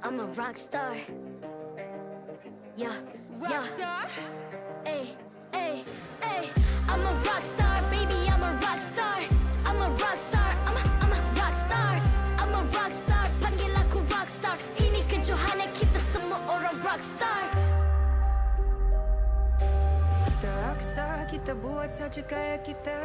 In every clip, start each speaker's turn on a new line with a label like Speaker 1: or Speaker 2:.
Speaker 1: I'm a rock star. Yeah,
Speaker 2: Rock star?
Speaker 1: I'm a rock star, baby, I'm a rock star. I'm a rock star, I'm a rock star. I'm a rock star, panggil aku rock star. Ini kejohanan kita semua orang rock star.
Speaker 2: Kita rockstar, kita buat saja gaya kita.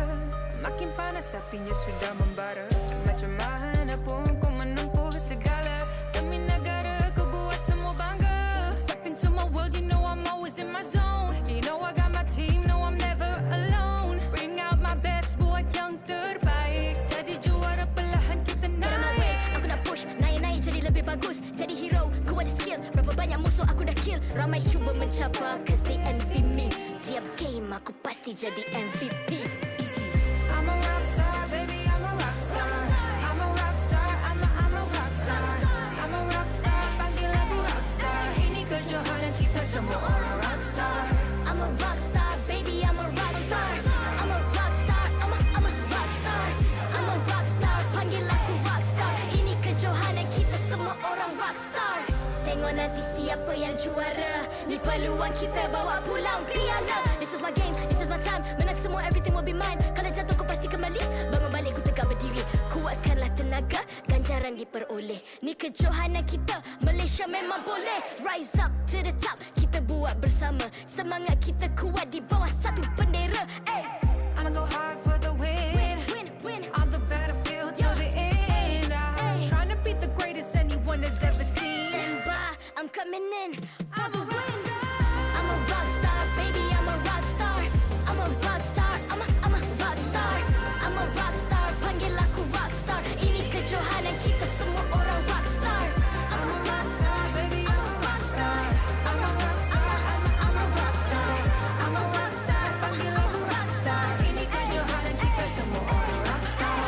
Speaker 2: Makin panas apinya sudah membara. Macam mana pun kau menempuh segala demi negara, kau buat semua bangga. Step into my world, you know I'm always in my zone. You know I got my team, no I'm never alone. Bring out my best, buat yang terbaik. Jadi juara perlahan kita naik.
Speaker 1: Get on my way, aku nak push, naik-naik jadi lebih bagus. Jadi hero, ku ada skill. Berapa banyak musuh aku dah kill. Ramai cuba mencabar, cause they envy me. Tiap game aku pasti jadi MVP. Easy.
Speaker 2: I'm a rockstar, baby, I'm a rockstar. I'm a rockstar, I'm a rockstar. I'm a rockstar, panggil aku rockstar. Ini kejohanan kita semua orang rockstar.
Speaker 1: I'm a rockstar, baby, I'm a rockstar. I'm a rockstar, I'm a rockstar. I'm a rockstar, panggil aku rockstar. Ini kejohanan kita semua orang rockstar. Tengok nanti siapa yang juara. Ni peluang kita bawa pulang piala. This is my game, this is my time. Menang semua, everything will be mine. Kalau jatuh kau pasti kembali. Bangun balik ku tegak berdiri. Kuatkanlah tenaga, ganjaran diperoleh. Ni kejohanan kita, Malaysia memang boleh. Rise up to the top, kita buat bersama. Semangat kita kuat di bawah satu bendera.
Speaker 2: I'ma go hard for the win.
Speaker 1: Win.
Speaker 2: On the battlefield till the end. I'm trying to beat the greatest anyone has ever seen.
Speaker 1: Stand by, I'm coming in for
Speaker 2: I'm
Speaker 1: the
Speaker 2: a
Speaker 1: win.
Speaker 2: rockstar.
Speaker 1: I'm a rock star, baby, I'm a rock star. I'm a rock star, I'm a rock star. I'm a rock star, panggil aku rock star. Ini kejohanan kita semua orang rock star.
Speaker 2: I'm a rockstar, baby, I'm a rockstar. I'm a rockstar, I'm a rockstar. I'm a rockstar, panggil aku rockstar. Ini kejohanan kita semua orang rockstar.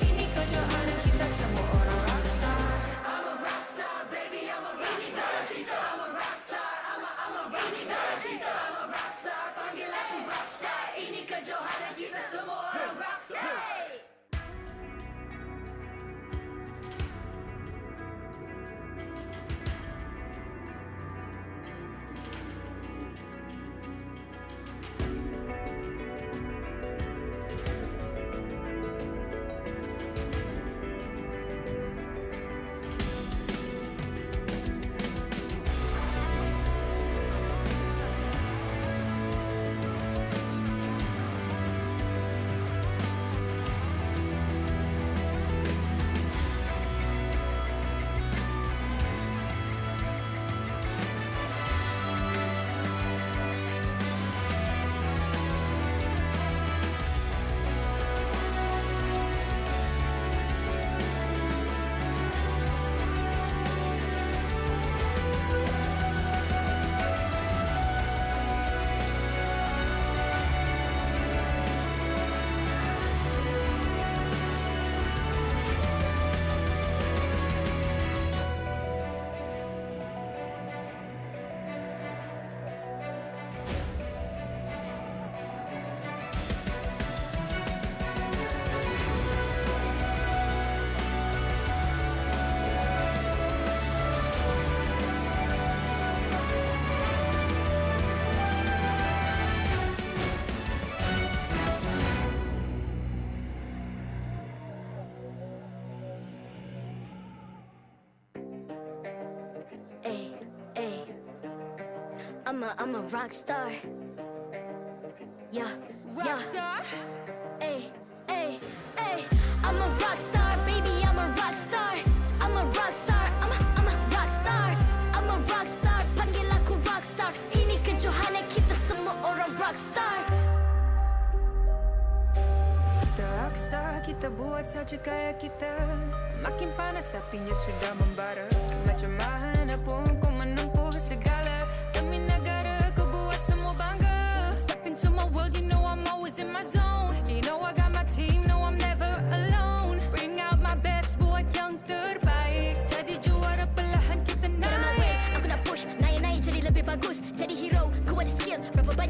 Speaker 2: Ini kejohanan kita semua orang rockstar. I'm a rockstar, baby, I'm a rockstar. I'm a rockstar, I'm a rockstar. I'm a rockstar, panggil aku rockstar. Ini kejohanan kita semua orang rockstar.
Speaker 1: I'm a rock star. Yeah.
Speaker 2: Rockstar?
Speaker 1: I'm a rock star, baby, I'm a rock star. I'm a rock star, I'm a rock star. I'm a rock star, panggil aku rock star. Ini kejohanan kita semua orang rock star.
Speaker 2: Kita rockstar, kita buat saja gaya kita. Makin panas apinya sudah membara. Macam mana pun kau menempuh segala demi negara, kau buat semua bangga. Step into my world, you know I'm always in my zone. You know I got my team, no I'm never alone. Bring out my best, buat yang terbaik. Jadi juara perlahan kita naik.
Speaker 1: Get on my way, aku nak push, naik-naik jadi lebih bagus. Jadi hero, ku ada skill. Berapa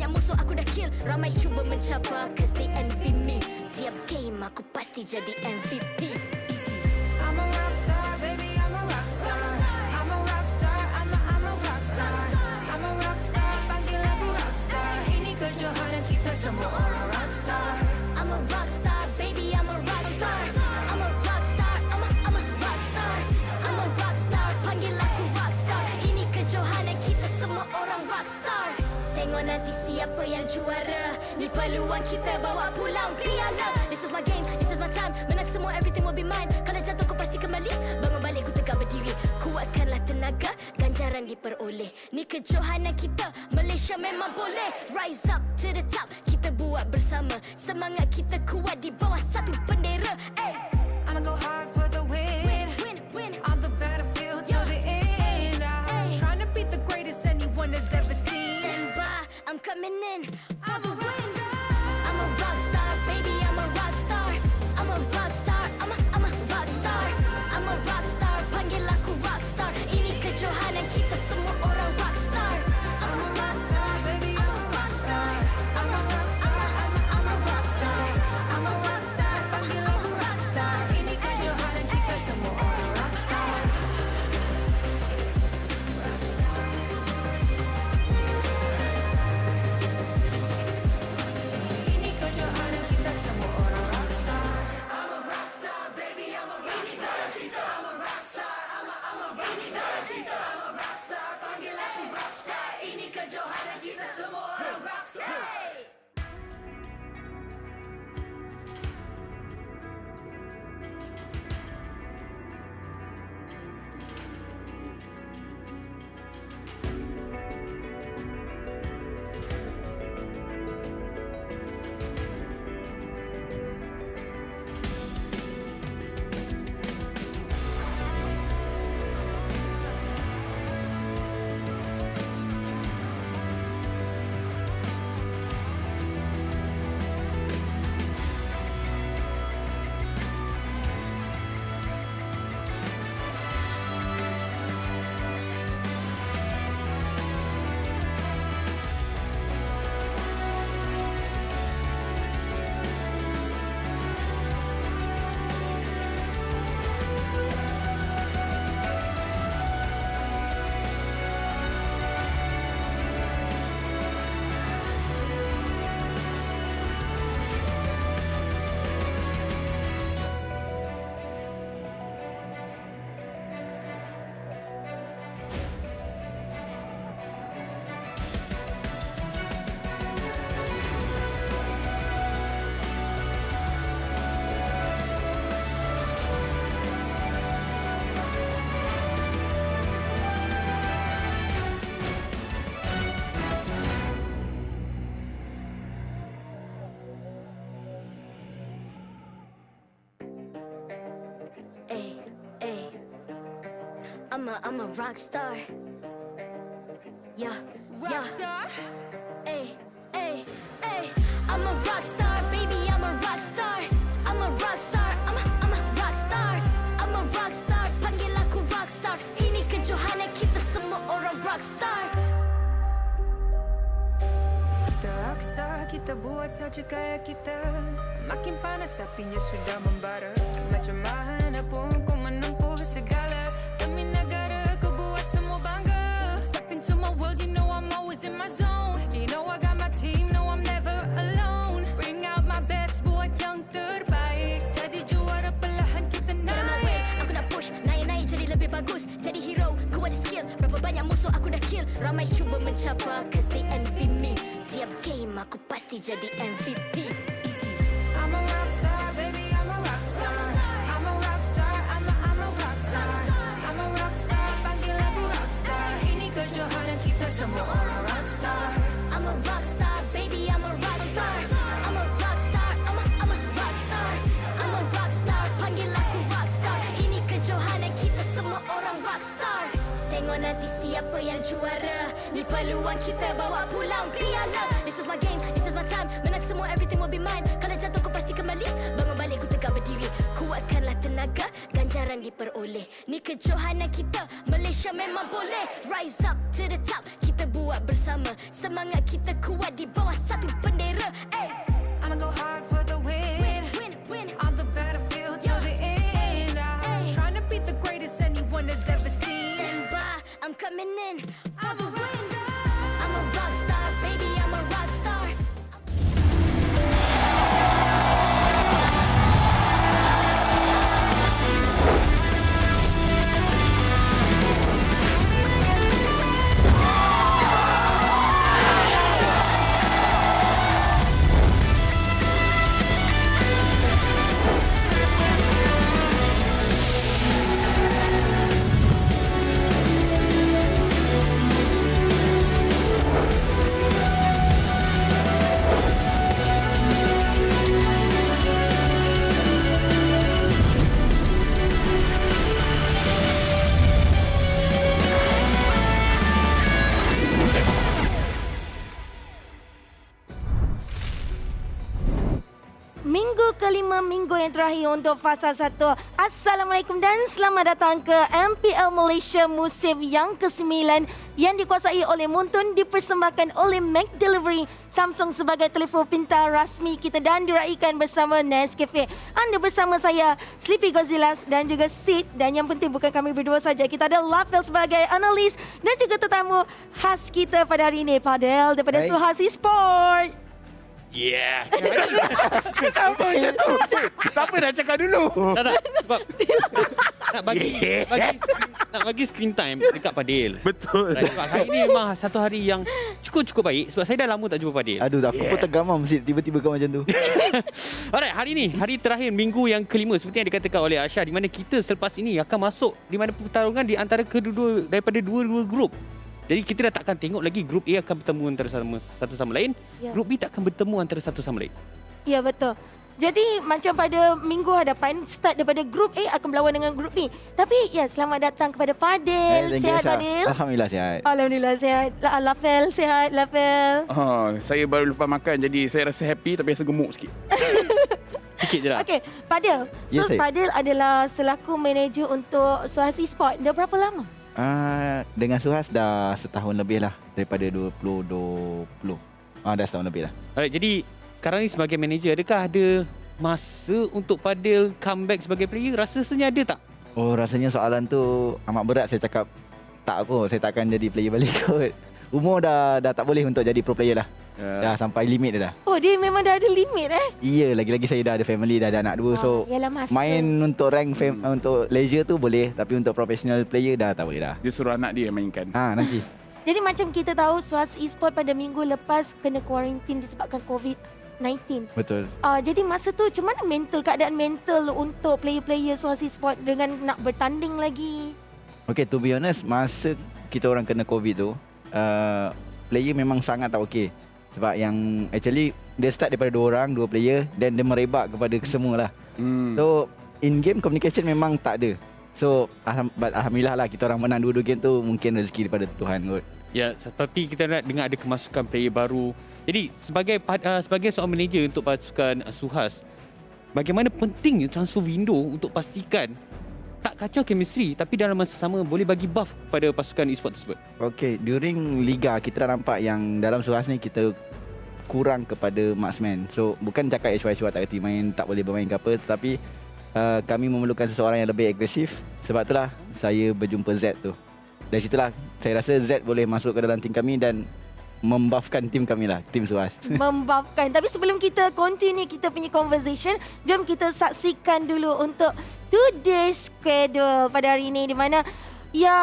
Speaker 1: mencapai, cause they envy me. Tiap game aku pasti jadi MVP. Easy.
Speaker 2: I'm a rock star, baby, I'm a rock star. I'm a rock star, I'm a rock star. I'm a rock star, panggil aku rock star. Ini kejohanan kita semua orang rock star.
Speaker 1: I'm a rock star, baby, I'm a rock star. I'm a rock star, I'm a rock star. I'm a rock star, panggil aku rock star. Ini kejohanan kita semua orang rock star. Tengok nanti siapa yang juara. Ni peluang kita bawa pulang piala. This is my game, this is my time. Menang semua, everything will be mine. Kalau jatuh kau pasti kembali. Bangun balik ku tegak berdiri. Kuatkanlah tenaga, ganjaran diperoleh. Ni kejohanan kita, Malaysia memang boleh. Rise up to the top, kita buat bersama. Semangat kita kuat di bawah satu bendera. Hey.
Speaker 2: I'ma go hard for the win.
Speaker 1: Win.
Speaker 2: On the battlefield till the end. I'm trying to beat the greatest anyone has ever seen.
Speaker 1: Stand by, I'm coming in for
Speaker 2: I'm
Speaker 1: the
Speaker 2: a rock
Speaker 1: win.
Speaker 2: star.
Speaker 1: I'm a rock star, baby, I'm a rock star. I'm a rock star, I'm a rock star. I'm a rock star, panggil aku rock star. Ini kejohanan kita semua orang rock star.
Speaker 2: I'm a rock star, baby, I'm a rock star. I'm a rock star, I'm a rock star. I'm a rock star, panggil aku rock star. Ini kejohanan kita semua orang rock star. Rock star. Ini kejohanan kita semua orang rock star. I'm a rock star, baby, I'm a rock star. I'm a rock star, I'm a rock star. I'm a rock star, panggil aku rock star. Ini kejohanan kita semua orang rock star.
Speaker 1: I'm a rock star. Yeah.
Speaker 2: Rock star.
Speaker 1: Ay. I'm a rock star, baby, I'm a rock star. I'm a rock star, I'm a rock star. I'm a rock star, panggil aku rock star. Ini kejohanan kita semua orang rock star.
Speaker 2: Kita rockstar, kita buat saja gaya kita. Makin panas apinya sudah membara. Macam mana pun ku menempuh segala. Demi negara ku buat semua bangga. Step into my world, you know I'm always in my zone. You know I got my team, no I'm never alone. Bring out my best, buat yang terbaik. Jadi juara perlahan kita
Speaker 1: Get on my way,
Speaker 2: naik.
Speaker 1: aku nak push. Naik jadi lebih bagus. Jadi hero, ku ada skill. Berapa banyak musuh aku dah kill. Ramai cuba mencapai, cause they envy me. Tiap game aku pasti jadi MVP. Easy.
Speaker 2: I'm a rockstar, baby, I'm a rockstar. I'm a rockstar, I'm a rockstar. I'm a rockstar, panggil aku rockstar. Ini kejohanan kita semua orang rockstar.
Speaker 1: I'm a rockstar, baby, I'm a rockstar. I'm a rockstar, I'm a rockstar. I'm a rockstar, panggil aku rockstar. Ini kejohanan kita semua orang rockstar. Tengok nanti siapa yang juara. Ni peluang kita bawa pulang piala. This is my game, this is my time. Menang semua, everything will be mine. Kalau jatuh kau pasti kembali. Bangun balik ku tegak berdiri. Kuatkanlah tenaga, ganjaran diperoleh. Ni kejohanan kita, Malaysia memang boleh. Rise up to the top, kita buat bersama. Semangat kita kuat di bawah satu bendera. Hey. feminine for the win. I'm a rock star, baby, I'm a rock star.
Speaker 3: Minggu kelima, minggu yang terakhir untuk fasa 1. Assalamualaikum dan selamat datang ke MPL Malaysia musim yang ke-9 yang dikuasai oleh Muntun, dipersembahkan oleh McDelivery, Samsung sebagai telefon pintar rasmi kita dan diraikan bersama Nescafe. Anda bersama saya, Sleepy Godzillas dan juga Sid, dan yang penting bukan kami berdua saja. Kita ada Lafel sebagai analis dan juga tetamu khas kita pada hari ini, Padel daripada SUHAZ Esports.
Speaker 4: Yeah. Kenapa macam tu? Siapa dah cakap dulu?
Speaker 5: Tak. Sebab nak bagi screen time dekat Padel.
Speaker 4: Betul.
Speaker 5: Sebab hari ni memang satu hari yang cukup baik sebab saya dah lama tak jumpa Padel.
Speaker 6: Aduh, aku pun tergamam mesti tiba-tiba kau macam tu.
Speaker 5: Alright, hari ni hari terakhir minggu yang kelima seperti yang dikatakan oleh Aisyah, di mana kita selepas ini akan masuk di mana pertarungan di antara kedua daripada dua grup. Jadi kita dah takkan tengok lagi grup A akan bertemu antara satu sama lain, grup B tak akan bertemu antara satu sama lain.
Speaker 3: Ya, betul. Jadi macam pada minggu hadapan, start daripada grup A akan berlawan dengan grup B. Tapi ya, selamat datang kepada Padel. Sihat Padel?
Speaker 6: Alhamdulillah sihat.
Speaker 3: Alhamdulillah sihat. Lafel sihat, Lafel.
Speaker 4: Saya baru lepas makan jadi saya rasa happy tapi rasa gemuk sikit.
Speaker 5: Sikit je lah.
Speaker 3: Okey, Padel. So
Speaker 6: Ya,
Speaker 3: Padel adalah selaku manager untuk SUHAZ Esports. Dah berapa lama?
Speaker 6: Dengan SUHAZ dah setahun lebih lah. Daripada 2020. Dah setahun lebih lah.
Speaker 5: Alright, jadi sekarang ni sebagai manager, adakah ada masa untuk Padel comeback sebagai player? Rasanya ada tak?
Speaker 6: Oh, rasanya soalan tu amat berat saya cakap. Tak kot, saya takkan jadi player balik kot. Umur dah tak boleh untuk jadi pro player lah. Dah sampai limit dah.
Speaker 3: Oh, dia memang dah ada limit
Speaker 6: Iya, lagi-lagi saya dah ada family, dah ada anak dua. So
Speaker 3: yalah, masa.
Speaker 6: main untuk rank untuk leisure tu boleh, tapi untuk professional player dah tak boleh dah.
Speaker 4: Dia suruh anak dia mainkan.
Speaker 6: Nanti.
Speaker 3: Jadi macam kita tahu SUHAZ Esports pada minggu lepas kena quarantine disebabkan COVID-19.
Speaker 6: Betul.
Speaker 3: Jadi masa tu macam mana keadaan mental untuk player-player SUHAZ Esports dengan nak bertanding lagi?
Speaker 6: Okay, to be honest, masa kita orang kena COVID tu, player memang sangat tak okey. Sebab yang actually dia start daripada dua player, dan dia merebak kepada kesemua lah. So in game communication memang tak ada. So alhamdulillah lah kita orang menang dua game tu, mungkin rezeki daripada Tuhan kot.
Speaker 5: Ya, tapi kita nak dengar ada kemasukan player baru. Jadi sebagai seorang manager untuk pasukan SUHAZ, bagaimana pentingnya transfer window untuk pastikan tak kacau chemistry tapi dalam masa sama boleh bagi buff kepada pasukan esports tersebut?
Speaker 6: Okay, during Liga kita dah nampak yang dalam SUHAZ ni kita kurang kepada marksman. So bukan cakap Ashwa tak kerti main, tak boleh bermain ke apa, tetapi kami memerlukan seseorang yang lebih agresif. Sebab itulah saya berjumpa Z tu. Dari situlah saya rasa Z boleh masuk ke dalam tim kami dan membuffkan tim kami lah, tim SUHAZ.
Speaker 3: Membuffkan. Tapi sebelum kita continue kita punya conversation, jom kita saksikan dulu untuk today's schedule pada hari ini, di mana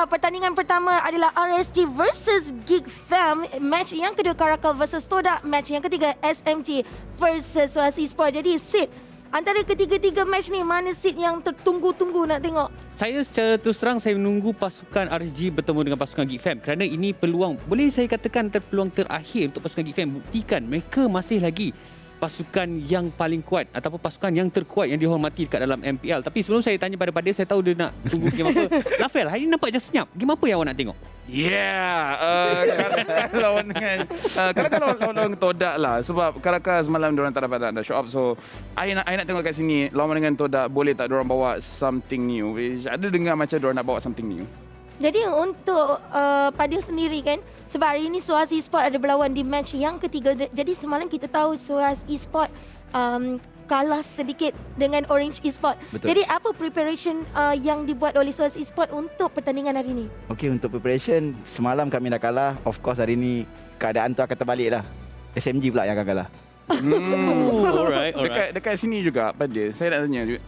Speaker 3: pertandingan pertama adalah RSG versus GEEK FAM, match yang kedua CARACAL versus TODAK, match yang ketiga SMG versus SUHAZ Esports. Jadi Sid, antara ketiga-tiga match ni, mana Sid yang tertunggu-tunggu nak tengok?
Speaker 5: Saya secara terus terang saya menunggu pasukan RSG bertemu dengan pasukan GEEK FAM kerana ini peluang, boleh saya katakan peluang terakhir untuk pasukan GEEK FAM buktikan mereka masih lagi pasukan yang paling kuat ataupun pasukan yang terkuat yang dihormati dekat dalam MPL. Tapi sebelum saya tanya pada Padel, saya tahu dia nak tunggu game apa. Lafel, hari ni nampak je senyap. Game apa yang awak nak tengok?
Speaker 4: CARACAL lawan dengan CARACAL lawan TODAK lah. Sebab CARACAL semalam diorang tak dapat show up. So I nak tengok kat sini lawan dengan TODAK, boleh tak diorang bawa something new. Ada dengar macam diorang nak bawa something new.
Speaker 3: Jadi untuk Padel sendiri kan, sebab hari ini SUHAZ Esports ada berlawan di match yang ketiga. Jadi semalam kita tahu SUHAZ Esports kalah sedikit dengan Orange Esports.
Speaker 6: Betul.
Speaker 3: Jadi apa preparation yang dibuat oleh SUHAZ Esports untuk pertandingan hari ini?
Speaker 6: Okey, untuk preparation, semalam kami dah kalah. Of course hari ni keadaan tu akan terbalik lah. SMG pula yang akan kalah.
Speaker 5: Alright.
Speaker 4: Dekat sini juga Padil, saya nak tanya.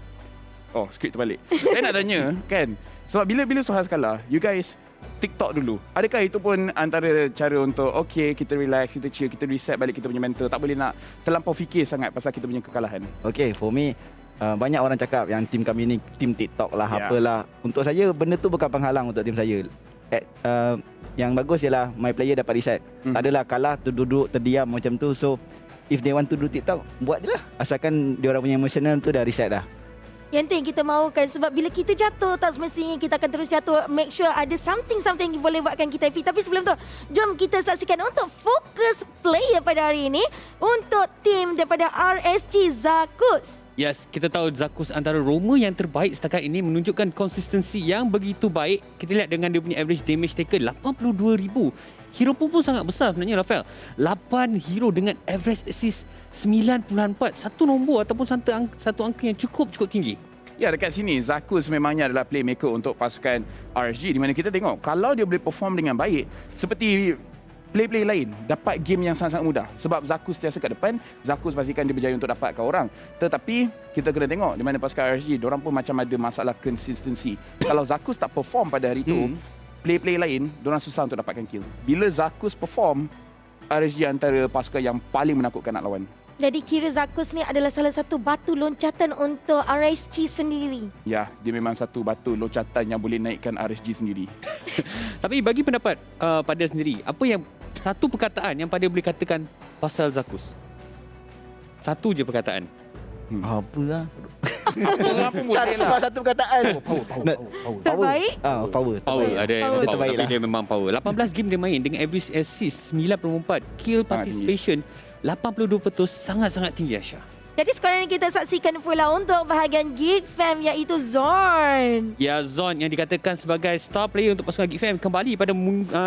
Speaker 4: Oh, skrip terbalik. Saya nak tanya kan, sebab bila SUHAZ kalah, you guys TikTok dulu. Adakah itu pun antara cara untuk kita relax, kita chill, kita reset balik kita punya mental, tak boleh nak terlampau fikir sangat pasal kita punya kekalahan?
Speaker 6: Okay, for me, banyak orang cakap yang tim kami ni tim TikTok lah, apalah. Untuk saya, benda tu bukan penghalang untuk tim saya. Yang bagus ialah my player dapat reset. Tak adalah kalah, duduk, terdiam macam tu. So, if they want to do TikTok, buat je lah. Asalkan diorang punya emotional tu dah reset dah.
Speaker 3: Yang tu yang kita mahukan, sebab bila kita jatuh tak semestinya kita akan terus jatuh. Make sure ada something yang boleh buatkan kita happy. Tapi sebelum tu, jom kita saksikan untuk fokus player pada hari ini untuk tim daripada RSG Zakus.
Speaker 5: Yes, kita tahu Zakus antara Roma yang terbaik setakat ini, menunjukkan konsistensi yang begitu baik. Kita lihat dengan dia punya average damage taken 82,000. Hero pun sangat besar sebenarnya, Rafael. 8 hero dengan average assist 9.4. Satu nombor ataupun satu angka yang cukup tinggi.
Speaker 4: Ya, dekat sini Zakus memangnya adalah playmaker untuk pasukan RSG, di mana kita tengok kalau dia boleh perform dengan baik seperti play-play lain, dapat game yang sangat-sangat mudah. Sebab Zakus sentiasa kat depan, Zakus pastikan dia berjaya untuk dapatkan orang. Tetapi kita kena tengok di mana pasukan RSG, diorang pun macam ada masalah konsistensi. Kalau Zakus tak perform pada hari itu, play-play lain, diorang susah untuk dapatkan kill. Bila Zakus perform, RSG antara pasukan yang paling menakutkan nak lawan.
Speaker 3: Jadi kira Zakus ni adalah salah satu batu loncatan untuk RSG sendiri.
Speaker 4: Ya, dia memang satu batu loncatan yang boleh naikkan RSG sendiri.
Speaker 5: Tapi bagi pendapat pada sendiri, apa yang satu perkataan yang pada boleh katakan pasal Zakus? Satu je perkataan.
Speaker 6: Apa lah?
Speaker 4: Apa model
Speaker 6: Sebab
Speaker 4: lah.
Speaker 6: satu perkataan.
Speaker 3: Terbaik?
Speaker 6: Power.
Speaker 5: Ada
Speaker 6: Dia terbaik
Speaker 5: tapi
Speaker 6: lah.
Speaker 5: dia memang power. 18 game dia main dengan average assist 9.4, kill participation 82%, sangat-sangat tinggi, Aisyah.
Speaker 3: Jadi sekarang ni kita saksikan pula untuk bahagian GEEK FAM iaitu Zorn.
Speaker 5: Ya, Zon yang dikatakan sebagai star player untuk pasukan GEEK FAM kembali pada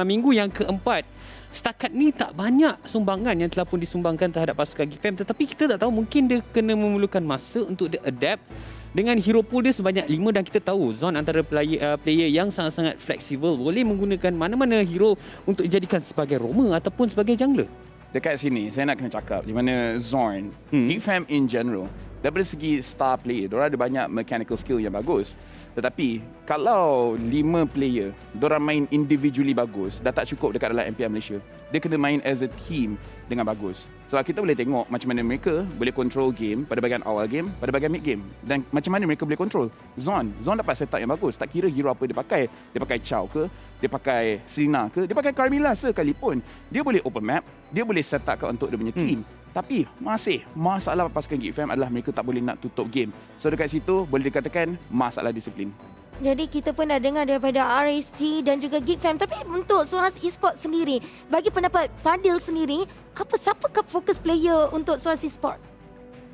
Speaker 5: minggu yang keempat. Setakat ni tak banyak sumbangan yang telah pun disumbangkan terhadap pasukan GEEK FAM, tetapi kita tak tahu, mungkin dia kena memerlukan masa untuk dia adapt dengan hero pool dia sebanyak 5, dan kita tahu Zon antara player yang sangat-sangat fleksibel, boleh menggunakan mana-mana hero untuk dijadikan sebagai roamer ataupun sebagai jungler.
Speaker 4: Dekat sini, saya nak kena cakap di mana Zorn, GEEK FAM in general, daripada segi star player, diorang ada banyak mechanical skill yang bagus. Tetapi, kalau 5 player, diorang main individually bagus, dah tak cukup dekat dalam MPL Malaysia. Dia kena main as a team dengan bagus. Sebab kita boleh tengok macam mana mereka boleh control game pada bahagian awal game, pada bahagian mid game. Dan macam mana mereka boleh control. Zon dapat setup yang bagus. Tak kira hero apa dia pakai. Dia pakai Chow ke, dia pakai Selena ke, dia pakai Carmilla sekalipun. Dia boleh open map, dia boleh set up untuk dia punya team. Tapi masih masalah pasukan GEEK FAM adalah mereka tak boleh nak tutup game. So dekat situ boleh dikatakan masalah disiplin.
Speaker 3: Jadi kita pun dah dengar daripada RSG dan juga GEEK FAM. Tapi untuk SUHAZ Esports sendiri, bagi pendapat Fadil sendiri, siapakah fokus player untuk SUHAZ Esports?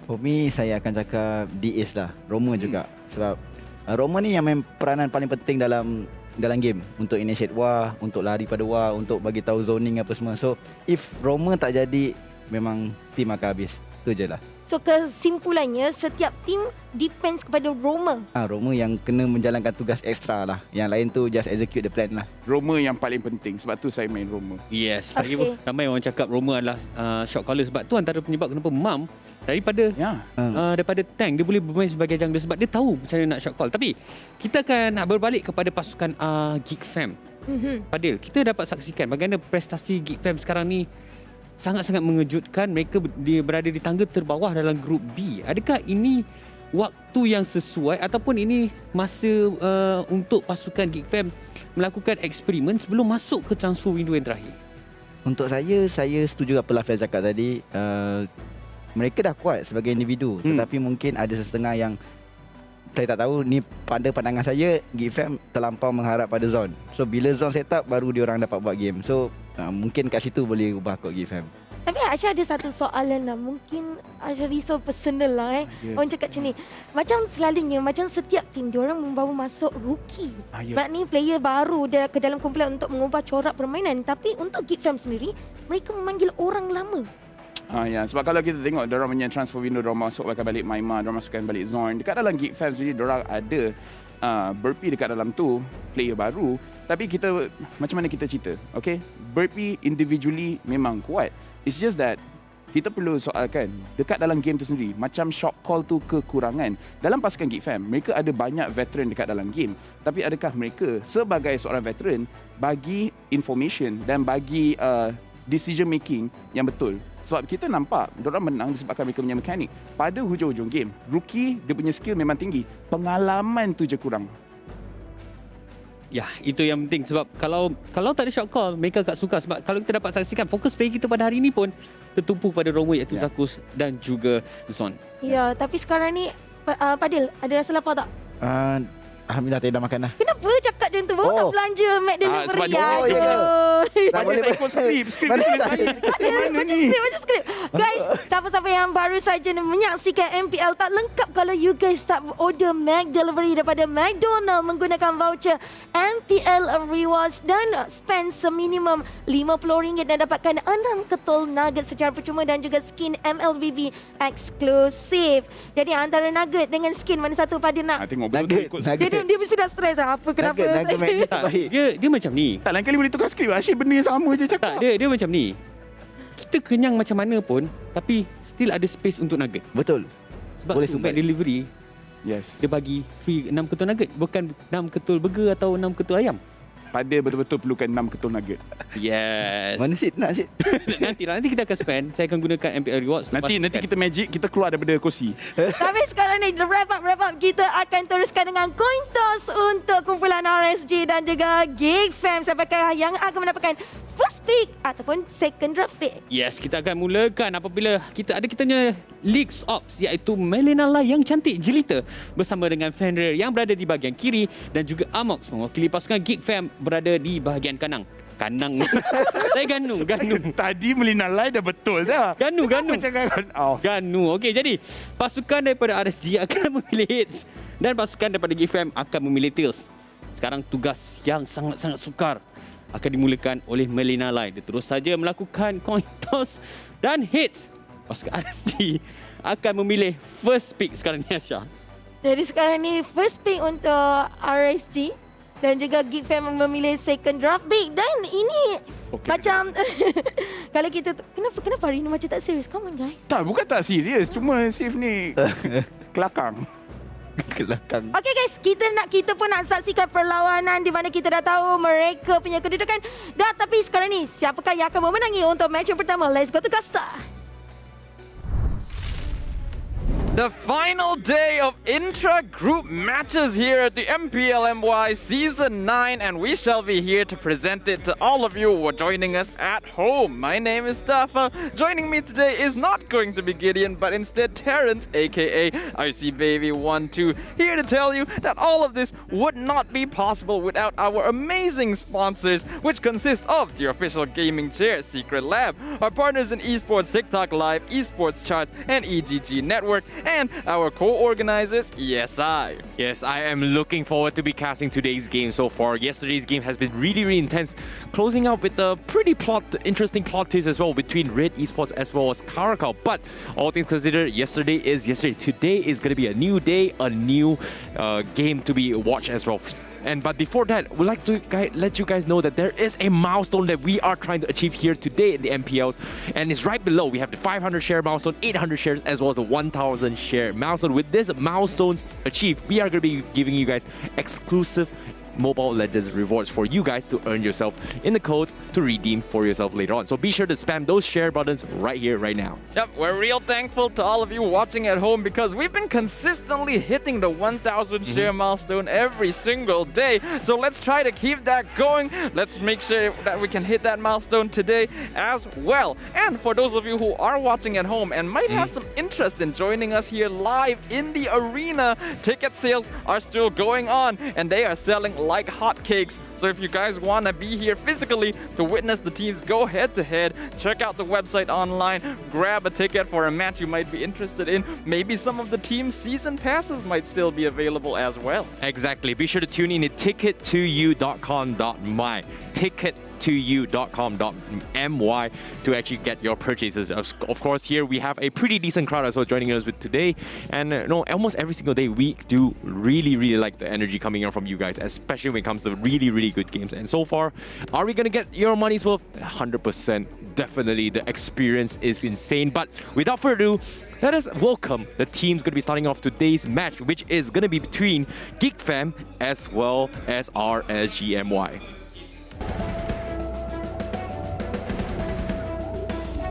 Speaker 6: For me, saya akan cakap DAs lah. Roma juga. Sebab Roma ni yang main peranan paling penting dalam game. Untuk initiate war, untuk lari pada war, untuk bagi tahu zoning apa semua. So, if Roma tak jadi, memang tim akan habis. Itu je lah.
Speaker 3: So kesimpulannya, setiap tim depends kepada Roma.
Speaker 6: Roma yang kena menjalankan tugas ekstra lah. Yang lain tu just execute the plan lah.
Speaker 4: Roma yang paling penting. Sebab tu saya main Roma.
Speaker 5: Yes, ramai orang cakap Roma adalah shot caller. Sebab tu antara penyebab kenapa Mam daripada tank, dia boleh bermain sebagai jungler sebab dia tahu macam mana nak shot call. Tapi kita akan nak berbalik kepada pasukan GEEK FAM. Fadil, kita dapat saksikan bagaimana prestasi GEEK FAM sekarang ni sangat-sangat mengejutkan. Mereka berada di tangga terbawah dalam grup B. Adakah ini waktu yang sesuai ataupun ini masa untuk pasukan GEEK FAM melakukan eksperimen sebelum masuk ke transfer window yang terakhir?
Speaker 6: Untuk saya setuju apa Lafel cakap tadi. Mereka dah kuat sebagai individu, tetapi mungkin ada setengah yang saya tak tahu. Ni pada pandangan saya, GEEK FAM terlampau mengharap pada Zon. So bila Zon set up, baru diorang dapat buat game. So mungkin kat situ boleh ubah kot GEEK FAM.
Speaker 3: Tapi Aisyah ada satu soalan lah. Mungkin Aisyah risau personal lah Orang cakap macam ni. Macam selalunya, macam setiap tim diorang membawa masuk rookie. Sebab ni player baru ke dalam kumpulan untuk mengubah corak permainan. Tapi untuk GEEK FAM sendiri, mereka memanggil orang lama.
Speaker 4: Ya, sebab kalau kita tengok diorang punya transfer window, diorang masukkan balik Maima, diorang masukkan balik Zorn. Dekat dalam GEEK FAM sendiri diorang ada Burpee dekat dalam tu, player baru. Tapi kita, macam mana kita cerita, okay? Burpee individually memang kuat. It's just that kita perlu soalkan dekat dalam game tu sendiri, macam shot call tu kekurangan. Dalam pasukan GEEK FAM, mereka ada banyak veteran dekat dalam game. Tapi adakah mereka sebagai seorang veteran bagi information dan bagi decision making yang betul? Sebab kita nampak diorang menang disebabkan mereka punya mekanik. Pada hujung-hujung game, rookie dia punya skill memang tinggi, pengalaman tu je kurang.
Speaker 5: Ya, itu yang penting sebab kalau tak ada shot call, mereka agak suka sebab kalau kita dapat saksikan fokus play kita pada hari ini pun tertumpu pada Romo iaitu Zakus dan juga Zon.
Speaker 3: Ya, tapi sekarang ni Fadil, ada rasa lapar tak?
Speaker 6: Alhamdulillah tak ada makan dah.
Speaker 3: Kenapa cakap macam tu? Baru nak belanja McDelivery.
Speaker 4: sebab
Speaker 6: Tak boleh
Speaker 4: ikut skrip
Speaker 3: Baca skrip. Guys, siapa-siapa yang baru saja menyaksikan MPL tak lengkap kalau you guys tak order McDelivery daripada McDonald menggunakan voucher MPL Rewards dan spend seminimum RM50 dan dapatkan 6 ketul nugget secara percuma dan juga skin MLBB eksklusif. Jadi antara nugget dengan skin mana satu Fadil nak?
Speaker 4: Tengok betul ikut skrip.
Speaker 3: Dia mesti dah stres lah. Apa kenapa?
Speaker 6: Nugget magnet terbaik.
Speaker 5: Dia macam ni.
Speaker 4: Tak, lain kali boleh tukar skrip. Asyik benda yang sama je cakap.
Speaker 5: Tak, dia macam ni. Kita kenyang macam mana pun tapi still ada space untuk nugget.
Speaker 6: Betul.
Speaker 5: Sebab
Speaker 6: Boleh
Speaker 5: tu
Speaker 6: sumbat.
Speaker 5: McDelivery
Speaker 4: Yes.
Speaker 5: dia bagi free 6 ketul nugget, bukan 6 ketul burger atau 6 ketul ayam.
Speaker 4: Pada betul-betul perlukan 6 ketul nugget.
Speaker 5: Yes.
Speaker 6: Mana Sid? Nak Sid?
Speaker 5: Nanti kita akan spend. Saya akan gunakan MPL Rewards.
Speaker 4: Nanti kita magic, kita keluar daripada kursi.
Speaker 3: Tapi sekarang ni wrap up kita akan teruskan dengan coin toss untuk kumpulan RSG dan juga GEEK FAM. Siapakah yang akan mendapatkan first pick ataupun second draft pick?
Speaker 5: Yes, kita akan mulakan apabila kita punya Leagues Ops iaitu Melenala yang cantik jelita bersama dengan Fenrir yang berada di bahagian kiri dan juga Amox mewakili pasukan GEEK FAM berada di bahagian kanan. Saya Ganu.
Speaker 4: Tadi Melinalai dah betul dah.
Speaker 5: Ganu. Ganu. Okey, jadi pasukan daripada RSG akan memilih hits dan pasukan daripada GEEK FAM akan memilih tails. Sekarang tugas yang sangat-sangat sukar akan dimulakan oleh Melinalai. Dia terus saja melakukan coin toss dan hits. Pasukan RSG akan memilih first pick sekarang ni, Asha.
Speaker 3: Jadi sekarang ni first pick untuk RSG dan juga GEEK FAM memilih second draft pick dan ini macam kalau kita kenapa hari ni macam tak serius? Come on guys.
Speaker 4: Tak, bukan tak serius. Cuma Sif ni kelakang.
Speaker 3: Okay guys, kita pun nak saksikan perlawanan di mana kita dah tahu mereka punya kedudukan. Dah, tapi sekarang ni siapakah yang akan memenangi untuk match yang pertama? Let's go to Costa.
Speaker 7: The final day of intra-group matches here at the MPL MY Season 9, and we shall be here to present it to all of you who are joining us at home. My name is Staffa. Joining me today is not going to be Gideon, but instead Terrence, aka IC Baby 12, here to tell you that all of this would not be possible without our amazing sponsors, which consist of the official gaming chair, Secret Lab, our partners in Esports, TODAKl, Esports Charts, and EGG Network, and our co-organizers, ESI.
Speaker 8: Yes, I am looking forward to be casting today's game so far. Yesterday's game has been really intense, closing out with a pretty interesting plot twist as well between Red Esports as well as Caracal. But all things considered, yesterday is yesterday. Today is going to be a new day, a new game to be watched as well. But before that, we'd like to let you guys know that there is a milestone that we are trying to achieve here today in the MPLs. And it's right below. We have the 500 share milestone, 800 shares, as well as the 1000 share milestone. With this milestones achieved, we are going to be giving you guys exclusive Mobile Legends rewards for you guys to earn yourself in the codes to redeem for yourself later on. So be sure to spam those share buttons right here, right now.
Speaker 7: Yep, we're real thankful to all of you watching at home because we've been consistently hitting the 1000 share milestone every single day. So let's try to keep that going. Let's make sure that we can hit that milestone today as well. And for those of you who are watching at home and might have some interest in joining us here live in the arena, ticket sales are still going on and they are selling like hotcakes. So if you guys want to be here physically to witness the teams go head-to-head, check out the website online, grab a ticket for a match you might be interested in. Maybe some of the team's season passes might still be available as well.
Speaker 8: Exactly. Be sure to tune in at ticket2u.com.my. ticket2u.com.my to actually get your purchases. Of course, here we have a pretty decent crowd as well joining us with today. And almost every single day we do really like the energy coming in from you guys, especially when it comes to really good games. And so far, are we going to get your money's worth? 100%. Definitely. The experience is insane. But without further ado, let us welcome the teams going to be starting off today's match, which is going to be between GEEK FAM as well as RSG MY.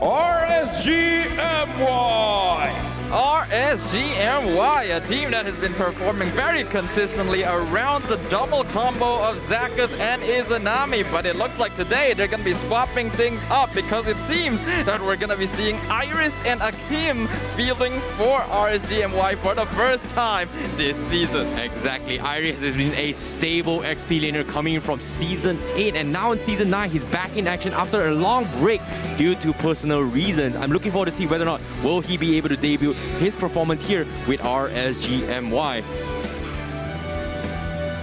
Speaker 7: RSG MY! RSG MY, a team that has been performing very consistently around the double combo of Zakus and Izanami, but it looks like today they're going to be swapping things up because it seems that we're going to be seeing Iris and Akim fielding for RSG MY for the first time this season.
Speaker 8: Exactly. Iris has been a stable XP laner coming in from Season 8, and now in Season 9 he's back in action after a long break due to personal reasons. I'm looking forward to see whether or not will he be able to debut his performance here with RSG MY.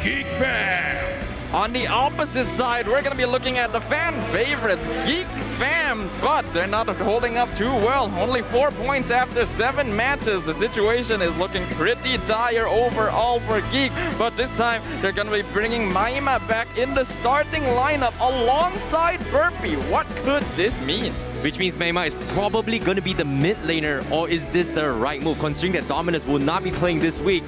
Speaker 7: GEEK FAM! On the opposite side, we're going to be looking at the fan favorites, GEEK FAM, but they're not holding up too well. Only 4 points after 7 matches. The situation is looking pretty dire overall for GEEK, but this time they're going to be bringing Maima back in the starting lineup alongside Burpee. What could this mean?
Speaker 8: Which means Maima is probably going to be the mid laner, or is this the right move considering that Dominus will not be playing this week?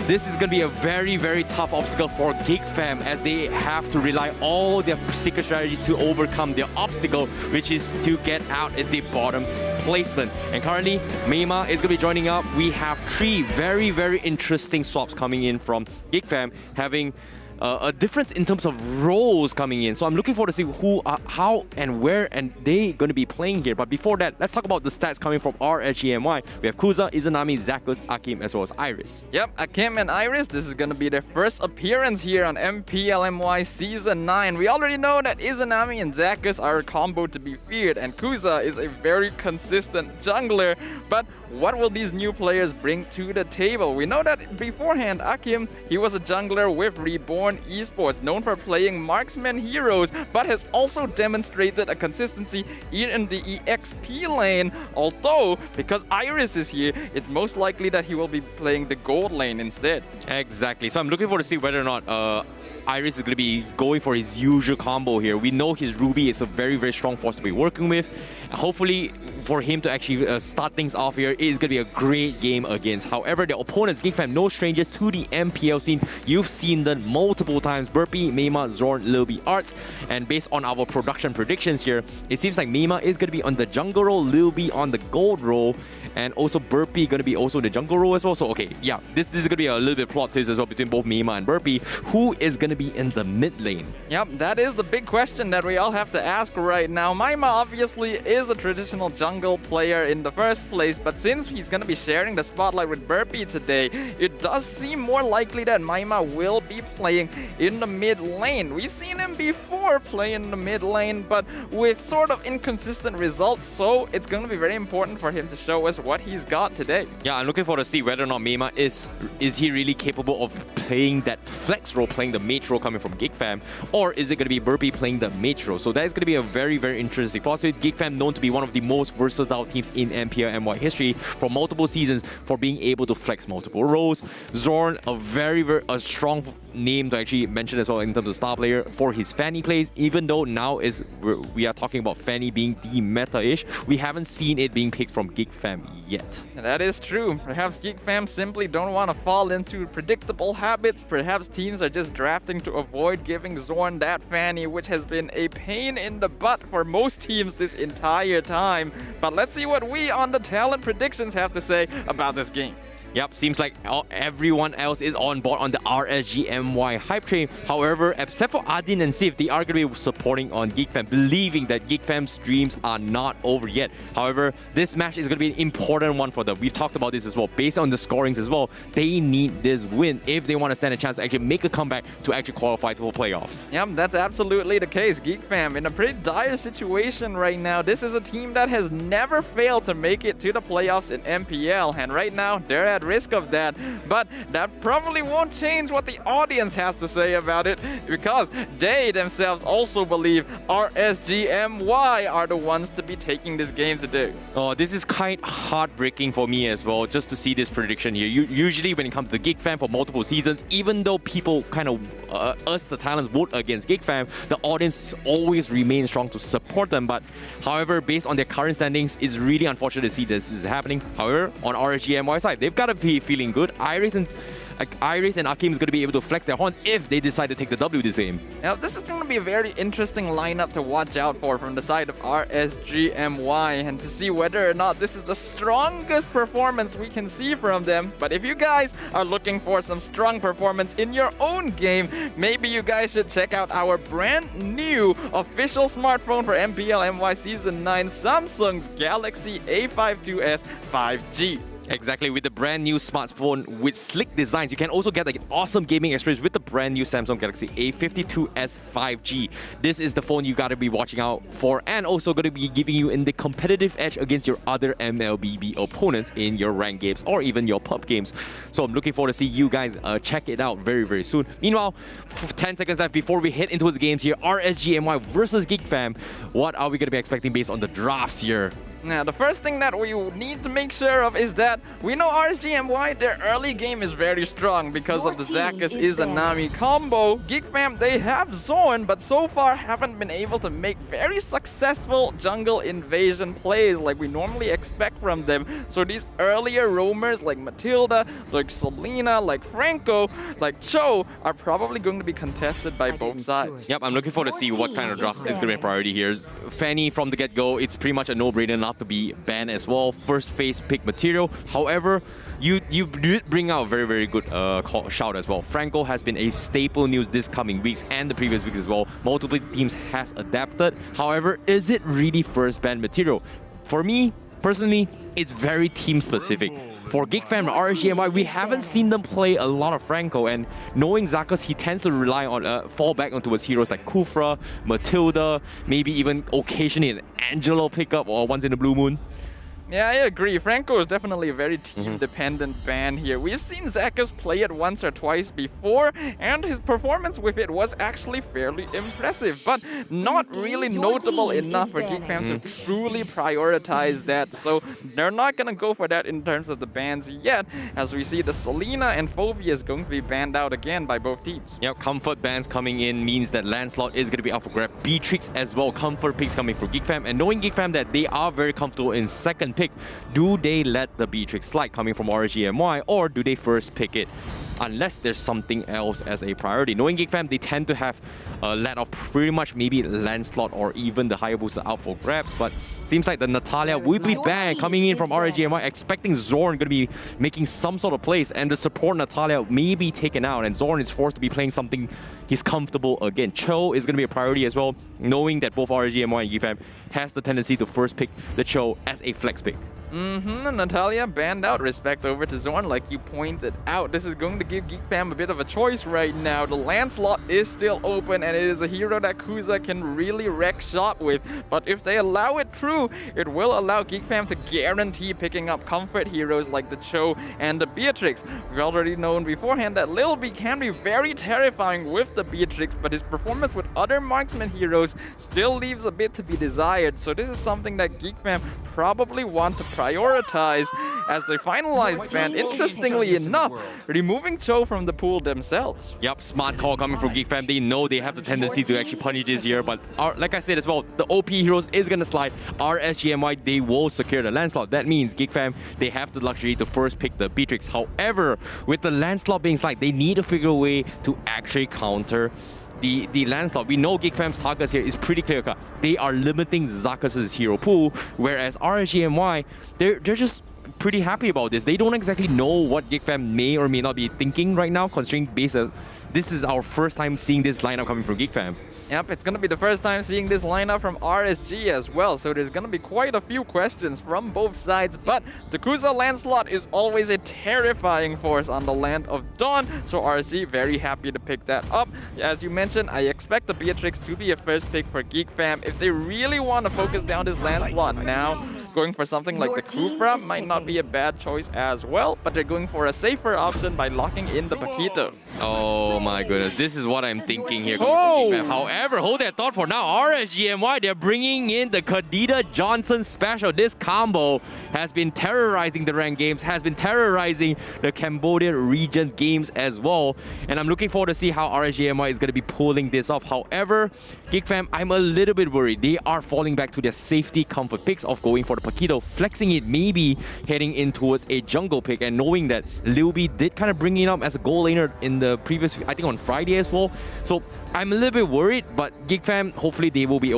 Speaker 8: This is going to be a very tough obstacle for GEEK FAM as they have to rely all their secret strategies to overcome their obstacle, which is to get out at the bottom placement. And currently, Maima is going to be joining up. We have 3 very interesting swaps coming in from GEEK FAM, having a difference in terms of roles coming in. So I'm looking forward to see who, how and where and they going to be playing here. But before that, let's talk about the stats coming from RSG MY. We have Kuza, Izanami, Zakus, Akim, as well as Iris.
Speaker 7: Yep, Akim and Iris, this is going to be their first appearance here on MPL MY Season 9. We already know that Izanami and Zakus are a combo to be feared, and Kuza is a very consistent jungler. But what will these new players bring to the table? We know that beforehand, Akim, he was a jungler with Reborn Esports, known for playing marksman heroes, but has also demonstrated a consistency in the EXP lane. Although, because Iris is here, it's most likely that he will be playing the gold lane instead.
Speaker 8: Exactly. So I'm looking forward to see whether or not Iris is going to be going for his usual combo here. We know his Ruby is a very strong force to be working with. Hopefully, for him to actually start things off here, it is going to be a great game against. However, the opponents, GEEK FAM, no strangers to the MPL scene. You've seen them multiple times. Burpee, Maima, Zorn, Lilby, Arts. And based on our production predictions here, it seems like Maima is going to be on the jungle role, Lilby on the gold role, and also Burpee going to be also the jungle role as well. So, okay, yeah, this is going to be a little bit plot twist as well between both Maima and Burpee. Who is going to be in the mid lane?
Speaker 7: Yep, that is the big question that we all have to ask right now. Maima obviously is a traditional jungle player in the first place, but since he's going to be sharing the spotlight with Burpee today, it does seem more likely that Maima will be playing in the mid lane. We've seen him before play in the mid lane, but with sort of inconsistent results, so it's going to be very important for him to show us what he's got today.
Speaker 8: Yeah, I'm looking forward to see whether or not Maima is he really capable of playing that flex role, playing the mage role coming from GEEK FAM, or is it going to be Burpee playing the mage role? So that is going to be a very interesting prospect. GEEK FAM known to be one of the most versatile teams in MPL MY history for multiple seasons for being able to flex multiple roles. Zorn, a very strong name to actually mention as well in terms of star player for his Fanny plays, even though now we are talking about Fanny being the meta-ish. We haven't seen it being picked from GEEK FAM yet.
Speaker 7: That is true. Perhaps GEEK FAM simply don't want to fall into predictable habits. Perhaps teams are just drafting to avoid giving Zorn that Fanny, which has been a pain in the butt for most teams this entire time. But let's see what we on the talent predictions have to say about this game.
Speaker 8: Yep, seems like everyone else is on board on the RSG MY hype train. However, except for Adin and Sif, they are going to be supporting on GEEK FAM, believing that GEEK FAM's dreams are not over yet. However, this match is going to be an important one for them. We've talked about this as well. Based on the scorings as well, they need this win if they want to stand a chance to actually make a comeback to actually qualify for playoffs.
Speaker 7: Yep, that's absolutely the case. GEEK FAM in a pretty dire situation right now. This is a team that has never failed to make it to the playoffs in MPL, and right now they're at risk of that. But that probably won't change what the audience has to say about it, because they themselves also believe RSG MY are the ones to be taking this game today.
Speaker 8: Oh, this is kind of heartbreaking for me as well, just to see this prediction here. Usually when it comes to GEEK FAM for multiple seasons, even though people kind of, us the talents, vote against GEEK FAM, the audience always remains strong to support them. But however, based on their current standings, it's really unfortunate to see this is happening. However, on RSG MY side, they've got to be feeling good. Iris and Akeem is going to be able to flex their horns if they decide to take the W this game.
Speaker 7: Now, this is going to be a very interesting lineup to watch out for from the side of RSG MY, and to see whether or not this is the strongest performance we can see from them. But if you guys are looking for some strong performance in your own game, maybe you guys should check out our brand new official smartphone for MPL MY Season 9, Samsung's Galaxy A52s 5G.
Speaker 8: Exactly, with the brand new smartphone with slick designs, you can also get an awesome gaming experience with the brand new Samsung Galaxy A52s 5G. This is the phone you gotta be watching out for, and also gonna be giving you in the competitive edge against your other MLBB opponents in your ranked games or even your pub games. So I'm looking forward to see you guys check it out very, very soon. Meanwhile, 10 seconds left before we head into the games here. RSG MY versus GEEK FAM. What are we gonna be expecting based on the drafts here?
Speaker 7: Now, the first thing that we need to make sure of is that we know RSG MY, their early game is very strong because of the Zakas Izanami combo. GEEK FAM, they have Zorn, but so far haven't been able to make very successful jungle invasion plays like we normally expect from them. So these earlier roamers like Matilda, like Selena, like Franco, like Cho are probably going to be contested by both sides.
Speaker 8: Yep, I'm looking forward to see what kind of draft is going to be a priority here. Fanny, from the get-go, it's pretty much a no-brainer not to be banned as well. First phase pick material. However, you did bring out a very, very good shout as well. Franco has been a staple news this coming weeks and the previous weeks as well. Multiple teams has adapted. However, is it really first ban material? For me, personally, it's very team specific. For GEEK FAM and RSG MY, we haven't seen them play a lot of Franco, and knowing Zakas, he tends to rely on fall back onto his heroes like Kufra, Matilda, maybe even occasionally an Angelo pickup or once in a blue moon.
Speaker 7: Yeah, I agree. Franco is definitely a very team-dependent ban here. We've seen Zakas play it once or twice before, and his performance with it was actually fairly impressive, but not really notable enough for GEEK FAM to truly prioritize that. So they're not going to go for that in terms of the bans yet, as we see the Selena and Fovia is going to be banned out again by both teams.
Speaker 8: Yep, comfort bans coming in means that Lancelot is going to be up for grab. Beatrix as well, comfort picks coming for GEEK FAM, and knowing GEEK FAM that they are very comfortable in second pick, do they let the Beatrix slide coming from RSG MY, or do they first pick it? Unless there's something else as a priority. Knowing GEEK FAM, they tend to have let off pretty much maybe Lancelot or even the Hayabusa out for grabs, but seems like the Natalia will be banned coming in from RSG MY, expecting Zorn going to be making some sort of plays, and the support Natalia may be taken out, and Zorn is forced to be playing something he's comfortable again. Cho is going to be a priority as well, knowing that both RSG MY and GEEK FAM has the tendency to first pick the Cho as a flex pick.
Speaker 7: Natalia banned out, respect over to Zorn like you pointed out. This is going to give GEEK FAM a bit of a choice right now. The Lancelot is still open, and it is a hero that Kuza can really wreck shop with. But if they allow it through, it will allow GEEK FAM to guarantee picking up comfort heroes like the Cho and the Beatrix. We've already known beforehand that Lil B can be very terrifying with the Beatrix, but his performance with other marksman heroes still leaves a bit to be desired. So this is something that GEEK FAM probably want to prioritize as they finalize the ban. Interestingly enough, removing Cho from the pool themselves.
Speaker 8: Yep, smart call coming from GEEK FAM. They know they have the tendency to actually punish this here, but like I said as well, the OP heroes is going to slide. RSG MY, they will secure the Lancelot. That means GEEK FAM, they have the luxury to first pick the Beatrix. However, with the Lancelot being slide, they need to figure a way to actually counter the Lancelot. We know GEEK FAM's targets here is pretty clear cut. They are limiting Zakas' hero pool, whereas RSG MY, they're just pretty happy about this. They don't exactly know what GEEK FAM may or may not be thinking right now, considering this is our first time seeing this lineup coming from GEEK FAM.
Speaker 7: Yep, it's gonna be the first time seeing this lineup from RSG as well, so there's gonna be quite a few questions from both sides, but the Kusa Landslot is always a terrifying force on the land of Dawn, so RSG very happy to pick that up. As you mentioned, I expect the Beatrix to be a first pick for GEEK FAM. If they really want to focus down this Landslot now, going for something like the Kufra might not be a bad choice as well, but they're going for a safer option by locking in the Paquito.
Speaker 8: Oh my goodness, this is what I'm thinking here.
Speaker 7: Oh!
Speaker 8: However, hold that thought for now. RSG MY, they're bringing in the Kadita Johnson special. This combo has been terrorizing the ranked games, has been terrorizing the Cambodia region games as well. And I'm looking forward to see how RSG MY is going to be pulling this off. However, GEEK FAM, I'm a little bit worried. They are falling back to their safety comfort picks of going for the Paquito, flexing it, maybe heading in towards a jungle pick, and knowing that Liubi did kind of bring it up as a goal laner in the previous, I think on Friday as well. So I'm a little bit worried, but GEEK FAM, hopefully they will be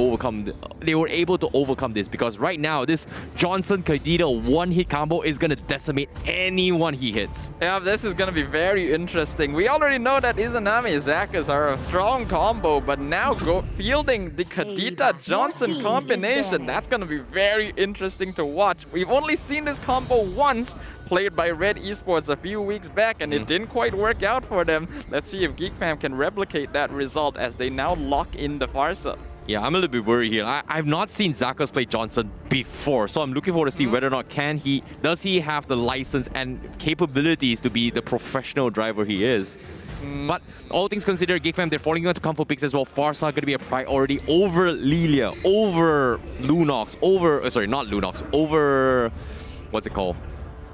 Speaker 8: they were able to overcome this, because right now this Johnson Kadita one-hit combo is going to decimate anyone he hits.
Speaker 7: Yeah, this is going to be very interesting. We already know that Izanami Zakas are a strong combo, but now fielding the Kadita Johnson combination, that's going to be very interesting to watch. We've only seen this combo once, played by Red Esports a few weeks back, and it didn't quite work out for them. Let's see if GEEK FAM can replicate that result as they now lock in the Farsa.
Speaker 8: Yeah, I'm a little bit worried here. I've not seen Zakas play Johnson before, so I'm looking forward to see whether or not does he have the license and capabilities to be the professional driver he is. But all things considered, GEEK FAM, they're falling into comfort picks as well. Farsa going to be a priority over Lilia, over Lunox, not Lunox, over, what's it called?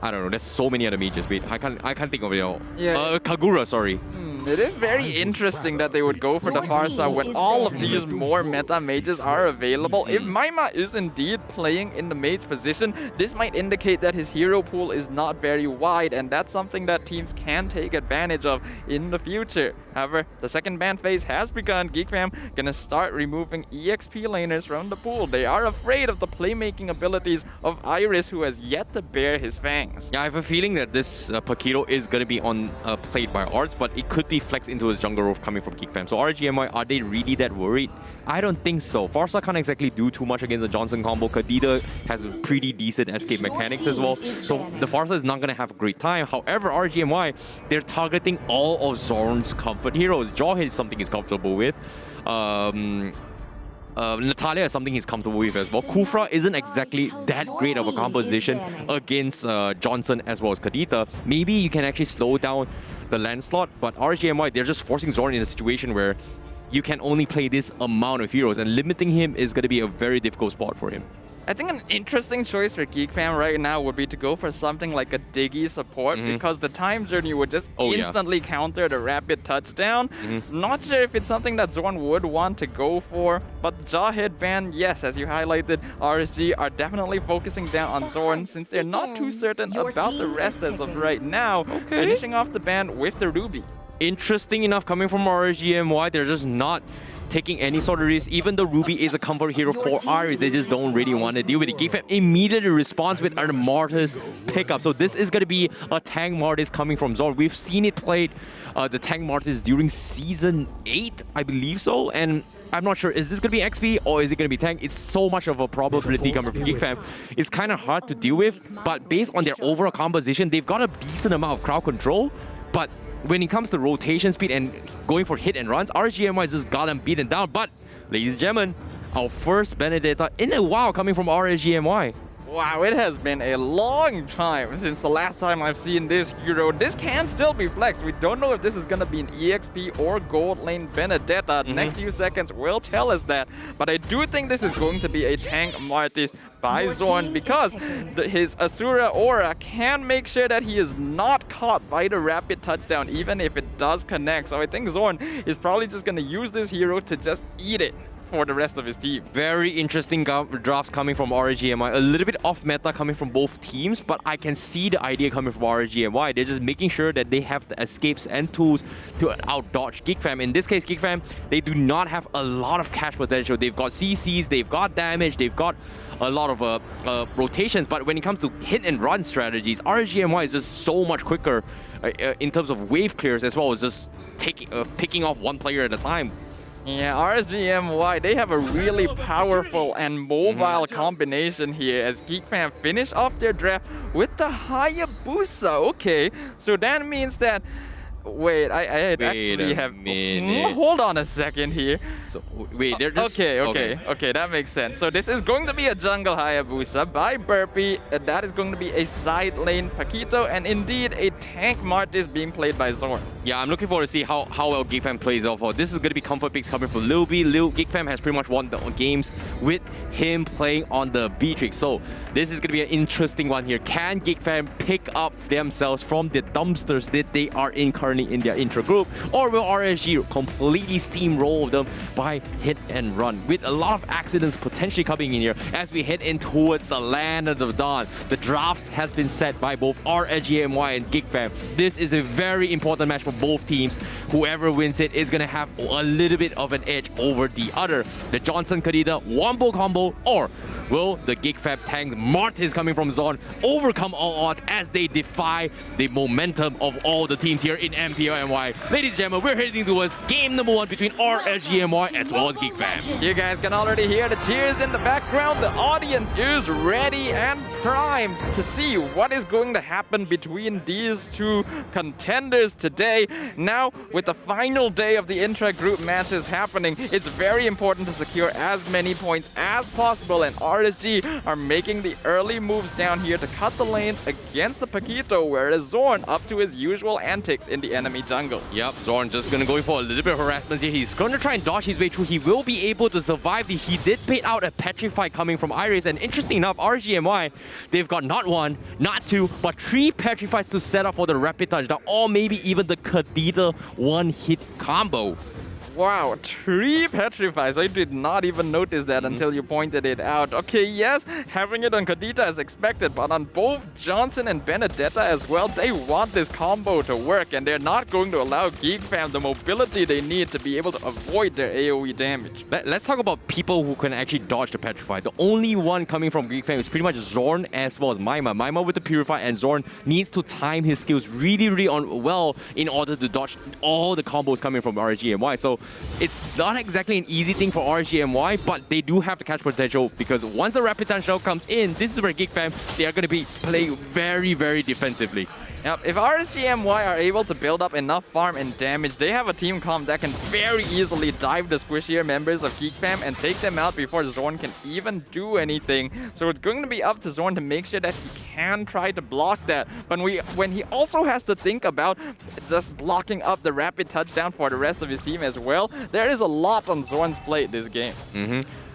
Speaker 8: I don't know, there's so many other mages, wait, I can't think of it all.
Speaker 7: Yeah.
Speaker 8: Kagura, sorry.
Speaker 7: It is very interesting that they would go for the Farsa when all of these more meta mages are available. If Maima is indeed playing in the mage position, this might indicate that his hero pool is not very wide, and that's something that teams can take advantage of in the future. However, the second ban phase has begun. GEEK FAM gonna start removing EXP laners from the pool. They are afraid of the playmaking abilities of Iris, who has yet to bare his fangs.
Speaker 8: Yeah, I have a feeling that this Paquito is going to be played by Arts, but it could be flexed into his jungle role coming from GEEK FAM. So RSG MY, are they really that worried? I don't think so. Farsa can't exactly do too much against the Johnson combo. Kadita has pretty decent escape mechanics as well. So the Farsa is not going to have a great time. However, RSG MY, they're targeting all of Zorn's comfort heroes. Jawhead is something he's comfortable with. Natalia is something he's comfortable with as well. Kufra isn't exactly that great of a composition against Johnson as well as Kadita. Maybe you can actually slow down the Landslot, but RSG MY, they're just forcing Zorn in a situation where you can only play this amount of heroes, and limiting him is going to be a very difficult spot for him.
Speaker 7: I think an interesting choice for GEEK FAM right now would be to go for something like a Diggy support, because the time journey would just instantly counter the rapid touchdown. Not sure if it's something that Zorn would want to go for, but Jawhead ban, yes, as you highlighted, RSG are definitely focusing down on Zorn since they're not too certain about the rest as of right now, finishing off the ban with the Ruby.
Speaker 8: Interesting enough, coming from RSG MY, they're just not taking any sort of risk. Even though Ruby is a comfort hero for Iris, they just don't really want to deal with it. GEEK FAM immediately responds with a Mortis pickup. So this is going to be a tank Mortis coming from Zorn. We've seen it played, the tank Mortis during Season 8, I believe so. And I'm not sure, is this going to be XP or is it going to be tank? It's so much of a probability coming from GEEK FAM. It's kind of hard to deal with, but based on their overall composition, they've got a decent amount of crowd control. But when it comes to rotation speed and going for hit and runs, RSG MY just got them beaten down. But, ladies and gentlemen, our first Benedetta in a while coming from RSG MY.
Speaker 7: Wow, it has been a long time since the last time I've seen this hero. This can still be flexed. We don't know if this is going to be an EXP or gold lane Benedetta. Next few seconds will tell us that. But I do think this is going to be a tank Mortis by Zorn, because his Asura aura can make sure that he is not caught by the rapid touchdown, even if it does connect. So I think Zorn is probably just going to use this hero to just eat it for the rest of his team.
Speaker 8: Very interesting drafts coming from RSG MY. A little bit off meta coming from both teams, but I can see the idea coming from RSG MY. They're just making sure that they have the escapes and tools to out-dodge GEEK FAM. In this case, GEEK FAM, they do not have a lot of cash potential. They've got CCs, they've got damage, they've got a lot of rotations, but when it comes to hit and run strategies, RSG MY is just so much quicker in terms of wave clears as well as just picking off one player at a time.
Speaker 7: Yeah, RSG MY, they have a really powerful and mobile combination here as GEEK FAM finished off their draft with the Hayabusa. Okay, so that means that... Wait, I actually have... Hold on a second here.
Speaker 8: So, wait, they're just...
Speaker 7: Okay, that makes sense. So this is going to be a jungle Hayabusa by Burpee. That is going to be a side lane Paquito, and indeed a tank Martis being played by Zorn.
Speaker 8: Yeah, I'm looking forward to see how well GEEK FAM plays off. This is going to be comfort picks coming from Lil B. GEEK FAM has pretty much won the games with him playing on the Beatrix. So this is going to be an interesting one here. Can GEEK FAM pick up themselves from the dumpsters that they are in currently in their intra group, or will RSG completely steamroll them by hit and run with a lot of accidents potentially coming in here as we head in towards the land of the dawn? The drafts has been set by both RSG MY and GEEK FAM. This is a very important match for both teams. Whoever wins it is going to have a little bit of an edge over the other. The Johnson Kadida wombo combo, or will the GEEK FAM tank Martis coming from Zorn overcome all odds as they defy the momentum of all the teams here in MPL MY? Ladies and gentlemen, we're heading towards game number 1 between RSG MY as well as GEEK FAM.
Speaker 7: You guys can already hear the cheers in the background. The audience is ready and primed to see what is going to happen between these two contenders today. Now, with the final day of the intra-group matches happening, it's very important to secure as many points as possible, and RSG are making the early moves down here to cut the lane against the Paquito, whereas Zorn up to his usual antics in the enemy jungle.
Speaker 8: Yep, Zorn just gonna go for a little bit of harassment here. He's gonna try and dodge his way through. He will be able to survive. He did bait out a Petrify coming from Iris, and interesting enough, RSG MY, they've got not 1, not 2, but 3 Petrifies to set up for the rapid touchdown, or maybe even the Kadida one-hit combo.
Speaker 7: Wow, 3 Petrifies. I did not even notice that until you pointed it out. Okay, yes, having it on Kadita as expected, but on both Johnson and Benedetta as well, they want this combo to work, and they're not going to allow GEEK FAM the mobility they need to be able to avoid their AoE damage.
Speaker 8: Let's talk about people who can actually dodge the Petrify. The only one coming from GEEK FAM is pretty much Zorn as well as Maima. Maima with the Purify, and Zorn needs to time his skills really well in order to dodge all the combos coming from RSG MY. So it's not exactly an easy thing for RSG MY, but they do have the catch potential, because once the rapid touchdown comes in, this is where GEEK FAM, they are going to be playing very defensively.
Speaker 7: Yep, if RSG MY are able to build up enough farm and damage, they have a team comp that can very easily dive the squishier members of GEEK FAM and take them out before Zorn can even do anything. So it's going to be up to Zorn to make sure that he can try to block that. But when he also has to think about just blocking up the rapid touchdown for the rest of his team as well, there is a lot on Zorn's plate this game.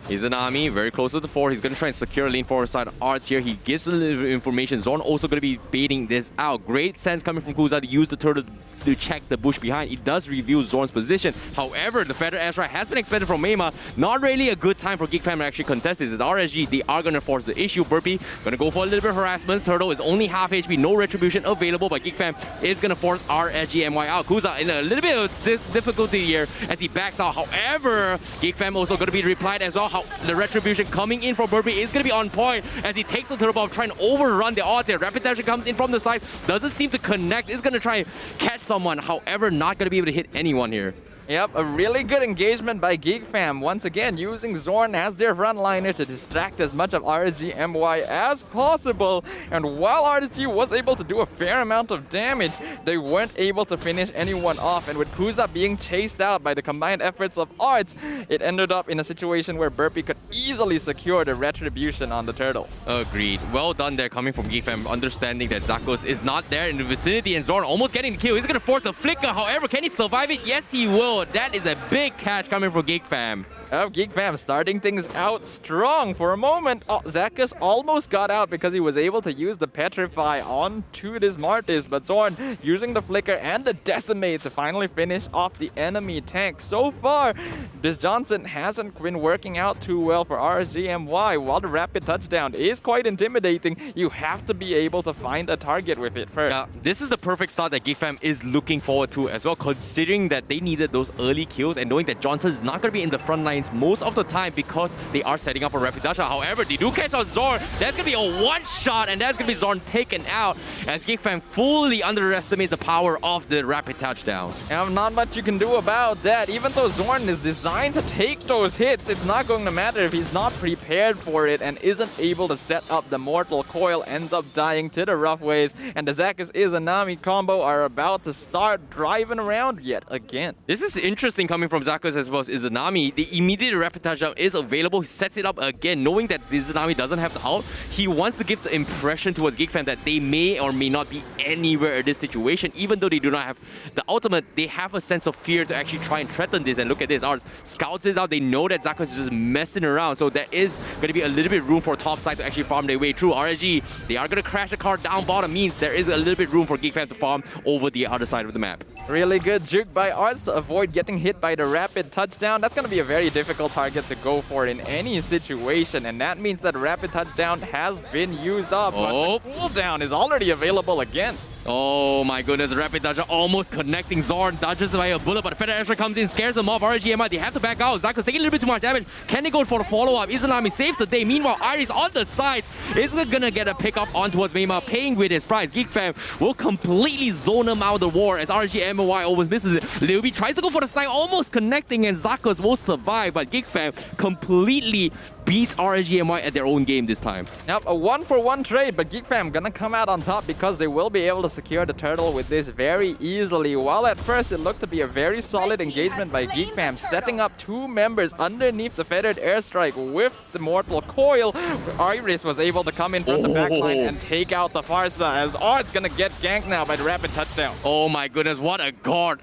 Speaker 8: He's an army, very close to the 4. He's going to try and secure lane forward side Arts here. He gives a little bit of information. Zorn also going to be baiting this out. Great sense coming from Kuza to use the turtle to check the bush behind. It does reveal Zorn's position. However, the Feather Airstrike has been expected from Maima. Not really a good time for GEEK FAM to actually contest this. As RSG, they are going to force the issue. Burpee going to go for a little bit of harassment. Turtle is only half HP, no retribution available, but GEEK FAM is going to force RSG MY out. Kuza in a little bit of difficulty here as he backs out. However, GEEK FAM also going to be replied as well. The retribution coming in from Burpee is going to be on point as he takes the turbo off, trying to overrun the odds here. Rapid Dash comes in from the side, doesn't seem to connect, is going to try and catch someone, however, not going to be able to hit anyone here.
Speaker 7: Yep, a really good engagement by GEEK FAM. Once again, using Zorn as their frontliner to distract as much of RSG MY as possible. And while RSG was able to do a fair amount of damage, they weren't able to finish anyone off. And with Kuza being chased out by the combined efforts of Arts, it ended up in a situation where Burpee could easily secure the retribution on the turtle.
Speaker 8: Agreed. Well done there coming from GEEK FAM, understanding that Zakos is not there in the vicinity, and Zorn almost getting the kill. He's going to force the flicker. However, can he survive it? Yes, he will. combo. That is a big catch coming from GEEK FAM.
Speaker 7: GEEK FAM starting things out strong for a moment. Oh, Zakus almost got out because he was able to use the Petrify onto this Martis, but Zorn using the Flicker and the Decimate to finally finish off the enemy tank. So far, this Johnson hasn't been working out too well for RSG MY. While the rapid touchdown is quite intimidating, you have to be able to find a target with it first.
Speaker 8: Yeah, this is the perfect start that GEEK FAM is looking forward to as well, considering that they needed those early kills and knowing that Johnson is not going to be in the front lines most of the time because they are setting up a rapid touchdown. However, they do catch out Zorn. That's going to be a one-shot, and that's going to be Zorn taken out as GEEK FAM fully underestimates the power of the rapid touchdown.
Speaker 7: And not much you can do about that. Even though Zorn is designed to take those hits, it's not going to matter if he's not prepared for it and isn't able to set up the Mortal Coil, ends up dying to the Rough Waves, and the Zakus Izanami combo are about to start driving around yet again.
Speaker 8: This is interesting coming from Zakus as well as Izanami. The immediate rapid touchdown is available. He sets it up again, knowing that Izanami doesn't have the ult. He wants to give the impression towards GEEK FAM that they may or may not be anywhere in this situation. Even though they do not have the ultimate, they have a sense of fear to actually try and threaten this. And look at this, Ars scouts it out. They know that Zakus is just messing around, so there is going to be a little bit room for top side to actually farm their way through. RSG, they are going to crash the car down bottom, means there is a little bit room for GEEK FAM to farm over the other side of the map.
Speaker 7: Really good juke by Arts to avoid getting hit by the rapid touchdown. That's going to be a very difficult target to go for in any situation, and that means that rapid touchdown has been used up, but the cooldown is already available again.
Speaker 8: Oh my goodness, rapid dodger almost connecting Zorn, dodges by a bullet, but Feather Asher comes in, scares them off. RSG MY, they have to back out. Zakus taking a little bit too much damage. Can they go for the follow-up? Izanami saves the day. Meanwhile, Iris on the sides is gonna get a pick up on towards Meima, paying with his prize. GEEK FAM will completely zone him out of the war as RSG MY almost misses it. Liubi tries to go for the snipe, almost connecting, and Zakus will survive, but GEEK FAM completely beats RSG MY at their own game this time.
Speaker 7: Yep, a 1-for-1 trade, but GEEK FAM gonna come out on top because they will be able to secure the turtle with this very easily. While at first it looked to be a very solid engagement by GEEK FAM, setting up two members underneath the feathered airstrike with the Mortal Coil, Iris was able to come in from the backline and take out the Farsa as Art's gonna get ganked now by the rapid touchdown.
Speaker 8: Oh my goodness, what a guard.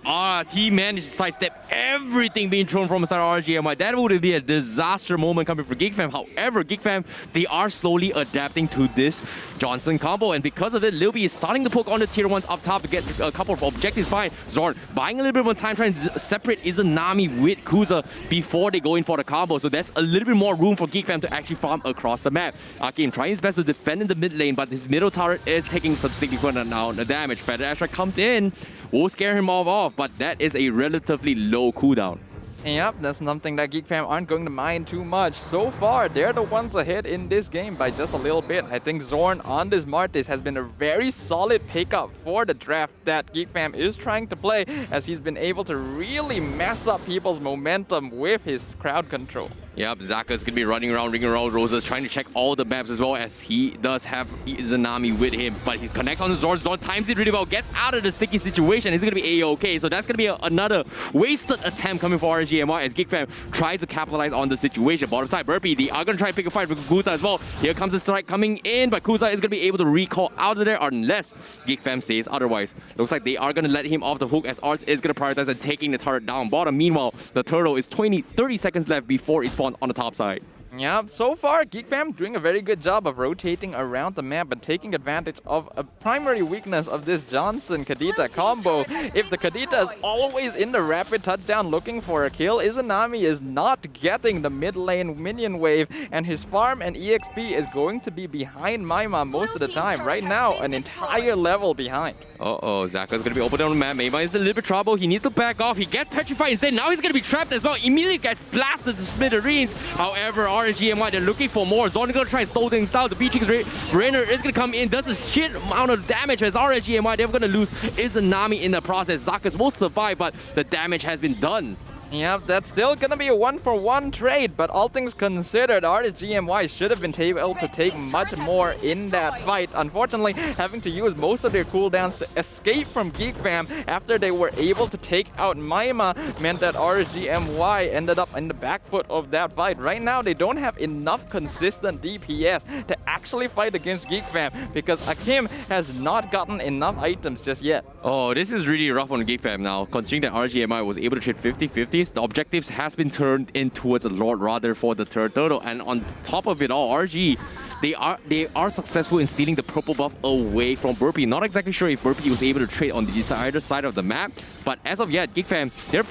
Speaker 8: He managed to sidestep everything being thrown from inside RSG MY. That would be a disaster moment coming for GEEK FAM. However, GEEK FAM, they are slowly adapting to this Johnson combo, and because of it, Liubi is starting to poke on the tier 1s up top to get a couple of objectives fine. Zorn buying a little bit more time trying to separate Izanami with Kuza before they go in for the combo, so that's a little bit more room for GEEK FAM to actually farm across the map. Akim trying his best to defend in the mid lane, but his middle turret is taking some significant amount of damage. Feather Asher comes in, will scare him off, but that is a relatively low cooldown.
Speaker 7: Yep, that's something that GEEK FAM aren't going to mind too much. So far, they're the ones ahead in this game by just a little bit. I think Zorn on this Martis has been a very solid pickup for the draft that GEEK FAM is trying to play, as he's been able to really mess up people's momentum with his crowd control.
Speaker 8: Yep, Zakus gonna be running around, ringing around Roses, trying to check all the maps as well, as he does have Izanami with him. But he connects on the Zorn. Zorn times it really well, gets out of the sticky situation. He's gonna be A-OK. So that's gonna be another wasted attempt coming for RSG MY as GEEK FAM tries to capitalize on the situation. Bottom side, Burpee, they are gonna try and pick a fight with Kuza as well. Here comes the strike coming in, but Kuza is gonna be able to recall out of there unless GEEK FAM says otherwise. Looks like they are gonna let him off the hook as Arts is gonna prioritize and taking the turret down bottom. Meanwhile, the turtle is 30 seconds left before it spawns on the top side.
Speaker 7: Yeah, so far, GEEK FAM doing a very good job of rotating around the map and taking advantage of a primary weakness of this Johnson-Kadita combo. If the Kadita is always in the rapid touchdown looking for a kill, Izanami is not getting the mid lane minion wave, and his farm and EXP is going to be behind Maima most of the time. Right now, an entire level behind.
Speaker 8: Zaka's gonna be open on the map. Maima is in a little bit of trouble. He needs to back off. He gets petrified instead. Now he's gonna be trapped as well. Immediately gets blasted to smithereens. However, RSG MY, they're looking for more. Zorn is gonna try and slow things down. The Beatrix Rainer is gonna come in, does a shit amount of damage as RSG MY. They're gonna lose Izanami in the process. Zakus will survive, but the damage has been done.
Speaker 7: Yep, that's still gonna be a 1-for-1 trade, but all things considered, RSG MY should have been able to take much more in that fight. Unfortunately, having to use most of their cooldowns to escape from GEEK FAM after they were able to take out Maima meant that RSG MY ended up in the back foot of that fight. Right now, they don't have enough consistent DPS to actually fight against GEEK FAM because Akim has not gotten enough items just yet.
Speaker 8: Oh, this is really rough on GEEK FAM now, considering that RSG MY was able to trade 50-50. The objectives has been turned in towards a Lord rather for the third turtle, and on top of it all, RG they are successful in stealing the purple buff away from Burpee. Not exactly sure if Burpee was able to trade on the either side of the map, but as of yet, GEEK FAM, they're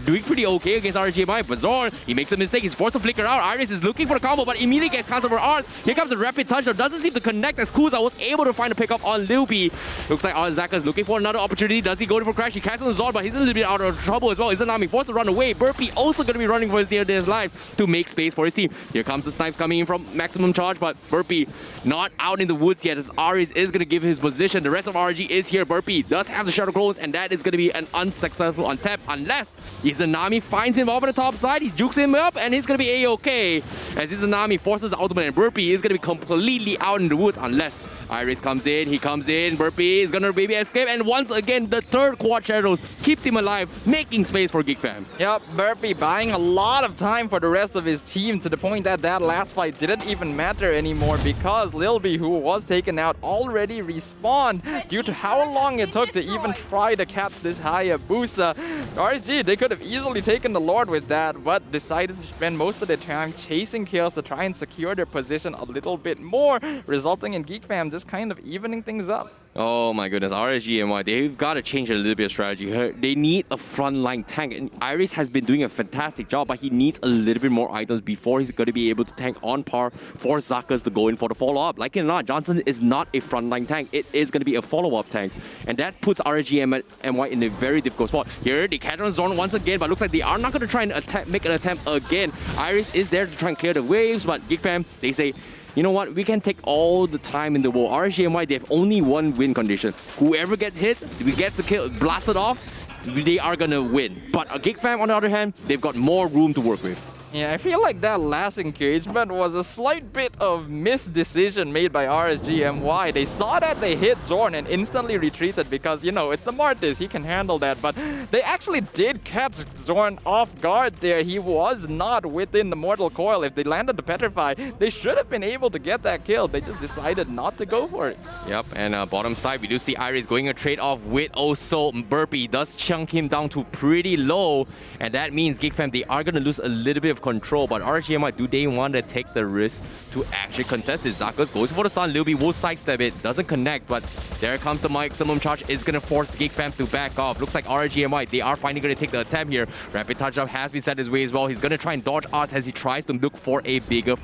Speaker 8: doing pretty okay against RSG MY, but Zorn, he makes a mistake, he's forced to flicker out. Iris is looking for the combo, but immediately gets cancelled for Art. Here comes a rapid touch, though, doesn't seem to connect as Kuza was able to find a pickup on Liupi. Looks like Zaka is looking for another opportunity. Does he go for Crash? He cancels Zorn, but he's a little bit out of trouble as well. Izanami forced to run away. Burpee also going to be running for his life to make space for his team. Here comes the snipes coming in from maximum charge, but Burpee not out in the woods yet as Aris is going to give his position. The rest of RG is here. Burpee does have the Shadow Clones, and that is going to be an unsuccessful untap unless Izanami finds him off on the top side, he jukes him up, and he's gonna be A-okay. As Izanami forces the ultimate, and Burpee is gonna be completely out in the woods unless Iris comes in, he comes in, Burpee is gonna maybe escape, and once again, the third quad shadows keeps him alive, making space for GEEK FAM.
Speaker 7: Yep, Burpee buying a lot of time for the rest of his team to the point that that last fight didn't even matter anymore because Lil B, who was taken out, already respawned due to how long it took to even try to catch this Hayabusa. RSG, they could have easily taken the Lord with that, but decided to spend most of their time chasing kills to try and secure their position a little bit more, resulting in GEEK FAM just kind of evening things up.
Speaker 8: Oh my goodness, RSG MY, they've got to change a little bit of strategy here. They need a frontline tank, and Iris has been doing a fantastic job, but he needs a little bit more items before he's going to be able to tank on par for Zakas to go in for the follow-up. Like it or not, Johnson is not a frontline tank. It is going to be a follow-up tank, and that puts RSG MY in a very difficult spot. Here, they catch on Zorn once again, but looks like they are not going to try and make an attempt again. Iris is there to try and clear the waves, but GEEK FAM, they say, you know what, we can take all the time in the world. RSG MY, they have only one win condition. Whoever gets hit, gets the kill, blasted off, they are gonna win. But GEEK FAM, on the other hand, they've got more room to work with.
Speaker 7: Yeah, I feel like that last engagement was a slight bit of misdecision made by RSG MY. They saw that they hit Zorn and instantly retreated because, you know, it's the Martis, he can handle that. But they actually did catch Zorn off guard there. He was not within the Mortal Coil. If they landed the Petrify, they should have been able to get that kill. They just decided not to go for it.
Speaker 8: Yep, and bottom side, we do see Iris going a trade-off with also Burpee. Does chunk him down to pretty low, and that means GEEK FAM, they are going to lose a little bit of control, but RSG MY, do they want to take the risk to actually contest this? Zakas goes for the stun, Liubi will sidestep it, doesn't connect, but there comes the maximum charge, is going to force GEEK FAM to back off. Looks like RSG MY, they are finally going to take the attempt here. Rapid touch up has been set his way as well. He's going to try and dodge us as he tries to look for a bigger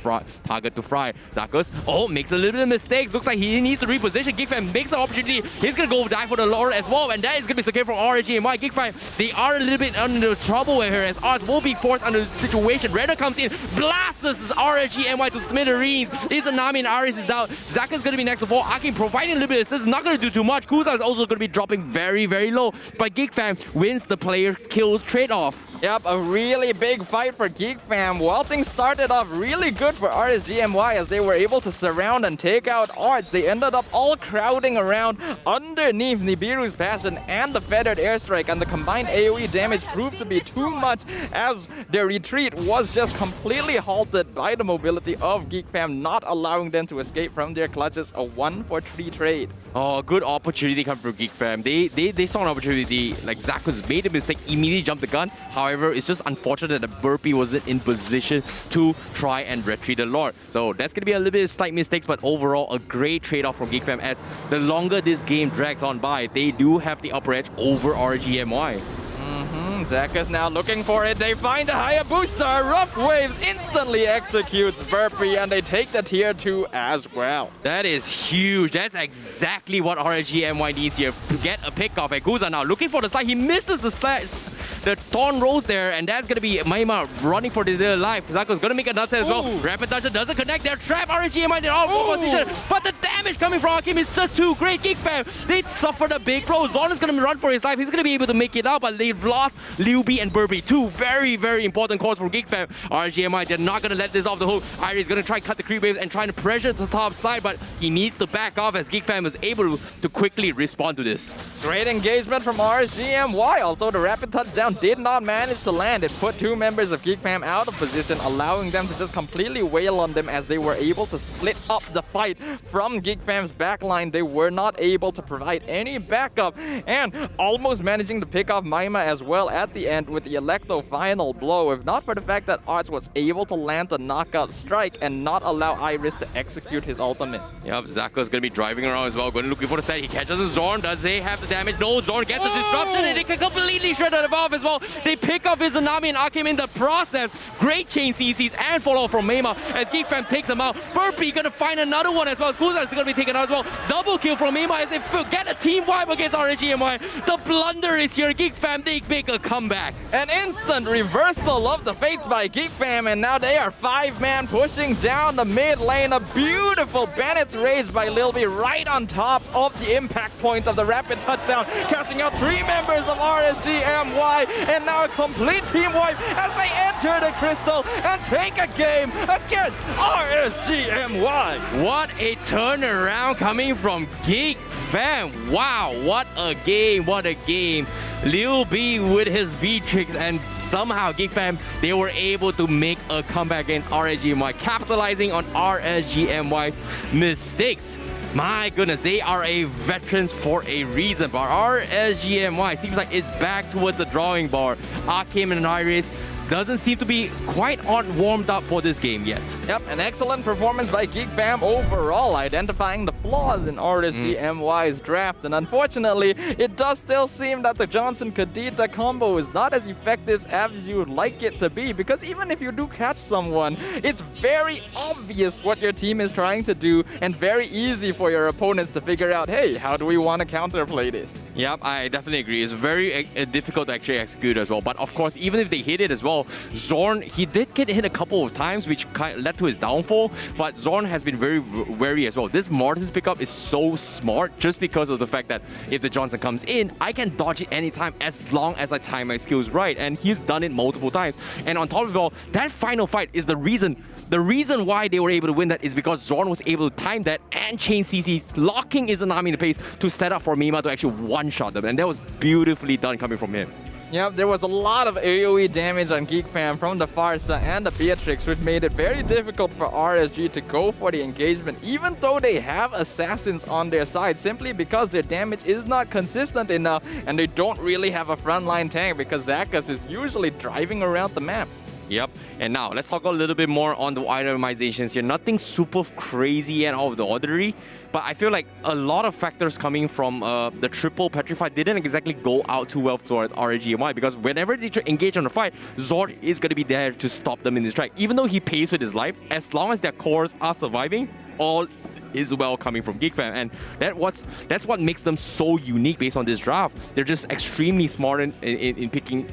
Speaker 8: target to fry. Zakas, makes a little bit of mistakes. Looks like he needs to reposition. GEEK FAM makes the opportunity. He's going to go die for the Lord as well, and that is going to be secured from RSG MY. GEEK FAM, they are a little bit under trouble here as Oz will be forced under the situation. Redder comes in, blasts RSG MY to smithereens. Izanami and Aris is down. Zaka's going to be next to fall. Akim providing a little bit of assist, not going to do too much. Kuza is also going to be dropping very, very low. But GEEK FAM wins the player kill trade-off.
Speaker 7: Yep, a really big fight for GEEK FAM. While things started off really good for RSG MY as they were able to surround and take out Arts, they ended up all crowding around underneath Nibiru's Passion and the Feathered Airstrike, and the combined AoE damage proved to be too much as their retreat was just completely halted by the mobility of GEEK FAM, not allowing them to escape from their clutches. A 1-for-3 trade.
Speaker 8: Oh, good opportunity come from GEEK FAM. They saw an opportunity, like Zakas made a mistake, immediately jumped the gun. However, it's just unfortunate that Burpee wasn't in position to try and retreat the Lord. So that's going to be a little bit of slight mistakes, but overall a great trade-off from GEEK FAM as the longer this game drags on by, they do have the upper edge over RSG MY.
Speaker 7: Zaka's now looking for it. They find the Hayabusa. Rough Waves instantly executes Burpee, and they take the tier 2 as well.
Speaker 8: That is huge. That's exactly what RSG MY needs here to get a pick off. And Kuza now looking for the slide. He misses the slash. The Thorn rolls there, and that's going to be Maima running for their life. Zako's going to make another as well. Rapid Toucher doesn't connect. They're trapped. RSG MY, they're all in position. But the damage coming from Hakim is just too great. GEEK FAM, they suffered a big throw. Zorn is going to run for his life. He's going to be able to make it out, but they've lost Liu B and Burby. Two very, very important calls for GEEK FAM. RSG MY, they're not going to let this off the hook. Iris is going to try to cut the creep waves and trying to pressure the top side, but he needs to back off as GEEK FAM is able to quickly respond to this.
Speaker 7: Great engagement from RSG MY, although the rapid touchdown did not manage to land. It put two members of GEEK FAM out of position, allowing them to just completely wail on them as they were able to split up the fight from GEEK FAM's backline. They were not able to provide any backup and almost managing to pick off Maima as well at the end with the Electo final blow. If not for the fact that Arts was able to land the knockout strike and not allow Iris to execute his ultimate.
Speaker 8: Yep, Zako's going to be driving around as well, going to look for the set. He catches the Zorn. Does they have the damage? No, Zorn gets the disruption and they can completely shred it off as well. They pick up his Tsunami and Akim in the process. Great chain CCs and follow from Maima as GEEK FAM takes him out. Burpee going to find another one as well. Skuzan is going to be taken out as well. Double kill from Maima as they get a team wipe against RSG MY. The blunder is here. GEEK FAM, they make a comeback.
Speaker 7: An instant reversal of the faith by GEEK FAM, and now they are 5-man pushing down the mid lane. A beautiful Bennett's raise by Lil B right on top of the impact point of the rapid touchdown, catching out 3 members of RSG MY, and now a complete team wipe as they enter the crystal and take a game against RSG MY.
Speaker 8: What a turnaround coming from GEEK FAM. Wow, what a game, what a game. Liu B with his B-tricks, and somehow GEEK FAM, they were able to make a comeback against RSG MY, capitalizing on RSG MY's mistakes. My goodness, they are a veterans for a reason, but RSG MY seems like it's back towards the drawing board. Akim and Iris doesn't seem to be quite warmed up for this game yet.
Speaker 7: Yep, an excellent performance by GEEK FAM overall, identifying the flaws in RSG MY's draft. And unfortunately, it does still seem that the Johnson-Kadita combo is not as effective as you would like it to be, because even if you do catch someone, it's very obvious what your team is trying to do and very easy for your opponents to figure out, hey, how do we want to counterplay this?
Speaker 8: Yep, I definitely agree. It's very difficult to actually execute as well. But of course, even if they hit it as well, Zorn, he did get hit a couple of times, which kind of led to his downfall. But Zorn has been very wary as well. This Mortis pickup is so smart just because of the fact that if the Johnson comes in, I can dodge it anytime as long as I time my skills right. And he's done it multiple times. And on top of it all, that final fight is the reason why they were able to win that is because Zorn was able to time that and chain CC, locking Izanami in the pace to set up for Mima to actually one-shot them. And that was beautifully done coming from him.
Speaker 7: Yep, there was a lot of AoE damage on GEEK FAM from the Farsa and the Beatrix, which made it very difficult for RSG to go for the engagement, even though they have assassins on their side, simply because their damage is not consistent enough and they don't really have a frontline tank because Zakas is usually driving around the map.
Speaker 8: Yep, and now let's talk a little bit more on the itemizations here. Nothing super crazy and out of the ordinary, but I feel like a lot of factors coming from the triple Petrify didn't exactly go out too well towards RSG MY, because whenever they engage on the fight, Zord is going to be there to stop them in this track. Even though he pays with his life, as long as their cores are surviving, all is well coming from GEEK FAM, and that's what makes them so unique based on this draft. They're just extremely smart in picking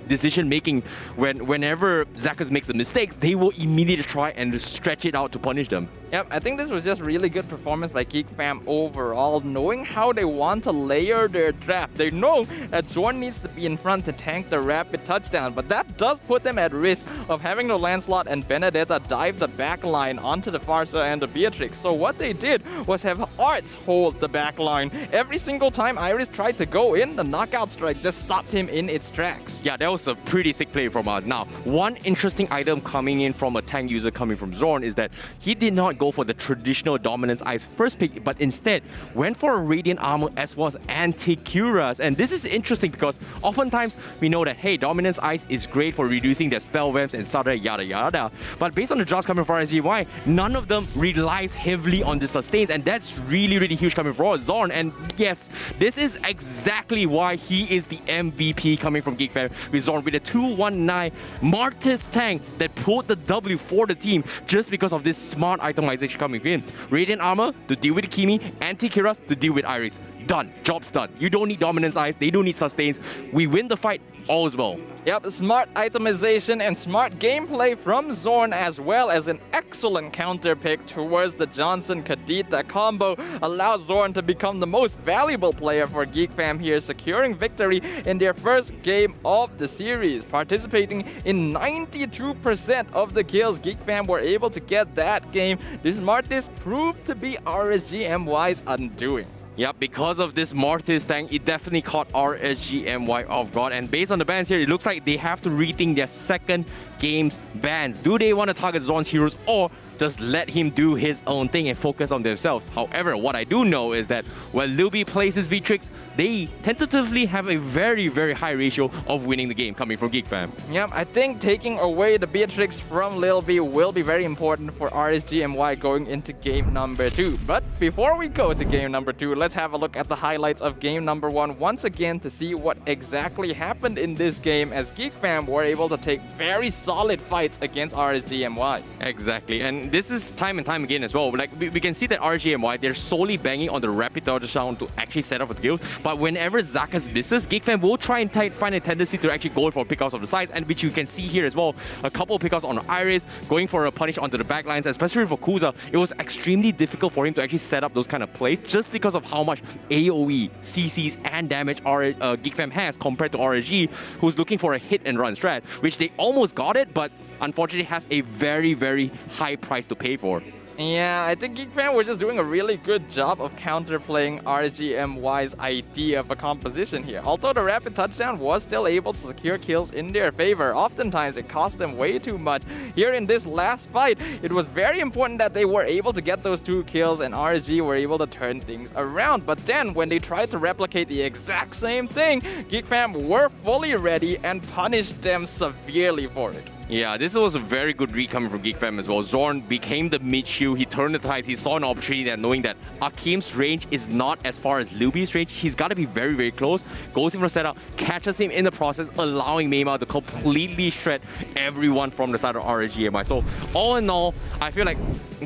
Speaker 8: decision making. Whenever Zakas makes a mistake, they will immediately try and stretch it out to punish them.
Speaker 7: Yep, I think this was just really good performance by GEEK FAM overall, knowing how they want to layer their draft. They know that Zorn needs to be in front to tank the rapid touchdown, but that does put them at risk of having the Lancelot and Benedetta dive the back line onto the Farsa and the Beatrix. So what they did was have Arts hold the back line. Every single time Iris tried to go in, the knockout strike just stopped him in its tracks.
Speaker 8: Yeah, that was a pretty sick play from us. Now, one interesting item coming in from a tank user coming from Zorn is that he did not go for the traditional Dominance Ice first pick, but instead went for a Radiant Armor as well as Anti-Curas. And this is interesting because oftentimes we know that, hey, Dominance Ice is great for reducing their spell vamps and yada yada. But based on the drafts coming from RSG MY, none of them relies heavily on the sustains, and that's really huge coming from Zorn. And yes, this is exactly why he is the MVP coming from GEEK FAM with Zorn, with a 219 Martis tank that pulled the W for the team just because of this smart itemization coming in. Radiant Armor to deal with Kimi, Anti-Curas to deal with Iris. done. Job's done. You don't need dominance eyes. They don't need sustains. We win the fight, all is well.
Speaker 7: Yep, smart itemization and smart gameplay from Zorn, as well as an excellent counter pick towards the Johnson-Kadita combo, allows Zorn to become the most valuable player for GEEK FAM here, securing victory in their first game of the series. Participating in 92% of the kills, GEEK FAM were able to get that game. This Martis proved to be RSG MY's undoing.
Speaker 8: Yep, because of this Mortis tank, it definitely caught RSG MY off guard. And based on the bans here, it looks like they have to rethink their second game's bans. Do they want to target Zorn's heroes, or just let him do his own thing and focus on themselves? However, what I do know is that when Luby plays his Beatrix, they tentatively have a very, very high ratio of winning the game coming from GEEK FAM.
Speaker 7: Yep, I think taking away the Beatrix from Lil B will be very important for RSG MY going into game number 2. But before we go to game number 2, let's have a look at the highlights of game number 1 once again to see what exactly happened in this game, as GEEK FAM were able to take very solid fights against RSG MY.
Speaker 8: Exactly, and this is time and time again as well. Like we can see that RSG MY, they're solely banging on the rapid touchdown to actually set up for the kills. But whenever Zakas misses, GEEK FAM will try and find a tendency to actually go for pickouts of the sides, and which you can see here as well. A couple of pickouts on Iris, going for a punish onto the backlines, especially for Kuza. It was extremely difficult for him to actually set up those kind of plays just because of how much AoE, CCs, and damage GEEK FAM has compared to RSG, who's looking for a hit and run strat, which they almost got it, but unfortunately has a very, very high price to pay for.
Speaker 7: Yeah, I think GEEK FAM were just doing a really good job of counterplaying RSG MY's idea of a composition here. Although the rapid touchdown was still able to secure kills in their favor, oftentimes it cost them way too much. Here in this last fight, it was very important that they were able to get those 2 kills and RSG were able to turn things around. But then when they tried to replicate the exact same thing, GEEK FAM were fully ready and punished them severely for it.
Speaker 8: Yeah, this was a very good read coming from GEEK FAM as well. Zorn became the mid shield. He turned the tides. He saw an opportunity there, knowing that Akim's range is not as far as Luby's range. He's got to be very, very close. Goes in for a setup, catches him in the process, allowing Meima to completely shred everyone from the side of RSG MY. So all in all, I feel like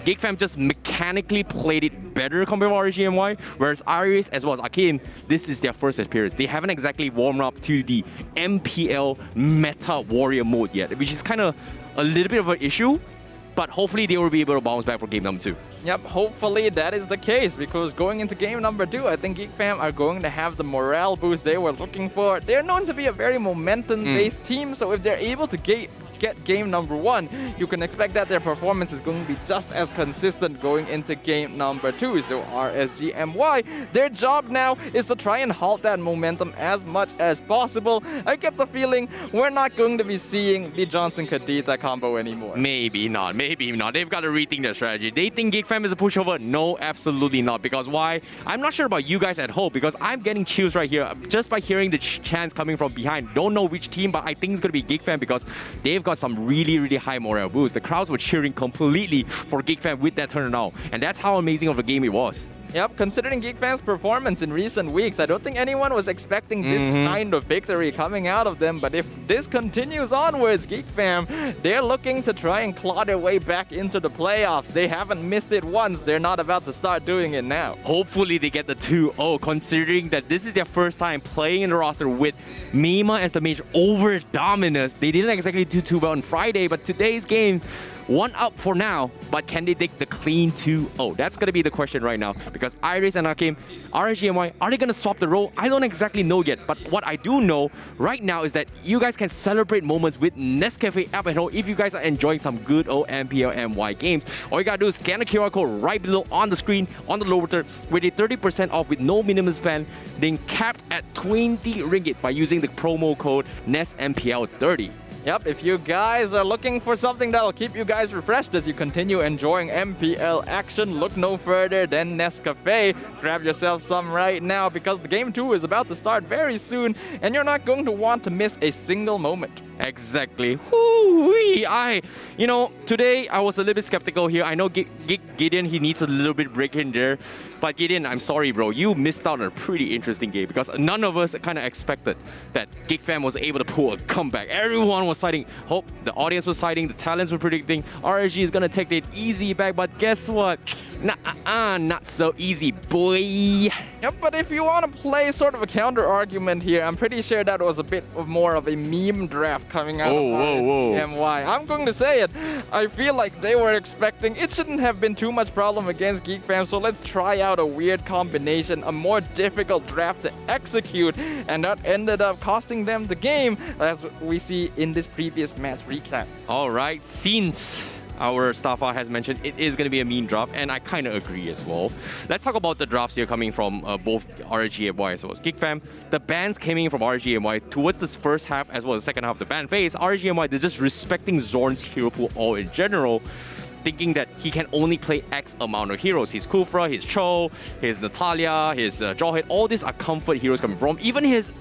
Speaker 8: GEEK FAM just mechanically played it better compared to RSG MY, whereas Iris as well as Akim, this is their first appearance. They haven't exactly warmed up to the MPL meta warrior mode yet, which is kind of a little bit of an issue, but hopefully they will be able to bounce back for game number 2.
Speaker 7: Yep, hopefully that is the case, because going into game number 2, I think GEEK FAM are going to have the morale boost they were looking for. They're known to be a very momentum-based team, so if they're able to get game number 1, you can expect that their performance is going to be just as consistent going into game number 2. So RSG MY, their job now is to try and halt that momentum as much as possible. I get the feeling we're not going to be seeing the Johnson-Kadita combo anymore.
Speaker 8: Maybe not, maybe not. They've got to rethink their strategy. They think GEEK FAM is a pushover? No, absolutely not. Because why? I'm not sure about you guys at home, because I'm getting chills right here just by hearing the chants coming from behind. Don't know which team, but I think it's going to be GEEK FAM, because they've got some really, really high morale boost. The crowds were cheering completely for GEEK FAM with that turnaround, and that's how amazing of a game it was.
Speaker 7: Yep, considering GEEK FAM's performance in recent weeks, I don't think anyone was expecting this kind of victory coming out of them. But if this continues onwards, GEEK FAM, they're looking to try and claw their way back into the playoffs. They haven't missed it once. They're not about to start doing it now.
Speaker 8: Hopefully they get the 2-0, considering that this is their first time playing in the roster with Meima as the mage over Dominus. They didn't exactly do too well on Friday, but today's game, 1 up for now, but can they take the clean 2-0? That's going to be the question right now, because Iris and Akim, RSG MY, are they going to swap the role? I don't exactly know yet, but what I do know right now is that you guys can celebrate moments with Nescafe app at home if you guys are enjoying some good old MPL MY games. All you got to do is scan the QR code right below on the screen on the lower third with a 30% off with no minimum spend, then capped at 20 ringgit by using the promo code NESMPL30.
Speaker 7: Yep, if you guys are looking for something that'll keep you guys refreshed as you continue enjoying MPL action, look no further than Nescafe. Grab yourself some right now, because the game 2 is about to start very soon and you're not going to want to miss a single moment.
Speaker 8: Exactly. Woo-wee. You know, today I was a little bit skeptical here. I know Gideon, he needs a little bit break in there. But Gideon, I'm sorry, bro. You missed out on a pretty interesting game, because none of us kind of expected that GEEK FAM was able to pull a comeback. Everyone was citing the audience was citing, the talents were predicting RSG is going to take it easy back. But guess what? Not so easy, boy.
Speaker 7: Yep, but if you want to play sort of a counter argument here, I'm pretty sure that was a bit of more of a meme draft coming out of RSG MY. I'm going to say it. I feel like they were expecting it shouldn't have been too much problem against GEEK FAM, so let's try out a weird combination, a more difficult draft to execute, and that ended up costing them the game, as we see in this previous match recap.
Speaker 8: All right, since our Starfire has mentioned it is going to be a mean draft, and I kind of agree as well. Let's talk about the drafts here coming from both RSG MY as well as GEEK FAM. The bans coming in from RSG MY towards the first half as well as the second half of the ban phase. RSG MY, they're just respecting Zorn's hero pool all in general, thinking that he can only play X amount of heroes. His Kufra, his Cho, his Natalia, his Jawhead, all these are comfort heroes coming from. Even his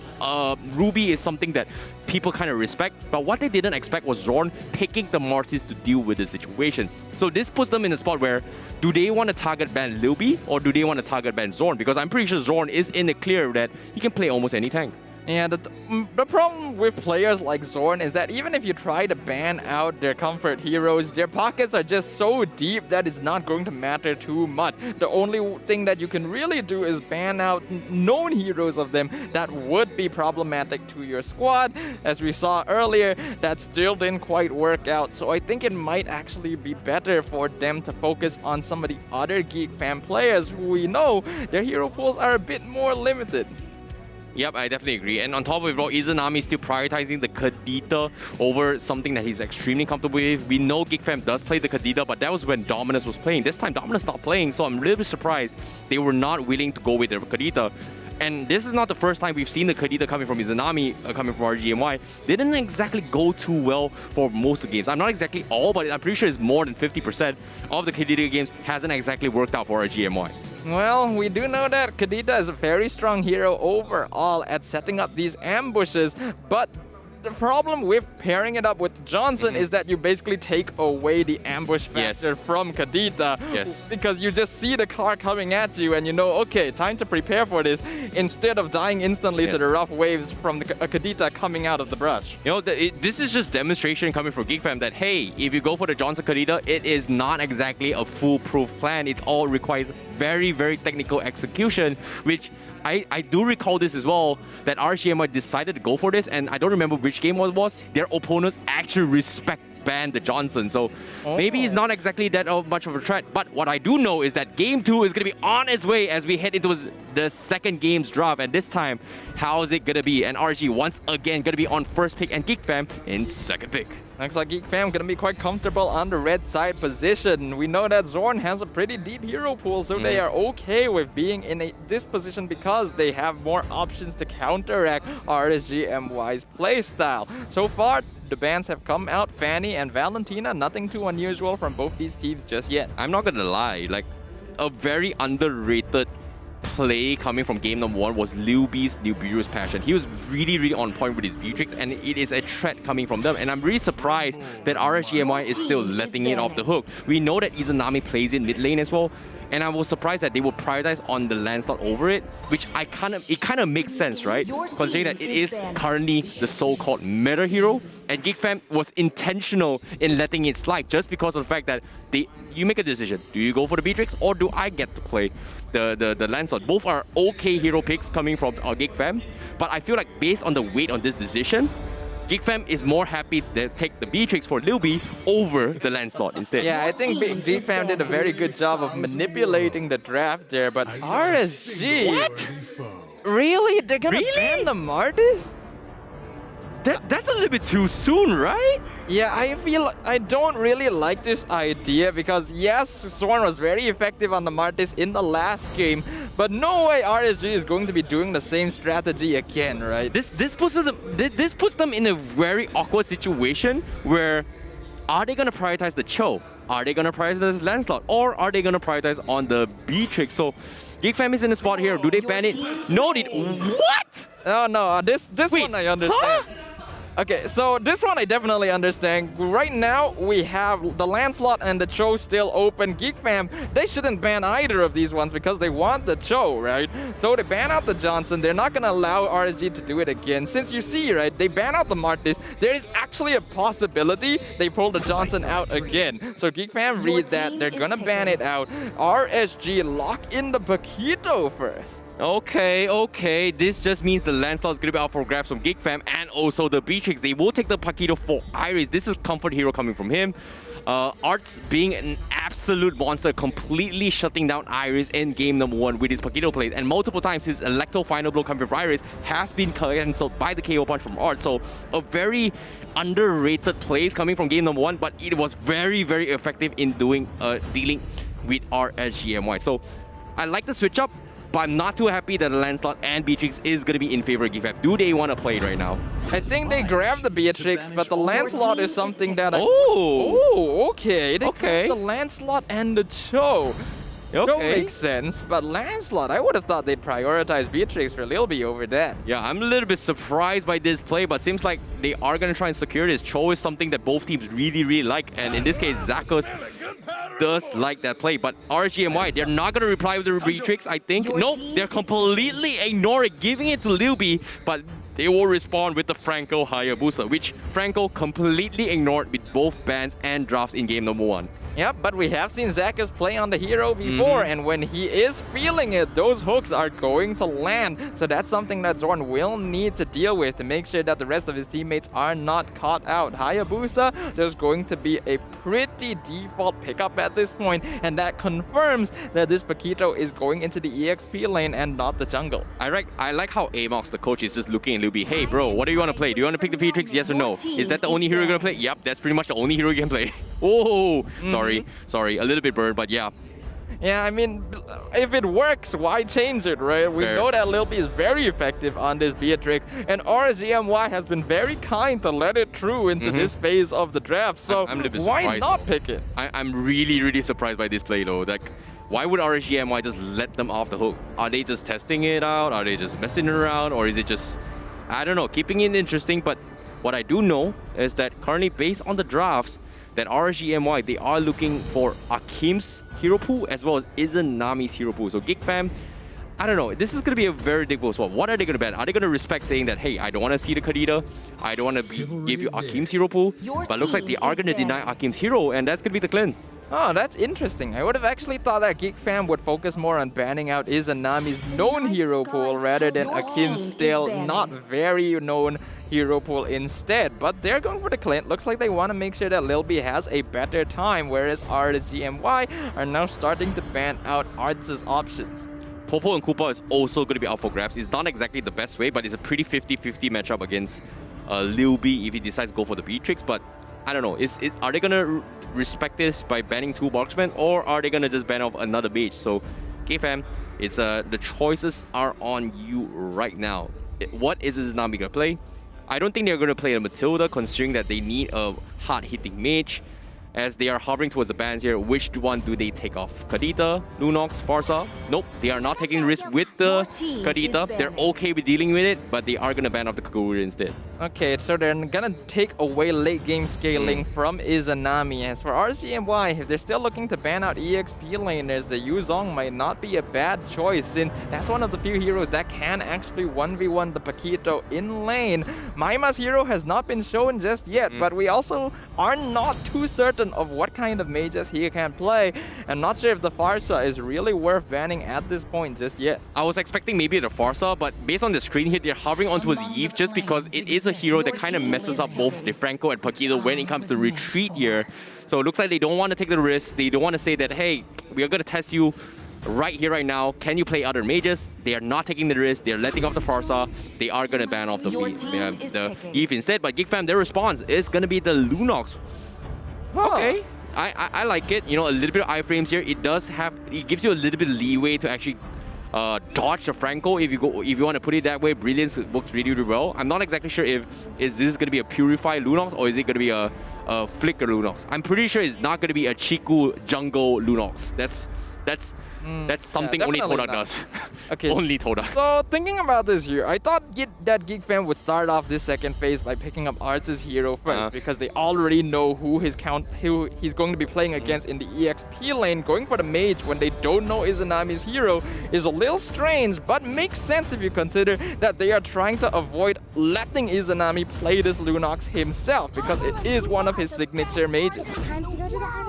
Speaker 8: Ruby is something that people kind of respect, but what they didn't expect was Zorn picking the Mortis to deal with the situation. So this puts them in a spot where, do they want to target ban Lilby or do they want to target ban Zorn? Because I'm pretty sure Zorn is in the clear that he can play almost any tank.
Speaker 7: Yeah, the problem with players like Zorn is that even if you try to ban out their comfort heroes, their pockets are just so deep that it's not going to matter too much. The only thing that you can really do is ban out known heroes of them that would be problematic to your squad. As we saw earlier, that still didn't quite work out, so I think it might actually be better for them to focus on some of the other GEEK FAM players who we know their hero pools are a bit more limited.
Speaker 8: Yep, I definitely agree. And on top of it, Izanami is still prioritizing the Kadita over something that he's extremely comfortable with. We know GEEK FAM does play the Kadita, but that was when Dominus was playing. This time, Dominus stopped playing, so I'm a little bit surprised they were not willing to go with the Kadita. And this is not the first time we've seen the Kadita coming from Izanami, coming from RSG MY. They didn't exactly go too well for most of the games. I'm not exactly all, but I'm pretty sure it's more than 50% of the Kadita games hasn't exactly worked out for RSG MY.
Speaker 7: Well, we do know that Kadita is a very strong hero overall at setting up these ambushes, but the problem with pairing it up with Johnson is that you basically take away the ambush factor from Kadita.
Speaker 8: Yes.
Speaker 7: Because you just see the car coming at you and you know, okay, time to prepare for this, instead of dying instantly to the rough waves from the Kadita coming out of the brush.
Speaker 8: You know, this is just demonstration coming from GEEK FAM that, hey, if you go for the Johnson Kadita, it is not exactly a foolproof plan. It all requires very, very technical execution, which I do recall this as well, that RSG MY decided to go for this, and I don't remember which game it was. Their opponents actually banned the Johnson, so maybe it's not exactly that much of a threat. But what I do know is that Game 2 is going to be on its way as we head into the second game's draft, and this time, how is it going to be? And RSG once again going to be on first pick and GEEK FAM in second pick.
Speaker 7: Looks like GEEK FAM gonna be quite comfortable on the red side position. We know that Zorn has a pretty deep hero pool, so they are okay with being in this position because they have more options to counteract RSG MY's playstyle. So far, the bans have come out, Fanny and Valentina, nothing too unusual from both these teams just yet.
Speaker 8: I'm not gonna lie, like a very underrated play coming from game number 1 was Lilby's Nibiru's Passion. He was really, really on point with his Beatrix, and it is a threat coming from them. And I'm really surprised that RSG MY is still letting it off the hook. We know that Izanami plays in mid lane as well, and I was surprised that they will prioritize on the land slot over it, which it kind of makes sense, right? Considering that it is currently the so-called meta hero, and GEEK FAM was intentional in letting it slide just because of the fact that you make a decision. Do you go for the Beatrix or do I get to play the land slot? Both are okay hero picks coming from GEEK FAM, but I feel like based on the weight on this decision, GEEK FAM is more happy to take the Beatrix for Lilby over the land slot instead.
Speaker 7: Yeah, I think GEEK FAM did a very good job of manipulating the draft there, but RSG...
Speaker 8: What?
Speaker 7: Really? They're gonna ban the Martis?
Speaker 8: That's a little bit too soon, right?
Speaker 7: Yeah, I don't really like this idea because yes, Zorn was very effective on the Martis in the last game, but no way RSG is going to be doing the same strategy again, right?
Speaker 8: This puts them in a very awkward situation where are they gonna prioritize the Cho? Are they gonna prioritize the land slot? Or are they gonna prioritize on the Beatrix? So GEEK FAM is in the spot here. Do they ban it? No, what?
Speaker 7: No, this one I understand.
Speaker 8: Huh?
Speaker 7: Okay, so this one I definitely understand. Right now, we have the Lancelot and the Cho still open. GEEK FAM, they shouldn't ban either of these ones because they want the Cho, right? Though they ban out the Johnson, they're not gonna allow RSG to do it again. Since you see, right, they ban out the Martis, there is actually a possibility they pull the Johnson out again. So GEEK FAM read that, they're gonna ban it out. RSG lock in the Paquito first.
Speaker 8: Okay. This just means the Lancelot is going to be out for grabs from GEEK FAM and also the Beatrix. They will take the Paquito for Iris. This is comfort hero coming from him. Arts being an absolute monster, completely shutting down Iris in game number 1 with his Paquito plays. And multiple times his Electro final blow coming from Iris has been cancelled by the KO punch from Arts. So a very underrated plays coming from game number 1, but it was very, very effective in doing dealing with RSG MY. So I like the switch up, but I'm not too happy that the Lancelot and Beatrix is going to be in favor of GEEK FAM. Do they want to play it right now?
Speaker 7: I think they grab the Beatrix, but the Lancelot is something that okay. They grab the Lancelot and the Cho. Don't make sense, but Lancelot, I would have thought they'd prioritize Beatrix for Lil B over that.
Speaker 8: Yeah, I'm a little bit surprised by this play, but seems like they are going to try and secure this. Cho is something that both teams really, really like, and in this case, Zakos does like that play, but RSG MY, they're not going to reply with the Beatrix, I think. Nope, they're completely ignoring it, giving it to Lil B, but they will respond with the Franco Hayabusa, which Franco completely ignored with both bans and drafts in game number 1.
Speaker 7: Yep, but we have seen Zakos play on the hero before, and when he is feeling it, those hooks are going to land. So that's something that Zorn will need to deal with to make sure that the rest of his teammates are not caught out. Hayabusa, there's going to be a pretty default pickup at this point, and that confirms that this Paquito is going into the EXP lane and not the jungle.
Speaker 8: I like how Amox, the coach, is just looking at Lil B. Hey, bro, what do you want to play? Do you want to pick the Beatrix, yes or no? Is that the only hero you're going to play? Yep, that's pretty much the only hero you can play. Oh, sorry, a little bit burned, but yeah.
Speaker 7: Yeah, I mean, if it works, why change it, right? We know that Lil B is very effective on this Beatrix, and RSG MY has been very kind to let it through into this phase of the draft, so why not pick it?
Speaker 8: I'm really, really surprised by this play, though. Like, why would RSG MY just let them off the hook? Are they just testing it out? Are they just messing around? Or is it just, I don't know, keeping it interesting? But what I do know is that currently, based on the drafts, that RSG MY, they are looking for Akim's hero pool as well as Izanami's hero pool. So GEEK FAM, I don't know, this is going to be a very difficult swap. What are they going to ban? Are they going to respect saying that, hey, I don't want to see the Kadita, I don't want to give you Akim's hero pool, but looks like they are going to deny Akim's hero, and that's going to be the clean.
Speaker 7: Oh, that's interesting. I would have actually thought that GEEK FAM would focus more on banning out Izanami's known hero pool rather than Akim's still not very known hero pool instead. But they're going for the Clint. Looks like they want to make sure that Lil B has a better time, whereas RSG MY are now starting to ban out Arts' options.
Speaker 8: Popo and Koopa is also going to be out for grabs. It's not exactly the best way, but it's a pretty 50-50 matchup against Lil B if he decides to go for the Beatrix. But I don't know, are they going to respect this by banning 2 marksmen, or are they going to just ban off another mage? So GEEK FAM, it's the choices are on you right now. What is Izanami going to play? I don't think they're going to play a Matilda, considering that they need a hard-hitting mage. As they are hovering towards the bans here, which one do they take off? Kadita, Lunox, Farsa? Nope, they are not taking risk with the Kadita. They're okay with dealing with it, but they are going to ban off the Kagura instead.
Speaker 7: Okay, so they're going to take away late game scaling from Izanami. As for RCMY, if they're still looking to ban out EXP laners, the Yuzong might not be a bad choice, since that's one of the few heroes that can actually 1v1 the Paquito in lane. Maima's hero has not been shown just yet, but we also are not too certain of what kind of mages he can play. I'm not sure if the Farsa is really worth banning at this point just yet.
Speaker 8: I was expecting maybe the Farsa, but based on the screen here, they're hovering onto his Eve just because it is a hero that kind of messes up both DeFranco and Paquito when it comes to retreat here. So it looks like they don't want to take the risk. They don't want to say that, hey, we are going to test you right here, right now. Can you play other mages? They are not taking the risk. They're letting off the Farsa. They are going to ban off the Eve instead. But GEEK FAM, their response is going to be the Lunox. Okay, I like it. You know, a little bit of iframes here. It gives you a little bit of leeway to actually dodge the Franco if you want to put it that way. Brilliance works really, really well. I'm not exactly sure if this going to be a purified Lunox or is it going to be a flicker Lunox. I'm pretty sure it's not going to be a Chiku jungle Lunox. That's That's something only
Speaker 7: definitely
Speaker 8: TODAK
Speaker 7: not.
Speaker 8: does.
Speaker 7: Okay.
Speaker 8: Only TODAK.
Speaker 7: So thinking about this here, I thought that GEEK FAM would start off this second phase by picking up Arts' hero first because they already know who he's going to be playing against in the EXP lane. Going for the mage when they don't know Izanami's hero is a little strange, but makes sense if you consider that they are trying to avoid letting Izanami play this Lunox himself because it is one of his signature mages.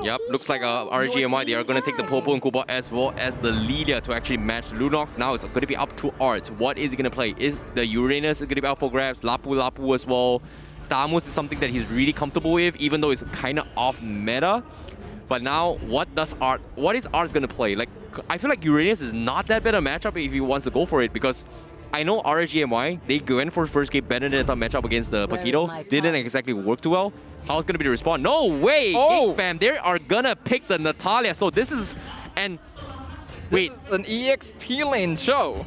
Speaker 8: Yep, looks like RSG MY, they are going to take the Popo and Kuba as well as the Lilia to actually match Lunox. Now it's going to be up to Art. What is he going to play? Is the Uranus going to be up for grabs? Lapu as well. Tamos is something that he's really comfortable with, even though it's kind of off meta. But now, what is Art going to play? Like, I feel like Uranus is not that bad a matchup if he wants to go for it, because I know RSG MY, they went for first game Benedetta matchup against the Paquito. Didn't exactly work too well. How's going to be the respawn? No way! GEEK FAM, they are going to pick the Natalia. So this is... And... Wait.
Speaker 7: This is an EXP lane show.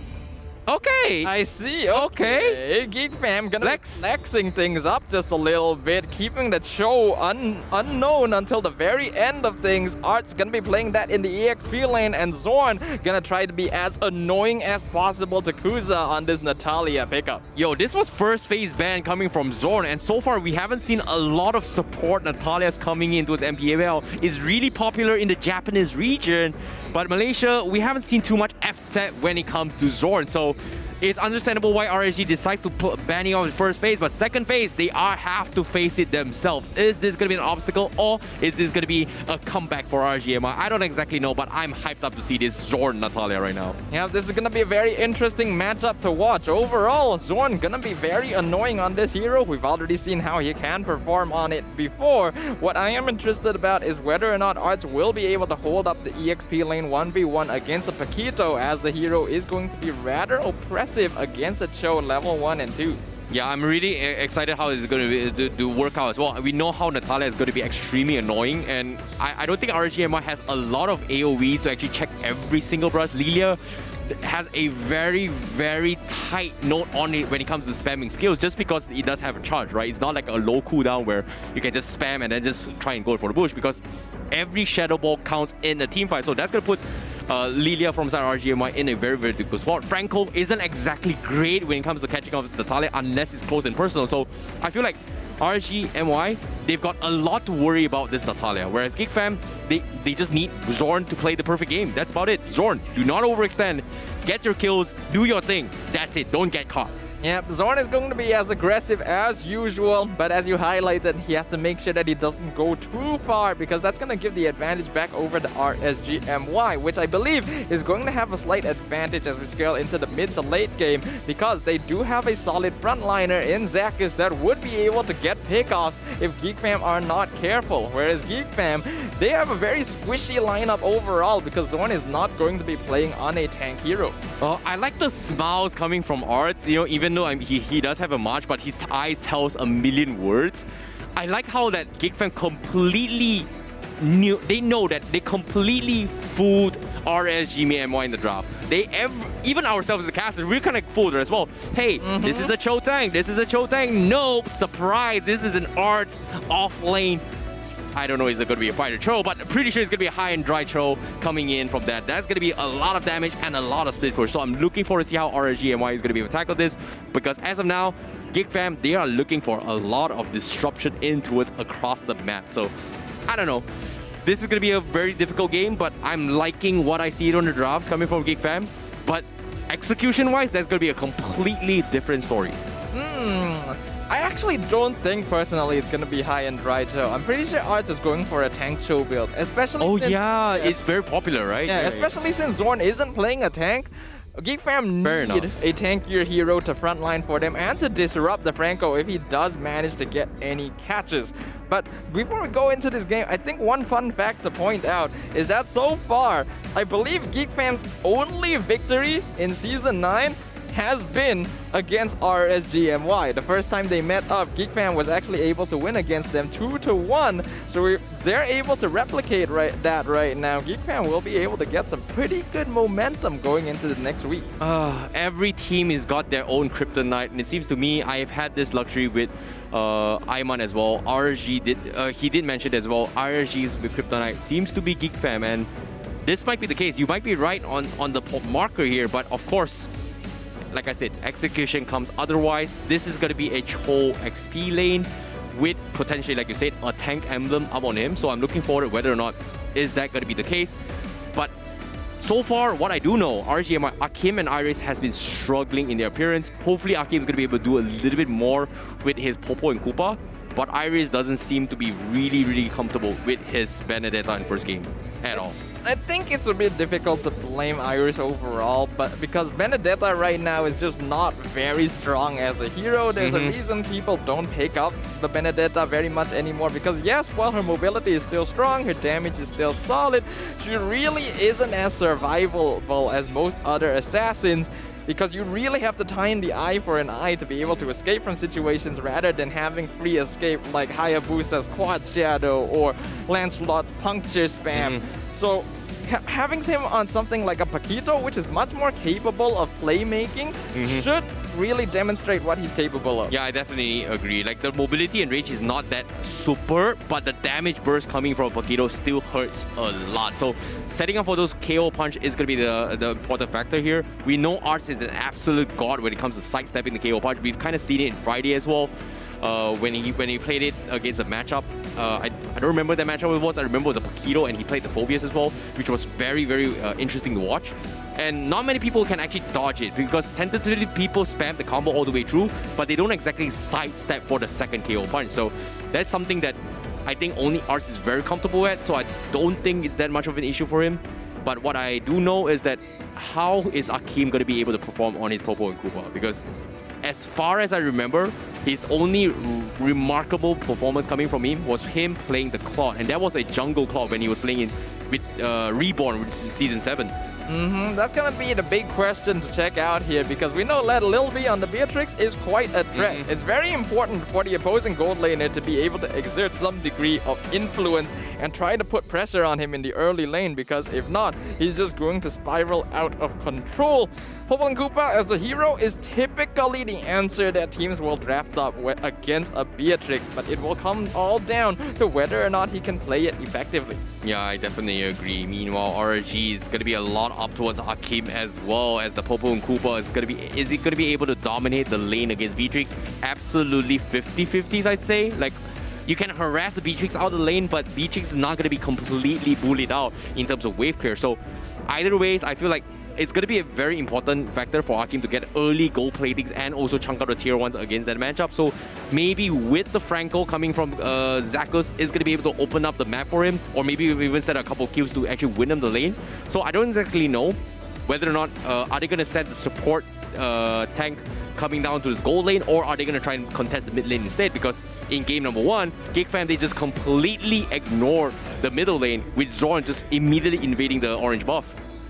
Speaker 8: Okay.
Speaker 7: I see. Okay. GEEK FAM gonna be flexing things up just a little bit, keeping the show unknown until the very end of things. Art's gonna be playing that in the EXP lane, and Zorn gonna try to be as annoying as possible to Kuza on this Natalia pickup.
Speaker 8: Yo, this was first phase ban coming from Zorn, and so far we haven't seen a lot of support. Natalia's coming into its MPL is really popular in the Japanese region, but Malaysia, we haven't seen too much upset when it comes to Zorn. So it's understandable why RSG decides to put banning off the first phase, but second phase, they have to face it themselves. Is this going to be an obstacle, or is this going to be a comeback for RSG MY? I don't exactly know, but I'm hyped up to see this Zorn Natalia right now.
Speaker 7: Yeah, this is going to be a very interesting matchup to watch. Overall, Zorn going to be very annoying on this hero. We've already seen how he can perform on it before. What I am interested about is whether or not Arts will be able to hold up the EXP lane 1v1 against a Paquito, as the hero is going to be rather oppressive against a Cho level 1 and 2.
Speaker 8: Yeah, I'm really excited how it's going to work out as well. We know how Natalia is going to be extremely annoying, and I don't think RSG MY has a lot of AoEs to actually check every single brush. Lilia has a very, very tight note on it when it comes to spamming skills, just because it does have a charge, right? It's not like a low cooldown where you can just spam and then just try and go for the bush, because every Shadow Ball counts in a team fight. So that's going to put Lilia from side RSG MY in a very, very difficult spot. Franco isn't exactly great when it comes to catching up with Natalia unless it's close and personal. So I feel like RSG MY, they've got a lot to worry about this Natalia. Whereas GEEK FAM, they just need Zorn to play the perfect game. That's about it. Zorn, do not overextend. Get your kills, do your thing. That's it. Don't get caught.
Speaker 7: Yep, Zorn is going to be as aggressive as usual, but as you highlighted, he has to make sure that he doesn't go too far, because that's going to give the advantage back over the RSG MY, which I believe is going to have a slight advantage as we scale into the mid to late game, because they do have a solid frontliner in Zakis that would be able to get pickoffs if GEEK FAM are not careful. Whereas GEEK FAM, they have a very squishy lineup overall, because Zorn is not going to be playing on a tank hero.
Speaker 8: I like the smiles coming from Arts, you know, even though he does have a march, but his eyes tells a million words. I like how that GEEK FAM completely knew, they know that they completely fooled RSG MY in the draft. Even ourselves as the casters, we're kind of fooled her as well. Hey, this is a Cho tank, this is a Cho tank. Nope, surprise, this is an Arts off lane. I don't know, is it going to be a fighter Cho, but I'm pretty sure it's going to be a high and dry Cho coming in from that. That's going to be a lot of damage and a lot of split push. So I'm looking forward to see how RSG MY is going to be able to tackle this, because as of now, GEEK FAM, they are looking for a lot of disruption into us across the map. So I don't know. This is going to be a very difficult game, but I'm liking what I see on the drafts coming from GEEK FAM. But execution-wise, that's going to be a completely different story.
Speaker 7: I actually don't think personally it's gonna be high and dry Cho. I'm pretty sure Arts is going for a tank Cho build, especially since,
Speaker 8: it's very popular, right?
Speaker 7: Yeah, especially since Zorn isn't playing a tank. GEEK FAM need a tankier hero to frontline for them and to disrupt the Franco if he does manage to get any catches. But before we go into this game, I think one fun fact to point out is that so far, I believe GEEK FAM's only victory in Season 9 has been against RSG MY. The first time they met up, GEEK FAM was actually able to win against them 2-1. So if they're able to replicate that right now, GEEK FAM will be able to get some pretty good momentum going into the next week.
Speaker 8: Every team has got their own kryptonite, and it seems to me I've had this luxury with Ayman as well. RSG he did mention as well. RSG's with kryptonite seems to be GEEK FAM, and this might be the case. You might be right on the marker here, but of course, like I said, execution comes otherwise. This is going to be a Cho XP lane with potentially, like you said, a tank emblem up on him. So I'm looking forward to whether or not is that going to be the case. But so far, what I do know, RSG MY, Akim and Iris has been struggling in their appearance. Hopefully, Akim is going to be able to do a little bit more with his Popo and Koopa. But Iris doesn't seem to be really comfortable with his Benedetta in first game at all.
Speaker 7: I think it's a bit difficult to blame Iris overall, but because Benedetta right now is just not very strong as a hero, there's a reason people don't pick up the Benedetta very much anymore, because yes, while her mobility is still strong, her damage is still solid, she really isn't as survivable as most other assassins, because you really have to tie in the eye for an eye to be able to escape from situations rather than having free escape like Hayabusa's Quad Shadow or Lancelot's Puncture Spam. So having him on something like a Paquito, which is much more capable of playmaking, should really demonstrate what he's capable of.
Speaker 8: Yeah, I definitely agree. Like, the mobility and range is not that super, but the damage burst coming from Paquito still hurts a lot. So setting up for those KO punch is going to be the important factor here. We know Arts is an absolute god when it comes to sidestepping the KO punch. We've kind of seen it in Friday as well. When he played it against a matchup. I don't remember that matchup it was. I remember it was a Paquito and he played the Phobias as well, which was very interesting to watch. And not many people can actually dodge it because tentatively people spam the combo all the way through, but they don't exactly sidestep for the second KO punch. So that's something that I think only Arts is very comfortable at, so I don't think it's that much of an issue for him. But what I do know is that how is Akim going to be able to perform on his Popo and Koopa? Because as far as I remember, his only remarkable performance coming from him was him playing the Claude, and that was a jungle Claude when he was playing with Reborn with Season 7.
Speaker 7: That's gonna be the big question to check out here, because we know that Lil B on the Beatrix is quite a threat. It's very important for the opposing gold laner to be able to exert some degree of influence and try to put pressure on him in the early lane, because if not, he's just going to spiral out of control. Popo and Koopa as a hero is typically the answer that teams will draft up against a Beatrix, but it will come all down to whether or not he can play it effectively.
Speaker 8: Yeah, I definitely agree. Meanwhile, RSG is going to be a lot up towards Akim as well, as the Popo and Koopa is he going to be able to dominate the lane against Beatrix? Absolutely 50-50s, I'd say. Like, you can harass the Beatrix out of the lane, but Beatrix is not going to be completely bullied out in terms of wave clear. So either ways, I feel like it's going to be a very important factor for Akim to get early gold platings and also chunk out the tier 1s against that matchup. So maybe with the Franco coming from Zakus is going to be able to open up the map for him, or maybe even set a couple kills to actually win him the lane. So I don't exactly know whether or not are they going to set the support tank coming down to this gold lane, or are they going to try and contest the mid lane instead? Because in game number 1, GEEK FAM, they just completely ignore the middle lane, with Zorn just immediately invading the orange buff.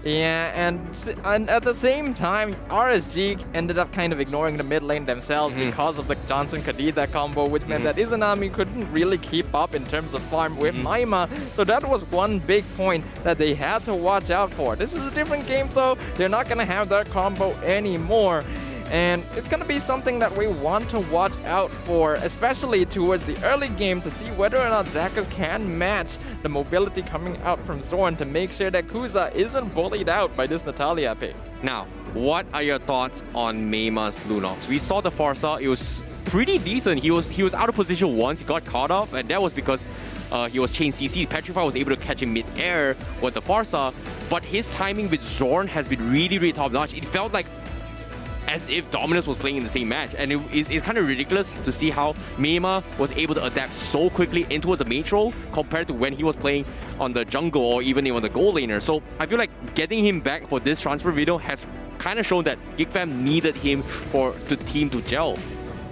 Speaker 7: Yeah, and at the same time, RSG ended up kind of ignoring the mid lane themselves because of the Johnson-Kadita combo, which meant that Izanami couldn't really keep up in terms of farm with Maima. So that was one big point that they had to watch out for. This is a different game though. They're not going to have that combo anymore. And it's going to be something that we want to watch out for, especially towards the early game, to see whether or not Zakus can match the mobility coming out from Zorn to make sure that Kuza isn't bullied out by this Natalia pick.
Speaker 8: Now, what are your thoughts on Meima's Lunox? We saw the Farsa, it was pretty decent. He was out of position once, he got caught off, and that was because he was chain CC. Petrify was able to catch him mid-air with the Farsa, but his timing with Zorn has been really top-notch. It felt like as if Dominus was playing in the same match, and it's kind of ridiculous to see how Meima was able to adapt so quickly into the mage role compared to when he was playing on the jungle or even on the gold laner. So I feel like getting him back for this transfer video has kind of shown that GEEK FAM needed him for the team to gel.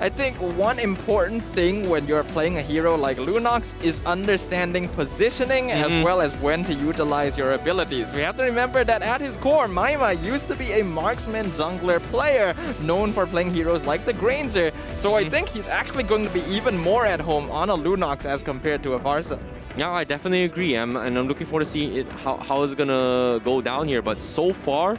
Speaker 7: I think one important thing when you're playing a hero like Lunox is understanding positioning as well as when to utilize your abilities. We have to remember that at his core, Maima used to be a marksman jungler player known for playing heroes like the Granger. So I think he's actually going to be even more at home on a Lunox as compared to a Farsa.
Speaker 8: Yeah, I definitely agree, and I'm looking forward to see how it's gonna go down here. But so far,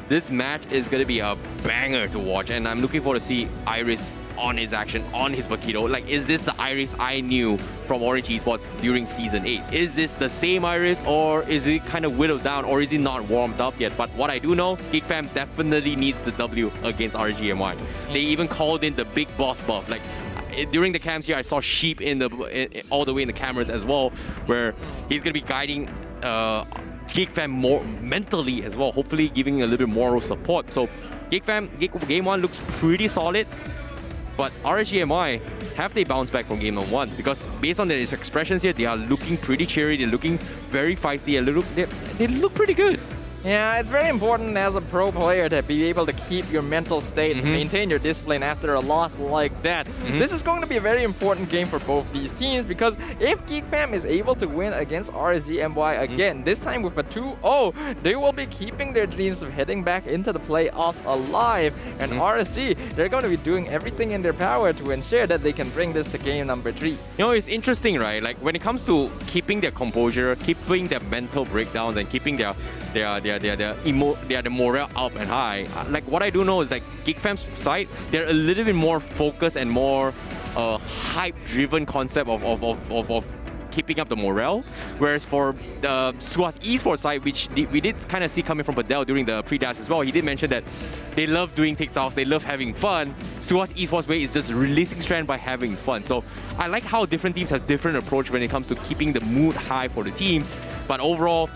Speaker 8: this match is gonna be a banger to watch, and I'm looking forward to see Iris on his action, on his Bakito. Like, is this the Iris I knew from Orange Esports during Season 8? Is this the same Iris, or is it kind of whittled down, or is it not warmed up yet? But what I do know, GEEK FAM definitely needs the W against RSG MY. They even called in the big boss buff. Like, during the cams here, I saw Sheep all the way in the cameras as well, where he's going to be guiding GEEK FAM more mentally as well, hopefully giving a little bit moral support. So GEEK FAM, Game 1 looks pretty solid, but RSG MY, have they bounced back from Game 1? Because based on their expressions here, they are looking pretty cheery, they're looking very feisty, they look pretty good.
Speaker 7: Yeah, it's very important as a pro player to be able to keep your mental state and maintain your discipline after a loss like that. This is going to be a very important game for both these teams, because if GEEK FAM is able to win against RSG MY again, this time with a 2-0, they will be keeping their dreams of heading back into the playoffs alive. And RSG, they're going to be doing everything in their power to ensure that they can bring this to game number 3.
Speaker 8: You know, it's interesting, right? Like, when it comes to keeping their composure, keeping their mental breakdowns, and keeping their morale up and high. Like, what I do know is, like, GEEK FAM's side, they're a little bit more focused and more hype-driven concept of keeping up the morale. Whereas for the SUHAZ Esports side, which we did kind of see coming from Padel during the pre-dance as well, he did mention that they love doing TikToks, they love having fun. SUHAZ Esports way is just releasing strand by having fun. So I like how different teams have different approach when it comes to keeping the mood high for the team. But overall,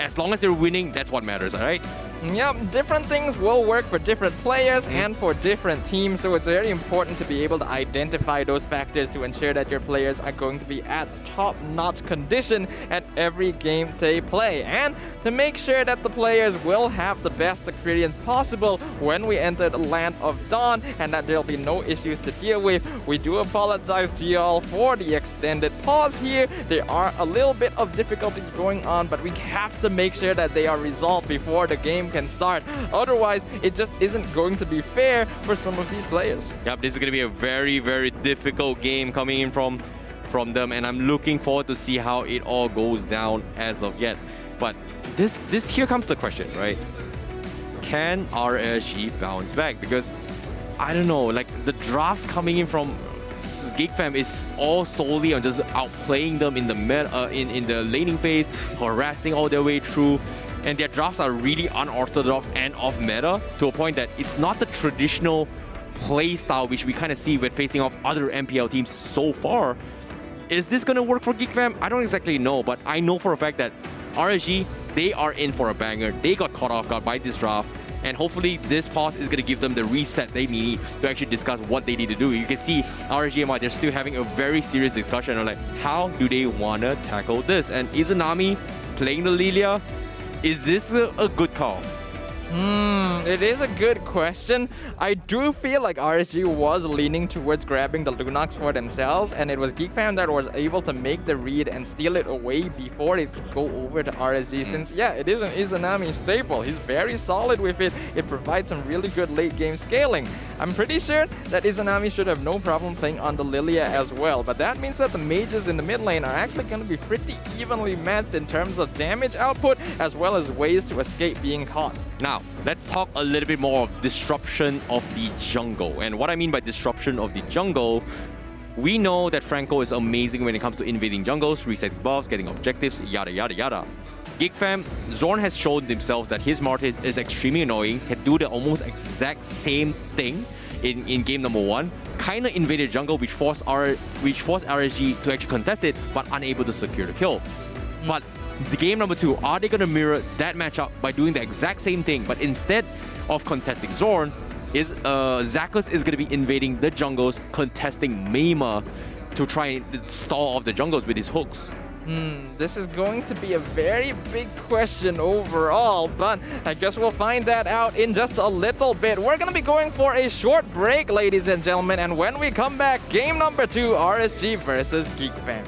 Speaker 8: as long as they're winning, that's what matters, alright?
Speaker 7: Yep, different things will work for different players and for different teams, so it's very important to be able to identify those factors to ensure that your players are going to be at top-notch condition at every game they play, and to make sure that the players will have the best experience possible when we enter the Land of Dawn, and that there'll be no issues to deal with. We do apologize to y'all for the extended pause here. There are a little bit of difficulties going on, but we have to make sure that they are resolved before the game can start. Otherwise, it just isn't going to be fair for some of these players.
Speaker 8: Yep, this is going to be a very, very difficult game coming in from them, and I'm looking forward to see how it all goes down as of yet. But here comes the question, right? Can RSG bounce back? Because I don't know, like, the drafts coming in from GEEK FAM is all solely on just outplaying them in the in the laning phase, harassing all their way through. And their drafts are really unorthodox and off meta, to a point that it's not the traditional play style which we kind of see when facing off other MPL teams so far. Is this going to work for GEEK FAM? I don't exactly know, but I know for a fact that RSG, they are in for a banger. They got caught off guard by this draft, and hopefully this pause is going to give them the reset they need to actually discuss what they need to do. You can see RSG MY, they're still having a very serious discussion on, like, how do they want to tackle this? And Izanami playing the Lilia, is this a good call?
Speaker 7: It is a good question. I do feel like RSG was leaning towards grabbing the Lunox for themselves, and it was GEEK FAM that was able to make the read and steal it away before it could go over to RSG, since, yeah, it is an Izanami staple. He's very solid with it. It provides some really good late game scaling. I'm pretty sure that Izanami should have no problem playing on the Lilia as well, but that means that the mages in the mid lane are actually going to be pretty evenly matched in terms of damage output, as well as ways to escape being caught.
Speaker 8: Now, let's talk a little bit more of disruption of the jungle. And what I mean by disruption of the jungle, we know that Franco is amazing when it comes to invading jungles, resetting buffs, getting objectives, yada yada yada. GEEK FAM, Zorn has shown himself that his Mortis is extremely annoying, can do the almost exact same thing in game number 1. Kind of invaded jungle, which forced RSG to actually contest it, but unable to secure the kill. But the game number 2, are they going to mirror that matchup by doing the exact same thing, but instead of contesting Zorn, Zakus is going to be invading the jungles, contesting Mayma to try and stall off the jungles with his hooks?
Speaker 7: This is going to be a very big question overall, but I guess we'll find that out in just a little bit. We're going to be going for a short break, ladies and gentlemen, and when we come back, game number 2, RSG versus GEEK FAM.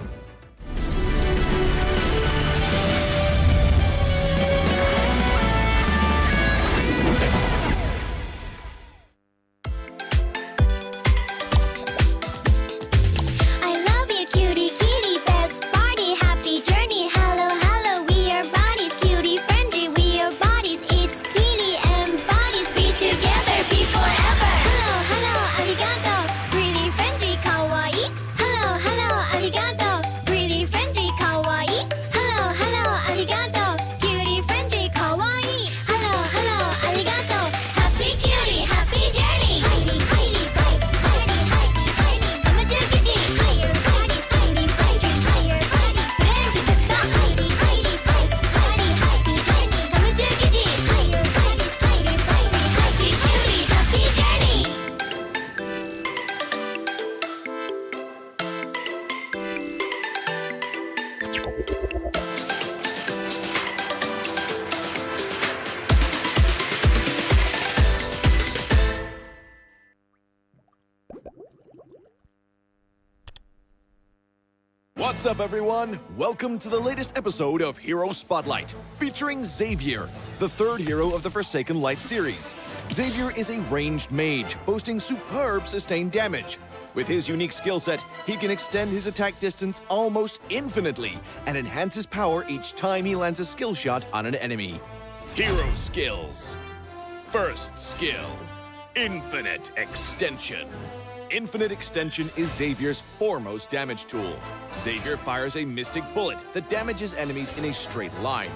Speaker 9: What's up, everyone? Welcome to the latest episode of Hero Spotlight, featuring Xavier, the third hero of the Forsaken Light series. Xavier is a ranged mage, boasting superb sustained damage. With his unique skill set, he can extend his attack distance almost infinitely and enhance his power each time he lands a skill shot on an enemy. Hero skills. First skill, Infinite Extension. Infinite Extension is Xavier's foremost damage tool. Xavier fires a mystic bullet that damages enemies in a straight line.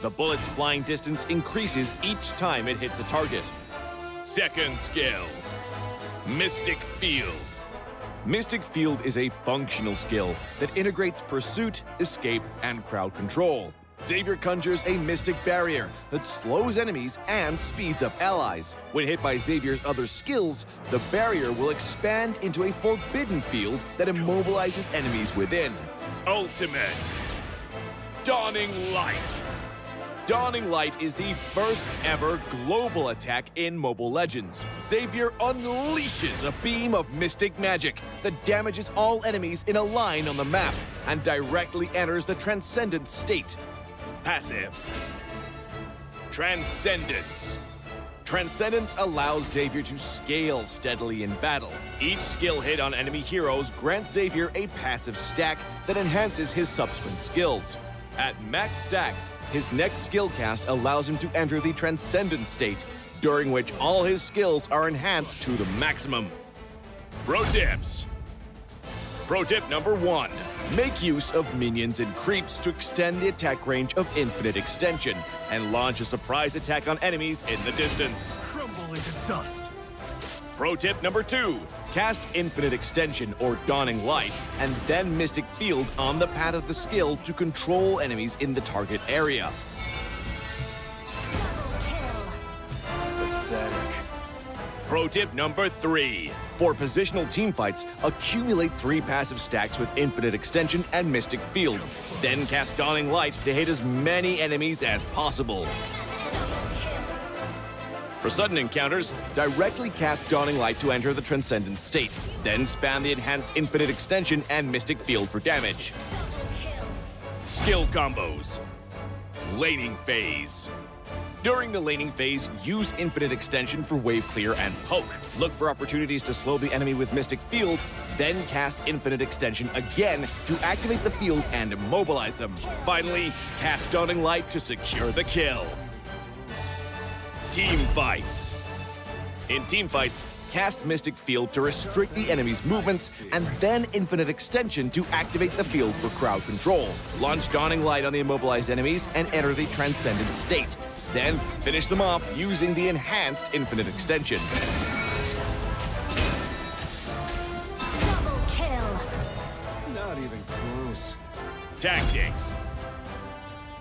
Speaker 9: The bullet's flying distance increases each time it hits a target. Second skill, Mystic Field. Mystic Field is a functional skill that integrates pursuit, escape, and crowd control. Xavier conjures a mystic barrier that slows enemies and speeds up allies. When hit by Xavier's other skills, the barrier will expand into a forbidden field that immobilizes enemies within. Ultimate Dawning Light. Dawning Light is the first ever global attack in Mobile Legends. Xavier unleashes a beam of mystic magic that damages all enemies in a line on the map and directly enters the Transcendent state. Passive. Transcendence. Transcendence allows Xavier to scale steadily in battle. Each skill hit on enemy heroes grants Xavier a passive stack that enhances his subsequent skills. At max stacks, his next skill cast allows him to enter the Transcendent state, during which all his skills are enhanced to the maximum. Pro tips. Pro tip number 1. Make use of minions and creeps to extend the attack range of Infinite Extension and launch a surprise attack on enemies in the distance.
Speaker 10: Crumble into dust.
Speaker 9: Pro tip number 2. Cast Infinite Extension or Dawning Light and then Mystic Field on the path of the skill to control enemies in the target area.
Speaker 10: Pathetic.
Speaker 9: Pro tip number 3. For positional teamfights, accumulate 3 passive stacks with Infinite Extension and Mystic Field. Then cast Dawning Light to hit as many enemies as possible. For sudden encounters, directly cast Dawning Light to enter the Transcendent state. Then spam the enhanced Infinite Extension and Mystic Field for damage. Skill combos. Laning phase. During the laning phase, use Infinite Extension for wave clear and poke. Look for opportunities to slow the enemy with Mystic Field, then cast Infinite Extension again to activate the field and immobilize them. Finally, cast Dawning Light to secure the kill. Team fights. In team fights, cast Mystic Field to restrict the enemy's movements, and then Infinite Extension to activate the field for crowd control. Launch Dawning Light on the immobilized enemies and enter the Transcendent state. Then finish them off using the enhanced Infinite Extension.
Speaker 1: Double kill.
Speaker 10: Not even close.
Speaker 9: Tactics.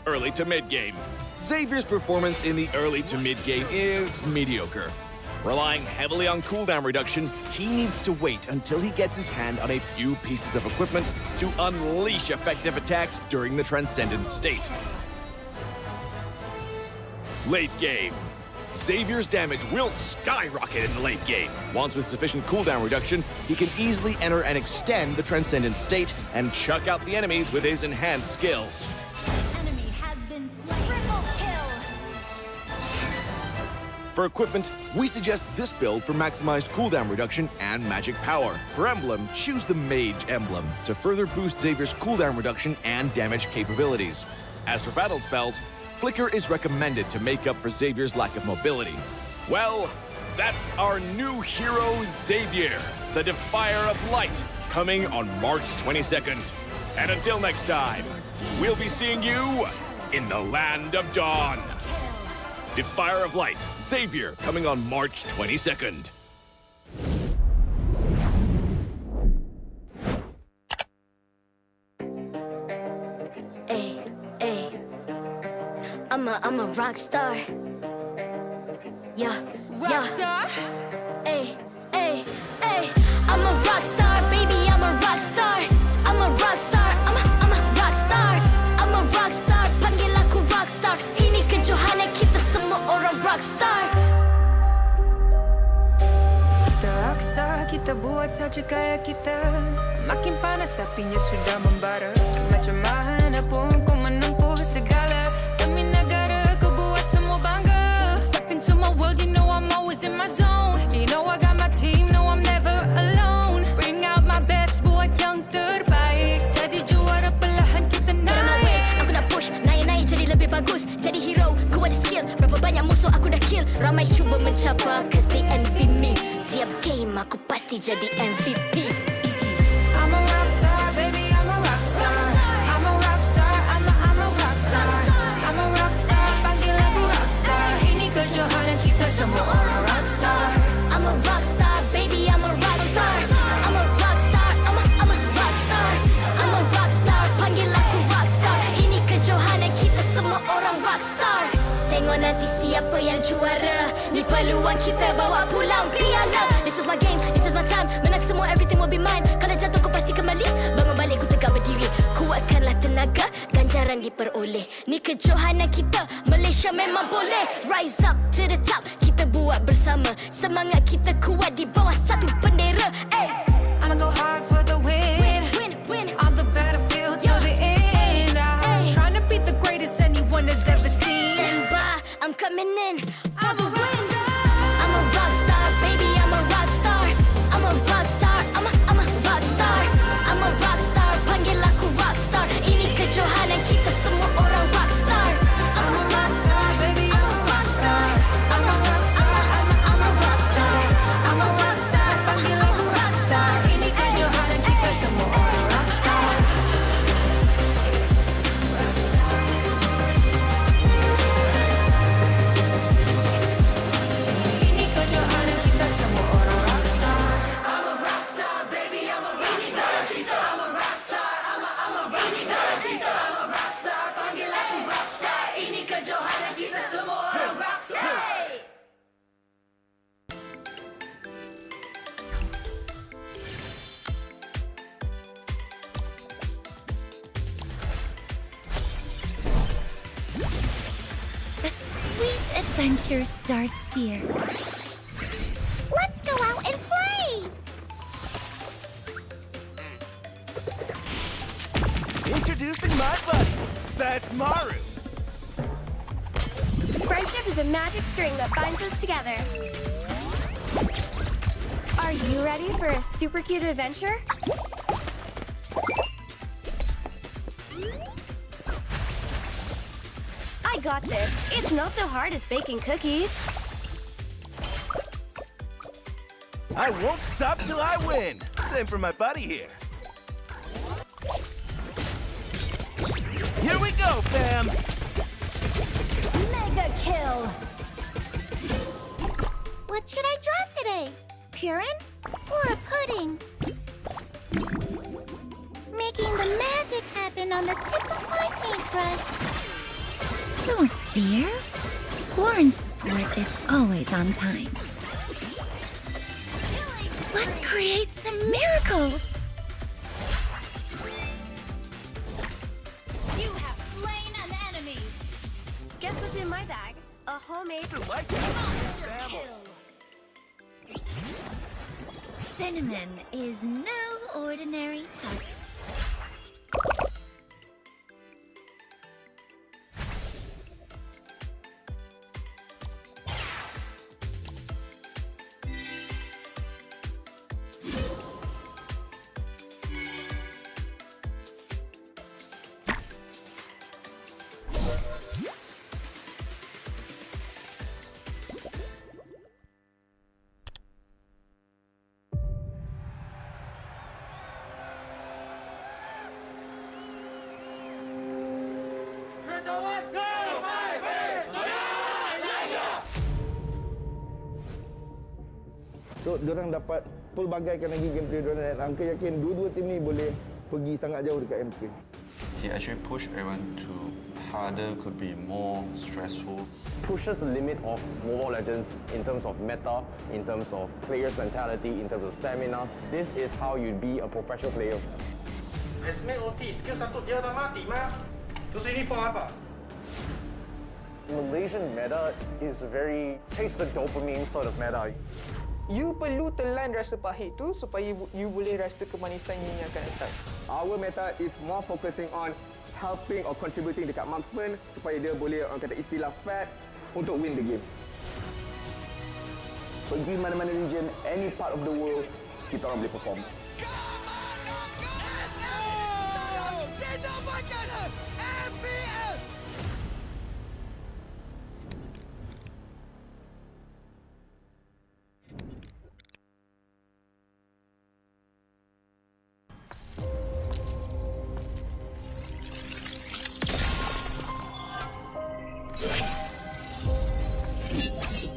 Speaker 9: Early to mid-game. Xavier's performance in the early to mid-game is mediocre. Relying heavily on cooldown reduction, he needs to wait until he gets his hand on a few pieces of equipment to unleash effective attacks during the Transcendent state. Late game. Xavier's damage will skyrocket in the late game. Once with sufficient cooldown reduction, he can easily enter and extend the Transcendent state and chuck out the enemies with his enhanced skills.
Speaker 1: Enemy has been slain. Triple kill.
Speaker 9: For equipment, we suggest this build for maximized cooldown reduction and magic power. For emblem, choose the Mage emblem to further boost Xavier's cooldown reduction and damage capabilities. As for battle spells, Flicker is recommended to make up for Xavier's lack of mobility. Well, that's our new hero, Xavier, the Defier of Light, coming on March 22nd. And until next time, we'll be seeing you in the Land of Dawn. Defier of Light, Xavier, coming on March 22nd.
Speaker 1: I'm a rock star. Yeah,
Speaker 2: Rock star?
Speaker 1: Ay, ay, ay. I'm a rock star, baby. I'm a rock star. I'm a rock star. I'm a rock star. I'm a rock star. Panggil aku rock star. Ini kejohanan kita semua orang rock star.
Speaker 2: The rock rockstar, kita buat saja gaya kita. Makin panas apinya sudah membara. Macam mana pun kau menempuh segala. Demi negara ku buat semua bangga. Step into my world, you know I'm always in my zone. You know I got my team, no I'm never alone. Bring out my best, buat yang terbaik. Jadi juara perlahan kita naik.
Speaker 1: Aku nak push, naik-naik jadi lebih bagus. Jadi hero, ku ada skill. Berapa banyak musuh aku dah kill. Ramai cuba mencabar, cause they envy me. Tiap game aku pasti jadi MVP. Easy.
Speaker 2: I'm a rockstar, baby, I'm a rockstar. I'm a rockstar, I'm a rockstar. I'm a rockstar, panggil aku rockstar. Ini kejohanan kita semua orang rockstar.
Speaker 1: I'm a rockstar, baby, I'm a rockstar. I'm a rockstar, I'm a rockstar. I'm a rockstar, panggil aku rockstar. Ini kejohanan kita semua orang rockstar. Tengok nanti siapa yang juara. Ni peluang kita bawa pulang piala. This is my game, this is my time. Menang semua, everything will be mine. Kalau jatuh kau pasti kembali. Bangun balik ku tegak berdiri. Kuatkanlah tenaga, ganjaran diperoleh. Ni kejohanan kita, Malaysia memang boleh. Rise up to the top, kita buat bersama. Semangat kita kuat di bawah satu bendera. Ay.
Speaker 2: I'ma go hard for the win.
Speaker 1: Win.
Speaker 2: On the battlefield till the end. I'm trying to be the greatest anyone has ever seen.
Speaker 1: Stand by, I'm coming in for
Speaker 2: I'm
Speaker 1: the
Speaker 2: a
Speaker 1: win.
Speaker 2: rockstar.
Speaker 1: I'm a rockstar, baby, I'm a rockstar. I'm a rockstar, I'm a rockstar. I'm a rockstar, panggil aku rockstar. Ini kejohanan kita semua orang rockstar.
Speaker 2: I'm a rockstar, baby, I'm a rockstar. I'm a rockstar, I'm a rockstar. I'm a rockstar, panggil aku rockstar. Ini kejohanan kita semua orang rockstar. Ini kejohanan kita semua orang rockstar. I'm a rockstar, baby, I'm a rockstar. I'm a rockstar, I'm a rockstar. I'm a rockstar, panggil aku rockstar. Ini kejohanan kita semua orang rockstar.
Speaker 1: The sweet adventure starts here. Let's go out and play!
Speaker 10: Introducing my buddy. That's Maru.
Speaker 11: Friendship is a magic string that binds us together. Are you ready for a super cute adventure? I got this. It's not so hard as baking cookies.
Speaker 10: I won't stop till I win. Same for my buddy here. Here we go, fam.
Speaker 1: Mega kill!
Speaker 11: What should I draw today? Purin or a pudding? Making the magic happen on the tip of my paintbrush.
Speaker 1: Don't fear. Warren's support is always on time. Let's create some miracles!
Speaker 11: You have slain an enemy. Guess what's in my bag? A homemade monster kill.
Speaker 1: Cinnamon is no ordinary pet.
Speaker 12: So, diorang dapat pelbagaikan lagi gameplay diorang dan Angka yakin dua-dua tim ni boleh pergi sangat jauh dekat MPL.
Speaker 13: He actually pushed everyone to harder, could be more stressful.
Speaker 14: Pushes the limit of Mobile Legends in terms of meta, in terms of players' mentality, in terms of stamina. This is how you be a professional player.
Speaker 10: Esme OT, skill satu dia dah mati, mah. Terus ini for apa?
Speaker 14: Malaysian meta is very taste the dopamine sort of meta.
Speaker 15: you perlu telan rasa pahit tu supaya you boleh rasa kemanisan yang akan datang.
Speaker 14: Our meta is more focusing on helping or contributing dekat marksman supaya dia boleh orang kata istilah fat untuk win the game. Pergi mana-mana region, any part of the world, kita orang boleh perform.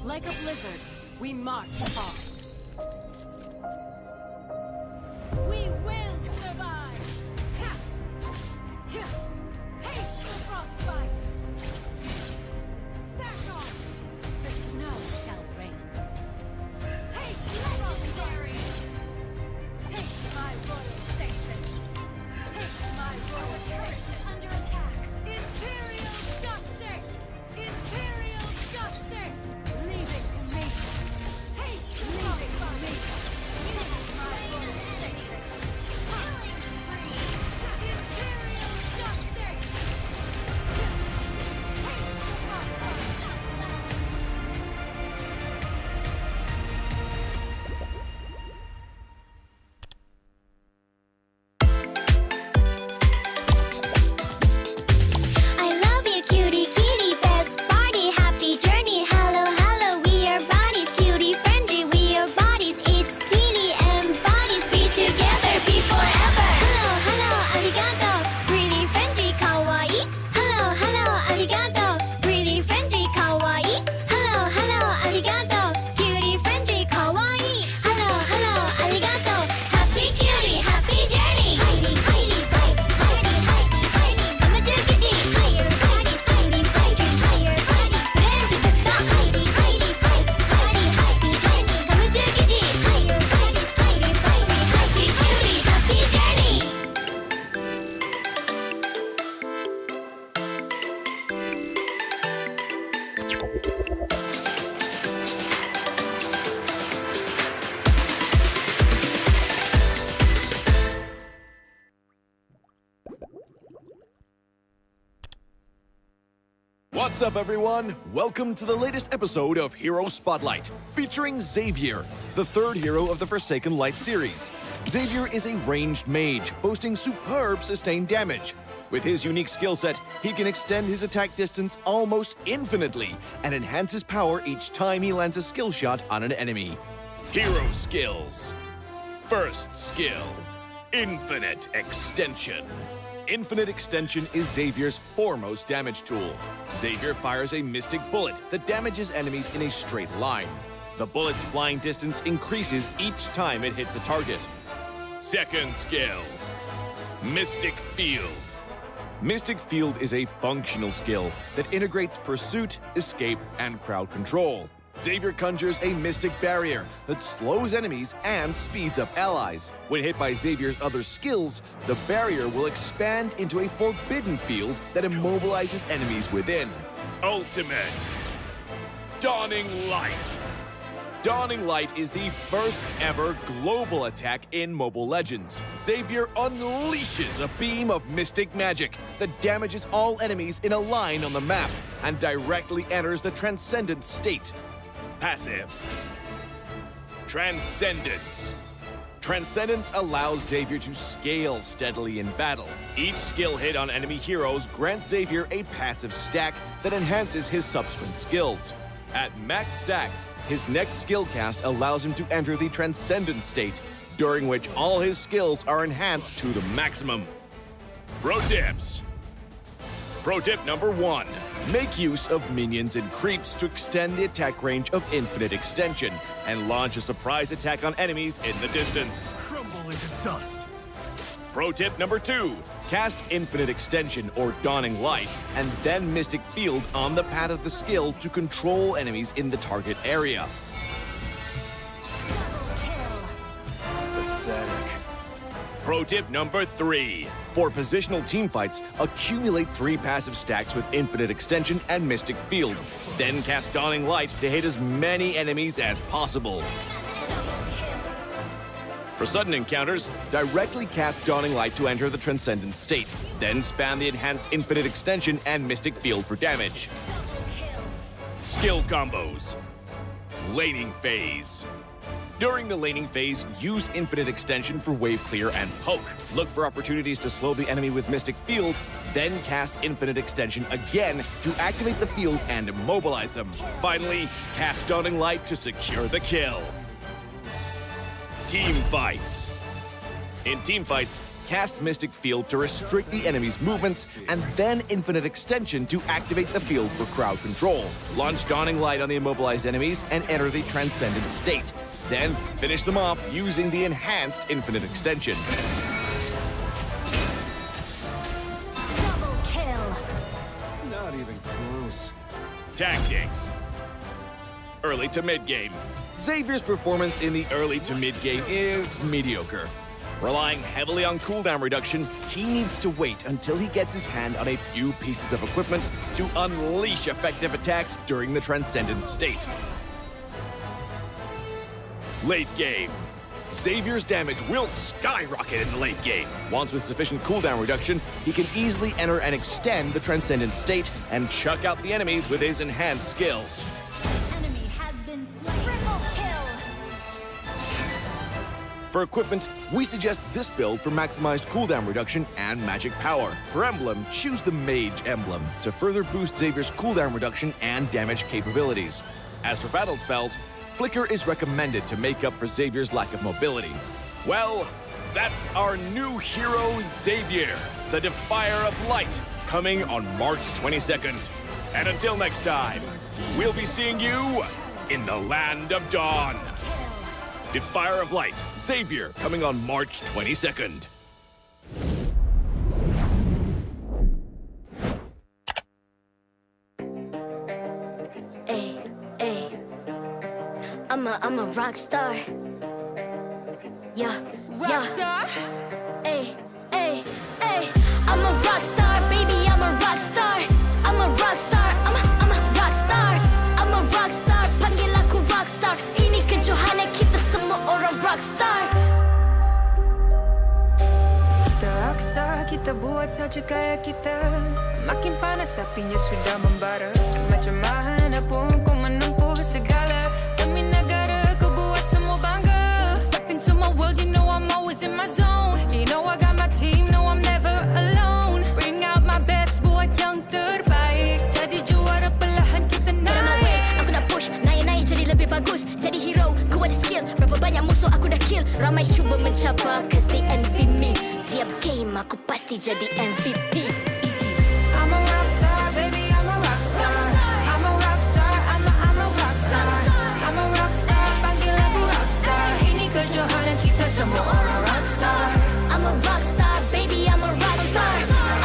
Speaker 11: Like a blizzard, we march upon. We will survive. Taste the frostbite. Back off. The snow shall rain. Taste legendary. Taste my royal station. Taste my royal turret is under attack. Imperial justice. Imperial justice. Leave it to me. Taste the frostbite. Taste my royal station. Killing spree. Imperial justice. Taste the frostbite.
Speaker 1: I love you, cutie, kitty, best party, happy journey. Hello, hello, we are bodies, cutie, friendly, we are bodies. It's kitty and bodies, be together, be forever. Hello, hello, arigato, really friendly, kawaii. Hello, hello, arigato, really friendly, kawaii. Hello, hello, arigato, cutie, friendly, kawaii. Hello, hello, arigato, happy cutie, happy journey. Heidi, Heidi, Vice, Heidi, Heidi, Heidi, Mama Dookity, higher bodies, Heidi, Heidi, higher bodies. Then to the Heidi, Heidi, Vice, Heidi, Heidi, journey. Mama Dookity, higher bodies, Heidi, Heidi, happy cutie, happy journey.
Speaker 9: What's up, everyone? Welcome to the latest episode of Hero Spotlight, featuring Xavier, the third hero of the Forsaken Light series. Xavier is a ranged mage, boasting superb sustained damage. With his unique skill set, he can extend his attack distance almost infinitely and enhance his power each time he lands a skill shot on an enemy. Hero skills. First skill, Infinite Extension. Infinite Extension is Xavier's foremost damage tool. Xavier fires a mystic bullet that damages enemies in a straight line. The bullet's flying distance increases each time it hits a target. Second skill, Mystic Field. Mystic Field is a functional skill that integrates pursuit, escape, and crowd control. Xavier conjures a mystic barrier that slows enemies and speeds up allies. When hit by Xavier's other skills, the barrier will expand into a forbidden field that immobilizes enemies within. Ultimate Dawning Light. Dawning Light is the first ever global attack in Mobile Legends. Xavier unleashes a beam of mystic magic that damages all enemies in a line on the map and directly enters the Transcendent state. Passive. Transcendence. Transcendence allows Xavier to scale steadily in battle. Each skill hit on enemy heroes grants Xavier a passive stack that enhances his subsequent skills. At max stacks, his next skill cast allows him to enter the Transcendent state, during which all his skills are enhanced to the maximum. Pro tips. Pro tip number 1. Make use of minions and creeps to extend the attack range of Infinite Extension and launch a surprise attack on enemies in the distance.
Speaker 10: Crumble into dust.
Speaker 9: Pro tip number 2. Cast Infinite Extension or Dawning Light and then Mystic Field on the path of the skill to control enemies in the target area.
Speaker 10: Pathetic.
Speaker 9: Pro tip number 3. For positional teamfights, accumulate 3 passive stacks with Infinite Extension and Mystic Field. Then cast Dawning Light to hit as many enemies as possible. For sudden encounters, directly cast Dawning Light to enter the Transcendent state. Then spam the enhanced Infinite Extension and Mystic Field for damage. Skill combos. Laning phase. During the laning phase, use Infinite Extension for wave clear and poke. Look for opportunities to slow the enemy with Mystic Field, then cast Infinite Extension again to activate the field and immobilize them. Finally, cast Dawning Light to secure the kill. Team fights. In team fights, cast Mystic Field to restrict the enemy's movements, and then Infinite Extension to activate the field for crowd control. Launch Dawning Light on the immobilized enemies and enter the Transcendent state. Then finish them off using the enhanced Infinite Extension.
Speaker 1: Double kill.
Speaker 9: Not even close. Tactics. Early to mid game. Xavier's performance in the early to mid game is mediocre. Relying heavily on cooldown reduction, he needs to wait until he gets his hand on a few pieces of equipment to unleash effective attacks during the Transcendent state. Late game. Xavier's damage will skyrocket in the late game. Once with sufficient cooldown reduction, he can easily enter and extend the Transcendent state and chuck out the enemies with his enhanced skills.
Speaker 1: Enemy has been slain. Triple kill.
Speaker 9: For equipment, we suggest this build for maximized cooldown reduction and magic power. For emblem, choose the Mage emblem to further boost Xavier's cooldown reduction and damage capabilities. As for battle spells, Flicker is recommended to make up for Xavier's lack of mobility. Well, that's our new hero, Xavier, the Defier of Light, coming on March 22nd. And until next time, we'll be seeing you in the Land of Dawn. Defier of Light, Xavier, coming on March 22nd.
Speaker 1: I'm a rock star. Yeah, rock star. Ay. I'm a rock star, baby. I'm a rock star. I'm a rock star. I'm a rock star. I'm a rock star. Panggil aku rock star. Ini kejohanan kita semua orang rock star.
Speaker 2: Kita rockstar, kita buat saja gaya kita. Makin panas apinya sudah membara. Macam mana pun kau menempuh segala. Demi negara kau buat semua bangga. Step into my world, you know I'm always in my zone. You know I got my team, no I'm never alone. Bring out my best, buat yang terbaik. Jadi juara perlahan kita naik.
Speaker 1: Aku nak push, naik jadi lebih bagus. Jadi hero, ku ada skill. Berapa banyak musuh aku dah kill. Ramai cuba mencabar, cause they envy me. Tiap game aku pasti jadi MVP. Easy.
Speaker 2: I'm a rockstar, baby, I'm a rockstar. I'm a rockstar, I'm a rockstar. I'm a rockstar, panggil aku rockstar. Ini kejohanan kita semua orang rockstar.
Speaker 1: I'm a rockstar, baby, I'm a rockstar.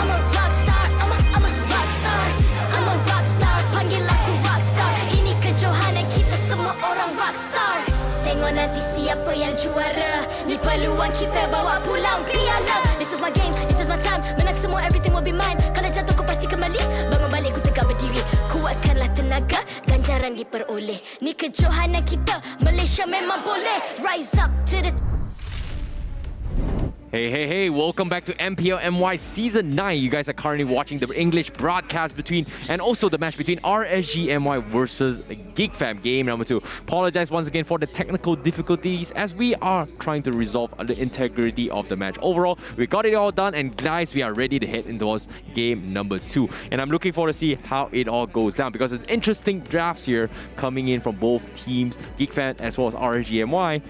Speaker 1: I'm a rockstar, I'm a rockstar. I'm a rockstar, panggil aku rockstar. Ini kejohanan kita semua orang rockstar. Tengok nanti siapa yang juara. Ni peluang kita bawa pulang piala. This is my game, this is my time. Menang semua, everything will be mine. Kalau jatuh kau pasti kembali. Bangun balik ku tegak berdiri. Kuatkanlah tenaga, ganjaran diperoleh. Ni kejohanan kita, Malaysia memang boleh. Rise up to the
Speaker 8: Hey, welcome back to MPL MY Season 9. You guys are currently watching the English broadcast between, and also the match between RSG MY versus GEEK FAM, game number 2. Apologize once again for the technical difficulties as we are trying to resolve the integrity of the match. Overall, we got it all done, and guys, we are ready to head into game number 2. And I'm looking forward to see how it all goes down because there's interesting drafts here coming in from both teams, GEEK FAM as well as RSG MY.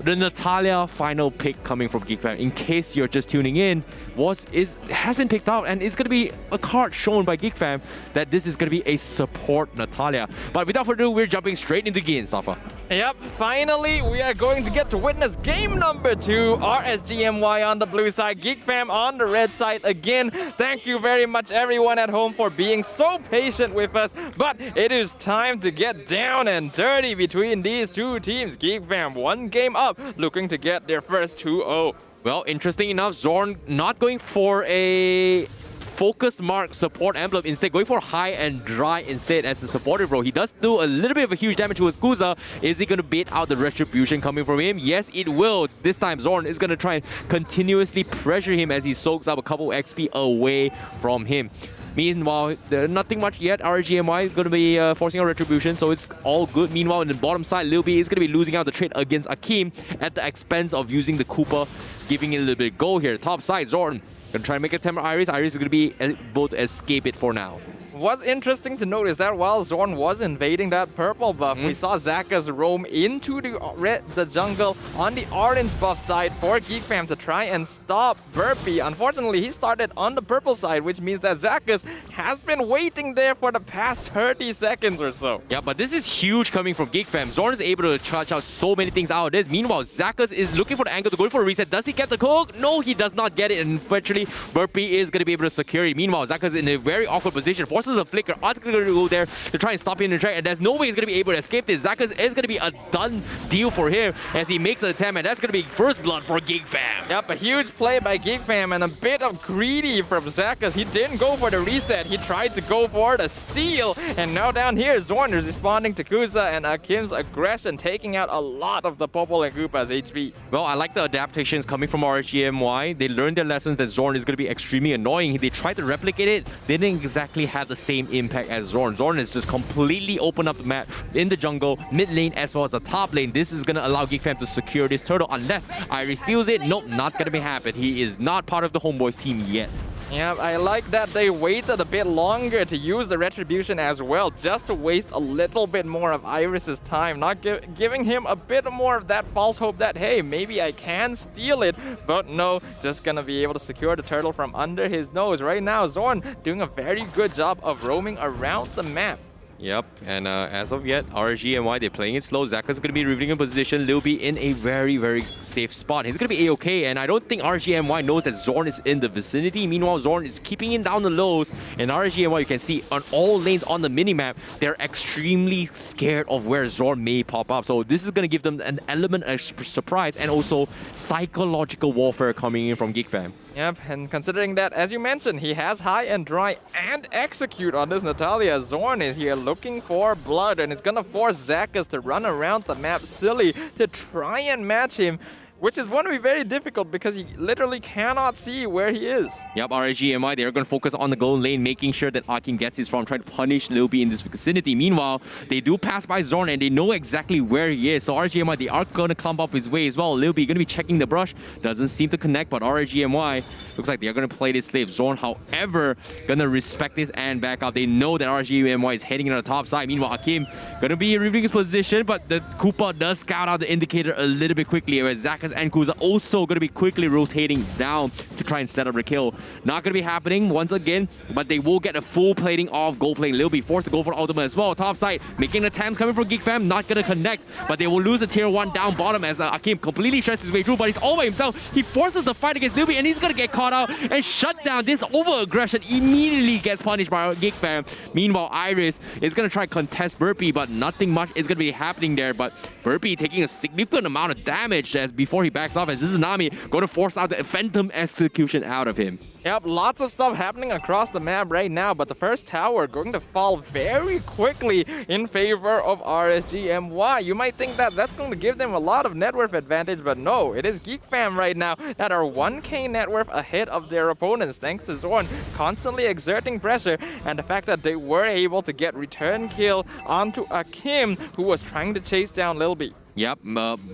Speaker 8: The Natalia final pick coming from GEEK FAM, in case you're just tuning in, has been picked out, and it's going to be a card shown by GEEK FAM that this is going to be a support Natalia. But without further ado, we're jumping straight into game, Stafa.
Speaker 7: Yep, finally we are going to get to witness game number 2. RSG MY on the blue side, GEEK FAM on the red side again. Thank you very much everyone at home for being so patient with us. But it is time to get down and dirty between these two teams. GEEK FAM 1 game up, looking to get their first 2-0.
Speaker 8: Well, interesting enough, Zorn not going for a focused mark support emblem, instead going for high and dry instead as a supportive role. He does do a little bit of a huge damage to his Kuza. Is he going to bait out the retribution coming from him? Yes, it will. This time Zorn is going to try and continuously pressure him as he soaks up a couple XP away from him. Meanwhile, nothing much yet. RSG MY is going to be forcing a retribution, so it's all good. Meanwhile, in the bottom side, Lil B is going to be losing out the trade against Akeem at the expense of using the Cooper, giving it a little bit of go here. Top side, Zorn going to try and make a temper Iris. Iris is going to be able to escape it for now.
Speaker 7: What's interesting to note is that while Zorn was invading that purple buff, we saw Zakas roam into the jungle on the orange buff side for GEEK FAM to try and stop Burpee. Unfortunately, he started on the purple side, which means that Zakas has been waiting there for the past 30 seconds or so.
Speaker 8: Yeah, but this is huge coming from GEEK FAM. Zorn is able to charge out so many things out of this. Meanwhile, Zakas is looking for the angle to go for a reset. Does he get the cook? No, he does not get it. And eventually, Burpee is going to be able to secure it. Meanwhile, Zakas is in a very awkward position. Forces a flicker. Art's going to go there to try and stop him in the track, and there's no way he's going to be able to escape this. Zakas is going to be a done deal for him as he makes an attempt, and that's going to be first blood for GEEK FAM.
Speaker 7: Yep, a huge play by GEEK FAM and a bit of greedy from Zakas. He didn't go for the reset. He tried to go for the steal, and now down here, Zorn is responding to Kuza and Akim's aggression, taking out a lot of the Popol and Koopa's HP.
Speaker 8: Well, I like the adaptations coming from RSG MY. They learned their lessons that Zorn is going to be extremely annoying. They tried to replicate it, they didn't exactly have the same impact as Zorn. Zorn is just completely opened up the map in the jungle, mid lane as well as the top lane. This is going to allow GEEK FAM to secure this turtle unless Iris steals it. Nope, not going to be happen. He is not part of the Homeboys team yet.
Speaker 7: Yeah, I like that they waited a bit longer to use the retribution as well, just to waste a little bit more of Iris's time, not giving him a bit more of that false hope that, hey, maybe I can steal it, but no, just gonna be able to secure the turtle from under his nose. Right now, Zorn doing a very good job of roaming around the map.
Speaker 8: Yep, and as of yet, RSG MY, they're playing it slow. Zakas is going to be revealing a position. Lil B in a very, very safe spot. He's going to be A-okay, and I don't think RSG MY knows that Zorn is in the vicinity. Meanwhile, Zorn is keeping him down the lows, and RSG MY, you can see on all lanes on the minimap, they're extremely scared of where Zorn may pop up. So this is going to give them an element of surprise and also psychological warfare coming in from GEEK FAM.
Speaker 7: Yep, and considering that, as you mentioned, he has high and dry and execute on this Natalia, Zorn is here looking for blood, and it's gonna force Zakas to run around the map silly to try and match him, which is going to be very difficult because he literally cannot see where he is.
Speaker 8: Yep, RSG MY, they're going to focus on the gold lane, making sure that Akin gets his farm, trying to punish Lil B in this vicinity. Meanwhile, they do pass by Zorn and they know exactly where he is. So RSG MY, they are going to clump up his way as well. Lil B going to be checking the brush. Doesn't seem to connect, but RSG MY looks like they're going to play this slave. Zorn, however, going to respect this and back up. They know that RSG MY is heading on the top side. Meanwhile, Akim going to be reviewing his position, but the Koopa does scout out the indicator a little bit quickly, where Zakas and Kuza also going to be quickly rotating down to try and set up the kill. Not going to be happening once again, but they will get a full plating of gold plane. Lil B forced to go for ultimate as well. Top side, making attempts coming from GEEK FAM, not going to connect, but they will lose a tier 1 down bottom as Akim completely stretches his way through, but he's all by himself. He forces the fight against Lil B and he's going to get caught out and shut down. This over-aggression immediately gets punished by GEEK FAM. Meanwhile, Iris is going to try contest Burpee, but nothing much is going to be happening there, but Burpee taking a significant amount of damage as before he backs off, as this is Nami going to force out the Phantom execution out of him.
Speaker 7: Yep, lots of stuff happening across the map right now, but the first tower going to fall very quickly in favor of RSG MY. You might think that that's going to give them a lot of net worth advantage, but no, it is GEEK FAM right now that are 1k net worth ahead of their opponents, thanks to Zorn constantly exerting pressure and the fact that they were able to get return kill onto Akim, who was trying to chase down Lil B.
Speaker 8: Yep,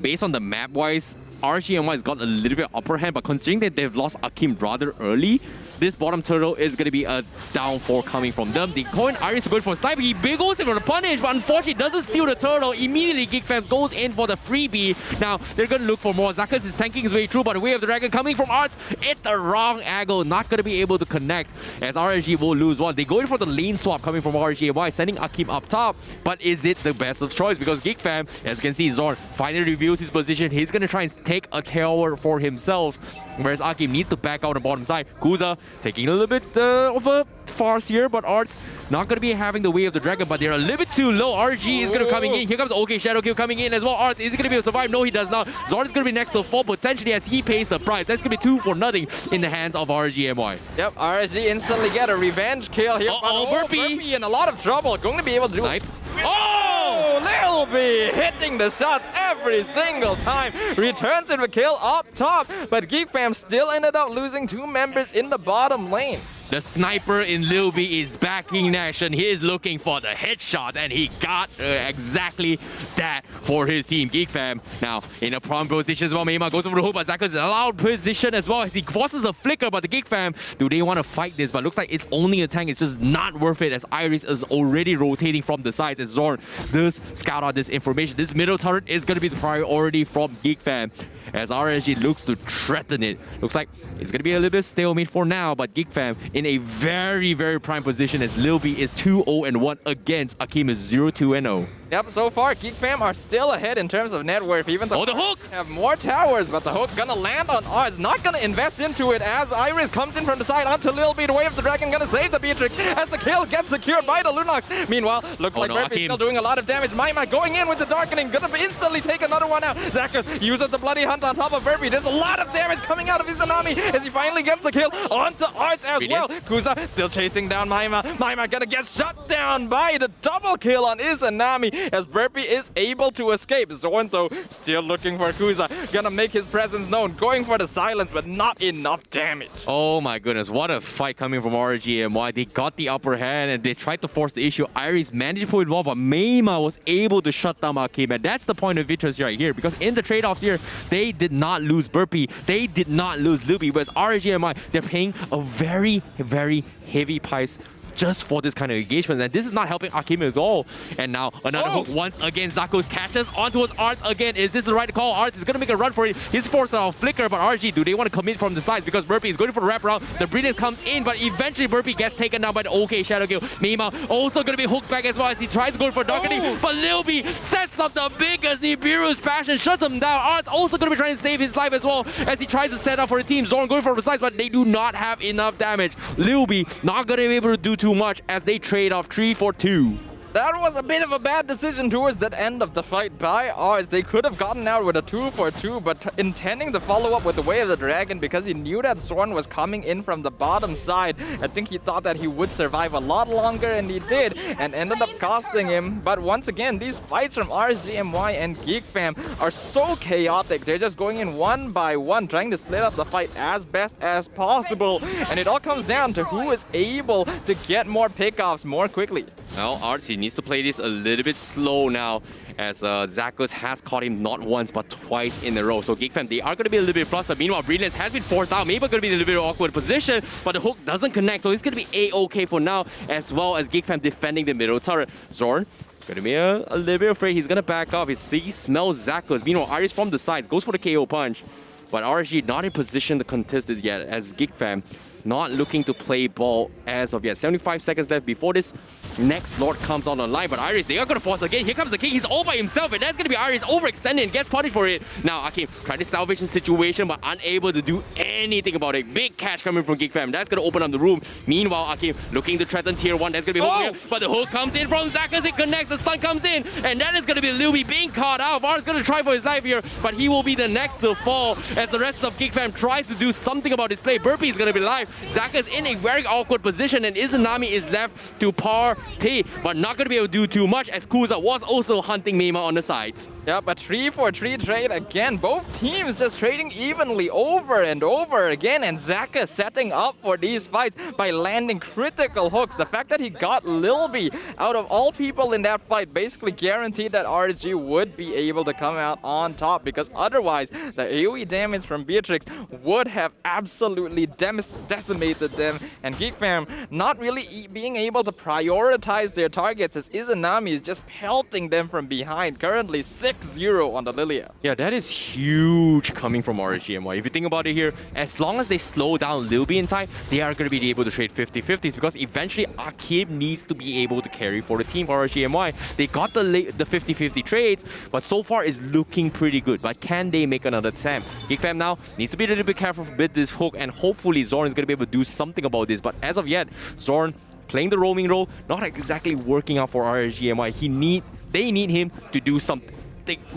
Speaker 8: based on the map-wise, RSG MY has got a little bit upper hand, but considering that they've lost Akim rather early, this bottom turtle is going to be a downfall coming from them. The coin Iris going for a sniper. He goes in for the punish, but unfortunately doesn't steal the turtle. Immediately, GEEK FAM goes in for the freebie. Now, they're going to look for more. Zakas is tanking his way through, but the Way of the Dragon coming from Arts. It's the wrong angle. Not going to be able to connect as RSG will lose one. They go in for the lane swap coming from RSG MY, sending Akim up top. But is it the best of choice? Because GEEK FAM, as you can see, Zorn finally reveals his position. He's going to try and take a tower for himself, whereas Akim needs to back out on the bottom side. Kuza taking a little bit of a farce here, but Arts not going to be having the way of the dragon, but they're a little bit too low. RG is going to coming in. Here comes OK Shadow Kill coming in as well. Arts, is he going to be able to survive? No, he does not. Zorn is going to be next to fall potentially as he pays the price. That's going to be 2-0 in the hands of RSG MY.
Speaker 7: Yep, RSG instantly get a revenge kill here.
Speaker 8: Burpee
Speaker 7: in a lot of trouble. Going to be able to do it. Oh, Lil B hitting the shots every single time. Returns in the kill up top, but GEEK FAM still ended up losing 2 members in the bottom lane.
Speaker 8: The sniper in Lil B is back in action. He is looking for the headshots, and he got exactly that for his team. GEEK FAM now in a prime position as well. Meima goes over the hook, but Zaka's in a loud position as well as he forces a flicker. But the GEEK FAM, do they want to fight this? But looks like it's only a tank. It's just not worth it as Iris is already rotating from the sides as Zorn does scout out this information. This middle turret is going to be the priority from GEEK FAM as RSG looks to threaten it. Looks like it's going to be a little bit stalemate for now, but GEEK FAM in a very, very prime position as Lil B is 2-0-1 against Akeem is 0-2-0.
Speaker 7: Yep, so far GEEK FAM are still ahead in terms of net worth. Even though
Speaker 8: the hook
Speaker 7: have more towers, but the hook gonna land on Oz. Not gonna invest into it as Iris comes in from the side onto Lil B. The way of the dragon gonna save the Beatrix as the kill gets secured by the Lunox. Meanwhile, looks like Burpee still doing a lot of damage. Maima going in with the darkening, gonna instantly take another one out. Zaka uses the bloody hunt on top of Burpee. There's a lot of damage coming out of Izanami as he finally gets the kill onto Arts as well. Kuza still chasing down Maima. Maima gonna get shut down by the double kill on Izanami as Burpee is able to escape. Zorn though still looking for Kuza. Gonna make his presence known. Going for the silence, but not enough damage.
Speaker 8: Oh my goodness, what a fight coming from RSG MY. They got the upper hand and they tried to force the issue. Iris managed to put it well, but Meima was able to shut down Akeem. And that's the point of interest right here, because in the trade-offs here, they did not lose Burpee. They did not lose Luby, whereas RSG MY, they're paying a very, very heavy price just for this kind of engagement, and this is not helping Akeem at all. And now another hook once again. Zakos catches onto his Arts again. Is this the right call? Arts is going to make a run for it. He's forced out a flicker, but RG, do they want to commit from the sides? Because Burpee is going for the wraparound. The Brilliance comes in, but eventually Burpee gets taken down by the OK Shadow Kill. Meima also going to be hooked back as well as he tries to go for darkening, but Lil B sets up the biggest Nibiru's passion, shuts him down. Arts also going to be trying to save his life as well as he tries to set up for the team. Zorn going for the sides, but they do not have enough damage. Lil B not going to be able to do too much as they trade off 3 for 2.
Speaker 7: That was a bit of a bad decision towards that end of the fight by Oz. They could have gotten out with a 2 for 2, but intending to follow up with the Way of the Dragon because he knew that Zorn was coming in from the bottom side. I think he thought that he would survive a lot longer, and he did, and ended up costing him. But once again, these fights from RSG MY and GEEK FAM are so chaotic. They're just going in one by one, trying to split up the fight as best as possible. And it all comes down to who is able to get more pickoffs more quickly.
Speaker 8: Well, Arts, he needs to play this a little bit slow now as Zakos has caught him not once but twice in a row. So GEEK FAM, they are going to be a little bit flustered. Meanwhile, Brilliance has been forced out. Maybe going to be in a little bit of awkward position, but the hook doesn't connect. So it's going to be A-OK for now, as well as GEEK FAM defending the middle turret. Zorn going to be a little bit afraid. He's going to back off. He smells Zakos. Meanwhile, Iris from the sides goes for the KO punch. But RSG not in position to contest it yet, as GEEK FAM not looking to play ball as of yet. 75 seconds left before this next Lord comes on online. But Iris, they are going to force again. Here comes the King. He's all by himself, and that's going to be Iris overextended and gets punished for it. Now, Akeem trying to salvage the situation, but unable to do anything about it. Big catch coming from GEEK FAM. That's going to open up the room. Meanwhile, Akeem looking to threaten tier 1. That's going to be hook here, but the hook comes in from Zakas. It connects. The stun comes in, and that is going to be Lil B being caught out. Var's going to try for his life here, but he will be the next to fall as the rest of GEEK FAM tries to do something about his play. Burpee is going to be live. Zakas in a very awkward position, and Izanami is left to party, but not going to be able to do too much as Kuza was also hunting Meima on the sides.
Speaker 7: Yep, a 3 for 3 trade again. Both teams just trading evenly over and over again, and Zaka setting up for these fights by landing critical hooks. The fact that he got Lil B out of all people in that fight basically guaranteed that RSG would be able to come out on top, because otherwise the AoE damage from Beatrix would have absolutely decimated them, and GEEK FAM not really being able to prioritize their targets as Izanami is just pelting them from behind. Currently 6-0 on the Lilia.
Speaker 8: Yeah, that is huge coming from RSG MY. If you think about it here, as long as they slow down Lil B in time, they are going to be able to trade 50-50s, because eventually Akeem needs to be able to carry for the team for RSG MY. They got the 50-50 trades, but so far is looking pretty good. But can they make another attempt? GEEK FAM now needs to be a little bit careful with this hook, and hopefully Zorn is going to to be able to do something about this. But as of yet, Zorn playing the roaming role, not exactly working out for RSG MY. They need him to do something.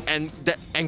Speaker 8: And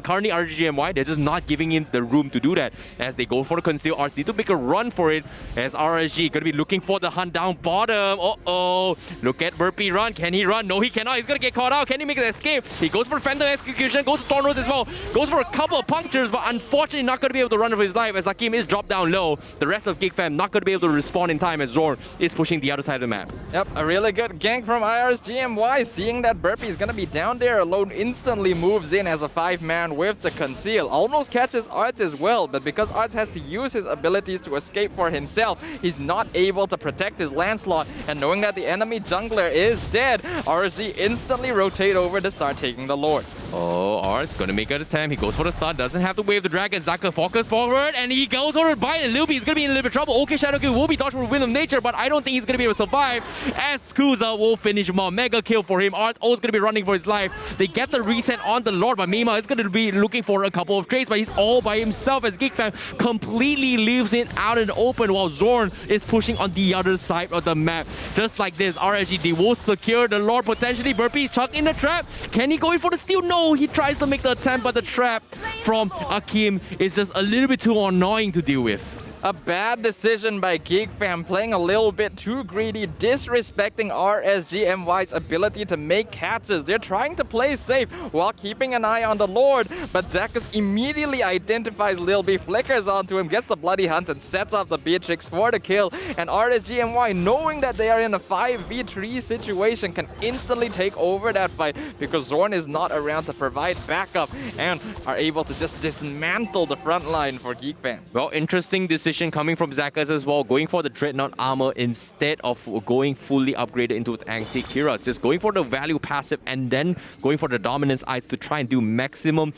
Speaker 8: currently RSG MY, they're just not giving him the room to do that. As they go for the conceal, Arts need to make a run for it. As RSG gonna be looking for the hunt down bottom. Uh-oh. Look at Burpee run. Can he run? No, he cannot. He's gonna get caught out. Can he make an escape? He goes for Phantom Execution, goes to Tornos as well. Goes for a couple of punctures, but unfortunately not gonna be able to run for his life as Hakim is dropped down low. The rest of GEEK FAM not gonna be able to respond in time as Zorn is pushing the other side of the map.
Speaker 7: Yep, a really good gank from RSG MY. Seeing that Burpee is gonna be down there alone, instantly moves in as a 5-man with the conceal. Almost catches Arts as well, but because Arts has to use his abilities to escape for himself, he's not able to protect his Lancelot. And knowing that the enemy jungler is dead, RSG instantly rotate over to start taking the Lord.
Speaker 8: Oh, Arts gonna make an attempt. He goes for the stun, doesn't have to wave the dragon. Zaka focus forward, and he goes over to bite, and Lil B is gonna be in a little bit of trouble. Okay, Shadowkill will be dodged for Wind of Nature, but I don't think he's gonna be able to survive. As Skuza will finish him off. Mega kill for him. Arts always gonna be running for his life. They get the reset on the Lord, but Mima is gonna be looking for a couple of trades, but he's all by himself as GEEK FAM completely leaves it out in the open while Zorn is pushing on the other side of the map. Just like this, RSG will secure the Lord potentially. Burpee chuck in the trap. Can he go in for the steal? No, he tries to make the attempt, but the trap from Hakim is just a little bit too annoying to deal with.
Speaker 7: A bad decision by GEEK FAM, playing a little bit too greedy, disrespecting RSG MY's ability to make catches. They're trying to play safe while keeping an eye on the Lord, but Zakas immediately identifies Lil B, flickers onto him, gets the bloody hunt, and sets off the Beatrix for the kill. And RSG MY, knowing that they are in a 5v3 situation, can instantly take over that fight because Zorn is not around to provide backup and are able to just dismantle the front line for GEEK FAM.
Speaker 8: Well, interesting decision coming from Zakas as well, going for the Dreadnought armor instead of going fully upgraded into Anti-Kiras. Just going for the value passive and then going for the Dominance Eyes to try and do maximum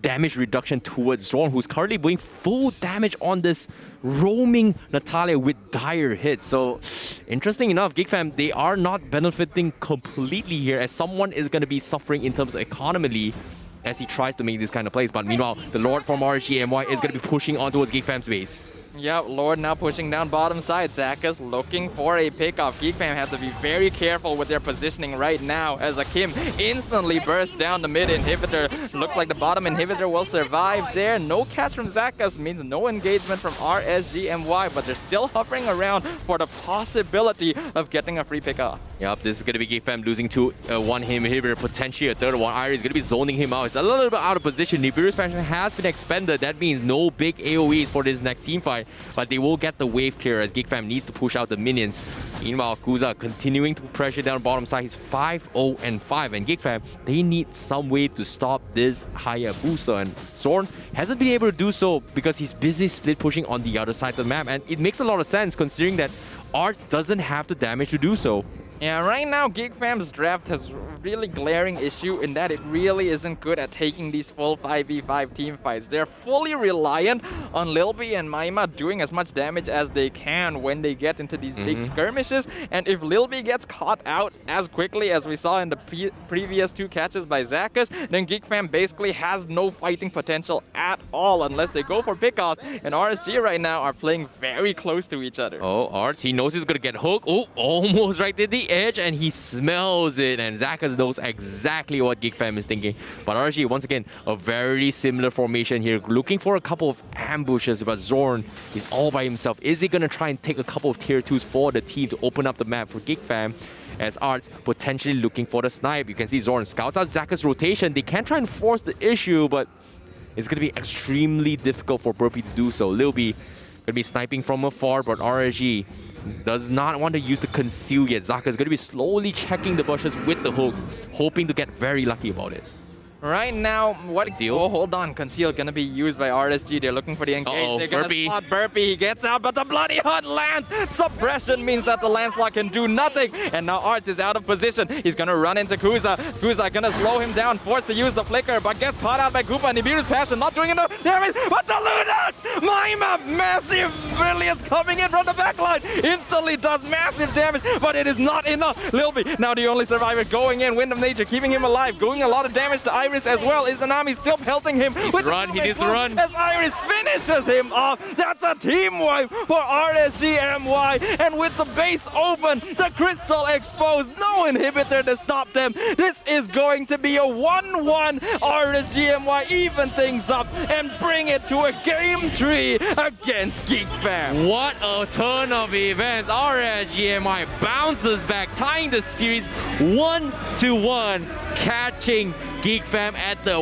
Speaker 8: damage reduction towards Zorn, who's currently doing full damage on this roaming Natalia with dire hits. So, interesting enough, GEEK FAM, they are not benefiting completely here as someone is going to be suffering in terms of economically as he tries to make this kind of plays. But meanwhile, the Lord from RSG MY is going to be pushing on towards GEEK FAM's base.
Speaker 7: Yeah, Lord now pushing down bottom side. Zakas looking for a pickoff. GEEK FAM have to be very careful with their positioning right now as Hakim instantly bursts down the mid inhibitor. Looks like the bottom inhibitor will survive there. No catch from Zakas means no engagement from RSG MY, but they're still hovering around for the possibility of getting a free pickoff.
Speaker 8: Yep, this is going to be GEEK FAM losing to one inhibitor, potentially a third one. Irie is going to be zoning him out. It's a little bit out of position. Nibiru's expansion has been expended. That means no big AoEs for this next team fight. But they will get the wave clear as GEEK FAM needs to push out the minions. Meanwhile, Kuza continuing to pressure down bottom side. He's 5-0-5. And GEEK FAM, they need some way to stop this Hayabusa. And Zorn hasn't been able to do so because he's busy split pushing on the other side of the map. And it makes a lot of sense considering that Arts doesn't have the damage to do so.
Speaker 7: Yeah, right now GEEK FAM's draft has a really glaring issue in that it really isn't good at taking these full 5v5 team fights. They're fully reliant on Lil B and Maima doing as much damage as they can when they get into these big skirmishes. And if Lil B gets caught out as quickly as we saw in the previous 2 catches by Zakas, then GEEK FAM basically has no fighting potential at all unless they go for pickoffs. And RSG right now are playing very close to each other.
Speaker 8: Oh, Arts, he knows he's going to get hooked. Oh, almost right at the edge, and he smells it, and Zakas knows exactly what GEEK FAM is thinking. But RSG, once again, a very similar formation here, looking for a couple of ambushes, but Zorn is all by himself. Is he going to try and take a couple of tier 2s for the team to open up the map for GEEK FAM? As Arts potentially looking for the snipe. You can see Zorn scouts out Zakas' rotation. They can try and force the issue, but it's going to be extremely difficult for Burpee to do so. Lil B going to be sniping from afar, but RSG does not want to use the conceal yet. Zaka is going to be slowly checking the bushes with the hooks, hoping to get very lucky about it.
Speaker 7: Right now, what? Conceal. Oh, hold on. Conceal gonna be used by RSG. They're looking for the engage. They're gonna spot Burpee. He gets out, but the bloody hunt lands. Suppression means that the Lancelot can do nothing. And now Arts is out of position. He's gonna run into Kuza. Kuza gonna slow him down, forced to use the flicker, but gets caught out by Koopa. Nibiru's passion not doing enough damage. But the Lunax! Maima, massive Brilliance coming in from the backline. Instantly does massive damage, but it is not enough. Lilby, now the only survivor going in. Wind of Nature keeping him alive. Doing a lot of damage to Iris as well. Izanami still pelting him with
Speaker 8: run, he needs to run.
Speaker 7: as Iris finishes him off. That's a team wipe for RSG MY. And with the base open, the crystal exposed, no inhibitor to stop them. This is going to be a 1-1. RSG MY even things up and bring it to a game 3 against GEEK FAM.
Speaker 8: What a turn of events. RSG MY bounces back, tying the series 1-1, catching GEEK FAM at the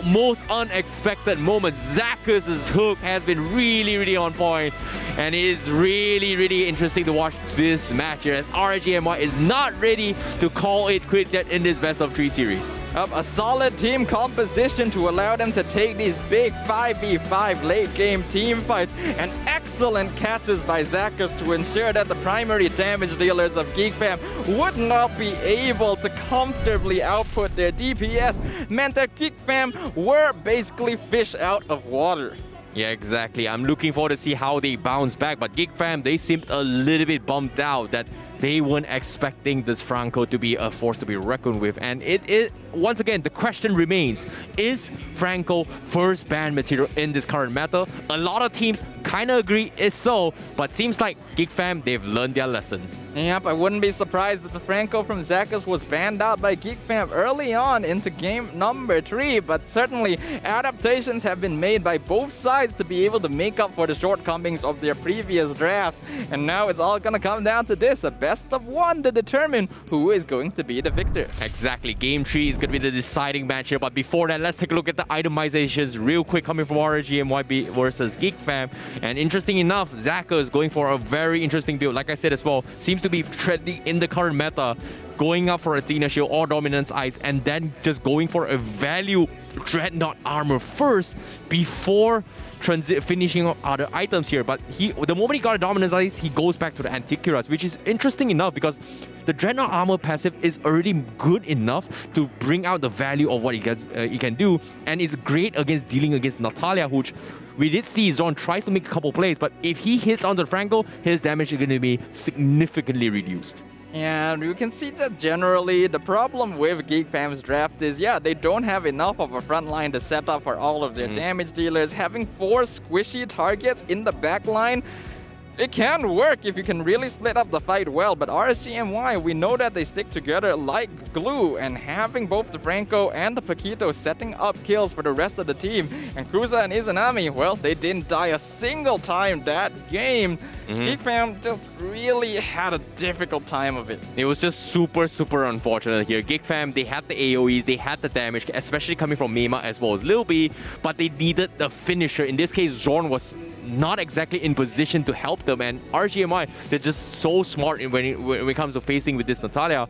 Speaker 8: most unexpected moment. Zakus's hook has been really on point, and it is really interesting to watch this match here as RSG MY is not ready to call it quits yet in this best of 3 series.
Speaker 7: A solid team composition to allow them to take these big 5v5 late game team fights, and excellent catches by Zakus to ensure that the primary damage dealers of GEEK FAM would not be able to comfortably output their DPS, meant that GEEK FAM were basically fish out of water.
Speaker 8: Yeah, exactly. I'm looking forward to see how they bounce back, but GEEK FAM, they seemed a little bit bummed out that they weren't expecting this Franco to be a force to be reckoned with. And it once again, the question remains, is Franco first ban material in this current meta? A lot of teams kind of agree it's so, but seems like GEEK FAM, they've learned their lesson.
Speaker 7: Yep, I wouldn't be surprised if the Franco from Zakus was banned out by GEEK FAM early on into game number 3, but certainly adaptations have been made by both sides to be able to make up for the shortcomings of their previous drafts. And now it's all gonna come down to this, a best of 1 to determine who is going to be the victor.
Speaker 8: Exactly, game 3 is going to be the deciding match here, but before that, let's take a look at the itemizations real quick coming from RSG MY versus GEEK FAM. And interesting enough, Zakus is going for a very interesting build. Like I said as well, seems to be trending in the current meta, going up for Athena Shield or Dominance Ice, and then just going for a value Dreadnought armor first before finishing up other items here. But the moment he got a Dominance Ice, he goes back to the Antikyras, which is interesting enough because the Dreadnought armor passive is already good enough to bring out the value of what he can do, and it's great against dealing against Natalia, which we did see Zorn tries to make a couple plays, but if he hits onto Franco, his damage is going to be significantly reduced.
Speaker 7: Yeah, you can see that generally the problem with GEEK FAM's draft is, yeah, they don't have enough of a front line to set up for all of their damage dealers. Having 4 squishy targets in the back line, it can work if you can really split up the fight well, but RSG MY, we know that they stick together like glue, and having both the Franco and the Paquito setting up kills for the rest of the team, and Cruza and Izanami, well, they didn't die a single time that game. GEEK FAM just really had a difficult time of it.
Speaker 8: It was just super unfortunate here. GEEK FAM, they had the AoEs, they had the damage, especially coming from Mema as well as Lilby, but they needed the finisher. In this case, Zorn was not exactly in position to help them, and RGMI, they're just so smart when it comes to facing with this Natalia.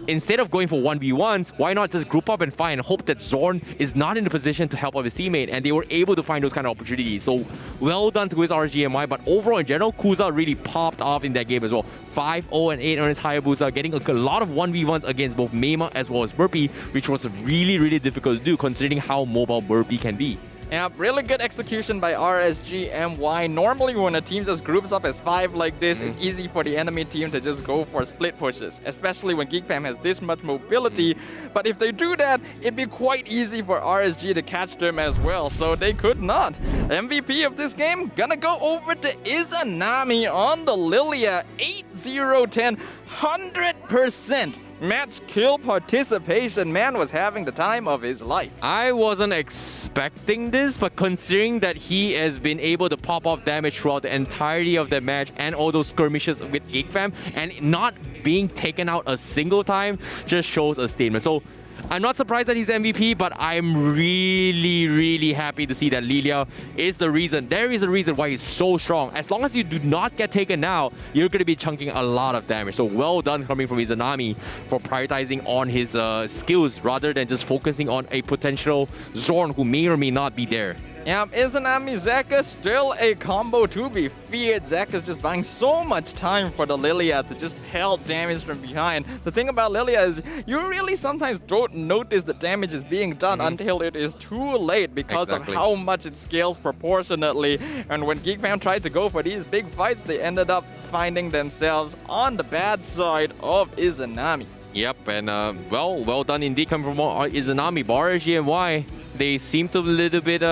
Speaker 8: Instead of going for 1v1s, why not just group up and fight and hope that Zorn is not in a position to help out his teammate, and they were able to find those kind of opportunities. So well done to his RGMI, but overall in general, Kuza really popped off in that game as well. 5-0-8 on his Hayabusa, getting a lot of 1v1s against both Mema as well as Burpee, which was really difficult to do considering how mobile Burpee can be.
Speaker 7: Yeah, really good execution by RSG MY. Normally when a team just groups up as 5 like this, it's easy for the enemy team to just go for split pushes, especially when GEEK FAM has this much mobility. But if they do that, it'd be quite easy for RSG to catch them as well, so they could not. MVP of this game gonna go over to Izanami on the Lilia. 8-0-10, 100%. Match kill participation. Man was having the time of his life.
Speaker 8: I wasn't expecting this, but considering that he has been able to pop off damage throughout the entirety of the match and all those skirmishes with GEEK FAM and not being taken out a single time just shows a statement. So I'm not surprised that he's MVP, but I'm really happy to see that Lilia is the reason. There is a reason why he's so strong. As long as you do not get taken now, you're going to be chunking a lot of damage. So well done coming from Izanami for prioritizing on his skills rather than just focusing on a potential Zorn who may or may not be there.
Speaker 7: Yeah, Izanami Zeka still a combo to be feared. Zeka's just buying so much time for the Lilia to just pelt damage from behind. The thing about Lilia is you really sometimes don't notice the damage is being done until it is too late because of how much it scales proportionately. And when GEEK FAM tried to go for these big fights, they ended up finding themselves on the bad side of Izanami.
Speaker 8: Yep, and well done indeed coming from Izanami. But RSG MY, they seem to be a little bit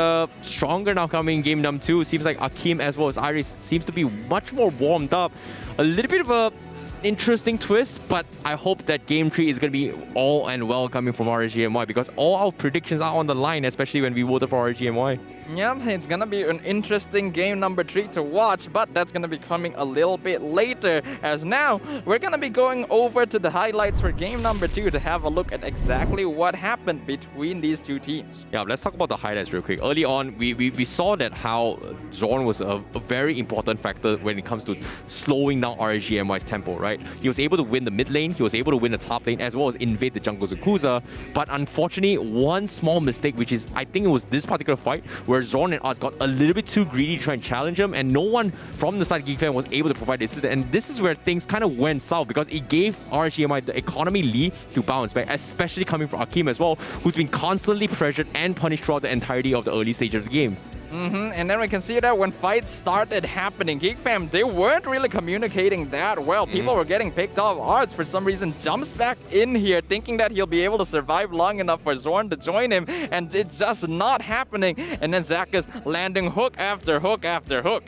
Speaker 8: stronger now coming in game number 2. Seems like Akeem as well as Iris seems to be much more warmed up. A little bit of a interesting twist, but I hope that game 3 is going to be all and well coming from RSG MY because all our predictions are on the line, especially when we voted for RSG MY.
Speaker 7: Yeah, it's gonna be an interesting game number 3 to watch, but that's gonna be coming a little bit later. As now, we're gonna be going over to the highlights for game number 2 to have a look at exactly what happened between these two teams.
Speaker 8: Yeah, let's talk about the highlights real quick. Early on, we saw that how Zorn was a very important factor when it comes to slowing down RSG MY's tempo, right? He was able to win the mid lane, he was able to win the top lane, as well as invade the jungle Zakuza. But unfortunately, one small mistake, which is, I think it was this particular fight, where Zorn and Oz got a little bit too greedy to try and challenge him, and no one from the side of GEEK FAM was able to provide this. And this is where things kind of went south because it gave RSG MY the economy lead to bounce back, especially coming from Akeem as well, who's been constantly pressured and punished throughout the entirety of the early stage of the game.
Speaker 7: And then we can see that when fights started happening, GEEK FAM, they weren't really communicating that well. People were getting picked off. Arts, for some reason, jumps back in here thinking that he'll be able to survive long enough for Zorn to join him, and it's just not happening. And then Zach is landing hook after hook after hook.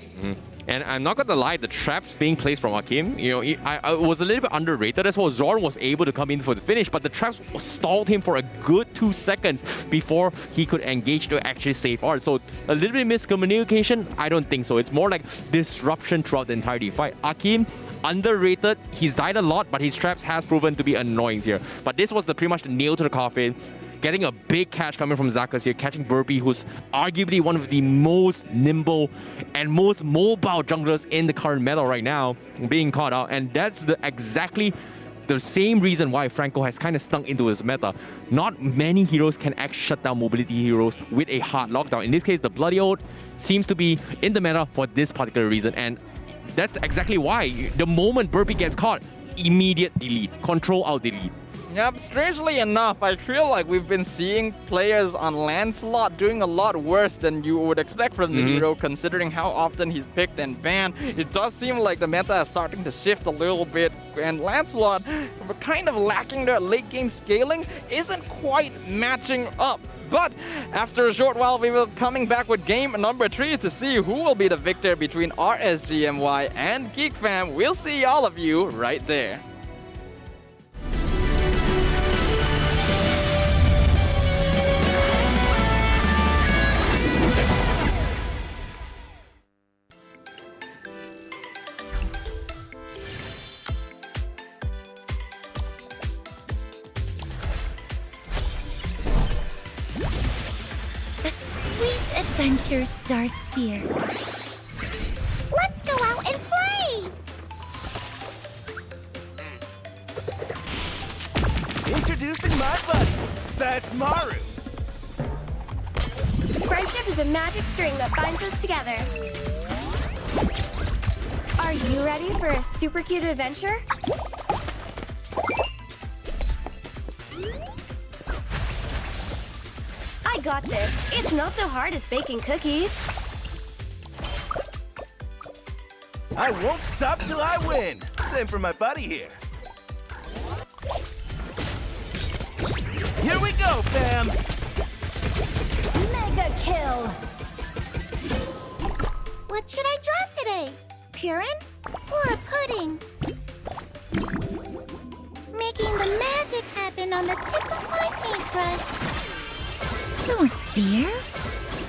Speaker 8: And I'm not gonna lie, the traps being placed from Akeem, you know, I was a little bit underrated. That's why Zorn was able to come in for the finish, but the traps stalled him for a good 2 seconds before he could engage to actually save Art. So a little bit of miscommunication? I don't think so. It's more like disruption throughout the entirety fight. Akeem, underrated. He's died a lot, but his traps has proven to be annoying here. But this was pretty much the nail to the coffin. Getting a big catch coming from Zakas here, catching Burpee, who's arguably one of the most nimble and most mobile junglers in the current meta right now, being caught out. And that's exactly the same reason why Franco has kind of stunk into his meta. Not many heroes can actually shut down mobility heroes with a hard lockdown. In this case, the Bloody Oath seems to be in the meta for this particular reason. And that's exactly why the moment Burpee gets caught, immediate delete, control out delete.
Speaker 7: Yep, strangely enough, I feel like we've been seeing players on Lancelot doing a lot worse than you would expect from the hero, considering how often he's picked and banned. It does seem like the meta is starting to shift a little bit, and Lancelot, kind of lacking their late game scaling, isn't quite matching up. But after a short while, we will be coming back with game number 3 to see who will be the victor between RSG MY and GEEK FAM. We'll see all of you right there.
Speaker 1: Adventure starts here. Let's go out and play!
Speaker 16: Introducing my buddy. That's Maru.
Speaker 11: Friendship is a magic string that binds us together. Are you ready for a super cute adventure? I got this. It's not so hard as baking cookies.
Speaker 16: I won't stop till I win. Same for my buddy here. Here we go, fam.
Speaker 1: Mega kill! What should I draw today? Purin or a pudding? Making the magic happen on the tip of my paintbrush. Don't fear.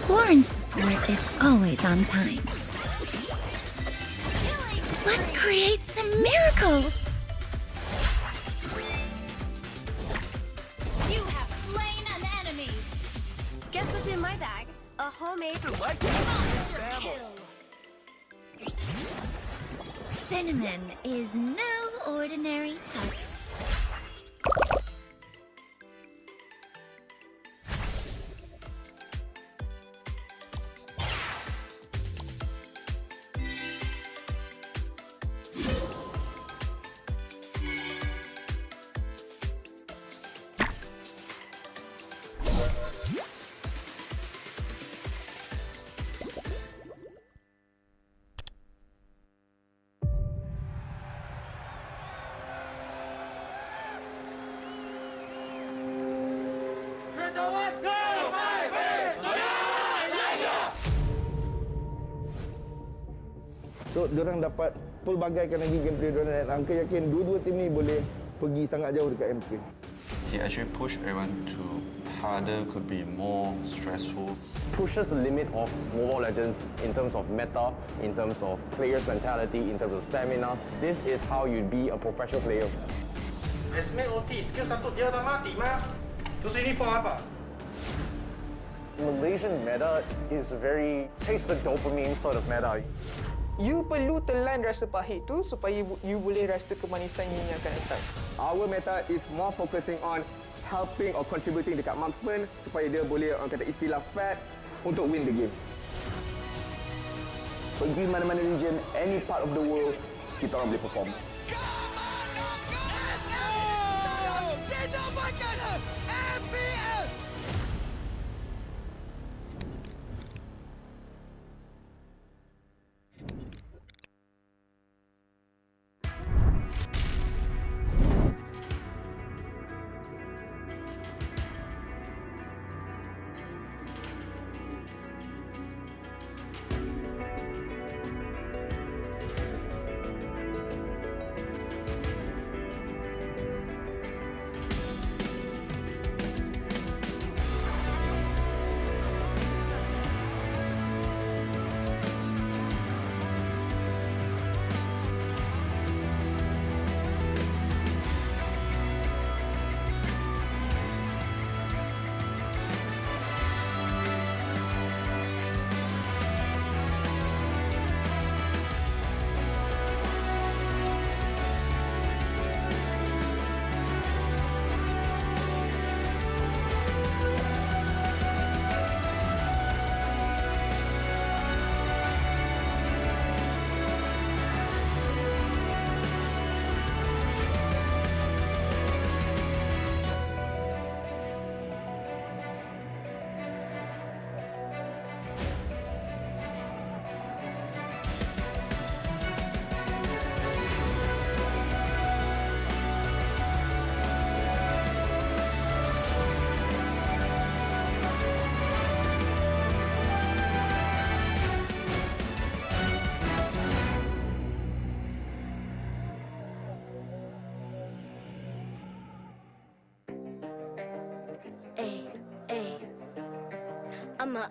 Speaker 1: Lauren's support is always on time. Let's create some miracles!
Speaker 11: You have slain an enemy. Guess what's in my bag? A homemade monster kill.
Speaker 1: Cinnamon is no ordinary touch.
Speaker 12: So diorang dapat pelbagaikan lagi gameplay diorang dan angka yakin dua-dua tim ni boleh pergi sangat jauh dekat MPL.
Speaker 13: He actually pushed everyone to harder, could be more stressful.
Speaker 14: Pushes the limit of Mobile Legends in terms of meta, in terms of players' mentality, in terms of stamina. This is how you be a professional player.
Speaker 10: Esme OT, skill satu dia dah mati, mah. Terus ini for apa?
Speaker 14: Malaysian meta is very taste the dopamine sort of meta.
Speaker 15: You perlu telan rasa pahit tu supaya you boleh rasa kemanisan yang akan datang.
Speaker 14: Our meta is more focusing on helping or contributing dekat marksman supaya dia boleh orang kata istilah fat untuk win the game.
Speaker 12: Pergi mana-mana region, any part of the world, kita orang boleh perform.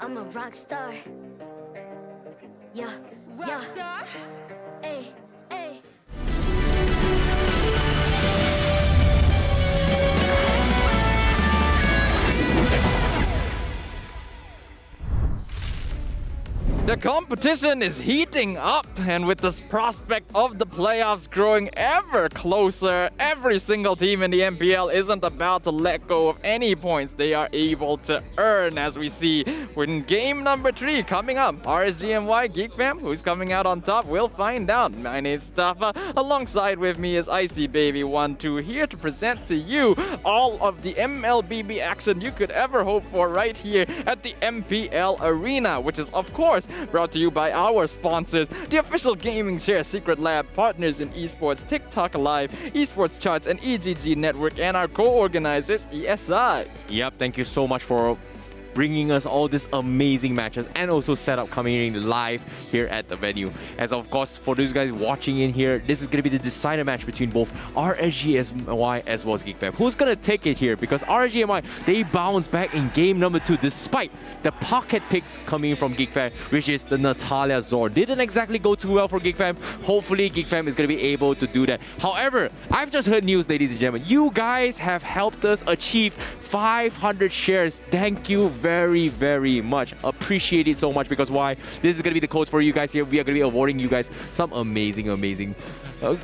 Speaker 1: I'm a rock star. Yeah, rock star. Hey, hey.
Speaker 7: The competition is heating up, and with this prospect of the playoffs growing ever closer, every single team in the MPL isn't about to let go of any points they are able to earn, as we see in game number 3 coming up. RSG MY, GEEK FAM, who's coming out on top, we'll find out. My name's Staffa. Alongside with me is Icy Baby 12, here to present to you all of the MLBB action you could ever hope for right here at the MPL Arena, which is, of course, brought to you by our sponsors, the official gaming share Secret Lab, partners in Esports, TODAKl, Esports Charts, and EGG Network, and our co-organizers, ESI.
Speaker 8: Yep, thank you so much for bringing us all these amazing matches and also setup coming in live here at the venue. As of course, for those guys watching in here, this is going to be the decider match between both RSG MY as well as GEEK FAM. Who's going to take it here? Because RSG MY, they bounce back in game number 2 despite the pocket picks coming from GEEK FAM, which is the Natalia Zor. Didn't exactly go too well for GEEK FAM. Hopefully GEEK FAM is going to be able to do that. However, I've just heard news, ladies and gentlemen. You guys have helped us achieve 500 shares. Thank you very, very much. Appreciate it so much, because why? This is going to be the codes for you guys here. We are going to be awarding you guys some amazing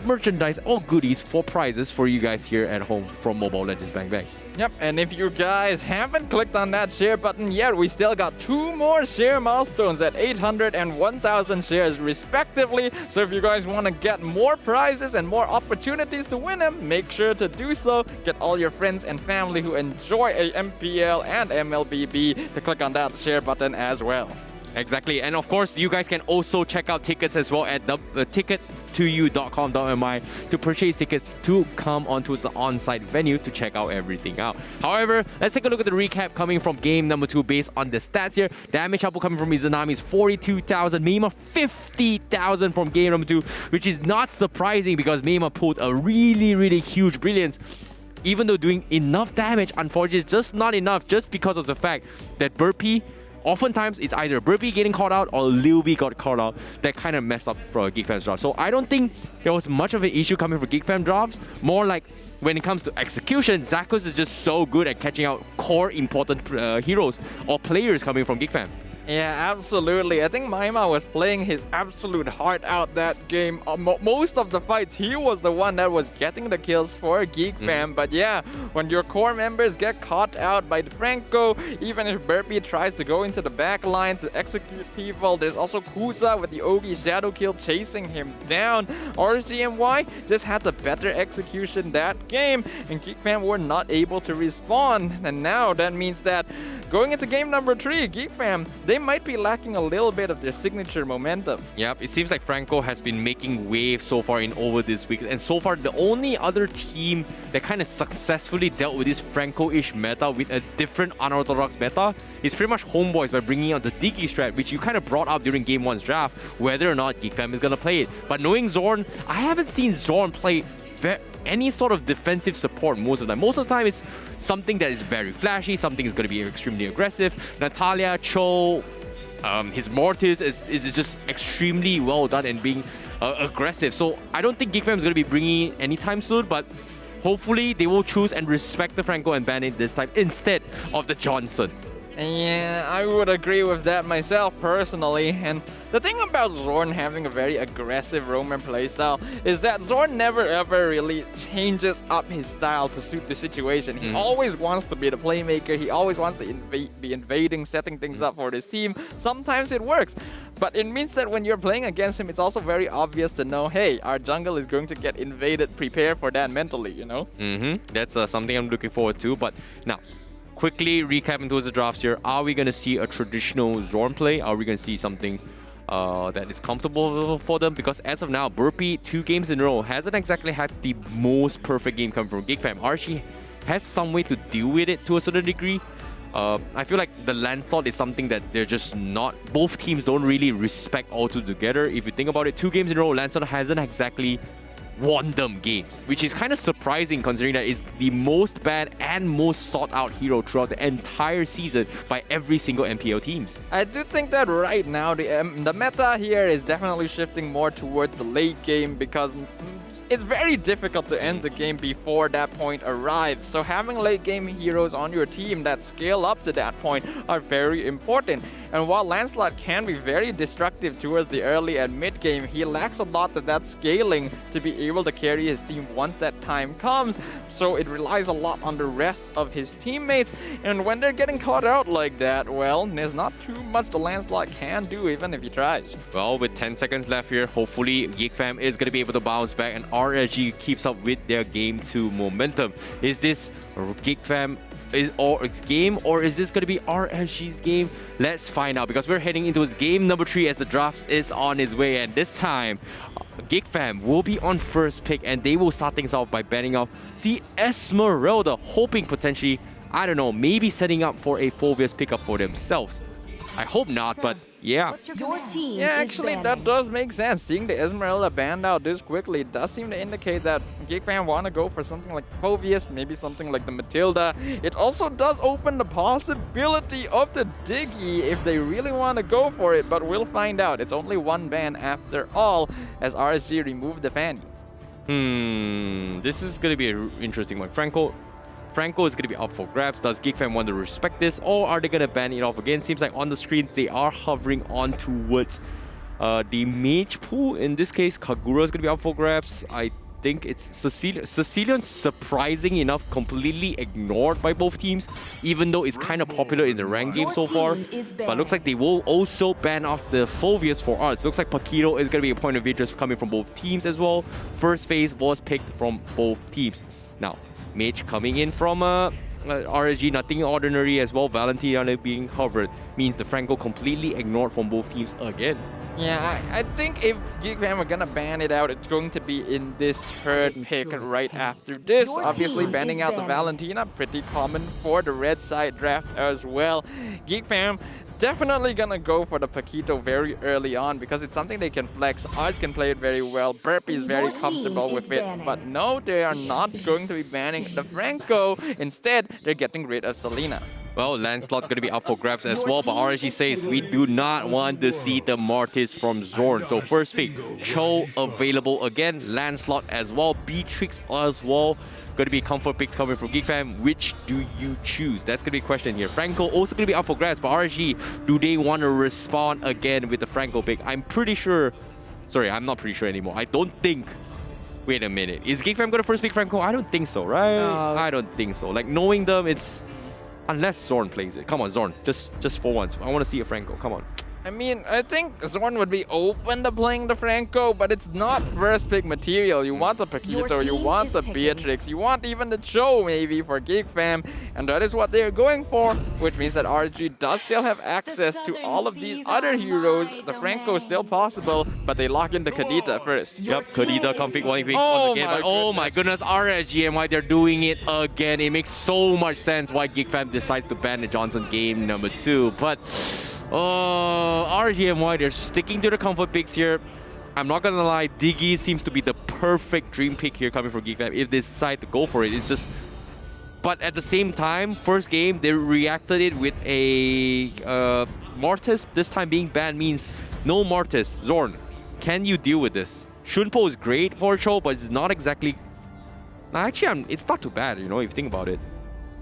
Speaker 8: merchandise, all goodies for prizes for you guys here at home from Mobile Legends Bang Bang.
Speaker 7: Yep, and if you guys haven't clicked on that share button yet, we still got 2 more share milestones at 800 and 1,000 shares respectively. So if you guys want to get more prizes and more opportunities to win them, make sure to do so. Get all your friends and family who enjoy a MPL and MLBB to click on that share button as well.
Speaker 8: Exactly, and of course, you guys can also check out tickets as well at the ticket2u.com.my to purchase tickets to come onto the on-site venue to check out everything out. However, let's take a look at the recap coming from game number 2 based on the stats here. Damage output coming from Izanami is 42,000, Mima 50,000 from game number 2, which is not surprising because Mima pulled a really huge brilliance. Even though doing enough damage, unfortunately, it's just not enough just because of the fact that Burpee, oftentimes it's either Burpee getting caught out or Lil B got caught out that kind of messed up for Geek Fam's draft. So I don't think there was much of an issue coming for Geek Fam drafts. More like when it comes to execution, Zakos is just so good at catching out core important heroes or players coming from Geek Fam.
Speaker 7: Yeah, absolutely. I think Maima was playing his absolute heart out that game. Most of the fights, he was the one that was getting the kills for Geek Fam. But yeah, when your core members get caught out by Franco, even if Burpee tries to go into the back line to execute people, there's also Kuza with the Ogi Shadow Kill chasing him down. RSG MY just had the better execution that game, and Geek Fam were not able to respond. And now that means that going into game number 3, Geek Fam, they might be lacking a little bit of their signature momentum.
Speaker 8: Yep, it seems like Franco has been making waves so far in over this week. And so far, the only other team that kind of successfully dealt with this Franco-ish meta with a different unorthodox meta is pretty much Homeboys by bringing out the Diggy strat, which you kind of brought up during game 1's draft, whether or not Geek Fam is going to play it. But knowing Zorn, I haven't seen Zorn play any sort of defensive support most of the time. Most of the time, it's something that is very flashy, something is going to be extremely aggressive. Natalia, Cho, his Mortis is just extremely well done and being aggressive. So I don't think Geek Fam is going to be bringing it anytime soon, but hopefully they will choose and respect the Franco and ban it this time instead of the Johnson.
Speaker 7: Yeah, I would agree with that myself personally. And the thing about Zorn having a very aggressive roaming playstyle is that Zorn never ever really changes up his style to suit the situation. He always wants to be the playmaker, he always wants to be invading, setting things up for his team. Sometimes it works, but it means that when you're playing against him, it's also very obvious to know, hey, our jungle is going to get invaded, prepare for that mentally, you know?
Speaker 8: That's something I'm looking forward to. But now, quickly recapping towards the drafts here, are we going to see a traditional Zorn play? Are we going to see something that is comfortable for them? Because as of now, Burpee 2 games in a row hasn't exactly had the most perfect game come from Geek Fam. Archie has some way to deal with it to a certain degree. I feel like the Landslot is something that they're just not, both teams don't really respect altogether. If you think about it, 2 games in a row, Landslot hasn't exactly won them games, which is kind of surprising considering that it's the most banned and most sought out hero throughout the entire season by every single MPL teams.
Speaker 7: I do think that right now the meta here is definitely shifting more towards the late game because it's very difficult to end the game before that point arrives. So having late game heroes on your team that scale up to that point are very important. And while Lancelot can be very destructive towards the early and mid game, he lacks a lot of that scaling to be able to carry his team once that time comes. So it relies a lot on the rest of his teammates. And when they're getting caught out like that, well, there's not too much the Lancelot can do even if he tries.
Speaker 8: Well, with 10 seconds left here, hopefully Geek Fam is going to be able to bounce back and RSG keeps up with their game 2 momentum. Is this Geek Fam game or is this going to be RSG's game? Let's find out because we're heading into game number 3 as the draft is on its way, and this time Geek Fam will be on first pick and they will start things off by banning off the Esmeralda, hoping potentially, I don't know, maybe setting up for a Phoveus pickup for themselves. I hope not, but yeah.
Speaker 7: Yeah, actually that does make sense. Seeing the Esmeralda banned out this quickly does seem to indicate that Geek Fam want to go for something like Phoveus, maybe something like the Matilda. It also does open the possibility of the Diggy if they really want to go for it, but we'll find out. It's only 1 ban after all as RSG removed the Fanny.
Speaker 8: This is going to be an interesting one. Franco is going to be up for grabs. Does Geek Fam want to respect this or are they going to ban it off again? Seems like on the screen they are hovering on towards the mage pool. In this case, Kagura is going to be up for grabs. I think it's Sicilian, surprising enough, completely ignored by both teams, even though it's kind of popular in the ranked game so far. But looks like they will also ban off the Phoveus for us. Looks like Paquito is going to be a point of interest coming from both teams as well. First phase was picked from both teams. Now, Mage coming in from RSG, nothing ordinary as well. Valentina being covered means the Franco completely ignored from both teams again.
Speaker 7: Yeah, I think if GEEK FAM are gonna ban it out, it's going to be in this third pick right after this. Obviously, banning out the Valentina, pretty common for the red side draft as well. GEEK FAM definitely gonna go for the Paquito very early on because it's something they can flex. Arts can play it very well. Burpee is very comfortable with it. But no, they are not going to be banning the Franco. Instead, they're getting rid of Selena.
Speaker 8: Well, Lancelot going to be up for grabs as well, but RSG says we do not want to see the Mortis from Zorn. So first pick, Cho available again, Lancelot as well, Beatrix as well. Going to be comfort picks coming from GEEK FAM. Which do you choose? That's going to be a question here. Franco also going to be up for grabs, but RSG, do they want to respond again with the Franco pick? I'm pretty sure... Sorry, I'm not pretty sure anymore. I don't think... Wait a minute. Is GEEK FAM going to first pick Franco? I don't think so, right?
Speaker 7: No.
Speaker 8: I don't think so. Like, knowing them, it's... Unless Zorn plays it. Come on, Zorn. Just for once. I want to see a Franco. Come on.
Speaker 7: I mean, I think Zorn would be open to playing the Franco, but it's not first pick material. You want the Paquito, you want the Beatrix, you want even the Cho maybe for GEEK FAM, and that is what they're going for, which means that RSG does still have access to all of these other heroes. The Franco is still possible, but they lock in the Kadita first.
Speaker 8: Yep, Kadita config one picks once again. But oh my goodness, RSG MY, they're doing it again. It makes so much sense why GEEK FAM decides to ban the Johnson game number 2, but... Oh, RSG MY, they're sticking to the comfort picks here. I'm not gonna lie, Diggy seems to be the perfect dream pick here coming from GEEK FAM if they decide to go for it. It's just... But at the same time, first game, they reacted it with a Mortis. This time being banned means no Mortis. Zorn, can you deal with this? Shunpo is great for a show, but it's not exactly... Actually, it's not too bad, you know, if you think about it.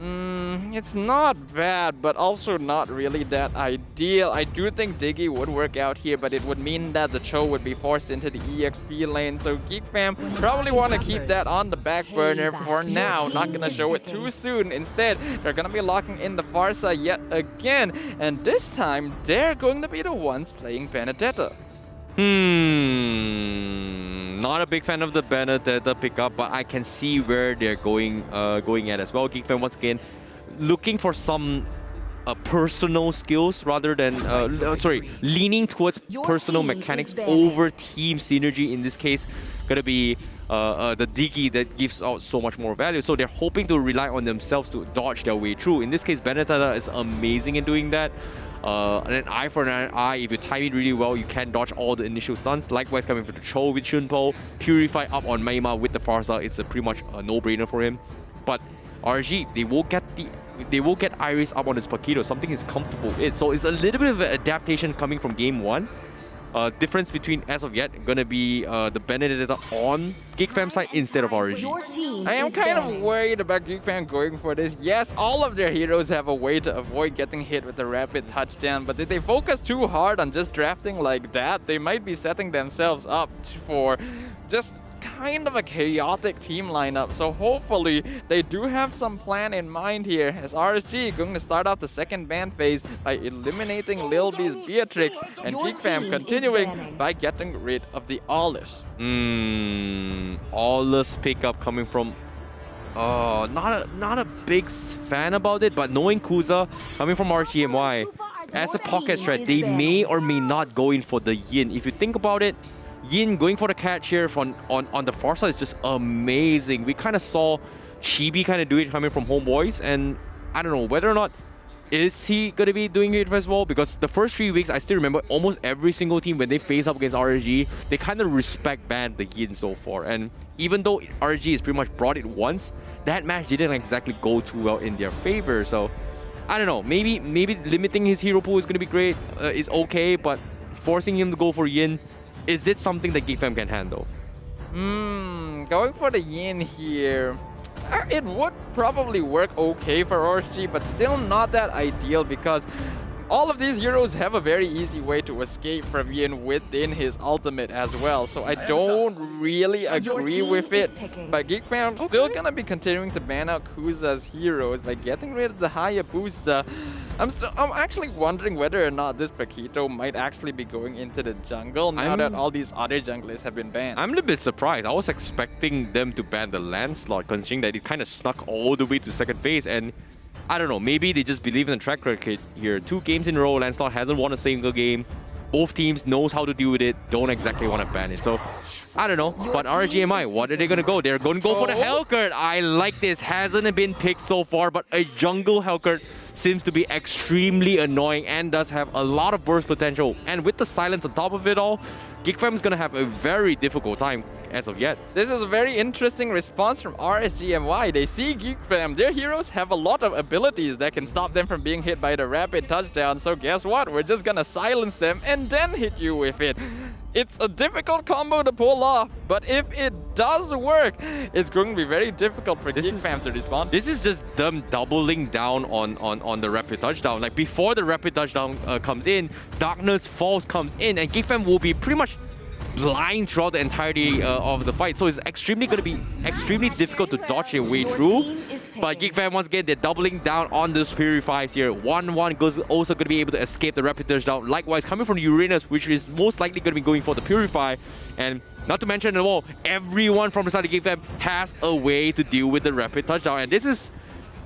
Speaker 7: It's not bad, but also not really that ideal. I do think Diggy would work out here, but it would mean that the Cho would be forced into the EXP lane. So GEEK FAM probably want to keep that on the back burner for now. Not gonna show it too soon. Instead, they're gonna be locking in the Farsa yet again. And this time, they're going to be the ones playing Benedetta.
Speaker 8: Not a big fan of the Benedetta pickup, but I can see where they're going at as well. GEEK FAM once again looking for some personal skills rather than leaning towards personal mechanics over team synergy. In this case, gonna be the Diggy that gives out so much more value. So they're hoping to rely on themselves to dodge their way through. In this case, Benedetta is amazing in doing that. And an eye for an eye, if you time it really well, you can dodge all the initial stunts. Likewise, coming for the Cho with Shunpo, Purify up on Meima with the Farsa, it's pretty much a no-brainer for him. But RG, they will get Iris up on his Paquito, something he's comfortable with. So it's a little bit of an adaptation coming from game 1. Difference between, as of yet, gonna be the Benedetta on GEEK FAM side instead of RSG.
Speaker 7: I am kind of worried about GEEK FAM going for this. Yes, all of their heroes have a way to avoid getting hit with the rapid touchdown, but if they focus too hard on just drafting like that, they might be setting themselves up for just kind of a chaotic team lineup. So hopefully they do have some plan in mind here, as RSG going to start off the second ban phase by eliminating Lil B's Beatrix, and GEEK FAM continuing by getting rid of the Aulus.
Speaker 8: Aulus pickup coming from not a big fan about it, but knowing Kuza coming from RSG MY as a pocket strat, they may or may not go in for the Yin. If you think about it, Yin going for the catch here on the far side is just amazing. We kind of saw Chibi kind of do it coming from Homeboys, and I don't know whether or not is he going to be doing it as well, because the first 3 weeks, I still remember almost every single team when they face up against RSG, they kind of respect ban the Yin so far. And even though RSG has pretty much brought it once, that match didn't exactly go too well in their favor. So I don't know, maybe limiting his hero pool is going to be great, is okay, but forcing him to go for Yin, is it something that GEEK FAM can handle?
Speaker 7: Going for the Yin here, it would probably work okay for RSG, but still not that ideal, because all of these heroes have a very easy way to escape from Yin within his ultimate as well. So I don't really agree with it. But GEEK FAM still gonna be continuing to ban out Kuza's heroes by getting rid of the Hayabusa. I'm actually wondering whether or not this Paquito might actually be going into the jungle now that all these other junglers have been banned.
Speaker 8: I'm a little bit surprised. I was expecting them to ban the land slot, considering that it kind of snuck all the way to second phase. And I don't know, maybe they just believe in the track record here. 2 games in a row, Landslot hasn't won a single game. Both teams knows how to deal with it, don't exactly want to ban it. So, I don't know. But RSG MY, what are they going to go? They're going to go for the Hellcurt. I like this. Hasn't been picked so far, but a jungle Hellcurt seems to be extremely annoying and does have a lot of burst potential. And with the silence on top of it all, GEEK FAM is going to have a very difficult time as of yet.
Speaker 7: This is a very interesting response from RSG MY. They see GEEK FAM. Their heroes have a lot of abilities that can stop them from being hit by the rapid touchdown. So guess what? We're just gonna silence them and then hit you with it. It's a difficult combo to pull off, but if it does work, it's going to be very difficult for GEEK FAM to respond.
Speaker 8: This is just them doubling down on the rapid touchdown. Like before the rapid touchdown comes in, Darkness Falls comes in, and GEEK FAM will be pretty much blind throughout the entirety of the fight. So it's extremely going to be extremely difficult to dodge your way through. But GEEK FAM, once again, they're doubling down on those Purifies here. 1-1 goes also going to be able to escape the rapid touchdown. Likewise, coming from Uranus, which is most likely going to be going for the Purify. And not to mention at all, everyone from the side of GEEK FAM has a way to deal with the rapid touchdown. And this is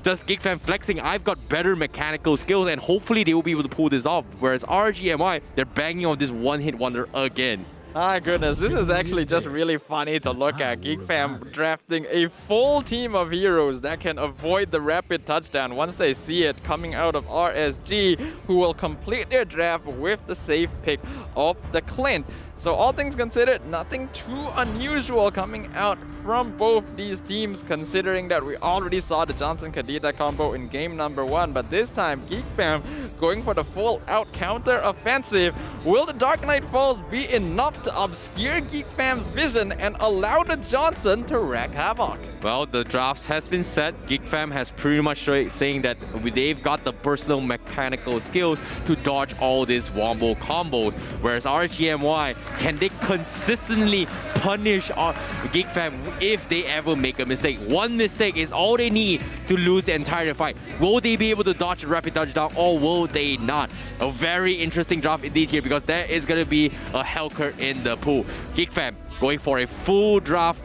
Speaker 8: just GEEK FAM flexing. I've got better mechanical skills, and hopefully they will be able to pull this off. Whereas RSG MY, they're banging on this one-hit wonder again.
Speaker 7: My goodness, this is actually just really funny to look at. GEEK FAM drafting a full team of heroes that can avoid the rapid touchdown once they see it coming out of RSG, who will complete their draft with the safe pick of the Clint. So all things considered, nothing too unusual coming out from both these teams, considering that we already saw the Johnson-Kadita combo in game number 1, but this time GEEK FAM going for the full out counter offensive. Will the Dark Knight Falls be enough to obscure GEEK FAM's vision and allow the Johnson to wreak havoc?
Speaker 8: Well, the drafts has been set. GEEK FAM has pretty much saying that they've got the personal mechanical skills to dodge all these wombo combos, whereas RSG MY, can they consistently punish GEEK FAM if they ever make a mistake? One mistake is all they need to lose the entire fight. Will they be able to dodge a rapid touchdown, or will they not? A very interesting draft indeed here, because there is going to be a Hellcurt in the pool. GEEK FAM going for a full draft,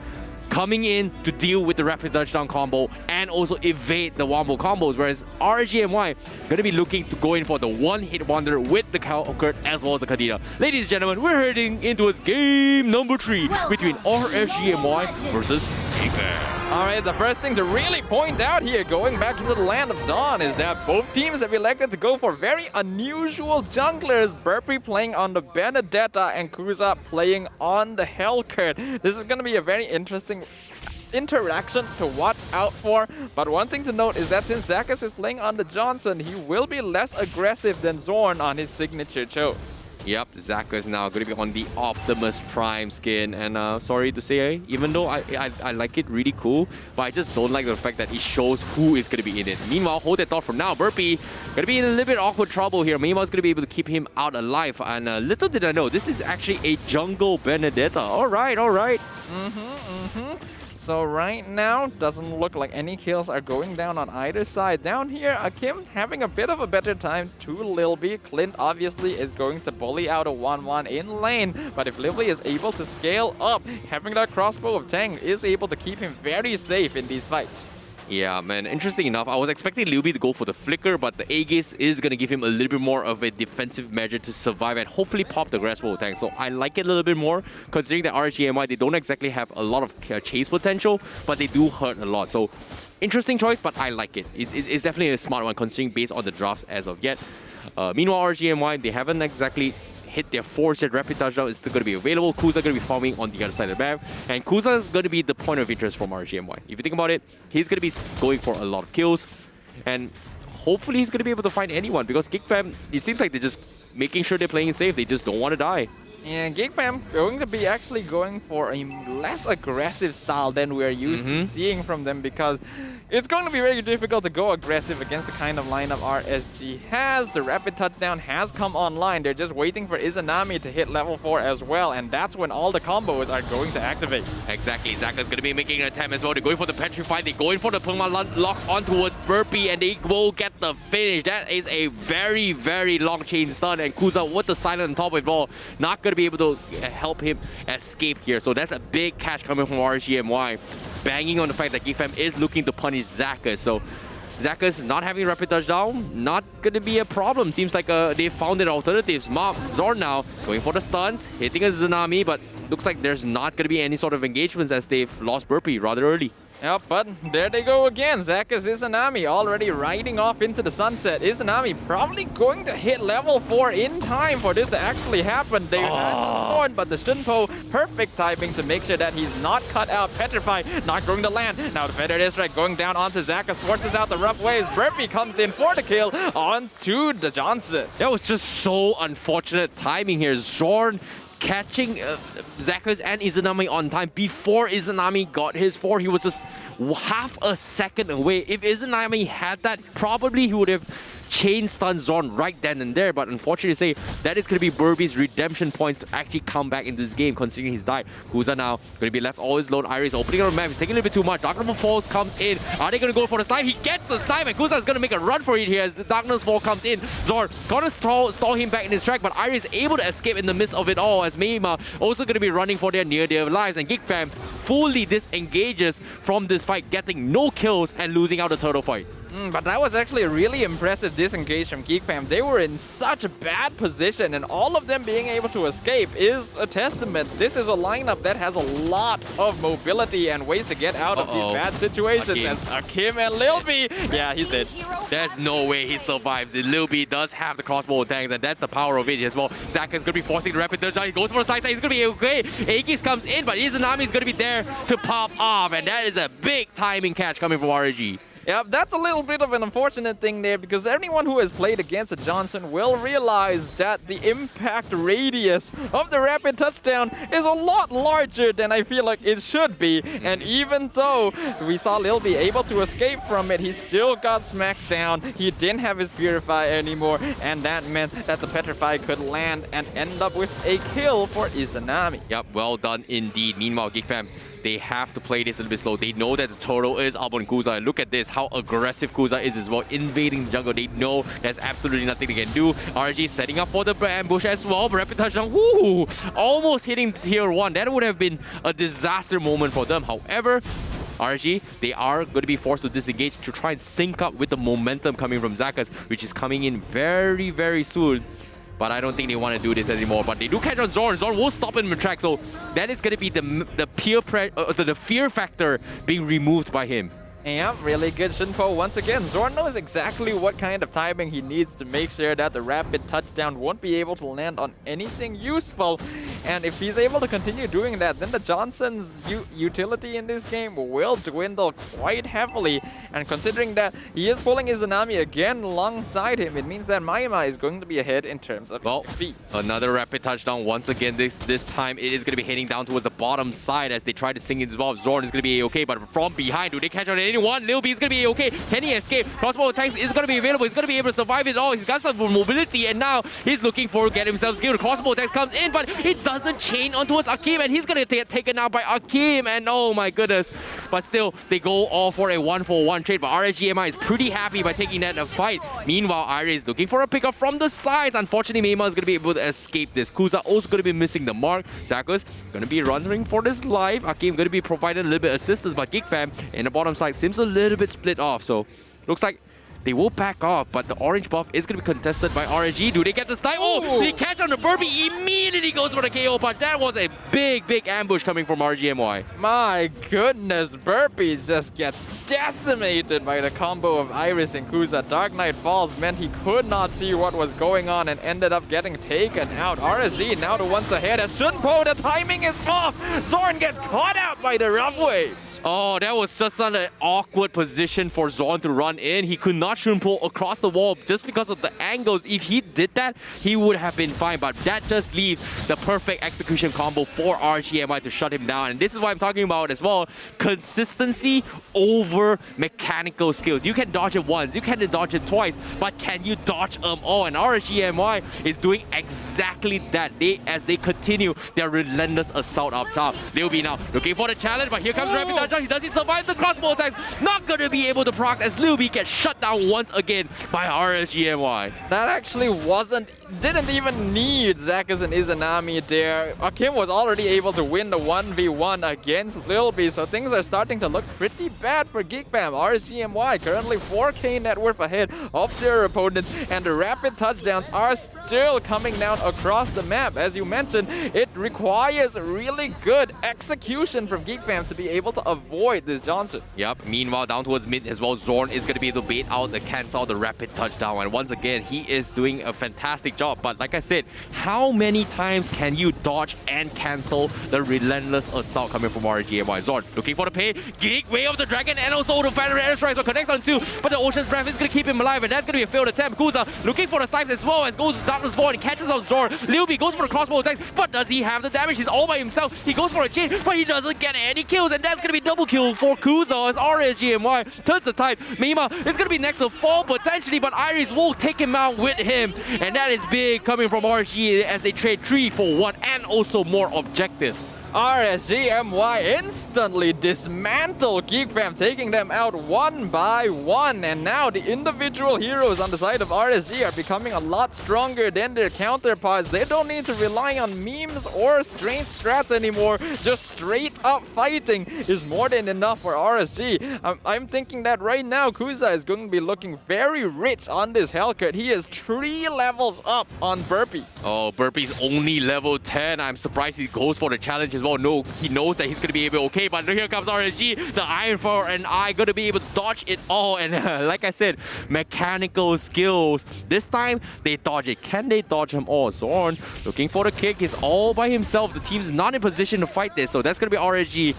Speaker 8: coming in to deal with the rapid touchdown combo and also evade the wombo combos, whereas RSG MY going to be looking to go in for the one-hit wonder with the Hellcurt as well as the Kadita. Ladies and gentlemen, we're heading into game number 3 between RSG MY versus GEEK FAM.
Speaker 7: Alright, the first thing to really point out here, going back into the Land of Dawn, is that both teams have elected to go for very unusual junglers. Burpee playing on the Benedetta and Kuza playing on the Hellcurt. This is going to be a very interesting interaction to watch out for, but one thing to note is that since Zakas is playing on the Johnson, he will be less aggressive than Zorn on his signature choke.
Speaker 8: Yep, Zaka is now going to be on the Optimus Prime skin, and sorry to say, even though I like it really cool, but I just don't like the fact that it shows who is going to be in it. Meanwhile, hold that thought for now. Burpee going to be in a little bit awkward trouble here. Meanwhile's going to be able to keep him out alive, and little did I know, this is actually a jungle Benedetta. Alright, alright.
Speaker 7: So right now, doesn't look like any kills are going down on either side. Down here, Akim having a bit of a better time to Lilby. Clint obviously is going to bully out a 1-1 in lane, but if Lilby is able to scale up, having that crossbow of Tang is able to keep him very safe in these fights.
Speaker 8: Yeah, man, interesting enough, I was expecting Lilby to go for the flicker, but the Aegis is going to give him a little bit more of a defensive measure to survive and hopefully pop the Grasshopper tank. So I like it a little bit more, considering that RSG MY, they don't exactly have a lot of chase potential, but they do hurt a lot. So interesting choice, but I like it. It's definitely a smart one, considering based on the drafts as of yet. Meanwhile, RSG MY, they haven't exactly hit their forced rapid touchdown. Is still going to be available. Kuza going to be farming on the other side of the map, and Kuza is going to be the point of interest from RSG MY. If you think about it, he's going to be going for a lot of kills, and hopefully he's going to be able to find anyone, because GEEK FAM, it seems like they're just making sure they're playing it safe. They just don't want to die.
Speaker 7: Yeah, GEEK FAM going to be actually going for a less aggressive style than we're used to seeing from them, because It's going to be very difficult to go aggressive against the kind of lineup RSG has. The rapid touchdown has come online. They're just waiting for Izanami to hit level 4 as well, and that's when all the combos are going to activate.
Speaker 8: Exactly, Zaka's going to be making an attempt as well. They're going for the Petrify, they're going for the perma lock on towards Burpee, and they will get the finish. That is a very, very long chain stun, and Kuza with the silent on top of it all, not going to be able to help him escape here. So that's a big catch coming from RSG MY, banging on the fact that GEEK FAM is looking to punish Zakas. So Zakas not having rapid touchdown, not going to be a problem. Seems like they found their alternatives. Zorn now going for the stuns, hitting a Zanami, but looks like there's not going to be any sort of engagements as they've lost Burpee rather early.
Speaker 7: Yep, but there they go again. Zakas Izanami already riding off into the sunset. Izanami probably going to hit level 4 in time for this to actually happen. They had forward, but the Shunpo, perfect timing to make sure that he's not cut out. Petrify not going to land. Now the Feather District going down onto Zakas, forces out the rough waves. Burpee comes in for the kill onto the Johnson.
Speaker 8: That was just so unfortunate timing here. Zorn catching Zakas and Izanami on time before Izanami got his 4. He was just half a second away. If Izanami had that, probably he would have chain stun Zorn right then and there, but unfortunately to say, that is going to be Burpee's redemption points to actually come back into this game considering he's died. Kuza now going to be left all his alone. Iris opening on the map, he's taking a little bit too much. Darkness Falls comes in. Are they going to go for the snipe? He gets the snipe, and Kuza is going to make a run for it here as the Darkness Fall comes in. Zorn going to stall him back in his track, but Iris able to escape in the midst of it all as Meima also going to be running for their near-dear lives, and GEEK FAM fully disengages from this fight, getting no kills and losing out the turtle fight.
Speaker 7: But that was actually a really impressive disengage from GEEK FAM. They were in such a bad position, and all of them being able to escape is a testament. This is a lineup that has a lot of mobility and ways to get out of these bad situations. As Akim and Lil B, yeah, he's dead.
Speaker 8: There's no way he survives. Lil B does have the crossbow tanks, and that's the power of it as well. Zakas is going to be forcing the rapid touchdown. He goes for the side, he's going to be okay. Aegis comes in, but Izanami is going to be there to pop off, and that is a big timing catch coming from RSG.
Speaker 7: Yeah, that's a little bit of an unfortunate thing there, because anyone who has played against a Johnson will realize that the impact radius of the rapid touchdown is a lot larger than I feel like it should be. And even though we saw Lil be able to escape from it, he still got smacked down. He didn't have his Purify anymore, and that meant that the Petrify could land and end up with a kill for Izanami.
Speaker 8: Yep, well done indeed. Meanwhile, GEEK FAM, they have to play this a little bit slow. They know that the turtle is up on Kuza. And look at this, how aggressive Kuza is as well, invading the jungle. They know there's absolutely nothing they can do. RG setting up for the ambush as well. Rapid touchdown, woo! Almost hitting tier 1. That would have been a disaster moment for them. However, RG, they are going to be forced to disengage to try and sync up with the momentum coming from Zakas, which is coming in very, very soon. But I don't think they want to do this anymore. But they do catch on Zorn. Zorn will stop him in track. So that is going to be the fear factor being removed by him.
Speaker 7: Yeah, really good Shunpo once again. Zorn knows exactly what kind of timing he needs to make sure that the rapid touchdown won't be able to land on anything useful. And if he's able to continue doing that, then the Johnson's utility in this game will dwindle quite heavily. And considering that he is pulling Izanami again alongside him, it means that Maima is going to be ahead in terms of speed.
Speaker 8: Another rapid touchdown once again. This time it is going to be heading down towards the bottom side as they try to sing it as well. Zorn is going to be okay, but from behind, do they catch on anyone? Lil B is going to be okay. Can he escape? Crossbow tanks is going to be available. He's going to be able to survive it all. He's got some mobility, and now he's looking for get himself killed. Crossbow tanks comes in, but it doesn't chain on towards Akim, and he's going to get taken out by Akim, and oh my goodness. But still, they go all for a 1-for-1 trade, but RSG MY is pretty happy by taking that fight. Meanwhile, Iris is looking for a pickup from the sides. Unfortunately, Meima is going to be able to escape this. Kuza also going to be missing the mark. Zakas going to be running for this life. Akim going to be providing a little bit of assistance, but GEEK FAM in the bottom side seems a little bit split off. So looks like they will back off, but the orange buff is going to be contested by RSG. Do they get the snipe? Oh, they catch on the Burpee. Immediately goes for the KO, but that was a big ambush coming from RSG MY.
Speaker 7: My goodness, Burpee just gets decimated by the combo of Iris and Kuza. Dark Knight Falls meant he could not see what was going on and ended up getting taken out. RSG now the ones ahead as Shunpo. The timing is off. Zorn gets caught out by the rough waves.
Speaker 8: Oh, that was just an awkward position for Zorn to run in. He could not mushroom pull across the wall just because of the angles. If he did that, he would have been fine, but that just leaves the perfect execution combo for RSG MY to shut him down. And this is what I'm talking about as well. Consistency over mechanical skills. You can dodge it once, you can dodge it twice, but can you dodge them all? And RSG MY is doing exactly that. As they continue their relentless assault up top. They'll be now looking for the challenge, but here comes Rapid Touchdown. Does he survive the crossbow attacks? Not gonna be able to proc as LIVESTREAM gets shut down once again by RSG MY.
Speaker 7: That actually didn't even need Zakas and Izanami there. Akim was already able to win the 1v1 against LILB, so things are starting to look pretty bad for GEEK FAM. RSG MY currently 4k net worth ahead of their opponents, and the rapid touchdowns are still coming down across the map. As you mentioned, it requires really good execution from GEEK FAM to be able to avoid this Johnson.
Speaker 8: Yep, meanwhile down towards mid as well, Zorn is going to be able to bait out the cancel, the rapid touchdown, and once again he is doing a fantastic job. But like I said, how many times can you dodge and cancel the relentless assault coming from RSG MY? Zorn looking for the pay, Geek, Way of the Dragon, and also the Phantom Airstrike, so connects on two, but the Ocean's Breath is going to keep him alive, and that's going to be a failed attempt. Kuza looking for the snipes as well, as goes Darkness forward and catches out Zorn. LILB goes for the crossbow attack, but does he have the damage? He's all by himself. He goes for a chain, but he doesn't get any kills, and that's going to be double kill for Kuza as RSG MY turns the tide. Mima is going to be next to fall potentially, but Iris will take him out with him, and that is big coming from RSG as they trade 3 for 1 and also more objectives.
Speaker 7: RSG MY instantly dismantle GEEK FAM, taking them out one by one. And now the individual heroes on the side of RSG are becoming a lot stronger than their counterparts. They don't need to rely on memes or strange strats anymore. Just straight up fighting is more than enough for RSG. I'm thinking that right now Kuza is going to be looking very rich on this Hellcat. He is 3 levels up on Burpee.
Speaker 8: Oh, Burpee's only level 10. I'm surprised he goes for the challenge as well. No, he knows that he's going to be able okay, but here comes RSG, the Iron for an Eye, going to be able to dodge it all. And like I said, mechanical skills. This time, they dodge it. Can they dodge them all? Zorn looking for the kick. He's all by himself. The team's not in position to fight this, so that's going to be RSG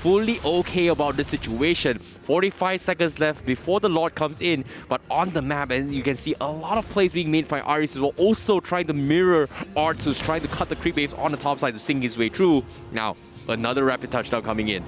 Speaker 8: fully okay about the situation. 45 seconds left before the Lord comes in, but on the map, and you can see a lot of plays being made by Iris as well, also trying to mirror Arts, who's trying to cut the creep waves on the top side to sing his way through. Now, another rapid touchdown coming in.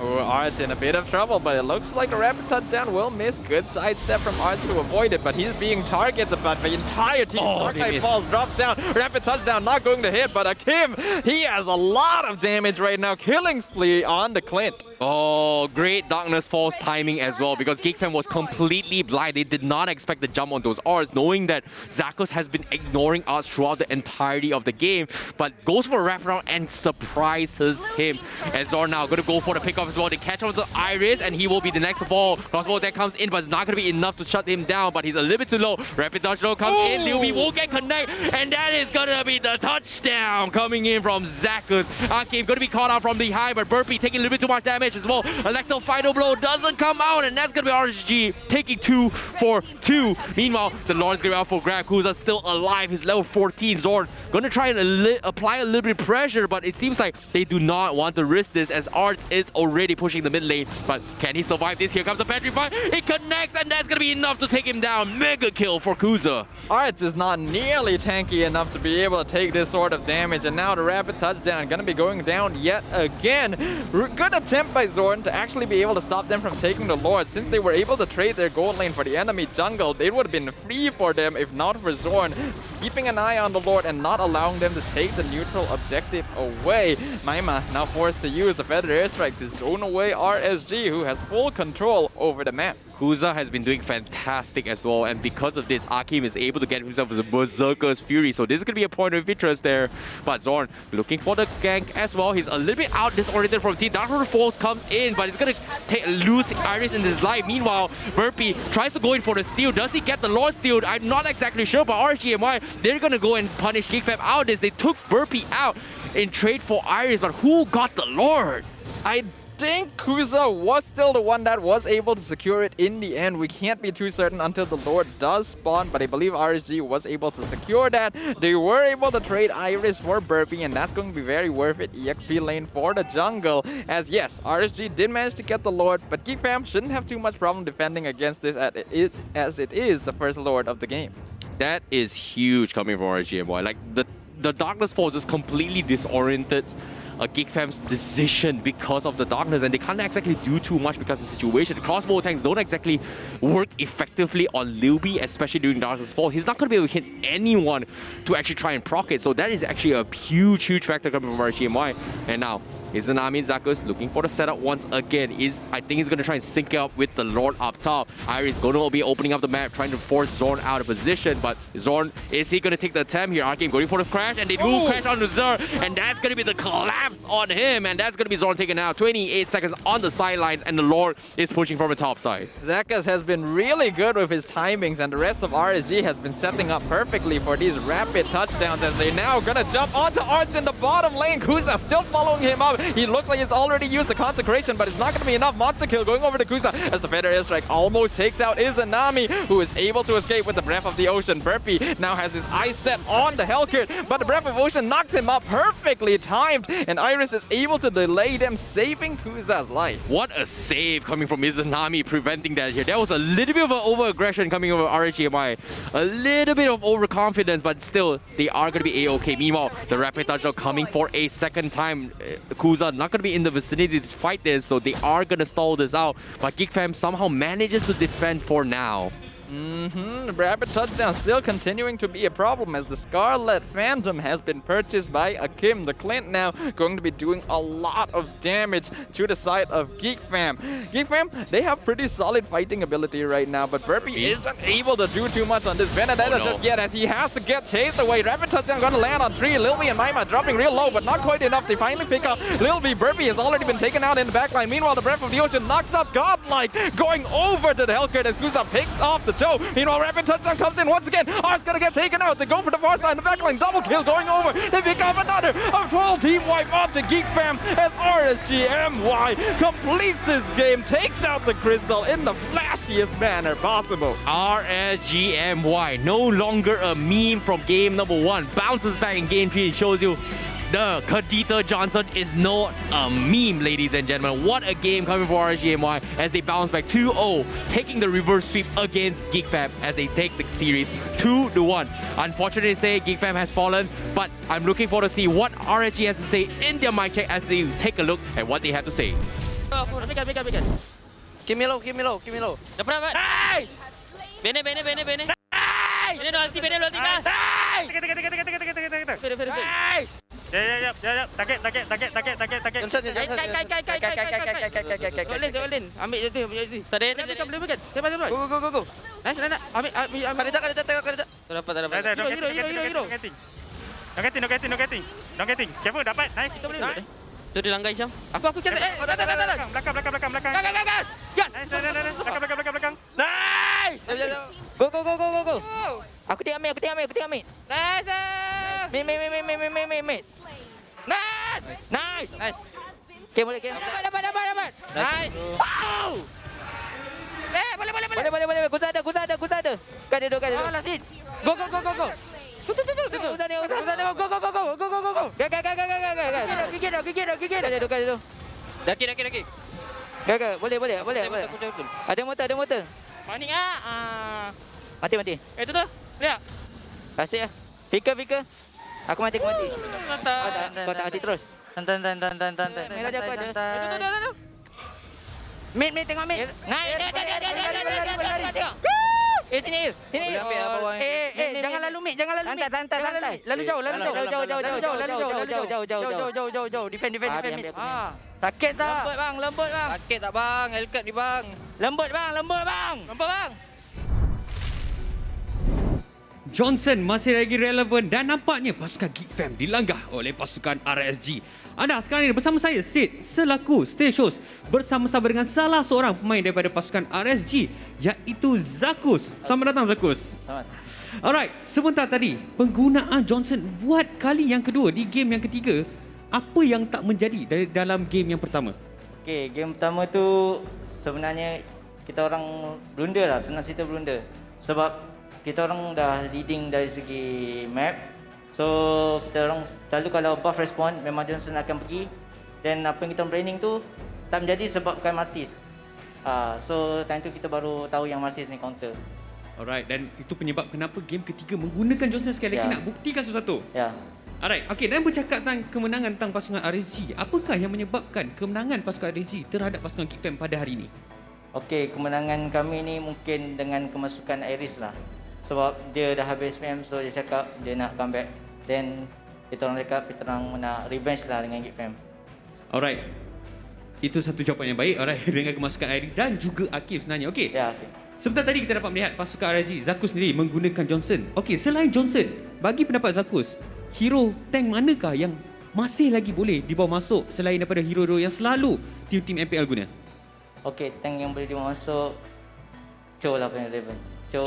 Speaker 7: Oh, Arts in a bit of trouble, but it looks like a rapid touchdown will miss. Good sidestep from Arts to avoid it, but he's being targeted by the entire team. Dark Knight falls, drops down, rapid touchdown, not going to hit, but Akim, he has a lot of damage right now. Killing spree on the Clint.
Speaker 8: Oh, great Darkness Falls timing as well, because GEEK FAM was completely blind. They did not expect the jump on those R's, knowing that Zakos has been ignoring us throughout the entirety of the game, but goes for a wraparound and surprises him. And Zorn now going to go for the pickoff as well. They catch on to Iris, and he will be the next to fall. Crossbow that comes in, but it's not going to be enough to shut him down, but he's a little bit too low. Rapid touchdown comes in, LILB will get connect, and that is going to be the touchdown coming in from Zakos. Akim going to be caught out from behind, but Burpee taking a little bit too much damage as well. Electro final blow doesn't come out, and that's going to be RSG taking 2 for 2. Meanwhile, the Lord's going to be out for grab. Kuza's still alive. He's level 14. Zorn going to try and apply a little bit of pressure, but it seems like they do not want to risk this as Arts is already pushing the mid lane. But can he survive this? Here comes the battery fire. It connects, and that's going to be enough to take him down. Mega kill for Kuza.
Speaker 7: Arts is not nearly tanky enough to be able to take this sort of damage, and now the rapid touchdown going to be going down yet again. Good attempt by Zorn to actually be able to stop them from taking the Lord. Since they were able to trade their gold lane for the enemy jungle, it would have been free for them if not for Zorn keeping an eye on the Lord and not allowing them to take the neutral objective away. Maima now forced to use the Feather Airstrike to zone away RSG, who has full control over the map.
Speaker 8: Kuza has been doing fantastic as well, and because of this, Akim is able to get himself as a Berserker's Fury, so this is going to be a point of interest there. But Zorn looking for the gank as well. He's a little bit out disoriented from team. Dark Force comes in, but he's going to lose Iris in his life. Meanwhile, Burpee tries to go in for the steal. Does he get the Lord steal? I'm not exactly sure, but RSG MY, they're going to go and punish GEEK FAM out of this. They took Burpee out in trade for Iris, but who got the Lord?
Speaker 7: I think Kuza was still the one that was able to secure it in the end. We can't be too certain until the Lord does spawn, but I believe RSG was able to secure that. They were able to trade Iris for Burpee, and that's going to be very worth it. EXP lane for the jungle. As yes, RSG did manage to get the Lord, but GEEK FAM shouldn't have too much problem defending against this as it is the first Lord of the game.
Speaker 8: That is huge coming from RSG MY. Like the Darkness Force is completely disoriented GEEK FAM's decision because of the darkness, and they can't exactly do too much because of the situation. The crossbow tanks don't exactly work effectively on Liubi, especially during Darkness Fall. He's not going to be able to hit anyone to actually try and proc it, so that is actually a huge factor coming from RSG MY. And now Izanami Zakus looking for the setup once again. I think he's going to try and sync up with the Lord up top. Iris going to be opening up the map, trying to force Zorn out of position. But Zorn, is he going to take the attempt here? Arcane going for the crash, and they do crash on the Zer. And that's going to be the collapse on him. And that's going to be Zorn taken out. 28 seconds on the sidelines, and the Lord is pushing from the top side.
Speaker 7: Zakus has been really good with his timings, and the rest of RSG has been setting up perfectly for these rapid touchdowns as they now going to jump onto Arts in the bottom lane. Kuza still following him up. He looks like he's already used the consecration, but it's not going to be enough. Monster kill going over to Kuza as the Feather Airstrike almost takes out Izanami, who is able to escape with the Breath of the Ocean. Burpee now has his eyes set on the Hellkit, but the Breath of Ocean knocks him up, perfectly timed, and Iris is able to delay them, saving Kuza's life.
Speaker 8: What a save coming from Izanami, preventing that here. That was a little bit of an over-aggression coming over RSG MY. A little bit of overconfidence, but still, they are going to be A-OK. Meanwhile, the Rapid Touchdown coming for a second time. Kuza not going to be in the vicinity to fight this, so they are going to stall this out. But GEEK FAM somehow manages to defend for now.
Speaker 7: Rapid touchdown still continuing to be a problem as the Scarlet Phantom has been purchased by Akim. The Clint now going to be doing a lot of damage to the side of GEEK FAM. GEEK FAM, they have pretty solid fighting ability right now, but Burpee isn't able to do too much on this Benedetta just yet as he has to get chased away. Rapid touchdown going to land on 3. Lilby and Maima dropping real low, but not quite enough. They finally pick up Lilby. Burpee has already been taken out in the backline. Meanwhile, the Breath of the Ocean knocks up Godlike, going over to the Hellkit as Kuza picks off the toe. Meanwhile, Rapid touchdown comes in once again. Art's gonna get taken out. They go for the far side in the backline. Double kill going over. They pick up another 12 team wipe onto GEEK FAM as RSG MY completes this game, takes out the crystal in the flashiest manner possible.
Speaker 8: RSG MY, no longer a meme from game number 1. Bounces back in game 3 and shows you the Kadita Johnson is not a meme, ladies and gentlemen. What a game coming for RSG MY as they bounce back 2-0, taking the reverse sweep against GEEK FAM as they take the series 2-1. Unfortunately, say GEEK FAM has fallen, but I'm looking forward to see what RSG has to say in their mic check as they take a look at what they have to say.
Speaker 17: Keep me low. Dapat. Nice! Bene. Nice! Bene dua ulti. Nice! Nice! Ya. Target. Johnson. Golin. Ambil je tu. Tadi. Go. Nice. Ambil. Kada tak. Dapat. Hero. No getting. Careful, dapat. Nice. Tu dia langgar Syam. Aku catat. Belakang. Belakang. Nice! Go. Aku tengok mid. Nice! Mid. Nice! Okay, boleh. Dapat. Nice! Wow! Boleh. Kuta ada. Kau ada. Last hit. Go. Go. Go. Daki. Boleh. Ada motor. Maning Mati. Tu. Lihat. Kasih ya. Fika. Aku mati. Kau tak mati terus. Tan. Merah dia aku ada. Mid, tengok mid. Naik. Tengok. Sini. Jangan lalu mid. Santai. Lalu jauh. Jauh. Defend. Sakit tak? Lembut bang. Sakit tak bang? Hellcat ni bang. Lembut bang.
Speaker 5: Johnson masih lagi relevan dan nampaknya pasukan GEEK FAM dilanggar oleh pasukan RSG. Anda sekarang ini bersama saya, Sid, selaku stage host bersama-sama dengan salah seorang pemain daripada pasukan RSG, iaitu Zakus. Selamat datang, Zakus.
Speaker 17: Selamat.
Speaker 5: Alright, sebentar tadi, penggunaan Johnson buat kali yang kedua di game yang ketiga. Apa yang tak menjadi dari dalam game yang pertama?
Speaker 18: Okay, game pertama tu sebenarnya kita orang blunder lah, senang cerita blunder. Sebab kita orang dah leading dari segi map. So, kita orang selalu kalau buff respon, memang Johnson akan pergi. Dan apa yang kita planning tu tak menjadi sebabkan Martis. So, time tu kita baru tahu yang Martis ni counter.
Speaker 5: Alright, dan itu penyebab kenapa game ketiga menggunakan Johnson sekali lagi nak buktikan sesuatu.
Speaker 18: Ya.
Speaker 5: Alright, okay, dan bercakap tentang kemenangan tentang pasukan RSG, apakah yang menyebabkan kemenangan pasukan RSG terhadap pasukan GEEK FAM pada hari ini?
Speaker 18: Okay, kemenangan kami ni mungkin dengan kemasukan Iris lah. Sebab dia dah habis SPM, so dia cakap dia nak comeback. Then, kita orang cakap kita orang nak revenge lah dengan GEEK FAM.
Speaker 5: Alright, itu satu jawapan yang baik. Alright, dengan kemasukan Iris dan juga Akif sebenarnya. Okay.
Speaker 18: Ya, okay.
Speaker 5: Sebentar tadi kita dapat melihat pasukan RSG, Zakus sendiri menggunakan Johnson. Okay, selain Johnson, bagi pendapat Zakus, hero tank manakah yang masih lagi boleh dibawa masuk selain daripada hero-hero yang selalu tim-tim MPL guna?
Speaker 18: Okay, tank yang boleh dibawa masuk Cho lah punya level.
Speaker 5: Cho.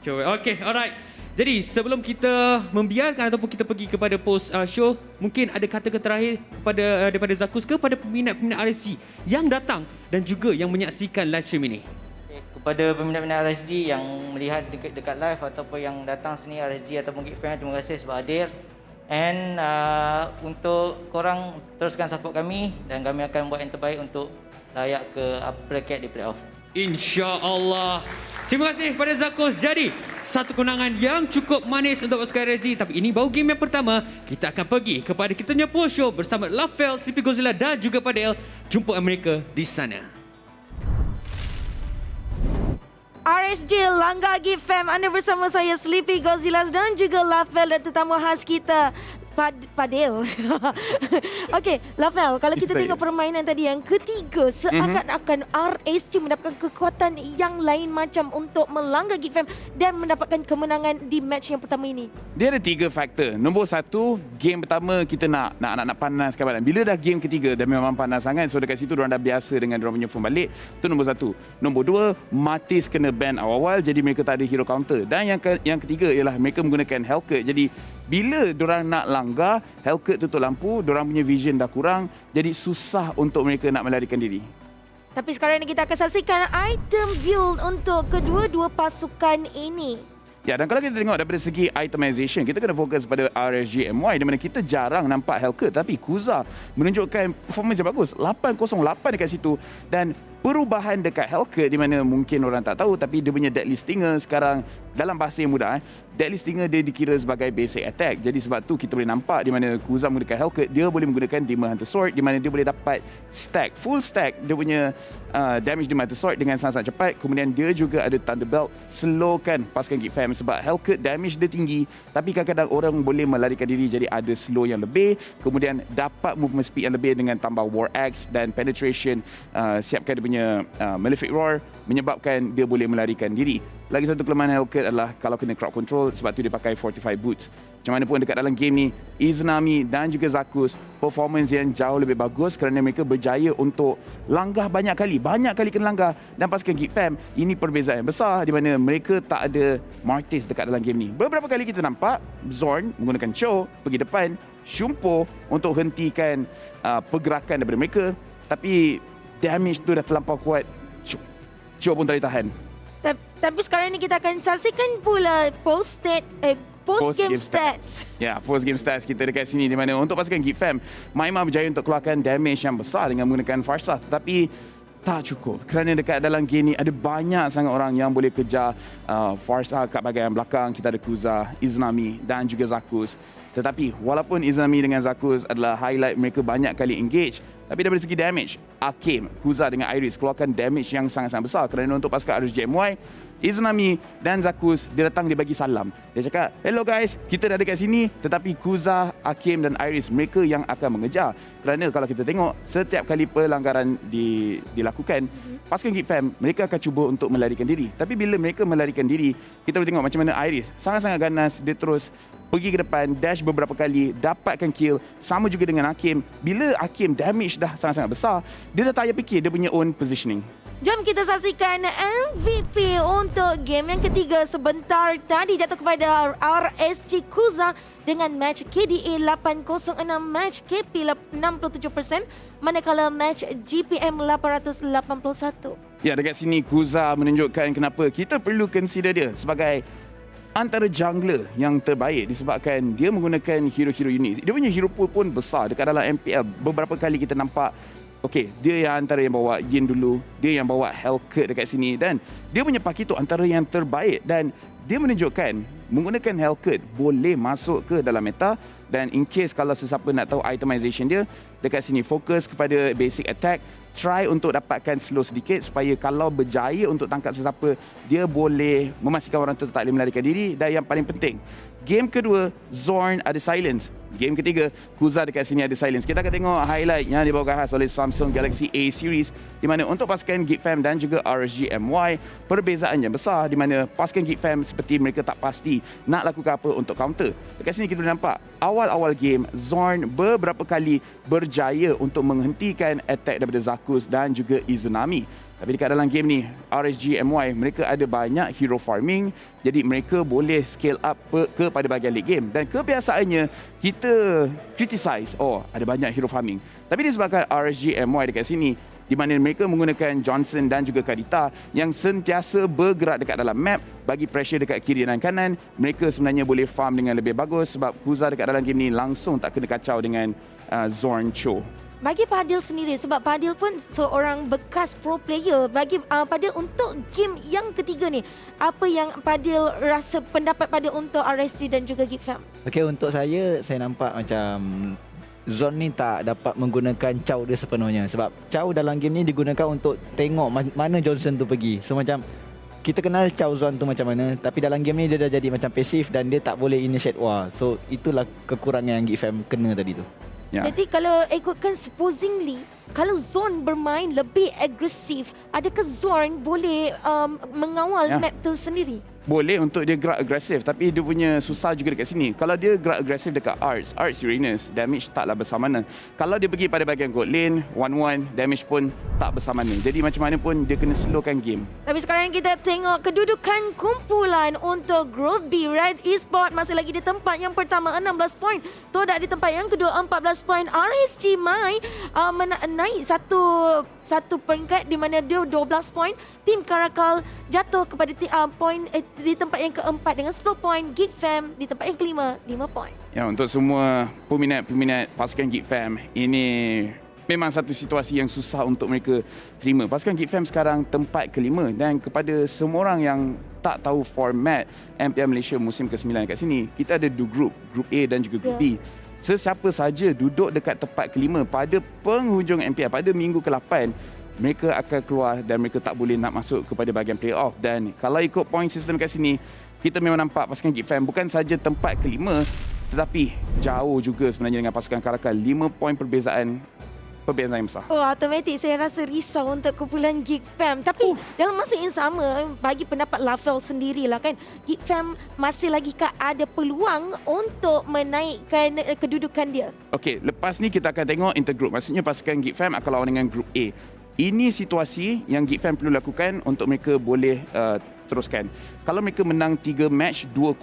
Speaker 5: Okay, alright. Jadi sebelum kita membiarkan ataupun kita pergi kepada post show, mungkin ada kata-kata terakhir kepada daripada Zakus kepada peminat-peminat RSG yang datang dan juga yang menyaksikan live stream ini.
Speaker 18: Kepada peminat-peminat RSG yang melihat dekat live ataupun yang datang sini RSG ataupun GEEK FAM, terima kasih sebab hadir. And untuk korang teruskan support kami dan kami akan buat yang terbaik untuk layak ke bracket di playoff.
Speaker 5: InsyaAllah. Terima kasih kepada Zakus. Jadi, satu kemenangan yang cukup manis untuk pasukan RSG. Tapi ini baru game yang pertama. Kita akan pergi kepada kita punya post show bersama LAVESTREAM, Sleepy Godzilla dan juga TODAKl. Jumpa mereka di sana.
Speaker 3: RSG LANGGAR GEEK FAM, anda bersama saya Sleepy Godzilla dan juga LAVESTREAM dan tetamu khas kita Padel. Okey, LAVESTREAM, kalau kita tengok permainan tadi yang ketiga, seakan-akan RSG mendapatkan kekuatan yang lain macam untuk melanggar GEEK FAM dan mendapatkan kemenangan di match yang pertama ini.
Speaker 4: Dia ada 3 faktor. Nombor 1, game pertama kita nak panaskan badan. Bila dah game ketiga dah memang panas sangat, so dekat situ diorang dah biasa dengan diorang punya form balik. Itu nombor 1. Nombor 2, Martis kena ban awal-awal, jadi mereka tak ada hero counter. Dan yang ketiga ialah mereka menggunakan Hellcat. Jadi bila diorang nak langgar, Hellcat tutup lampu, diorang punya vision dah kurang, jadi susah untuk mereka nak melarikan diri.
Speaker 3: Tapi sekarang ini kita akan saksikan item build untuk kedua-dua pasukan ini.
Speaker 4: Ya, dan kalau kita tengok daripada segi itemization, kita kena fokus pada RSG MY di mana kita jarang nampak Hellcat, tapi Kuza menunjukkan performance yang bagus. 808 dekat situ dan perubahan dekat Hellcat di mana mungkin orang tak tahu, tapi dia punya deadly stinger sekarang dalam bahasa yang mudah, deadly stinger dia dikira sebagai basic attack. Jadi sebab tu kita boleh nampak di mana Kuza menggunakan Hellcat, dia boleh menggunakan Demon Hunter Sword di mana dia boleh dapat stack, full stack dia punya damage Demon Hunter Sword dengan sangat-sangat cepat. Kemudian dia juga ada Thunderbelt, slowkan pasukan GEEK FAM sebab Hellcat damage dia tinggi, tapi kadang-kadang orang boleh melarikan diri jadi ada slow yang lebih, kemudian dapat movement speed yang lebih dengan tambah War Axe dan penetration, siapkan dia punya Malefic Roar menyebabkan dia boleh melarikan diri. Lagi satu kelemahan Hellcat adalah kalau kena crowd control, sebab tu dia pakai Fortify Boots. Macam mana pun dekat dalam game ni, Izanami dan juga Zakus performance yang jauh lebih bagus kerana mereka berjaya untuk langgar banyak kali kena langgar. Dan pasukan GEEK FAM, ini perbezaan yang besar di mana mereka tak ada Martis dekat dalam game ni. Beberapa kali kita nampak Zorn menggunakan Cho pergi depan, Shumpo untuk hentikan pergerakan daripada mereka, tapi damage tu dah terlampau kuat. Cho pun tak boleh tahan.
Speaker 3: Tapi sekarang ni kita akan saksikan pula post game stats.
Speaker 4: Ya, post game stats kita dekat sini di mana untuk pasukan GEEK FAM, Maima berjaya untuk keluarkan damage yang besar dengan menggunakan Farsa, tetapi tak cukup kerana dekat dalam game ni ada banyak sangat orang yang boleh kejar Farsa kat bahagian belakang. Kita ada Kuza, Izanami dan juga Zakus. Tetapi walaupun Izanami dengan Zakus adalah highlight mereka banyak kali engage, tapi daripada segi damage, Akim, Kuza dengan Iris keluarkan damage yang sangat-sangat besar kerana untuk pasukan RSG MY, Izanami dan Zakus, dia datang dia bagi salam. Dia cakap, hello guys, kita dah dekat sini, tetapi Kuza, Akim dan Iris, mereka yang akan mengejar. Kerana kalau kita tengok, setiap kali pelanggaran dilakukan, pasukan GEEK FAM, mereka akan cuba untuk melarikan diri. Tapi bila mereka melarikan diri, kita boleh tengok macam mana Iris, sangat-sangat ganas, dia terus pergi ke depan, dash beberapa kali, dapatkan kill. Sama juga dengan Akim. Bila Akim damage dah sangat-sangat besar, dia dah tak payah fikir dia punya own positioning.
Speaker 3: Jom kita saksikan MVP untuk game yang ketiga sebentar tadi jatuh kepada RSG Kuza dengan match KDA 806, match KP 67%, manakala match GPM 881.
Speaker 4: Ya, dekat sini Kuza menunjukkan kenapa kita perlu consider dia sebagai antara jungler yang terbaik disebabkan dia menggunakan hero-hero unik. Dia punya hero pool pun besar dekat dalam MPL. Beberapa kali kita nampak dia yang antara yang bawa Yin dulu, dia yang bawa Hellcat dekat sini dan dia punya paki tu antara yang terbaik dan dia menunjukkan menggunakan Hellcat boleh masuk ke dalam meta dan in case kalau sesiapa nak tahu itemization dia, dekat sini fokus kepada basic attack, try untuk dapatkan slow sedikit supaya kalau berjaya untuk tangkap sesiapa, dia boleh memastikan orang tu tak boleh melarikan diri dan yang paling penting, game kedua Zorn ada silence. Game ketiga, Kuza dekat sini ada silence. Kita akan tengok highlight yang dibawa khas oleh Samsung Galaxy A series di mana untuk pasukan GEEK FAM dan juga RSG MY perbezaannya besar di mana pasukan GEEK FAM seperti mereka tak pasti nak lakukan apa untuk counter. Dekat sini kita boleh nampak awal-awal game Zorn beberapa kali berjaya untuk menghentikan attack daripada Zakus dan juga Izunami. Tapi dekat dalam game ni, RSG MY, mereka ada banyak hero farming. Jadi mereka boleh scale up kepada bahagian late game. Dan kebiasaannya, kita criticize, ada banyak hero farming. Tapi disebabkan RSG MY dekat sini, di mana mereka menggunakan Johnson dan juga Kadita yang sentiasa bergerak dekat dalam map, bagi pressure dekat kiri dan kanan, mereka sebenarnya boleh farm dengan lebih bagus sebab Kuza dekat dalam game ni langsung tak kena kacau dengan Zorn Cho.
Speaker 3: Bagi Fadil sendiri, sebab Fadil pun seorang bekas pro player, bagi Fadil untuk game yang ketiga ni, apa yang Fadil rasa pendapat Fadil untuk RSG dan juga GEEK FAM?
Speaker 6: Okey, untuk saya nampak macam Zon ni tak dapat menggunakan Chow dia sepenuhnya. Sebab Chow dalam game ni digunakan untuk tengok mana Johnson tu pergi. So macam kita kenal Chow Zon tu macam mana, tapi dalam game ni dia dah jadi macam pasif dan dia tak boleh initiate war. So itulah kekurangan yang GEEK FAM kena tadi tu.
Speaker 4: Ya.
Speaker 3: Jadi kalau ikutkan supposingly, kalau Zorn bermain lebih agresif, adakah Zorn boleh mengawal map tu sendiri?
Speaker 4: Boleh untuk dia gerak agresif, tapi dia punya susah juga dekat sini. Kalau dia gerak agresif dekat Arts Uranus, damage taklah besar mana. Kalau dia pergi pada bahagian gold lane, 1-1, damage pun tak besar mana. Jadi macam mana pun dia kena slowkan game.
Speaker 3: Tapi sekarang kita tengok kedudukan kumpulan untuk Group B. Red Esports masih lagi di tempat yang pertama 16 poin. TODAK di tempat yang kedua 14 poin. RSG MY naik satu peringkat di mana dia 12 poin. TEAM CARACAL jatuh kepada poin di tempat yang keempat dengan 10 poin. GEEK FAM di tempat yang kelima 5 poin.
Speaker 4: Ya, untuk semua peminat-peminat pasukan GEEK FAM, ini memang satu situasi yang susah untuk mereka terima. Pasukan GEEK FAM sekarang tempat kelima dan kepada semua orang yang tak tahu format MPL Malaysia musim ke-9 kat sini, kita ada dua group A dan juga group B. Sesiapa saja duduk dekat tempat kelima pada penghujung MPL pada minggu ke-8, mereka akan keluar dan mereka tak boleh nak masuk kepada bahagian playoff. Dan kalau ikut point system kat sini, kita memang nampak pasukan GEEK FAM bukan saja tempat kelima, tetapi jauh juga sebenarnya dengan pasukan CARACAL. 5 poin perbezaan yang besar.
Speaker 3: Automatik saya rasa risau untuk kumpulan GEEK FAM. Tapi dalam masa yang sama, bagi pendapat Lafel sendirilah kan, GEEK FAM masih lagi ada peluang untuk menaikkan kedudukan dia. Okey,
Speaker 4: lepas ni kita akan tengok intergroup. Maksudnya pasukan GEEK FAM akan lawan dengan group A. Ini situasi yang GEEK FAM perlu lakukan untuk mereka boleh teruskan. Kalau mereka menang 3 match 2-0,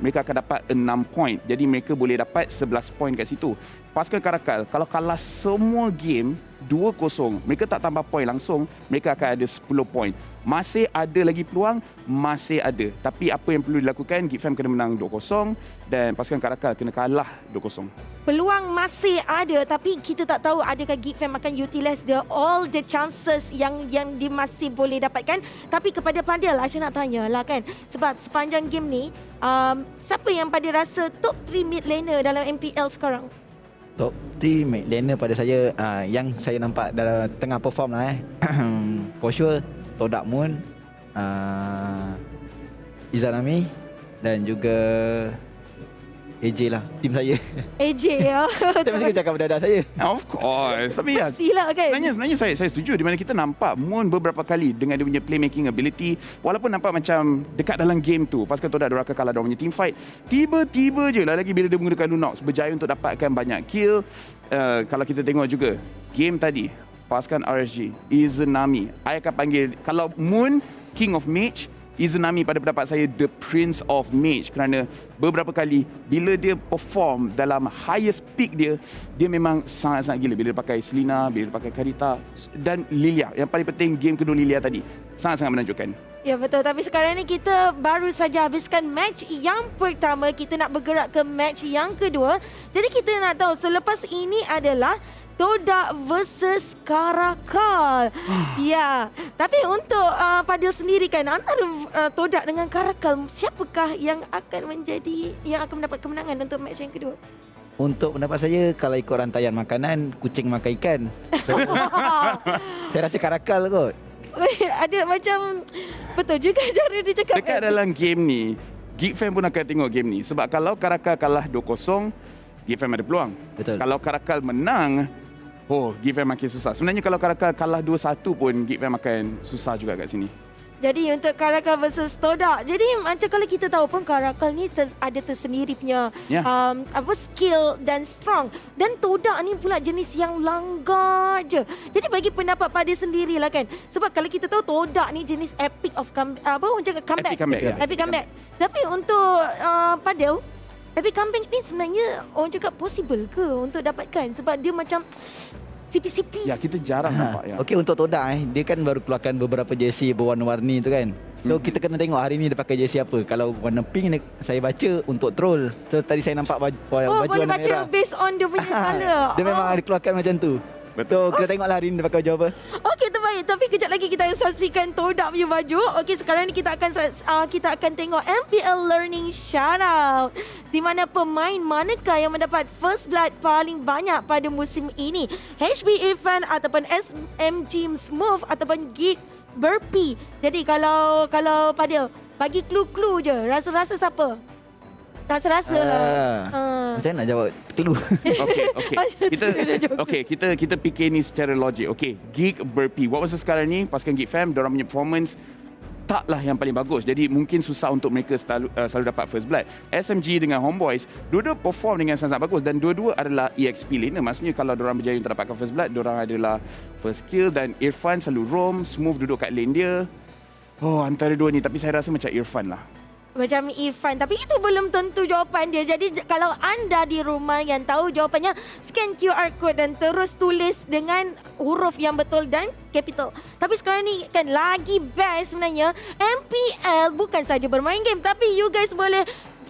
Speaker 4: mereka akan dapat 6 poin. Jadi mereka boleh dapat 11 poin kat situ. Pasukan CARACAL, kalau kalah semua game 2-0, mereka tak tambah poin langsung, mereka akan ada 10 poin. Masih ada lagi peluang, masih ada. Tapi apa yang perlu dilakukan, GEEK FAM kena menang 2-0 dan pasukan CARACAL kena kalah 2-0.
Speaker 3: Peluang masih ada, tapi kita tak tahu adakah GEEK FAM akan utilize all the chances yang dia masih boleh dapatkan. Tapi kepada Fadil lah, saya nak tanya lah kan, sebab sepanjang game ni, siapa yang Fadil rasa top 3 mid laner dalam MPL sekarang?
Speaker 6: Top 3 mid laner pada saya, yang saya nampak dalam tengah perform lah for sure, TODAKl, Izanami dan juga AJ lah, tim saya.
Speaker 3: AJ ya.
Speaker 6: Saya mesti cakap benda saya.
Speaker 4: Of course. Tapi
Speaker 3: mestilah kan.
Speaker 4: Sebenarnya saya setuju di mana kita nampak Moon beberapa kali dengan dia punya playmaking ability, walaupun nampak macam dekat dalam game tu pasukan TODAK dia akan kalah dia punya team fight, tiba-tiba je lah lagi bila dia menggunakan Lunox berjaya untuk dapatkan banyak kill. Kalau kita tengok juga game tadi, lepaskan RSG, Izanami. I akan panggil, kalau Moon, King of Mage, Izanami pada pendapat saya the Prince of Mage, kerana beberapa kali bila dia perform dalam highest peak dia memang sangat-sangat gila. Bila dia pakai Selena, bila dia pakai Karita dan Lilia. Yang paling penting game kedua Lilia tadi sangat-sangat menakjubkan.
Speaker 3: Ya betul, tapi sekarang ni kita baru saja habiskan match yang pertama. Kita nak bergerak ke match yang kedua. Jadi kita nak tahu selepas ini adalah TODAK versus CARACAL. Ya, tapi untuk Fadil sendiri kan, antara TODAK dengan CARACAL, siapakah yang akan mendapat kemenangan untuk match yang kedua?
Speaker 6: Untuk pendapat saya, kalau ikut rantaian makanan, kucing makan ikan. So, saya rasa CARACAL kot.
Speaker 3: Ada macam betul juga cara dia cakap.
Speaker 4: Dekat dalam game ni, GEEK FAM pun akan tengok game ni. Sebab kalau CARACAL kalah 2-0, GEEK FAM ada peluang.
Speaker 6: Betul.
Speaker 4: Kalau CARACAL menang, GEEK FAM makin susah. Sebenarnya kalau CARACAL kalah 2-1 pun GEEK FAM akan susah juga kat sini.
Speaker 3: Jadi untuk CARACAL versus TODAK. Jadi macam kalau kita tahu pun CARACAL ni ada tersendiri punya skill dan strong. Dan TODAK ni pula jenis yang langgar je. Jadi bagi pendapat pada sendirilah kan. Sebab kalau kita tahu TODAK ni jenis epic of comeback.
Speaker 4: Epic comeback.
Speaker 3: Epic comeback. Tapi untuk Fadil, epic comeback ni sebenarnya orang cakap possible ke untuk dapatkan? Sebab dia macam CP-CP.
Speaker 4: Ya, kita jarang nampak. Ya.
Speaker 6: Okey, untuk TODAK dia kan baru keluarkan beberapa jersey berwarna-warni tu kan. So kita kena tengok hari ni dia pakai jersey apa. Kalau warna pink saya baca untuk troll. So tadi saya nampak baju warna
Speaker 3: boleh
Speaker 6: merah.
Speaker 3: baca based on dia punya colour.
Speaker 6: Dia memang ada keluarkan macam tu. Betul. So kita tengoklah hari ni dia pakai baju apa.
Speaker 3: Okey, terbaik. Tapi kejap lagi kita saksikan TODAK punya baju. Okey, sekarang ni kita akan tengok MPL Learning Shoutout. Di mana pemain manakah yang mendapat first blood paling banyak pada musim ini? HB Irfan ataupun SMG Smooth ataupun GEEK Burpee. Jadi kalau Fadil bagi clue-clue je. Rasa-rasa siapa? Rasa-rasa lah.
Speaker 6: Macam mana nak jawab clue?
Speaker 4: Kita fikir ni secara logik. Okey, GEEK Burpee. Buat masa sekarang ni pasukan GEEK FAM diorang punya performance taklah yang paling bagus. Jadi mungkin susah untuk mereka selalu dapat first blood. SMG dengan Homeboys, dua-dua perform dengan sangat bagus dan dua-dua adalah EXP laner. Maksudnya kalau diorang berjaya untuk dapatkan first blood, diorang adalah first kill dan Irfan selalu roam, Smooth duduk kat lane dia. Antara dua ni, tapi saya rasa macam Irfan lah.
Speaker 3: Macam Irfan. Tapi itu belum tentu jawapan dia. Jadi kalau anda di rumah yang tahu jawapannya, scan QR code dan terus tulis dengan huruf yang betul dan capital. Tapi sekarang ni kan lagi best sebenarnya. MPL bukan saja bermain game, tapi you guys boleh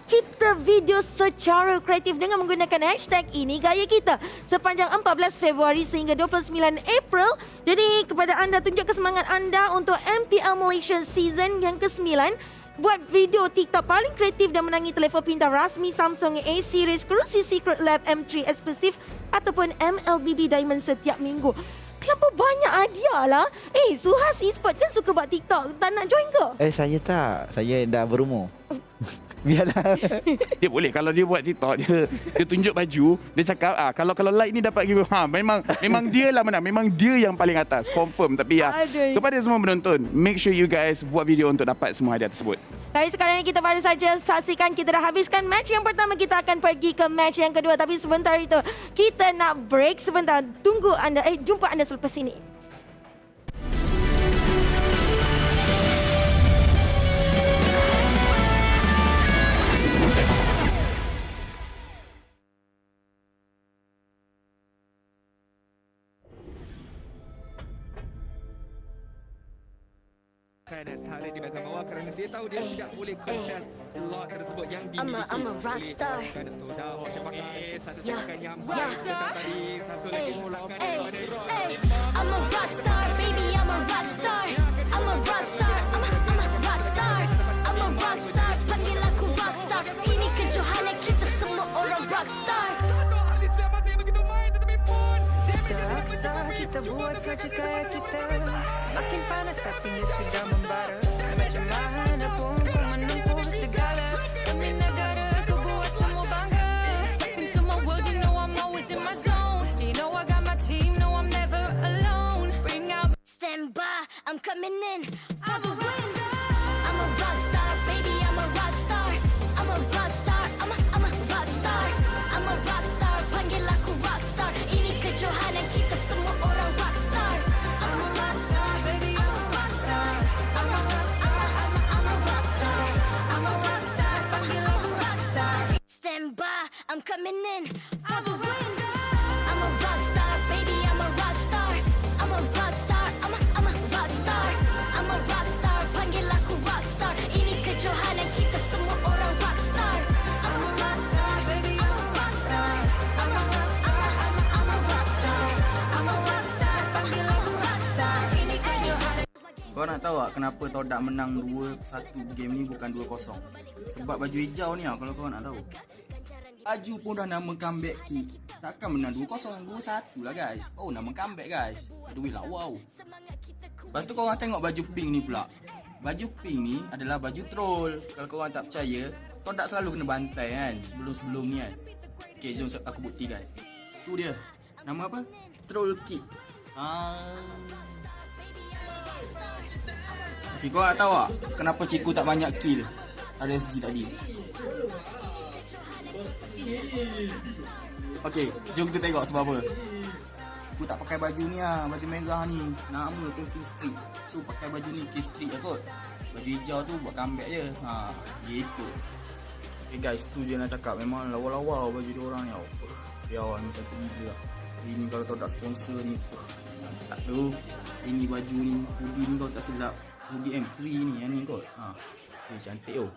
Speaker 3: cipta video secara kreatif dengan menggunakan hashtag ini gaya kita sepanjang 14 Februari sehingga 29 April. Jadi kepada anda, tunjukkan semangat anda untuk MPL Malaysia season yang ke-9. Buat video TikTok paling kreatif dan menangi telefon pintar rasmi Samsung A-Series, kerusi Secret Lab M3 eksklusif ataupun MLBB Diamond setiap minggu. Kenapa banyak hadiah lah? SUHAZ Esports kan suka buat TikTok. Tak nak join ke?
Speaker 6: Saya tak. Saya dah berumur. Biarlah.
Speaker 4: Dia boleh kalau dia buat TikTok, dia tunjuk baju, dia cakap kalau like ni dapat give memang dia lah menang, memang dia yang paling atas, confirm. Tapi kepada semua penonton, make sure you guys buat video untuk dapat semua hadiah tersebut.
Speaker 3: Tapi sekarang ni kita baru saja saksikan, kita dah habiskan match yang pertama, kita akan pergi ke match yang kedua. Tapi sebentar itu kita nak break sebentar. Tunggu anda, jumpa anda selepas ini.
Speaker 5: Dan talent di belakang bawah kerana dia tahu dia tidak boleh contest lot tersebut yang dimiliki.
Speaker 1: I'm a rock star. I'm a rock star, baby, I'm a rock star. I'm a rock star, I'm a rock star. I'm a rock star, panggil aku rock star. Ini kejohanan kita semua orang rock star.
Speaker 2: Rockstar, kita buat saja gaya kita. Makin panas apinya sudah membara. Macam mana pun kau menempuh segala. Demi negara ku buat semua bangga. Step into my world, you know I'm always in my zone. You know I got my team, no I'm never alone. Bring out,
Speaker 1: stand by, I'm coming in for the win. I'm a rock star, baby, I'm a rock star. I'm a rock star, I'm a rock star. I'm a rock star, panggil aku rock star. Ini kejohanan kita semua orang rock star. I'm coming in for the win. I'm a rock star, baby, I'm a rock star. I'm a rock star, I'm a rock star. I'm a rock star, panggil aku rock star. Ini kejohanan kita semua orang rock star. I'm a rock star, baby, I'm a rock star. I'm a rock star, I'm a rock star. I'm a rock star, panggil aku rock star. Ini kejohanan.
Speaker 19: Kau nak tahu tak kenapa TODAK menang 2-1 game ni bukan 2-0? Sebab baju hijau ni kalau kau nak tahu. Baju pun dah nama comeback kick. Takkan menang 2-0, 2-1 lah guys. Oh, nama comeback guys. Aduh lah, wow. Lepas tu korang tengok baju pink ni pula. Baju pink ni adalah baju troll. Kalau korang tak percaya, TODAK selalu kena bantai kan sebelum-sebelum ni kan. Okay, jom aku buktikan. Tu dia. Nama apa? Troll kick. Okay, korang nak tahu tak kenapa cikgu tak banyak kill RSG tadi? Okay, jom kita tengok sebab apa. Aku tak pakai baju ni lah, baju merah ni. Nama tu kill streak. So pakai baju ni kill streak lah kot. Baju hijau tu buat comeback je. Gitu. Okay guys, tu je nak cakap. Memang lawa-lawa baju dia orang ni. Biawan macam tu gila. Ini kalau TODAK sponsor ni, mantap tu. Ini baju ni, hoodie ni kalau tak silap. Hoodie M3 ni, yang ni kot. Cantik tu.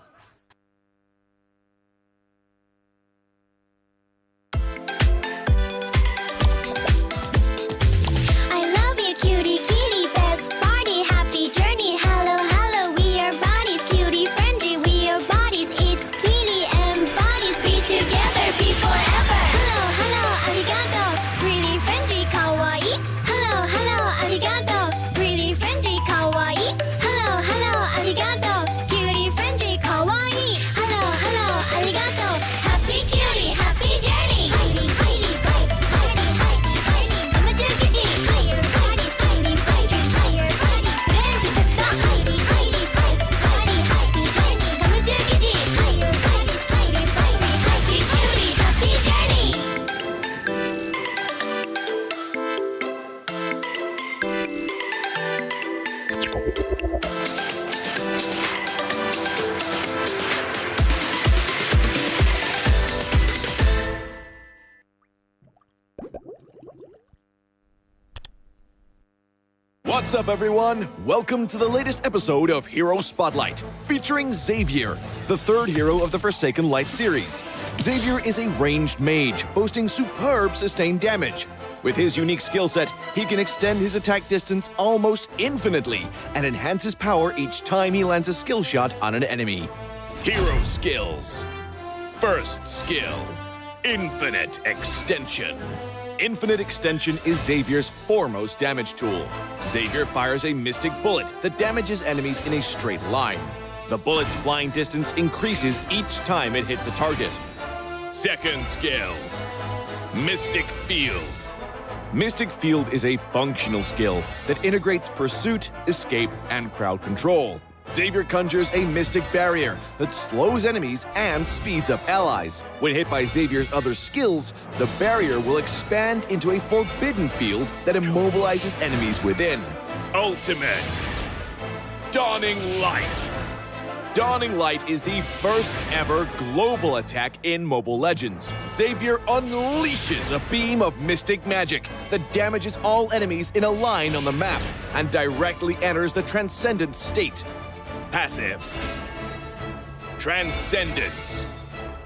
Speaker 1: Cutie, kitty, best party, happy journey. Hello, hello, we are bodies, cutie, friendly, we are bodies. It's kitty and bodies, be together, be forever. Hello, hello, arigato, really friendly, kawaii. Hello, hello, arigato, really friendly, kawaii. Hello, hello, arigato, cutie, friendly, kawaii. Hello, hello, arigato, happy cutie, happy journey. Heidi, Heidi, bites, Heidi, Heidi, Heidi, mama do kitty, higher bodies.
Speaker 9: What's up, everyone? Welcome to the latest episode of Hero Spotlight, featuring Xavier, the third hero of the Forsaken Light series. Xavier is a ranged mage, boasting superb sustained damage. With his unique skill set, he can extend his attack distance almost infinitely and enhance his power each time he lands a skill shot on an enemy. Hero skills. First skill, Infinite Extension. Infinite Extension is Xavier's foremost damage tool. Xavier fires a mystic bullet that damages enemies in a straight line. The bullet's flying distance increases each time it hits a target. Second skill, Mystic Field. Mystic Field is a functional skill that integrates pursuit, escape, and crowd control. Xavier conjures a mystic barrier that slows enemies and speeds up allies. When hit by Xavier's other skills, the barrier will expand into a forbidden field that immobilizes enemies within. Ultimate Dawning Light. Dawning Light is the first ever global attack in Mobile Legends. Xavier unleashes a beam of mystic magic that damages all enemies in a line on the map and directly enters the Transcendent state. Passive. Transcendence.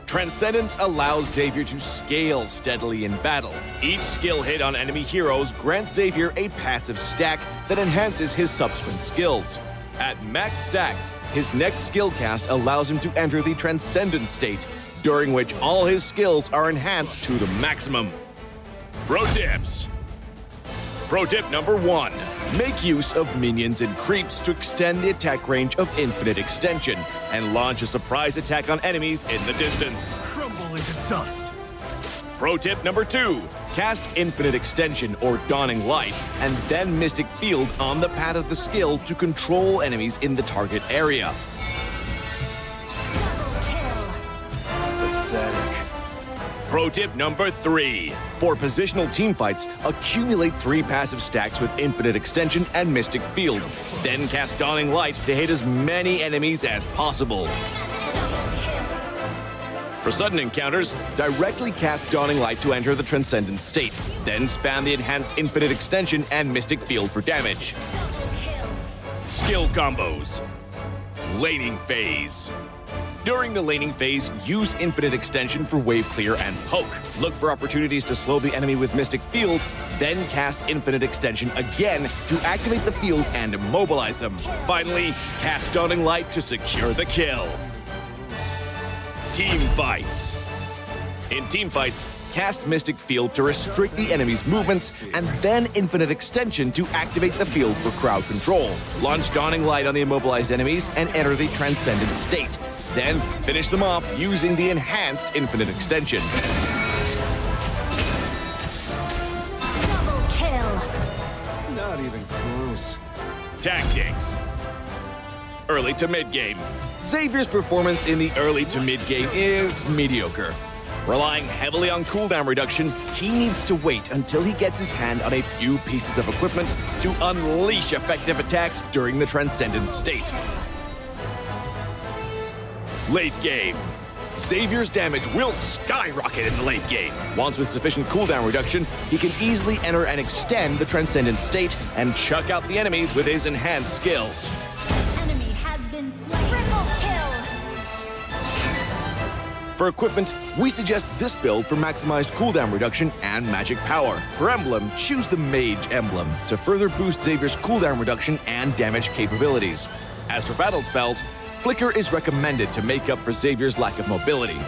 Speaker 9: Transcendence allows Xavier to scale steadily in battle. Each skill hit on enemy heroes grants Xavier a passive stack that enhances his subsequent skills. At max stacks, his next skill cast allows him to enter the Transcendent state, during which all his skills are enhanced to the maximum. Pro tips. Pro tip number 1. Make use of minions and creeps to extend the attack range of Infinite Extension and launch a surprise attack on enemies in the distance.
Speaker 16: Crumble into dust.
Speaker 9: Pro tip number 2. Cast Infinite Extension or Dawning Light and then Mystic Field on the path of the skill to control enemies in the target area.
Speaker 16: Pathetic.
Speaker 9: Pro tip number 3. For positional teamfights, accumulate 3 passive stacks with Infinite Extension and Mystic Field. Then cast Dawning Light to hit as many enemies as possible. For sudden encounters, directly cast Dawning Light to enter the Transcendent state. Then spam the enhanced Infinite Extension and Mystic Field for damage. Skill combos. Laning phase. During the laning phase, use Infinite Extension for wave clear and poke. Look for opportunities to slow the enemy with Mystic Field, then cast Infinite Extension again to activate the field and immobilize them. Finally, cast Dawning Light to secure the kill. Team fights. In team fights, cast Mystic Field to restrict the enemy's movements, and then Infinite Extension to activate the field for crowd control. Launch Dawning Light on the immobilized enemies and enter the Transcendent state. Then finish them off using the enhanced Infinite Extension.
Speaker 1: Double kill.
Speaker 9: Not even close. Tactics. Early to mid-game. Xavier's performance in the early to mid-game is mediocre. Relying heavily on cooldown reduction, he needs to wait until he gets his hand on a few pieces of equipment to unleash effective attacks during the Transcendent state. Late game. Xavier's damage will skyrocket in the late game. Once with sufficient cooldown reduction, he can easily enter and extend the Transcendent state and chuck out the enemies with his enhanced skills.
Speaker 1: Enemy has been slain. Triple kill.
Speaker 9: For equipment, we suggest this build for maximized cooldown reduction and magic power. For emblem, choose the Mage emblem to further boost Xavier's cooldown reduction and damage capabilities. As for battle spells, Flicker is recommended to make up for Xavier's lack of mobility.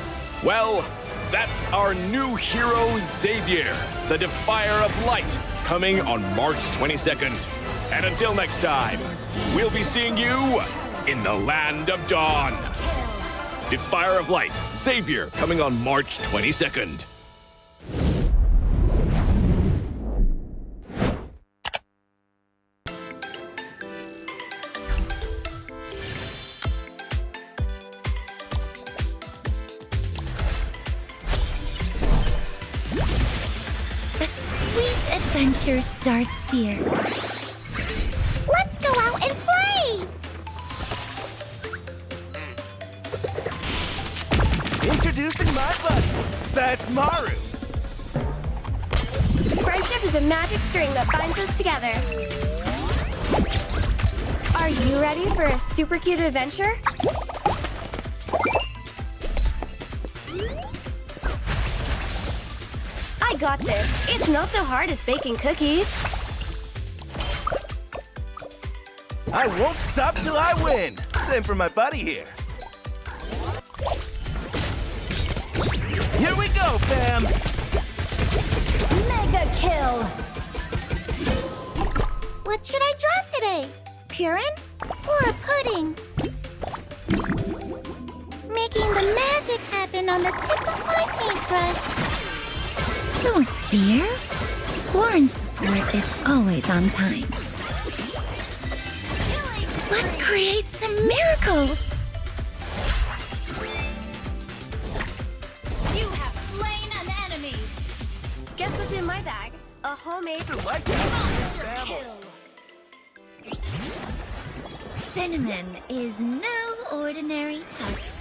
Speaker 9: Well, that's our new hero, Xavier, the Defier of Light, coming on March 22nd. And until next time, we'll be seeing you in the Land of Dawn. Defier of Light, Xavier, coming on March 22nd.
Speaker 1: Adventure starts here. Let's go out and play!
Speaker 16: Introducing my buddy. That's Maru.
Speaker 11: Friendship is a magic string that binds us together. Are you ready for a super cute adventure? I got this. It's not so hard as baking cookies.
Speaker 16: I won't stop till I win. Same for my buddy here. Here we go, fam.
Speaker 1: Mega kill! What should I draw today? Purin or a pudding? Making the magic happen on the tip of my paintbrush. Don't fear. Warren's support is always on time. Let's create some miracles!
Speaker 11: You have slain an enemy. Guess what's in my bag? A homemade monster kill.
Speaker 1: Cinnamon is no ordinary husk.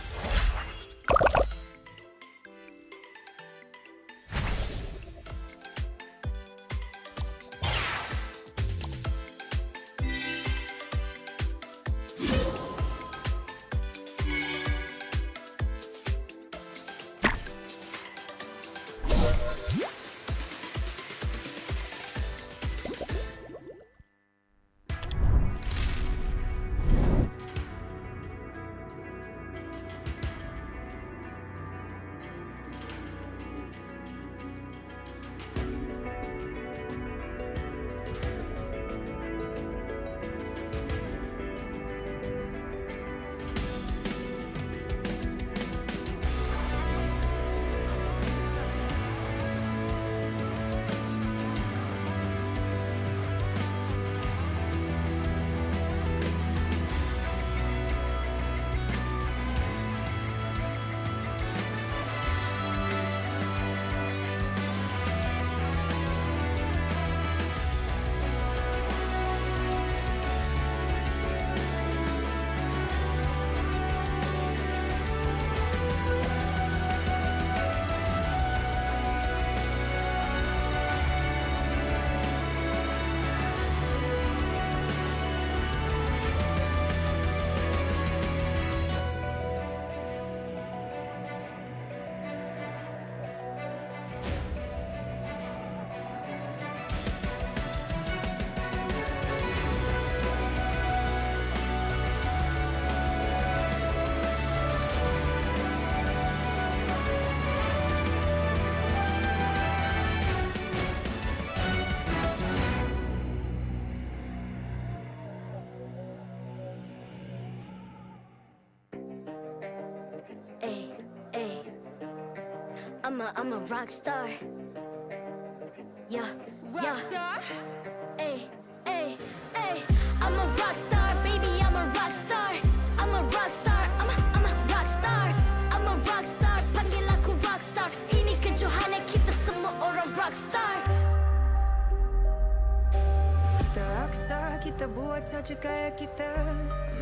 Speaker 1: I'm a rock star. Yeah, rockstar. Hey, hey, hey. I'm a rock star, baby. I'm a rock star. I'm a rock star. I'm a rock star. I'm a rock star. Panggil aku rock star. Ini kejohanan kita semua orang rock star.
Speaker 2: Kita rockstar, kita buat saja gaya kita.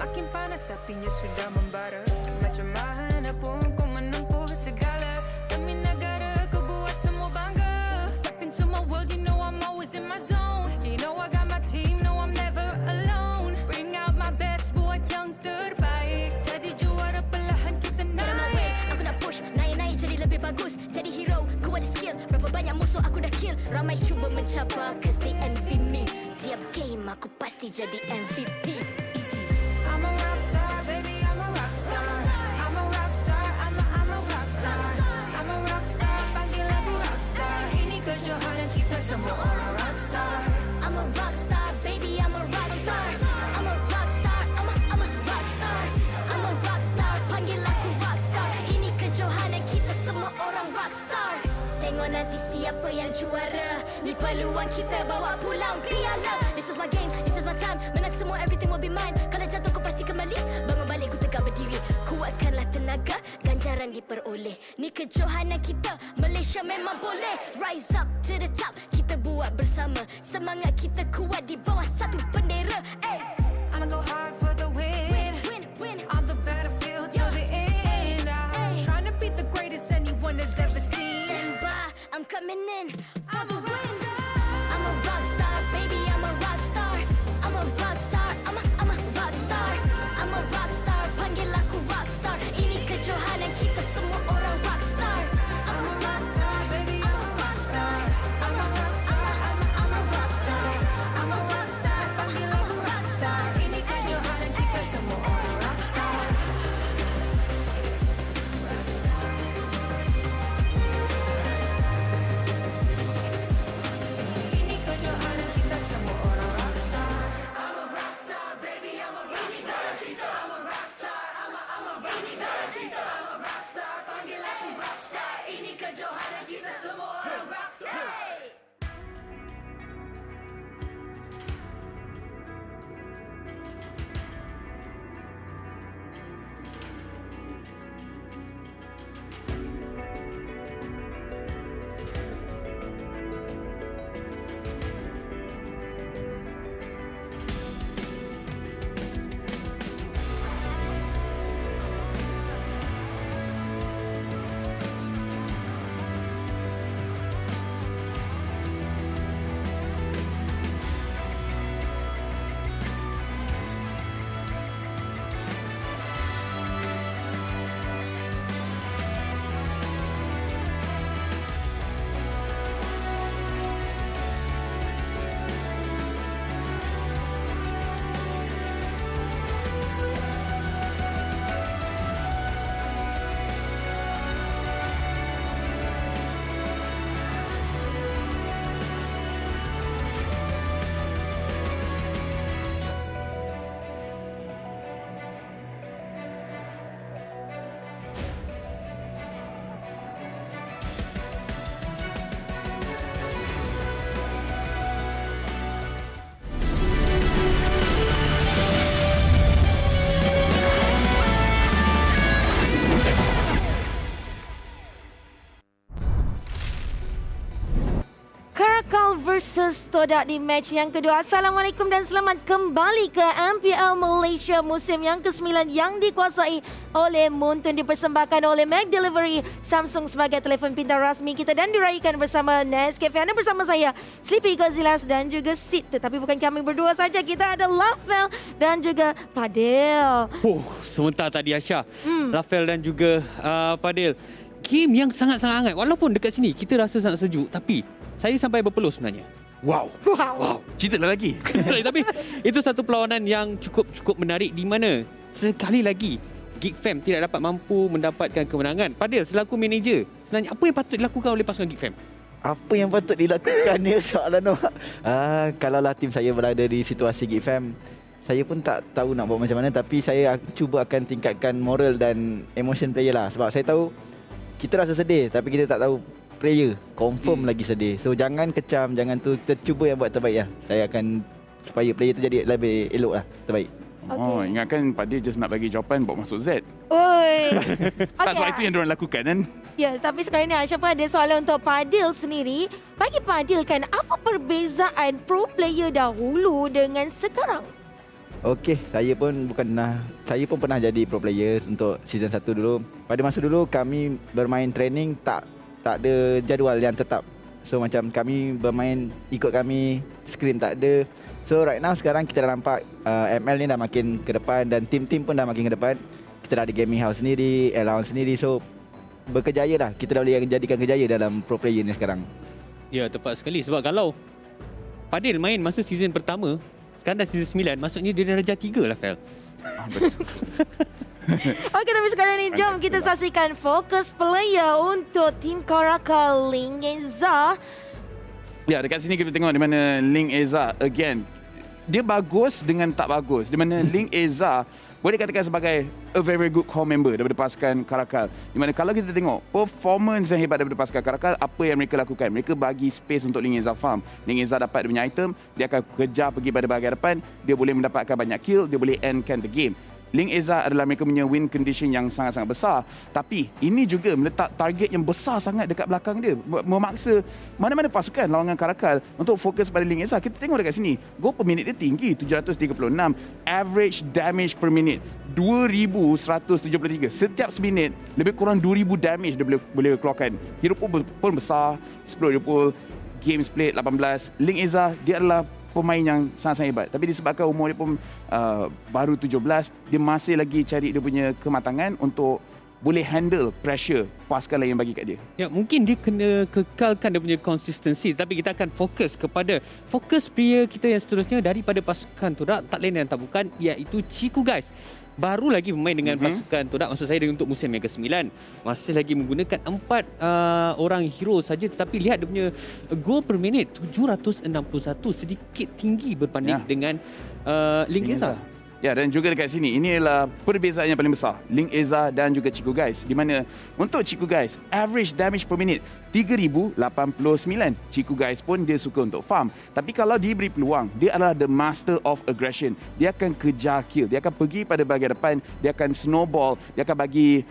Speaker 2: Makin panas apinya sudah membara. Macam mana pun kau menempuh segala. Demi negara kau buat semua bangga. Step into my world, you know I'm always in my zone. You know I got my team, no I'm never alone. Bring out my best, buat yang terbaik. Jadi juara perlahan kita naik.
Speaker 1: Get on my way, aku nak push, naik-naik jadi lebih bagus. Jadi hero, ku ada skill. Berapa banyak musuh aku dah kill. Ramai cuba mencabar, cause they envy me. Tiap game aku pasti jadi MVP. Easy.
Speaker 2: I'm a rockstar, baby, I'm a rockstar. I'm a rockstar, I'm a rockstar. I'm a rockstar, panggil aku rockstar. Ini kejohanan kita semua orang rockstar.
Speaker 1: I'm a rockstar, baby, I'm a rockstar. I'm a rockstar, I'm a rockstar. I'm a rockstar, panggil aku rockstar. Ini kejohanan kita semua orang rockstar. Tengok nanti siapa yang juara. Ni peluang kita bawa pulang piala. This is my game, this is my time. Menang semua, everything will be mine. Kalau jatuh kau pasti kembali. Bangun balik ku tegak berdiri. Kuatkanlah tenaga, ganjaran diperoleh. Ni kejohanan kita, Malaysia memang boleh. Rise up to the top, kita buat bersama. Semangat kita kuat di bawah satu bendera. Hey.
Speaker 2: I'ma go hard for the win.
Speaker 1: Win.
Speaker 2: On the battlefield till the end. I'm trying to beat the greatest anyone has ever seen.
Speaker 1: Stand by, I'm coming in for the win. I'm a rock star, baby, I'm a rock star. I'm a rock star, I'm a rock star. I'm a rock star, panggil aku rock star. Ini kejohanan kita semua orang rock star.
Speaker 2: I'm a rockstar, baby, I'm a rockstar. I'm a rockstar, I'm a rockstar. I'm a rockstar, panggil aku rockstar. Ini kejohanan kita semua orang rockstar. Ini kejohanan kita semua orang rockstar. I'm a rockstar, baby, I'm a rockstar. I'm a rockstar, I'm a rockstar. I'm a rockstar, panggil aku rockstar. Ini kejohanan kita semua orang rockstar.
Speaker 3: CARACAL versus TODAK di match yang kedua. Assalamualaikum dan selamat kembali ke MPL Malaysia musim yang ke-9 yang dikuasai oleh Muntun, dipersembahkan oleh McDelivery, Samsung sebagai telefon pintar rasmi kita dan diraihkan bersama GEEK FAM. Bersama saya Sleepy Godzillas dan juga Sid. Tetapi bukan kami berdua saja, kita ada Lafel dan juga Padil.
Speaker 5: Sementara tadi Aisyah, Lafel dan juga Padil. Game yang sangat-sangat hangat. Walaupun dekat sini kita rasa sangat sejuk, tapi saya sampai berpeluh sebenarnya.
Speaker 4: Wow. Ceritalah lagi.
Speaker 5: Tapi itu satu perlawanan yang cukup menarik di mana sekali lagi GEEK FAM tidak dapat mampu mendapatkan kemenangan. Padil selaku manager, sebenarnya apa yang patut dilakukan oleh pasukan GEEK FAM?
Speaker 6: Apa yang patut dilakukan ni soalan awak. Kalaulah tim saya berada di situasi GEEK FAM, saya pun tak tahu nak buat macam mana, tapi saya cuba akan tingkatkan moral dan emotion player lah. Sebab saya tahu kita rasa sedih tapi kita tak tahu player confirm lagi sedih. So jangan kecam, jangan tu, kita cuba yang buat terbaik lah. Saya akan supaya player tu jadi lebih elok lah, terbaik.
Speaker 4: Oh, ingatkan Padil just nak bagi jawapan bawa masuk Z.
Speaker 3: Oi.
Speaker 4: Tak sebab itu yang diorang lakukan kan?
Speaker 3: Ya, tapi sekarang ni Aisyah pun ada soalan untuk Padil sendiri. Bagi Padil kan, apa perbezaan pro player dahulu dengan sekarang?
Speaker 6: Okey, saya pun pernah jadi pro player untuk season 1 dulu. Pada masa dulu kami bermain training tak ada jadual yang tetap. So macam kami bermain ikut kami, scrim tak ada. So right now sekarang kita dah nampak ML ni dah makin ke depan dan tim-tim pun dah makin ke depan. Kita dah ada gaming house sendiri, allowance sendiri. So berkejaya lah. Kita dah boleh jadikan kejaya dalam pro player ni sekarang.
Speaker 5: Ya, tepat sekali. Sebab kalau Padil main masa season pertama, sekarang dah season 9, maksudnya dia dah darjah 3 lah, Fel.
Speaker 3: Okey, tapi sekarang ni jom kita saksikan fokus player untuk TEAM CARACAL LANGGAR.
Speaker 4: Ya, dekat sini kita tengok di mana LANGGAR again. Dia bagus dengan tak bagus. Di mana LANGGAR boleh dikatakan sebagai a very good core member daripada pasukan CARACAL. Di mana kalau kita tengok performance yang hebat daripada pasukan CARACAL, apa yang mereka lakukan? Mereka bagi space untuk LANGGAR farm. LANGGAR dapat dia punya item, dia akan kejar pergi pada bahagian depan, dia boleh mendapatkan banyak kill, dia boleh endkan the game. LANGGAR adalah mereka punya win condition yang sangat-sangat besar. Tapi ini juga meletak target yang besar sangat dekat belakang dia. Memaksa mana-mana pasukan lawangan CARACAL untuk fokus pada LANGGAR. Kita tengok dekat sini, gol per minit dia tinggi, 736. Average damage per minute, 2173. Setiap seminit, lebih kurang 2000 damage dia boleh keluarkan. Hero pun besar, 10 hero pool, game split 18. LANGGAR, dia adalah pemain yang sangat-sangat hebat. Tapi disebabkan umur dia pun baru 17, dia masih lagi cari dia punya kematangan untuk boleh handle pressure pasukan lain yang bagi kat dia.
Speaker 5: Ya, mungkin dia kena kekalkan dia punya consistency, tapi kita akan fokus kepada player kita yang seterusnya daripada pasukan TODAK, tak lain dan tak bukan, iaitu Ciku guys. Baru lagi bermain dengan pasukan TODAK, maksud saya untuk musim Mega 9. Masih lagi menggunakan 4 orang hero saja, tetapi lihat dia punya gol per minit 761, sedikit tinggi berbanding dengan LANGGAR.
Speaker 4: Ya, dan juga dekat sini, ini adalah perbezaan yang paling besar, LANGGAR dan juga Ciku guys. Di mana untuk Ciku guys, average damage per minute 3089. Ciku guys pun dia suka untuk farm. Tapi kalau diberi peluang, dia adalah the master of aggression. Dia akan kejar kill, dia akan pergi pada bahagian depan, dia akan snowball, dia akan bagi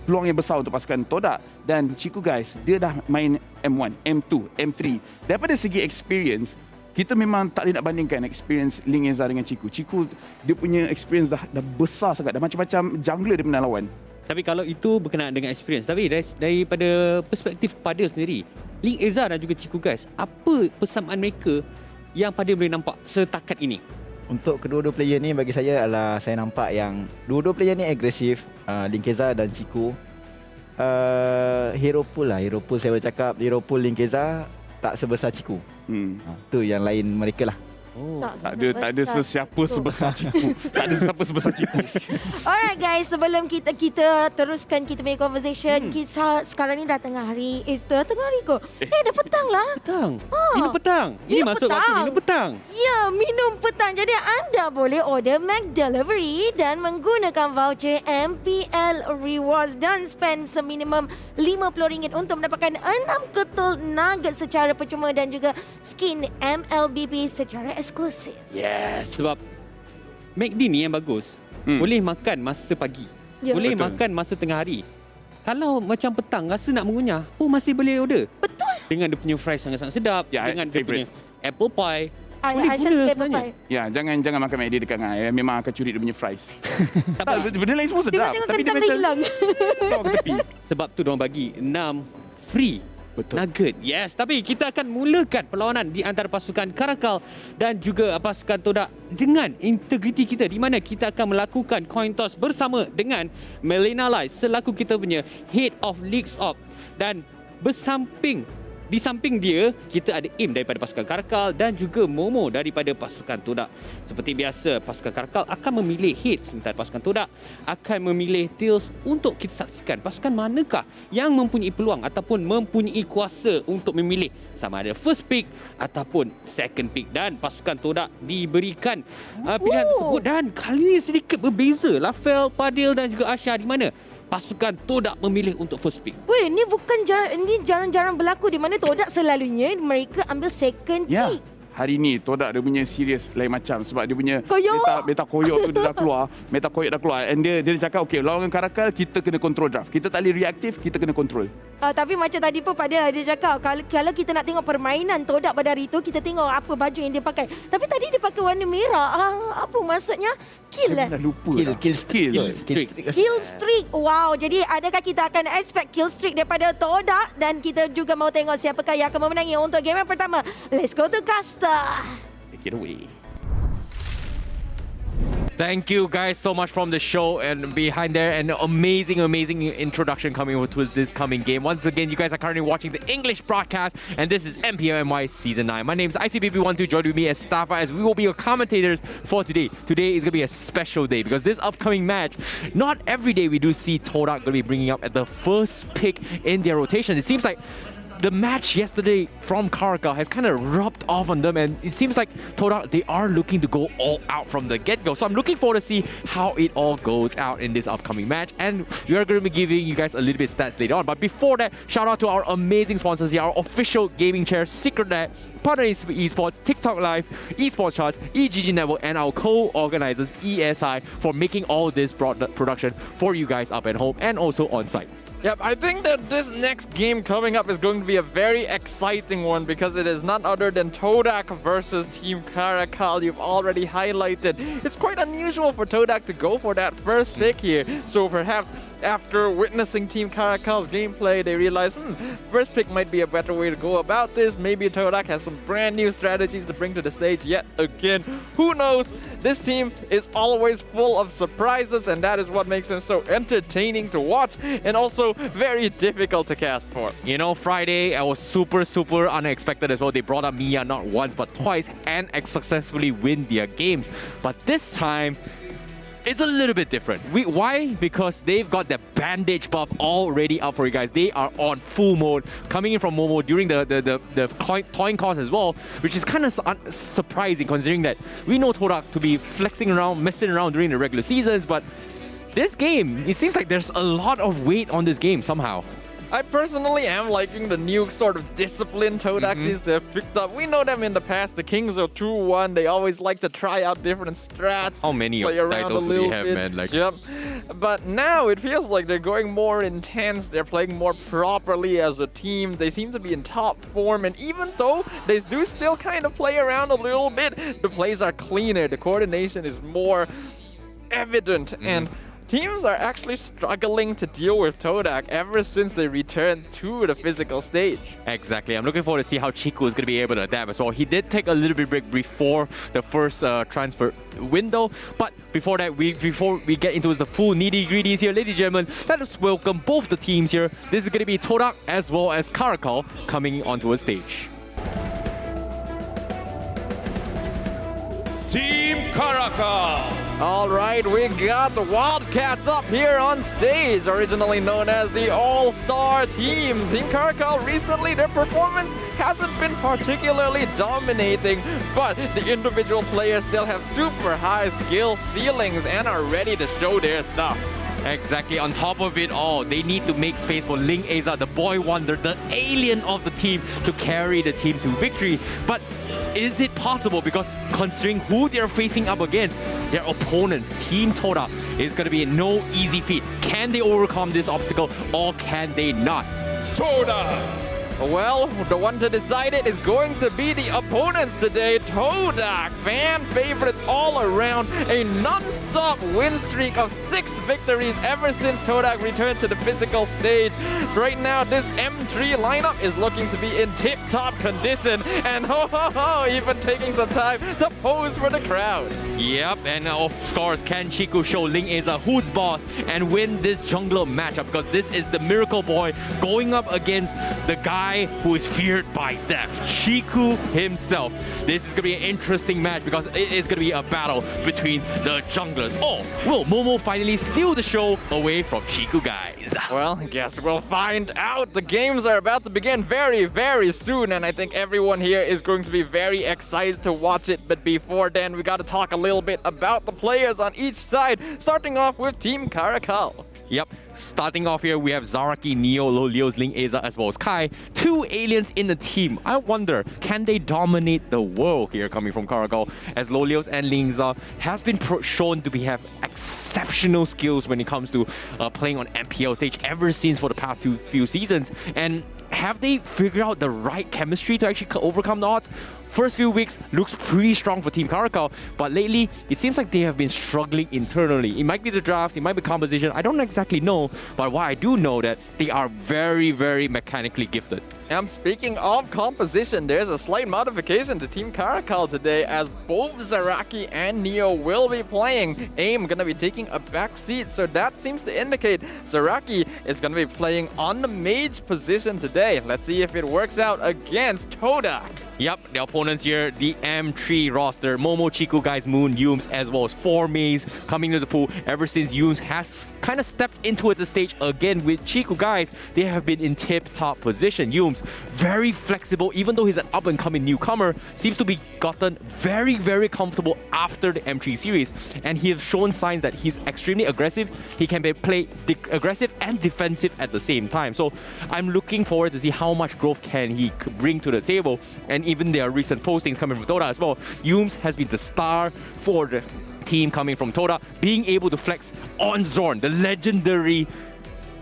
Speaker 4: peluang yang besar untuk pasukan TODAK. Dan Ciku guys, dia dah main M1, M2, M3. Daripada segi experience, kita memang tak boleh nak bandingkan experience LANGGAR dengan Ciku. Ciku, dia punya experience dah besar sangat. Dah macam-macam jungler dia pernah lawan.
Speaker 5: Tapi kalau itu berkenaan dengan experience, tapi daripada perspektif Padil sendiri, LANGGAR dan juga Ciku guys, apa persamaan mereka yang Padil boleh nampak setakat ini?
Speaker 6: Untuk kedua-dua player ni bagi saya adalah saya nampak yang dua-dua player ni agresif, LANGGAR dan Ciku. Hero pool lah, hero pool saya boleh cakap, hero pool LANGGAR tak sebesar Ciku. Tu yang lain mereka lah.
Speaker 4: Oh, tak ada sesiapa sebesar Ciku. Tak ada siapa sebesar Ciku.
Speaker 3: Alright guys, sebelum kita teruskan kita punya conversation, kita sekarang ni dah tengah hari. Dah tengah hari ke? Dah petang lah.
Speaker 5: Petang. Minum petang. Ini masuk waktu minum petang.
Speaker 3: Ya, minum petang. Jadi anda boleh order McDelivery dan menggunakan voucher MPL Rewards dan spend seminimum RM50 untuk mendapatkan 6 ketul nugget secara percuma dan juga skin MLBB secara eksklusif.
Speaker 5: Yes, sebab McD ni yang bagus. Boleh makan masa pagi.
Speaker 3: Ya.
Speaker 5: Boleh
Speaker 4: Betul.
Speaker 5: makan masa tengah hari. Kalau macam petang rasa nak mengunyah pun masih boleh order.
Speaker 3: Betul.
Speaker 5: Dengan dia punya fries sangat-sangat sedap, dengan dia punya apple pie.
Speaker 3: Aisyah suka apple pie.
Speaker 4: Ya, jangan makan McD dekat dengan memang akan curi dia punya fries. Tak apa, benda lain semua sedap. Tapi dia macam
Speaker 3: hilang.
Speaker 4: kau ke tepi.
Speaker 5: Sebab tu diorang bagi 6 free nugget. Yes, tapi kita akan mulakan perlawanan di antara pasukan CARACAL dan juga pasukan TODAK dengan integriti kita, di mana kita akan melakukan coin toss bersama dengan Melina Lai selaku kita punya Head of Leagues Op, dan di samping dia, kita ada Im daripada pasukan CARACAL dan juga Momo daripada pasukan TODAK. Seperti biasa, pasukan CARACAL akan memilih Head, sementara pasukan TODAK akan memilih Tails untuk kita saksikan pasukan manakah yang mempunyai peluang ataupun mempunyai kuasa untuk memilih sama ada first pick ataupun second pick. Dan pasukan TODAK diberikan pilihan tersebut, dan kali ini sedikit berbeza. Lafel, Padil dan juga Asha, di mana pasukan TODAK memilih untuk first pick.
Speaker 3: Weh, ni jarang-jarang berlaku di mana TODAK selalunya mereka ambil second pick.
Speaker 4: Hari ni TODAK dia punya serius lain macam sebab dia punya
Speaker 3: Koyok.
Speaker 4: meta koyok tu dia dah keluar. Meta koyok dah keluar and dia cakap okey, lawan dengan CARACAL kita kena control draft. Kita tak boleh reaktif, kita kena control.
Speaker 3: Tapi macam tadi pun dia cakap kalau kita nak tengok permainan TODAK pada hari tu, kita tengok apa baju yang dia pakai. Tapi tadi dia pakai warna merah. Apa maksudnya? Kill lah.
Speaker 4: Dah lupa.
Speaker 6: Kill
Speaker 3: streak. Wow, jadi adakah kita akan expect kill streak daripada TODAK dan kita juga mau tengok siapakah yang akan memenangi untuk game yang pertama. Let's go to Caster.
Speaker 4: Take it away.
Speaker 8: Thank you guys so much from the show and behind there, an amazing introduction coming towards this coming game. Once again, you guys are currently watching the English broadcast and this is MPL MY Season 9. My name is ICBB12, joined with me as Staffa as we will be your commentators for today. Today is going to be a special day because this upcoming match, not every day we do see TODAK going to be bringing up at the first pick in their rotation. It seems like the match yesterday from CARACAL has kind of rubbed off on them and it seems like TODAK, they are looking to go all out from the get-go. So I'm looking forward to see how it all goes out in this upcoming match and we are going to be giving you guys a little bit of stats later on. But before that, shout out to our amazing sponsors here, our official gaming chair, SecretNet, Partner Esports, TikTok Live, Esports Charts, EGG Network and our co-organizers ESI for making all this production for you guys up at home and also on site.
Speaker 7: Yep, I think that this next game coming up is going to be a very exciting one because it is none other than TODAK versus Team CARACAL. You've already highlighted. It's quite unusual for TODAK to go for that first pick here. So perhaps after witnessing Team CARACAL's gameplay, they realize, first pick might be a better way to go about this. Maybe TODAK has some brand new strategies to bring to the stage yet again. Who knows? This team is always full of surprises and that is what makes them so entertaining to watch and also very difficult to cast for.
Speaker 8: You know, Friday, I was super unexpected as well. They brought up Mia not once but twice and successfully win their games. But this time, it's a little bit different. Why? Because they've got the bandage buff already up for you guys. They are on full mode, coming in from Momo during the coin cost as well, which is kind of surprising considering that we know TODAK to be flexing around, messing around during the regular seasons, but this game, it seems like there's a lot of weight on this game somehow.
Speaker 7: I personally am liking the new sort of discipline TODAK seems to have picked up. We know them in the past, the Kings of 2-1. They always like to try out different strats.
Speaker 8: How many of titles do we have, man?
Speaker 7: Yep. But now it feels like they're going more intense. They're playing more properly as a team. They seem to be in top form. And even though they do still kind of play around a little bit, the plays are cleaner. The coordination is more evident. And teams are actually struggling to deal with TODAK ever since they returned to the physical stage.
Speaker 8: Exactly. I'm looking forward to see how Chiku is going to be able to adapt as well. He did take a little bit break before the first transfer window. But before that, before we get into the full nitty-gritties here, ladies and gentlemen, let us welcome both the teams here. This is going to be TODAK as well as CARACAL coming onto a stage.
Speaker 10: Team CARACAL.
Speaker 7: All right, we got the Wildcats up here on stage, originally known as the All-Star Team. Team CARACAL recently, their performance hasn't been particularly dominating, but the individual players still have super high skill ceilings and are ready to show their stuff.
Speaker 8: Exactly. On top of it all, they need to make space for Ling Eza, the boy wonder, the alien of the team, to carry the team to victory. But is it possible? Because considering who they're facing up against, their opponents, Team TODAK, is going to be no easy feat. Can they overcome this obstacle or can they not?
Speaker 10: TODAK.
Speaker 7: Well, the one to decide it is going to be the opponents today, TODAK. Fan favorites all around. A non-stop win streak of 6 victories ever since TODAK returned to the physical stage. Right now, this M3 lineup is looking to be in tip-top condition. And even taking some time to pose for the crowd.
Speaker 8: Yep, and of course, can Chiku show Ling Eza who's boss and win this jungler matchup? Because this is the Miracle Boy going up against the guy who is feared by death, Chiku himself. This is going to be an interesting match because it is going to be a battle between the junglers. Or will Momo finally steal the show away from Chiku, guys?
Speaker 7: Well, I guess we'll find out. The games are about to begin very soon, and I think everyone here is going to be very excited to watch it. But before then, we got to talk a little bit about the players on each side, starting off with Team CARACAL.
Speaker 8: Yep, starting off here, we have Zaraki, Neo, Lolios, Ling, Eza, as well as Kai. 2 aliens in the team. I wonder, can they dominate the world here coming from Caracal? As Lolios and Lingza has been shown to have exceptional skills when it comes to playing on MPL stage ever since for the past few seasons. And have they figured out the right chemistry to actually overcome the odds? First few weeks looks pretty strong for Team Caracal, but lately it seems like they have been struggling internally. It might be the drafts, it might be composition, I don't exactly know, but what I do know that they are very, very mechanically gifted.
Speaker 7: And speaking of composition, there's a slight modification to Team Caracal today as both Zaraki and Neo will be playing. AIM gonna be taking a back seat, so that seems to indicate Zaraki is gonna be playing on the mage position today. Let's see if it works out against TODAK.
Speaker 8: Yep, the opponents here, the M3 roster, Momo, Chiku, Guys, Moon, Yumes, as well as 4 Mays coming to the pool ever since Yumes has kind of stepped into the stage again with Chiku, Guys. They have been in tip-top position. Yumes, very flexible, even though he's an up-and-coming newcomer, seems to be gotten very, very comfortable after the M3 series. And he has shown signs that he's extremely aggressive. He can play aggressive and defensive at the same time. So I'm looking forward to see how much growth can he bring to the table. And even their recent postings coming from TODAK as well, Yumes has been the star for the team coming from TODAK, being able to flex on Zorn, the legendary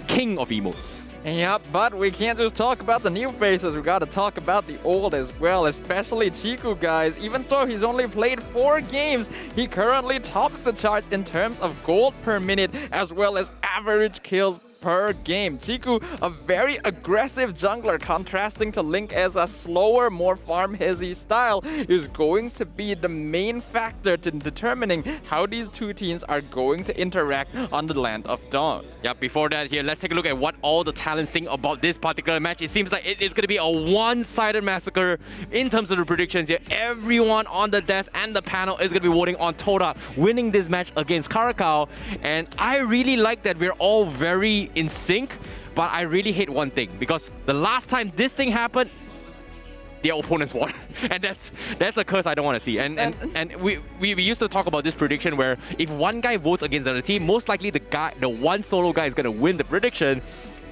Speaker 8: king of emotes.
Speaker 7: Yep, but we can't just talk about the new faces, we gotta talk about the old as well, especially Chiku, guys. Even though he's only played 4 games, he currently tops the charts in terms of gold per minute as well as average kills per game. Chiku, a very aggressive jungler, contrasting to Link as a slower, more farm-heavy style, is going to be the main factor to determining how these two teams are going to interact on the Land of Dawn.
Speaker 8: Yeah, before that here, let's take a look at what all the talents think about this particular match. It seems like it is going to be a one-sided massacre in terms of the predictions here. Everyone on the desk and the panel is going to be voting on TODAK winning this match against Caracal. And I really like that we're all very in sync, but I really hate one thing, because the last time this thing happened, their opponents won. And that's a curse I don't want to see. And we used to talk about this prediction where if one guy votes against the other team, most likely the one solo guy is going to win the prediction.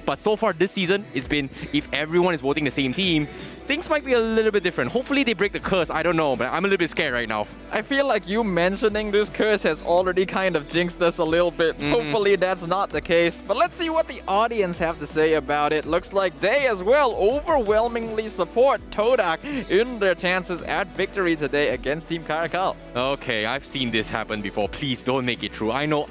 Speaker 8: But so far this season, it's been if everyone is voting the same team, things might be a little bit different. Hopefully they break the curse, I don't know, but I'm a little bit scared right now.
Speaker 7: I feel like you mentioning this curse has already kind of jinxed us a little bit. Hopefully that's not the case, but let's see what the audience have to say about it. Looks like they as well overwhelmingly support TODAK in their chances at victory today against Team Caracal.
Speaker 8: Okay, I've seen this happen before. Please don't make it true. I know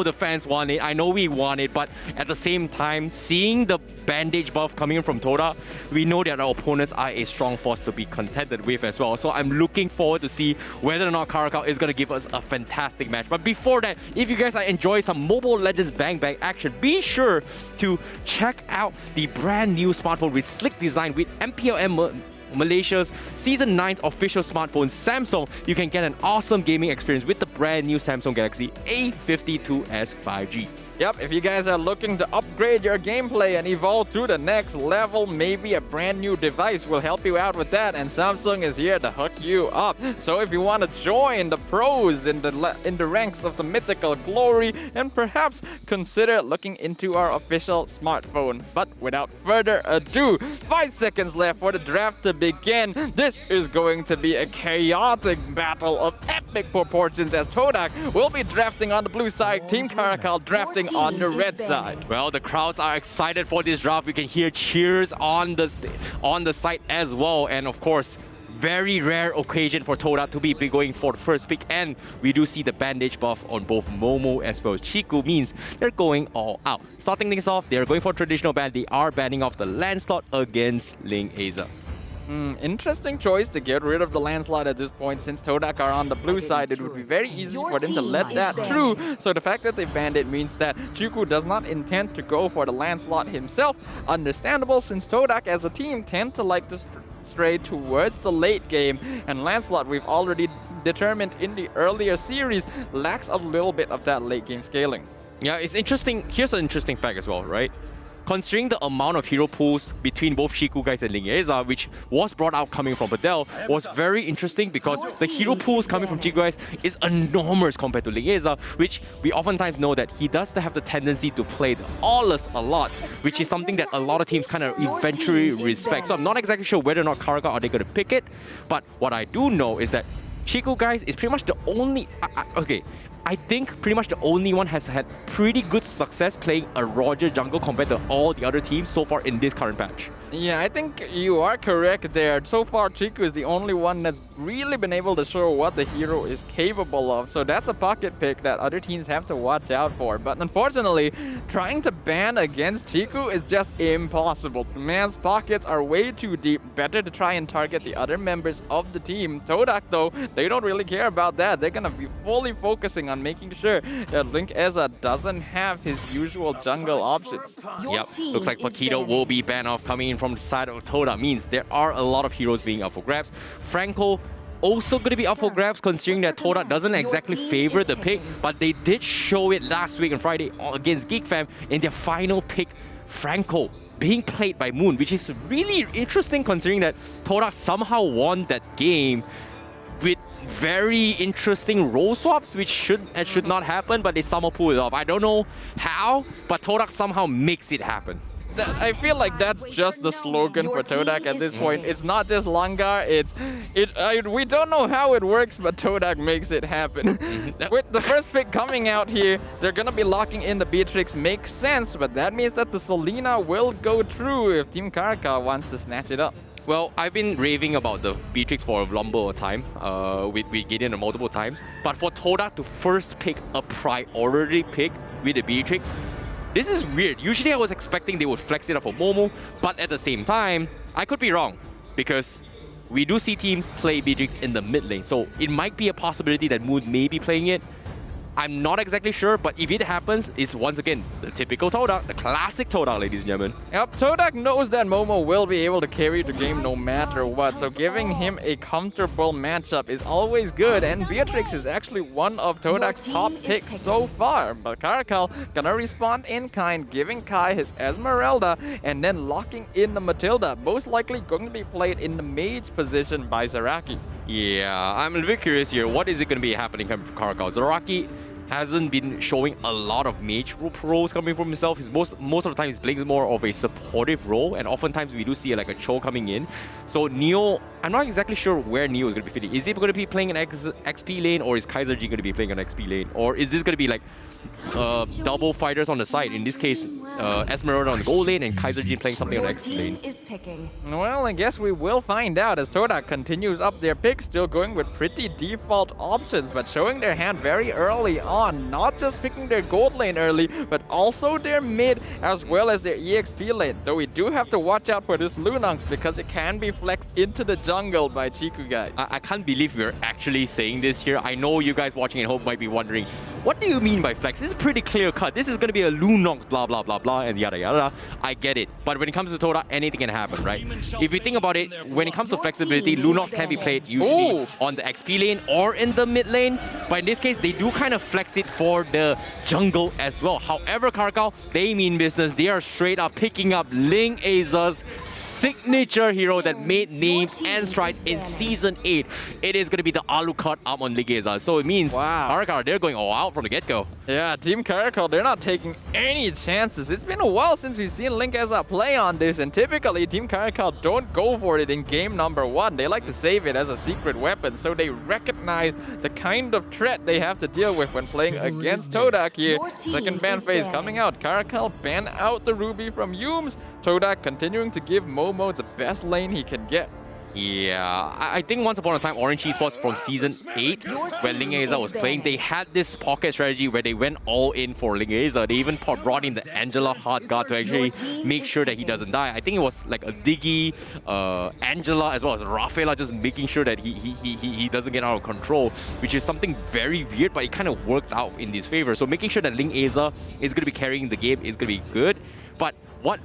Speaker 8: the fans want it, I know we want it, but at the same time, seeing the bandage buff coming from TODAK, we know that our opponents are a strong force to be contended with as well. So I'm looking forward to see whether or not Caracal is going to give us a fantastic match. But before that, if you guys are enjoying some Mobile Legends Bang Bang action, be sure to check out the brand new smartphone with slick design with MPL Malaysia's Season 9's official smartphone, Samsung. You can get an awesome gaming experience with the brand new Samsung Galaxy A52s 5G.
Speaker 7: Yep, if you guys are looking to upgrade your gameplay and evolve to the next level, maybe a brand new device will help you out with that, and Samsung is here to hook you up. So if you want to join the pros in the ranks of the mythical glory, and perhaps consider looking into our official smartphone. But without further ado, 5 seconds left for the draft to begin. This is going to be a chaotic battle of epic proportions as TODAK will be drafting on the blue side, Team Caracal drafting on the red side.
Speaker 8: Well, the crowds are excited for this draft. We can hear cheers on the site as well, and of course, very rare occasion for TODAK to be going for the first pick, and we do see the bandage buff on both Momo as well as Chiku, means they're going all out. Starting things off, they're going for traditional ban. They are banning off the Landslot against Ling Eza.
Speaker 7: Interesting choice to get rid of the landslide at this point. Since TODAK are on the blue side, it would be very easy for them to let that through. So the fact that they banned it means that Chiku does not intend to go for the landslide himself. Understandable, since TODAK as a team tend to like to stray towards the late game, and Lancelot, we've already determined in the earlier series, lacks a little bit of that late game scaling.
Speaker 8: Yeah, it's interesting. Here's an interesting fact as well, right? considering the amount of hero pools between both Chiku guys and LANGGAR, which was brought out coming from Padel, was very interesting because the hero pools coming from Chiku guys is enormous compared to LANGGAR, which we oftentimes know that he does have the tendency to play the Aulus a lot, which is something that a lot of teams kind of eventually respect. So I'm not exactly sure whether or not CARACAL are they going to pick it, but what I do know is that Chiku guys is pretty much the only... I think pretty much the only one has had pretty good success playing a Roger jungle compared to all the other teams so far in this current patch.
Speaker 7: Yeah, I think you are correct there. So far, Chiku is the only one that's really been able to show what the hero is capable of. So that's a pocket pick that other teams have to watch out for. But unfortunately, trying to ban against Chiku is just impossible. The man's pockets are way too deep. Better to try and target the other members of the team. TODAK, though, they don't really care about that. They're gonna be fully focusing on making sure that LANGGAR doesn't have his usual jungle options.
Speaker 8: Yep, looks like Paquito will be banned off coming in from the side of TODAK. Means there are a lot of heroes being up for grabs. Franco also going to be up for grabs, considering that TODAK doesn't exactly favor the pick, but they did show it last week on Friday against GEEK FAM in their final pick, Franco being played by Moon, which is really interesting considering that TODAK somehow won that game with very interesting role swaps, which should not happen, but they somehow pull it off. I don't know how, but TODAK somehow makes it happen.
Speaker 7: I feel like that's just the slogan for TODAK at this point. It's not just LANGGAR, we don't know how it works, but TODAK makes it happen. With the first pick coming out here, they're gonna be locking in the Beatrix. Makes sense, but that means that the Selena will go through if Team CARACAL wants to snatch it up.
Speaker 8: Well, I've been raving about the Beatrix for a number of time, with Gideon multiple times, but for TODAK to first pick a priority pick with the Beatrix, this is weird. Usually I was expecting they would flex it up for Momo, but at the same time, I could be wrong because we do see teams play Beatrix in the mid lane. So it might be a possibility that Moon may be playing it. I'm not exactly sure, but if it happens, it's once again the typical TODAK, the classic TODAK, ladies and gentlemen.
Speaker 7: Yep, TODAK knows that Momo will be able to carry the game no matter what, so giving him a comfortable matchup is always good, and Beatrix is actually one of TODAK's top picks so far. But CARACAL gonna respond in kind, giving Kai his Esmeralda, and then locking in the Matilda, most likely going to be played in the mage position by Zaraki.
Speaker 8: Yeah, I'm a bit curious here. What is it going to be happening coming from CARACAL? Zaraki hasn't been showing a lot of mage roles coming from himself. He's most of the time he's playing more of a supportive role, and oftentimes we do see like a Cho coming in. So Neo, I'm not exactly sure where Neo is going to be fitting. Is he going to be playing an XP lane, or is Kaiser G going to be playing an XP lane, or is this going to be like double fighters on the side? In this case, Esmeralda on the gold lane and Kaiser G playing something on the XP lane.
Speaker 7: Well, I guess we will find out as TODAK continues up their picks, still going with pretty default options, but showing their hand very early on, not just picking their gold lane early, but also their mid as well as their EXP lane. Though we do have to watch out for this Lunux because it can be flexed into the jungle by Chiku guys.
Speaker 8: I can't believe we're actually saying this here. I know you guys watching at home might be wondering, what do you mean by flex? This is pretty clear cut. This is going to be a Lunox, blah, blah, blah, blah, and yada, yada. I get it. But when it comes to TODAK, anything can happen, right? If you think about it, when it comes to flexibility, Lunox can be played usually on the XP lane or in the mid lane. But in this case, they do kind of flex it for the jungle as well. However, CARACAL, they mean business. They are straight up picking up LANGGAR's signature hero that made names and strides in Season 8. It is going to be the Alucard up on LANGGAR. So it means CARACAL, they're going all out from the get-go.
Speaker 7: Yeah, Team CARACAL, they're not taking any chances. It's been a while since we've seen LANGGAR play on this, and typically Team CARACAL don't go for it in game number 1. They like to save it as a secret weapon, so they recognize the kind of threat they have to deal with when playing against TODAK here. Second ban phase coming out. CARACAL ban out the Ruby from Yumes. TODAK continuing to give Momo the best lane he can get.
Speaker 8: Yeah, I think once upon a time, Orange Esports from Season 8, when LANGGAR was playing, they had this pocket strategy where they went all in for LANGGAR. They even brought in the Angela Hard Guard to actually make sure that he doesn't die. I think it was like a Diggy, Angela, as well as Rafaela, just making sure that he doesn't get out of control, which is something very weird, but it kind of worked out in his favor. So making sure that LANGGAR is going to be carrying the game is going to be good. But what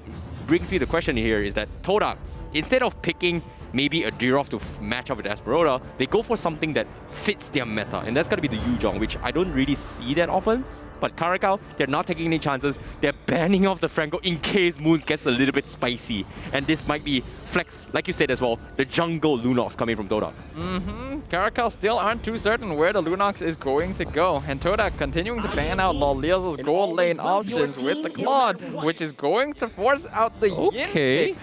Speaker 8: brings me the question here is that TODAK, instead of picking maybe a Dirov to match up with Esmeralda, they go for something that fits their meta, and that's got to be the Yuzhong, which I don't really see that often. But Caracal, they're not taking any chances. They're banning off the Franco in case Moons gets a little bit spicy. And this might be flex, like you said as well, the jungle Lunox coming from TODAK.
Speaker 7: Caracal still aren't too certain where the Lunox is going to go. And TODAK continuing to ban out Lolia's gold lane options with the Claude, which is going to force out the Yin.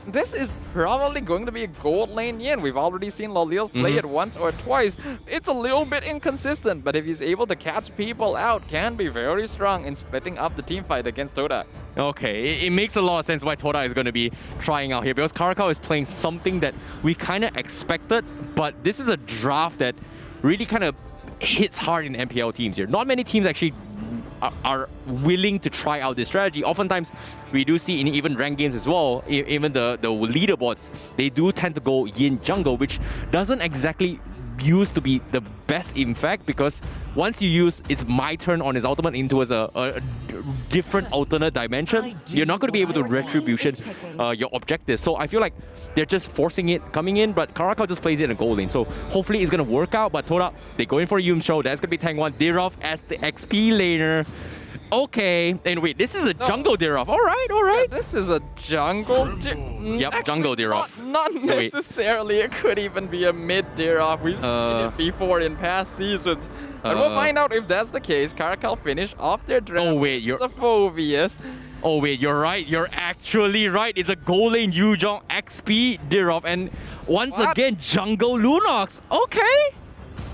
Speaker 7: This is probably going to be a gold lane Yin. We've already seen Lolia's play it once or twice. It's a little bit inconsistent, but if he's able to catch people out, can be very strong in splitting up the team fight against TODAK.
Speaker 8: Okay, it makes a lot of sense why TODAK is going to be trying out here, because Caracal is playing something that we kind of expected, but this is a draft that really kind of hits hard in MPL teams here. Not many teams actually are willing to try out this strategy. Oftentimes, we do see in even ranked games as well, even the leaderboards, they do tend to go Yin jungle, which doesn't exactly used to be the best in fact, because once you use it's my turn on his ultimate into as a different alternate dimension, you're not going to be able to retribution your objective. So I feel like they're just forcing it coming in, but Caracal just plays it in a gold lane. So hopefully it's going to work out, but TODAK, they go in for a Yum show. That's going to be Tang 1. Dirov as the XP laner. Okay, and wait, this is a jungle Dirov. All right.
Speaker 7: Yeah, this is a jungle.
Speaker 8: Yep, jungle Dirov.
Speaker 7: Not necessarily. It could even be a mid Dirov. We've seen it before in past seasons. And we'll find out if that's the case. Caracal finish off their draft.
Speaker 8: Oh wait, you're
Speaker 7: the Phobius.
Speaker 8: Oh wait, you're right. You're actually right. It's a gold lane Yuzhong XP Dirov, and once again jungle Lunox. Okay.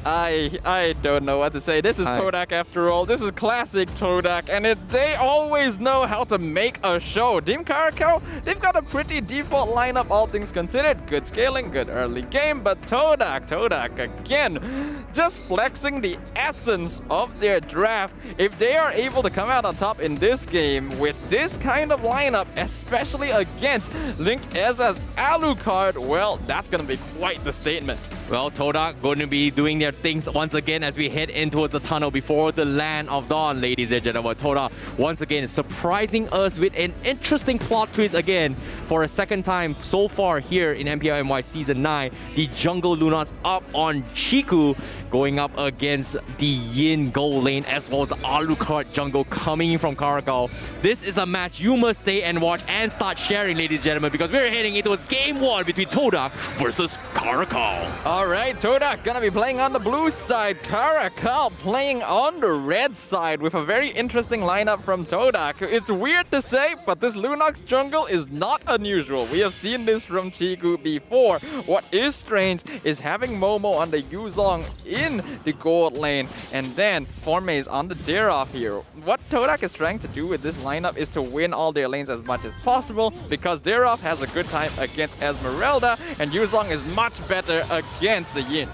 Speaker 7: I don't know what to say. This is TODAK after all. This is classic TODAK, and they always know how to make a show. Team Caracal, they've got a pretty default lineup, all things considered. Good scaling, good early game, but TODAK again, just flexing the essence of their draft. If they are able to come out on top in this game with this kind of lineup, especially against Link Eza's Alucard, well, that's going to be quite the statement.
Speaker 8: Well, TODAK going to be doing their things once again as we head in towards the tunnel before the Land of Dawn, ladies and gentlemen. TODAK once again surprising us with an interesting plot twist again for a second time so far here in MPL MY Season 9. The Jungle Lunox up on Chiku, going up against the Yin gold lane as well as the Alucard jungle coming in from Caracal. This is a match you must stay and watch and start sharing, ladies and gentlemen, because we're heading into Game 1 between TODAK versus Caracal.
Speaker 7: Alright, TODAK gonna be playing on the blue side, Caracal playing on the red side with a very interesting lineup from TODAK. It's weird to say, but this Lunox jungle is not unusual. We have seen this from Chiku before. What is strange is having Momo on the Yuzhong in the gold lane, and then Formaze on the Dirov here. What TODAK is trying to do with this lineup is to win all their lanes as much as possible, because Dirov has a good time against Esmeralda, and Yuzhong is much better against the Yin.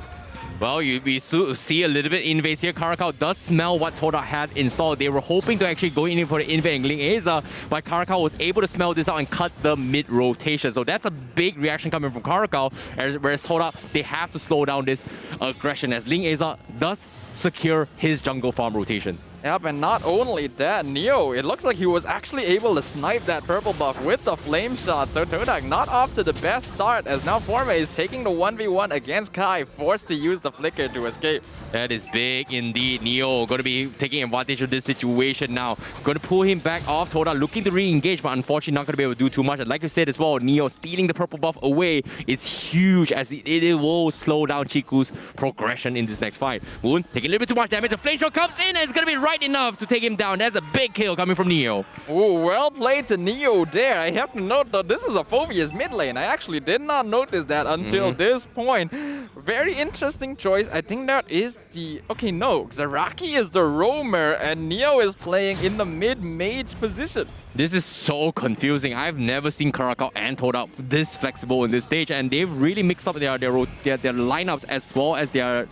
Speaker 8: Well, we see a little bit invades here. Caracal does smell what TODAK has installed. They were hoping to actually go in for the invade and Link Eza, but Caracal was able to smell this out and cut the mid-rotation. So that's a big reaction coming from Caracal, whereas TODAK, they have to slow down this aggression as Link Eza does secure his jungle farm rotation.
Speaker 7: Yep, and not only that, Neo, it looks like he was actually able to snipe that purple buff with the flame shot. So TODAK not off to the best start, as now Formaze is taking the 1v1 against Kai, forced to use the flicker to escape.
Speaker 8: That is big indeed. Neo going to be taking advantage of this situation now. Going to pull him back off. TODAK looking to re-engage, but unfortunately not going to be able to do too much. And like you said as well, Neo stealing the purple buff away is huge, as it will slow down Chiku's progression in this next fight. Moon taking a little bit too much damage. The flame shot comes in, and it's going to be right enough to take him down. That's a big kill coming from Neo.
Speaker 7: Ooh, well played to Neo there. I have to note that this is a Phobius mid lane. I actually did not notice that until this point. Very interesting choice. I think that is the... Okay, no. Zaraki is the roamer, and Neo is playing in the mid-mage position.
Speaker 8: This is so confusing. I've never seen Caracal and TODAK this flexible in this stage, and they've really mixed up their lineups as well as their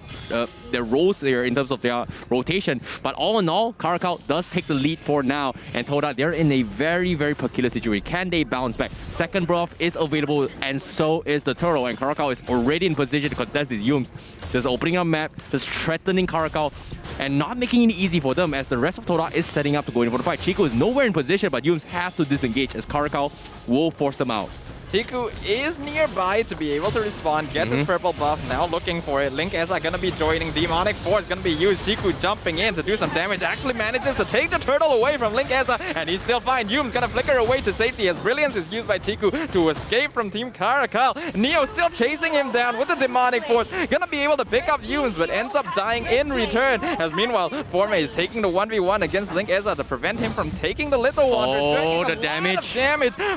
Speaker 8: roles there in terms of their rotation. But all in all, Caracal does take the lead for now, and TODAK, they're in a very, very peculiar situation. Can they bounce back? Second buff is available, and so is the turtle, and Caracal is already in position to contest these Yums. Just opening up map, just threatening Caracal, and not making it easy for them, as the rest of TODAK is setting up to go in for the fight. Chico is nowhere in position, but Yums has to disengage as Caracal will force them out.
Speaker 7: Chiku is nearby to be able to respond, gets his purple buff, now looking for it. Link Eza gonna be joining, Demonic Force gonna be used, Chiku jumping in to do some damage, actually manages to take the turtle away from Link Eza, and he's still fine. Yum's gonna flicker away to safety as Brilliance is used by Chiku to escape from Team Caracal. Neo still chasing him down with the Demonic Force, gonna be able to pick up Yums, but ends up dying in return, as meanwhile, Forme is taking the 1v1 against Link Eza to prevent him from taking the little one.
Speaker 8: Oh, the damage.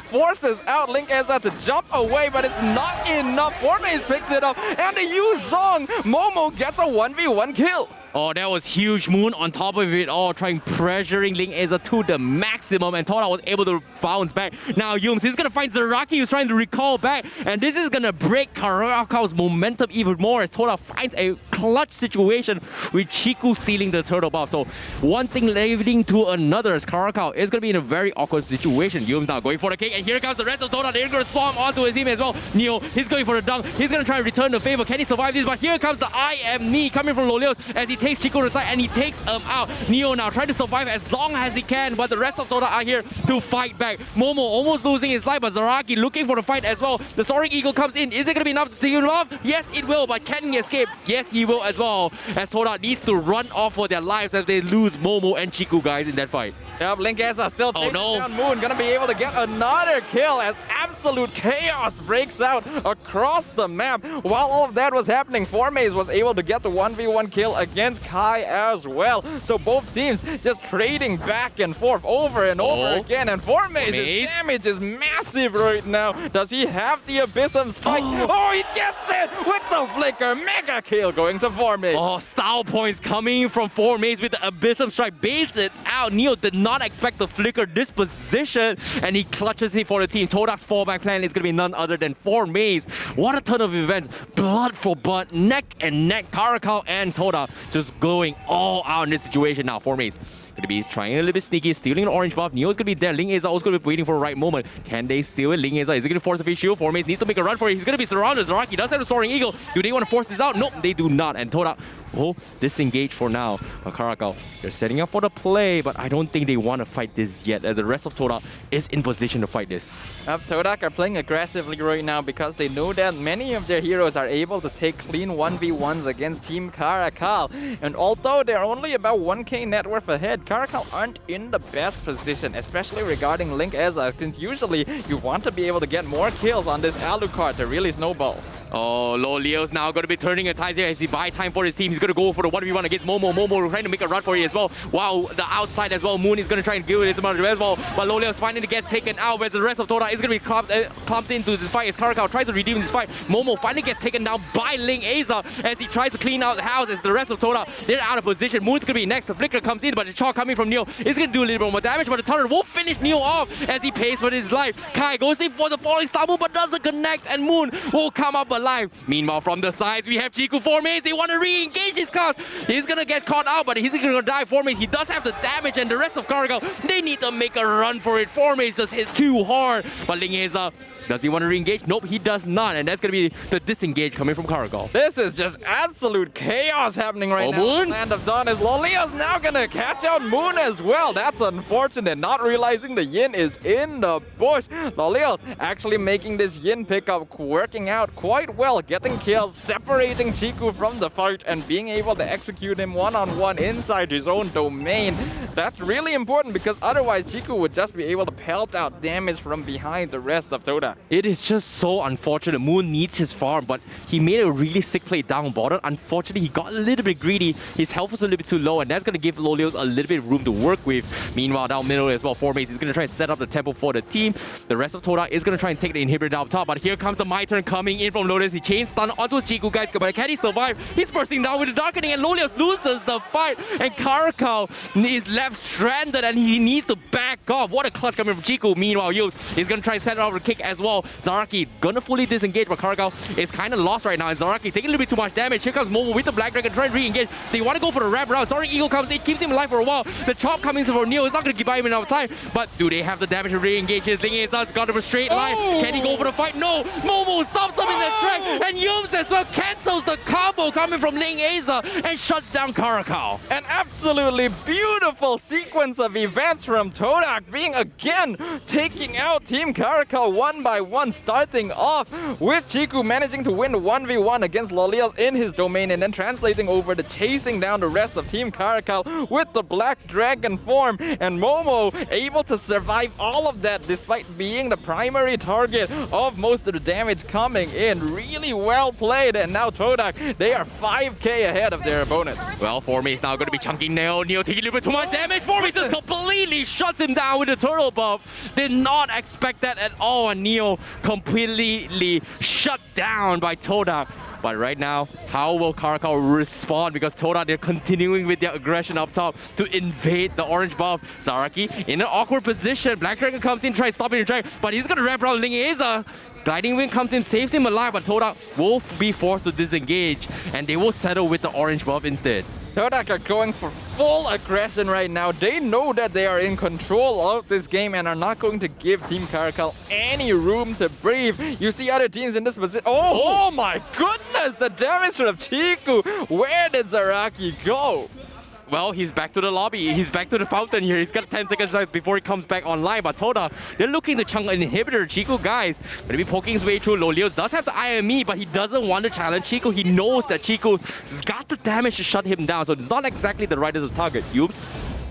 Speaker 7: Forces out Link Eza to jump away, but it's not enough. Forme picks it up, and the Yu Zong Momo gets a 1v1 kill.
Speaker 8: Oh, that was huge. Moon on top of it all, trying pressuring Link Eza to the maximum, and TODAK was able to bounce back. Now Yums, he's gonna find Zaraki, who's trying to recall back, and this is gonna break Caracal's momentum even more as TODAK finds a clutch situation with Chiku stealing the turtle buff. So one thing leading to another as Caracal is gonna be in a very awkward situation. Yums now going for the kick, and here comes the rest of TODAK. They're gonna swarm onto his team as well. Neo, he's going for the dunk. He's gonna try and return the favor. Can he survive this? But here comes the I am knee coming from Lolios as he takes Chiku to the side and he takes him out. Neo now trying to survive as long as he can, but the rest of TODAK are here to fight back. Momo almost losing his life, but Zaraki looking for the fight as well. The Soaring Eagle comes in. Is it going to be enough to take him off? Yes, it will, but can he escape? Yes, he will as well, as TODAK needs to run off for their lives as they lose Momo and Chiku, guys, in that fight.
Speaker 7: Yep, Link Eza still chasing down Moon, gonna be able to get another kill as absolute chaos breaks out across the map. While all of that was happening, Formaze was able to get the 1v1 kill against Kai as well. So both teams just trading back and forth over and over again, and Formaze's damage is massive right now. Does he have the Abyssum Strike? Oh, he gets it with the flicker. Mega kill going to Formaze.
Speaker 8: Oh, style points coming from Formaze with the Abyssum Strike. Baits it out. Neo did not expect the flicker this position, and he clutches it for the team. TODAK's fallback plan is going to be none other than Formaze. What a ton of events. Blood for blood, neck and neck. Caracal and TODAK just going all out in this situation now. Formaze going to be trying a little bit sneaky, stealing an orange buff. Neo's going to be there. Ling Eza also going to be waiting for the right moment. Can they steal it? Ling Eza is he going to force the face shield. Formaze needs to make a run for it. He's going to be surrounded. Zaraki does have a Soaring Eagle. Do they want to force this out? Nope, they do not. And TODAK will disengage for now. But Caracal, they're setting up for the play, but I don't think they want to fight this yet, as the rest of TODAK is in position to fight this.
Speaker 7: TODAK are playing aggressively right now because they know that many of their heroes are able to take clean 1v1s against Team Caracal. And although they're only about 1k net worth ahead, Caracal aren't in the best position, especially regarding Link Eza, since usually you want to be able to get more kills on this Alucard to really snowball.
Speaker 8: Oh, Lolio's now going to be turning a tide here as he buy time for his team. He's going to go for the 1v1 against Momo. Momo trying to make a run for it as well. Wow, the outside as well. Moon is going to try and give it to Mother as well. But Lolio's finally gets taken out, whereas the rest of TODAK is going to be clumped into this fight as Caracal tries to redeem this fight. Momo finally gets taken down by Ling Eza as he tries to clean out the house as the rest of TODAK, they're out of position. Moon's going to be next. The flicker comes in, but the chalk coming from Neo is going to do a little bit more damage, but the turret will finish Neo off as he pays for his life. Kai goes in for the falling star move, but doesn't connect, and Moon will come up alive. Meanwhile, from the sides, we have Chiku Formaze. They want to re-engage his cast. He's going to get caught out, but he's going to die. Formaze, he does have the damage, and the rest of Caracal, they need to make a run for it. Formaze just hits too hard. But Ling Eza, does he want to re-engage? Nope, he does not, and that's going to be the disengage coming from Caracal.
Speaker 7: This is just absolute chaos happening right now.
Speaker 8: Moon?
Speaker 7: Land of Dawn is Lolia's now going to catch out Moon as well. That's unfortunate, not realizing the Yin is in the bush. Lolia's actually making this Yin pickup working out quite well, getting kills, separating Chiku from the fight, and being able to execute him one-on-one inside his own domain. That's really important because otherwise Chiku would just be able to pelt out damage from behind the rest of TODAK.
Speaker 8: It is just so unfortunate. Moon needs his farm, but he made a really sick play down bottom. Unfortunately, he got a little bit greedy. His health was a little bit too low, and that's going to give Lolios a little bit of room to work with. Meanwhile, down middle as well, Formaze is going to try and set up the tempo for the team. The rest of TODAK is going to try and take the inhibitor down top, but here comes the My Turn coming in from Lolios. He chains stun onto his Chiku, guys, but can he survive? He's bursting down with the darkening, and Lolios loses the fight, and Caracal is left stranded, and he needs to back off. What a clutch coming from Chiku. Meanwhile, Yus is going to try and set up the kick as well. Zaraki gonna fully disengage, but Caracal is kind of lost right now, and Zaraki taking a little bit too much damage. Here comes Momo with the Black Dragon trying to re-engage. They want to go for the wrap round. Soaring Eagle comes in, keeps him alive for a while. The chop coming in for Neo is not going to give him enough time, but do they have the damage to re-engage? His Ling Eza's got him a straight line. Can he go for the fight? No! Momo stops him in the track, and Yums as well cancels the combo coming from Ling Eza and shuts down Caracal.
Speaker 7: An absolutely beautiful incredible sequence of events from TODAK being again taking out Team CARACAL one by one, starting off with Chiku managing to win 1v1 against Lolios in his domain and then translating over to chasing down the rest of Team CARACAL with the Black Dragon form, and Momo able to survive all of that despite being the primary target of most of the damage coming in. Really well played, and now TODAK, they are 5k ahead of their opponents.
Speaker 8: Well, Formate is now going to be chunking Neo. Neo taking a little bit too much damage. Formate just completely shuts him down with the turtle buff. Did not expect that at all, and Neo completely shut down by TODAK. But right now, how will CARACAL respond? Because TODAK, they're continuing with their aggression up top to invade the orange buff. Zaraki in an awkward position. Black Dragon comes in, tries stopping the dragon, but he's going to wrap around Ling Eza. Gliding Wind comes in, saves him alive, but TODAK will be forced to disengage, and they will settle with the orange buff instead.
Speaker 7: TODAK are going for full aggression right now. They know that they are in control of this game and are not going to give Team CARACAL any room to breathe. You see other teams in this position. Oh my goodness, the damage to Chiku. Where did Zaraki go?
Speaker 8: Well, he's back to the lobby. He's back to the fountain here. He's got 10 seconds left before he comes back online. But TODAK, they're looking to chunk an inhibitor. Chiku, guys, going to be poking his way through. Lolios does have the IME, but he doesn't want to challenge Chiku. He knows that Chiku's got the damage to shut him down. So it's not exactly the right as a target. Yubes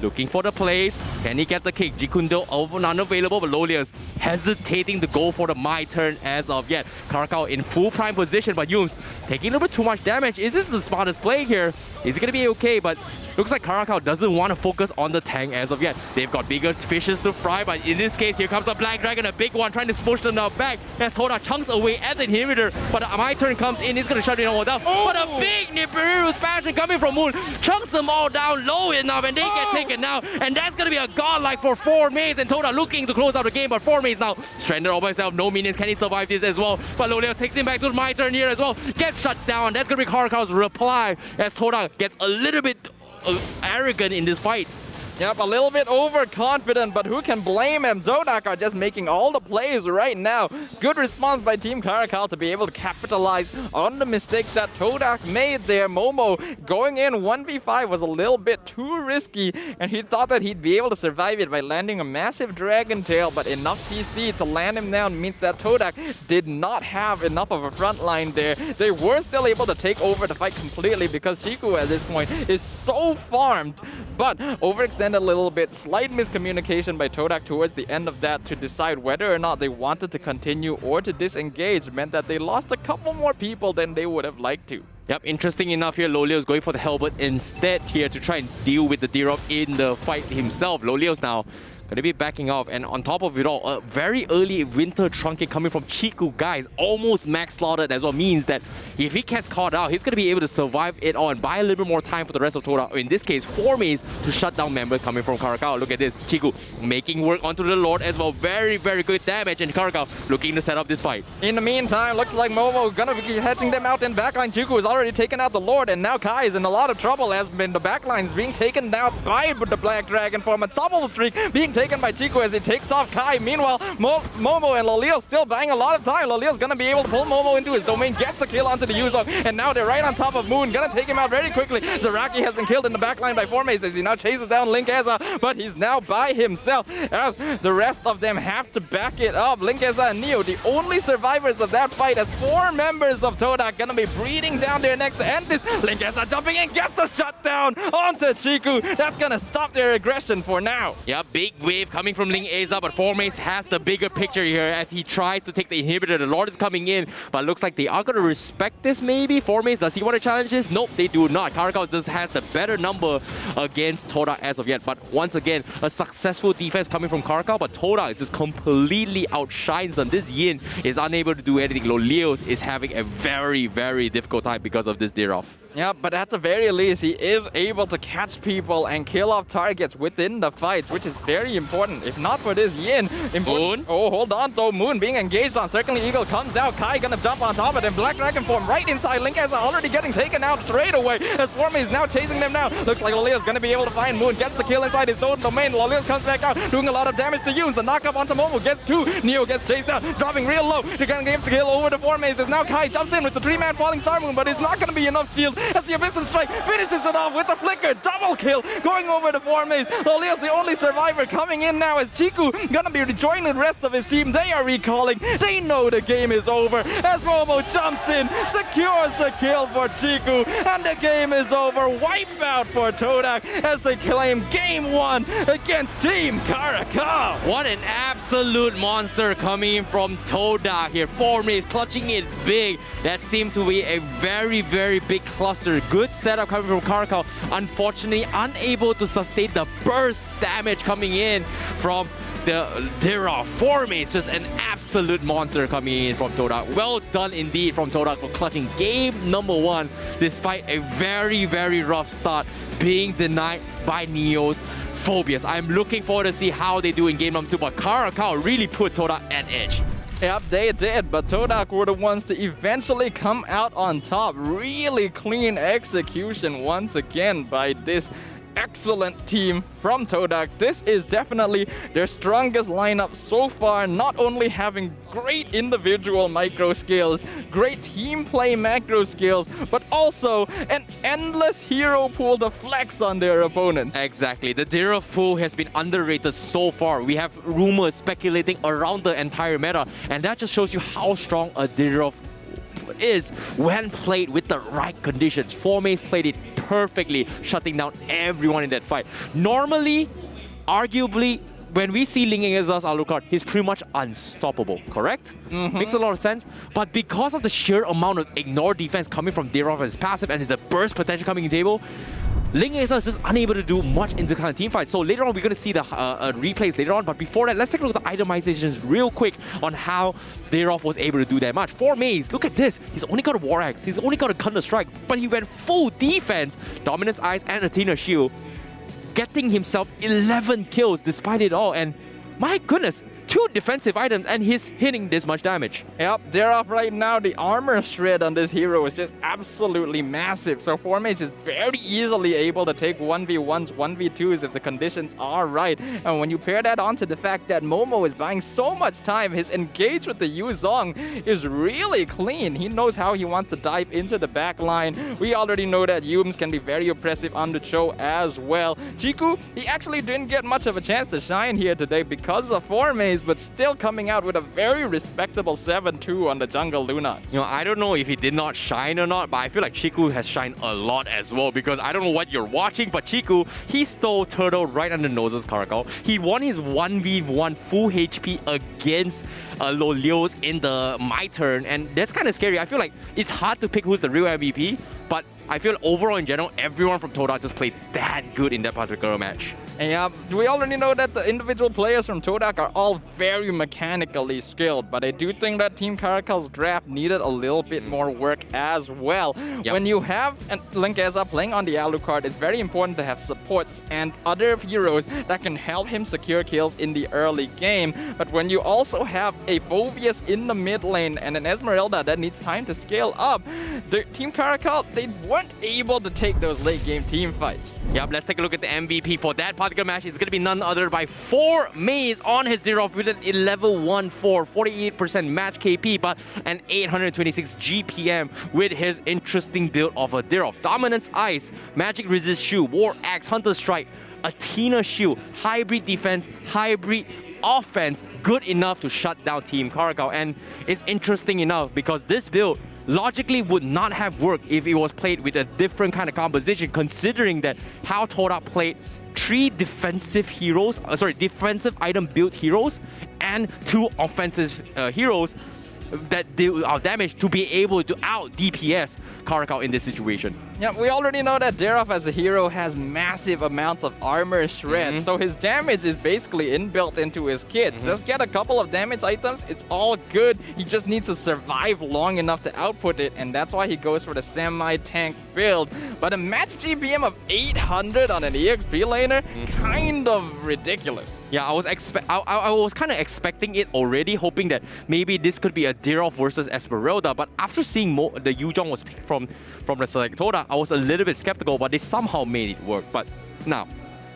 Speaker 8: looking for the plays. Can he get the kick? Jikundo over unavailable, but Lolios hesitating to go for the My turn as of yet. CARACAL in full prime position, but Yums taking a little bit too much damage. Is this the smartest play here? Is it going to be okay? But looks like CARACAL doesn't want to focus on the tank as of yet. They've got bigger fishes to fry, but in this case, here comes the Black Dragon, a big one, trying to push them back as TODAK chunks away at the inhibitor. But My turn comes in, he's going to shut it all down. But a big Nibiru expansion coming from Moon chunks them all down low enough, and they get taken now. And that's going to be a godlike for 4Maze, and TODAK looking to close out the game, but 4Maze now stranded all by himself. No minions. Can he survive this as well? But Lolios takes him back to My turn here as well. Gets shut down. That's going to be CARACAL's reply as TODAK gets a little bit arrogant in this fight.
Speaker 7: Yep, a little bit overconfident, but who can blame him? TODAK are just making all the plays right now. Good response by Team CARACAL to be able to capitalize on the mistake that TODAK made there. Momo going in 1v5 was a little bit too risky, and he thought that he'd be able to survive it by landing a massive Dragon Tail, but enough CC to land him down means that TODAK did not have enough of a front line there. They were still able to take over the fight completely because Chiku at this point is so farmed, but overextended a little bit. Slight miscommunication by TODAK towards the end of that to decide whether or not they wanted to continue or to disengage meant that they lost a couple more people than they would have liked to.
Speaker 8: Yep, interesting enough here, Lolios going for the Hellbird instead here to try and deal with the D-Rob in the fight himself. Lolios now going to be backing off, and on top of it all, a very early winter truncate coming from Chiku, guys, almost max slaughtered as well, means that if he gets caught out, he's going to be able to survive it all and buy a little bit more time for the rest of TODAK. In this case, 4Maze to shut down members coming from CARACAL. Look at this, Chiku making work onto the Lord as well. Very, very good damage, and CARACAL looking to set up this fight.
Speaker 7: In the meantime, looks like Momo gonna be hedging them out in backline. Chiku has already taken out the Lord, and now Kai is in a lot of trouble as the backline is being taken down by the Black Dragon form. A double streak being taken by Chiku as he takes off Kai. Meanwhile, Momo and Lolios still buying a lot of time. Lolios gonna be able to pull Momo into his domain, gets the kill onto the Yuzo, and now they're right on top of Moon. Gonna take him out very quickly. Zaraki has been killed in the backline by 4Maze as he now chases down Linkeza, but he's now by himself as the rest of them have to back it up. Linkeza and Neo, the only survivors of that fight, as 4 members of TODAK gonna be breathing down their necks to end this. Linkeza jumping in, gets the shutdown onto Chiku. That's gonna stop their aggression for now.
Speaker 8: Yeah, big wave coming from Ling Eza, but 4Maze has the bigger picture here as he tries to take the inhibitor. The Lord is coming in, but looks like they are going to respect this maybe. 4Maze, does he want to challenge this? Nope, they do not. CARACAL just has the better number against TODAK as of yet, but once again, a successful defense coming from CARACAL, but TODAK just completely outshines them. This Yin is unable to do anything. Lolios is having a very, very difficult time because of this deer-off.
Speaker 7: Yeah, but at the very least, he is able to catch people and kill off targets within the fights, which is very important. If not for this Yin,
Speaker 8: Moon.
Speaker 7: Oh, hold on though. Moon being engaged on. Circling Eagle comes out. Kai gonna jump on top of him. Black Dragon form right inside. Linkeza already getting taken out straight away as Formy is now chasing them now. Looks like Lolios gonna be able to find Moon. Gets the kill inside his own domain. Lolios comes back out, doing a lot of damage to Yoon. The knockup onto Momo gets 2. Neo gets chased down, dropping real low. They're gonna give the kill over to Formaze. Now Kai jumps in with the 3-man falling star moon, but it's not gonna be enough shield as the Abyssal Strike finishes it off with a flicker. Double kill going over the 4 maze. Lolia's the only survivor coming in now as Chiku gonna be rejoining the rest of his team. They are recalling. They know the game is over as Momo jumps in, secures the kill for Chiku, and the game is over. Wipe out for TODAK as they claim game 1 against Team Caracal.
Speaker 8: What an absolute monster coming in from TODAK here. 4 maze clutching it big. That seemed to be a very, very big cluster. Good setup coming from Caracal. Unfortunately, unable to sustain the burst damage coming in from the Dira. 4 maze, just an absolute monster coming in from TODAK. Well done indeed from TODAK for clutching game number 1 despite a very, very rough start being denied by Neo's Phobias. I'm looking forward to see how they do in game number 2, but Caracal really put TODAK at edge.
Speaker 7: Yep, they did, but TODAK were the ones to eventually come out on top. Really clean execution once again by this excellent team from TODAK. This is definitely their strongest lineup so far, not only having great individual micro skills, great team play macro skills, but also an endless hero pool to flex on their opponents.
Speaker 8: Exactly. The Dira pool has been underrated so far. We have rumors speculating around the entire meta, and that just shows you how strong a Dira is when played with the right conditions. 4 maze played it perfectly, shutting down everyone in that fight. Normally, arguably, when we see Ling as Alucard, he's pretty much unstoppable, correct? Makes a lot of sense. But because of the sheer amount of ignore defense coming from Dira and his passive and the burst potential coming in table, Ling is just unable to do much in the kind of team fight. So later on, we're going to see the replays later on. But before that, let's take a look at the itemizations real quick on how Daroff was able to do that much. 4 maze, look at this. He's only got a War Axe. He's only got a Counter Strike. But he went full defense, Dominance Eyes and Athena Shield, getting himself 11 kills despite it all. And my goodness, 2 defensive items and he's hitting this much damage.
Speaker 7: Yep, Daroff right now, the armor shred on this hero is just absolutely massive. So 4 maze is very easily able to take 1v1s, 1v2s if the conditions are right. And when you pair that onto the fact that Momo is buying so much time, his engage with the Yuzong is really clean. He knows how he wants to dive into the back line. We already know that Yums can be very oppressive on the show as well. Chiku, he actually didn't get much of a chance to shine here today because of 4 maze, but still coming out with a very respectable 7-2 on the jungle Luna.
Speaker 8: You know, I don't know if he did not shine or not, but I feel like Chiku has shined a lot as well, because I don't know what you're watching, but Chiku, he stole Turtle right under noses Caracal. He won his 1v1 full HP against Lolios in the My Turn, and that's kind of scary. I feel like it's hard to pick who's the real MVP, but I feel overall in general, everyone from TODAK just played that good in that particular match.
Speaker 7: And yeah, we already know that the individual players from TODAK are all very mechanically skilled, but I do think that Team Caracal's draft needed a little bit more work as well.
Speaker 8: Yep.
Speaker 7: When you have Lankeza playing on the Alucard, it's very important to have supports and other heroes that can help him secure kills in the early game. But when you also have a Phobias in the mid lane and an Esmeralda that needs time to scale up, the Team Caracal, they weren't able to take those late game team fights.
Speaker 8: Yep, let's take a look at the MVP for that particular match. It's going to be none other by 4 maze on his Daroff with an 11-1-4, 48% match KP, but an 826 GPM with his interesting build of a Daroff. Dominance Ice, Magic Resist Shoe, War Axe, Hunter Strike, Athena Shield, Hybrid Defense, Hybrid Offense, good enough to shut down Team Caracal. And it's interesting enough because this build logically would not have worked if it was played with a different kind of composition, considering that how TODAK played 3 defensive heroes, defensive item build heroes and 2 offensive heroes that deal out damage to be able to out DPS Caracal in this situation.
Speaker 7: Yeah, we already know that Daroff as a hero has massive amounts of armor shred, so his damage is basically inbuilt into his kit. Just get a couple of damage items, it's all good. He just needs to survive long enough to output it, and that's why he goes for the semi-tank build. But a match GPM of 800 on an EXP laner, kind of ridiculous.
Speaker 8: Yeah, I was kind of expecting it already, hoping that maybe this could be a Daroff versus Esmeralda, but after seeing the Yuzong was picked from the select TODAK, I was a little bit skeptical, but they somehow made it work. But now,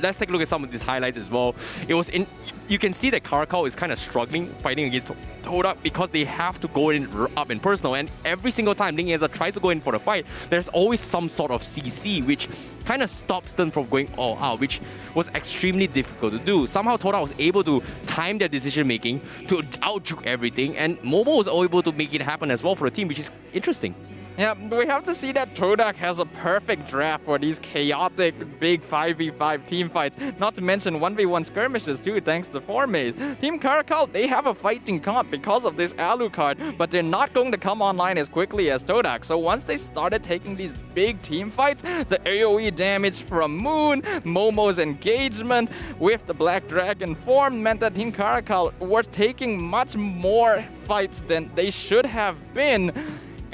Speaker 8: let's take a look at some of these highlights as well. It was in. You can see that CARACAL is kind of struggling fighting against TODAK because they have to go in up in personal, and every single time LANGGAR tries to go in for the fight, there's always some sort of CC which kind of stops them from going all out, which was extremely difficult to do. Somehow TODAK was able to time their decision making to out-juke everything, and Momo was able to make it happen as well for the team, which is interesting.
Speaker 7: Yeah, we have to see that TODAK has a perfect draft for these chaotic big 5v5 team fights, not to mention 1v1 skirmishes too, thanks to Formaze. Team CARACAL, they have a fighting comp because of this Alucard, but they're not going to come online as quickly as TODAK. So once they started taking these big team fights, the AoE damage from Moon, Momo's engagement with the Black Dragon form meant that Team CARACAL were taking much more fights than they should have been.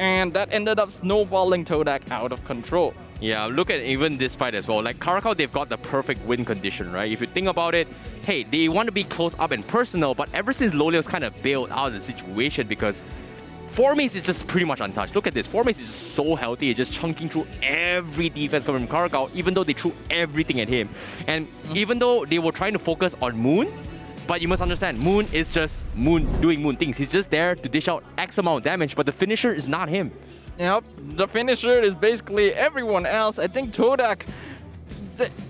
Speaker 7: And that ended up snowballing TODAK out of control.
Speaker 8: Yeah, look at even this fight as well. Like CARACAL, they've got the perfect win condition, right? If you think about it, hey, they want to be close up and personal, but ever since Lolios kind of bailed out of the situation because Formaze is just pretty much untouched. Look at this. Formaze is just so healthy. It's just chunking through every defense coming from CARACAL, even though they threw everything at him. And even though they were trying to focus on Moon, but you must understand, Moon is just Moon doing Moon things. He's just there to dish out X amount of damage, but the finisher is not him.
Speaker 7: Yep, the finisher is basically everyone else. I think TODAK,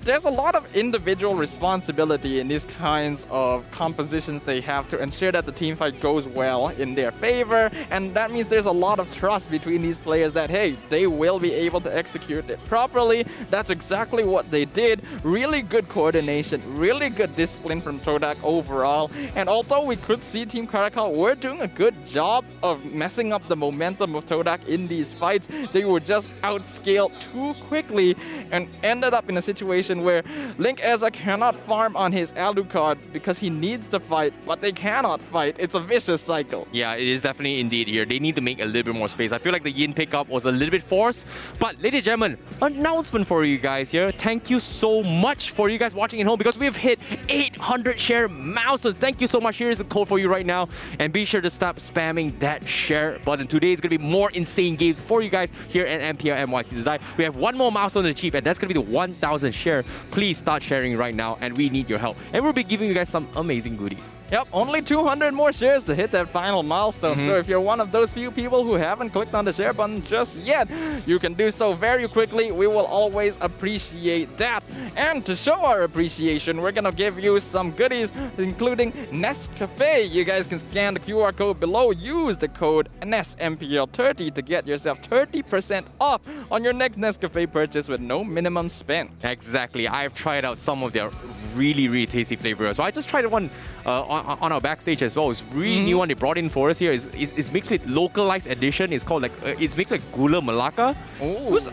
Speaker 7: there's a lot of individual responsibility in these kinds of compositions they have to ensure that the team fight goes well in their favor, and that means there's a lot of trust between these players that, hey, they will be able to execute it properly. That's exactly what they did. Really good coordination, really good discipline from TODAK overall, and although we could see Team CARACAL were doing a good job of messing up the momentum of TODAK in these fights, they were just outscaled too quickly and ended up in a situation where LANGGAR cannot farm on his Alucard because he needs to fight, but they cannot fight. It's a vicious cycle.
Speaker 8: Yeah, it is definitely indeed here. They need to make a little bit more space. I feel like the Yin pickup was a little bit forced. But ladies and gentlemen, announcement for you guys here. Thank you so much for you guys watching at home because we've hit 800 share milestones. Thank you so much. Here is the code for you right now. And be sure to stop spamming that share button. Today is going to be more insane games for you guys here at MPL MY Season 9. We have one more milestone to achieve, and that's going to be the 1,000 share. Please start sharing right now, and we need your help. And we'll be giving you guys some amazing goodies.
Speaker 7: Yep, only 200 more shares to hit that final milestone. So if you're one of those few people who haven't clicked on the share button just yet, you can do so very quickly. We will always appreciate that. And to show our appreciation, we're gonna give you some goodies, including Nescafe. You guys can scan the QR code below. Use the code NESMPL30 to get yourself 30% off on your next Nescafe purchase with no minimum spend.
Speaker 8: Exactly. I've tried out some of their really tasty flavors. So I just tried one on our backstage as well. It's really new one they brought in for us here. It's mixed with localized edition. It's called like it's mixed with Gula Melaka.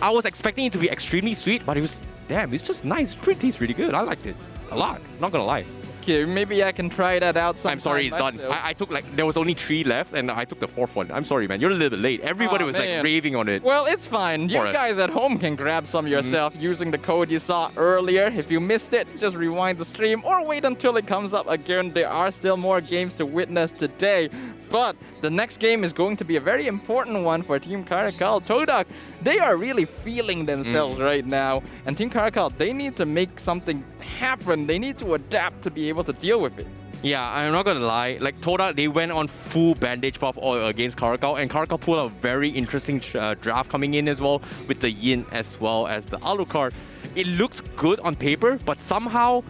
Speaker 8: I was expecting it to be extremely sweet, but it was it's just nice. It tastes really good. I liked it a lot. Not gonna lie.
Speaker 7: Okay, maybe I can try that out sometime.
Speaker 8: I'm sorry, it's done. I took there was only 3 left, and I took the 4th one. I'm sorry, man. You're a little bit late. Everybody was like raving on it.
Speaker 7: Well, it's fine. You guys at home can grab some yourself using the code you saw earlier. If you missed it, just rewind the stream or wait until it comes up again. There are still more games to witness today. But the next game is going to be a very important one for Team CARACAL. TODAK, they are really feeling themselves right now. And Team CARACAL, they need to make something happen. They need to adapt to be able to deal with it.
Speaker 8: Yeah, I'm not gonna lie. Like TODAK, they went on full bandage buff against CARACAL, and CARACAL pulled out a very interesting draft coming in as well with the Yin as well as the Alucard. It looked good on paper, but somehow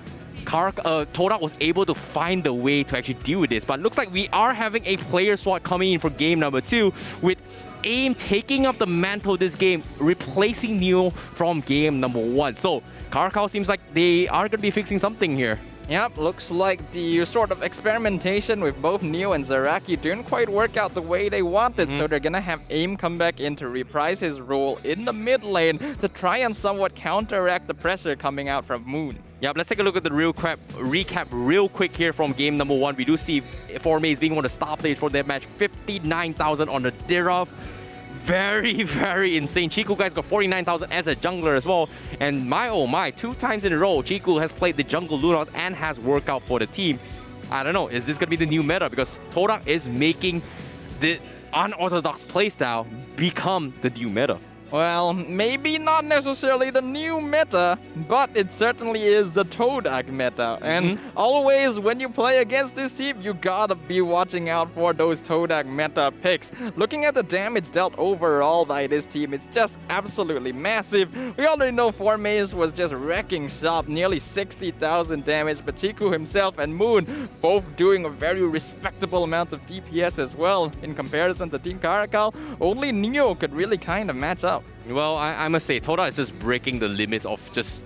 Speaker 8: TODAK was able to find a way to actually deal with this. But it looks like we are having a player swap coming in for game number 2 with AIM taking up the mantle of this game, replacing Neo from game number 1. So CARACAL seems like they are going to be fixing something here.
Speaker 7: Yep, looks like the sort of experimentation with both Neo and Zaraki didn't quite work out the way they wanted, so they're gonna have AIM come back in to reprise his role in the mid lane to try and somewhat counteract the pressure coming out from Moon.
Speaker 8: Yep, let's take a look at the recap real quick here from game number 1. We do see Formaze being one of the star players for that match. 59,000 on the Dirov. Very insane. Chiku guys got 49,000 as a jungler as well. And my oh my, 2 times in a row, Chiku has played the jungle Lunas and has worked out for the team. I don't know, is this going to be the new meta? Because TODAK is making the unorthodox playstyle become the new meta.
Speaker 7: Well, maybe not necessarily the new meta, but it certainly is the TODAK meta. And always when you play against this team, you gotta be watching out for those TODAK meta picks. Looking at the damage dealt overall by this team, it's just absolutely massive. We already know Formaze was just wrecking shop, nearly 60,000 damage, but Chiku himself and Moon both doing a very respectable amount of DPS as well. In comparison to Team Caracal, only Neo could really kind of match up.
Speaker 8: Well, I must say, TODAK is just breaking the limits of just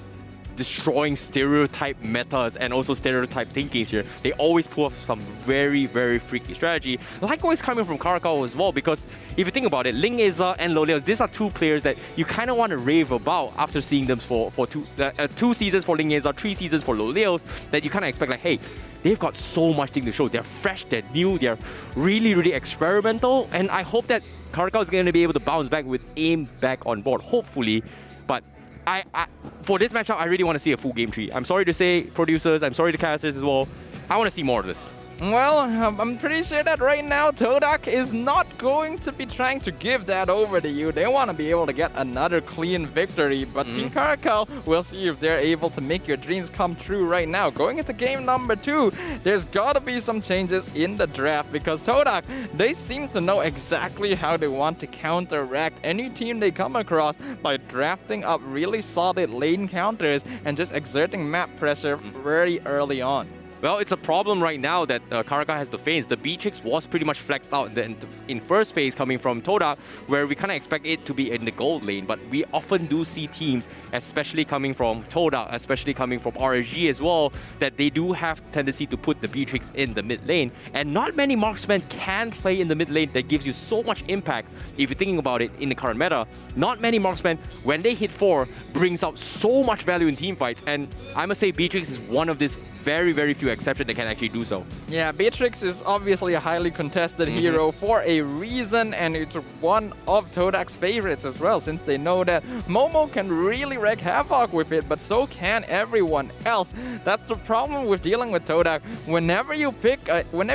Speaker 8: destroying stereotype metas and also stereotype thinkings here. They always pull off some very, very freaky strategy. Likewise coming from Caracal as well, because if you think about it, LANGGAR and LOLEOS, these are two players that you kind of want to rave about after seeing them for 2 seasons for LANGGAR, 3 seasons for LOLEOS, that you kind of expect like, hey, they've got so much thing to show. They're fresh, they're new, they're really, really experimental, and I hope that Caracal is going to be able to bounce back with AIM back on board, hopefully. But for this matchup, I really want to see a full game tree. I'm sorry to say, producers, I'm sorry to casters as well. I want to see more of this.
Speaker 7: Well, I'm pretty sure that right now TODAK is not going to be trying to give that over to you. They want to be able to get another clean victory, but Team Caracal, we'll see if they're able to make your dreams come true right now. Going into game number 2, there's got to be some changes in the draft because TODAK, they seem to know exactly how they want to counteract any team they come across by drafting up really solid lane counters and just exerting map pressure very early on.
Speaker 8: Well, it's a problem right now that Caracal has to face. The Beatrix was pretty much flexed out in first phase coming from TODAK, where we kind of expect it to be in the gold lane. But we often do see teams, especially coming from TODAK, especially coming from RSG as well, that they do have tendency to put the Beatrix in the mid lane. And not many marksmen can play in the mid lane that gives you so much impact. If you're thinking about it in the current meta, not many marksmen, when they hit 4, brings out so much value in team fights. And I must say Beatrix is one of these very, very few exceptions that can actually do so.
Speaker 7: Yeah, Beatrix is obviously a highly contested hero for a reason, and it's one of TODAK's favorites as well, since they know that Momo can really wreak havoc with it, but so can everyone else. That's the problem with dealing with TODAK. Whenever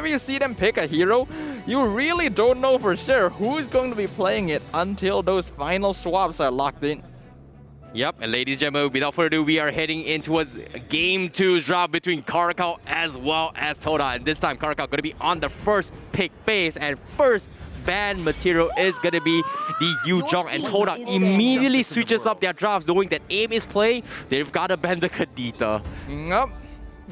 Speaker 7: you see them pick a hero, you really don't know for sure who is going to be playing it until those final swaps are locked in.
Speaker 8: Yep, and ladies and gentlemen, without further ado, we are heading in towards Game 2's draft between Caracal as well as TODAK. And this time, Caracal going to be on the first pick phase, and first ban material is going to be the Yu-Jong, and TODAK immediately switches up their drafts, knowing that AIM is playing. They've got to ban the Kadita.
Speaker 7: Nope.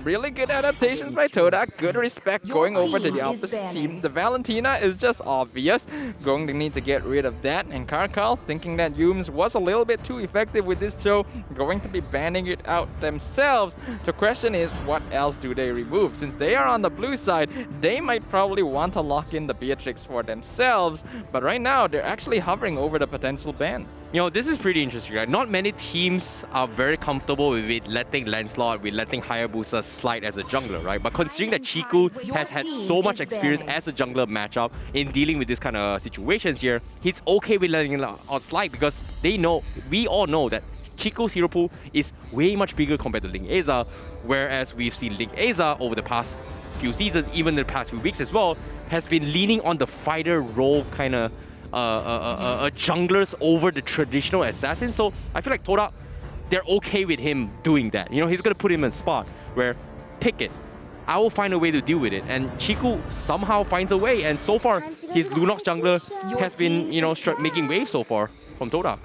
Speaker 7: Really good adaptations by TODAK. Good respect going over to the opposite team. The Valentina is just obvious. Going to need to get rid of that. And Caracal, thinking that Yums was a little bit too effective with this show, going to be banning it out themselves. The question is, what else do they remove? Since they are on the blue side, they might probably want to lock in the Beatrix for themselves. But right now, they're actually hovering over the potential ban.
Speaker 8: You know, this is pretty interesting, right? Not many teams are very comfortable with letting Lancelot, with letting Hayabusa slide as a jungler, right? But considering that Chiku has had so much experience as a jungler matchup in dealing with this kind of situations here, he's okay with letting it out slide because we all know that Chiku's hero pool is way much bigger compared to LANGGAR, whereas we've seen LANGGAR over the past few seasons, even the past few weeks as well, has been leaning on the fighter role kind of junglers over the traditional assassin. So I feel like TODAK, they're okay with him doing that. You know, he's gonna put him in a spot where, pick it, I will find a way to deal with it. And Chiku somehow finds a way, and so far his Lunox jungler has been, you know, making waves so far from TODAK.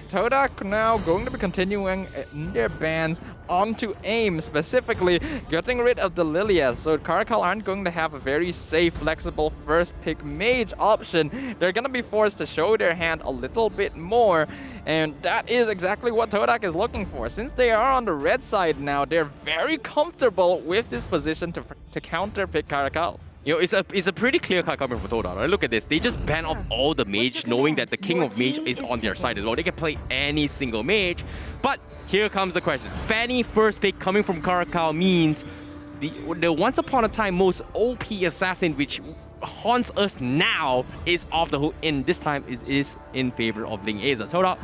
Speaker 7: TODAK now going to be continuing their bans onto AIM, specifically getting rid of the Lilia. So Caracal aren't going to have a very safe, flexible first pick mage option. They're going to be forced to show their hand a little bit more, and that is exactly what TODAK is looking for. Since they are on the red side now, they're very comfortable with this position to counter pick Caracal.
Speaker 8: You know, it's a pretty clear cut coming from TODAK, right? Look at this. They just ban off all the mage, knowing that the king of mage is on their side as well. They can play any single mage. But here comes the question. Fanny first pick coming from Caracal means the once upon a time most OP assassin which haunts us now is off the hook, and this time is in favor of LANGGAR. TODAK,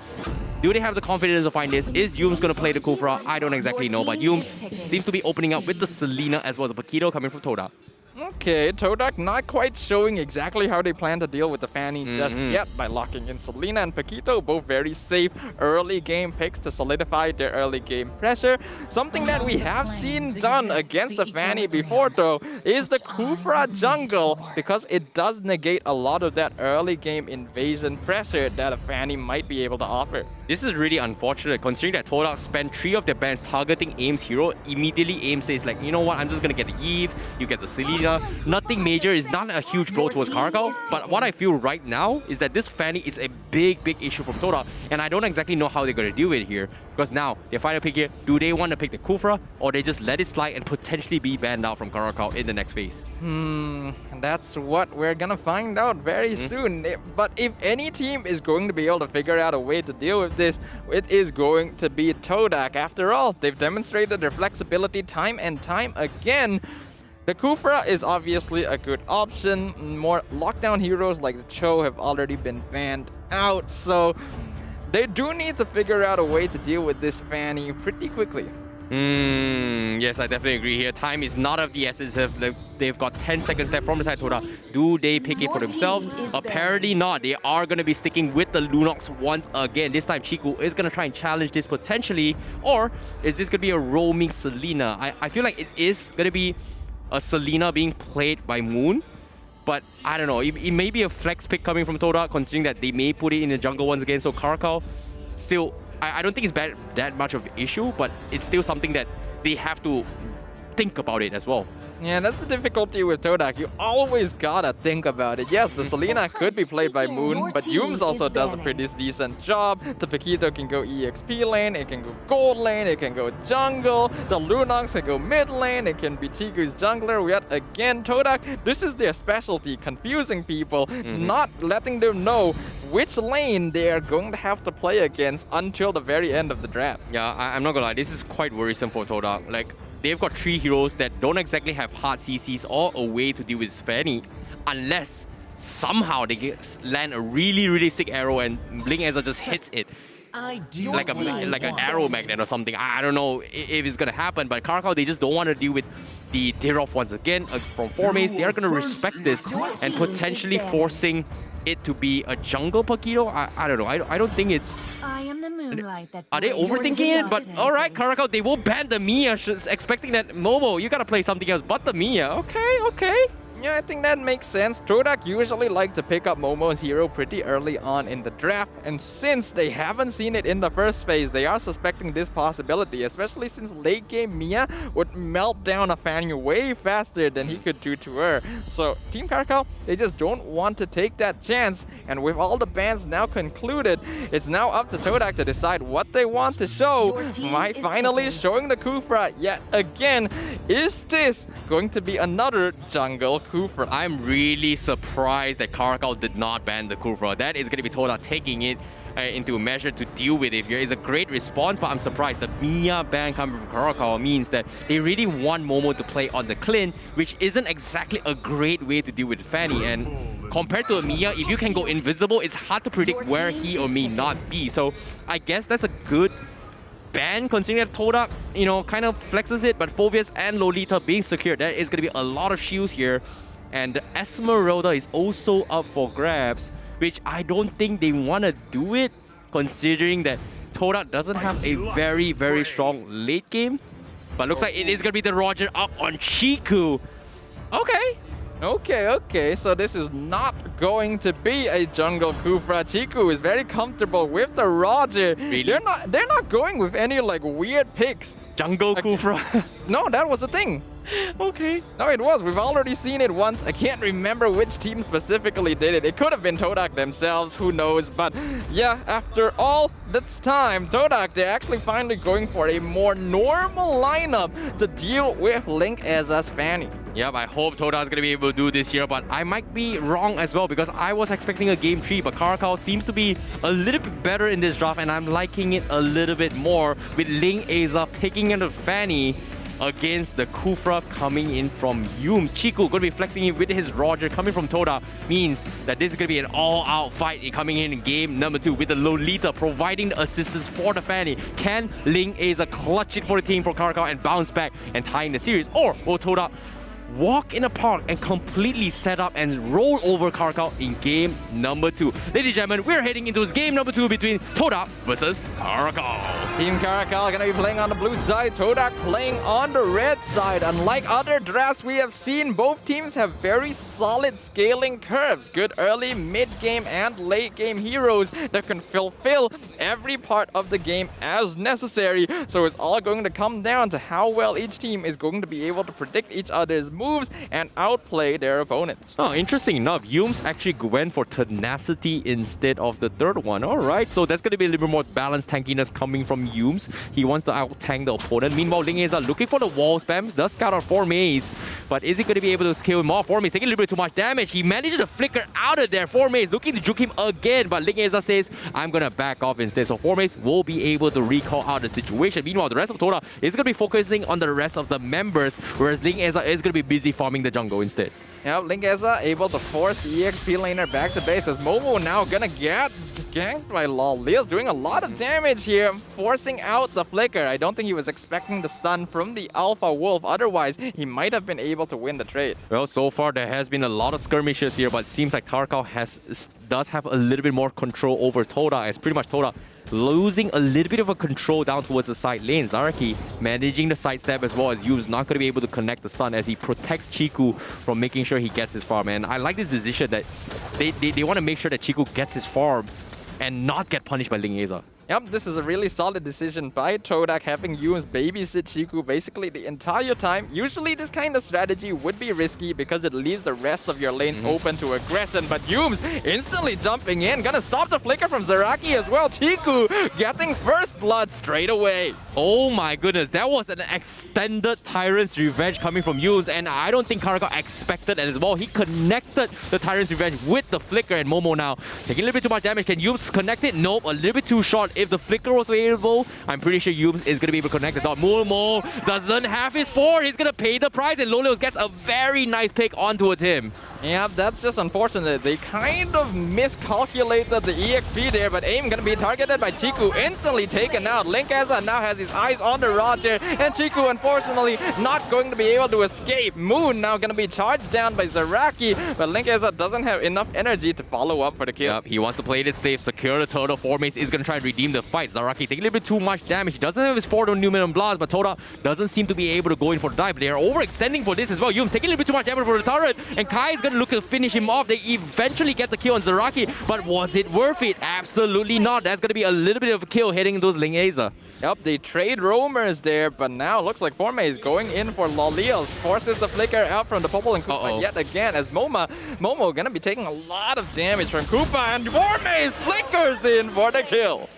Speaker 8: do they have the confidence to find this? Is Yums going to play the Kufra? I don't exactly know, but Yums seems to be opening up with the Selena as well as the Paquito coming from TODAK.
Speaker 7: Okay, TODAK not quite showing exactly how they plan to deal with the Fanny just yet by locking in Selena and Paquito, both very safe early game picks to solidify their early game pressure. Something that we have seen done against the Fanny before though is the Kufra jungle, because it does negate a lot of that early game invasion pressure that a Fanny might be able to offer.
Speaker 8: This is really unfortunate considering that TODAK spent 3 of their bans targeting Aim's hero. Immediately Aim says like, you know what, I'm just gonna get the Eve, you get the Selena. Nothing major, is not a huge blow towards CARACAL, but what I feel right now is that this Fanny is a big issue from TODAK, and I don't exactly know how they're gonna deal with it here. Because now, they final pick here, do they want to pick the Kufra, or they just let it slide and potentially be banned out from CARACAL in the next phase?
Speaker 7: That's what we're gonna find out very soon. But if any team is going to be able to figure out a way to deal with this, it is going to be TODAK. After all, they've demonstrated their flexibility time and time again. The Kufra is obviously a good option. More lockdown heroes like the Cho have already been banned out, so they do need to figure out a way to deal with this Fanny pretty quickly.
Speaker 8: Yes, I definitely agree here. Time is not of the essence. They've got 10 seconds left from the side TODAK. Do they pick it for themselves? Apparently not. They are going to be sticking with the Lunox once again. This time Chiku is going to try and challenge this potentially. Or is this going to be a roaming Selena? I feel like it is going to be a Selena being played by Moon. But I don't know. It may be a flex pick coming from TODAK considering that they may put it in the jungle once again. So CARACAL still... I don't think it's that much of an issue, but it's still something that they have to think about it as well.
Speaker 7: Yeah, that's the difficulty with TODAK. You always gotta think about it. Yes, the Selena could be played by Moon, but Yums also does a pretty decent job. The Paquito can go EXP lane, it can go gold lane, it can go jungle. The Lunox can go mid lane, it can be Chiku's jungler. Yet again, TODAK, this is their specialty, confusing people, not letting them know which lane they are going to have to play against until the very end of the draft.
Speaker 8: Yeah, I'm not gonna lie, this is quite worrisome for TODAK. Like, they've got 3 heroes that don't exactly have hard CCs or a way to deal with Fanny, unless somehow they land a really sick arrow and Blink Ezra just hits it. Like an arrow magnet or something. I don't know if it's gonna happen, but CARACAL, they just don't want to deal with the Diroff once again from 4 mains. They are gonna respect this and potentially forcing it to be a jungle Paquito. I don't know. I don't think it's...
Speaker 1: I am the moonlight that
Speaker 8: Are they overthinking it? But alright, CARACAL, they will ban the Mia, expecting that Momo, you gotta play something else but the Mia. Okay.
Speaker 7: Yeah, I think that makes sense. TODAK usually like to pick up Momo's hero pretty early on in the draft, and since they haven't seen it in the first phase, they are suspecting this possibility, especially since late game Mia would melt down a Fanny way faster than he could do to her. So Team CARACAL, they just don't want to take that chance, and with all the bans now concluded, it's now up to TODAK to decide what they want to show. Finally showing the Kufra yet again. Is this going to be another jungle Kufra?
Speaker 8: I'm really surprised that CARACAL did not ban the Kufra. That is going to be TODAK taking it into a measure to deal with it here. It's a great response, but I'm surprised. The Mia ban coming from CARACAL means that they really want Momo to play on the Clin, which isn't exactly a great way to deal with Fanny. And compared to a Mia, if you can go invisible, it's hard to predict where he or may not be. So I guess that's a good ban considering that TODAK, you know, kind of flexes it, but Phoveus and Lolita being secured, there is going to be a lot of shields here. And Esmeralda is also up for grabs, which I don't think they want to do it considering that TODAK doesn't have a very strong late game. But looks like it is going to be the Roger up on Chiku.
Speaker 7: Okay, so this is not going to be a jungle Kufra. Chiku is very comfortable with the Roger.
Speaker 8: Really?
Speaker 7: They're not going with any like weird picks.
Speaker 8: Jungle Kufra?
Speaker 7: No, that was the thing.
Speaker 8: Okay.
Speaker 7: No, it was. We've already seen it once. I can't remember which team specifically did it. It could have been TODAK themselves, who knows. But yeah, after all this time, TODAK, they're actually finally going for a more normal lineup to deal with Link Ezra's Fanny.
Speaker 8: Yep, I hope TODAK is going to be able to do this here, but I might be wrong as well because I was expecting a game 3, but CARACAL seems to be a little bit better in this draft and I'm liking it a little bit more with Link Ezra picking in the Fanny against the Kufra coming in from Yums. Chiku going to be flexing it with his Roger coming from TODAK means that this is going to be an all-out fight coming in game number 2 with the Lolita providing the assistance for the Fanny. Can Link Ezra clutch it for the team for CARACAL and bounce back and tie in the series? Or will TODAK walk in the park and completely set up and roll over CARACAL in game number 2. Ladies and gentlemen, we're heading into game number 2 between TODAK versus CARACAL.
Speaker 7: Team CARACAL gonna be playing on the blue side, TODAK playing on the red side. Unlike other drafts we have seen, both teams have very solid scaling curves. Good early, mid-game, and late-game heroes that can fulfill every part of the game as necessary. So it's all going to come down to how well each team is going to be able to predict each other's moves and outplay their opponents.
Speaker 8: Oh, interesting enough, Yums actually went for tenacity instead of the third one. Alright, so that's going to be a little bit more balanced tankiness coming from Yums. He wants to out-tank the opponent. Meanwhile, LANGGAR looking for the wall spam. Does scout out 4 maze, but is he going to be able to kill him off? 4 maze taking a little bit too much damage. He managed to flicker out of there. 4 maze looking to juke him again, but LANGGAR says, I'm going to back off instead. So 4 maze will be able to recall out the situation. Meanwhile, the rest of TODAK is going to be focusing on the rest of the members, whereas LANGGAR is going to be busy farming the jungle instead.
Speaker 7: Yep, LANGGAR able to force the EXP laner back to base as Momo now gonna get ganked by LOLeos, doing a lot of damage here, forcing out the flicker. I don't think he was expecting the stun from the Alpha Wolf, otherwise he might have been able to win the trade.
Speaker 8: Well, so far there has been a lot of skirmishes here, but it seems like CARACAL does have a little bit more control over TODAK, as pretty much TODAK losing a little bit of a control down towards the side lane. Zaraki managing the sidestep as well as Yu's not going to be able to connect the stun as he protects Chiku from making sure he gets his farm. And I like this decision that they want to make sure that Chiku gets his farm and not get punished by LANGGAR.
Speaker 7: Yep, this is a really solid decision by TODAK, having Yums babysit Chiku basically the entire time. Usually this kind of strategy would be risky because it leaves the rest of your lanes open to aggression, but Yums instantly jumping in, gonna stop the flicker from Zaraki as well. Chiku getting first blood straight away.
Speaker 8: Oh my goodness, that was an extended Tyrant's Revenge coming from Yums, and I don't think CARACAL expected it as well. He connected the Tyrant's Revenge with the flicker, and Momo now taking a little bit too much damage. Can Yums connect it? Nope, a little bit too short. If the flicker was available, I'm pretty sure Yums is going to be able to connect the dot. Momo doesn't have his 4. He's going to pay the price, and LOLeos gets a very nice pick on towards him.
Speaker 7: Yeah, that's just unfortunate. They kind of miscalculated the EXP there, but AIM gonna be targeted by Chiku, instantly taken out. LANGGAR now has his eyes on the Roger, and Chiku unfortunately not going to be able to escape. Moon now gonna be charged down by Zaraki, but LANGGAR doesn't have enough energy to follow up for the kill.
Speaker 8: Yep, he wants to play it safe, secure the turtle. 4 mace is gonna try and redeem the fight. Zaraki taking a little bit too much damage. He doesn't have his 4 Numinum Blast, but TODAK doesn't seem to be able to go in for the dive. They are overextending for this as well. Yums taking a little bit too much damage for the turret, and Kai is gonna look to finish him off. They eventually get the kill on Zaraki, but was it worth it? Absolutely not. That's going to be a little bit of a kill hitting those LANGGAR.
Speaker 7: Yep, they trade roamers there, but now looks like Forme is going in for LOLeos. Forces the flicker out from the Popple and Koopa yet again, as Momo gonna be taking a lot of damage from Koopa, and Forme flickers in for the kill.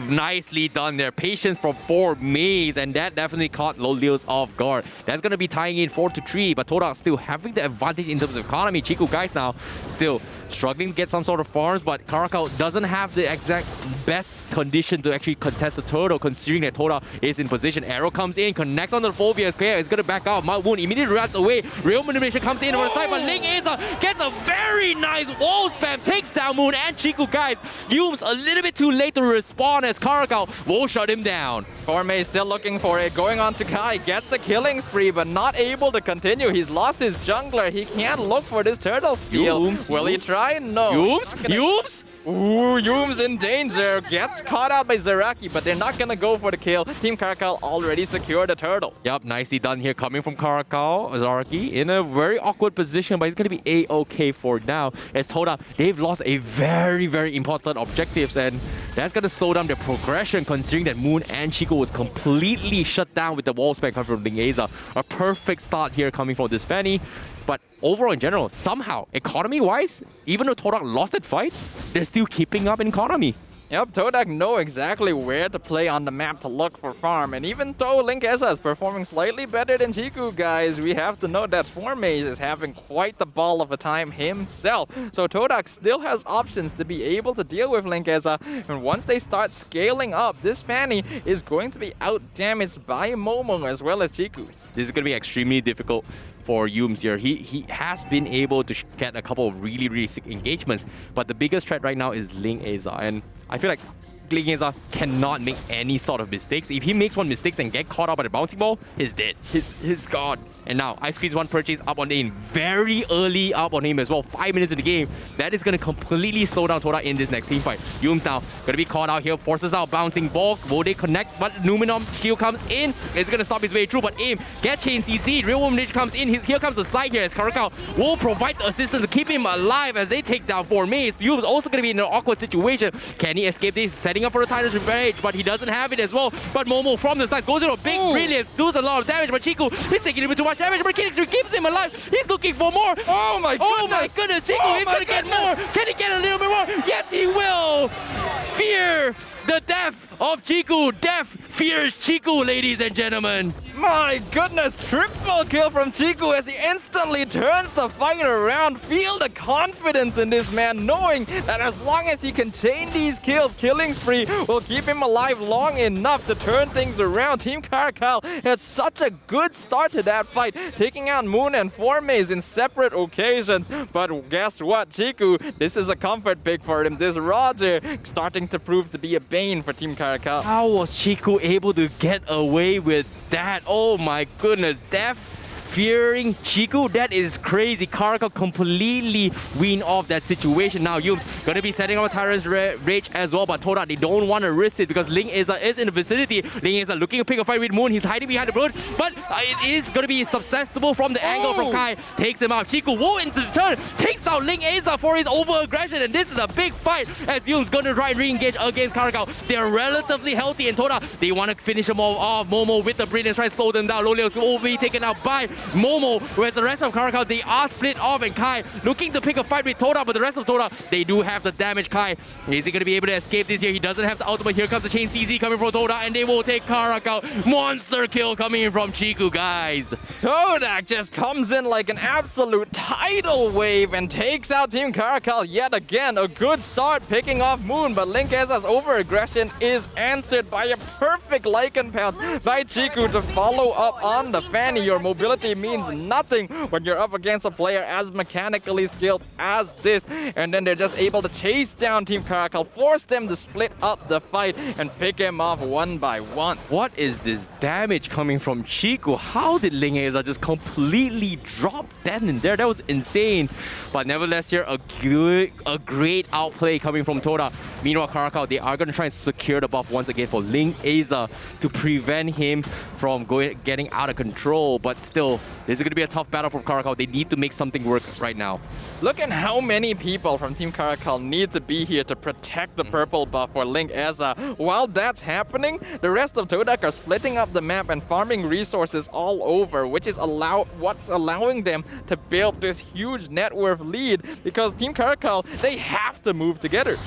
Speaker 8: Nicely done there. Patience from 4 maze, and that definitely caught LOLeos off guard. That's going to be tying in 4-3, but TODAK still having the advantage in terms of economy. Chiku guys now still struggling to get some sort of farms, but CARACAL doesn't have the exact best condition to actually contest the turtle, considering that TODAK is in position. Arrow comes in, connects on the Phobia. It's going to back out. Moon immediately runs away. Real manipulation comes in on the side, but LANGGAR gets a very nice wall spam, takes down Moon and Chiku guys. Yums a little bit too late to respond as CARACAL will shut him down.
Speaker 7: Forme still looking for it, going on to Kai, gets the killing spree, but not able to continue. He's lost his jungler. He can't look for this turtle steal. Will he try? No.
Speaker 8: Yums?
Speaker 7: Ooh, Yums in danger. Gets caught out by Zaraki, but they're not gonna go for the kill. Team CARACAL already secured the turtle.
Speaker 8: Yup, nicely done here coming from CARACAL. Zaraki in a very awkward position, but he's gonna be A-okay for now. As TODAK, they've lost a very, very important objectives, and that's gonna slow down their progression, considering that Moon and Chiku was completely shut down with the wall spam coming from LANGGAR. A perfect start here coming from this Fanny. But overall in general, somehow, economy-wise, even though TODAK lost that fight, they're still keeping up in economy.
Speaker 7: Yep, TODAK know exactly where to play on the map to look for farm, and even though LANGGAR is performing slightly better than Chiku guys, we have to note that Forme is having quite the ball of a time himself. So TODAK still has options to be able to deal with LANGGAR, and once they start scaling up, this Fanny is going to be out-damaged by Momo as well as Chiku.
Speaker 8: This is going to be extremely difficult for Yums here. He has been able to get a couple of really sick engagements, but the biggest threat right now is LANGGAR, and I feel like LANGGAR cannot make any sort of mistakes. If he makes one mistake and get caught up by the bouncing ball, he's dead. He's gone. And now, Ice Cream's one purchase up on aim. Very early up on aim as well. 5 minutes in the game. That is going to completely slow down TODAK in this next team fight. Yums now going to be caught out here. Forces out bouncing ball. Will they connect? But Numenom Q comes in. It's going to stop his way through. But aim gets chain CC. Real Woman Rage comes in. Here comes the side here as CARACAL will provide the assistance to keep him alive as they take down 4 mates. Yums also going to be in an awkward situation. Can he escape this? Setting up for the Titan's Revenge. But he doesn't have it as well. But Momo from the side goes into a big brilliance. Does a lot of damage. But Chiku is taking a bit too much damage. But Kinix keeps him alive. He's looking for more.
Speaker 7: Oh my goodness.
Speaker 8: Oh my goodness. Chiku is going to get more. Can he get a little bit more? Yes, he will. Fear the death of Chiku. Death fears Chiku, ladies and gentlemen.
Speaker 7: My goodness, triple kill from Chiku as he instantly turns the fight around. Feel the confidence in this man, knowing that as long as he can chain these kills, Killing Spree will keep him alive long enough to turn things around. Team CARACAL had such a good start to that fight, taking out Moon and 4 mates in separate occasions. But guess what, Chiku, this is a comfort pick for him. This Roger starting to prove to be a bane for Team CARACAL.
Speaker 8: How was Chiku able to get away with that? Oh my goodness, Death fearing Chiku, that is crazy. CARACAL completely wean off that situation. Now Yums gonna be setting up a Tyrant's Rage as well, but TODAK, they don't want to risk it because Ling Eza is in the vicinity. Ling Eza looking to pick a fight with Moon. He's hiding behind the bush, but it is gonna be susceptible from the angle from Kai. Takes him out. Chiku will into the turn, takes out Ling Eza for his over-aggression, and this is a big fight as Yums gonna try and re-engage against CARACAL. They're relatively healthy, and TODAK, they want to finish them all off. Momo with the brilliance, try to slow them down. Lolios will be taken out by Momo, whereas the rest of CARACAL, they are split off, and Kai looking to pick a fight with TODAK, but the rest of TODAK, they do have the damage. Kai, is he going to be able to escape this here? He doesn't have the ultimate. Here comes the chain CC coming from TODAK, and they will take CARACAL. Monster kill coming in from Chiku, guys.
Speaker 7: TODAK just comes in like an absolute tidal wave and takes out Team CARACAL yet again. A good start picking off Moon, but Ling Eza's over-aggression is answered by a perfect Lycan Pounce by Chiku to follow up on the Fanny. Your mobility means nothing when you're up against a player as mechanically skilled as this. And then they're just able to chase down Team CARACAL, force them to split up the fight and pick him off one by one.
Speaker 8: What is this damage coming from Chiku? How did Ling Eza just completely drop that in there? That was insane. But nevertheless here, a great outplay coming from TODAK. Meanwhile, CARACAL, they are going to try and secure the buff once again for Ling Eza to prevent him from getting out of control. But still, this is going to be a tough battle for CARACAL. They need to make something work right now.
Speaker 7: Look at how many people from Team CARACAL need to be here to protect the purple buff for Ling Eza. While that's happening, the rest of TODAK are splitting up the map and farming resources all over, which is what's allowing them to build this huge net worth lead, because Team CARACAL, they have to move together.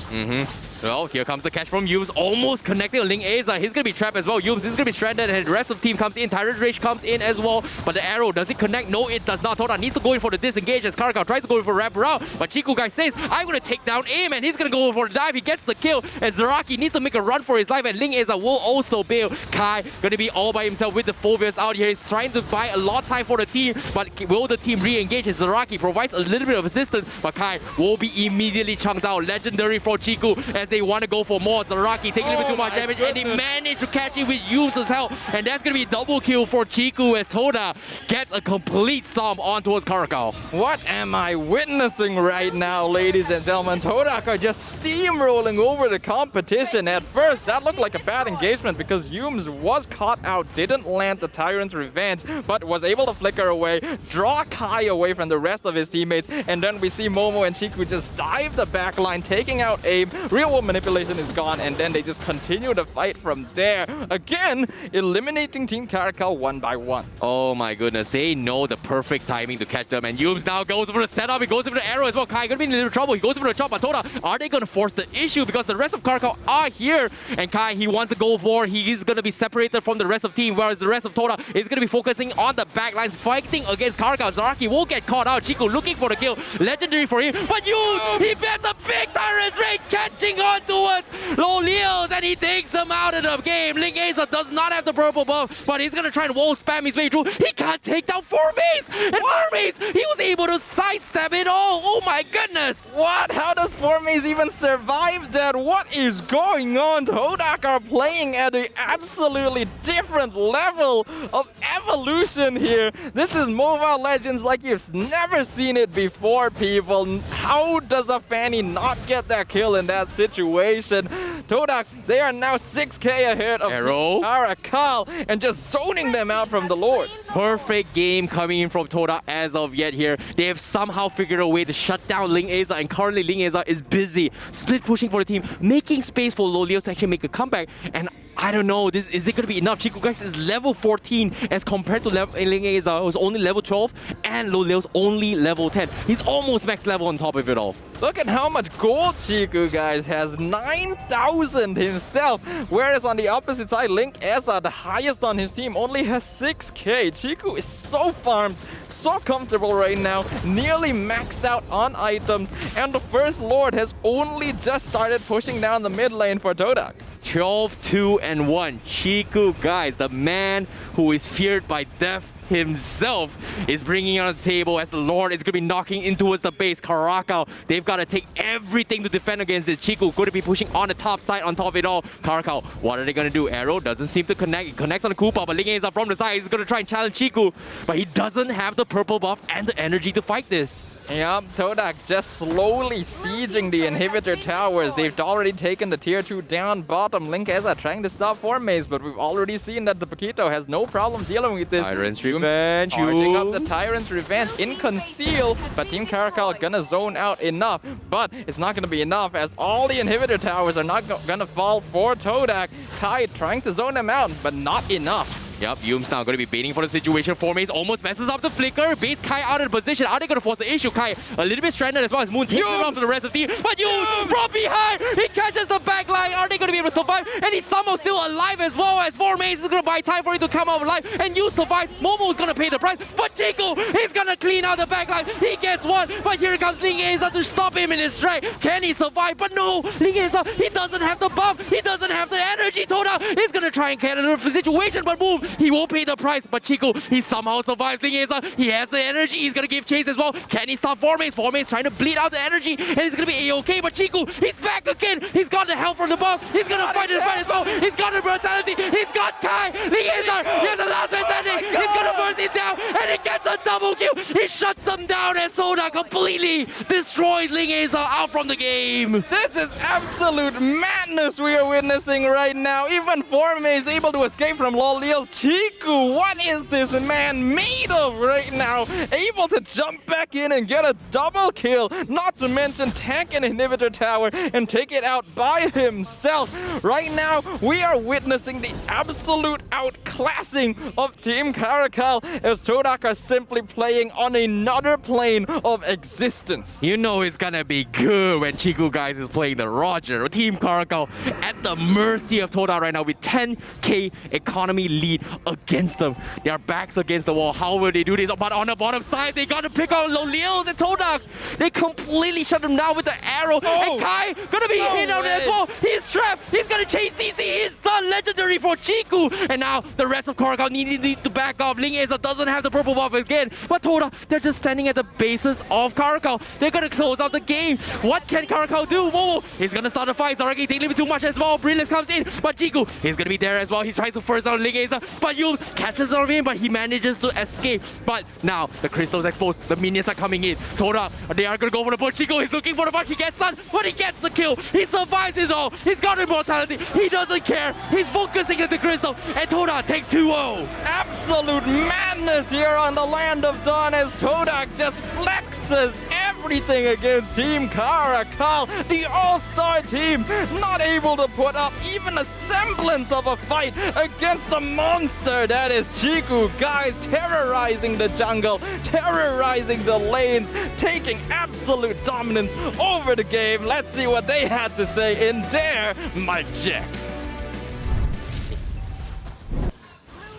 Speaker 8: Well, here comes the catch from Yums, almost connecting to Ling Eza. He's going to be trapped as well. Yums is going to be stranded, and the rest of the team comes in. Tyrant Rage comes in as well, but the arrow, does it connect? No, it does not. TODAK needs to go in for the disengage as CARACAL tries to go in for wrap around, but Chiku guy says, I'm going to take down aim, and he's going to go for the dive. He gets the kill, and Zaraki needs to make a run for his life, and Ling Eza will also bail. Kai going to be all by himself with the Phobias out here. He's trying to buy a lot of time for the team, but will the team re-engage? And Zaraki provides a little bit of assistance, but Kai will be immediately chunked out. Legendary for Chiku as they want to go for more. Zaraki taking a little bit too much damage, and they manage to catch it with Yums' help, and that's going to be a double kill for Chiku as TODAK gets a complete stomp on towards CARACAL.
Speaker 7: What am I witnessing right now, ladies and gentlemen? TODAK are just steamrolling over the competition. At first, that looked like a bad engagement because Yums was caught out, didn't land the Tyrant's Revenge, but was able to flicker away, draw Kai away from the rest of his teammates, and then we see Momo and Chiku just dive the backline, taking out aim. Real world manipulation is gone, and then they just continue to fight from there. Again, eliminating Team CARACAL one by one.
Speaker 8: Oh my goodness, they know the perfect timing to catch them, and Yums now goes for the setup, he goes for the arrow as well. Kai gonna be in a little trouble, he goes for the chop, but TODAK, are they gonna force the issue? Because the rest of CARACAL are here, and Kai, he wants to go for, he's gonna be separated from the rest of the team, whereas the rest of TODAK is gonna be focusing on the backlines, fighting against CARACAL. Zaraki will get caught out, Chiku looking for the kill, legendary for him, but Yums, he bets a big Tyrant's Rage, catching on towards Lolios, and he takes them out of the game. LANGGAR does not have the purple buff, but he's going to try and wall spam his way through. He can't take down Formaze! And Formaze, he was able to sidestep it all. Oh my goodness!
Speaker 7: What? How does Formaze even survive that? What is going on? TODAK are playing at an absolutely different level of evolution here. This is Mobile Legends like you've never seen it before, people. How does a Fanny not get that kill in that situation? TODAK, they are now 6k ahead of
Speaker 8: Arrow.
Speaker 7: TEAM CARACAL and just zoning them out from the Lord.
Speaker 8: Perfect game coming in from TODAK as of yet here. They have somehow figured a way to shut down LANGGAR, and currently LANGGAR is busy split pushing for the team, making space for Lolios to actually make a comeback. And I don't know, is it going to be enough? Chico, guys, is level 14 as compared to LANGGAR was only level 12 and Lolios only level 10. He's almost max level on top of it all.
Speaker 7: Look at how much gold Chiku, guys, has 9,000 himself. Whereas on the opposite side, LANGGAR, the highest on his team, only has 6k. Chiku is so farmed, so comfortable right now, nearly maxed out on items. And the First Lord has only just started pushing down the mid lane for TODAK.
Speaker 8: 12-2-1. Chiku, guys, the man who is feared by death himself, is bringing it on the table as the Lord is going to be knocking in towards the base. CARACAL, they've got to take everything to defend against this. Chiku going to be pushing on the top side on top of it all. CARACAL, what are they going to do? Arrow doesn't seem to connect. It connects on the Koopa, but LANGGAR from the side. He's going to try and challenge Chiku, but he doesn't have the purple buff and the energy to fight this.
Speaker 7: Yep, TODAK just slowly sieging the inhibitor towers. They've already taken the tier 2 down bottom. LANGGAR trying to stop Formaze, but we've already seen that the Paquito has no problem dealing with this.
Speaker 8: Tyrant's Revenge.
Speaker 7: Charging up the Tyrant's Revenge in Conceal, but Team CARACAL gonna zone out enough. But it's not gonna be enough as all the inhibitor towers are not gonna fall for TODAK. Kai trying to zone them out, but not enough.
Speaker 8: Yep, Yum's now going to be baiting for the situation. Formaze almost messes up the flicker. Baits Kai out of the position. Are they going to force the issue? Kai a little bit stranded as well as Moon takes it off to the rest of the team. But Yum from behind, he catches the back line. Are they going to be able to survive? And he's somehow still alive as well as Formaze is going to buy time for him to come out alive. And Yu survives. Momo is going to pay the price. But Chico is going to clean out the back line. He gets one. But here comes LANGGAR to stop him in his track. Can he survive? But no, LANGGAR, he doesn't have the buff. He doesn't have the energy. TODAK is going to try and get out of the situation. But boom, he will pay the price. But Chico, he somehow survives. LANGGAR, he has the energy. He's going to give chase as well. Can he stop Formaze? Formaze trying to bleed out the energy. And it's going to be A-okay. But Chico, he's back again. He's got the health from the buff. He's going to fight in the fight as well. He's got the brutality. He's got Kai. LANGGAR, here's the last man standing. He's going to burst it down. And he gets a double kill. He shuts them down as TODAK completely destroys LANGGAR out from the game.
Speaker 7: This is absolute madness we are witnessing right now. Even Formaze able to escape from Lolios. Chiku, what is this man made of right now? Able to jump back in and get a double kill. Not to mention tank an inhibitor tower and take it out by himself. Right now, we are witnessing the absolute outclassing of Team CARACAL as TODAK are simply playing on another plane of existence.
Speaker 8: You know it's gonna be good when Chiku, guys, is playing the Roger. Team CARACAL at the mercy of TODAK right now with 10k economy lead against them. Their backs against the wall. How will they do this? But on the bottom side, they gotta pick out Lolios and TODAK. They completely shut them down with the arrow. And Kai gonna be hit out as well. He's trapped. He's gonna chase CC. He's done legendary for Chiku. And now the rest of CARACAL need to back off. LANGGAR doesn't have the purple buff again. But TODAK, they're just standing at the bases of CARACAL. They're gonna close out the game. What can CARACAL do? Momo, he's gonna start a fight. Already taking a little bit too much as well. Brilliance comes in. But Chiku, he's gonna be there as well. He tries to first down LANGGAR. But Yul catches on him, but he manages to escape. But now the crystal's exposed. The minions are coming in. TODAK, they are gonna go for the bush. Chico, he's looking for the bush. He gets stunned, but he gets the kill. He survives his all. He's got immortality. He doesn't care. He's focusing at the crystal. And TODAK takes 2-0.
Speaker 7: Absolute madness here on the Land of Dawn as TODAK just flexes everything against Team CARACAL. The all-star team not able to put up even a semblance of a fight against the monster that is Chiku. Guys, terrorizing the jungle, terrorizing the lanes, taking absolute dominance over the game. Let's see what they had to say in their mic check.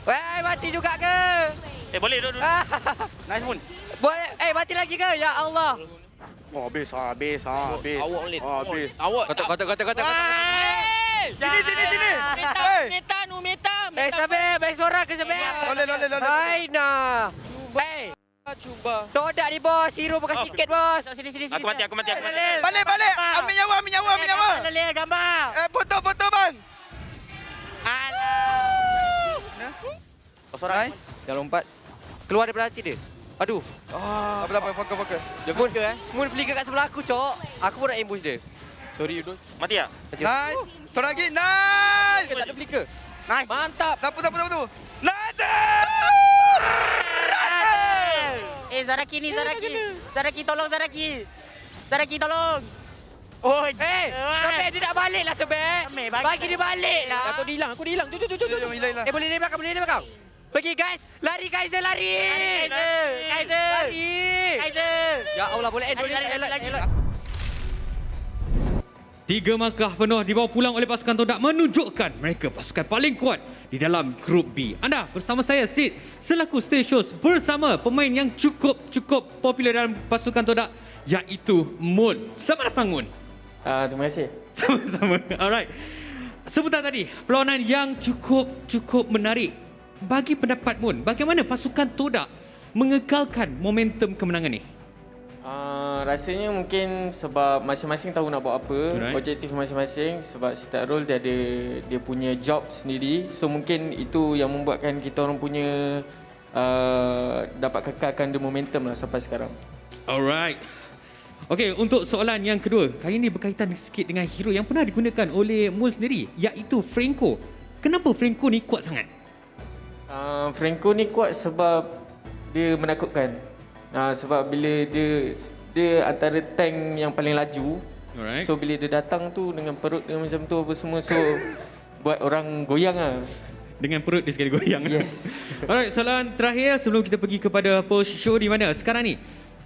Speaker 17: Weh, mati juga ke? Boleh duduk. Nice Moon. Boleh, mati lagi ke? Ya Allah.
Speaker 10: Oh, habis.
Speaker 17: Awak ulit.
Speaker 10: Habis.
Speaker 17: Awak.
Speaker 10: Kata. Sini.
Speaker 17: Baik sabar, baik sorak ke sabar.
Speaker 10: Loleh.
Speaker 17: Hai nah. Cuba. Todak ni bos, hero bekas sikit bos. Sini.
Speaker 10: Aku mati.
Speaker 16: Balik. Ambil nyawa.
Speaker 17: Boleh gambar.
Speaker 16: Foto bang.
Speaker 17: Oh, sorak. Jangan lompat. Keluar daripada hati dia. Aduh.
Speaker 10: Apa fokus.
Speaker 17: Dia Moon flicker kat sebelah aku, cok. Aku pun nak ambush dia. Sorry, Udon.
Speaker 10: Mati tak?
Speaker 16: Nice. Seorang lagi. Nice.
Speaker 17: Tak ada flicker. Nice. Mantap.
Speaker 16: Tapu. Nice.
Speaker 17: Zaraki tolong Zaraki. Zaraki tolong. Oh, sampai dia nak balik lah Sebek. Bagi dia balik lah. Aku hilang. Jom.
Speaker 16: Hilang.
Speaker 17: Boleh dia belakang. Pergi guys. Lari Kaiser, lari. Kaiser. Ya Allah, boleh end. Elok.
Speaker 5: 3 markah penuh dibawa pulang oleh pasukan Todak menunjukkan mereka pasukan paling kuat di dalam grup B. Anda bersama saya Sid selaku stage host bersama pemain yang cukup popular dalam pasukan Todak iaitu Moon. Selamat datang Moon.
Speaker 17: Terima kasih.
Speaker 5: Sama-sama. Alright. Sebentar tadi perlawanan yang cukup menarik. Bagi pendapat Moon, bagaimana pasukan Todak mengekalkan momentum kemenangan ni?
Speaker 20: Rasanya mungkin sebab masing-masing tahu nak buat apa,
Speaker 5: Alright.
Speaker 20: objektif masing-masing. Sebab setiap role dia ada dia punya job sendiri. So mungkin itu yang membuatkan kita orang punya dapat kekalkan the momentum lah sampai sekarang.
Speaker 5: Alright. Okey, untuk soalan yang kedua, kali ini berkaitan sikit dengan hero yang pernah digunakan oleh Moon sendiri, iaitu Franco. Kenapa Franco ni kuat sangat?
Speaker 20: Franco ni kuat sebab dia menakutkan. Sebab bila dia antara tank yang paling laju.
Speaker 5: Alright.
Speaker 20: So bila dia datang tu dengan perut dia macam tu apa semua, so buat orang goyang lah.
Speaker 5: Dengan perut dia sekali goyang.
Speaker 20: Yes.
Speaker 5: Alright, soalan terakhir sebelum kita pergi kepada post show di mana sekarang ni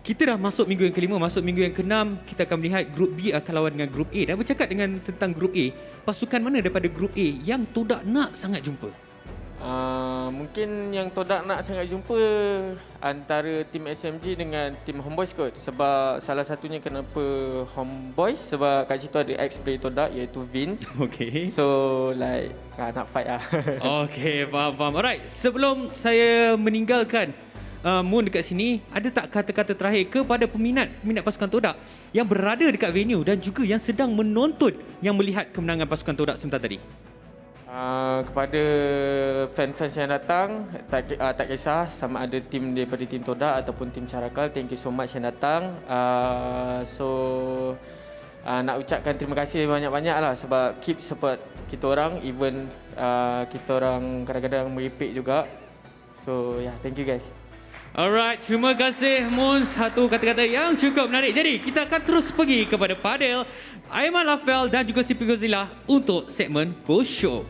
Speaker 5: kita dah masuk minggu yang kelima, masuk minggu yang keenam. Kita akan melihat grup B akan lawan dengan grup A. Dan bercakap tentang grup A, pasukan mana daripada grup A yang Todak nak sangat jumpa?
Speaker 20: Mungkin yang Todak nak sangat jumpa antara tim SMG dengan tim Homeboys kot. Sebab salah satunya kenapa Homeboys, sebab kat situ ada ex-player Todak iaitu Vince.
Speaker 5: Okay.
Speaker 20: So like nak fight lah.
Speaker 5: Okay, faham. Alright, sebelum saya meninggalkan Moon dekat sini, ada tak kata-kata terakhir kepada peminat pasukan Todak yang berada dekat venue dan juga yang sedang menonton, yang melihat kemenangan pasukan Todak sebentar tadi?
Speaker 20: Kepada fan-fans yang datang, tak kisah sama ada tim daripada tim Todak ataupun tim CARACAL, thank you so much yang datang. Nak ucapkan terima kasih banyak-banyak lah sebab keep support kita orang, even kita orang kadang-kadang meripik juga. So thank you guys.
Speaker 5: Alright, terima kasih Moon. Satu kata-kata yang cukup menarik. Jadi kita akan terus pergi kepada Padel, Aiman Lafel dan juga Sipi Godzilla untuk segmen post show.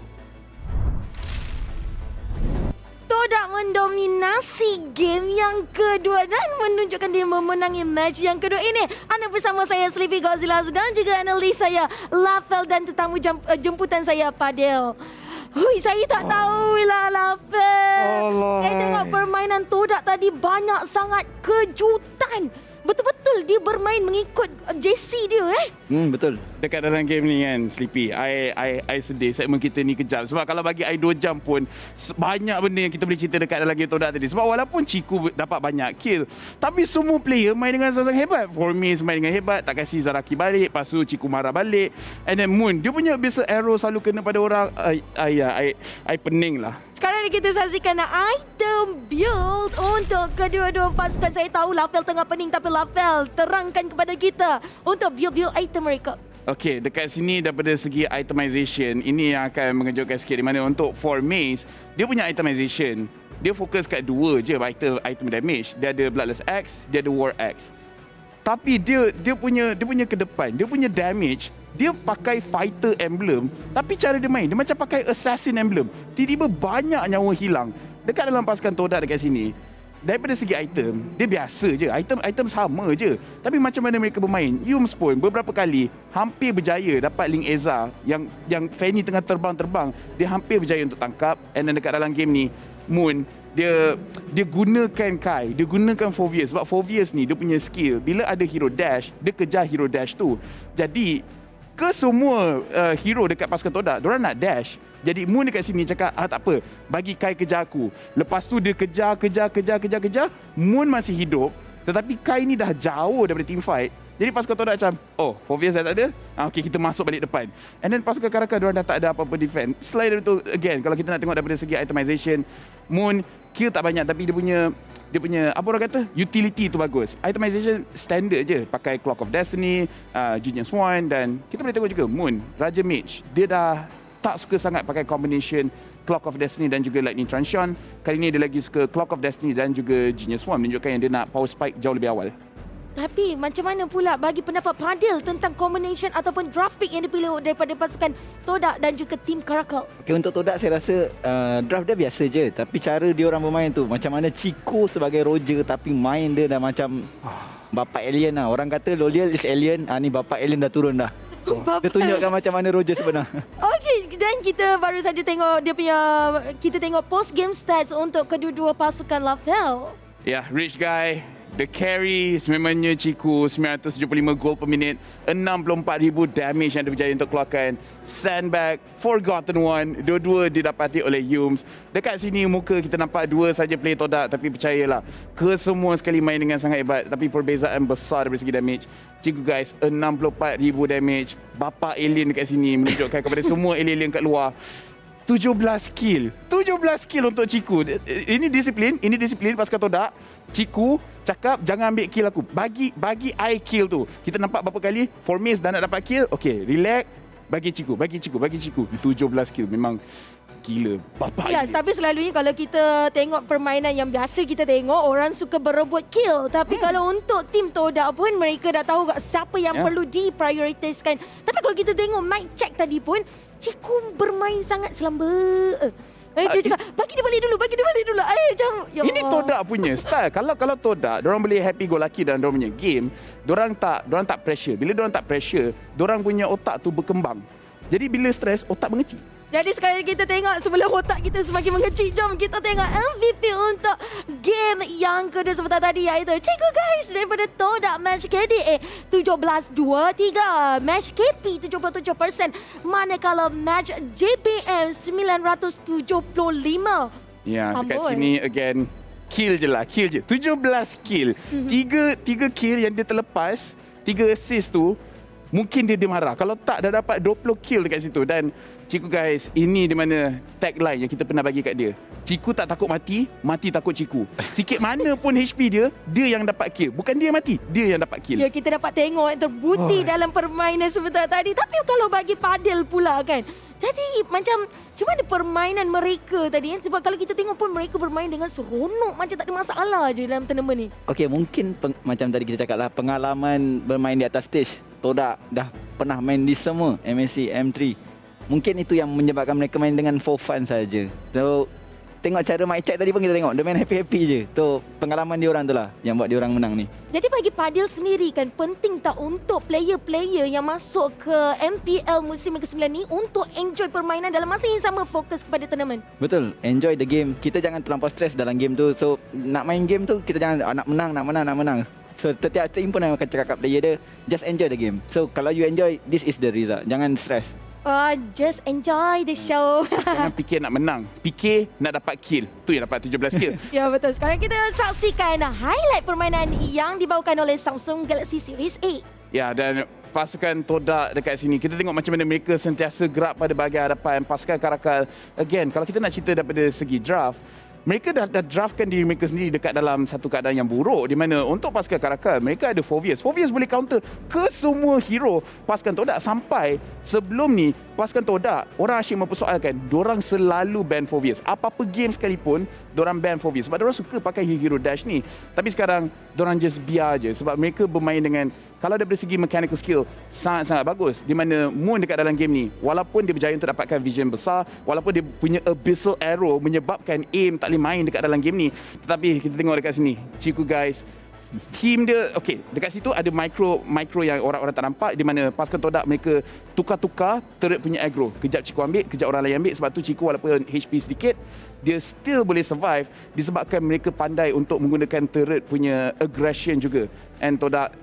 Speaker 3: Todak mendominasi game yang kedua dan menunjukkan dia memenangi match yang kedua ini. Anda bersama saya Sleepy Godzilla dan juga analis saya Lafel dan tetamu jemputan saya Padel. Hui, saya tak tahu lah Lafel. Tengok permainan Todak tadi banyak sangat kejutan. Betul-betul dia bermain mengikut JC dia
Speaker 6: Betul.
Speaker 4: Dekat dalam game ni kan Sleepy, I sedih segmen kita ni kejap. Sebab kalau bagi I 2 jam pun banyak benda yang kita boleh cerita dekat dalam game Todak tadi. Sebab walaupun Ciku dapat banyak kill, tapi semua player main dengan sangat hebat. Formis main dengan hebat, tak kasi Zaraki balik, lepas tu Ciku marah balik. And then Moon, dia punya biasa arrow selalu kena pada orang. I pening lah.
Speaker 3: Sekarang ni kita saksikan item build untuk kedua-dua pasukan. Saya tahu Lafel tengah pening, tapi Lafel terangkan kepada kita untuk build item mereka.
Speaker 4: Okey, dekat sini daripada segi itemization, ini yang akan mengejutkan sikit, di mana untuk for Maze, dia punya itemization, dia fokus kat dua je item damage. Dia ada Bloodless Axe, dia ada War Axe. Tapi dia punya ke depan, dia punya damage, dia pakai fighter emblem, tapi cara dia main, dia macam pakai assassin emblem. Tiba-tiba banyak nyawa hilang. Dekat dalam pasukan Todak dekat sini, daripada segi item, dia biasa je. Item sama je. Tapi macam mana mereka bermain? Yums pun beberapa kali hampir berjaya dapat Link Eza yang Fanny tengah terbang-terbang. Dia hampir berjaya untuk tangkap. And then dekat dalam game ni, Moon, dia gunakan Kai, dia gunakan Fovius sebab Fovius ni dia punya skill bila ada hero dash, dia kejar hero dash tu. Jadi ke semua hero dekat pasukan Todak, diorang nak dash. Jadi Moon dekat sini cakap, tak apa, bagi Kai kejar aku. Lepas tu dia kejar, Moon masih hidup, tetapi Kai ni dah jauh daripada team fight. Jadi pasukan Todak macam, Fovius dah tak ada, okay, kita masuk balik depan. And then pasukan Karakal, diorang dah tak ada apa-apa defense. Selain dari tu, again, kalau kita nak tengok daripada segi itemization, Moon kill tak banyak, tapi dia punya apa orang kata, utility tu bagus. Itemization standard je, pakai Clock of Destiny, Genius One, dan kita boleh tengok juga Moon, Raja Mage, dia dah tak suka sangat pakai combination Clock of Destiny dan juga Lightning Transition. Kali ni dia lagi suka Clock of Destiny dan juga Genius One, menunjukkan yang dia nak power spike jauh lebih awal.
Speaker 3: Tapi macam mana pula bagi pendapat Fadil tentang combination ataupun draft pick yang dipilih daripada pasukan Todak dan juga tim Karakal?
Speaker 6: Okay, untuk Todak saya rasa draft dia biasa je. Tapi cara dia orang bermain tu, macam mana Chico sebagai Roger tapi main dia dah macam bapak alien lah. Orang kata Loliel is alien, ni bapak alien dah turun dah. Dia tunjukkan macam mana Roger sebenar.
Speaker 3: Okey, dan kita baru saja tengok kita tengok post game stats untuk kedua-dua pasukan LAVEL.
Speaker 4: Ya, Rich Guy, the carry sememangnya Ciku, 975 gold per minit, 64,000 damage yang dia berjaya untuk keluarkan. Sandbag, Forgotten One, dua-dua didapati oleh Yums. Dekat sini muka kita nampak dua saja player Todak, tapi percayalah, kesemua sekali main dengan sangat hebat, tapi perbezaan besar dari segi damage. Ciku guys, 64,000 damage. Bapa alien dekat sini menunjukkan kepada semua alien kat luar. 17 kill untuk Ciku. Ini disiplin pasukan Todak. Ciku cakap jangan ambil kill aku. Bagi I kill tu. Kita nampak berapa kali Formis dah nak dapat kill. Okay, relax. Bagi Ciku. 17 kill. Memang gila. Bapak.
Speaker 3: Ya, tapi selalunya kalau kita tengok permainan yang biasa kita tengok, orang suka berebut kill. Tapi kalau untuk tim Todak pun mereka dah tahu siapa yang perlu diprioritaskan. Tapi kalau kita tengok mic check tadi pun, Ciku bermain sangat selambat. Dia cakap, bagi dia balik dulu. Macam, ya
Speaker 4: ini Todak punya style. Kalau Todak, diorang boleh happy go lucky dalam diorang punya game, diorang tak pressure. Bila diorang tak pressure, diorang punya otak tu berkembang. Jadi bila stres, otak mengecil.
Speaker 3: Jadi sekarang kita tengok sebelum otak kita semakin mengecil, jom kita tengok MVP untuk game yang kedua sebentar tadi, iaitu Ciku guys daripada Todak match KDA 17-2-3, match KP 77%, manakala match JPM 975.
Speaker 4: Ya, dekat sini again kill je. 17 kill. 3 kill yang dia terlepas, 3 assist tu, mungkin dia marah. Kalau tak, dah dapat 20 kill dekat situ. Dan Ciku guys, ini di mana tagline yang kita pernah bagi kat dia. Ciku tak takut mati, mati takut Ciku. Sikit mana pun HP dia yang dapat kill. Bukan dia mati, dia yang dapat kill.
Speaker 3: Ya, kita dapat tengok terbukti dalam permainan sebentar tadi. Tapi kalau bagi Fadil pula kan, jadi macam mana permainan mereka tadi kan? Sebab kalau kita tengok pun mereka bermain dengan seronok, macam tak ada masalah je dalam tournament ni.
Speaker 6: Okey, mungkin macam tadi kita cakap lah, pengalaman bermain di atas stage. Todak dah pernah main di semua MSC, M3. Mungkin itu yang menyebabkan mereka main dengan for fun saja. So, tengok cara mic check tadi pun kita tengok. Dia main happy-happy je. Tu pengalaman diorang tu lah yang buat diorang menang ni.
Speaker 3: Jadi bagi Fadil sendiri kan, penting tak untuk player-player yang masuk ke MPL musim ke-9 ni untuk enjoy permainan dalam masa yang sama, fokus kepada tournament?
Speaker 6: Betul. Enjoy the game. Kita jangan terlampau stres dalam game tu. So, nak main game tu, kita jangan nak menang. So, setiap team pun akan cakap kat player dia, just enjoy the game. So, kalau you enjoy, this is the result. Jangan stres.
Speaker 3: Just enjoy the show.
Speaker 4: Jangan fikir nak menang, fikir nak dapat kill. Tu yang dapat 17 kill.
Speaker 3: Ya, betul. Sekarang kita saksikan highlight permainan yang dibawakan oleh Samsung Galaxy Series 8.
Speaker 4: Ya, dan pasukan Todak dekat sini, kita tengok macam mana mereka sentiasa gerak pada bahagian hadapan. Pasukan Karakal, again, kalau kita nak cerita daripada segi draft, mereka dah draftkan diri mereka sendiri dekat dalam satu keadaan yang buruk, di mana untuk pasukan Karakal, mereka ada Fovius. Fovius boleh counter ke semua hero pasukan Todak. Sampai sebelum ni, pasukan Todak, orang asyik mempersoalkan, diorang selalu ban Fovius. Apa-apa game sekalipun, diorang ban Fovius. Sebab diorang suka pakai hero dash ni. Tapi sekarang, diorang just biar je. Sebab mereka bermain dengan, kalau dari segi mechanical skill, sangat-sangat bagus. Di mana Moon dekat dalam game ni, walaupun dia berjaya untuk dapatkan vision besar, walaupun dia punya abyssal arrow menyebabkan aim tak boleh main dekat dalam game ni, tetapi kita tengok dekat sini, Ciku guys, team dia, okay, dekat situ ada micro yang orang-orang tak nampak, di mana pasukan TODAK mereka tukar-tukar turret punya aggro. Kejap Ciku ambil, kejap orang lain ambil. Sebab tu Ciku walaupun HP sedikit, dia still boleh survive disebabkan mereka pandai untuk menggunakan turret punya aggression juga. And TODAK,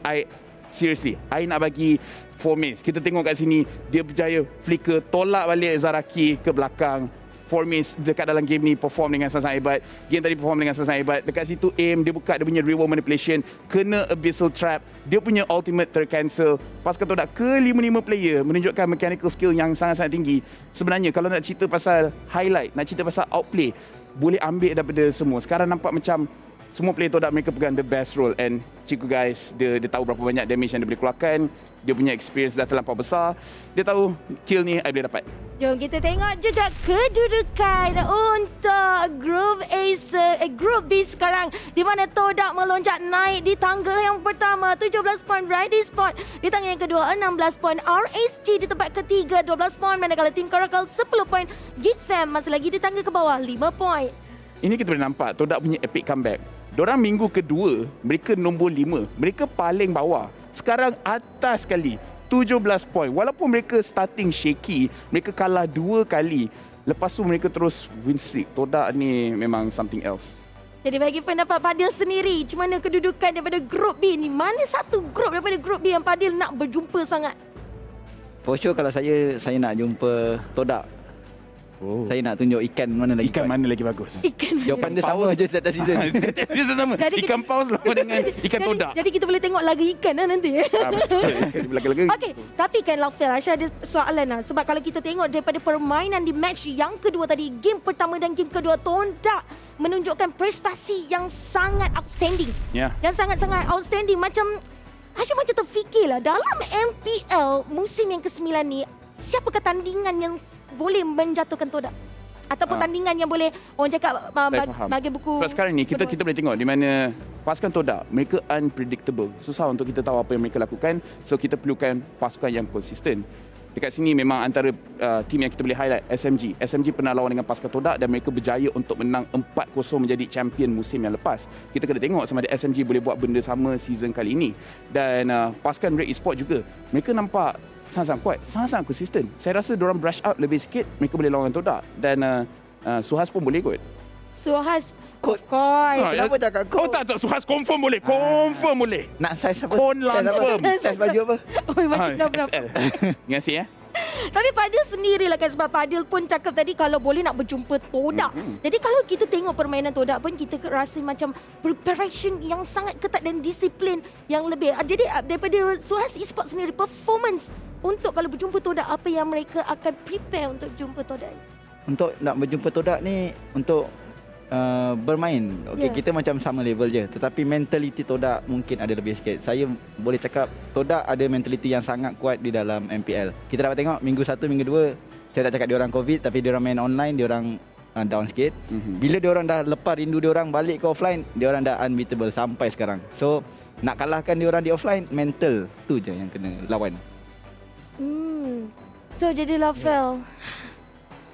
Speaker 4: seriously, I nak bagi 4 minutes. Kita tengok kat sini, dia berjaya flicker, tolak balik Zaraki ke belakang. 4 minutes dekat dalam game ni perform dengan sangat hebat. Game tadi perform dengan sangat hebat. Dekat situ aim, dia buka dia punya reward manipulation, kena abyssal trap, dia punya ultimate tercancel. Pasukan TODAK ke-5 player menunjukkan mechanical skill yang sangat-sangat tinggi. Sebenarnya kalau nak cerita pasal highlight, nak cerita pasal outplay, boleh ambil daripada semua. Sekarang nampak macam semua player TODAK mereka pegang the best role, and Ciku guys, dia tahu berapa banyak damage yang dia boleh keluarkan. Dia punya experience dah terlampau besar. Dia tahu kill ni I boleh dapat.
Speaker 3: Jom kita tengok juga kedudukan untuk Group B sekarang, di mana TODAK melonjak naik di tangga yang pertama 17 poin Esports, di tangga yang kedua 16 poin RSG, di tempat ketiga 12 poin, manakala TEAM CARACAL 10 poin, GEEK FAM masih lagi di tangga ke bawah 5 poin.
Speaker 4: Ini kita boleh nampak TODAK punya epic comeback. Diorang minggu kedua, mereka nombor 5. Mereka paling bawah. Sekarang atas sekali, 17 poin. Walaupun mereka starting shaky, mereka kalah 2 kali. Lepas tu mereka terus win streak. TODAK ni memang something else.
Speaker 3: Jadi bagi pendapat Fadil sendiri, macam mana kedudukan daripada Grup B ni? Mana satu grup daripada Grup B yang Fadil nak berjumpa sangat?
Speaker 6: For sure kalau saya nak jumpa TODAK. Saya nak tunjuk ikan mana lagi
Speaker 4: bagus.
Speaker 6: Jawapan dia sama je setiap season.
Speaker 4: Season sama.
Speaker 3: Jadi
Speaker 4: ikan paus lawan dengan ikan TODAK.
Speaker 3: Jadi kita boleh tengok laga ikan lah nanti.
Speaker 4: Betul.
Speaker 3: Okey, tapi kan Laufel, Aisyah ada soalan lah. Sebab kalau kita tengok daripada permainan di match yang kedua tadi, game pertama dan game kedua, TODAK menunjukkan prestasi yang sangat outstanding. Yang sangat-sangat outstanding. Macam Aisyah macam terfikirlah, dalam MPL musim yang ke-9 ni, siapakah tandingan yang boleh menjatuhkan TODAK? Ataupun tandingan yang boleh orang cakap bagi buku.
Speaker 4: Sebab sekarang ni kita boleh tengok di mana pasukan TODAK mereka unpredictable. Susah untuk kita tahu apa yang mereka lakukan. So kita perlukan pasukan yang konsisten. Dekat sini memang antara tim yang kita boleh highlight SMG. SMG pernah lawan dengan pasukan TODAK dan mereka berjaya untuk menang 4-0 menjadi champion musim yang lepas. Kita kena tengok sama ada SMG boleh buat benda sama season kali ini. Dan pasukan Red Esports juga, mereka nampak sangat-sangat kuat, sangat-sangat konsisten. Saya rasa diorang brush up lebih sikit, mereka boleh lawan TODAK. Dan SUHAZ pun boleh kot.
Speaker 3: SUHAZ, of course.
Speaker 6: Kenapa cakap kot?
Speaker 4: Tak, SUHAZ confirm boleh. Confirm boleh.
Speaker 6: Nak size apa?
Speaker 4: Confirm.
Speaker 6: Size baju apa?
Speaker 4: XL. Terima kasih ya.
Speaker 3: Tapi Fadil sendirilah kan, sebab Fadil pun cakap tadi kalau boleh nak berjumpa TODAK. Jadi kalau kita tengok permainan TODAK pun kita rasa macam perfection yang sangat ketat dan disiplin yang lebih. Jadi daripada SUHAZ Esports sendiri, performance untuk kalau berjumpa TODAK, apa yang mereka akan prepare untuk jumpa TODAK?
Speaker 6: Untuk nak berjumpa TODAK ni, untuk bermain. Kita macam sama level je. Tetapi mentality TODAK mungkin ada lebih sikit. Saya boleh cakap TODAK ada mentality yang sangat kuat di dalam MPL. Kita dapat tengok minggu 1, minggu 2, saya tak cakap diorang COVID, tapi diorang main online, diorang down sikit. Bila diorang dah lepas rindu diorang balik ke offline, diorang dah unbeatable sampai sekarang. So, nak kalahkan diorang di offline, mental tu je yang kena lawan.
Speaker 3: So, jadi Laufel,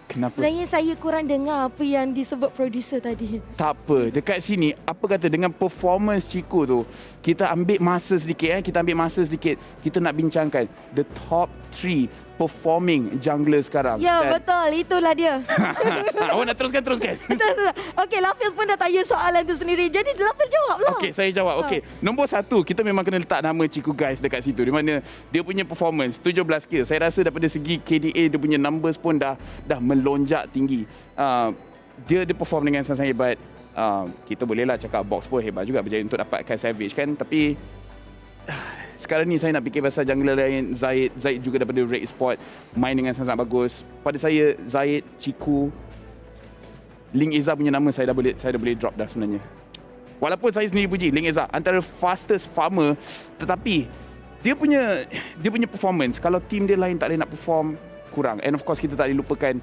Speaker 4: kenapa?
Speaker 3: sebenarnya saya kurang dengar apa yang disebut producer tadi.
Speaker 4: Tak apa. Dekat sini, apa kata dengan performance Ciku tu, kita ambil masa sedikit. Kita nak bincangkan the top 3 performing jungler sekarang.
Speaker 3: Ya, betul. Itulah dia.
Speaker 4: Awak nak teruskan?
Speaker 3: Betul. Okey, Laufel pun dah tanya soalan tu sendiri. Jadi Laufel jawablah.
Speaker 4: Okey, saya jawab. Okey, nombor 1, kita memang kena letak nama Ciku guys dekat situ. Di mana dia punya performance 17 kill. Saya rasa daripada segi KDA, dia punya numbers pun dah melonjak tinggi. Dia perform dengan sangat hebat. Kita bolehlah cakap box pun hebat juga, berjaya untuk dapatkan Savage kan. Tapi sekarang ni saya nak fikir pasal jungler lain. Zaid juga daripada Red Esports main dengan sangat bagus. Pada saya, Zaid, Ciku, Ling Eza punya nama saya dah boleh drop dah sebenarnya. Walaupun saya sendiri puji Ling Eza antara fastest farmer, tetapi dia punya performance, kalau team dia lain tak boleh nak perform, kurang. And of course kita tak boleh lupakan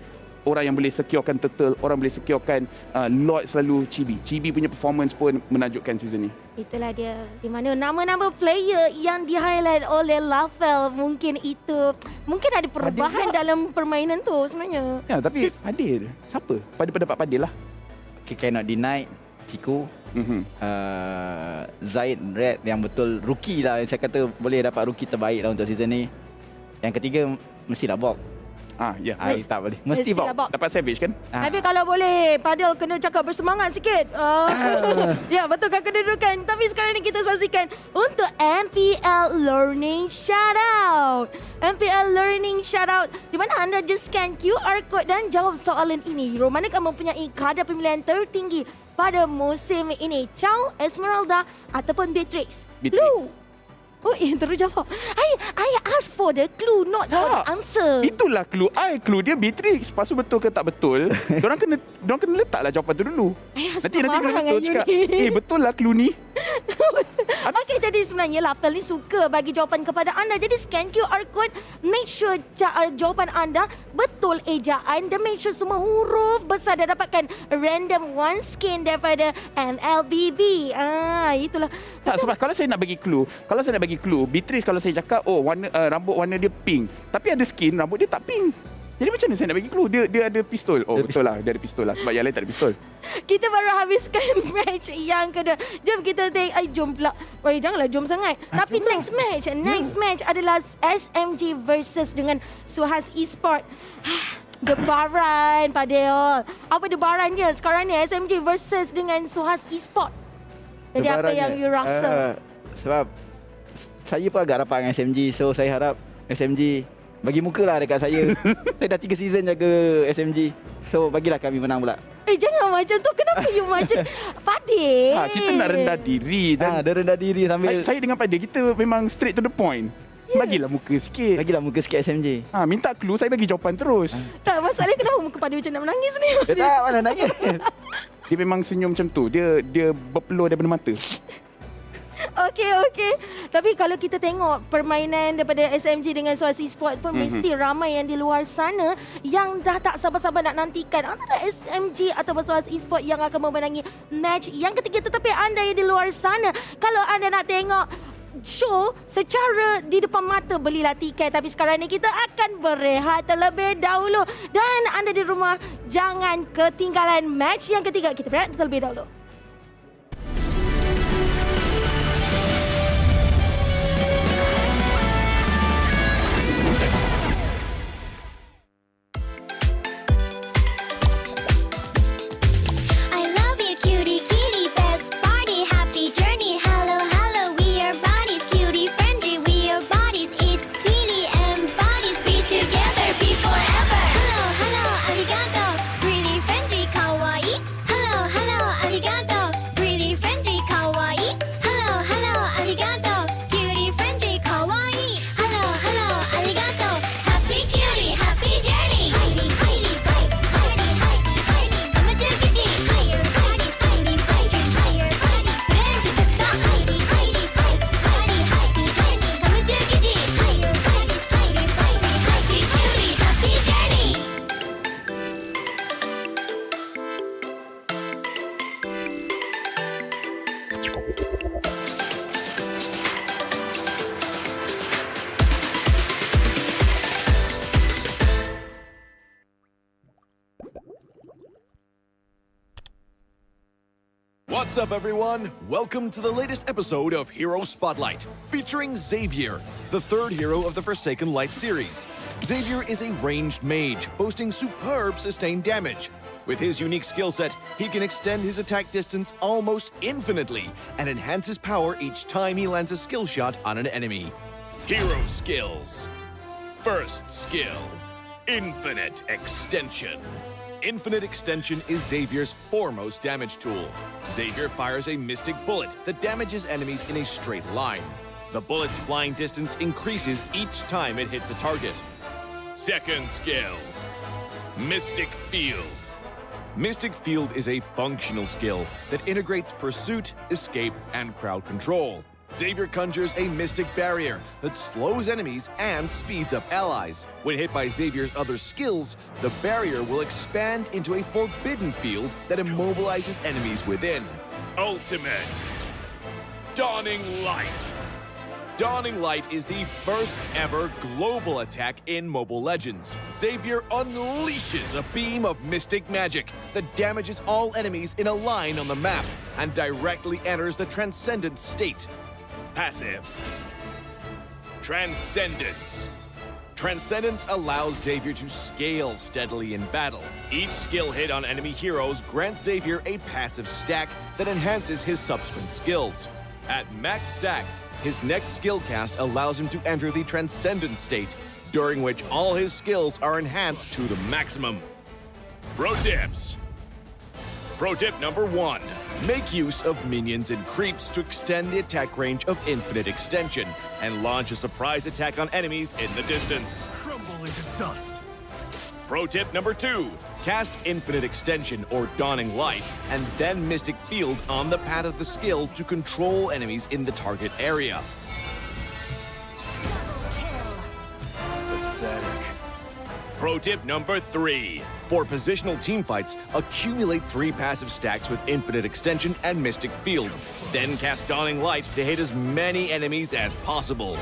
Speaker 4: orang yang boleh securekan turtle, orang boleh securekan Lord selalu Chibi punya performance pun menakjubkan season ni.
Speaker 3: Itulah dia, di mana nama-nama player yang di-highlight oleh Laufel, mungkin ada perubahan dalam permainan tu sebenarnya.
Speaker 4: Ya, tapi Padil, siapa? Pada pendapat Padil lah.
Speaker 6: Okay, cannot deny Ciku. Zaid, Red yang betul rookie lah. Saya kata boleh dapat rookie terbaik lah untuk season ni. Yang ketiga mestilah Bok.
Speaker 4: Ya.
Speaker 6: Tak boleh. Mesti Bok.
Speaker 4: Dapat Savage kan?
Speaker 3: Tapi kalau boleh, Padel kena cakap bersemangat sikit. Ya, betulkan kedudukan. Tapi sekarang ni kita saksikan untuk MPL Learning Shoutout. MPL Learning Shoutout, di mana anda just scan QR code dan jawab soalan ini. Hero manakah mempunyai kadar pemilihan tertinggi pada musim ini? Chow, Esmeralda ataupun Beatrix? Lu. Oh, terus jawab. I ask for the clue, not for the answer.
Speaker 4: Itulah clue. Clue dia Beatrix. Lepas tu betul ke tak betul, Diorang kena letaklah jawapan tu dulu. Nanti bila betul cakap, betul lah clue ni.
Speaker 3: Okey, jadi sebenarnya Lafel ni suka bagi jawapan kepada anda. Jadi scan QR code, make sure jawapan anda betul ejaan dan make sure semua huruf besar dan dapatkan random one skin daripada MLBB. Itulah.
Speaker 4: Tak, sebab kalau saya nak bagi clue, Beatrice kalau saya cakap warna rambut warna dia pink, tapi ada skin rambut dia tak pink. Jadi macam mana saya nak bagi clue? Dia ada pistol. Betul lah, dia ada pistol lah sebab yang lain tak ada pistol.
Speaker 3: Kita baru habiskan match yang kedua. Jom kita tengok. Jom pula. Janganlah jom sangat. Tapi next match adalah SMG versus dengan SUHAZ Esports. Debaran Padel. Apa debaran dia sekarang ni? SMG versus dengan SUHAZ Esports. Jadi apa yang you rasa?
Speaker 6: Sebab saya pun agak rapat dengan SMG. So saya harap SMG bagi muka lah dekat saya. Saya dah 3 season jaga SMG. So bagilah kami menang pula.
Speaker 3: Jangan macam tu. Kenapa you macam Padel?
Speaker 4: Kita nak rendah diri.
Speaker 6: Dia rendah diri sambil
Speaker 4: saya dengan Padel, kita memang straight to the point. Bagilah muka sikit.
Speaker 6: SMG.
Speaker 4: Minta clue, saya bagi jawapan terus.
Speaker 3: Tak, masalahnya kenapa muka Padel macam nak menangis ni?
Speaker 6: Tak, mana nangis.
Speaker 4: Dia memang senyum macam tu. Dia berpeluh daripada mata.
Speaker 3: Okey. Tapi kalau kita tengok permainan daripada SMG dengan SUHAZ Esports pun mesti ramai yang di luar sana yang dah tak sabar-sabar nak nantikan antara SMG atau SUHAZ Esports yang akan memenangi match yang ketiga. Tetapi anda yang di luar sana, kalau anda nak tengok show secara di depan mata, belilah tiket. Tapi sekarang ni kita akan berehat terlebih dahulu. Dan anda di rumah, jangan ketinggalan match yang ketiga. Kita berehat terlebih dahulu.
Speaker 9: What's up, everyone? Welcome to the latest episode of Hero Spotlight, featuring Xavier, the third hero of the Forsaken Light series. Xavier is a ranged mage, boasting superb sustained damage. With his unique skill set, he can extend his attack distance almost infinitely and enhance his power each time he lands a skill shot on an enemy. Hero skills. First skill, Infinite Extension. Infinite Extension is Xavier's foremost damage tool. Xavier fires a mystic bullet that damages enemies in a straight line. The bullet's flying distance increases each time it hits a target. Second skill, Mystic Field. Mystic Field is a functional skill that integrates pursuit, escape, and crowd control. Xavier conjures a mystic barrier that slows enemies and speeds up allies. When hit by Xavier's other skills, the barrier will expand into a forbidden field that immobilizes enemies within. Ultimate. Dawning Light. Dawning Light is the first ever global attack in Mobile Legends. Xavier unleashes a beam of mystic magic that damages all enemies in a line on the map and directly enters the Transcendent state. Passive. Transcendence. Transcendence allows Xavier to scale steadily in battle. Each skill hit on enemy heroes grants Xavier a passive stack that enhances his subsequent skills. At max stacks, his next skill cast allows him to enter the Transcendent state, during which all his skills are enhanced to the maximum. Pro tips. Pro tip number 1. Make use of minions and creeps to extend the attack range of Infinite Extension and launch a surprise attack on enemies in the distance.
Speaker 16: Crumble into dust.
Speaker 9: Pro tip number 2. Cast Infinite Extension or Dawning Light and then Mystic Field on the path of the skill to control enemies in the target area.
Speaker 16: Pathetic.
Speaker 9: Pro tip number 3. For positional teamfights, accumulate 3 passive stacks with Infinite Extension and Mystic Field. Then cast Dawning Light to hit as many enemies as possible.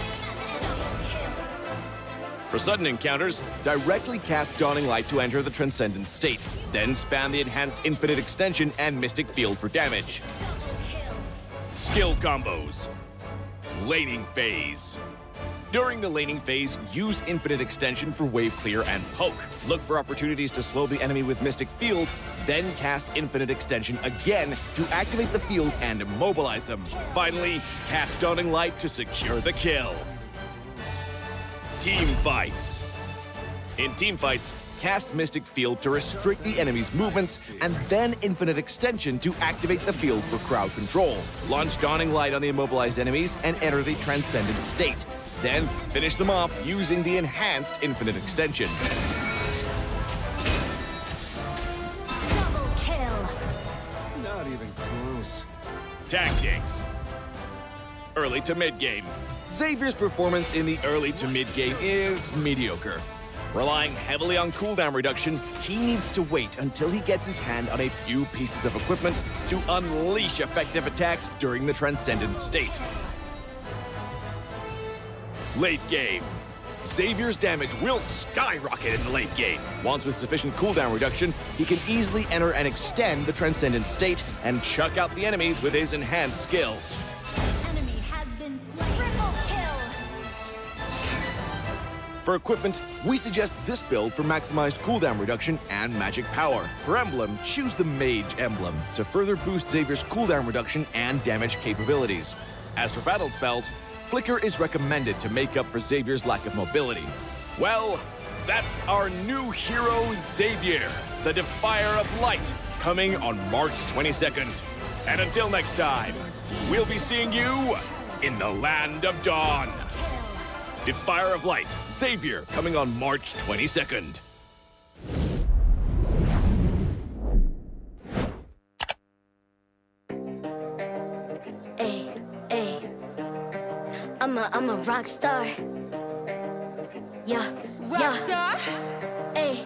Speaker 9: For sudden encounters, directly cast Dawning Light to enter the Transcendent state. Then spam the enhanced Infinite Extension and Mystic Field for damage. Skill combos. Laning phase. During the laning phase, use Infinite Extension for wave clear and poke. Look for opportunities to slow the enemy with Mystic Field, then cast Infinite Extension again to activate the field and immobilize them. Finally, cast Dawning Light to secure the kill. Team fights. In team fights, cast Mystic Field to restrict the enemy's movements, and then Infinite Extension to activate the field for crowd control. Launch Dawning Light on the immobilized enemies and enter the Transcendent state. Then finish them off using the enhanced Infinite Extension.
Speaker 1: Double kill.
Speaker 16: Not even close.
Speaker 9: Tactics. Early to mid game. Xavier's performance in the early to mid game is mediocre. Relying heavily on cooldown reduction, he needs to wait until he gets his hand on a few pieces of equipment to unleash effective attacks during the Transcendent state. Late game. Xavier's damage will skyrocket in the late game. Once with sufficient cooldown reduction, he can easily enter and extend the Transcendent state and chuck out the enemies with his enhanced skills.
Speaker 1: Enemy has been slain. Triple kill.
Speaker 9: For equipment, we suggest this build for maximized cooldown reduction and magic power. For emblem, choose the Mage emblem to further boost Xavier's cooldown reduction and damage capabilities. As for battle spells, Flicker is recommended to make up for Xavier's lack of mobility. Well, that's our new hero, Xavier, the Defier of Light, coming on March 22nd. And until next time, we'll be seeing you in the Land of Dawn. Defier of Light, Xavier, coming on March 22nd.
Speaker 1: I'm a rock star. Yeah, rock star. Ay.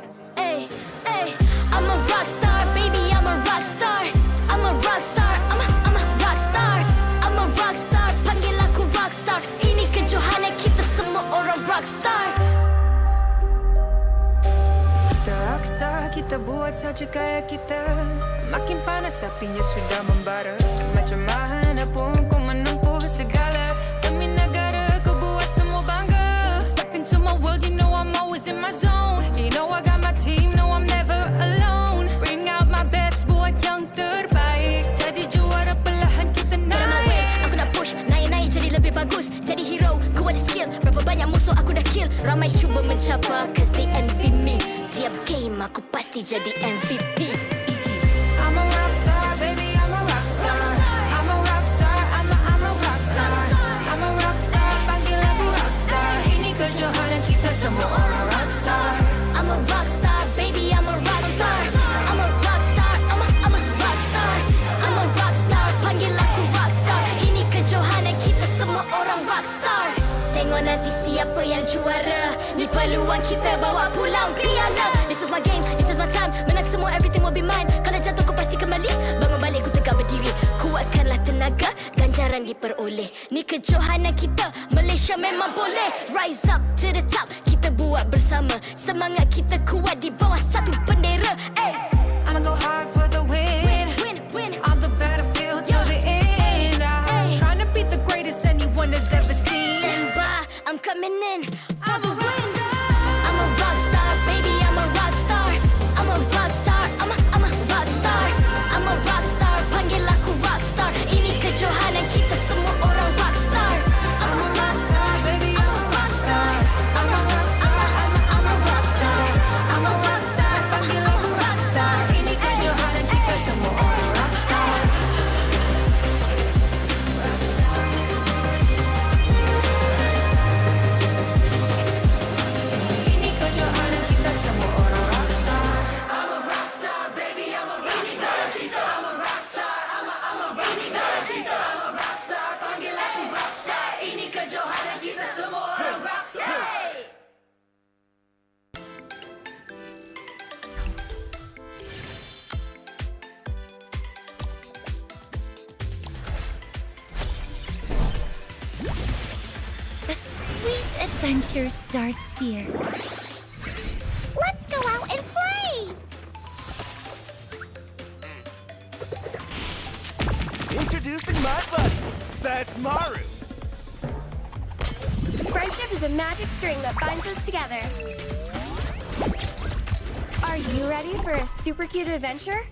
Speaker 1: I'm a rock star, baby. I'm a rock star. I'm a rock star. I'm a rock star. I'm a rock star. Panggil aku rock star. Ini kejohanan kita semua orang rock star.
Speaker 2: Kita rockstar, kita buat saja gaya kita. Makin panas apinya sudah membara. Macam mana pun kau menempuh segala. Demi negara kau buat semua bangga. Step into my world, you know I'm always in my zone. You know I got my team, no I'm never alone. Bring out my best, buat yang terbaik. Jadi juara perlahan kita naik.
Speaker 1: Aku nak push, naik jadi lebih bagus. Jadi hero, ku ada skill. Berapa banyak musuh aku dah kill. Ramai cuba mencapai, cause they envy me. Tiap game aku pasti jadi MVP. Easy.
Speaker 2: I'm a rockstar, baby, I'm a rockstar. I'm a rockstar, I'm a rockstar. I'm a rockstar, panggil aku rockstar. Ini kejohanan kita semua orang rockstar.
Speaker 1: I'm a rockstar, baby, I'm a rockstar. I'm a rockstar, I'm a rockstar. I'm a rockstar, panggil aku rockstar. Ini kejohanan kita semua orang rockstar. Tengok nanti siapa yang juara. Ni peluang kita bawa pulang piala. This is my game, this is my time. Menang semua, everything will be mine. Kalau jatuh kau pasti kembali. Bangun balik ku tegak berdiri. Kuatkanlah tenaga. Ganjaran jarang diperoleh. Ni kejohanan kita, Malaysia memang boleh. Rise up to the top, kita buat bersama. Semangat kita kuat di bawah satu bendera.
Speaker 2: I'ma go hard for the win. On the battlefield till the end. I'm trying to beat the greatest anyone has ever seen.
Speaker 1: Stand by, I'm coming in for the win. I'm a rock star, baby, I'm a rock star. I'm a rock star, I'm a rock star. I'm a rock star, panggil aku rock star. Ini kejohanan kita semua orang rock star.
Speaker 2: I'm a rock star, baby, I'm a rock star. I'm a rock star, I'm a rock star. I'm a rock star, panggil aku rock star. Ini kejohanan kita semua orang rock star. Rock star. Ini kejohanan kita semua orang rock star. I'm a rock star, baby, I'm a rock star. I'm a rock star, I'm a rock star. I'm a rock star, panggil aku rock star. Ini kejohanan kita semua orang rock star.
Speaker 1: The sweet adventure starts here. Let's go out and play!
Speaker 16: Introducing my buddy. That's Maru.
Speaker 11: Friendship is a magic string that binds us together. Are you ready for a super cute adventure?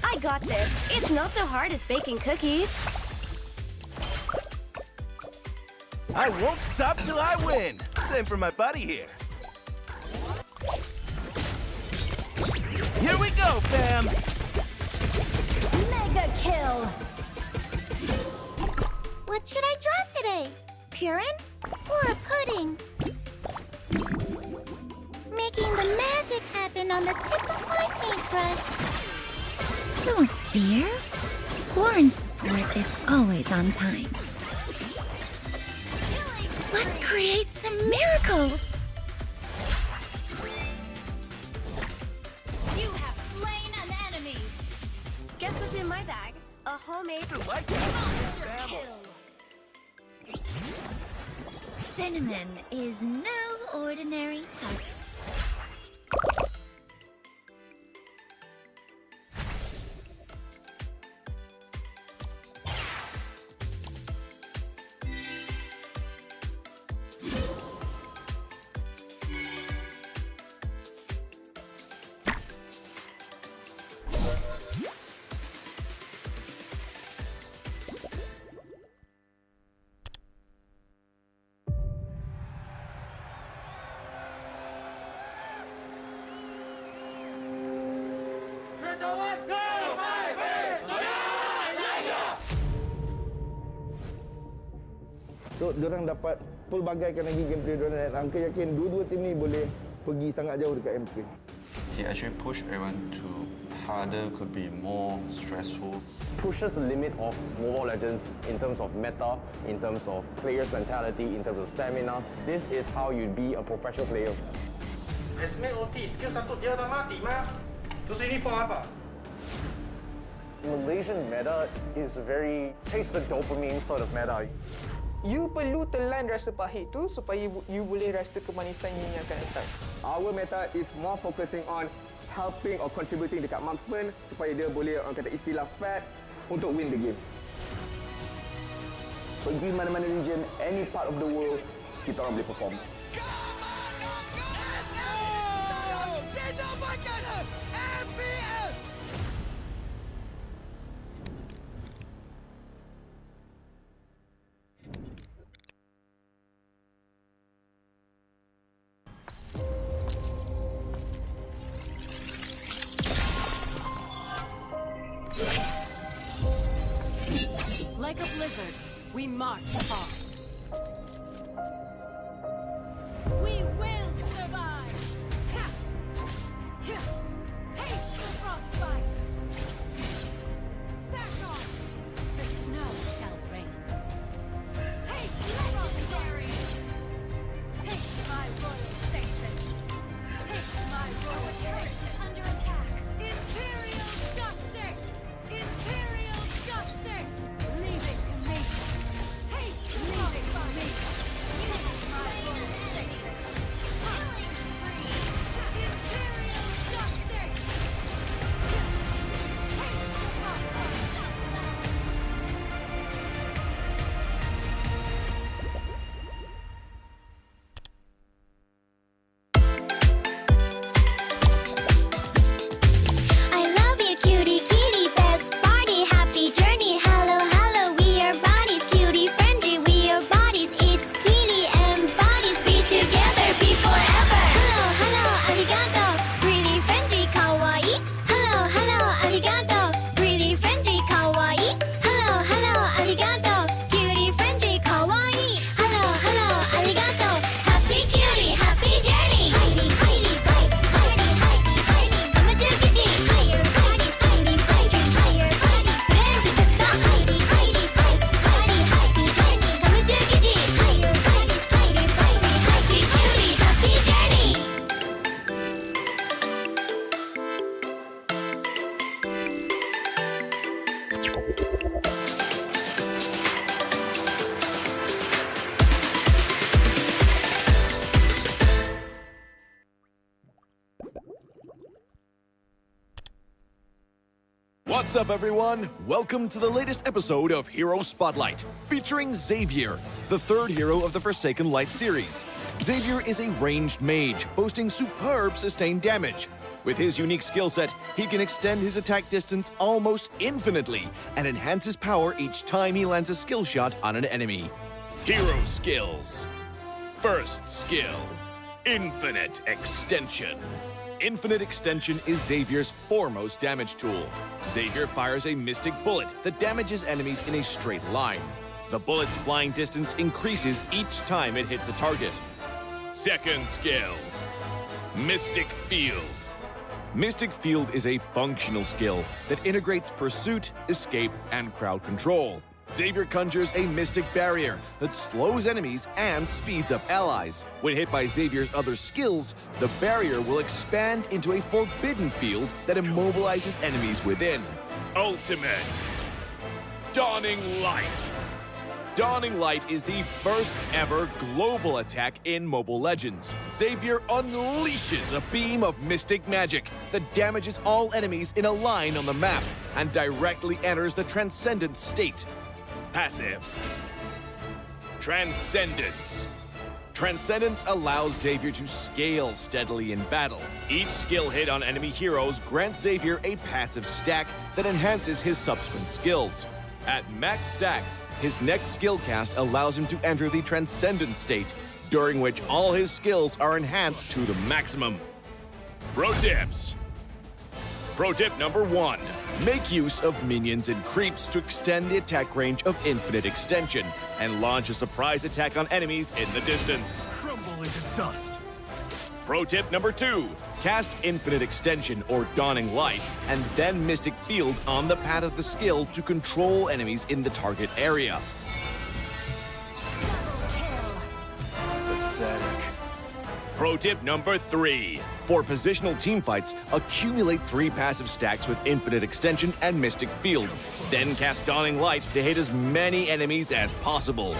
Speaker 11: I got this. It's not so hard as baking cookies.
Speaker 16: I won't stop till I win. Same for my buddy here. Here we go, fam.
Speaker 1: Mega kill! What should I draw today? Purin or a pudding? Making the magic happen on the tip of my paintbrush. Don't fear. Lauren's support is always on time. Let's create some miracles!
Speaker 11: You have slain an enemy. Guess what's in my bag? A homemade monster kill.
Speaker 1: Cinnamon is no ordinary husk.
Speaker 12: So, diorang dapat pelbagaikan lagi gameplay diorang dan Angka yakin dua-dua tim ni boleh pergi sangat jauh dekat MPL.
Speaker 13: He actually pushed everyone to harder, could be more stressful.
Speaker 14: Pushes the limit of Mobile Legends in terms of meta, in terms of players' mentality, in terms of stamina. This is how you be a professional player.
Speaker 10: Esme OT, skill satu dia dah mati, Mak. Terus ini for apa?
Speaker 14: Malaysian meta is very taste the dopamine sort of meta.
Speaker 15: You perlu telan rasa pahit tu supaya you boleh rasa kemanisan yang akan datang.
Speaker 14: Our meta is more focusing on helping or contributing dekat marksman supaya dia boleh, orang kata istilah fat, untuk win the game. Pergi mana-mana region, any part of the world, kita orang boleh perform.
Speaker 21: Like a blizzard, we march on. We will survive! Taste the frostbite! Back off! The snow shall rain. Taste legendary! Taste my royal station! Taste my royal heritage under attack!
Speaker 9: What's up, everyone? Welcome to the latest episode of Hero Spotlight, featuring Xavier, the third hero of the Forsaken Light series. Xavier is a ranged mage, boasting superb sustained damage. With his unique skill set, he can extend his attack distance almost infinitely and enhance his power each time he lands a skill shot on an enemy. Hero skills. First skill, Infinite Extension. Infinite Extension is Xavier's foremost damage tool. Xavier fires a mystic bullet that damages enemies in a straight line. The bullet's flying distance increases each time it hits a target. Second skill, Mystic Field. Mystic Field is a functional skill that integrates pursuit, escape, and crowd control. Xavier conjures a mystic barrier that slows enemies and speeds up allies. When hit by Xavier's other skills, the barrier will expand into a forbidden field that immobilizes enemies within. Ultimate Dawning Light. Dawning Light is the first ever global attack in Mobile Legends. Xavier unleashes a beam of mystic magic that damages all enemies in a line on the map and directly enters the Transcendent state. Passive. Transcendence. Transcendence allows Xavier to scale steadily in battle. Each skill hit on enemy heroes grants Xavier a passive stack that enhances his subsequent skills. At max stacks, his next skill cast allows him to enter the Transcendent state, during which all his skills are enhanced to the maximum. Pro tips. Pro tip number 1. Make use of minions and creeps to extend the attack range of Infinite Extension and launch a surprise attack on enemies in the distance.
Speaker 16: Crumble into dust.
Speaker 9: Pro tip number 2. Cast Infinite Extension or Dawning Light and then Mystic Field on the path of the skill to control enemies in the target area.
Speaker 16: Pathetic.
Speaker 9: Pro tip number 3. For positional teamfights, accumulate 3 passive stacks with Infinite Extension and Mystic Field. Then cast Dawning Light to hit as many enemies as possible.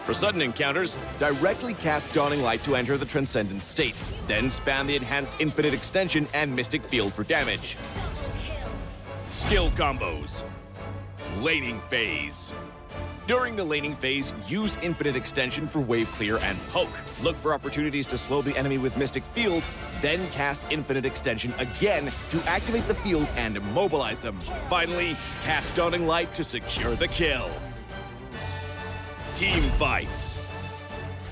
Speaker 9: For sudden encounters, directly cast Dawning Light to enter the Transcendent state. Then spam the enhanced Infinite Extension and Mystic Field for damage. Skill combos. Laning phase. During the laning phase, use Infinite Extension for wave clear and poke. Look for opportunities to slow the enemy with Mystic Field, then cast Infinite Extension again to activate the field and immobilize them. Finally, cast Dawning Light to secure the kill. Team fights.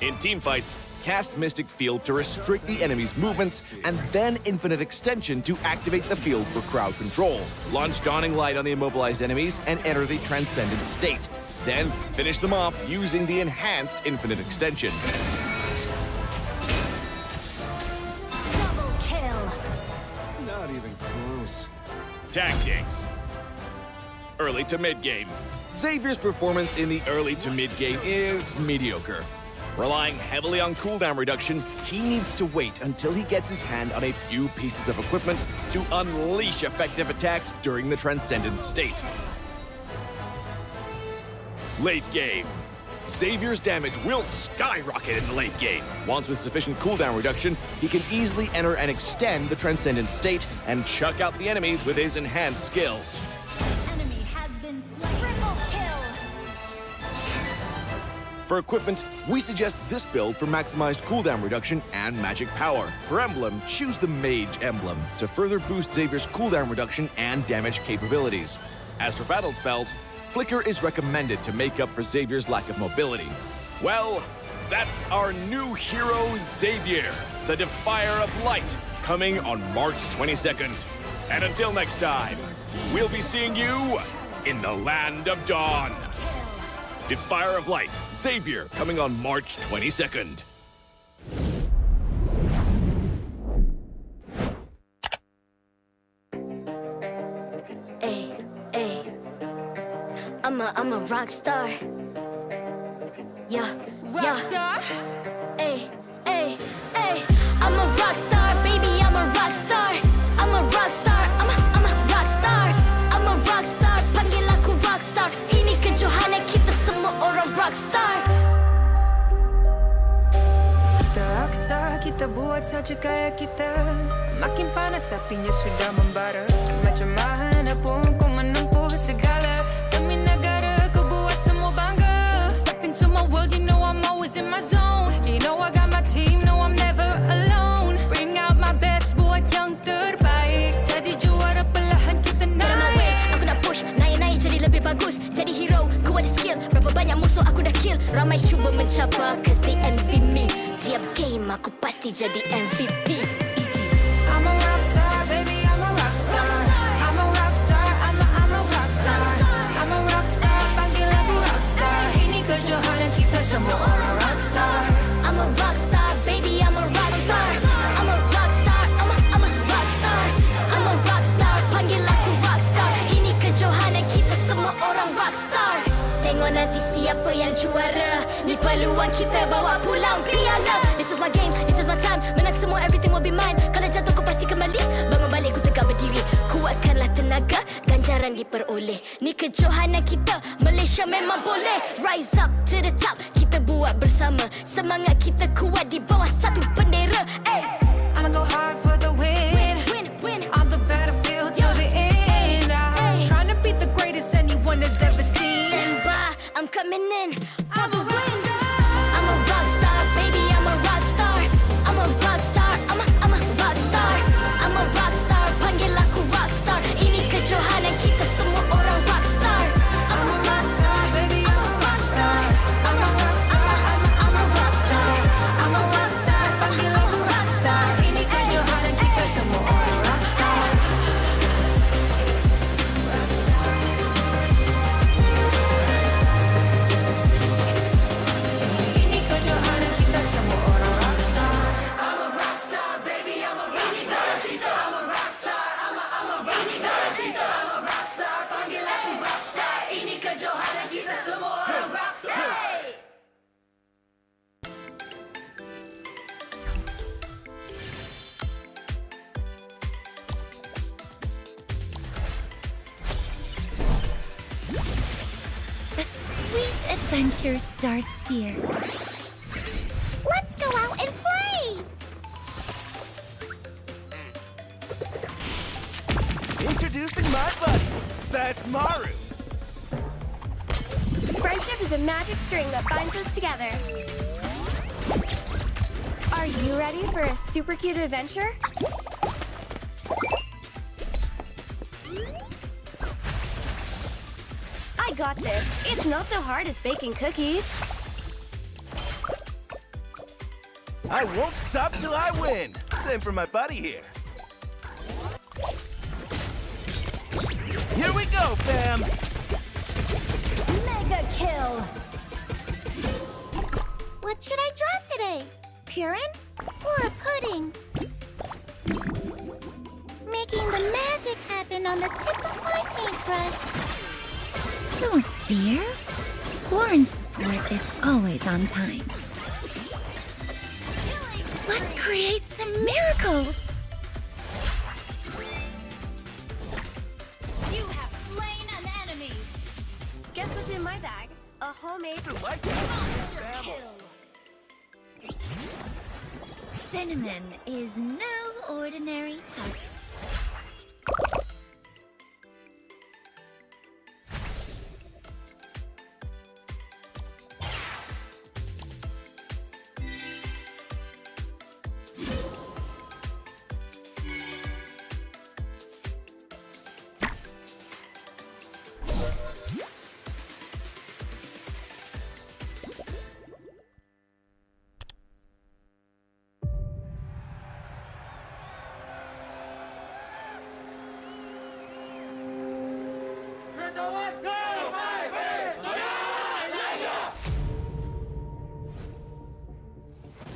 Speaker 9: In team fights, cast Mystic Field to restrict the enemy's movements, and then Infinite Extension to activate the field for crowd control. Launch Dawning Light on the immobilized enemies and enter the Transcendent state. Then finish them off using the enhanced Infinite Extension.
Speaker 1: Double kill.
Speaker 16: Not even close.
Speaker 9: Tactics. Early to mid-game. Xavier's performance in the early to mid-game is mediocre. Relying heavily on cooldown reduction, he needs to wait until he gets his hand on a few pieces of equipment to unleash effective attacks during the Transcendent state. Late game. Xavier's damage will skyrocket in the late game. Once with sufficient cooldown reduction, he can easily enter and extend the Transcendent state and chuck out the enemies with his enhanced skills.
Speaker 1: Enemy has been slain. Triple kill.
Speaker 9: For equipment, we suggest this build for maximized cooldown reduction and magic power. For emblem, choose the Mage emblem to further boost Xavier's cooldown reduction and damage capabilities. As for battle spells, Flicker is recommended to make up for Xavier's lack of mobility. Well, that's our new hero, Xavier, the Defier of Light, coming on March 22nd. And until next time, we'll be seeing you in the Land of Dawn. Defier of Light, Xavier, coming on March 22nd.
Speaker 1: I'm a rock star. Yeah, rock star. Ay, ay, ay. I'm a rock star, baby. I'm a rock star. I'm a rock star. I'm a rock star. I'm a rock star. Panggil aku rock star. Ini kejohanan kita semua orang rock star.
Speaker 2: Kita rockstar, kita buat saja gaya kita. Makin panas apinya sudah membara. Macam mana pun kau menempuh segala. Demi negara kau buat semua bangga. Step into my world, you know I'm always in my zone. You know I got my team, no I'm never alone. Bring out my best, buat yang terbaik. Jadi juara perlahan kita naik.
Speaker 1: Aku nak push, naik-naik jadi lebih bagus. Jadi hero, ku ada skill. Berapa banyak musuh aku dah kill. Ramai cuba mencabar, cause they envy me. Tiap game aku pasti jadi MVP. Easy.
Speaker 2: I'm a rock star, baby, I'm a rock star. I'm a rock star, I'm a rock star. I'm a rock star, panggil aku rock star. Ini kejohanan kita semua orang rock star.
Speaker 1: I'm a rock star, baby, I'm a rock star. I'm a rock star, I'm a rock star. I'm a rock star, panggil aku rock star. Ini kejohanan kita semua orang rock star. Tengok nanti siapa yang juara. Ni peluang kita bawa pulang piala. This is my game, this is my time. Menang semua, everything will be mine. Kalau jatuh kau pasti kembali. Bangun balik ku tegak berdiri. Kuatkanlah tenaga, ganjaran diperoleh. Ni kejohanan kita, Malaysia memang boleh. Rise up to the top, kita buat bersama. Semangat kita kuat di bawah satu bendera. Ay.
Speaker 2: I'ma go hard for the win.
Speaker 1: Win.
Speaker 2: On the battlefield till the end. I'm trying to beat the greatest anyone has ever seen.
Speaker 1: Stand by, I'm coming in for the win. I'm a rock star, baby, I'm a rock star. I'm a rock star, I'm a rock star. I'm a rock star, panggil aku rock star. Ini kejohanan kita semua orang rock star.
Speaker 2: I'm a rock star, baby, I'm a rock star. I'm a rock star, I'm a rock star. I'm a rock star, panggil aku rock star. Ini kejohanan kita semua orang rock star. Ini kejohanan kita semua orang rock star. I'm a rock star, baby, I'm a rock star. I'm a rock star, I'm a rock star. I'm a rock star, panggil aku rock star. Ini kejohanan kita semua orang rock star.
Speaker 1: The sweet adventure starts here. Let's go out and play!
Speaker 16: Introducing my buddy. That's Maru.
Speaker 11: Friendship is a magic string that binds us together. Are you ready for a super cute adventure? I got this. It's not so hard as baking cookies.
Speaker 16: I won't stop till I win. Same for my buddy here. Here we go, fam.
Speaker 1: Mega kill! What should I draw today? Purin or a pudding? Making the magic happen on the tip of my paintbrush. Don't fear. Lauren's support is always on time. Let's create some miracles!
Speaker 11: You have slain an enemy. Guess what's in my bag? A homemade monster kill.
Speaker 1: Cinnamon is no ordinary husk.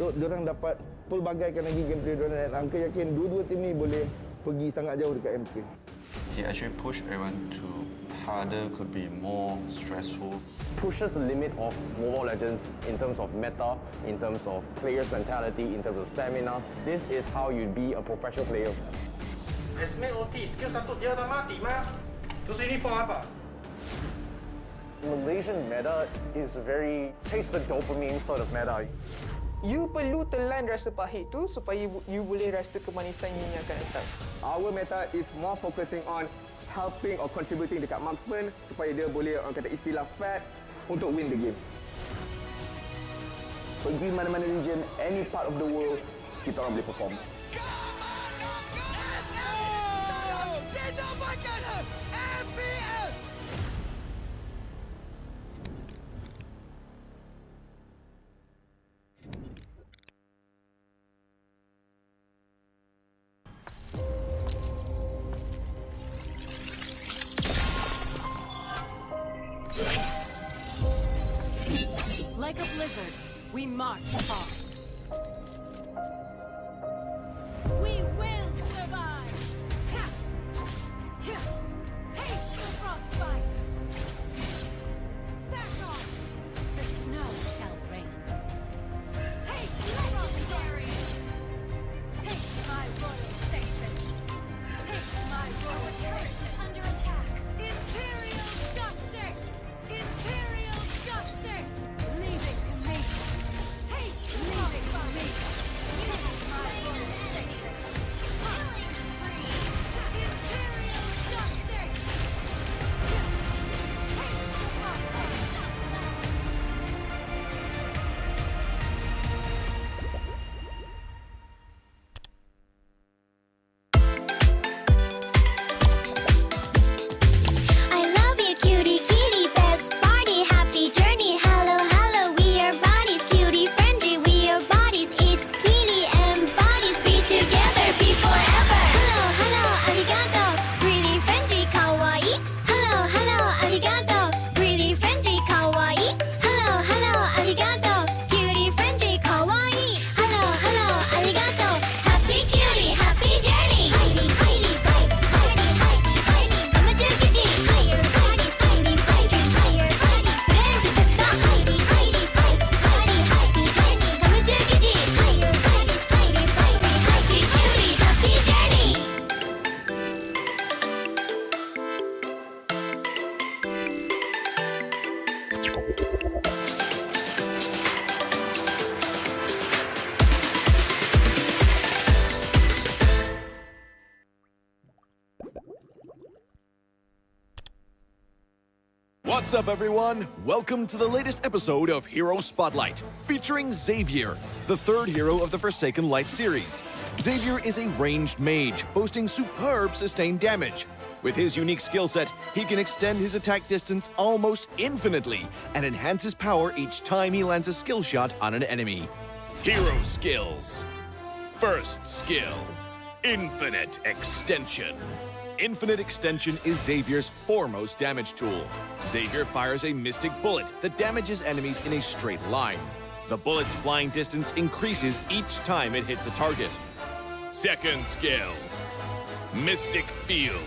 Speaker 12: So, diorang dapat pelbagaikan lagi gameplay diorang dan Angka yakin dua-dua tim ni boleh pergi sangat jauh dekat MPL.
Speaker 13: He actually pushed everyone to harder, could be more stressful.
Speaker 14: Pushes the limit of Mobile Legends in terms of meta, in terms of players' mentality, in terms of stamina. This is how you be a professional player.
Speaker 10: Esme OT, skill satu dia dah mati, mah. Terus ini for apa?
Speaker 14: Malaysian meta is very taste the dopamine sort of meta.
Speaker 15: you perlu telan rasa pahit tu supaya you boleh rasa kemanisan yang akan datang.
Speaker 14: Our meta is more focusing on helping or contributing dekat marksman supaya dia boleh orang kata istilah fat untuk win the game. Pergi mana-mana region, any part of the world, kita orang boleh perform.
Speaker 21: Like a blizzard, we march on. We will survive. Taste the frostbite. Back off. The snow shall rain. Take legendary. Take my royal station. Take my royal heritage under attack. Imperial justice. Imperial justice. Leave it to me. Take leave it to me. Take my royal station. Killing spree. Imperial justice. Take the frostbite.
Speaker 1: I love you, cutie, kitty, best party, happy journey. Hello, hello, we are bodies, cutie, friendly, we are bodies. It's kitty and bodies, be together, be forever. Hello, hello, arigato, really friendly, kawaii. Hello, hello, arigato, really friendly, kawaii. Hello, hello, arigato, cutie, friendly, kawaii. Hello, hello, arigato, happy cutie, happy journey. Heidi, Heidi, bites, Heidi, Heidi, Heidi, mama do kitty, higher bodies, Heidi, Heidi, higher bodies. Learn to take the Heidi, Heidi, bites, Heidi, Heidi, journey, mama do kitty, higher bodies, Heidi, Heidi, happy cutie, happy journey.
Speaker 9: What's up, everyone? Welcome to the latest episode of Hero Spotlight, featuring Xavier, the third hero of the Forsaken Light series. Xavier is a ranged mage, boasting superb sustained damage. With his unique skill set, he can extend his attack distance almost infinitely and enhance his power each time he lands a skill shot on an enemy. Hero skills. First skill, Infinite Extension. Infinite Extension is Xavier's foremost damage tool. Xavier fires a mystic bullet that damages enemies in a straight line. The bullet's flying distance increases each time it hits a target. Second skill, Mystic Field.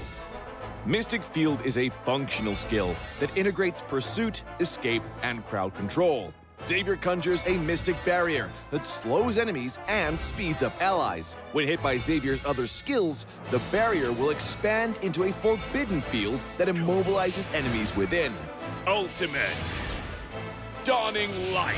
Speaker 9: Mystic Field is a functional skill that integrates pursuit, escape, and crowd control. Xavier conjures a mystic barrier that slows enemies and speeds up allies. When hit by Xavier's other skills, the barrier will expand into a forbidden field that immobilizes enemies within. Ultimate Dawning Light.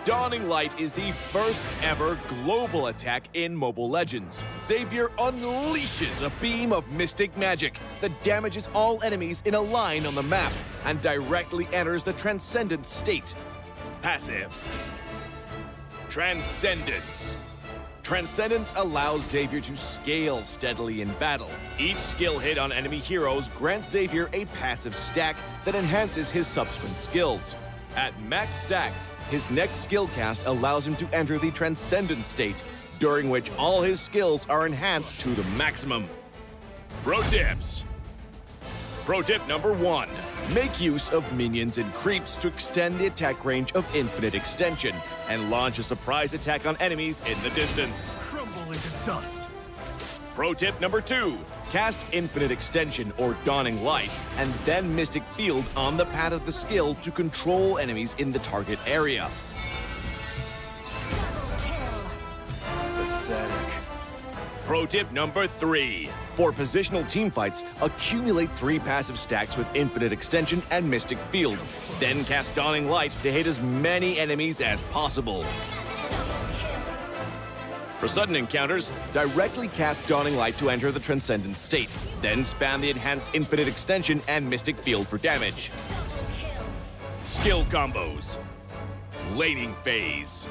Speaker 9: Dawning Light is the first ever global attack in Mobile Legends. Xavier unleashes a beam of mystic magic that damages all enemies in a line on the map and directly enters the Transcendent state. Passive. Transcendence. Transcendence allows Xavier to scale steadily in battle. Each skill hit on enemy heroes grants Xavier a passive stack that enhances his subsequent skills. At max stacks, his next skill cast allows him to enter the Transcendent state, during which all his skills are enhanced to the maximum. Pro tips. Pro tip number 1. Make use of minions and creeps to extend the attack range of Infinite Extension and launch a surprise attack on enemies in the distance.
Speaker 16: Crumble into dust.
Speaker 9: Pro tip number 2. Cast Infinite Extension or Dawning Light and then Mystic Field on the path of the skill to control enemies in the target area.
Speaker 16: Pathetic.
Speaker 9: Pro tip number 3. For positional teamfights, accumulate 3 passive stacks with Infinite Extension and Mystic Field. Then cast Dawning Light to hit as many enemies as possible. For sudden encounters, directly cast Dawning Light to enter the Transcendent state. Then spam the enhanced Infinite Extension and Mystic Field for damage. Skill combos. Laning phase.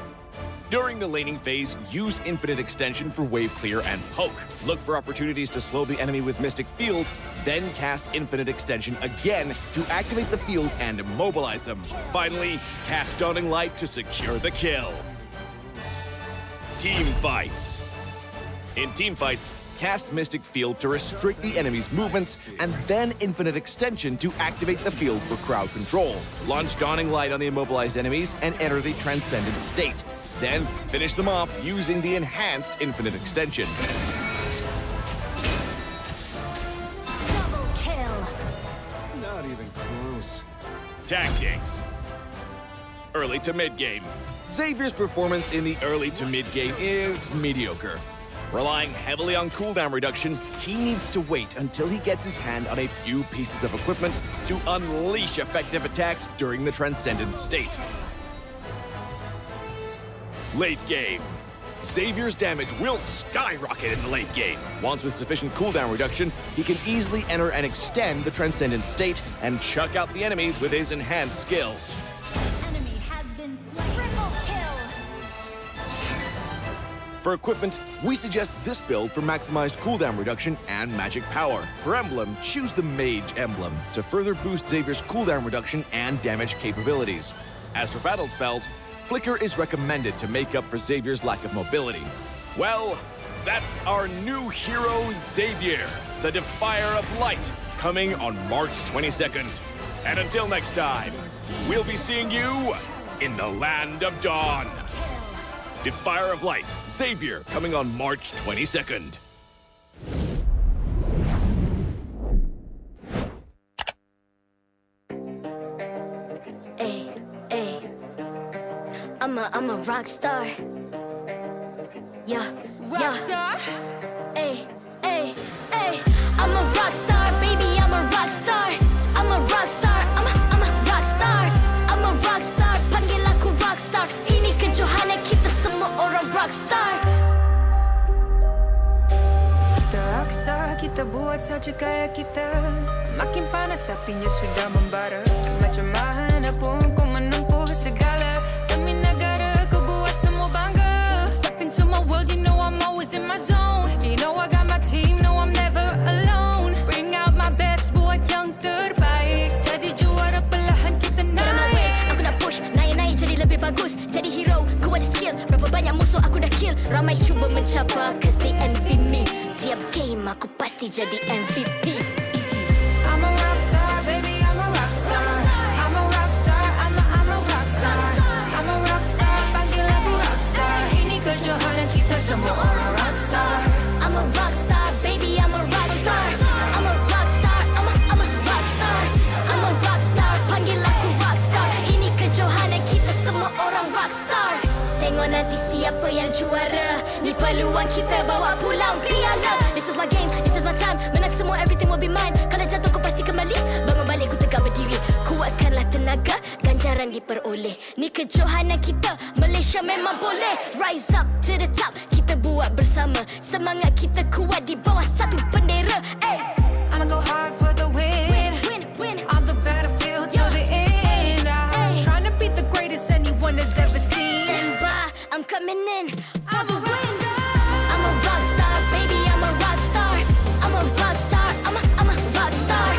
Speaker 9: During the laning phase, use Infinite Extension for wave clear and poke. Look for opportunities to slow the enemy with Mystic Field, then cast Infinite Extension again to activate the field and immobilize them. Finally, cast Dawning Light to secure the kill. Team fights. In team fights, cast Mystic Field to restrict the enemy's movements, and then Infinite Extension to activate the field for crowd control. Launch Dawning Light on the immobilized enemies and enter the Transcendent state. Then finish them off using the enhanced Infinite Extension.
Speaker 1: Double kill.
Speaker 9: Not even close. Tactics. Early to mid-game. Xavier's performance in the early to mid-game is mediocre. Relying heavily on cooldown reduction, he needs to wait until he gets his hand on a few pieces of equipment to unleash effective attacks during the Transcendent state. Late game. Xavier's damage will skyrocket in the late game. Once with sufficient cooldown reduction, he can easily enter and extend the Transcendent state and chuck out the enemies with his enhanced skills.
Speaker 1: Enemy has been slain. Triple kill.
Speaker 9: For equipment, we suggest this build for maximized cooldown reduction and magic power. For emblem, choose the Mage emblem to further boost Xavier's cooldown reduction and damage capabilities. As for battle spells, Flicker is recommended to make up for Xavier's lack of mobility. Well, that's our new hero, Xavier, the Defier of Light, coming on March 22nd. And until next time, we'll be seeing you in the Land of Dawn. Defier of Light, Xavier, coming on March 22nd.
Speaker 1: I'm a rock star. Yeah,
Speaker 2: Rock star?
Speaker 1: Ay, ay, ay. I'm a rock star, baby. I'm a rock star. I'm a rock star. I'm a rock star. I'm a rock star. Panggil aku rock star. Ini kejohanan kita semua orang rock star.
Speaker 2: Kita rockstar, kita buat saja gaya kita. Makin panas apinya sudah membara. Macam mana pun kau menempuh segala. Demi negara kau buat semua bangga. Step into my world, you know I'm always in my zone. You know I got my team, no I'm never alone. Bring out my best, buat yang terbaik. Jadi juara perlahan kita naik.
Speaker 1: Aku nak push, naik-naik jadi lebih bagus. Jadi hero, ku ada skill. Berapa banyak musuh aku dah kill. Ramai cuba mencabar, cause they envy me. Tiap game aku pasti jadi MVP. Easy.
Speaker 2: I'm a rockstar, baby, I'm a rockstar. I'm a rockstar, I'm a rockstar. I'm a rockstar, panggil aku rockstar. Ini kejohanan kita semua orang rockstar.
Speaker 1: I'm a rockstar, baby, I'm a rockstar. I'm a rockstar, I'm a rockstar. I'm a rockstar, panggil aku rockstar. Ini kejohanan kita semua orang rockstar. Tengok nanti siapa yang juara. Ni peluang kita bawa pulang piala. This is my game, this is my time. Menang semua, everything will be mine. Kalau jatuh kau pasti kembali. Bangun balik ku tegak berdiri. Kuatkanlah tenaga, ganjaran diperoleh. Ni kejohanan kita, Malaysia memang boleh. Rise up to the top, kita buat bersama. Semangat kita kuat di bawah satu bendera. Ay.
Speaker 2: I'ma go hard for the win.
Speaker 1: Win.
Speaker 2: On the battlefield till the end. I'm trying to beat the greatest anyone has ever seen.
Speaker 1: Stand by, I'm coming in for the win. I'm a rock star, baby, I'm a rock star. I'm a rock star, I'm a rock star.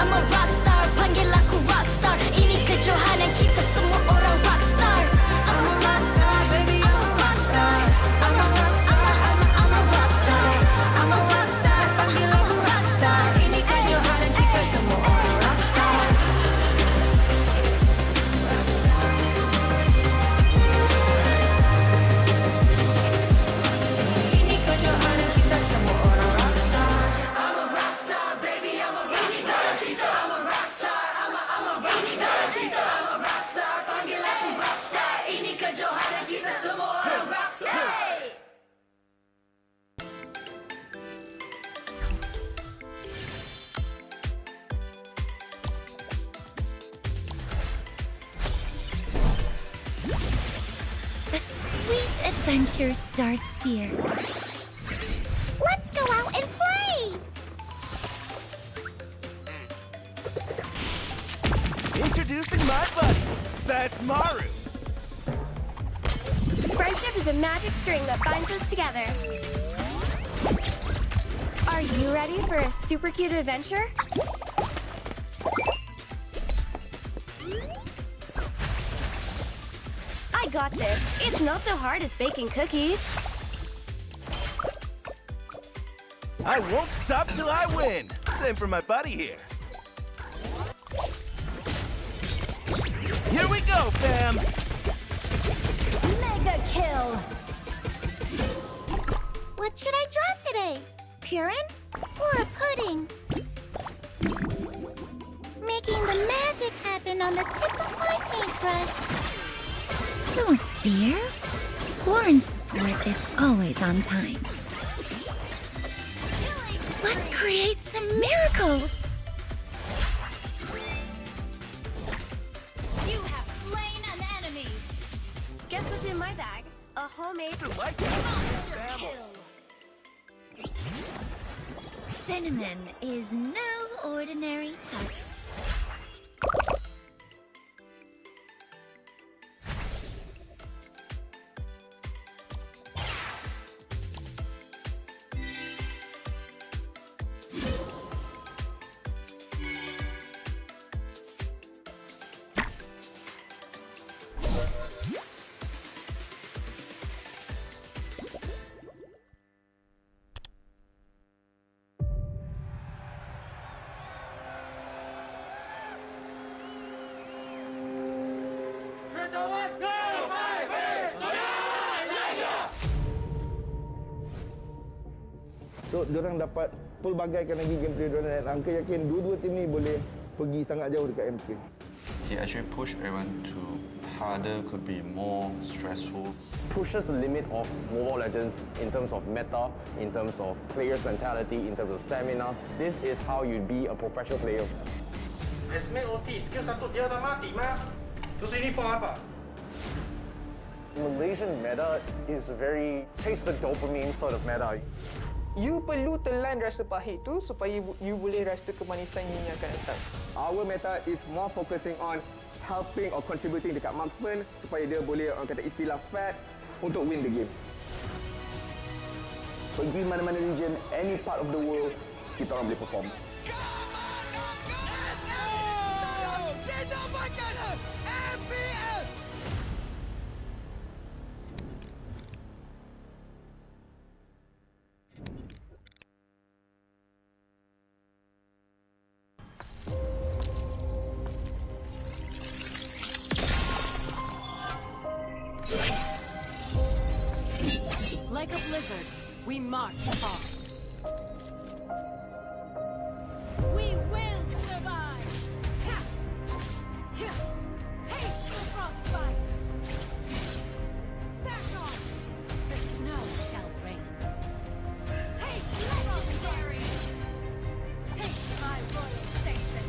Speaker 1: I'm a rock star, panggil aku rock star. Ini kejohanan kita semua orang rock star.
Speaker 2: I'm a rock star, baby, I'm a rock star. I'm a rock star, I'm a rock star. I'm a rock star, panggil aku rock star. Ini kejohanan kita semua orang rock star.
Speaker 1: adventure starts here. Let's go out and play!
Speaker 16: Introducing my buddy. That's Maru.
Speaker 11: Friendship is a magic string that binds us together. Are you ready for a super cute adventure? I got this. It's not so hard as baking cookies.
Speaker 16: I won't stop till I win. Same for my buddy here. Here we go, fam.
Speaker 1: Mega kill! What should I draw today? Purin or a pudding? Making the magic happen on the tip of my paintbrush. Don't fear. Lauren's support is always on time. Let's create some miracles!
Speaker 11: You have slain an enemy. Guess what's in my bag? A homemade monster kill.
Speaker 1: Cinnamon is no ordinary husk.
Speaker 12: So, diorang dapat pelbagaikan lagi gameplay diorang dan Angka yakin dua-dua tim ni boleh pergi sangat jauh dekat MPL.
Speaker 13: He actually pushed everyone to harder, could be more stressful.
Speaker 14: Pushes the limit of Mobile Legends in terms of meta, in terms of players' mentality, in terms of stamina. This is how you be a professional player.
Speaker 10: Esme OT, skill 1 dia dah mati, Ma. Terus ini for apa?
Speaker 14: Malaysian meta is very taste the dopamine sort of meta.
Speaker 15: You perlu telan rasa pahit tu supaya you boleh rasa kemanisan yang akan datang.
Speaker 14: Our meta is more focusing on helping or contributing dekat marksman supaya dia boleh orang kata istilah fat untuk win the game. Pergi mana-mana region, any part of the world, kita orang boleh perform.
Speaker 21: Like a blizzard, we march on. We will survive! Taste the frostbite! Back off! The snow shall rain. Take legendary! Take my royal station!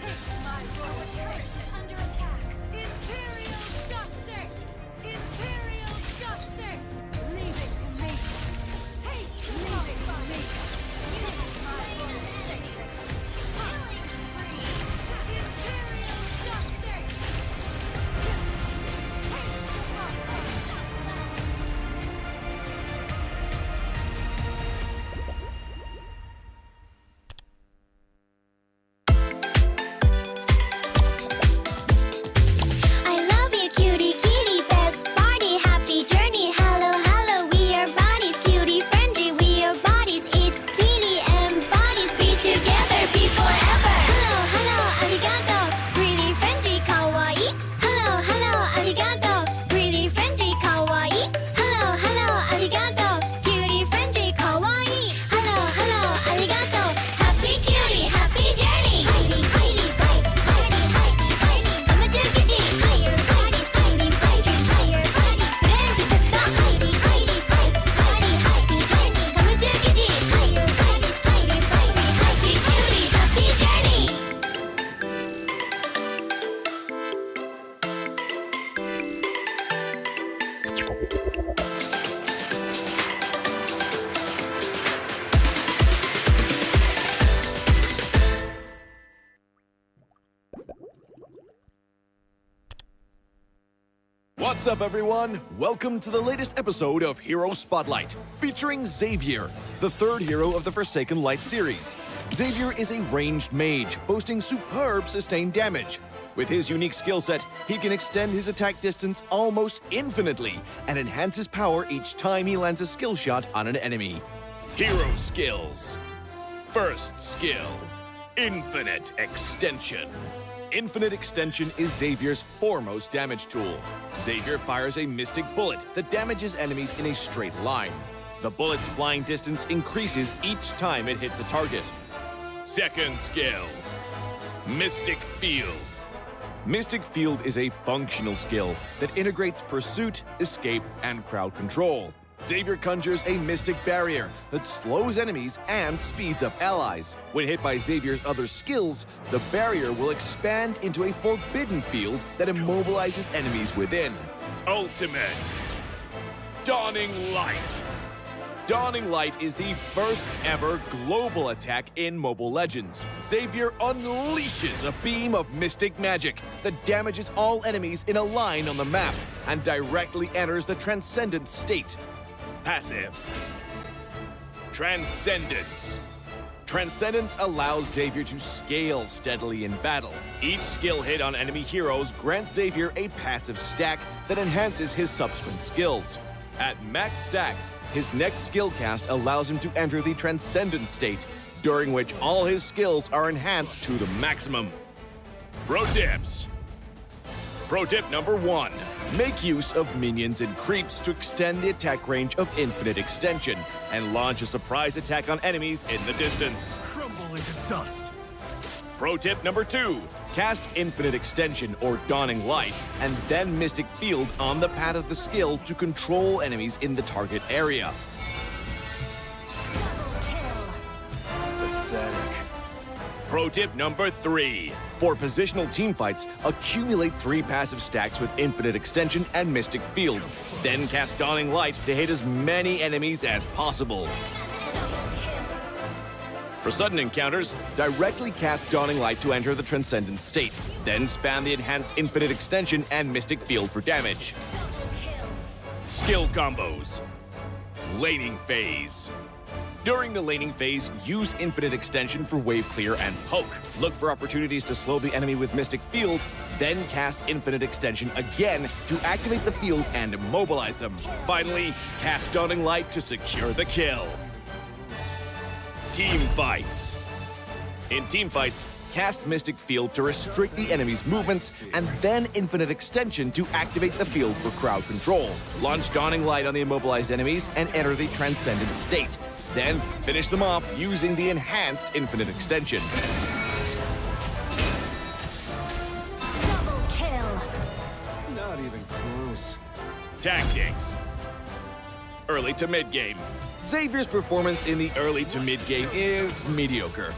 Speaker 21: Take my royal turret under attack! Imperial justice! Imperial justice! Leave it to me! Take my royal station!
Speaker 9: What's up, everyone? Welcome to the latest episode of Hero Spotlight, featuring Xavier, the third hero of the Forsaken Light series. Xavier is a ranged mage, boasting superb sustained damage. With his unique skill set, he can extend his attack distance almost infinitely and enhance his power each time he lands a skill shot on an enemy. Hero skills. First skill, Infinite Extension. Infinite Extension is Xavier's foremost damage tool. Xavier fires a mystic bullet that damages enemies in a straight line. The bullet's flying distance increases each time it hits a target. Second skill, Mystic Field. Mystic Field is a functional skill that integrates pursuit, escape, and crowd control. Xavier conjures a mystic barrier that slows enemies and speeds up allies. When hit by Xavier's other skills, the barrier will expand into a forbidden field that immobilizes enemies within. Ultimate Dawning Light. Dawning Light is the first ever global attack in Mobile Legends. Xavier unleashes a beam of mystic magic that damages all enemies in a line on the map and directly enters the Transcendent state. Passive. Transcendence. Transcendence allows Xavier to scale steadily in battle. Each skill hit on enemy heroes grants Xavier a passive stack that enhances his subsequent skills. At max stacks, his next skill cast allows him to enter the Transcendent state, during which all his skills are enhanced to the maximum. Pro tips. Pro tip number 1. Make use of minions and creeps to extend the attack range of Infinite Extension and launch a surprise attack on enemies in the distance.
Speaker 16: Crumble into dust.
Speaker 9: Pro tip number 2. Cast Infinite Extension or Dawning Light and then Mystic Field on the path of the skill to control enemies in the target area.
Speaker 16: Pathetic.
Speaker 9: Pro tip number 3. For positional teamfights, accumulate 3 passive stacks with Infinite Extension and Mystic Field. Then cast Dawning Light to hit as many enemies as possible. For sudden encounters, directly cast Dawning Light to enter the Transcendent state. Then spam the enhanced Infinite Extension and Mystic Field for damage. Skill combos. Laning phase. During the laning phase, use Infinite Extension for wave clear and poke. Look for opportunities to slow the enemy with Mystic Field, then cast Infinite Extension again to activate the field and immobilize them. Finally, cast Dawning Light to secure the kill. Team fights. In team fights, cast Mystic Field to restrict the enemy's movements, and then Infinite Extension to activate the field for crowd control. Launch Dawning Light on the immobilized enemies and enter the Transcendent state. Then finish them off using the enhanced Infinite Extension.
Speaker 1: Double kill.
Speaker 16: Not even close.
Speaker 9: Tactics. Early to mid-game. Xavier's performance in the early to mid-game is mediocre.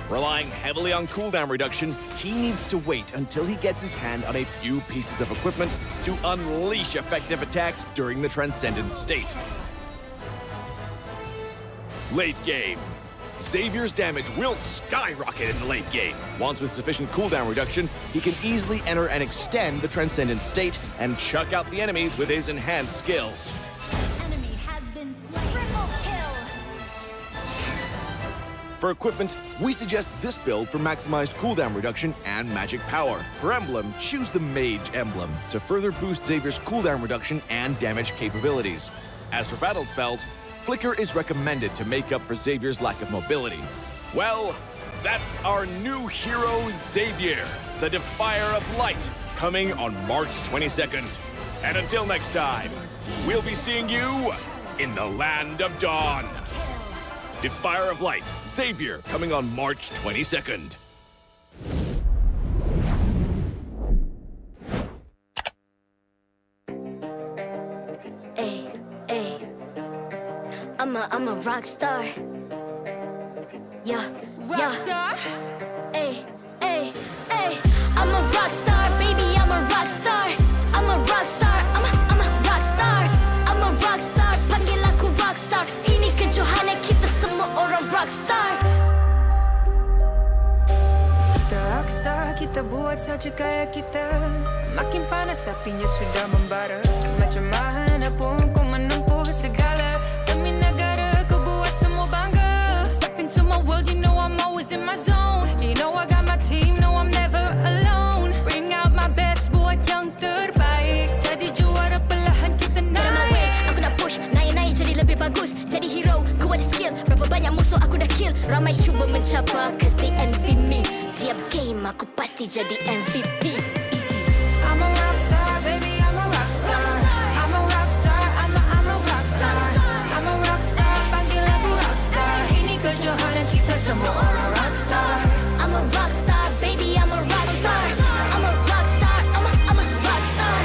Speaker 9: Relying heavily on cooldown reduction, he needs to wait until he gets his hand on a few pieces of equipment to unleash effective attacks during the Transcendent state. Late game. Xavier's damage will skyrocket in the late game. Once with sufficient cooldown reduction, he can easily enter and extend the Transcendent state and chuck out the enemies with his enhanced skills.
Speaker 1: Enemy has been slain. Triple kill.
Speaker 9: For equipment, we suggest this build for maximized cooldown reduction and magic power. For emblem, choose the Mage emblem to further boost Xavier's cooldown reduction and damage capabilities. As for battle spells, Flicker is recommended to make up for Xavier's lack of mobility. Well, that's our new hero, Xavier, the Defier of Light, coming on March 22nd. And until next time, we'll be seeing you in the Land of Dawn. Defier of Light, Xavier, coming on March 22nd.
Speaker 1: I'm a rock star. Yeah, rock star. Hey, hey, hey. I'm a rock star, baby. I'm a rock star. I'm a rock star. I'm a rock star.
Speaker 2: kita buat saja gaya kita. Makin panas apinya sudah membara. Macam mana pun kau menempuh segala demi negara, kau buat semua bangga. Step into my world, you know I'm always in my zone. You know I got my team, no I'm never alone. Bring out my best, buat yang terbaik. Jadi juara perlahan kita naik.
Speaker 1: Aku nak push, naik-naik jadi lebih bagus. Jadi hero, ku ada skill. Berapa banyak musuh aku dah kill. Ramai cuba mencapai, cause they envy me. Tiap game aku pasti jadi MVP. Easy.
Speaker 2: I'm a rock star, baby, I'm a rock star. I'm a rock star, I'm a rock star. I'm a rock star, panggil aku rock star. Ini kejohanan kita semua orang rock star.
Speaker 1: I'm a rock star, baby, I'm a rock star. I'm a rock star, I'm a rock star.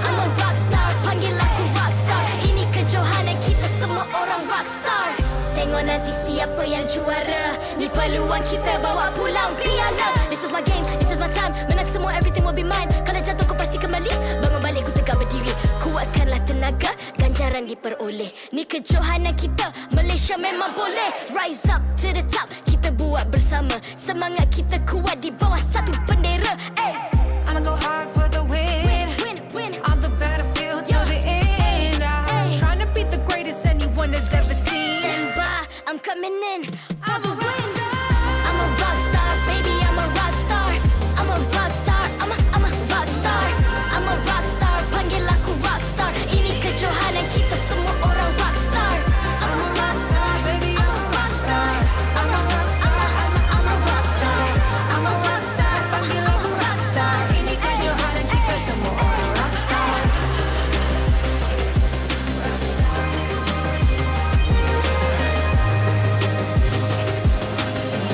Speaker 1: I'm a rock star, panggil aku rock star. Ini kejohanan kita semua orang rock star. Tengok nanti siapa yang juara. Ni peluang kita bawa pulang piala. This is my game, this is my time. Menang semua, everything will be mine. Kalau jatuh kau pasti kembali. Bangun balik ku tegak berdiri. Kuatkanlah tenaga, ganjaran diperoleh. Ni kejohanan kita, Malaysia memang boleh. Rise up to the top, kita buat bersama. Semangat kita kuat di bawah satu bendera. Hey.
Speaker 2: I'ma go hard for the win.
Speaker 1: Win.
Speaker 2: On the battlefield till the end. I'm trying to beat the greatest anyone has ever seen.
Speaker 1: Stand by, I'm coming in for the win. I'm a rock star, baby, I'm a rock star. I'm a rock star, I'm a rock star. I'm a rock star, panggil aku rock star. Ini kejohanan kita semua orang rock star.
Speaker 2: I'm a rock star, baby, I'm a rock star. I'm a rock star, I'm a rock star. I'm a rock star, panggil aku rock star. Ini kejohanan kita semua orang rock star.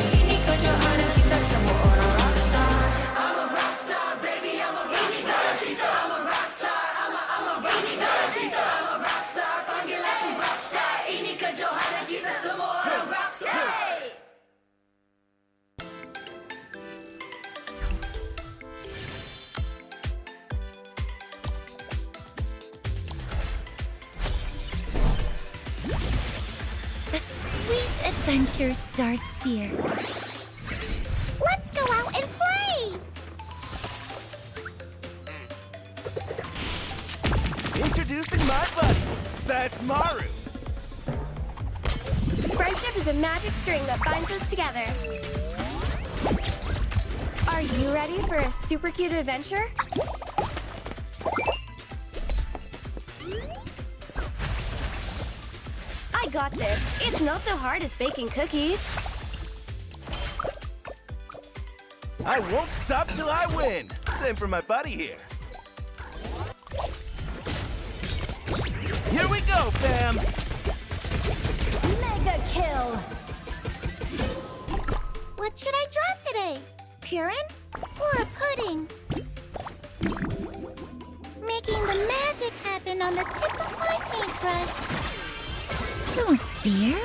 Speaker 2: Ini kejohanan kita semua orang rock star. I'm a rock star, baby, I'm a rock star. I'm a rock star, I'm a rock star. I'm a rock star, panggil aku rock star. Ini kejohanan kita semua orang rock star.
Speaker 1: The sweet adventure starts here. Let's go out and play!
Speaker 16: Introducing my buddy. That's Maru.
Speaker 11: Friendship is a magic string that binds us together. Are you ready for a super cute adventure? I got this. It's not so hard as baking cookies.
Speaker 16: I won't stop till I win. Same for my buddy here. Here we go, fam.
Speaker 1: Mega kill! What should I draw today? Purin or a pudding? Making the magic happen on the tip of my paintbrush. Don't fear.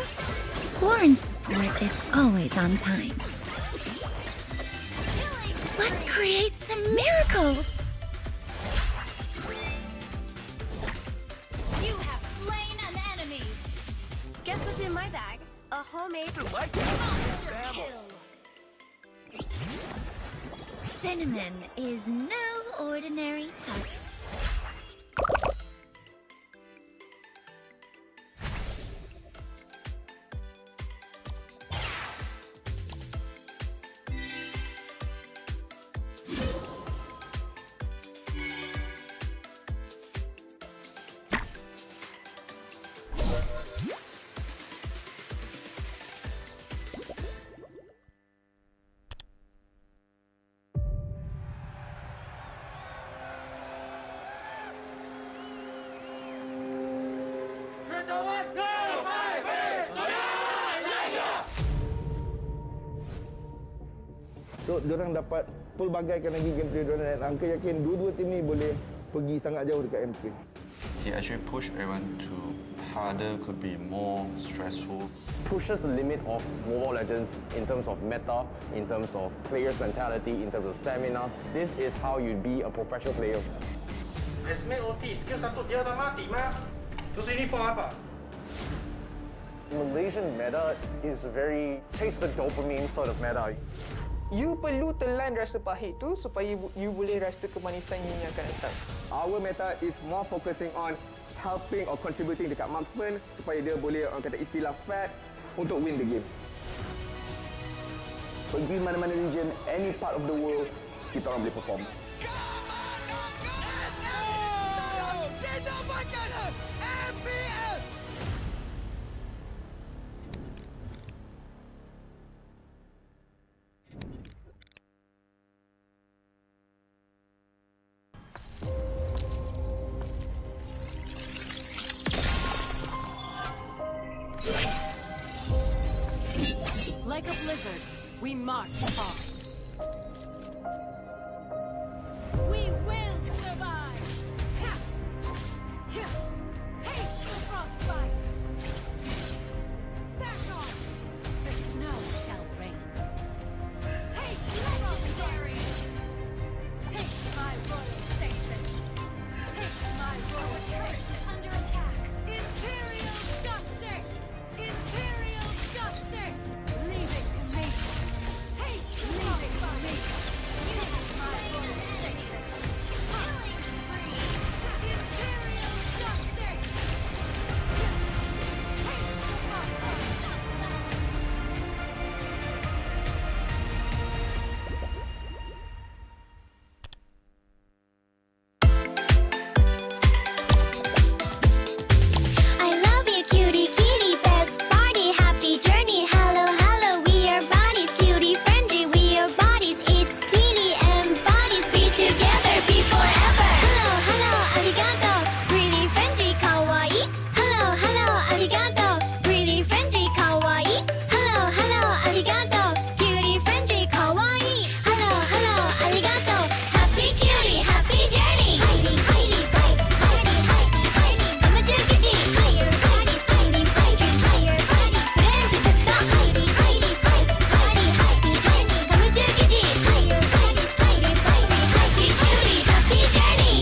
Speaker 1: Lauren's support is always on time. Let's create some miracles!
Speaker 11: You have slain an enemy. Guess what's in my bag? A homemade monster kill.
Speaker 1: Cinnamon is no ordinary husk.
Speaker 12: So, diorang dapat pelbagaikan lagi gameplay diorang dan Angka yakin dua-dua tim ni boleh pergi sangat jauh dekat MPL.
Speaker 13: He actually pushed everyone to harder, could be more stressful.
Speaker 14: Pushes the limit of Mobile Legends in terms of meta, in terms of players' mentality, in terms of stamina. This is how you be a professional player.
Speaker 10: Esme OT, skill satu dia dah mati, Mak. Terus ini for apa?
Speaker 14: Malaysian meta is a very taste the dopamine sort of meta.
Speaker 15: you perlu telan rasa pahit tu supaya you boleh rasa kemanisan yang akan datang.
Speaker 14: Our meta is more focusing on helping or contributing dekat marksman supaya dia boleh orang kata istilah fat untuk win the game.
Speaker 12: Pergi mana-mana region, any part of the world, kita orang boleh perform.
Speaker 21: Like a blizzard, we march on. We will survive. Taste the frostbite. Back off. The snow shall rain. Taste legendary. Take my royal station. Take my royal station. Under attack. Imperial justice. Imperial justice. Leave it to me. Take leave it to me. Take my royal station. Killing spree. Imperial justice. Take the frostbite.
Speaker 1: I love you, cutie, kitty, best party, happy journey. Hello, hello, we are bodies, cutie, friendly, we are bodies. It's kitty and bodies, be together, be forever. Hello, hello, arigato, really friendly, kawaii. Hello, hello, arigato, really friendly, kawaii. Hello, hello, arigato, cutie, friendly, kawaii. Hello, hello, arigato, happy cutie, happy journey. Heidi, Heidi, Bryce, Heidi, Heidi, Heidi, come and do kitty. Higher bodies, Heidi, Heidi, higher bodies. Then to the Heidi, Heidi, Bryce, Heidi, Heidi, journey. Come and do kitty. Higher bodies, Heidi, Heidi, happy cutie, happy journey.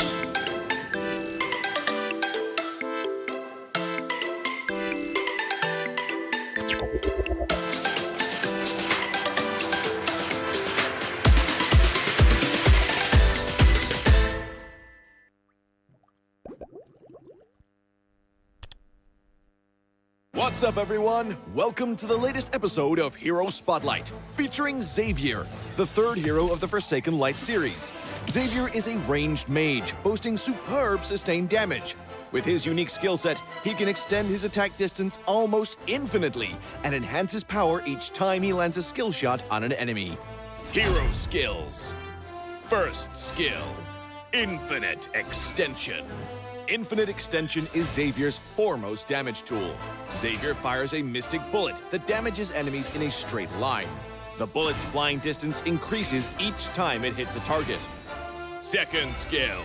Speaker 9: What's up, everyone? Welcome to the latest episode of Hero Spotlight, featuring Xavier, the third hero of the Forsaken Light series. Xavier is a ranged mage, boasting superb sustained damage. With his unique skill set, he can extend his attack distance almost infinitely and enhance his power each time he lands a skill shot on an enemy. Hero skills. First skill, Infinite Extension. Infinite Extension is Xavier's foremost damage tool. Xavier fires a mystic bullet that damages enemies in a straight line. The bullet's flying distance increases each time it hits a target. Second skill,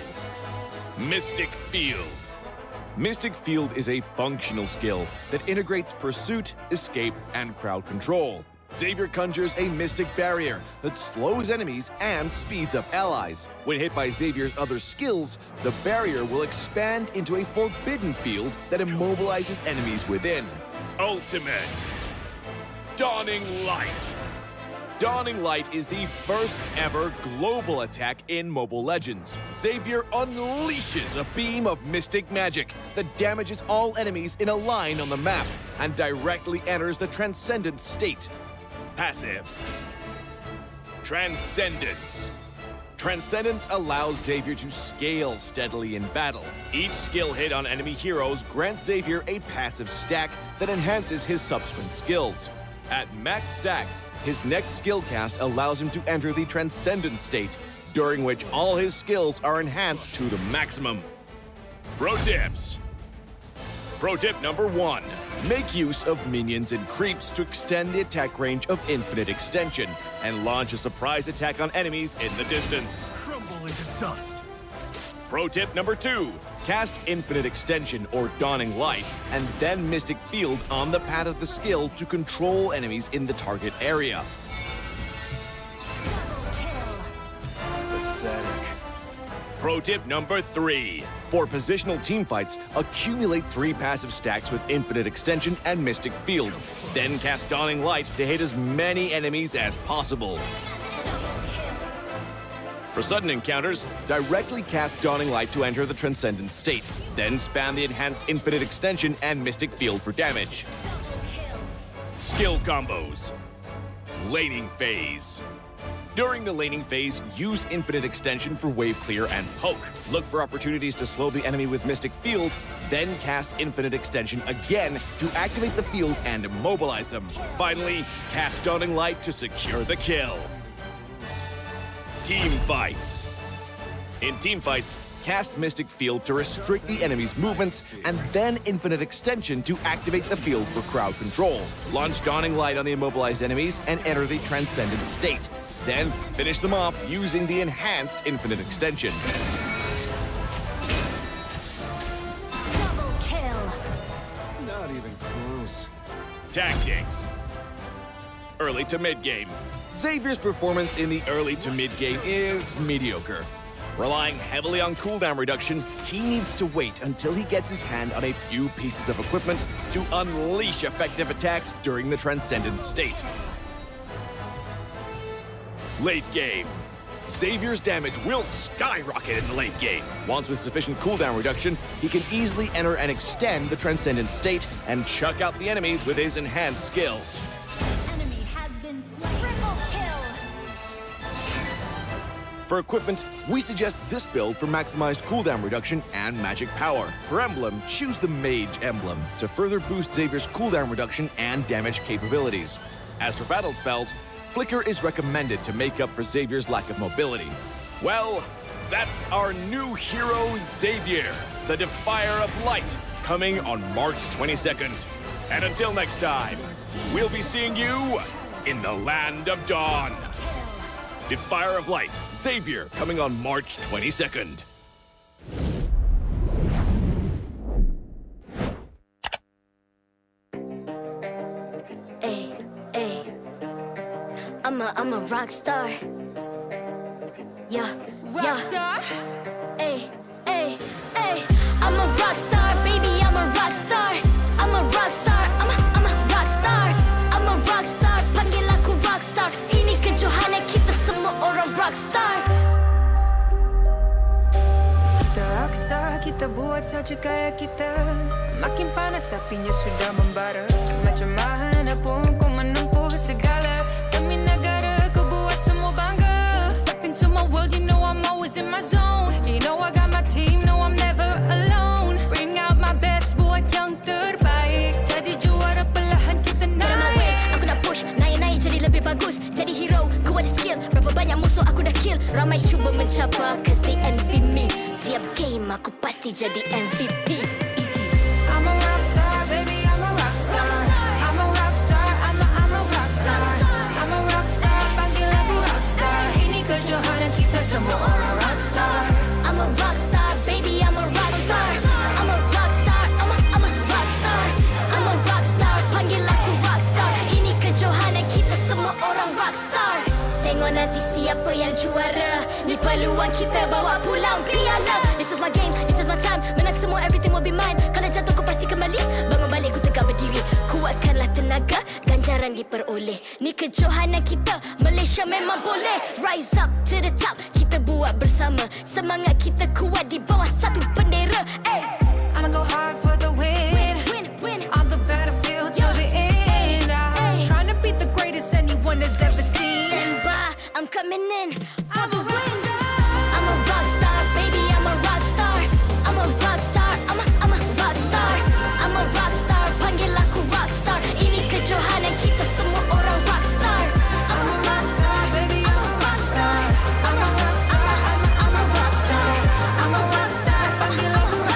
Speaker 9: Mystic Field. Mystic Field is a functional skill that integrates pursuit, escape, and crowd control. Xavier conjures a mystic barrier that slows enemies and speeds up allies. When hit by Xavier's other skills, the barrier will expand into a forbidden field that immobilizes enemies within. Ultimate Dawning Light. Dawning Light is the first ever global attack in Mobile Legends. Xavier unleashes a beam of mystic magic that damages all enemies in a line on the map and directly enters the Transcendent state. Passive. Transcendence. Transcendence allows Xavier to scale steadily in battle. Each skill hit on enemy heroes grants Xavier a passive stack that enhances his subsequent skills. At max stacks, his next skill cast allows him to enter the Transcendent state, during which all his skills are enhanced to the maximum. Pro tips. Pro tip number 1. Make use of minions and creeps to extend the attack range of Infinite Extension and launch a surprise attack on enemies in the distance.
Speaker 16: Crumble into dust.
Speaker 9: Pro tip number 2. Cast Infinite Extension or Dawning Light and then Mystic Field on the path of the skill to control enemies in the target area.
Speaker 16: Pathetic.
Speaker 9: Pro tip number 3. For positional teamfights, accumulate 3 passive stacks with Infinite Extension and Mystic Field. Then cast Dawning Light to hit as many enemies as possible. For sudden encounters, directly cast Dawning Light to enter the Transcendent state. Then spam the enhanced Infinite Extension and Mystic Field for damage. Skill combos. Laning phase. During the laning phase, use Infinite Extension for wave clear and poke. Look for opportunities to slow the enemy with Mystic Field, then cast Infinite Extension again to activate the field and immobilize them. Finally, cast Dawning Light to secure the kill. Team fights. In team fights, cast Mystic Field to restrict the enemy's movements, and then Infinite Extension to activate the field for crowd control. Launch Dawning Light on the immobilized enemies and enter the Transcendent state. Then finish them off using the enhanced Infinite Extension.
Speaker 1: Double kill.
Speaker 9: Not even close. Tactics. Early to mid-game. Xavier's performance in the early to mid-game is mediocre. Relying heavily on cooldown reduction, he needs to wait until he gets his hand on a few pieces of equipment to unleash effective attacks during the Transcendent state. Late game. Xavier's damage will skyrocket in the late game. Once with sufficient cooldown reduction, he can easily enter and extend the Transcendent state and chuck out the enemies with his enhanced skills.
Speaker 1: Enemy has been slain. Triple kill.
Speaker 9: For equipment, we suggest this build for maximized cooldown reduction and magic power. For emblem, choose the Mage emblem to further boost Xavier's cooldown reduction and damage capabilities. As for battle spells, Flicker is recommended to make up for Xavier's lack of mobility. Well, that's our new hero, Xavier, the Defier of Light, coming on March 22nd. And until next time, we'll be seeing you in the Land of Dawn. Defier of Light, Xavier, coming on March 22nd.
Speaker 1: I'm a rock star. Yeah, rock star. Ay, ay, ay. I'm a rock star, baby. I'm a rock star. I'm a rock star. I'm a rock star. I'm a rock star. Panggil aku rock star. Ini kejohanan kita semua orang rock star.
Speaker 2: Kita rockstar, kita buat saja gaya kita. Makin panas apinya sudah membara. Macam mana pun kau menempuh segala. Demi negara kau buat semua bangga. Step into my world, you know I'm always in my zone. You know I got my team, no I'm never alone. Bring out my best, buat yang terbaik. Jadi juara perlahan kita naik.
Speaker 1: Aku nak push, naik-naik jadi lebih bagus. Jadi hero, ku ada skill. Berapa banyak musuh aku dah kill. Ramai cuba mencapai, cause they envy me. Tiap game aku pasti jadi MVP. Easy.
Speaker 2: I'm a rockstar, baby, I'm a rockstar. I'm a rockstar, I'm a rockstar. I'm a rockstar, panggil aku rockstar. Ini kejohanan kita semua orang rockstar.
Speaker 1: I'm a rockstar, baby, I'm a rockstar. I'm a rockstar, I'm a rockstar. I'm a rockstar, panggil aku rockstar. Ini kejohanan kita semua orang rockstar. Tengok nanti siapa yang juara. Ni peluang kita bawa pulang piala. This is my game, this is my time. Menang semua, everything will be mine. Kalau jatuh kau pasti kembali. Bangun balik ku tegak berdiri. Kuatkanlah tenaga, ganjaran diperoleh. Ni kejohanan kita, Malaysia memang boleh. Rise up to the top, kita buat bersama. Semangat kita kuat di bawah satu bendera. Ay.
Speaker 2: I'ma go hard for the win.
Speaker 1: Win.
Speaker 2: On the battlefield till the end. I'm trying to beat the greatest anyone has ever seen.
Speaker 1: Stand by, I'm coming in for the win. I'm a rock star, baby, I'm a rock star. I'm a rock star, I'm a rock star. I'm a rock star, panggil aku rock star. Ini kejohanan kita semua orang rock star.
Speaker 2: I'm a rockstar, baby, I'm a rockstar. I'm a rockstar, I'm a rockstar. I'm a rockstar, panggil aku rockstar.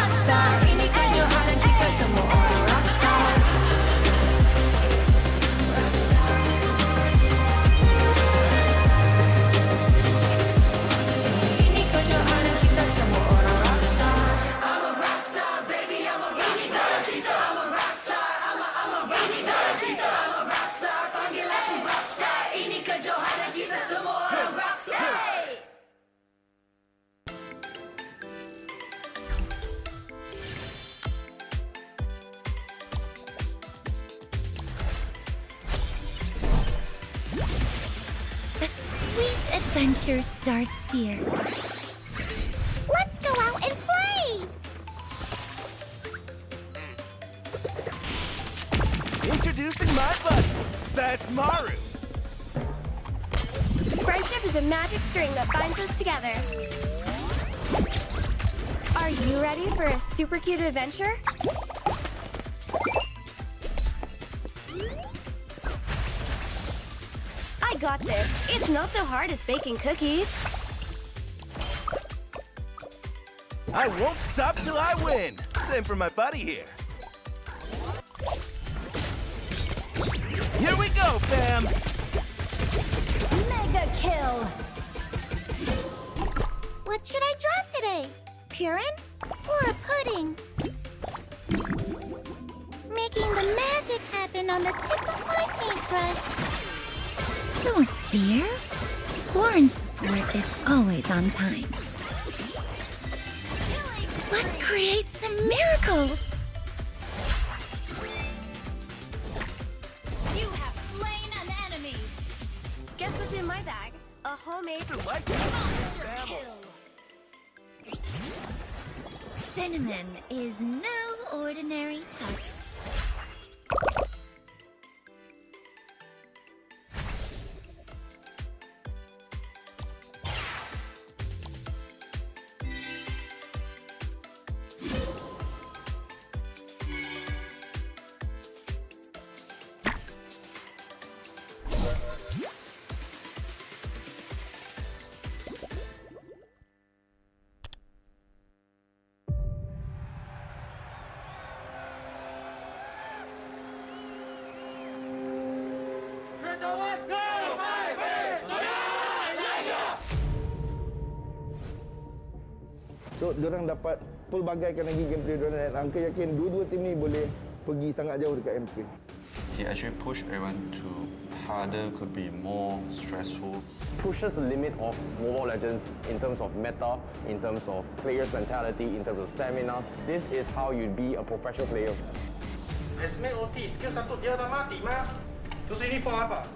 Speaker 1: adventure starts here. Let's go out and play!
Speaker 16: Introducing my buddy. That's Maru.
Speaker 11: Friendship is a magic string that binds us together. Are you ready for a super cute adventure? I got this. It's not so hard as baking cookies.
Speaker 16: I won't stop till I win. Same for my buddy here. Here we go, fam.
Speaker 1: Mega kill! What should I draw today? Purin or a pudding? Making the magic happen on the tip of my paintbrush. Don't fear. Lauren's support is always on time. Let's create some miracles!
Speaker 11: You have slain an enemy. Guess what's in my bag? A homemade monster kill.
Speaker 1: Cinnamon is no ordinary husk.
Speaker 12: So, diorang dapat pelbagaikan lagi gameplay diorang dan Angka yakin dua-dua tim ni boleh pergi sangat jauh dekat MPL.
Speaker 13: He actually pushed everyone to harder, could be more stressful.
Speaker 14: Pushes the limit of Mobile Legends in terms of meta, in terms of players' mentality, in terms of stamina. This is how you be a professional player.
Speaker 10: Esme OT, skill 1 dia dah mati, Ma. Terus ini for apa?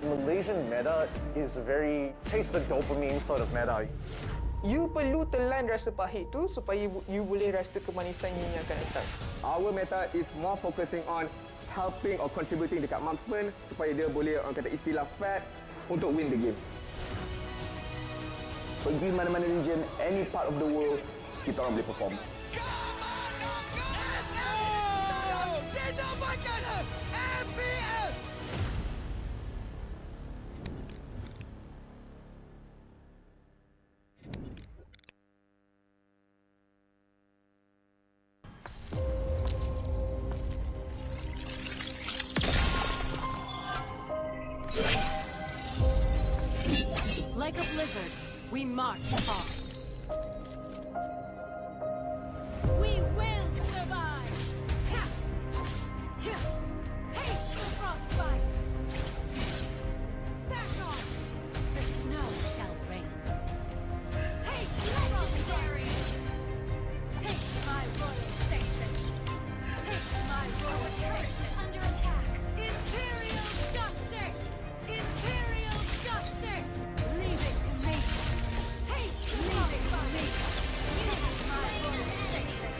Speaker 14: Malaysian meta is very taste the dopamine sort of meta.
Speaker 15: You perlu telan rasa pahit tu supaya you boleh rasa kemanisan yang akan datang.
Speaker 14: Our meta is more focusing on helping or contributing dekat marksman supaya dia boleh orang kata istilah fat untuk win the game. Pergi mana-mana region, any part of the world, kita orang boleh perform.
Speaker 21: Like a blizzard, we march on. We will survive! Taste the frostbite! Back off! The snow shall rain. Take legendary! Take my royal station! Take my royal turret is under attack! Imperial justice! Imperial justice! Leaving me! Take leaving me! Take my royal station!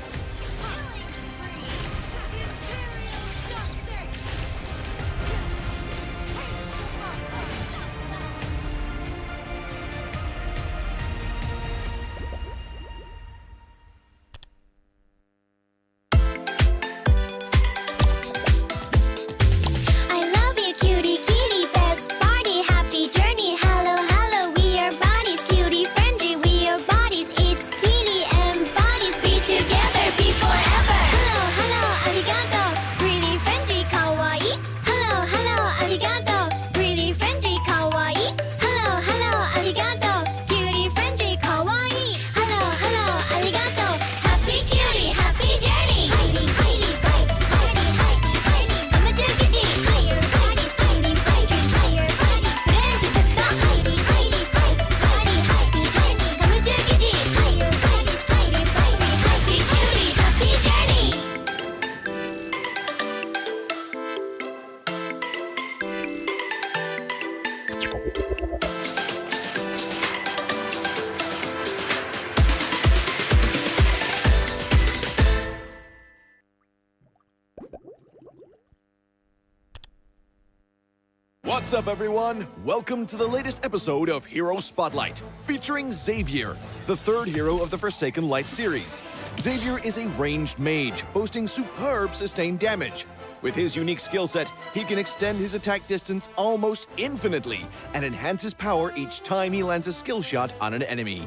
Speaker 9: What's up, everyone? Welcome to the latest episode of Hero Spotlight, featuring Xavier, the third hero of the Forsaken Light series. Xavier is a ranged mage, boasting superb sustained damage. With his unique skill set, he can extend his attack distance almost infinitely and enhance his power each time he lands a skill shot on an enemy.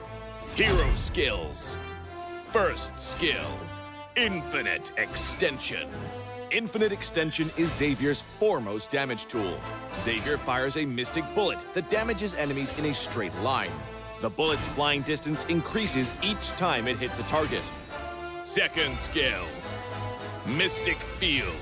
Speaker 9: Hero skills. First skill, Infinite Extension. Infinite Extension is Xavier's foremost damage tool. Xavier fires a mystic bullet that damages enemies in a straight line. The bullet's flying distance increases each time it hits a target. Second skill, Mystic Field.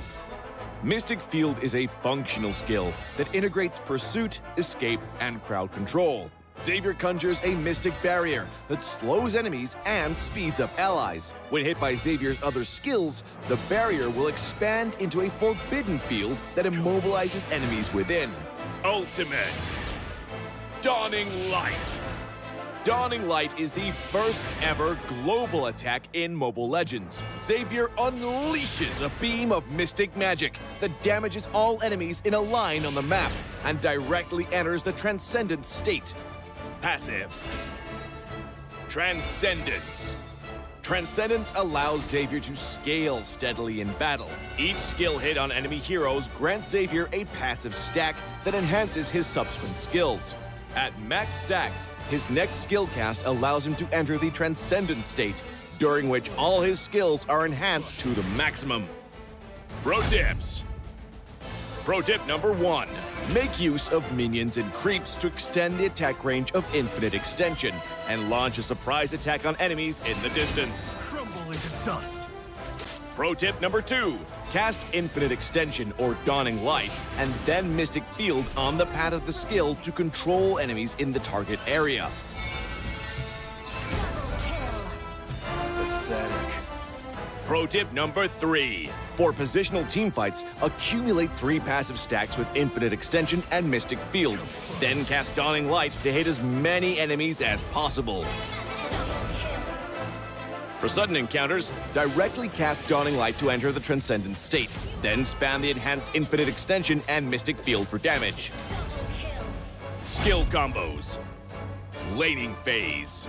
Speaker 9: Mystic Field is a functional skill that integrates pursuit, escape, and crowd control. Xavier conjures a mystic barrier that slows enemies and speeds up allies. When hit by Xavier's other skills, the barrier will expand into a forbidden field that immobilizes enemies within. Ultimate Dawning Light. Dawning Light is the first ever global attack in Mobile Legends. Xavier unleashes a beam of mystic magic that damages all enemies in a line on the map and directly enters the Transcendent state. Passive. Transcendence. Transcendence allows Xavier to scale steadily in battle. Each skill hit on enemy heroes grants Xavier a passive stack that enhances his subsequent skills. At max stacks, his next skill cast allows him to enter the Transcendent state, during which all his skills are enhanced to the maximum. Pro tips. Pro tip number 1. Make use of minions and creeps to extend the attack range of Infinite Extension and launch a surprise attack on enemies in the distance.
Speaker 16: Crumble into dust.
Speaker 9: Pro tip number 2. Cast Infinite Extension or Dawning Light and then Mystic Field on the path of the skill to control enemies in the target area.
Speaker 16: Pathetic.
Speaker 9: Pro tip number 3. For positional teamfights, accumulate 3 passive stacks with Infinite Extension and Mystic Field. Then cast Dawning Light to hit as many enemies as possible. For sudden encounters, directly cast Dawning Light to enter the Transcendent state. Then spam the enhanced Infinite Extension and Mystic Field for damage. Skill combos. Laning phase.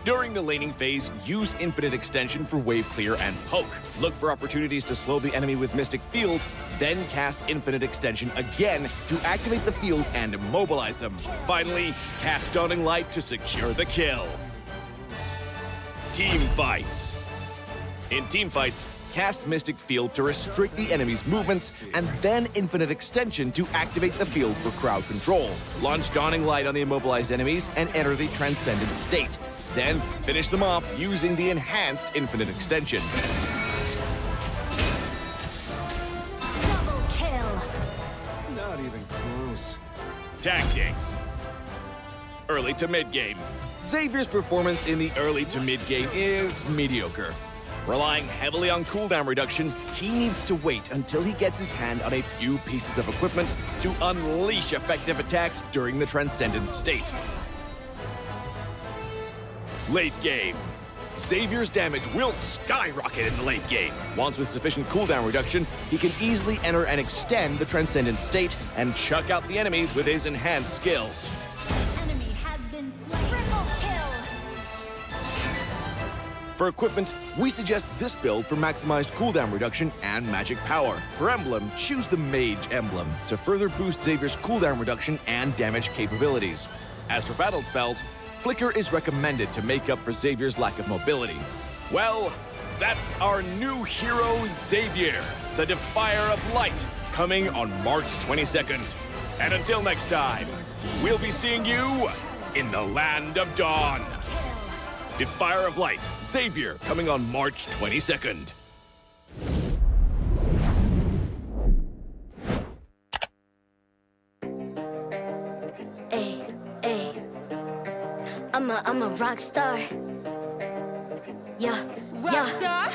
Speaker 9: During the laning phase, use Infinite Extension for wave clear and poke. Look for opportunities to slow the enemy with Mystic Field, then cast Infinite Extension again to activate the field and immobilize them. Finally, cast Dawning Light to secure the kill. Team fights. In team fights, cast Mystic Field to restrict the enemy's movements, and then Infinite Extension to activate the field for crowd control. Launch Dawning Light on the immobilized enemies and enter the Transcendent state. Then finish them off using the enhanced Infinite Extension.
Speaker 1: Double kill.
Speaker 16: Not even close.
Speaker 9: Tactics. Early to mid-game. Xavier's performance in the early to mid-game is mediocre. Relying heavily on cooldown reduction, he needs to wait until he gets his hand on a few pieces of equipment to unleash effective attacks during the Transcendent state. Late game. Xavier's damage will skyrocket in the late game. Once with sufficient cooldown reduction, he can easily enter and extend the Transcendent state and chuck out the enemies with his enhanced skills.
Speaker 1: Enemy has been slain. Triple kill.
Speaker 9: For equipment, we suggest this build for maximized cooldown reduction and magic power. For emblem, choose the Mage emblem to further boost Xavier's cooldown reduction and damage capabilities. As for battle spells, Flicker is recommended to make up for Xavier's lack of mobility. Well, that's our new hero, Xavier, the Defier of Light, coming on March 22nd. And until next time, we'll be seeing you in the Land of Dawn. Defier of Light, Xavier, coming on March 22nd.
Speaker 1: I'm a rock star. Yeah,
Speaker 2: Rock star?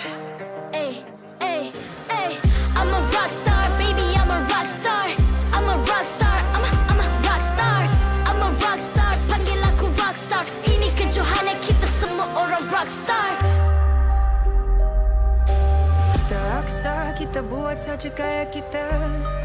Speaker 1: Ay, ay, ay. I'm a rock star, baby. I'm a rock star. I'm a rock star. I'm a rock star. I'm a rock star. Panggil aku rock star. Ini kejohanan kita semua orang rock star.
Speaker 2: Kita rockstar, kita kita buat saja gaya kita.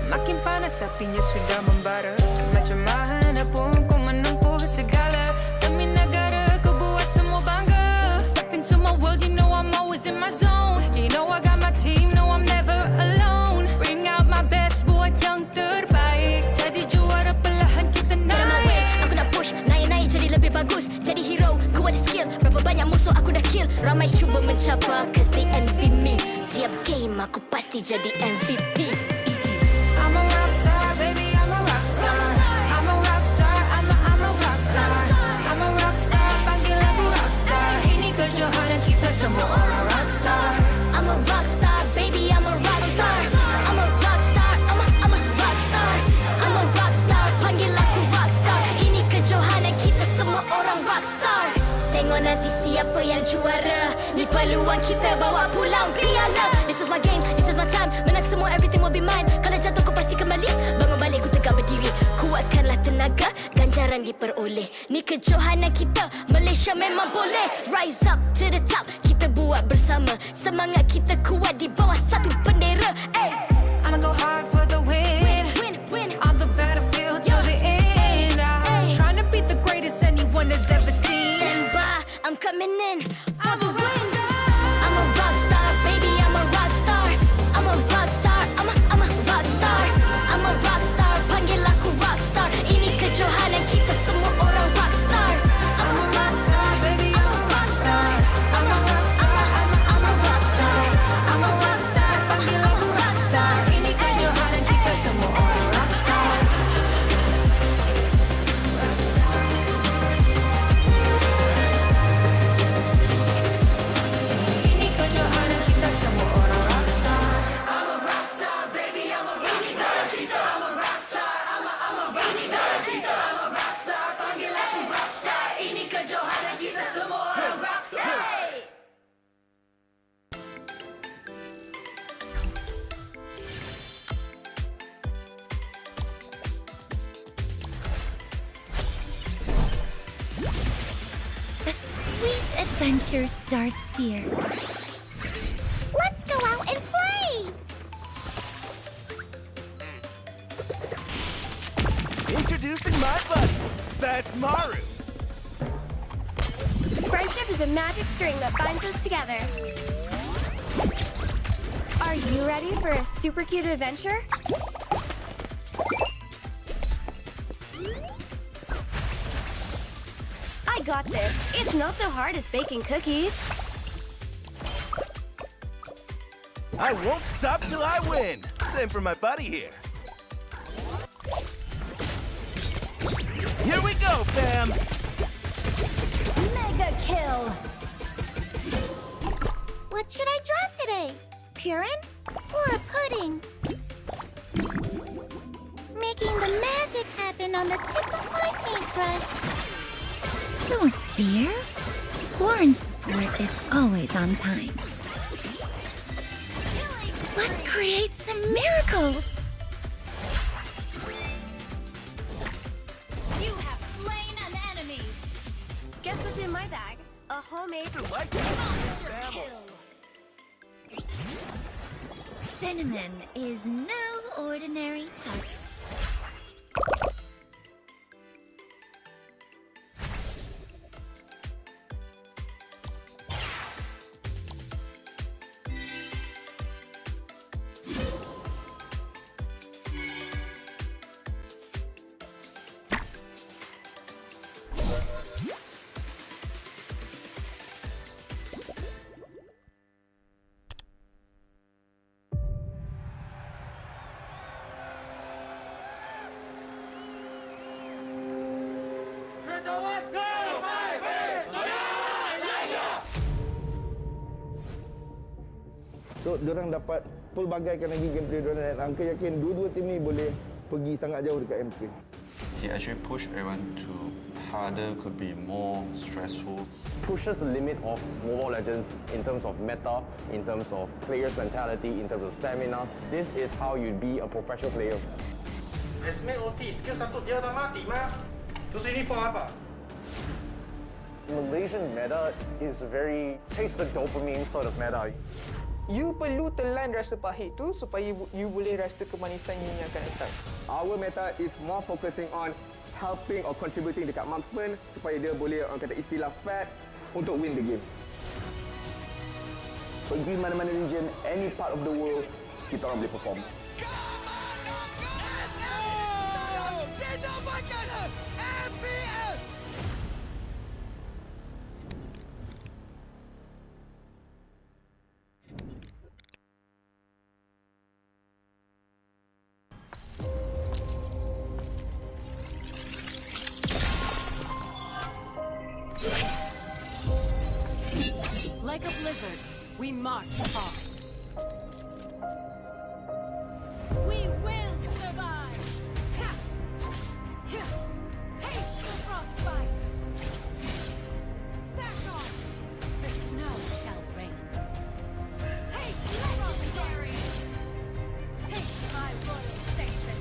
Speaker 2: Makin panas apinya sudah membara. Macam mana pun ku menempuh segala demi negara, ku buat semua bangga. Step into my world, you know I'm always in my zone. You know I got my team, no I'm never alone. Bring out my best, buat yang terbaik. Jadi juara perlahan kita naik.
Speaker 1: Aku nak push, naik-naik jadi lebih bagus. Jadi hero, ku ada skill. Berapa banyak musuh aku dah kill. Ramai cuba mencapai, cause they envy me. Tiap game aku pasti jadi MVP. Easy.
Speaker 2: I'm a rockstar, baby, I'm a rockstar. I'm a rockstar, I'm a rockstar. I'm a rockstar, panggil aku rockstar. Ini kejohanan kita semua orang rockstar.
Speaker 1: I'm a rockstar, baby, I'm a rockstar. I'm a rockstar, I'm a rockstar. I'm a rockstar, panggil aku rockstar. Ini kejohanan kita semua orang rockstar. Tengok nanti siapa yang juara. Ni peluang kita bawa pulang piala. This is my game, this is my time. Menang semua, everything will be mine. Kalau jatuh kau pasti kembali. Bangun balik ku tegak berdiri. Kuatkanlah tenaga, ganjaran diperoleh. Ni kejohanan kita, Malaysia memang boleh. Rise up to the top, kita buat bersama. Semangat kita kuat di bawah satu bendera. Hey.
Speaker 2: I'ma go hard for the win.
Speaker 1: Win.
Speaker 2: On the battlefield till the end. I'm trying to be the greatest anyone has ever seen.
Speaker 1: Stand by, I'm coming in for the win. I'm a rockstar, baby, I'm a rockstar. I'm a rockstar, I'm a rockstar. I'm a rockstar, panggil aku rockstar. Ini kejohanan kita semua orang rockstar.
Speaker 2: I'm a rockstar, baby, I'm a rockstar. I'm a rockstar, I'm a rockstar. I'm a rockstar, panggil aku rockstar. Ini kejohanan kita semua orang rockstar. Ini kejohanan kita semua orang rockstar. I'm a rockstar, baby, I'm a rockstar. I'm a rockstar, I'm a rockstar. I'm a rockstar, panggil aku rockstar. Ini kejohanan kita semua orang rockstar.
Speaker 1: The sweet adventure starts here. Let's go out and play!
Speaker 16: Introducing my buddy. That's Maru.
Speaker 11: Friendship is a magic string that binds us together. Are you ready for a super cute adventure? I got this. It's not so hard as baking cookies.
Speaker 16: I won't stop till I win. Same for my buddy here. Here we go, fam.
Speaker 1: Mega kill! What should I draw today? Purin or a pudding? Making the magic happen on the tip of my paintbrush. Don't fear. Lauren's support is always on time. Let's create some miracles!
Speaker 11: You have slain an enemy. Guess what's in my bag? A homemade monster kill.
Speaker 1: Cinnamon is no ordinary husk.
Speaker 12: So, diorang dapat pelbagaikan lagi gameplay diorang dan Angka yakin dua-dua tim ni boleh pergi sangat jauh dekat MPL.
Speaker 13: He actually pushed everyone to harder, could be more stressful.
Speaker 14: Pushes the limit of Mobile Legends in terms of meta, in terms of players' mentality, in terms of stamina. This is how you be a professional player.
Speaker 10: Esme OT, skill satu dia dah mati, Ma. Terus ini for apa?
Speaker 14: Malaysian meta is very taste the dopamine sort of meta.
Speaker 15: you perlu telan rasa pahit tu supaya you boleh rasa kemanisan yang akan datang.
Speaker 14: Our meta is more focusing on helping or contributing dekat marksman supaya dia boleh orang kata istilah fat untuk win the game. Pergi mana-mana region, any part of the world, kita orang boleh perform.
Speaker 21: Like a blizzard, we march on. We will survive. Taste the frostbite. Back off. The snow shall rain. Hey, legendary. Take my royal station.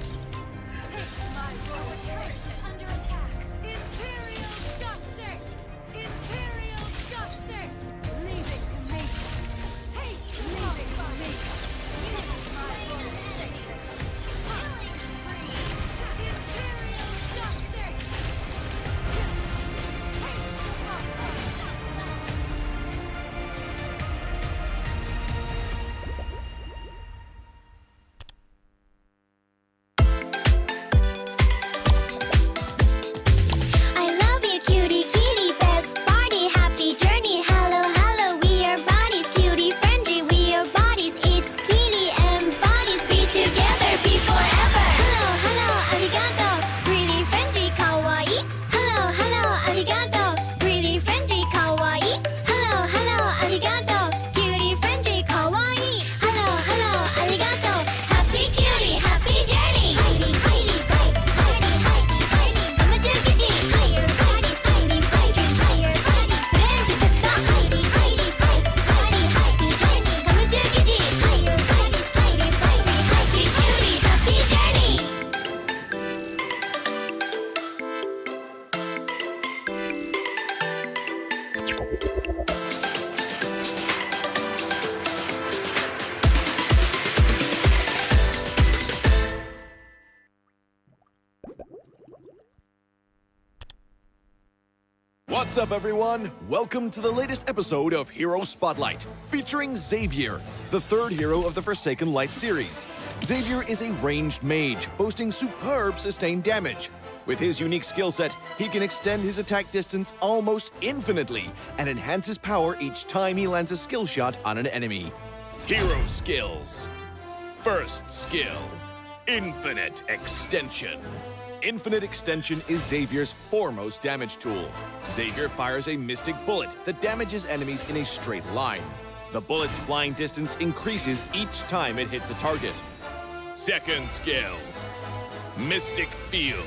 Speaker 21: Take my royal station. Under attack. Imperial justice. Imperial justice. Leave it to me. Hey, leave it to me. Take my royal station. Killing spree. Imperial justice. Take the frostbite.
Speaker 1: I love you, cutie, kitty, best party, happy journey. Hello, hello, we are bodies, cutie, friendly, we are bodies. It's kitty and bodies, be together, be forever. Hello, hello, arigato, really friendly, kawaii. Hello, hello, arigato, really friendly, kawaii. Hello, hello, arigato, cutie, friendly, kawaii. Hello, hello, arigato, happy cutie, happy journey. Heidi, Heidi, Bryce, Heidi, Heidi, Heidi, come and do kitty. Higher bodies, Heidi, Heidi, higher bodies. Then to the Heidi, Heidi, Bryce, Heidi, Heidi, journey. Come and do kitty. Higher bodies, Heidi, Heidi, happy cutie, happy journey.
Speaker 9: What's up, everyone? Welcome to the latest episode of Hero Spotlight, featuring Xavier, the third hero of the Forsaken Light series. Xavier is a ranged mage, boasting superb sustained damage. With his unique skill set, he can extend his attack distance almost infinitely and enhance his power each time he lands a skill shot on an enemy. Hero skills. First skill, Infinite Extension. Infinite Extension is Xavier's foremost damage tool. Xavier fires a mystic bullet that damages enemies in a straight line. The bullet's flying distance increases each time it hits a target. Second skill, Mystic Field.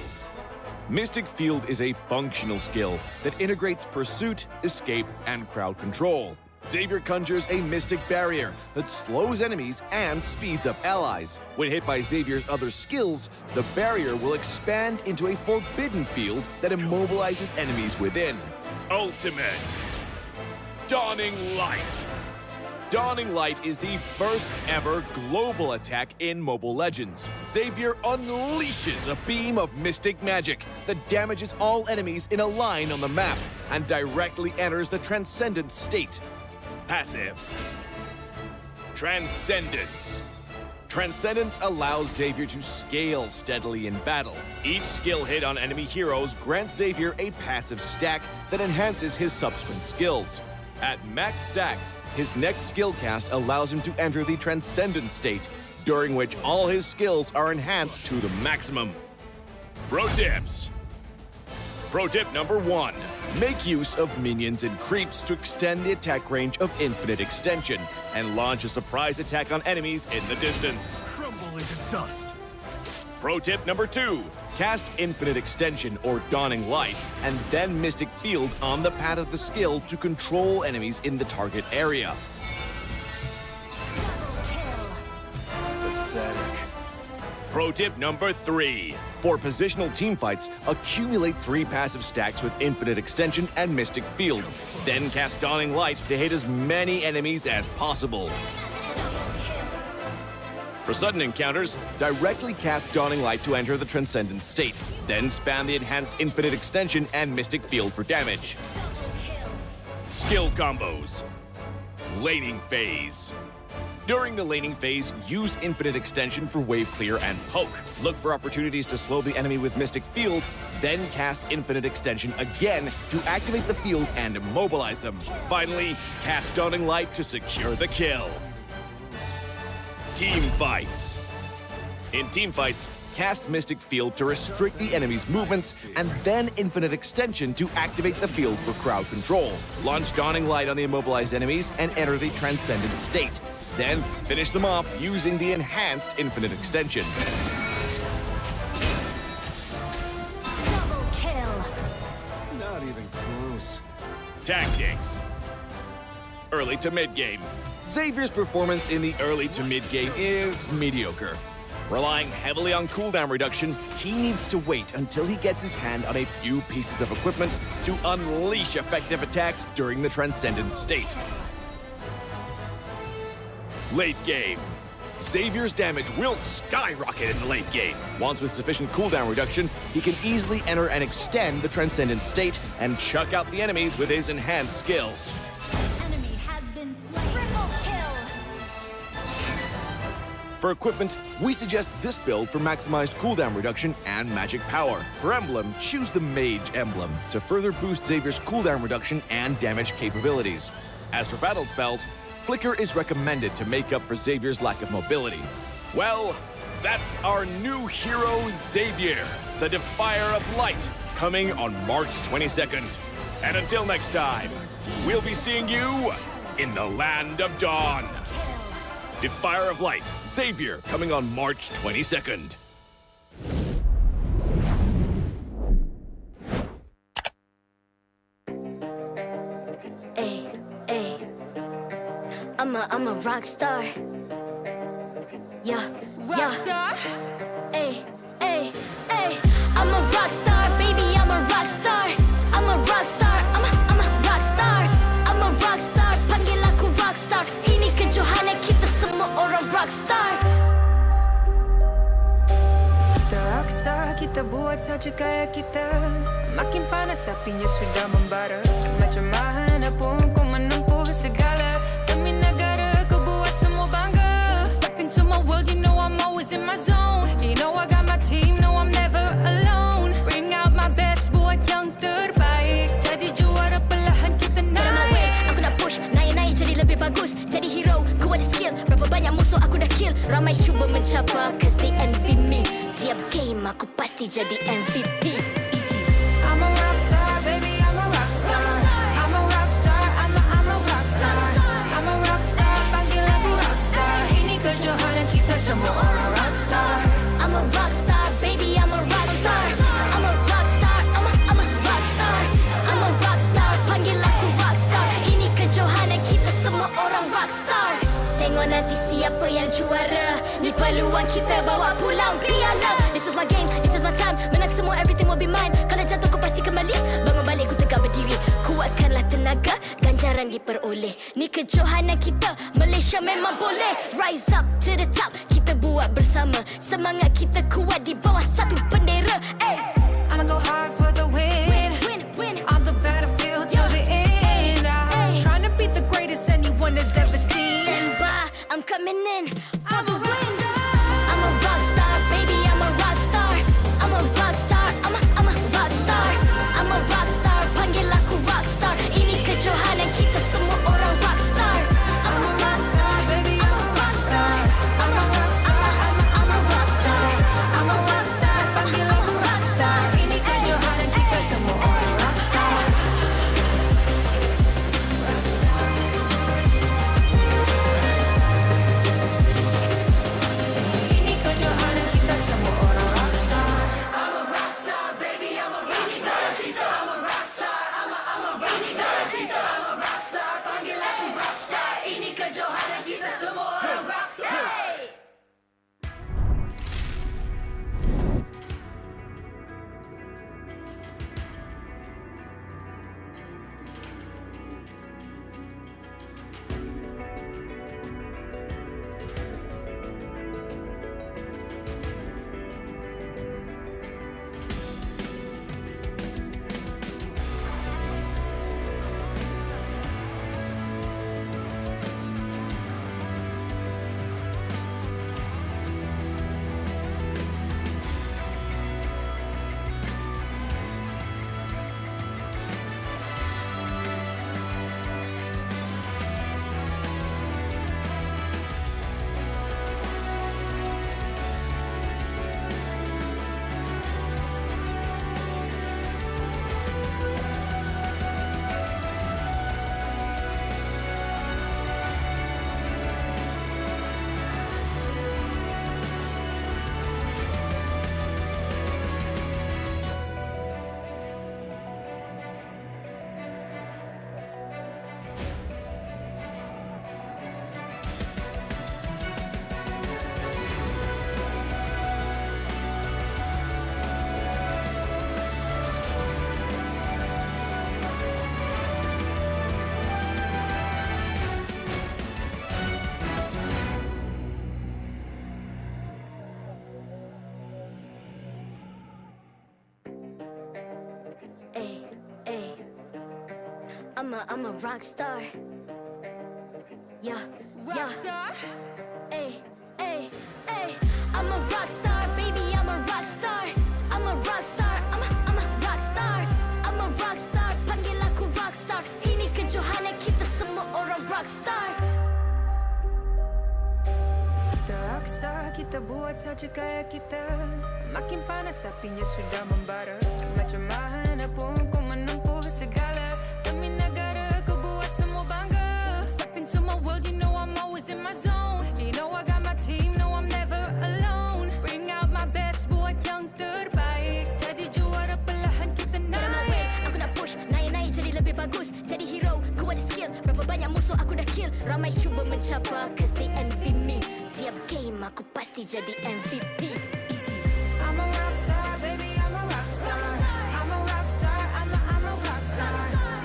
Speaker 9: Mystic Field is a functional skill that integrates pursuit, escape, and crowd control. Xavier conjures a mystic barrier that slows enemies and speeds up allies. When hit by Xavier's other skills, the barrier will expand into a forbidden field that immobilizes enemies within. Ultimate Dawning Light. Dawning Light is the first ever global attack in Mobile Legends. Xavier unleashes a beam of mystic magic that damages all enemies in a line on the map and directly enters the Transcendent state. Passive. Transcendence. Transcendence allows Xavier to scale steadily in battle. Each skill hit on enemy heroes grants Xavier a passive stack that enhances his subsequent skills. At max stacks, his next skill cast allows him to enter the Transcendent state, during which all his skills are enhanced to the maximum. Pro tips. Pro tip number 1. Make use of minions and creeps to extend the attack range of Infinite Extension and launch a surprise attack on enemies in the distance.
Speaker 16: Crumble into dust.
Speaker 9: Pro tip number 2. Cast Infinite Extension or Dawning Light and then Mystic Field on the path of the skill to control enemies in the target area.
Speaker 16: Pathetic.
Speaker 9: Pro tip number 3. For positional teamfights, accumulate 3 passive stacks with Infinite Extension and Mystic Field. Then cast Dawning Light to hit as many enemies as possible. For sudden encounters, directly cast Dawning Light to enter the Transcendent state. Then spam the enhanced Infinite Extension and Mystic Field for damage. Skill combos. Laning phase. During the laning phase, use Infinite Extension for wave clear and poke. Look for opportunities to slow the enemy with Mystic Field, then cast Infinite Extension again to activate the field and immobilize them. Finally, cast Dawning Light to secure the kill. Team fights. In team fights, cast Mystic Field to restrict the enemy's movements, and then Infinite Extension to activate the field for crowd control. Launch Dawning Light on the immobilized enemies and enter the Transcendent state. Then finish them off using the enhanced Infinite Extension.
Speaker 1: Double kill.
Speaker 9: Not even close. Tactics. Early to mid-game. Xavier's performance in the early to mid-game is mediocre. Relying heavily on cooldown reduction, he needs to wait until he gets his hand on a few pieces of equipment to unleash effective attacks during the Transcendent state. Late game. Xavier's damage will skyrocket in the late game. Once with sufficient cooldown reduction, he can easily enter and extend the Transcendent state and chuck out the enemies with his enhanced skills.
Speaker 1: Enemy has been slain. Triple kill.
Speaker 9: For equipment, we suggest this build for maximized cooldown reduction and magic power. For emblem, choose the Mage emblem to further boost Xavier's cooldown reduction and damage capabilities. As for battle spells, Flicker is recommended to make up for Xavier's lack of mobility. Well, that's our new hero, Xavier, the Defier of Light, coming on March 22nd. And until next time, we'll be seeing you in the Land of Dawn. Defier of Light, Xavier, coming on March 22nd.
Speaker 1: I'm a rock star. Yeah, rock star. Ay. I'm a rock star, baby. I'm a rock star. I'm a rock star. I'm a rock star. I'm a rock star. Panggil aku rock star. Ini kejohanan kita semua orang rock star.
Speaker 2: Kita rockstar, kita buat saja gaya kita. Makin panas apinya sudah membara. Macam mana pun kau menempuh segala. Demi negara kau buat semua bangga. Step into my world, you know I'm always in my zone. You know I got my team, no I'm never alone. Bring out my best, buat yang terbaik. Jadi juara perlahan kita naik.
Speaker 1: Aku nak push, naik jadi lebih bagus. Jadi hero, ku ada skill. Berapa banyak musuh aku dah kill. Ramai cuba mencapai, cause they envy me. Tiap game aku pasti jadi MVP. Easy.
Speaker 2: I'm a rockstar, baby, I'm a rockstar. I'm a rockstar, I'm a rockstar. I'm a rockstar, panggil aku rockstar. Ini kejohanan kita semua orang rockstar.
Speaker 1: I'm a rockstar, baby, I'm a rockstar. I'm a rockstar, I'm a rockstar. I'm a rockstar, panggil aku rockstar. Ini kejohanan kita semua orang rockstar. Tengok nanti siapa yang juara. Ni peluang kita bawa pulang piala. This is my game, this is my time. Menang semua, everything will be mine. Kalau jatuh kau pasti kembali. Bangun balik ku tegak berdiri. Kuatkanlah tenaga, ganjaran diperoleh. Ni kejohanan kita, Malaysia memang boleh. Rise up to the top, kita buat bersama. Semangat kita kuat di bawah satu bendera.
Speaker 2: I'ma go hard for the win.
Speaker 1: Win.
Speaker 2: On the battlefield till the end. I'm trying to be the greatest anyone has ever seen.
Speaker 1: Stand by, I'm coming in for the win. I'm a rockstar, baby, I'm a rockstar. I'm a rockstar, I'm a rockstar. I'm a rockstar, panggil aku rockstar. Ini kejohanan kita semua orang rockstar.
Speaker 2: I'm a rockstar, baby, I'm a rockstar. I'm a rockstar, I'm a rockstar. I'm a rockstar, panggil aku rockstar. Ini kejohanan kita semua orang rockstar.
Speaker 1: I'm a rock star. Yeah,
Speaker 2: Rockstar?
Speaker 1: Ay, ay, ay. I'm a rock star, baby, I'm a rock star. I'm a rock star, I'm a rock star. I'm a rock star, panggil aku rock star. Ini kejohanan kita semua orang rock star.
Speaker 2: Kita rockstar, kita buat saja gaya kita. Makin panas apinya sudah membara. Macam mana pun kau menempuh segala. Demi negara kau buat semua bangga. Step into my world, you know I'm always in my zone. You know I got my team, no I'm never alone. Bring out my best, buat yang terbaik. Jadi juara perlahan kita
Speaker 1: Get on my way,
Speaker 2: naik.
Speaker 1: aku nak push, naik-naik jadi lebih bagus. Jadi hero, ku ada skill. Berapa banyak musuh aku dah kill. Ramai cuba mencabar, cause they envy me. Tiap game aku pasti jadi MVP. Easy.
Speaker 2: I'm a rockstar, baby, I'm a rockstar. I'm a rockstar, I'm a rockstar.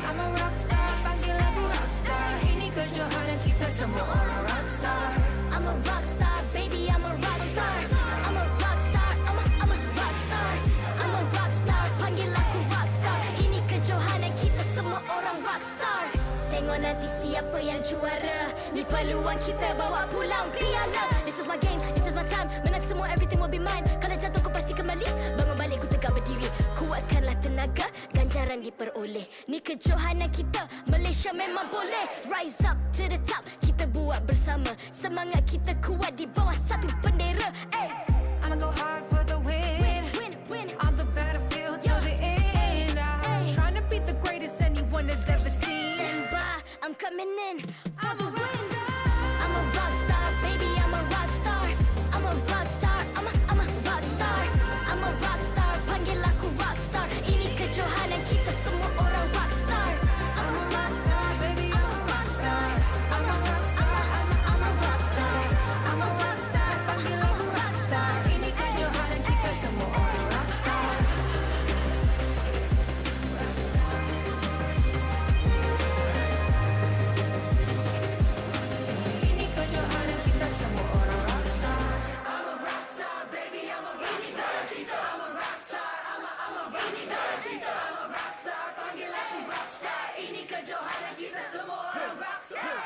Speaker 2: I'm a rockstar, panggil aku rockstar. Ini kejohanan kita semua orang rockstar.
Speaker 1: I'm a rockstar, baby, I'm a rockstar. I'm a rockstar, I'm a rockstar. I'm a rockstar, panggil aku rockstar. Ini kejohanan kita semua orang rockstar. Tengok nanti siapa yang juara. Ni peluang kita bawa pulang piala. This is my game, this is my time. Menang semua, everything will be mine. Kalau jatuh kau pasti kembali. Bangun balik ku tegak berdiri. Kuatkanlah tenaga, ganjaran diperoleh. Ni kejohanan kita, Malaysia memang boleh. Rise up to the top, kita buat bersama. Semangat kita kuat di bawah satu bendera. Ay.
Speaker 2: I'ma go hard for the win.
Speaker 1: Win.
Speaker 2: On the battlefield till the end. I'm trying to beat the greatest anyone has ever seen.
Speaker 1: Stand by, I'm coming in for the win. I'm a rock star, baby, I'm a rock star. I'm a rock star, I'm a rock star. I'm a rock star, panggil aku rock star. Ini kejohanan kita semua orang rock star.
Speaker 2: I'm a rockstar, baby, I'm a rockstar. I'm a rockstar, I'm a rockstar. I'm a rockstar, panggil aku rockstar. Ini kejohanan kita semua orang rockstar. Ini kejohanan kita semua orang rockstar. I'm a rockstar, baby, I'm a rockstar. I'm a rockstar, I'm a rockstar. I'm a rockstar, panggil aku rockstar. Ini kejohanan kita semua orang rockstar.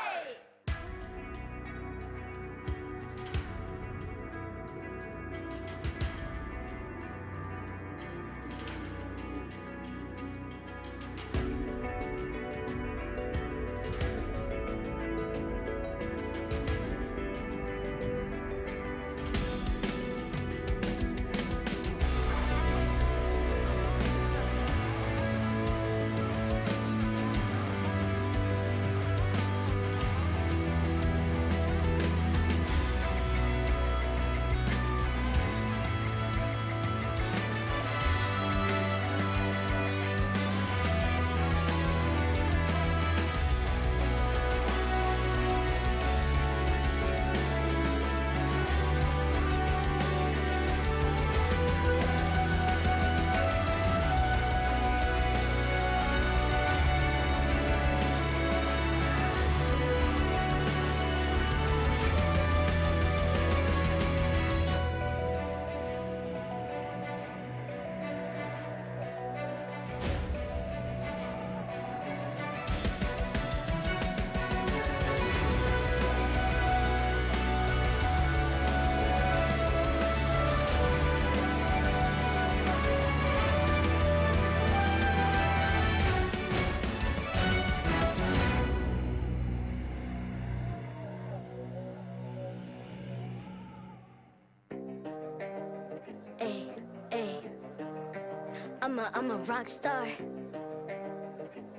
Speaker 1: I'm a rock star.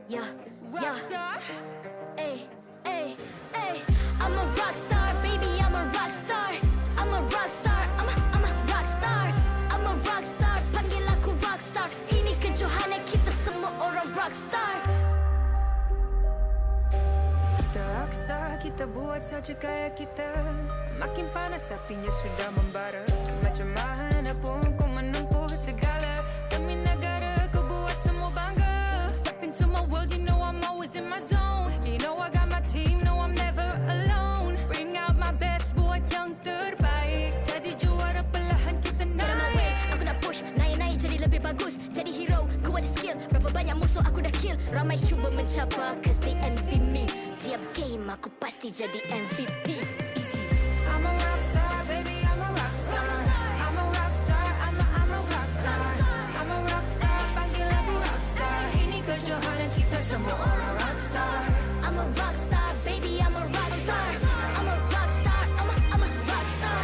Speaker 1: Yeah.
Speaker 2: Rockstar?
Speaker 1: Ay. I'm a rock star, baby, I'm a rock star. I'm a rock star, I'm a rock star. I'm a rock star, panggil aku rock star. Ini kejohanan kita semua orang rock star.
Speaker 2: Kita rockstar, kita buat saja gaya kita. Makin panas apinya sudah membara. Macam mana pun kau menempuh segala. Demi negara kau buat semua bangga. Step into my world, you know I'm always in my zone. You know I got my team, no I'm never alone. Bring out my best, buat yang terbaik. Jadi juara perlahan kita
Speaker 1: Get on my way,
Speaker 2: naik.
Speaker 1: aku nak push, naik-naik jadi lebih bagus. Jadi hero, ku ada skill. Berapa banyak musuh aku dah kill. Ramai might cuba mencabar cause they envy me. Tiap game aku pasti jadi MVP. Easy.
Speaker 2: I'm a rockstar, baby, I'm a rockstar. I'm a rockstar, I'm a rockstar. I'm a rockstar, panggil aku rockstar. Ini kejohanan kita semua orang rockstar.
Speaker 1: I'm a rockstar, baby, I'm a rockstar. I'm a rockstar, I'm a rockstar.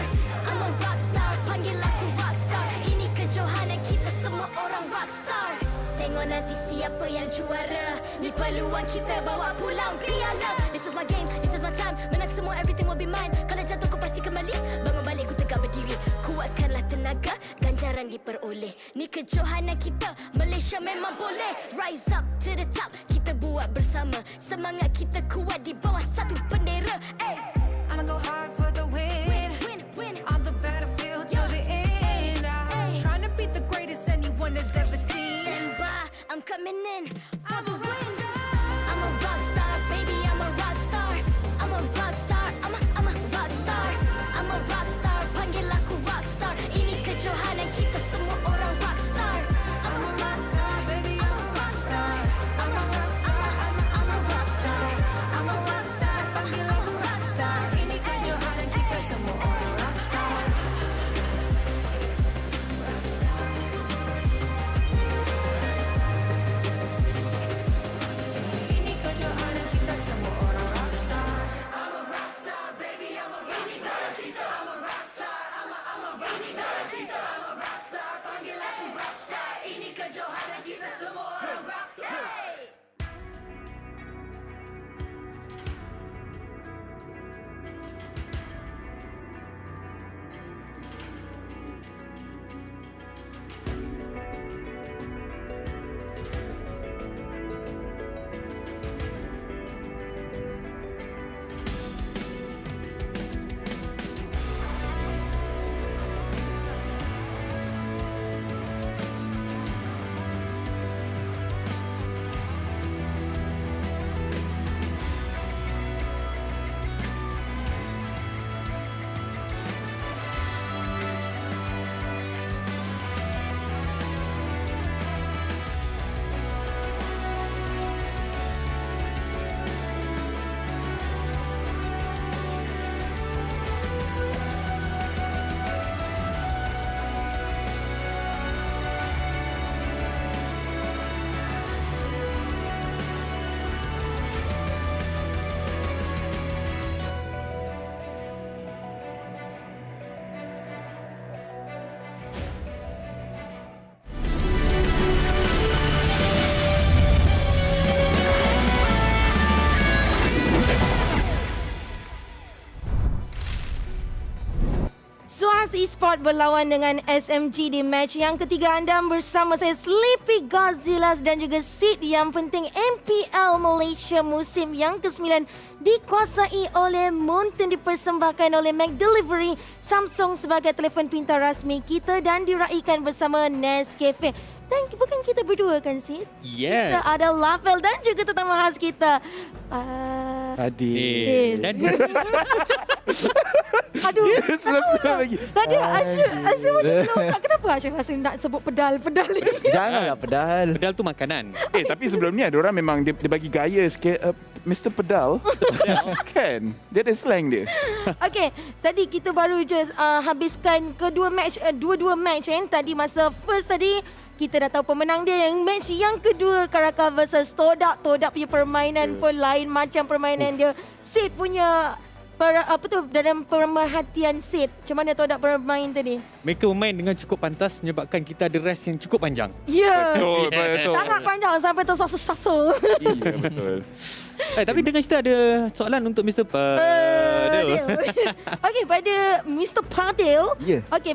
Speaker 1: I'm a rockstar, panggil aku rockstar. Ini kejohanan kita semua orang rockstar. Tengok nanti siapa yang juara. Ni peluang kita bawa pulang piala. This is my game, this is my time. Menang semua, everything will be mine. Kalau jatuh kau pasti kembali. Bangun balik ku tegak berdiri. Kuatkanlah tenaga, ganjaran diperoleh. Ni kejohanan kita, Malaysia memang boleh. Rise up to the top, kita buat bersama. Semangat kita kuat di bawah satu bendera. Ay.
Speaker 2: I'ma go hard for the win.
Speaker 1: Win.
Speaker 2: On the battlefield till the end. I'm trying to beat the greatest anyone has ever seen.
Speaker 1: Stand by, I'm coming in for the win. I'm a rockstar, baby, I'm a rockstar. I'm a rockstar, I'm a rockstar. I'm a rockstar, panggil aku rockstar. Ini kejohanan kita semua orang rockstar.
Speaker 2: I'm a rockstar, baby, I'm a rockstar. I'm a rockstar, I'm a rockstar. I'm a rockstar, panggil aku rockstar. Ini kejohanan kita semua orang rockstar. Ini kejohanan kita semua orang rockstar. I'm a rockstar, baby, I'm a rockstar. I'm a rockstar, I'm a rockstar. I'm a rockstar, panggil aku rockstar. Ini kejohanan kita semua orang rockstar.
Speaker 3: SUHAZ Esports berlawan dengan SMG di match yang ketiga. Anda bersama saya Sleepy Godzillas dan juga seed yang penting MPL Malaysia musim yang ke-9 dikuasai oleh Mountain, dipersembahkan oleh McDelivery Samsung sebagai telefon pintar rasmi kita dan diraikan bersama Nescafe. Dan bukan kita berdua kan, Sid?
Speaker 5: Yes.
Speaker 3: Kita ada Lavel dan juga tetamu khas kita.
Speaker 5: Adil. Dan
Speaker 3: aduh,
Speaker 4: lagi.
Speaker 3: tadi Asyik macam tak. Kenapa Asyik rasa nak sebut pedal ni?
Speaker 6: Janganlah pedal.
Speaker 5: Pedal tu makanan.
Speaker 4: Tapi sebelum ni ada orang memang dia bagi gaya sikit. Mr. Pedal. Kan? Dia ada slang dia.
Speaker 3: Okay, tadi kita baru je habiskan dua-dua match kan. Tadi masa first tadi kita dah tahu pemenang dia. Yang match yang kedua Caracal versus TODAK. TODAK punya permainan pun lain macam permainan dia. Sid punya dalam pemerhatian Sid. Macam mana TODAK bermain tadi?
Speaker 5: Mereka bermain dengan cukup pantas menyebabkan kita ada rest yang cukup panjang.
Speaker 3: Ya.
Speaker 4: Betul.
Speaker 3: Sangat panjang sampai tersasa-sasa.
Speaker 4: Ya, betul.
Speaker 5: Tapi dengan kita ada soalan untuk Mr. Padel.
Speaker 3: Okey, pada Mr. Padel.
Speaker 6: Ya.
Speaker 3: Okey,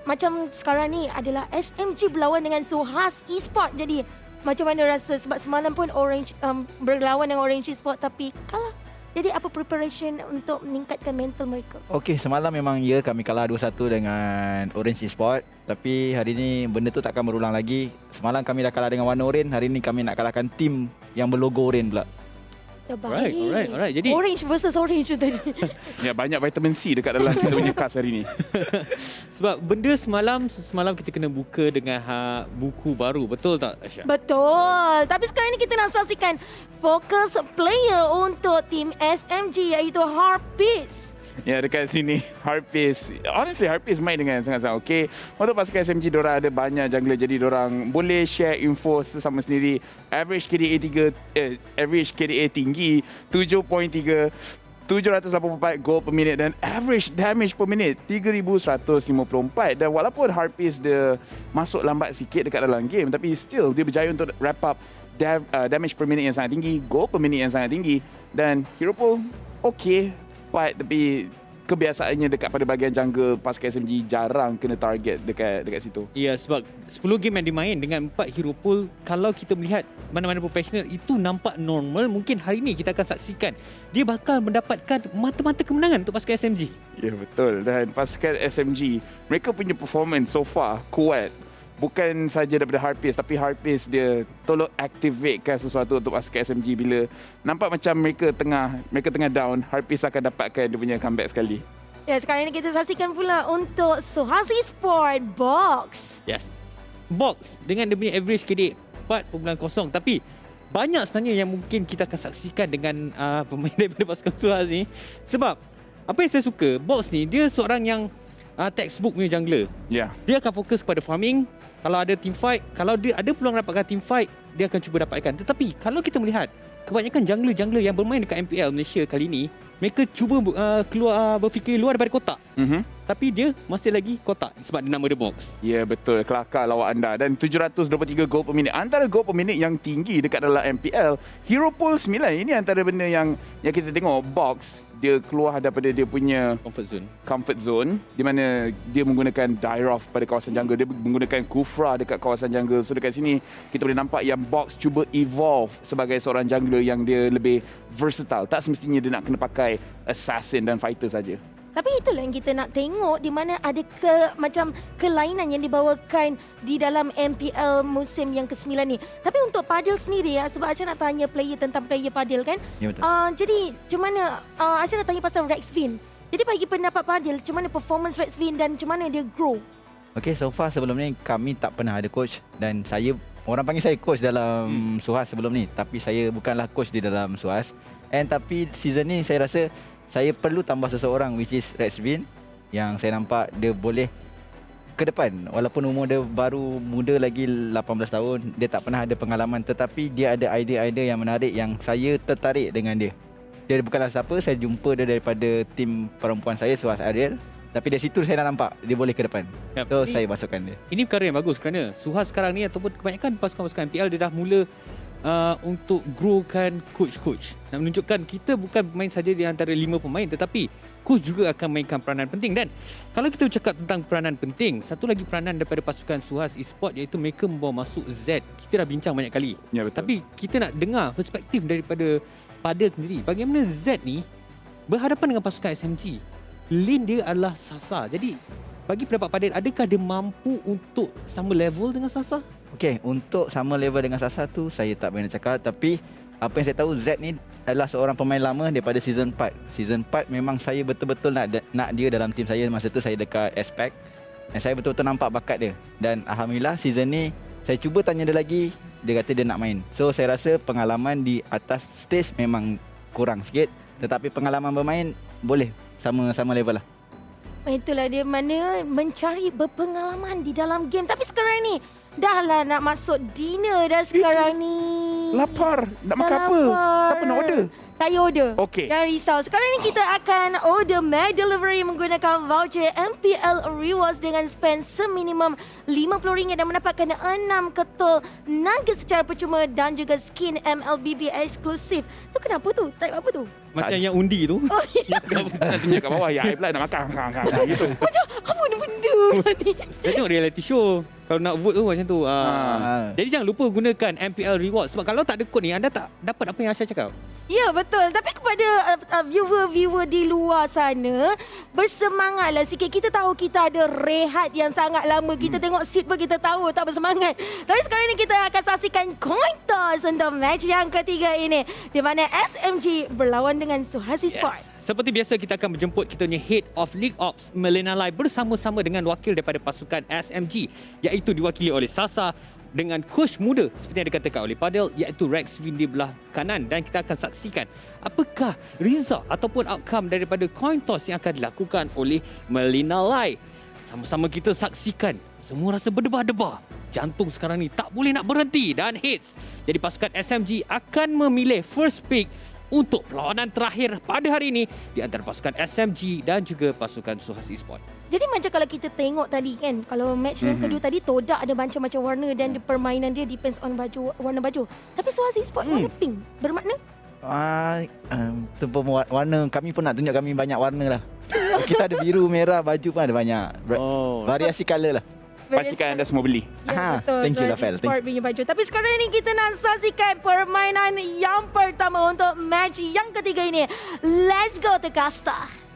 Speaker 3: macam sekarang ni adalah SMG berlawan dengan SUHAZ Esports. Jadi, macam mana rasa? Sebab semalam pun Orange berlawan dengan Orange Esports tapi kalah. Jadi apa preparation untuk meningkatkan mental mereka?
Speaker 6: Okey, semalam memang kami kalah 2-1 dengan Orange Esports. Tapi hari ni benda tu takkan berulang lagi. Semalam kami dah kalah dengan warna oren, hari ni kami nak kalahkan tim yang berlogo oren pula.
Speaker 3: Terbaik.
Speaker 5: Alright. Jadi
Speaker 3: orange versus orange tu tadi.
Speaker 4: Ya, banyak vitamin C dekat dalam kita punya kas hari ni.
Speaker 5: sebab benda semalam kita kena buka dengan buku baru. Betul tak, Asya?
Speaker 3: Betul. Tapi sekarang ni kita nak saksikan fokus player untuk tim SMG iaitu Harpies.
Speaker 4: Ya, dekat sini Harpies. Honestly, Harpies main dengan sangat-sangat okey. Untuk pasukan SMG, diorang ada banyak jungler, jadi diorang boleh share info sesama sendiri. Average KDA tinggi 7.3, 784 gold per minit dan average damage per minit 3154. Dan walaupun Harpies dia masuk lambat sikit dekat dalam game, tapi still dia berjaya untuk wrap up damage per minit yang sangat tinggi, gold per minit yang sangat tinggi. Dan hero pool okey, tapi kebiasaannya dekat pada bahagian jungle pasukan SMG jarang kena target dekat situ.
Speaker 5: Ya, sebab 10 game yang dimain dengan 4 hero pool, kalau kita melihat mana-mana profesional itu nampak normal, mungkin hari ini kita akan saksikan dia bakal mendapatkan mata-mata kemenangan untuk pasukan SMG.
Speaker 4: Ya, betul. Dan pasukan SMG, mereka punya performance so far kuat. Bukan saja daripada Harpies, tapi Harpies dia tolong activatekan sesuatu untuk pasukan SMG. Bila nampak macam mereka tengah down, Harpies akan dapatkan dia punya comeback sekali.
Speaker 3: Ya, sekarang ini kita saksikan pula untuk SUHAZ Esports Box.
Speaker 5: Yes. Box dengan dia punya average KD 4.0, tapi banyak sebenarnya yang mungkin kita akan saksikan dengan pemain daripada pasukan SUHAZ ni. Sebab apa yang saya suka, Box ni dia seorang yang textbook punya jungler.
Speaker 4: Yeah.
Speaker 5: Dia akan fokus kepada farming. Kalau ada team fight, kalau dia ada peluang dapatkan team fight, dia akan cuba dapatkan. Tetapi kalau kita melihat kebanyakan jungler-jungler yang bermain dekat MPL Malaysia kali ini, mereka cuba berfikir luar daripada kotak. Tapi dia masih lagi kotak sebab dia nama dia Box.
Speaker 4: Ya, betul. Kelakar lawak anda. Dan 723 gold per minit. Antara gold per minit yang tinggi dekat dalam MPL. Hero pool 9. Ini antara benda yang kita tengok. Box, dia keluar daripada dia punya comfort zone di mana dia menggunakan Dairoth pada kawasan jungle. Dia menggunakan Kufra dekat kawasan jungle. So dekat sini kita boleh nampak yang Box cuba evolve sebagai seorang jungler yang dia lebih versatile. Tak semestinya dia nak kena pakai assassin dan fighter saja.
Speaker 3: Tapi itulah yang kita nak tengok, di mana ada macam kelainan yang dibawakan di dalam MPL musim yang ke-9 ni. Tapi untuk Padel sendiri, sebab Aisyah nak tanya player tentang player Padel kan.
Speaker 6: Ya, betul.
Speaker 3: Jadi macam mana, Aisyah nak tanya pasal Rexvin. Jadi bagi pendapat Padel, macam mana performance Rexvin dan macam mana dia grow?
Speaker 6: Okay, so far sebelum ni kami tak pernah ada coach. Dan saya, orang panggil saya coach dalam SUHAZ sebelum ni. Tapi saya bukanlah coach di dalam SUHAZ. Tapi season ni saya rasa saya perlu tambah seseorang, which is Rexvin, yang saya nampak dia boleh ke depan. Walaupun umur dia baru muda lagi 18 tahun, dia tak pernah ada pengalaman, tetapi dia ada idea-idea yang menarik yang saya tertarik dengan dia. Dia bukanlah siapa, saya jumpa dia daripada tim perempuan saya, SUHAZ Ariel. Tapi dari situ saya dah nampak dia boleh ke depan. So saya masukkan dia.
Speaker 5: Ini perkara yang bagus kerana SUHAZ sekarang ni ataupun kebanyakan pasukan-pasukan MPL dia dah mula untuk growkan coach-coach. Nak menunjukkan kita bukan pemain saja di antara 5 pemain, tetapi coach juga akan mainkan peranan penting. Dan kalau kita bercakap tentang peranan penting, satu lagi peranan daripada pasukan SUHAZ Esports iaitu mereka membawa masuk Z. Kita dah bincang banyak kali.
Speaker 4: Ya, betul.
Speaker 5: Tapi kita nak dengar perspektif daripada Padel sendiri. Bagaimana Z ni berhadapan dengan pasukan SMG. Lane dia adalah Sasa. Jadi bagi pendapat Padel, adakah dia mampu untuk sama level dengan Sasa?
Speaker 6: Okey, untuk sama level dengan Sasa tu saya tak boleh nak cakap, tapi apa yang saya tahu, Z ni adalah seorang pemain lama daripada season 4. Season 4 memang saya betul-betul nak dia dalam tim saya. Masa tu saya dekat Aspect dan saya betul-betul nampak bakat dia. Dan alhamdulillah season ni saya cuba tanya dia lagi, dia kata dia nak main. So saya rasa pengalaman di atas stage memang kurang sikit, tetapi pengalaman bermain boleh sama level lah.
Speaker 3: Itulah dia mana mencari berpengalaman di dalam game. Tapi sekarang ni dah lah nak masuk dinner dah sekarang ni.
Speaker 4: Lapar. Nak makan apa? Siapa nak order?
Speaker 3: Saya order.
Speaker 4: Okey.
Speaker 3: Jangan risau. Sekarang ni kita akan order McDelivery menggunakan voucher MPL Rewards dengan spend seminimum RM50 dan mendapatkan 6 ketul nugget secara percuma dan juga skin MLBB eksklusif. Tu kenapa tu? Type apa tu?
Speaker 5: Macam yang undi tu.
Speaker 3: Oh, ya.
Speaker 4: Tunjuk kat bawah. Ya, I pula nak makan. Gitu.
Speaker 3: Macam apa ni benda tadi?
Speaker 5: Saya tengok reality show. Kalau nak vote tu macam tu. Jadi jangan lupa gunakan MPL Reward. Sebab kalau tak ada kod ni, anda tak dapat apa yang Aisyah cakap.
Speaker 3: Ya, betul. Tapi kepada viewer-viewer di luar sana, bersemangatlah sikit. Kita tahu kita ada rehat yang sangat lama. Kita tengok seat pun kita tahu tak bersemangat. Tapi sekarang ni kita akan saksikan coin toss untuk match yang ketiga ini, di mana SMG berlawan dengan SUHAZ Esports.
Speaker 5: Seperti biasa, kita akan menjemput kita punya Head of League Ops Melena Lai bersama-sama dengan wakil daripada pasukan SMG, iaitu diwakili oleh Sasa, dengan coach muda seperti yang dikatakan oleh Padel, iaitu Rex Win di belah kanan. Dan kita akan saksikan apakah result ataupun outcome daripada coin toss yang akan dilakukan oleh Melena Lai. Sama-sama kita saksikan. Semua rasa berdebar-debar. Jantung sekarang ni tak boleh nak berhenti. Dan hits, jadi pasukan SMG akan memilih first pick untuk perlawanan terakhir pada hari ini di antara pasukan SMG dan juga pasukan SUHAZ Esports.
Speaker 3: Jadi macam kalau kita tengok tadi kan, kalau match yang kedua tadi, TODAK ada macam-macam warna dan permainan dia depends on warna baju. Tapi SUHAZ Esports warna pink. Bermakna?
Speaker 6: Warna kami pun nak tunjuk kami banyak warna lah. Kita ada biru, merah, baju pun ada banyak. Variasi colour lah.
Speaker 4: Pastikan anda semua beli.
Speaker 3: Ya, betul.
Speaker 6: Thank you lah, Fel.
Speaker 3: Sport punya baju. Tapi sekarang ini kita nak saksikan permainan yang pertama untuk match yang ketiga ini. Let's go to Kasta.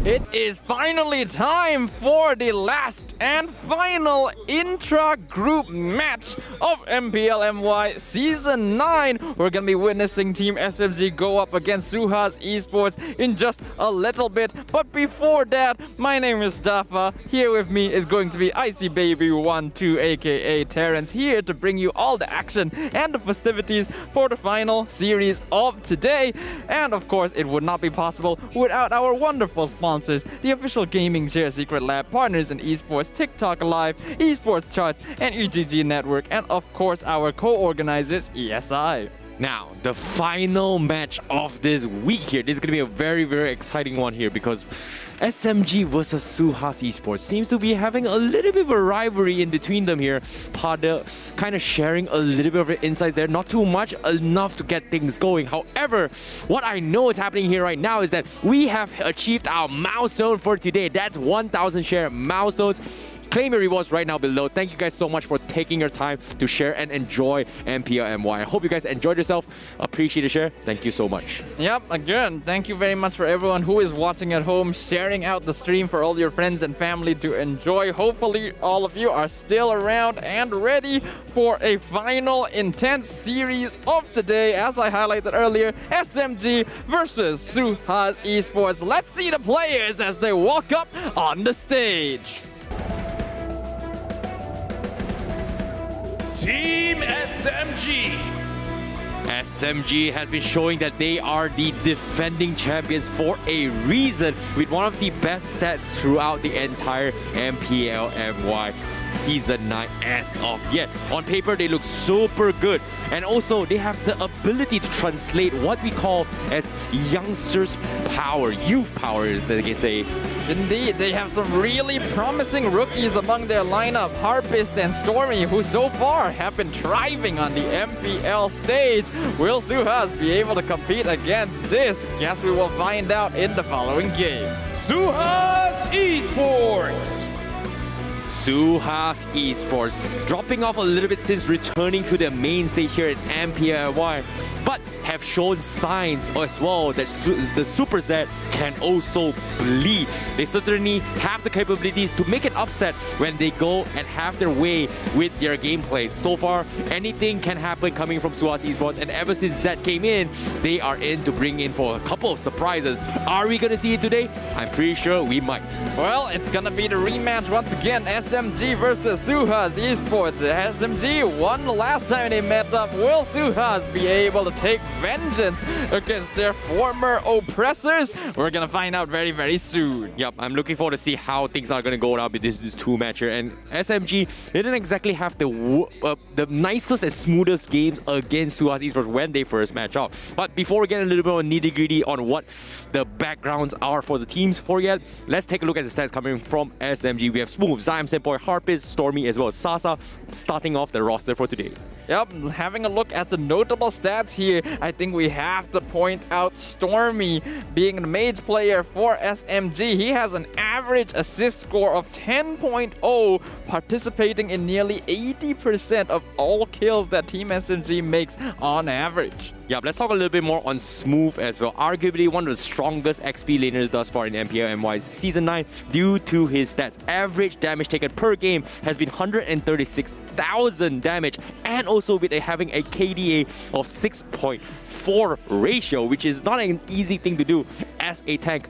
Speaker 7: It is finally time for the last and final intra-group match of MPL MY Season 9. We're going to be witnessing Team SMG go up against SUHAZ Esports in just a little bit. But before that, my name is Dafa. Here with me is going to be Icy Baby 12, aka Terrence, here to bring you all the action and the festivities for the final series of today. And of course, it would not be possible without our wonderful sponsors, the official gaming share secret lab partners in esports, TikTok Live, Esports Charts, and EGG Network, and of course our co-organizers, ESI.
Speaker 8: Now, the final match of this week here. This is going to be a very, very exciting one here because SMG versus SUHAZ Esports seems to be having a little bit of a rivalry in between them here. Pada kind of sharing a little bit of insights there, not too much, enough to get things going. However, what I know is happening here right now is that we have achieved our milestone for today. That's 1,000 share milestones. Claim your rewards right now below. Thank you guys so much for taking your time to share and enjoy MPL MY. I hope you guys enjoyed yourself. Appreciate the share. Thank you so much.
Speaker 7: Yep, again, thank you very much for everyone who is watching at home, sharing out the stream for all your friends and family to enjoy. Hopefully all of you are still around and ready for a final intense series of today. As I highlighted earlier, SMG versus SUHAZ Esports. Let's see the players as they walk up on the stage.
Speaker 8: Team SMG. SMG has been showing that they are the defending champions for a reason, with one of the best stats throughout the entire MPL MY Season 9 as of yet. On paper, they look super good. And also, they have the ability to translate what we call as youngsters' power, youth power, as they can say.
Speaker 7: Indeed, they have some really promising rookies among their lineup. Harpist and Stormy, who so far have been thriving on the MPL stage. Will SUHAZ be able to compete against this? Guess we will find out in the following game.
Speaker 8: SUHAZ Esports. SUHAZ Esports dropping off a little bit since returning to the main stage here at MPL MY, but have shown signs as well that the Super Z can also bleed. They certainly have the capabilities to make an upset when they go and have their way with their gameplay. So far, anything can happen coming from SUHAZ Esports, and ever since Z came in, they are in to bring in for a couple of surprises. Are we going to see it today? I'm pretty sure we might.
Speaker 7: Well, it's going to be the rematch once again. SMG versus SUHAZ Esports. SMG won the last time they met up. Will SUHAZ be able to take vengeance against their former oppressors? We're gonna find out very, very soon.
Speaker 8: Yep, I'm looking forward to see how things are gonna go now with this two-matcher. And SMG didn't exactly have the nicest and smoothest games against SUHAZ Esports when they first match up. But before we get a little bit more nitty-gritty on what the backgrounds are for the teams for yet, let's take a look at the stats coming from SMG. We have Smooth, Zyme, Senpoi, Harpist, Stormy as well as Sasa starting off the roster for today.
Speaker 7: Yep, having a look at the notable stats here, I think we have to point out Stormy being the mage player for SMG. He has an average assist score of 10.0, participating in nearly 80% of all kills that Team SMG makes on average.
Speaker 8: Yeah, let's talk a little bit more on Smooth as well. Arguably one of the strongest XP laners thus far in MPL MY Season 9 due to his stats. Average damage taken per game has been 136,000 damage, and also with having a KDA of 6.4 ratio, which is not an easy thing to do as a tank.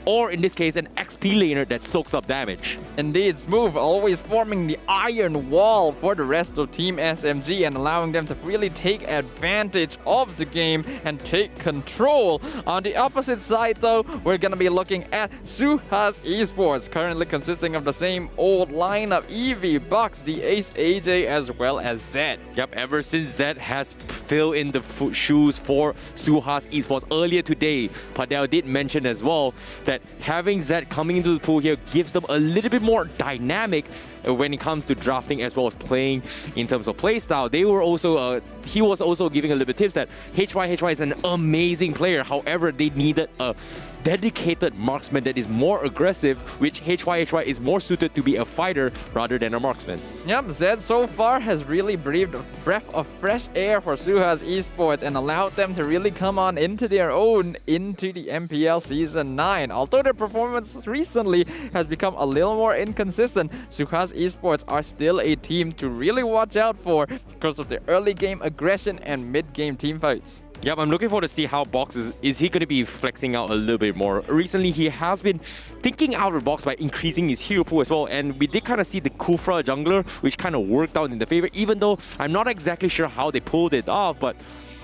Speaker 8: Or in this case, an XP laner that soaks up damage.
Speaker 7: Indeed, Smooth always forming the iron wall for the rest of Team SMG and allowing them to really take advantage of the game and take control. On the opposite side though, we're gonna be looking at SUHAZ Esports, currently consisting of the same old lineup: Eevee, Bucks, the Ace AJ, as well as Zed.
Speaker 8: Yep, ever since Zed has filled in the shoes for SUHAZ Esports earlier today, Padel did mention as well that having Zed coming into the pool here gives them a little bit more dynamic when it comes to drafting as well as playing in terms of playstyle. They were also, he was also giving a little bit tips that HY is an amazing player. However, they needed a dedicated marksman that is more aggressive, which HY is more suited to be a fighter rather than a marksman.
Speaker 7: Yep, Zed so far has really breathed a breath of fresh air for SUHAZ Esports and allowed them to really come on into their own into the MPL Season 9. Although their performance recently has become a little more inconsistent, SUHAZ Esports are still a team to really watch out for because of their early game aggression and mid-game team fights.
Speaker 8: Yep, I'm looking forward to see how Box is he going to be flexing out a little bit more. Recently, he has been thinking out of the box by increasing his hero pool as well, and we did kind of see the Kufra jungler, which kind of worked out in the favor, even though I'm not exactly sure how they pulled it off. But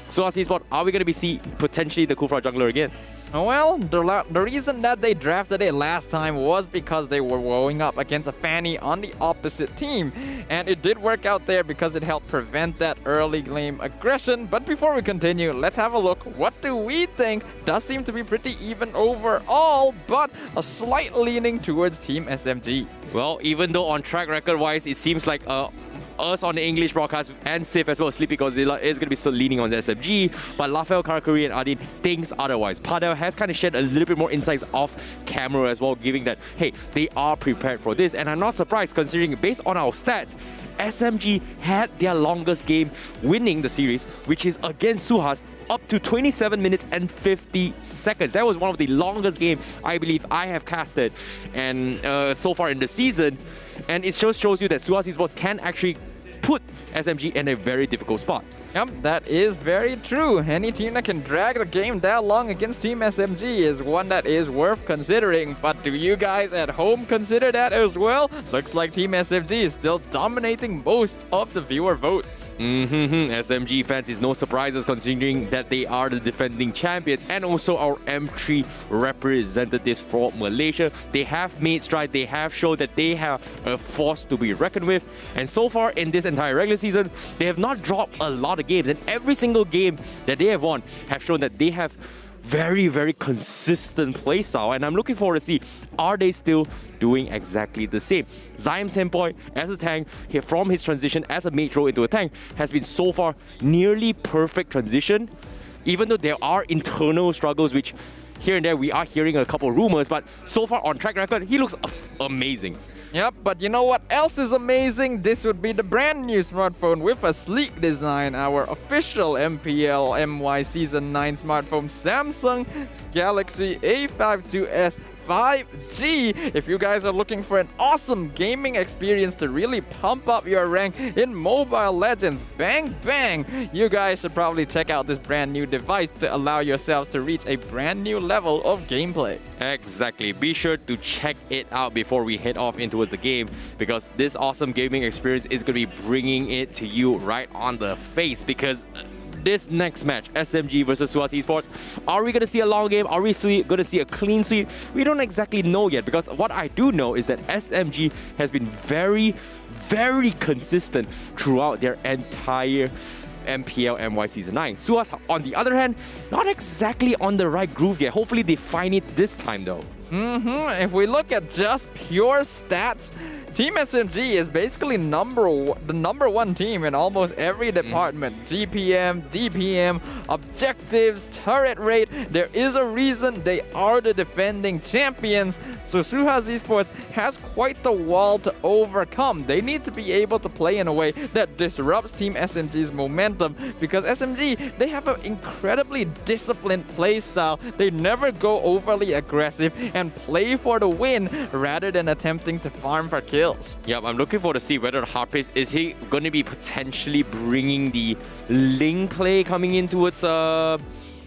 Speaker 8: SUHAZ Esports, are we going to be see potentially the Kufra jungler again?
Speaker 7: Well, the reason that they drafted it last time was because they were going up against a Fanny on the opposite team. And it did work out there because it helped prevent that early game aggression. But before we continue, let's have a look. What do we think? Does seem to be pretty even overall, but a slight leaning towards Team SMG.
Speaker 8: Well, even though on track record-wise, it seems like us on the English broadcast and Sif as well as Sleepy Godzilla is going to be still leaning on the SMG, but Lafel, Karakuri and Adin thinks otherwise. Padel has kind of shared a little bit more insights off camera as well, giving that, hey, they are prepared for this. And I'm not surprised considering based on our stats, SMG had their longest game winning the series, which is against SUHAZ, up to 27 minutes and 50 seconds. That was one of the longest games I believe I have casted and so far in the season. And it shows you that SUHAZ Esports can actually put SMG in a very difficult spot.
Speaker 7: Yep, that is very true. Any team that can drag the game that long against Team SMG is one that is worth considering. But do you guys at home consider that as well? Looks like Team SMG is still dominating most of the viewer votes.
Speaker 8: SMG fans is no surprises considering that they are the defending champions and also our M3 representatives for Malaysia. They have made strides. They have shown that they have a force to be reckoned with. And so far in this entire regular season, they have not dropped a lot of games, and every single game that they have won have shown that they have very, very consistent playstyle, and I'm looking forward to see, are they still doing exactly the same? Zyme Senpoi as a tank, from his transition as a mage role into a tank, has been so far nearly perfect transition, even though there are internal struggles which here and there we are hearing a couple of rumors, but so far on track record, he looks amazing.
Speaker 7: Yep, but you know what else is amazing? This would be the brand new smartphone with a sleek design. Our official MPL MY Season 9 smartphone, Samsung Galaxy A52s 5G. If you guys are looking for an awesome gaming experience to really pump up your rank in Mobile Legends, bang bang, you guys should probably check out this brand new device to allow yourselves to reach a brand new level of gameplay.
Speaker 8: Exactly. Be sure to check it out before we head off into the game, because this awesome gaming experience is going to be bringing it to you right on the face. Because this next match, SMG versus SUHAZ Esports, are we going to see a long game? Are we going to see a clean sweep? We don't exactly know yet, because what I do know is that SMG has been very, very consistent throughout their entire MPL MY Season 9. SUHAZ, on the other hand, not exactly on the right groove yet. Hopefully they find it this time though.
Speaker 7: If we look at just pure stats, Team SMG is basically the number one team in almost every department. GPM, DPM, objectives, turret rate. There is a reason they are the defending champions. So SUHAZ Esports has quite the wall to overcome. They need to be able to play in a way that disrupts Team SMG's momentum, because SMG, they have an incredibly disciplined play style. They never go overly aggressive and play for the win rather than attempting to farm for kills.
Speaker 8: Yep, I'm looking forward to see whether Harpist, is he going to be potentially bringing the Ling play coming in towards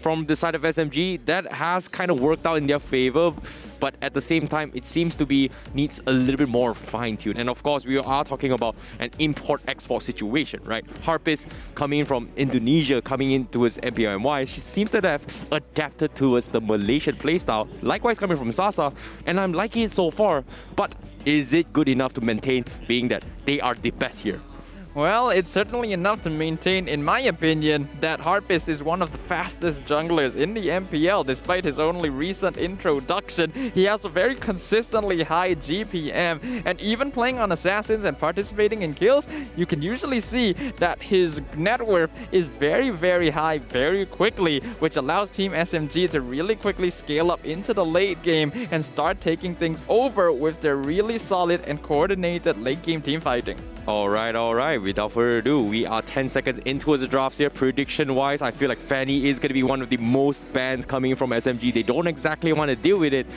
Speaker 8: from the side of SMG. That has kind of worked out in their favor, but at the same time, it seems to be needs a little bit more fine-tuned. And of course, we are talking about an import-export situation, right? Harpist coming in from Indonesia, coming in towards MPL MY, she seems to have adapted towards the Malaysian playstyle. Likewise, coming from Sasa, and I'm liking it so far. But is it good enough to maintain, being that they are the best here?
Speaker 7: Well, it's certainly enough to maintain, in my opinion, that Harpist is one of the fastest junglers in the MPL. Despite his only recent introduction, he has a very consistently high GPM, and even playing on Assassins and participating in kills, you can usually see that his net worth is very, very high very quickly, which allows Team SMG to really quickly scale up into the late game and start taking things over with their really solid and coordinated late game team fighting.
Speaker 8: All right. Without further ado, we are 10 seconds into the drafts here. Prediction-wise, I feel like Fanny is going to be one of the most bans coming from SMG. They don't exactly want to deal with it.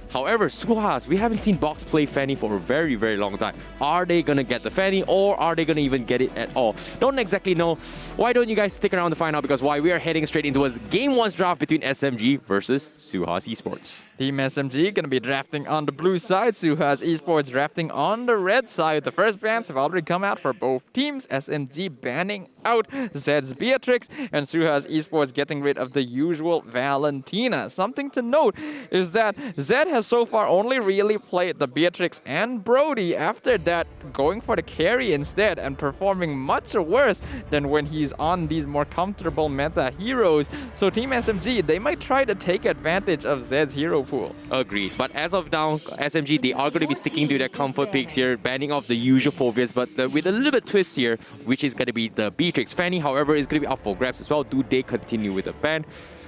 Speaker 8: However, SUHAZ, we haven't seen Box play Fanny for a very, very long time. Are they going to get the Fanny, or are they going to even get it at all? Don't exactly know. Why don't you guys stick around to find out, because we are heading straight into a Game 1's draft between SMG versus SUHAZ Esports.
Speaker 7: Team SMG going to be drafting on the blue side, SUHAZ Esports drafting on the red side. The first bans have already come out for both teams. SMG banning out Zed's Beatrix, and SUHAZ Esports getting rid of the usual Valentina. Something to note is that Zed has so far only really played the Beatrix and Brody, after that going for the carry instead and performing much worse than when he's on these more comfortable meta heroes. So Team SMG, they might try to take advantage of Zed's hero pool.
Speaker 8: Agreed, but as of now, SMG, they are going to be sticking to their comfort picks here, banning off the usual phobias, but with a little bit twist here, which is going to be the Beatrix. Fanny, however, is going to be up for grabs as well. Do they continue with the ban?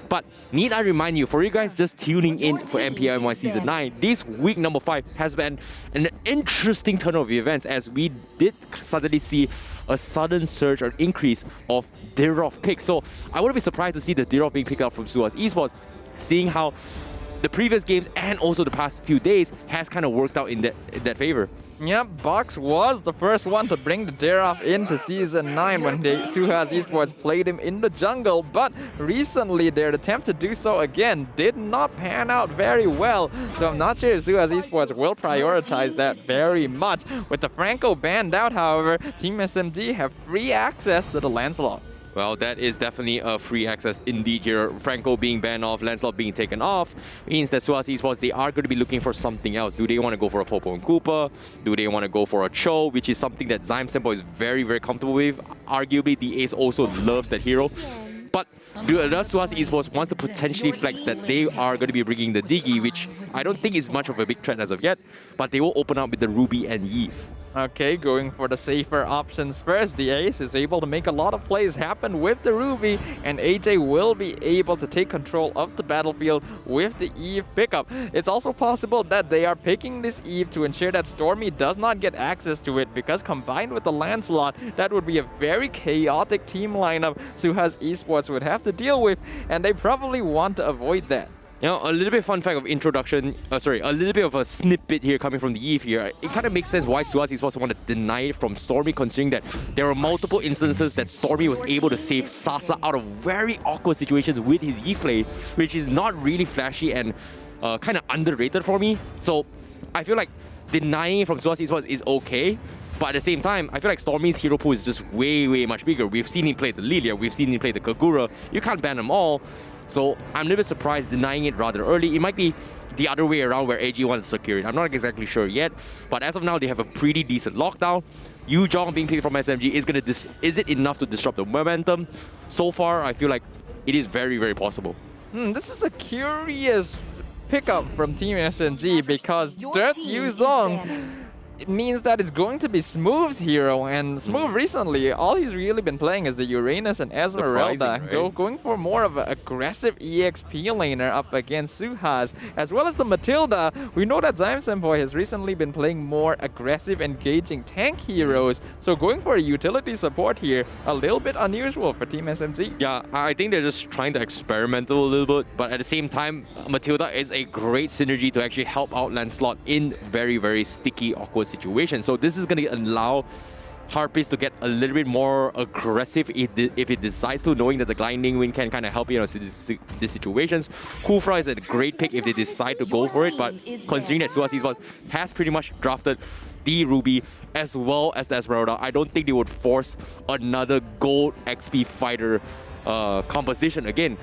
Speaker 8: But need I remind you, for you guys just tuning in for MPL MY Season 9, this week number 5 has been an interesting turn of events, as we did suddenly see a sudden surge or increase of Dirov picks. So I wouldn't be surprised to see the Dirov being picked up from SUHAZ Esports, seeing how the previous games and also the past few days has kind of worked out in that favor.
Speaker 7: Yep, Box was the first one to bring the Dirov into Season 9 when SUHAZ Esports played him in the jungle, but recently their attempt to do so again did not pan out very well, so I'm not sure if SUHAZ Esports will prioritize that very much. With the Franco banned out, however, Team SMG have free access to the Lancelot.
Speaker 8: Well, that is definitely a free access indeed here. Franco being banned off, Lancelot being taken off, means that SUHAZ Esports, they are going to be looking for something else. Do they want to go for a Popo and Koopa? Do they want to go for a Cho, which is something that Zyme Senpai is very, very comfortable with? Arguably, the Ace also loves that hero. But does SUHAZ Esports wants to potentially flex that they are going to be bringing the Diggy, which I don't think is much of a big threat as of yet, but they will open up with the Ruby and Yves.
Speaker 7: Okay, going for the safer options first. The Ace is able to make a lot of plays happen with the Ruby, and AJ will be able to take control of the battlefield with the Eve pickup. It's also possible that they are picking this Eve to ensure that Stormy does not get access to it, because combined with the Lancelot, that would be a very chaotic team lineup SUHAZ Esports would have to deal with, and they probably want to avoid that.
Speaker 8: You know, a little bit fun fact of introduction, a little bit of a snippet here coming from the Eve here. It kind of makes sense why SUHAZ Esports want to deny it from Stormy, considering that there were multiple instances that Stormy was able to save Sasa out of very awkward situations with his Eve play, which is not really flashy and kind of underrated for me. So I feel like denying it from SUHAZ Esports is okay. But at the same time, I feel like Stormy's hero pool is just way, way much bigger. We've seen him play the Lilia, we've seen him play the Kagura. You can't ban them all. So I'm a little bit surprised denying it rather early. It might be the other way around where AG wants to secure it. I'm not exactly sure yet. But as of now, they have a pretty decent lockdown. Yu Jong being picked from SMG is going to is it enough to disrupt the momentum? So far, I feel like it is very, very possible.
Speaker 7: This is a curious pickup from Team SMG, because Dirt Yu Zong it means that it's going to be Smooth's hero, and Smooth recently, all he's really been playing is the Uranus and Esmeralda,
Speaker 8: Surprising, right?
Speaker 7: going for more of an aggressive EXP laner up against SUHAZ, as well as the Matilda. We know that Zyme Semboy has recently been playing more aggressive, engaging tank heroes, so going for a utility support here, a little bit unusual for Team SMG.
Speaker 8: Yeah, I think they're just trying to experiment a little bit, but at the same time, Matilda is a great synergy to actually help out Lancelot in very, very sticky, awkward situations. So this is going to allow Harpies to get a little bit more aggressive if it decides to, knowing that the Gliding Wind can kind of help, you know, these situations. Kufra is a great pick if they decide to go for it, but considering that SUHAZ Esports has pretty much drafted the Ruby as well as the Esmeralda, I don't think they would force another gold XP fighter composition again.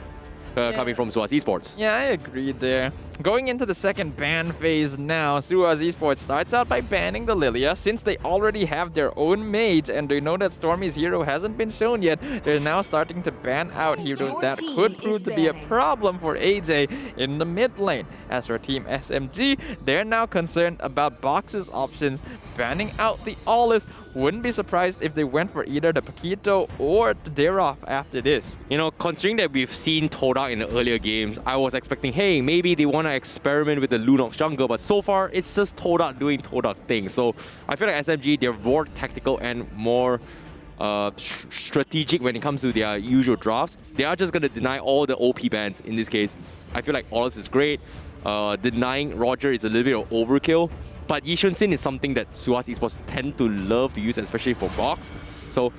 Speaker 8: Coming from SUHAZ Esports.
Speaker 7: Yeah, I agree there. Going into the second ban phase now, SUHAZ Esports starts out by banning the Lilia. Since they already have their own mage and they know that Stormy's hero hasn't been shown yet, they're now starting to ban out heroes that could prove to be a problem for AJ in the mid lane. As for Team SMG, they're now concerned about Box's options, banning out the Aulus. Wouldn't be surprised if they went for either the Paquito or the Derov after this.
Speaker 8: You know, considering that we've seen TODAK in the earlier games, I was expecting, hey, maybe they want to experiment with the Lunox jungle, but so far it's just TODAK doing TODAK things. So I feel like SMG, they're more tactical and more strategic when it comes to their usual drafts. They are just going to deny all the OP bans in this case. I feel like Aulus is great. Denying Roger is a little bit of overkill. But Yishun Sin is something that SUHAZ Esports tend to love to use, especially for Box. So,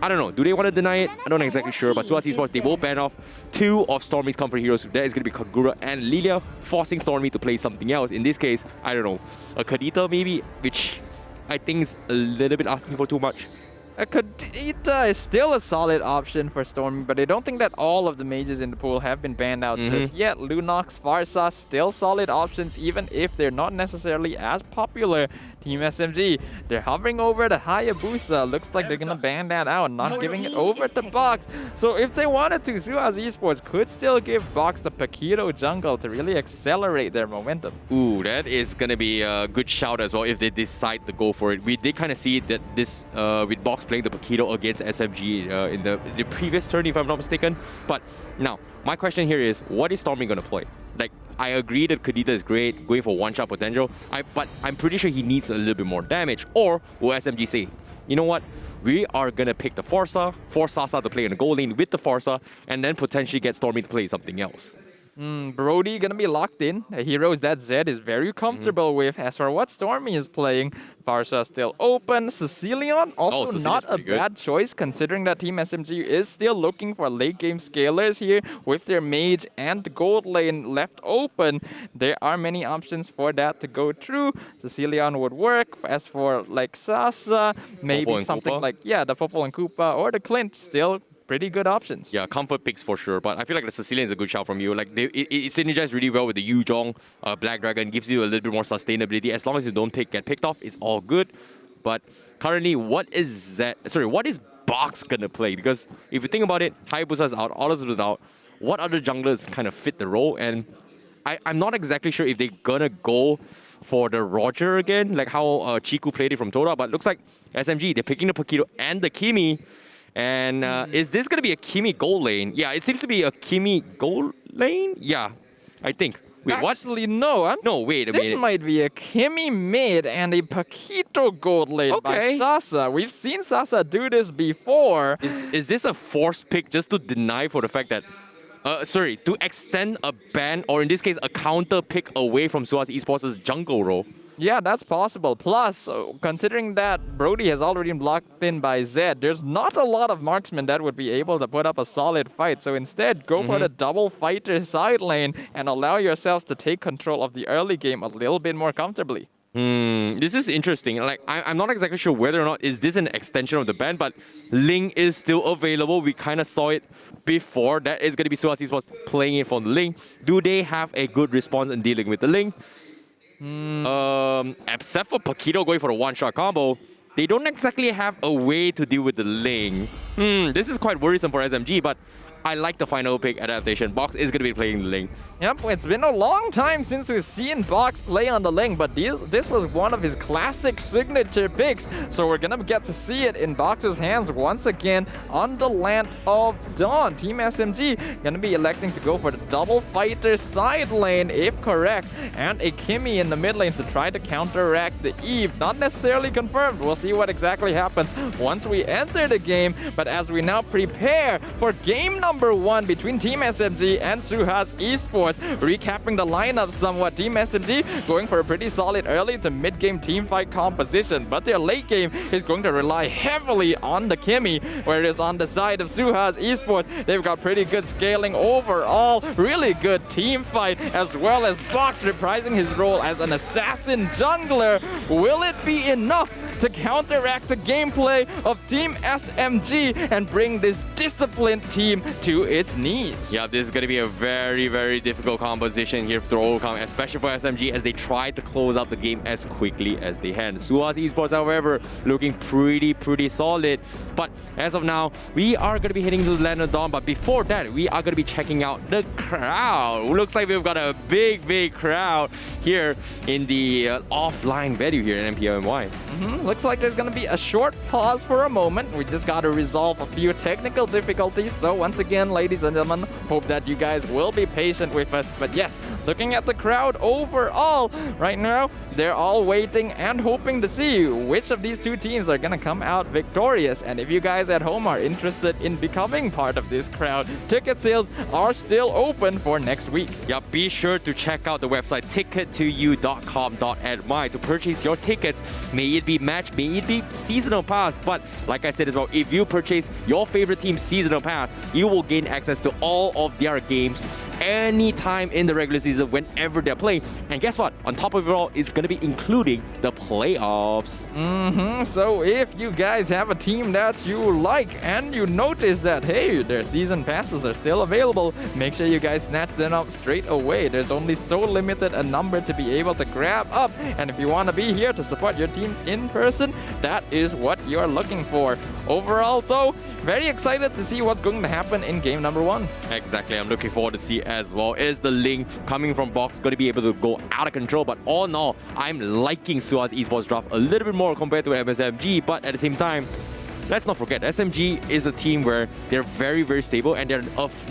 Speaker 8: I don't know. Do they want to deny it? I'm not exactly sure. But SUHAZ Esports, they will ban off 2 of Stormy's comfort heroes. That is going to be Kagura and Lilia, forcing Stormy to play something else. In this case, I don't know. A Kadita maybe, which I think is a little bit asking for too much.
Speaker 7: A Kadita is still a solid option for Stormy, but I don't think that all of the mages in the pool have been banned out just yet. Lunox, Farsa, still solid options even if they're not necessarily as popular. Team SMG, they're hovering over the Hayabusa. Looks like they're gonna ban that out, not giving it over to Box. So if they wanted to, SUHAZ Esports could still give Box the Paquito jungle to really accelerate their momentum.
Speaker 8: Ooh, that is gonna be a good shout as well if they decide to go for it. We did kind of see that this with Box playing the Paquito against SMG in the previous turn, if I'm not mistaken. But now, my question here is, what is Stormy gonna play? Like, I agree that Kadita is great, going for one-shot potential, but I'm pretty sure he needs a little bit more damage. Or will SMG say, you know what, we are going to pick the Forza, force Sasa to play in the goal lane with the Forza, and then potentially get Stormy to play something else.
Speaker 7: Brody gonna be locked in. A hero that Zed is very comfortable with. As for what Stormy is playing, Farsa still open. Cecilion also not a bad choice considering that Team SMG is still looking for late game scalers here with their mage and the gold lane left open. There are many options for that to go through. Cecilion would work. As for like Sasa, maybe something like, yeah, the Fofol and Koopa or the Clint, still pretty good options.
Speaker 8: Yeah, comfort picks for sure, but I feel like the Sicilian is a good shout from you. Like it synergizes really well with the Yuzhong Black Dragon, gives you a little bit more sustainability. As long as you don't get picked off, it's all good. But currently, what is Box gonna play? Because if you think about it, Hayabusa is out, Aulus is out. What other junglers kind of fit the role? And I'm not exactly sure if they're gonna go for the Roger again, like how Chiku played it from TODAK, but looks like SMG, they're picking the Paquito and the Kimi. And is this going to be a Kimi gold lane? Yeah, it seems to be a Kimi gold lane. Yeah, I think. Wait,
Speaker 7: Actually, no.
Speaker 8: No, wait a minute.
Speaker 7: This might be a Kimi mid and a Paquito gold lane by Sasa. We've seen Sasa do this before.
Speaker 8: Is this a forced pick just to deny for the fact that... to extend a ban, or in this case, a counter pick away from SUHAZ Esports' jungle role?
Speaker 7: Yeah, that's possible. Plus, considering that Brody has already been blocked in by Zed, there's not a lot of marksmen that would be able to put up a solid fight. So instead, go for the double fighter side lane and allow yourselves to take control of the early game a little bit more comfortably.
Speaker 8: This is interesting. Like, I'm not exactly sure whether or not is this an extension of the ban, but Ling is still available. We kind of saw it before. That is going to be SUHAZ Esports playing it for the Ling. Do they have a good response in dealing with the Ling? Except for Paquito going for a one-shot combo, they don't exactly have a way to deal with the Ling. This is quite worrisome for SMG, but I like the final pick adaptation. Box is going to be playing the lane.
Speaker 7: Yep, it's been a long time since we've seen Box play on the lane, but this was one of his classic signature picks, so we're gonna get to see it in Box's hands once again on the Land of Dawn. Team SMG gonna be electing to go for the double fighter side lane, if correct, and a Kimmy in the mid lane to try to counteract the Eve. Not necessarily confirmed. We'll see what exactly happens once we enter the game, but as we now prepare for game number 1 between Team SMG and SUHAZ Esports. Recapping the lineup somewhat, Team SMG going for a pretty solid early to mid-game team fight composition, but their late game is going to rely heavily on the Kimmy, whereas on the side of SUHAZ Esports, they've got pretty good scaling overall, really good team fight, as well as Box reprising his role as an assassin jungler. Will it be enough to counteract the gameplay of Team SMG and bring this disciplined team to its knees?
Speaker 8: Yeah, this is going to be a very, very difficult composition here for Overcome, especially for SMG as they try to close out the game as quickly as they can. SUHAZ Esports, however, looking pretty solid. But as of now, we are going to be heading to the Land of Dawn. But before that, we are going to be checking out the crowd. Looks like we've got a big crowd here in the offline venue here in MPL MY.
Speaker 7: Looks like there's gonna be a short pause for a moment. We just gotta resolve a few technical difficulties. So once again, ladies and gentlemen, hope that you guys will be patient with us. But yes, looking at the crowd overall, right now, they're all waiting and hoping to see which of these two teams are gonna come out victorious. And if you guys at home are interested in becoming part of this crowd, ticket sales are still open for next week.
Speaker 8: Yeah, be sure to check out the website tickettouYou.com.my to purchase your tickets. May it be match, may it be seasonal pass. But like I said as well, if you purchase your favorite team's seasonal pass, you will gain access to all of their games anytime in the regular season whenever they're playing. And guess what? On top of it all, it's going to be including the playoffs.
Speaker 7: So if you guys have a team that you like and you notice that, hey, their season passes are still available, make sure you guys snatch them up straight away. There's only so limited a number to be able to grab up. And if you want to be here to support your teams in person, that is what you're looking for. Overall, though, very excited to see what's going to happen in game number 1.
Speaker 8: Exactly, I'm looking forward to see as well. Is the link coming from Box going to be able to go out of control? But all in all, I'm liking SUHAZ Esports draft a little bit more compared to SMG, but at the same time, let's not forget, SMG is a team where they're very stable and they're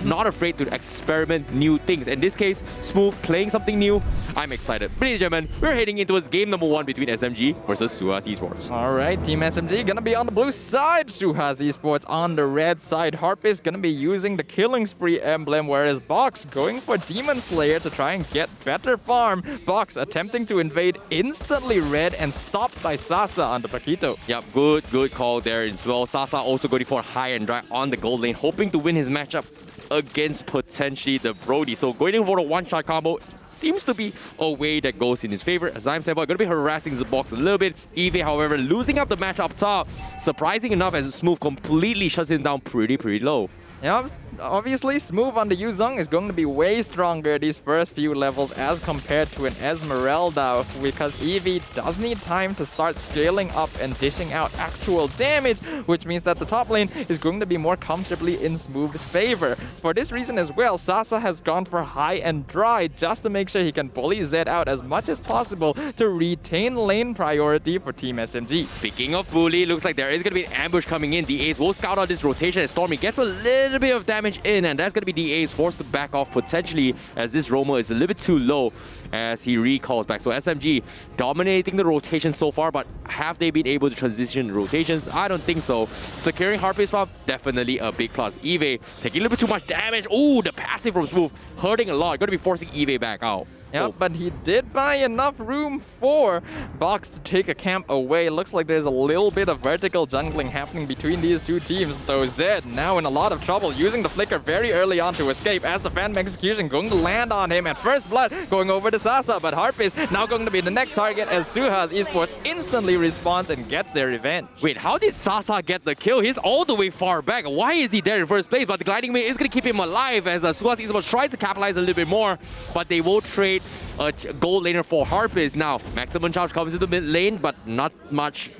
Speaker 8: not afraid to experiment new things. In this case, Smooth playing something new. I'm excited. Ladies and gentlemen, we're heading into game number 1 between SMG versus SUHAZ Esports.
Speaker 7: All right, Team SMG gonna be on the blue side, SUHAZ Esports on the red side. Harpist gonna be using the Killing Spree emblem, whereas Box going for Demon Slayer to try and get better farm. Box attempting to invade instantly red and stopped by Sasa on the Paquito.
Speaker 8: Yep, good call there as well. Sasa also going for high and dry on the gold lane, hoping to win his matchup against potentially the Brody. So going in for a one-shot combo seems to be a way that goes in his favor. As I'm saying, going to be harassing the Box a little bit. Eve, however, losing up the match up top. Surprising enough as Smooth completely shuts him down pretty low.
Speaker 7: Yeah, obviously, Smooth on the Yuzong is going to be way stronger these first few levels as compared to an Esmeralda, because Eevee does need time to start scaling up and dishing out actual damage, which means that the top lane is going to be more comfortably in Smooth's favor. For this reason as well, Sasa has gone for high and dry just to make sure he can bully Zed out as much as possible to retain lane priority for Team SMG.
Speaker 8: Speaking of bully, looks like there is going to be an ambush coming in. The Ace will scout out this rotation as Stormy gets a little bit of damage in, and that's going to be the Ace forced to back off potentially as this Roamer is a little bit too low as he recalls back. So SMG dominating the rotation so far, but have they been able to transition rotations? I don't think so. Securing Harpist Pump, definitely a big plus. Eve taking a little bit too much damage. Ooh, the passive from Smooth hurting a lot. Going to be forcing Eve back out.
Speaker 7: Yeah, but he did buy enough room for Box to take a camp away. Looks like there's a little bit of vertical jungling happening between these two teams, though Zed now in a lot of trouble, using the flicker very early on to escape as the Phantom Execution going to land on him at first blood, going over to Sasa, but Harpist now going to be the next target as SUHAZ Esports instantly responds and gets their revenge.
Speaker 8: Wait, how did Sasa get the kill? He's all the way far back. Why is he there in first place? But the gliding wave is going to keep him alive as SUHAZ Esports tries to capitalize a little bit more, but they will trade a gold laner for Harpist. Now, maximum charge comes into the mid lane, but not much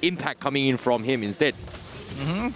Speaker 8: impact coming in from him instead.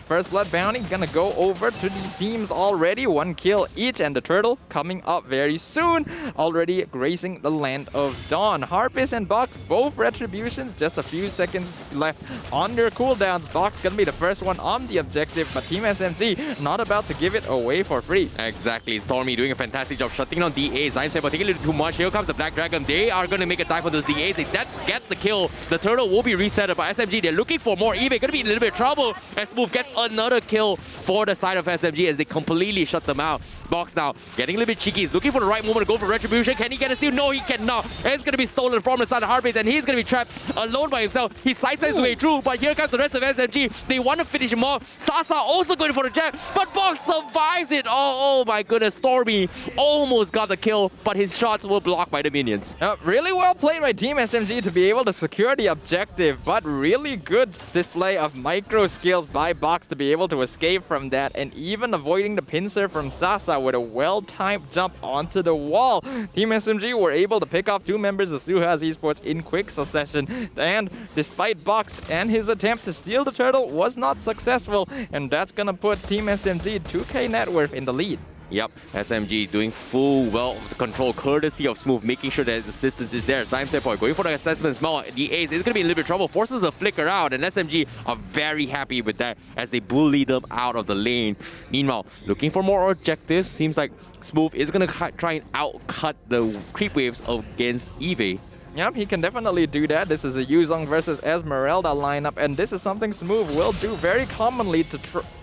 Speaker 7: First blood bounty gonna go over to these teams already. 1 kill each, and the turtle coming up very soon. Already gracing the land of Dawn. Harpist and Box, both retributions. Just a few seconds left on their cooldowns. Box gonna be the first one on the objective, but Team SMG not about to give it away for free.
Speaker 8: Exactly. Stormy doing a fantastic job shutting down DAs. I'm saying, but taking a little too much. Here comes the Black Dragon. They are gonna make a dive for those DAs. They get the kill. The turtle will be reset by SMG. They're looking for more. eBay gonna be in a little bit of trouble. And Smooth gets another kill for the side of SMG as they completely shut them out. Box now getting a little bit cheeky. He's looking for the right moment to go for retribution. Can he get a steal? No, he cannot. And it's gonna be stolen from the side of Heartbase, and he's gonna be trapped alone by himself. He sidesteps his way through, but here comes the rest of SMG. They want to finish him off. Sasa also going for the jab, but Box survives it. Oh my goodness. Stormy almost got the kill, but his shots were blocked by the minions.
Speaker 7: Really well played by Team SMG to be able to secure the objective, but really good display of micro skills by Box to be able to escape from that, and even avoiding the pincer from Sasa with a well-timed jump onto the wall. Team SMG were able to pick off 2 members of SUHAZ Esports in quick succession, and despite Box and his attempt to steal the turtle was not successful, and that's gonna put Team SMG 2K net worth in the lead.
Speaker 8: Yep, SMG doing full well control courtesy of Smooth, making sure that his assistance is there. Time set point, going for the assessment small. The Ace is going to be in a little bit of trouble, forces a flicker out, and SMG are very happy with that as they bully them out of the lane. Meanwhile, looking for more objectives, seems like Smooth is going to try and outcut the creep waves against Eve.
Speaker 7: Yep, he can definitely do that. This is a Yuzong versus Esmeralda lineup, and this is something Smooth will do very commonly to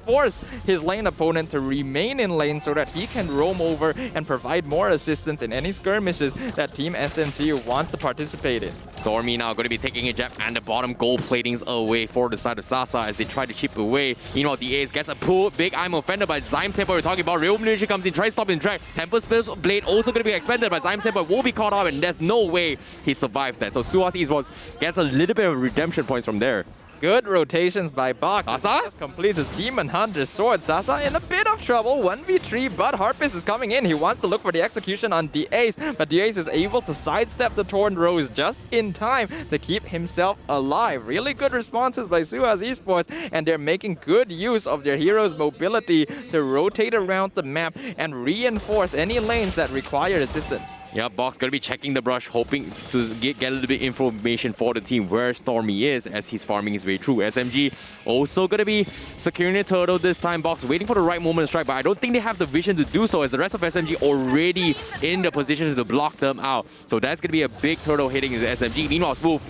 Speaker 7: force his lane opponent to remain in lane so that he can roam over and provide more assistance in any skirmishes that Team SMG wants to participate in.
Speaker 8: Stormy now going to be taking a jab, and the bottom gold platings away for the side of Sasa as they try to chip away. Meanwhile, the Ace gets a pull. Big I'm offended by Zyme Senpai. We're talking about Real Malaysia comes in, tries to stop in track. Tempest Blade also going to be expended, but Zyme Senpai will be caught up, and there's no way he survives that. So SUHAZ Esports gets a little bit of redemption points from there.
Speaker 7: Good rotations by Box.
Speaker 8: Sasa
Speaker 7: just completes his Demon Hunter's sword. Sasa in a bit of trouble, 1v3, but Harpist is coming in. He wants to look for the execution on DAce, but DAce is able to sidestep the Torn Rose just in time to keep himself alive. Really good responses by SUHAZ Esports, and they're making good use of their hero's mobility to rotate around the map and reinforce any lanes that require assistance.
Speaker 8: Yeah, Box gonna be checking the brush, hoping to get a little bit information for the team where Stormy is as he's farming his way through. SMG also gonna be securing the turtle this time. Box waiting for the right moment to strike, but I don't think they have the vision to do so as the rest of SMG already in the position to block them out. So that's gonna be a big turtle hitting the SMG. Meanwhile, Smooth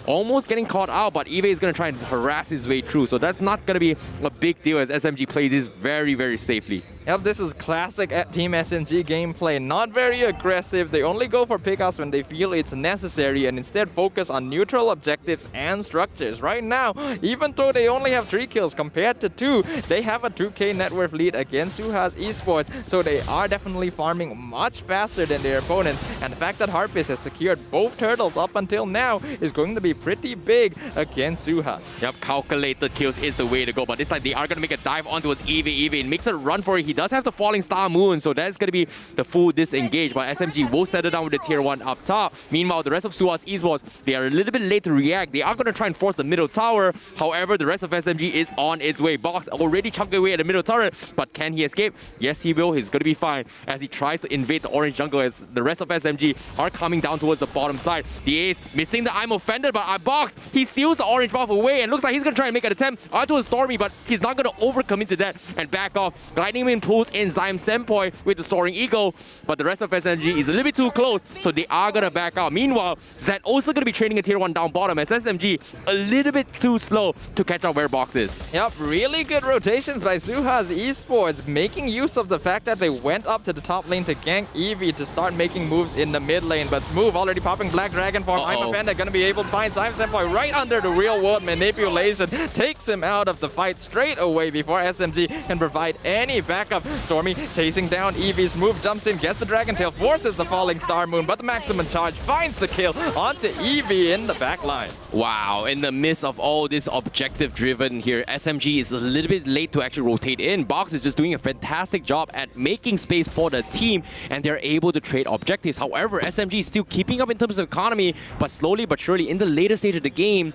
Speaker 8: almost getting caught out, but Eve is gonna try and harass his way through. So that's not gonna be a big deal as SMG plays this very, very safely.
Speaker 7: Yep, this is classic at Team SMG gameplay. Not very aggressive. They only go for pickoffs when they feel it's necessary and instead focus on neutral objectives and structures. Right now, even though they only have 3 kills compared to 2, they have a 2K net worth lead against SUHAZ Esports, so they are definitely farming much faster than their opponents. And the fact that Harpist has secured both turtles up until now is going to be pretty big against SUHAZ.
Speaker 8: Yep, calculated kills is the way to go, but this time they are going to make a dive onto his Eve. Eve makes a run for it. He does have the Falling Star Moon, so that's going to be the full disengage, but SMG will settle down with the tier 1 up top. Meanwhile, the rest of SUHAZ Esports, they are a little bit late to react. They are going to try and force the middle tower. However, the rest of SMG is on its way. Box already chunked away at the middle turret, but can he escape? Yes, he will. He's going to be fine as he tries to invade the orange jungle as the rest of SMG are coming down towards the bottom side. The Ace missing the I'm offended by Box. He steals the orange buff away and looks like he's going to try and make an attempt onto a Stormy, but he's not going to overcommit to that and back off. Lightning Wind pulls in Zyme Senpai with the Soaring Eagle, but the rest of SMG is a little bit too close, so they are going to back out. Meanwhile, Zed also going to be trading a tier 1 down bottom as SMG a little bit too slow to catch up where Box is.
Speaker 7: Yep, really good rotations by SUHAZ Esports, making use of the fact that they went up to the top lane to gank Eevee to start making moves in the mid lane, but Smooth already popping Black Dragon form. I'm offended, going to be able to find Zyme Senpai right under the real world manipulation, takes him out of the fight straight away before SMG can provide any backup. Stormy chasing down Eevee's move, jumps in, gets the Dragon Tail, forces the Falling Star Moon, but the maximum charge finds the kill onto Eevee in the back line.
Speaker 8: Wow, in the midst of all this objective driven here, SMG is a little bit late to actually rotate in. Box is just doing a fantastic job at making space for the team, and they're able to trade objectives. However, SMG is still keeping up in terms of economy, but slowly but surely in the later stage of the game,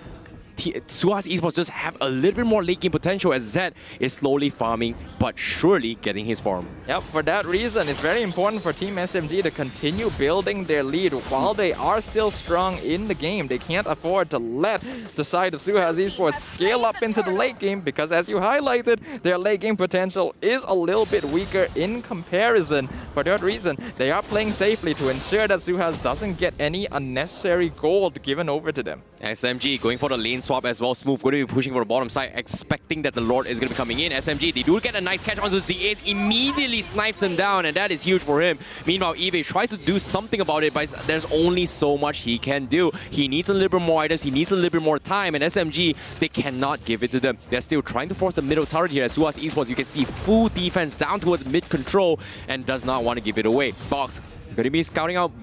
Speaker 8: SUHAZ Esports just have a little bit more late game potential as Zed is slowly farming but surely getting his farm.
Speaker 7: Yep, for that reason, it's very important for Team SMG to continue building their lead while they are still strong in the game. They can't afford to let the side of SUHAZ Esports scale up into the late game because, as you highlighted, their late game potential is a little bit weaker in comparison. For that reason, they are playing safely to ensure that SUHAZ doesn't get any unnecessary gold given over to them.
Speaker 8: SMG going for the lane swap as well. Smooth going to be pushing for the bottom side, expecting that the Lord is going to be coming in. SMG, they do get a nice catch onto the ace, immediately snipes him down, and that is huge for him. Meanwhile, Eve tries to do something about it, but there's only so much he can do. He needs a little bit more items, he needs a little bit more time, and SMG, they cannot give it to them. They're still trying to force the middle turret here. As SUHAZ Esports, you can see full defense down towards mid control and does not want to give it away. Box going to be scouting out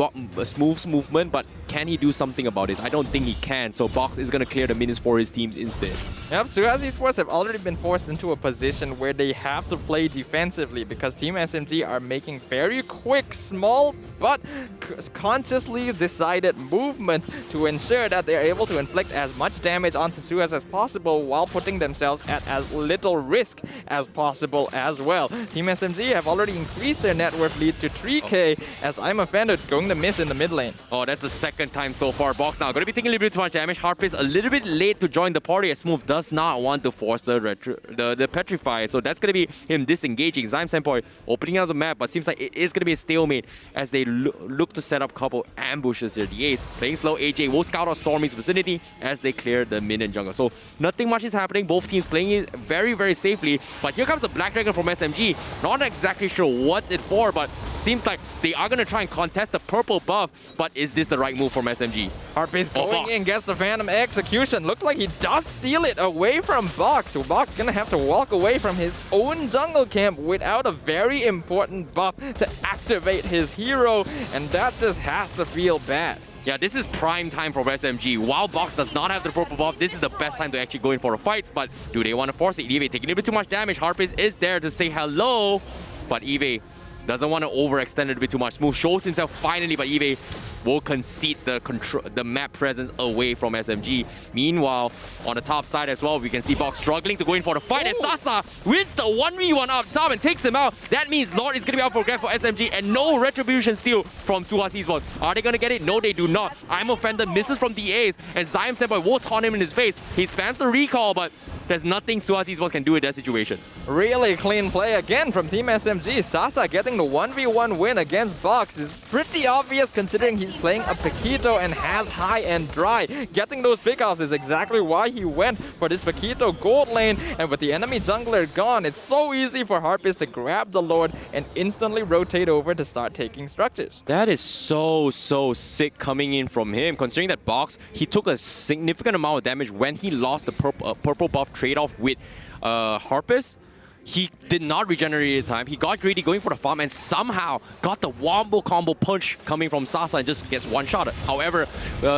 Speaker 8: Smooth's movement, but can he do something about this? I don't think he can, so Box is going to clear the minions for his teams instead.
Speaker 7: Yep, SUHAZ Esports have already been forced into a position where they have to play defensively because Team SMG are making very quick, small, but consciously decided movements to ensure that they're able to inflict as much damage onto SUHAZ as possible while putting themselves at as little risk as possible as well. Team SMG have already increased their net worth lead to 3k as I'm offended going to miss in the mid lane.
Speaker 8: Oh, that's the second time so far. Box now going to be taking a little bit too much damage. Harpist a little bit late to join the party as Smooth does not want to force the Petrify. So that's going to be him disengaging. Zyme Senpai opening out the map, but seems like it is going to be a stalemate as they look to set up a couple ambushes here. The Ace playing slow. AJ will scout out Stormy's vicinity as they clear the minion jungle. So nothing much is happening. Both teams playing it very, very safely. But here comes the Black Dragon from SMG. Not exactly sure what's it for, but seems like they are going to try and contest the purple buff, but is this the right move from SMG?
Speaker 7: Harpist going in, gets the Phantom Execution. Looks like he does steal it away from Box. So Box going to have to walk away from his own jungle camp without a very important buff to activate his hero, and that just has to feel bad.
Speaker 8: Yeah, this is prime time for SMG. While Box does not have the purple buff, this is the best time to actually go in for a fight, but do they want to force it? Eve taking a little bit too much damage. Harpist is there to say hello, but Eve doesn't want to overextend it a bit too much. Smooth shows himself finally, but Eve will concede the map presence away from SMG. Meanwhile, on the top side as well, we can see Box struggling to go in for the fight, and Sasa wins the 1v1 up top and takes him out. That means Lord is going to be out for grab for SMG, and no retribution steal from SUHAZ Esports. Are they going to get it? No, they do not. I'm offended, misses from the Ace, and Zyme Senpai will taunt him in his face. He spams the recall, but there's nothing SUHAZ Esports can do in that situation.
Speaker 7: Really clean play again from Team SMG. Sasa getting the 1v1 win against Box is pretty obvious considering he's playing a Paquito and has high and dry. Getting those pickoffs is exactly why he went for this Paquito gold lane, and with the enemy jungler gone, it's so easy for Harpist to grab the Lord and instantly rotate over to start taking structures.
Speaker 8: That is so sick coming in from him, considering that Box, he took a significant amount of damage when he lost the purple buff trade-off with Harpist. He did not regenerate in time. He got greedy going for the farm and somehow got the wombo combo punch coming from Sasa and just gets one-shotted. However,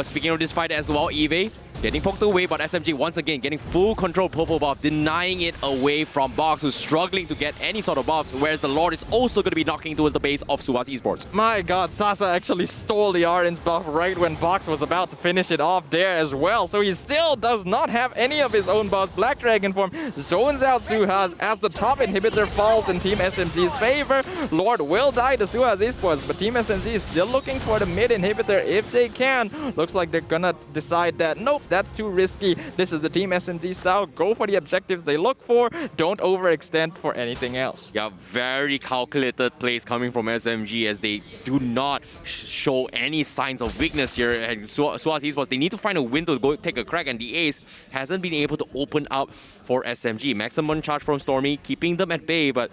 Speaker 8: speaking of this fight as well, Eve getting poked away, but SMG once again getting full control purple buff, denying it away from Box, who's struggling to get any sort of buffs, whereas the Lord is also going to be knocking towards the base of SUHAZ Esports.
Speaker 7: My god, Sasa actually stole the orange buff right when Box was about to finish it off there as well, so he still does not have any of his own buffs. Black Dragon form zones out SUHAZ as the top inhibitor falls in Team SMG's favor. Lord will die to SUHAZ Esports, but Team SMG is still looking for the mid inhibitor if they can. Looks like they're gonna decide that, nope, that's too risky. This is the Team SMG style. Go for the objectives they look for. Don't overextend for anything else.
Speaker 8: Yeah, very calculated plays coming from SMG as they do not show any signs of weakness here. And SUHAZ Esports, they need to find a window to go take a crack, and the Ace hasn't been able to open up for SMG. Maximum charge from Stormy, keeping them at bay, but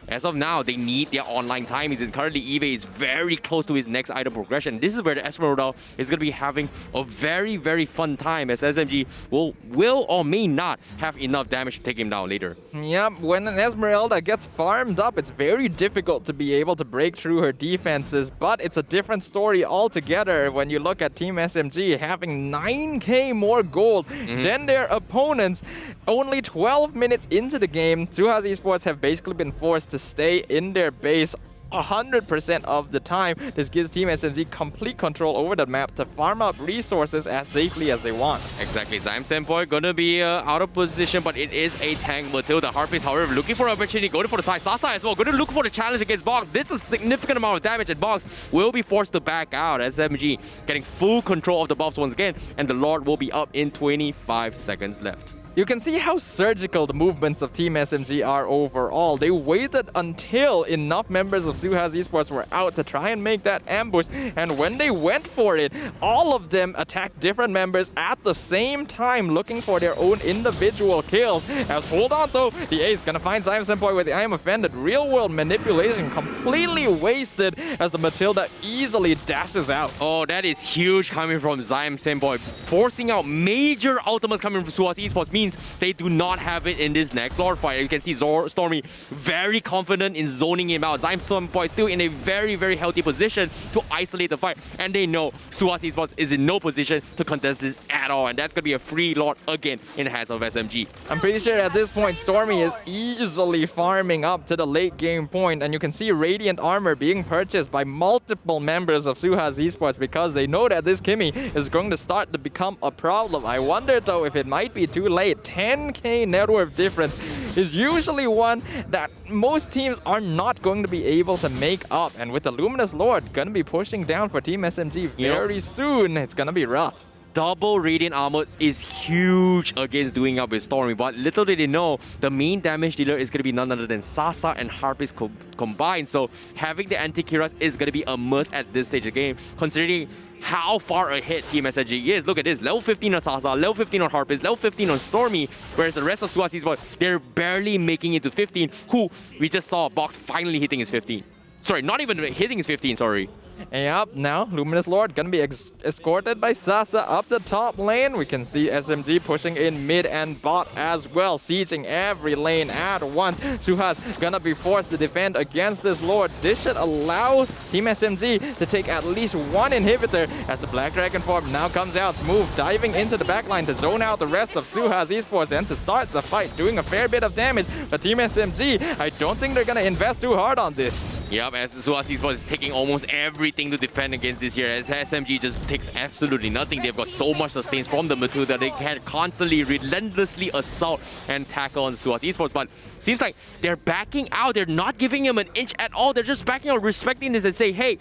Speaker 8: as of now, they need their online timings, and currently Eve is very close to his next item progression. This is where the Esmeralda is going to be having a very, very fun time, as SMG will or may not have enough damage to take him down later.
Speaker 7: Yep, when an Esmeralda gets farmed up, it's very difficult to be able to break through her defenses, but it's a different story altogether when you look at Team SMG having 9k more gold than their opponents. Only 12 minutes into the game, SUHAZ Esports have basically been forced to stay in their base 100% of the time. This gives Team SMG complete control over the map to farm up resources as safely as they want.
Speaker 8: Exactly. Zyme Senpai gonna be out of position, but it is a tank. Matilda Harpies, however, looking for an opportunity, going for the side. Sasa as well, going to look for the challenge against Box. This is a significant amount of damage, and Box will be forced to back out. SMG getting full control of the buffs once again, and the Lord will be up in 25 seconds left.
Speaker 7: You can see how surgical the movements of Team SMG are overall. They waited until enough members of SUHAZ Esports were out to try and make that ambush, and when they went for it, all of them attacked different members at the same time, looking for their own individual kills. As hold on though, the Ace gonna find Zyme Senpai with the I am offended. Real world manipulation completely wasted as the Matilda easily dashes out.
Speaker 8: Oh, that is huge coming from Zyme Senpai. Forcing out major ultimates coming from SUHAZ Esports means they do not have it in this next Lord fight. You can see Stormy very confident in zoning him out. Zyme Senpai still in a very, very healthy position to isolate the fight. And they know SUHAZ Esports is in no position to contest this at all. And that's going to be a free Lord again in the hands of SMG.
Speaker 7: I'm pretty sure at this point, Stormy is easily farming up to the late game point. And you can see Radiant Armor being purchased by multiple members of SUHAZ Esports because they know that this Kimmy is going to start to become a problem. I wonder though if it might be too late. 10k net worth difference is usually one that most teams are not going to be able to make up. And with the Luminous Lord going to be pushing down for Team SMG very soon, it's going to be rough.
Speaker 8: Double Radiant Armor is huge against doing up with Stormy, but little did they know the main damage dealer is going to be none other than Sasa and Harpies combined. So having the anti-Kiras is going to be a must at this stage of the game, considering how far ahead Team SMG is. Look at this, level 15 on Sasa, level 15 on Harpies, level 15 on Stormy, whereas the rest of SUHAZ Esports, they're barely making it to 15, who we just saw Box finally hitting his 15. Sorry, not even hitting his 15, sorry.
Speaker 7: Yep, now Luminous Lord gonna be escorted by Sasa up the top lane. We can see SMG pushing in mid and bot as well, sieging every lane at once. SUHAZ gonna be forced to defend against this Lord. This should allow Team SMG to take at least one inhibitor as the Black Dragon form now comes out. Smooth diving into the backline to zone out the rest of SUHAZ Esports and to start the fight, doing a fair bit of damage. But Team SMG, I don't think they're gonna invest too hard on this.
Speaker 8: Yep, as SUHAZ Esports is taking almost everything to defend against this year, as SMG just takes absolutely nothing. They've got so much sustains from the Matilda. They can constantly, relentlessly assault and tackle on SUHAZ Esports, but seems like they're backing out. They're not giving him an inch at all. They're just backing out, respecting this and say, hey,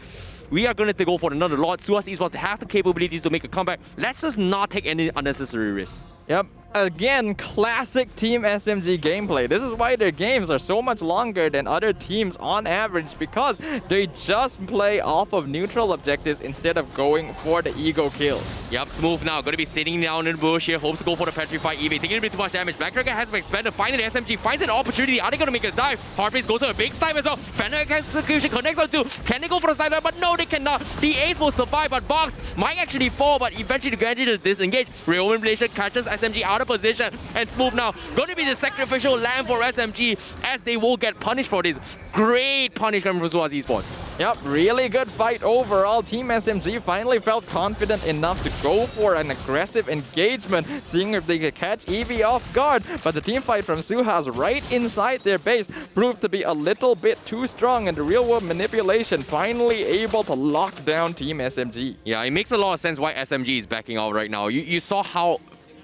Speaker 8: we are going to go for another Lord. SUHAZ Esports have the capabilities to make a comeback. Let's just not take any unnecessary risks.
Speaker 7: Yep. Again, classic Team SMG gameplay. This is why their games are so much longer than other teams on average, because they just play off of neutral objectives instead of going for the ego kills.
Speaker 8: Yep, Smooth now going to be sitting down in the bush here, hopes to go for the Petrify EV, taking a bit too much damage. Black Dragon has been expanded, finally SMG finds an opportunity. Are they going to make a dive? Harpies goes for a big snipe as well. Fennec execution connects on two. Can they go for a sniper? But no, they cannot. The Ace will survive, but Box might actually fall, but eventually going to disengage. Real Manipulation catches SMG out of position, and Smooth now going to be the sacrificial lamb for SMG, as they will get punished for this. Great punish coming from SUHAZ Esports.
Speaker 7: Yep, really good fight overall. Team SMG finally felt confident enough to go for an aggressive engagement, seeing if they could catch EV off guard. But the team fight from SUHAZ right inside their base proved to be a little bit too strong, and the real world manipulation finally able to lock down Team SMG.
Speaker 8: Yeah, it makes a lot of sense why SMG is backing out right now. You saw how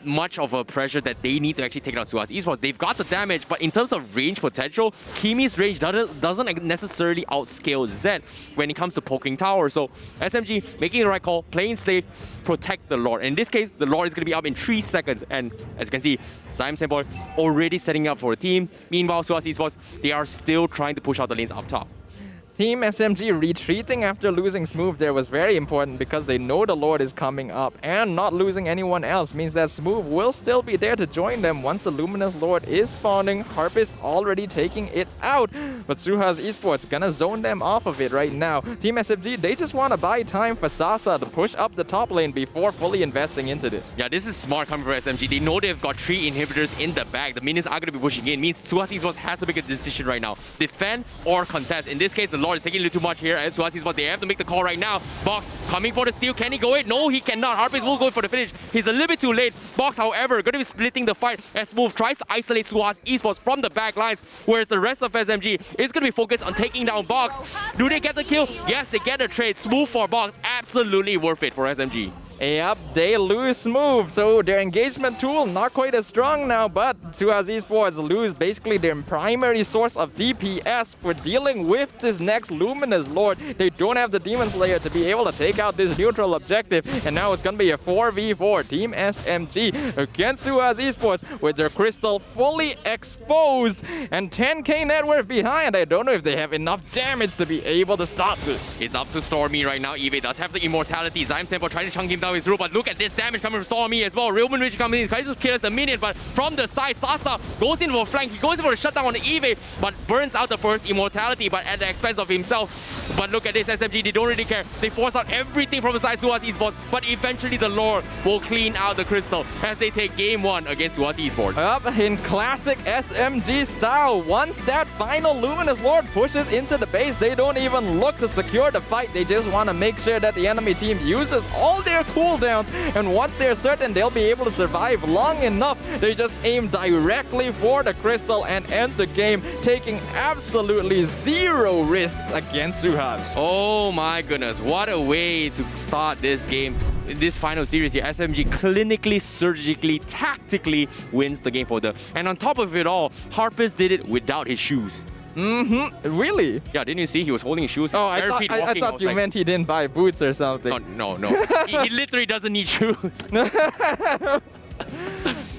Speaker 8: much of a pressure that they need to actually take out SUHAZ Esports. They've got the damage, but in terms of range potential, Kimi's range doesn't necessarily outscale Zed when it comes to poking tower. So SMG making the right call, playing safe, protect the Lord. In this case, the Lord is going to be up in 3 seconds. And as you can see, Zyme Senpai already setting up for a team. Meanwhile, SUHAZ Esports, they are still trying to push out the lanes up top.
Speaker 7: Team SMG retreating after losing Smooth there was very important, because they know the Lord is coming up, and not losing anyone else means that Smooth will still be there to join them once the Luminous Lord is spawning. Harpist already taking it out, but SUHAZ Esports gonna zone them off of it right now. Team SMG, they just want to buy time for Sasa to push up the top lane before fully investing into this.
Speaker 8: Yeah, this is smart coming from SMG. They know they've got 3 inhibitors in the bag. The minions are going to be pushing in. Means SUHAZ Esports has to make a decision right now. Defend or contest. In this case, the Lord is taking a little too much here as SUHAZ Esports. They have to make the call right now. Box coming for the steal. Can he go it? No, he cannot. Harpist will go for the finish. He's a little bit too late. Box, however, going to be splitting the fight as Smooth tries to isolate SUHAZ Esports from the back lines, whereas the rest of SMG is going to be focused on taking down Box. Do they get the kill? Yes, they get a trade. Smooth for Box. Absolutely worth it for SMG.
Speaker 7: Yep, they lose Smooth, so their engagement tool not quite as strong now, but SUHAZ Esports lose basically their primary source of DPS for dealing with this next Luminous Lord. They don't have the Demon Slayer to be able to take out this neutral objective, and now it's gonna be a 4v4 Team SMG against SUHAZ Esports with their Crystal fully exposed and 10k net worth behind. I don't know if they have enough damage to be able to stop this.
Speaker 8: It's up to Stormy right now. Eve does have the immortality. Zyme Sample trying to chunk him down his roof, but look at this damage coming from Stormy as well. Realman Rich coming in, tries to kill us the minion, but from the side, Sasa goes in for a flank. He goes in for a shutdown on the Eve, but burns out the first immortality, but at the expense of himself. But look at this, SMG, they don't really care. They force out everything from the side SUHAZ Esports, but eventually the Lord will clean out the Crystal as they take game 1 against SUHAZ Esports.
Speaker 7: Up in classic SMG style, once that final Luminous Lord pushes into the base, they don't even look to secure the fight. They just want to make sure that the enemy team uses all their cooldowns, and once they're certain they'll be able to survive long enough, they just aim directly for the Crystal and end the game, taking absolutely zero risks against SUHAZ.
Speaker 8: Oh my goodness, what a way to start this game. This final series here, SMG clinically, surgically, tactically wins the game for them. And on top of it all, Harpist did it without his shoes.
Speaker 7: Really?
Speaker 8: Yeah, didn't you see he was holding his shoes?
Speaker 7: Oh, I thought you meant he didn't buy boots or something.
Speaker 8: No. he literally doesn't need shoes.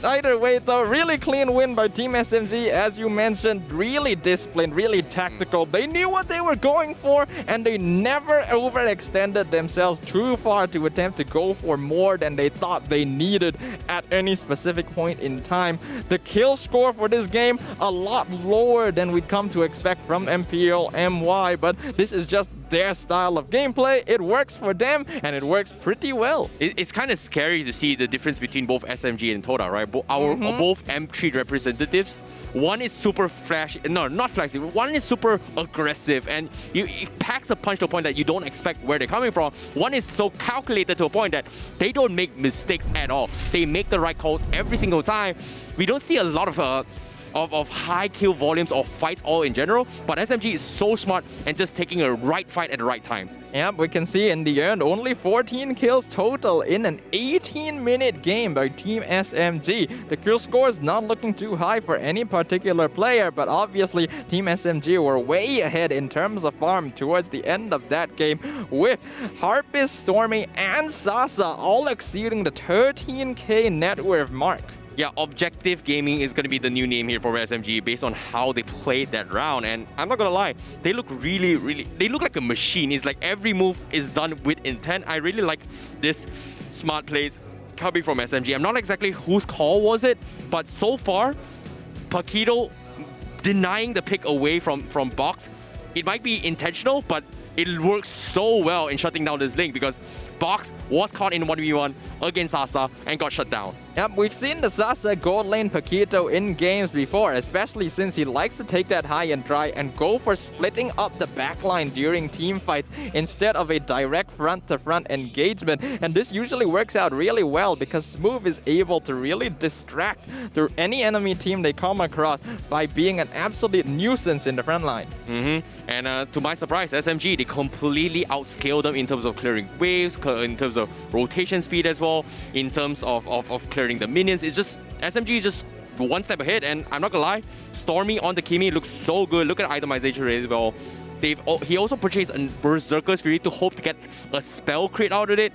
Speaker 7: Either way though, really clean win by Team SMG, as you mentioned, really disciplined, really tactical. They knew what they were going for, and they never overextended themselves too far to attempt to go for more than they thought they needed at any specific point in time. The kill score for this game, a lot lower than we'd come to expect from MPL MY, but this is just their style of gameplay. It works for them, and it works pretty well.
Speaker 8: It's kind of scary to see the difference between both SMG and TODAK, right? Both M3 representatives. One is super flashy, no, not flashy. One is super aggressive, and it packs a punch to a point that you don't expect where they're coming from. One is so calculated to a point that they don't make mistakes at all. They make the right calls every single time. We don't see a lot of high kill volumes or fights all in general, but SMG is so smart and just taking a right fight at the right time.
Speaker 7: Yep, we can see in the end only 14 kills total in an 18-minute game by Team SMG. The kill score is not looking too high for any particular player, but obviously Team SMG were way ahead in terms of farm towards the end of that game, with Harpist, Stormy, and Sasa all exceeding the 13k net worth mark.
Speaker 8: Yeah, Objective Gaming is going to be the new name here for SMG based on how they played that round. And I'm not going to lie, they look really, they look like a machine. It's like every move is done with intent. I really like this smart plays coming from SMG. I'm not exactly whose call was it, but so far, Paquito denying the pick away from Box, it might be intentional, but it works so well in shutting down this link because Box was caught in 1v1 against Sasa and got shut down.
Speaker 7: Yep, we've seen the Sasa gold lane Paquito in games before, especially since he likes to take that high and dry and go for splitting up the backline during team fights instead of a direct front-to-front engagement. And this usually works out really well because Smooth is able to really distract through any enemy team they come across by being an absolute nuisance in the front line.
Speaker 8: And to my surprise, SMG, they completely outscaled them in terms of clearing waves, in terms of rotation speed as well, in terms of clearing the minions. It's just, SMG is just one step ahead, and I'm not gonna lie, Stormy on the Kimi looks so good. Look at itemization rate as well. He also purchased a Berserker Spirit to hope to get a spell crit out of it.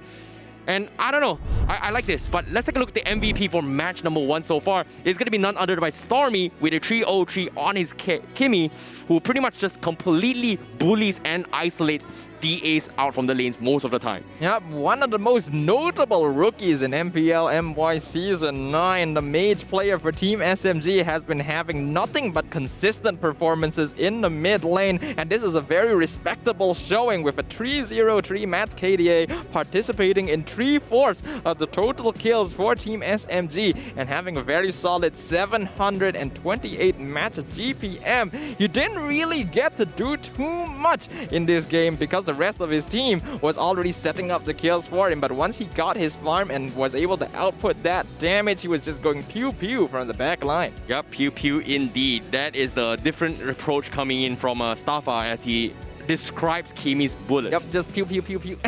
Speaker 8: And I don't know, I like this, but let's take a look at the MVP for match number 1 so far. It's going to be none other than Stormy with a 303 on his Kimi, who pretty much just completely bullies and isolates DAs out from the lanes most of the time.
Speaker 7: Yep, one of the most notable rookies in MPL MY Season 9, the mage player for Team SMG, has been having nothing but consistent performances in the mid lane, and this is a very respectable showing with a 303 match KDA, participating in 3/4 of the total kills for Team SMG and having a very solid 728 match GPM. You didn't really get to do too much in this game because the rest of his team was already setting up the kills for him, but once he got his farm and was able to output that damage, he was just going pew-pew from the back line.
Speaker 8: Yep, pew-pew indeed. That is the different approach coming in from Stafa as he describes Kimi's bullets.
Speaker 7: Yep, just pew-pew-pew-pew.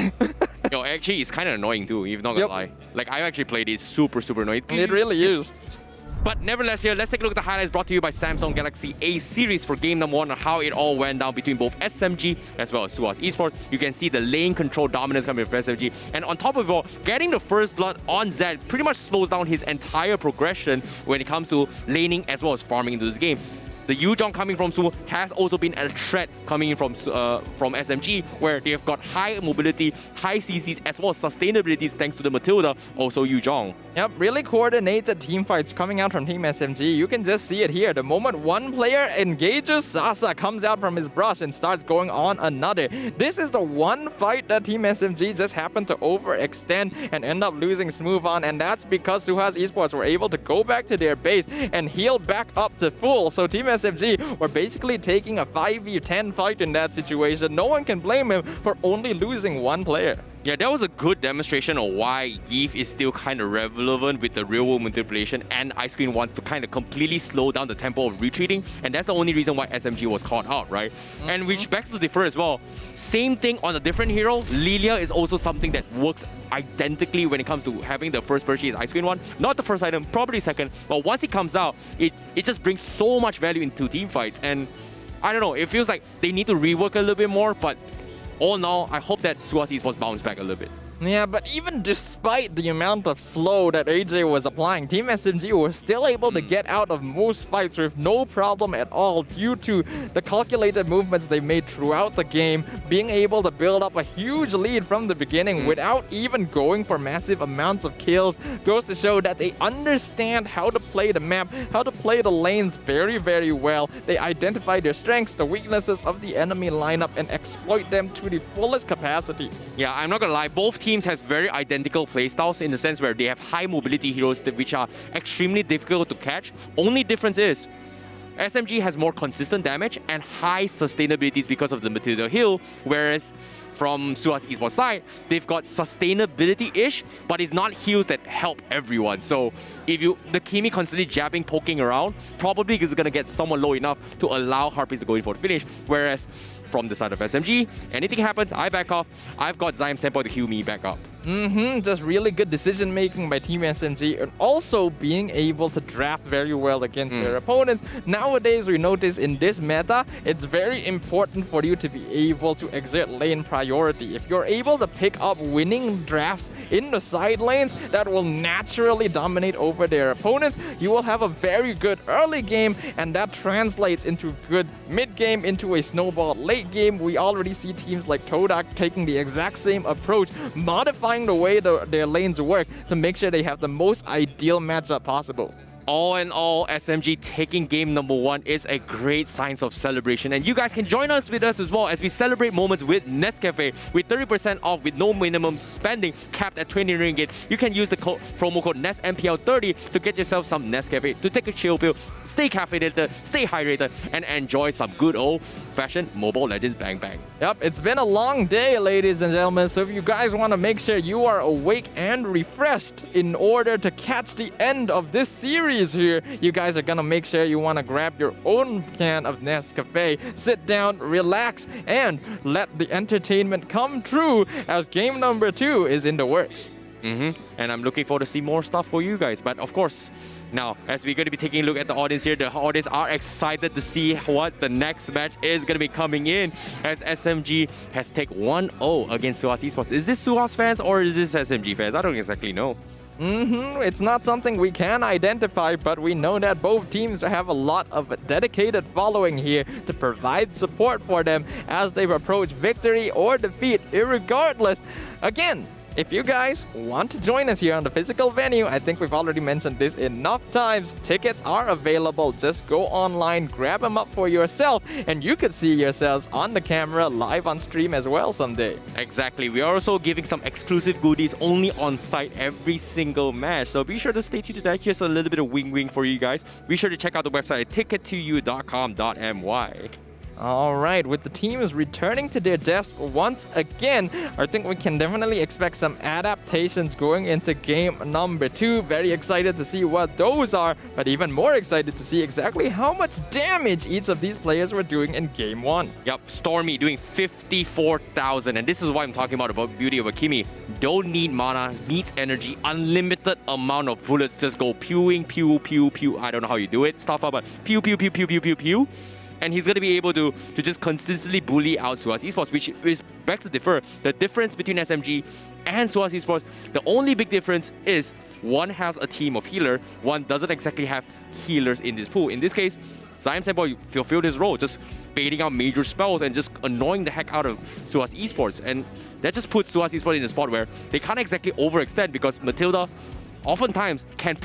Speaker 8: Yo, actually, it's kind of annoying too, if not gonna lie. Like, I actually played it, super annoying.
Speaker 7: It really is.
Speaker 8: But nevertheless here, let's take a look at the highlights brought to you by Samsung Galaxy A series for game number 1 and how it all went down between both SMG as well as SUHAZ Esports. You can see the lane control dominance coming from SMG. And on top of it all, getting the first blood on Zed pretty much slows down his entire progression when it comes to laning as well as farming into this game. The Yuzhong coming from Su has also been a threat coming in from SMG, where they have got high mobility, high CCs, as well as sustainabilities thanks to the Matilda, also Yuzhong.
Speaker 7: Yep, really coordinated team fights coming out from Team SMG. You can just see it here. The moment one player engages, Sasa comes out from his brush and starts going on another. This is the one fight that Team SMG just happened to overextend and end up losing smooth on, and that's because SUHAZ Esports were able to go back to their base and heal back up to full. So Team SMG were basically taking a 5v10 fight in that situation. No one can blame him for only losing one player.
Speaker 8: Yeah, that was a good demonstration of why GEEK is still kind of relevant with the real-world manipulation and Ice Queen wants to kind of completely slow down the tempo of retreating, and that's the only reason why SMG was caught out, right? And which begs to differ as well. Same thing on a different hero. Lilia is also something that works identically when it comes to having the first purchase Ice Queen one. Not the first item, probably second, but once it comes out, it just brings so much value into team fights, and I don't know, it feels like they need to rework a little bit more, but all in all, I hope that SUHAZ Esports bounce back a little bit.
Speaker 7: Yeah, but even despite the amount of slow that AJ was applying, Team SMG was still able to get out of most fights with no problem at all due to the calculated movements they made throughout the game, being able to build up a huge lead from the beginning without even going for massive amounts of kills. Goes to show that they understand how to play the map, how to play the lanes very well. They identify their strengths, the weaknesses of the enemy lineup, and exploit them to the fullest capacity.
Speaker 8: Yeah, I'm not gonna lie, both teams have very identical playstyles in the sense where they have high mobility heroes which are extremely difficult to catch. Only difference is SMG has more consistent damage and high sustainabilities because of the Matilda heal, whereas from SUHAZ Esports side, they've got sustainability-ish, but it's not heals that help everyone. So if the Kimi constantly jabbing, poking around, probably is gonna get someone low enough to allow Harpies to go in for the finish, whereas from the side of SMG, anything happens, I back off. I've got Zyme Senpai to heal me back up.
Speaker 7: Just really good decision making by Team SMG, and also being able to draft very well against their opponents. Nowadays, we notice in this meta, it's very important for you to be able to exert lane priority. If you're able to pick up winning drafts in the side lanes that will naturally dominate over their opponents, you will have a very good early game, and that translates into good mid game, into a snowball late game. We already see teams like TODAK taking the exact same approach, modifying the way their lanes work to make sure they have the most ideal matchup possible.
Speaker 8: All in all, SMG taking game number 1 is a great sign of celebration. And you guys can join us with us as well as we celebrate moments with Nescafe with 30% off with no minimum spending, capped at 20 ringgit. You can use the promo code NESMPL30 to get yourself some Nescafe, to take a chill pill, stay caffeinated, stay hydrated, and enjoy some good old-fashioned Mobile Legends Bang Bang.
Speaker 7: Yep, it's been a long day, ladies and gentlemen, so if you guys want to make sure you are awake and refreshed in order to catch the end of this series here, you guys are gonna make sure you want to grab your own can of Nescafe, sit down, relax, and let the entertainment come true as game number 2 is in the works.
Speaker 8: And I'm looking forward to see more stuff for you guys. But of course, now, as we're going to be taking a look at the audience here, the audience are excited to see what the next match is going to be coming in, as SMG has taken 1-0 against SUHAZ Esports. Is this SUHAZ fans or is this SMG fans? I don't exactly know.
Speaker 7: It's not something we can identify, but we know that both teams have a lot of dedicated following here to provide support for them as they approach victory or defeat, irregardless. Again, If you guys want to join us here on the physical venue, I think we've already mentioned this enough times. Tickets are available. Just go online, grab them up for yourself, and you could see yourselves on the camera live on stream as well someday.
Speaker 8: Exactly. We are also giving some exclusive goodies only on site every single match. So be sure to stay tuned to that. Here's a little bit of wing for you guys. Be sure to check out the website at ticket2u.com.my.
Speaker 7: All right, with the teams returning to their desk once again, I think we can definitely expect some adaptations going into game number 2. Very excited to see what those are, but even more excited to see exactly how much damage each of these players were doing in game 1.
Speaker 8: Yep, Stormy doing 54,000, and this is what I'm talking about beauty of Akimi. Don't need mana, needs energy, unlimited amount of bullets. Just go pewing, pew. I don't know how you do it, stuff up, but pew. And he's going to be able to just consistently bully out SUHAZ Esports, which is begs to differ. The difference between SMG and SUHAZ Esports, the only big difference is one has a team of healer, one doesn't exactly have healers in this pool. In this case, Zyme Senpai fulfilled his role, just baiting out major spells and just annoying the heck out of SUHAZ Esports. And that just puts SUHAZ Esports in a spot where they can't exactly overextend because Matilda oftentimes can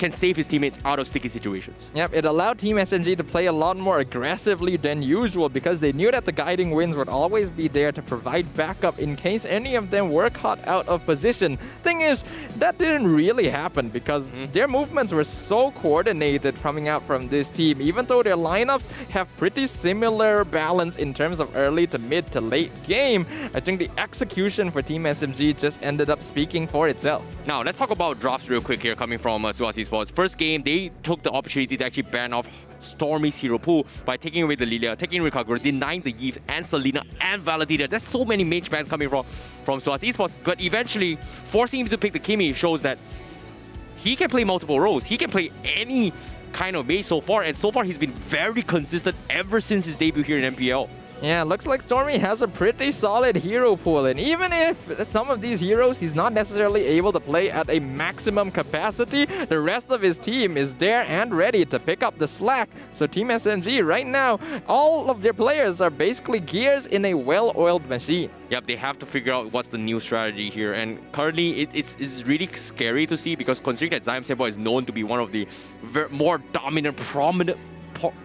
Speaker 8: save his teammates out of sticky situations.
Speaker 7: Yep, it allowed Team SMG to play a lot more aggressively than usual because they knew that the guiding winds would always be there to provide backup in case any of them were caught out of position. Thing is, that didn't really happen because their movements were so coordinated coming out from this team, even though their lineups have pretty similar balance in terms of early to mid to late game. I think the execution for Team SMG just ended up speaking for itself.
Speaker 8: Now, let's talk about drops real quick here coming from SUHAZ Esports. First game, they took the opportunity to actually ban off Stormy's hero pool by taking away the Lilia, taking away Kagura, denying the Yves and Selena and Valentina. There's so many mage bans coming from SUHAZ Esports, but eventually forcing him to pick the Kimi shows that he can play multiple roles. He can play any kind of mage so far, and so far he's been very consistent ever since his debut here in MPL.
Speaker 7: Yeah, looks like Stormy has a pretty solid hero pool, and even if some of these heroes he's not necessarily able to play at a maximum capacity, the rest of his team is there and ready to pick up the slack. So Team SMG right now, all of their players are basically gears in a well-oiled machine.
Speaker 8: Yep, they have to figure out what's the new strategy here, and currently it's really scary to see because considering that Zyme Senpai is known to be one of the more dominant,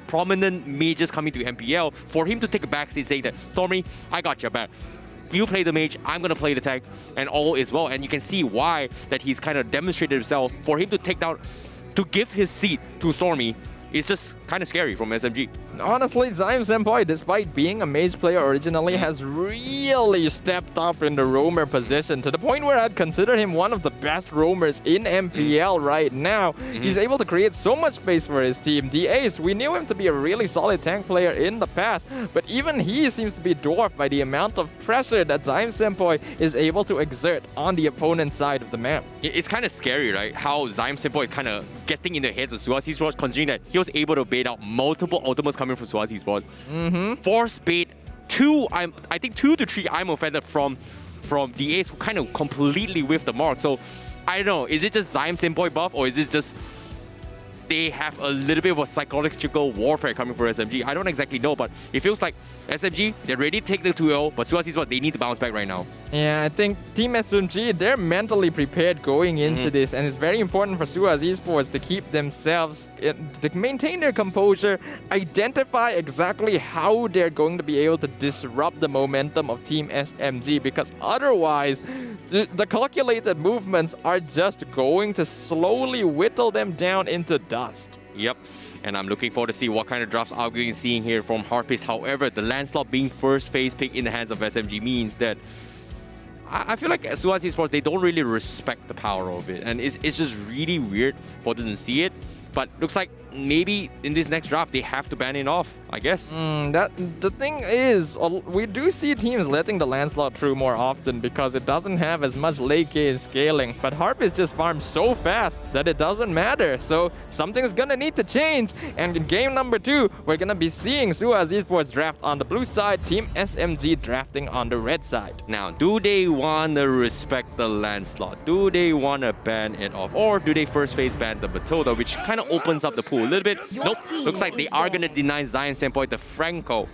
Speaker 8: prominent mages coming to MPL, for him to take a backseat saying that, Stormy, I got your back. You play the mage, I'm going to play the tank, and all is well. And you can see why that he's kind of demonstrated himself. For him to take down, to give his seat to Stormy, it's just kind of scary from SMG.
Speaker 7: Honestly, Zyme Senpai, despite being a mage player originally, has really stepped up in the roamer position to the point where I'd consider him one of the best roamers in MPL right now. He's able to create so much space for his team. The Ace, we knew him to be a really solid tank player in the past, but even he seems to be dwarfed by the amount of pressure that Zyme Senpai is able to exert on the opponent's side of the map.
Speaker 8: It's kind of scary, right? How Zyme Senpai is kind of getting in the heads of SUHAZ Esports, considering that he was able to bait out multiple ultimates coming from SUHAZ Esports. Force bait I think 2 to 3 I'm offended from the Ace who kind of completely whiffed the mark. So I don't know, is it just Zyme Senpai buff or is it just they have a little bit of a psychological warfare coming from SMG? I don't exactly know, but it feels like SMG, they're ready to take the 2-0, but SUHAZ Esports, they need to bounce back right now.
Speaker 7: Yeah, I think Team SMG, they're mentally prepared going into this, and it's very important for SUHAZ Esports to keep themselves, to maintain their composure, identify exactly how they're going to be able to disrupt the momentum of Team SMG, because otherwise, the calculated movements are just going to slowly whittle them down into dust.
Speaker 8: Yep, and I'm looking forward to see what kind of drafts are we seeing here from Harpies. However, the Landslot being first phase pick in the hands of SMG means that I feel like SUHAZ Esports, they don't really respect the power of it, and it's just really weird for them to see it. But looks like maybe in this next draft, they have to ban it off, I guess.
Speaker 7: The thing is, we do see teams letting the Landslot through more often because it doesn't have as much late game scaling. But Harpies just farms so fast that it doesn't matter. So something's gonna need to change. And in game number 2, we're gonna be seeing SUHAZ Esports draft on the blue side, Team SMG drafting on the red side.
Speaker 8: Now, do they want to respect the Landslot? Do they want to ban it off? Or do they first phase ban the Matilda, which kind of opens up the pool a little bit? Nope. Looks like they are going to deny Zyme Senpai the Franco.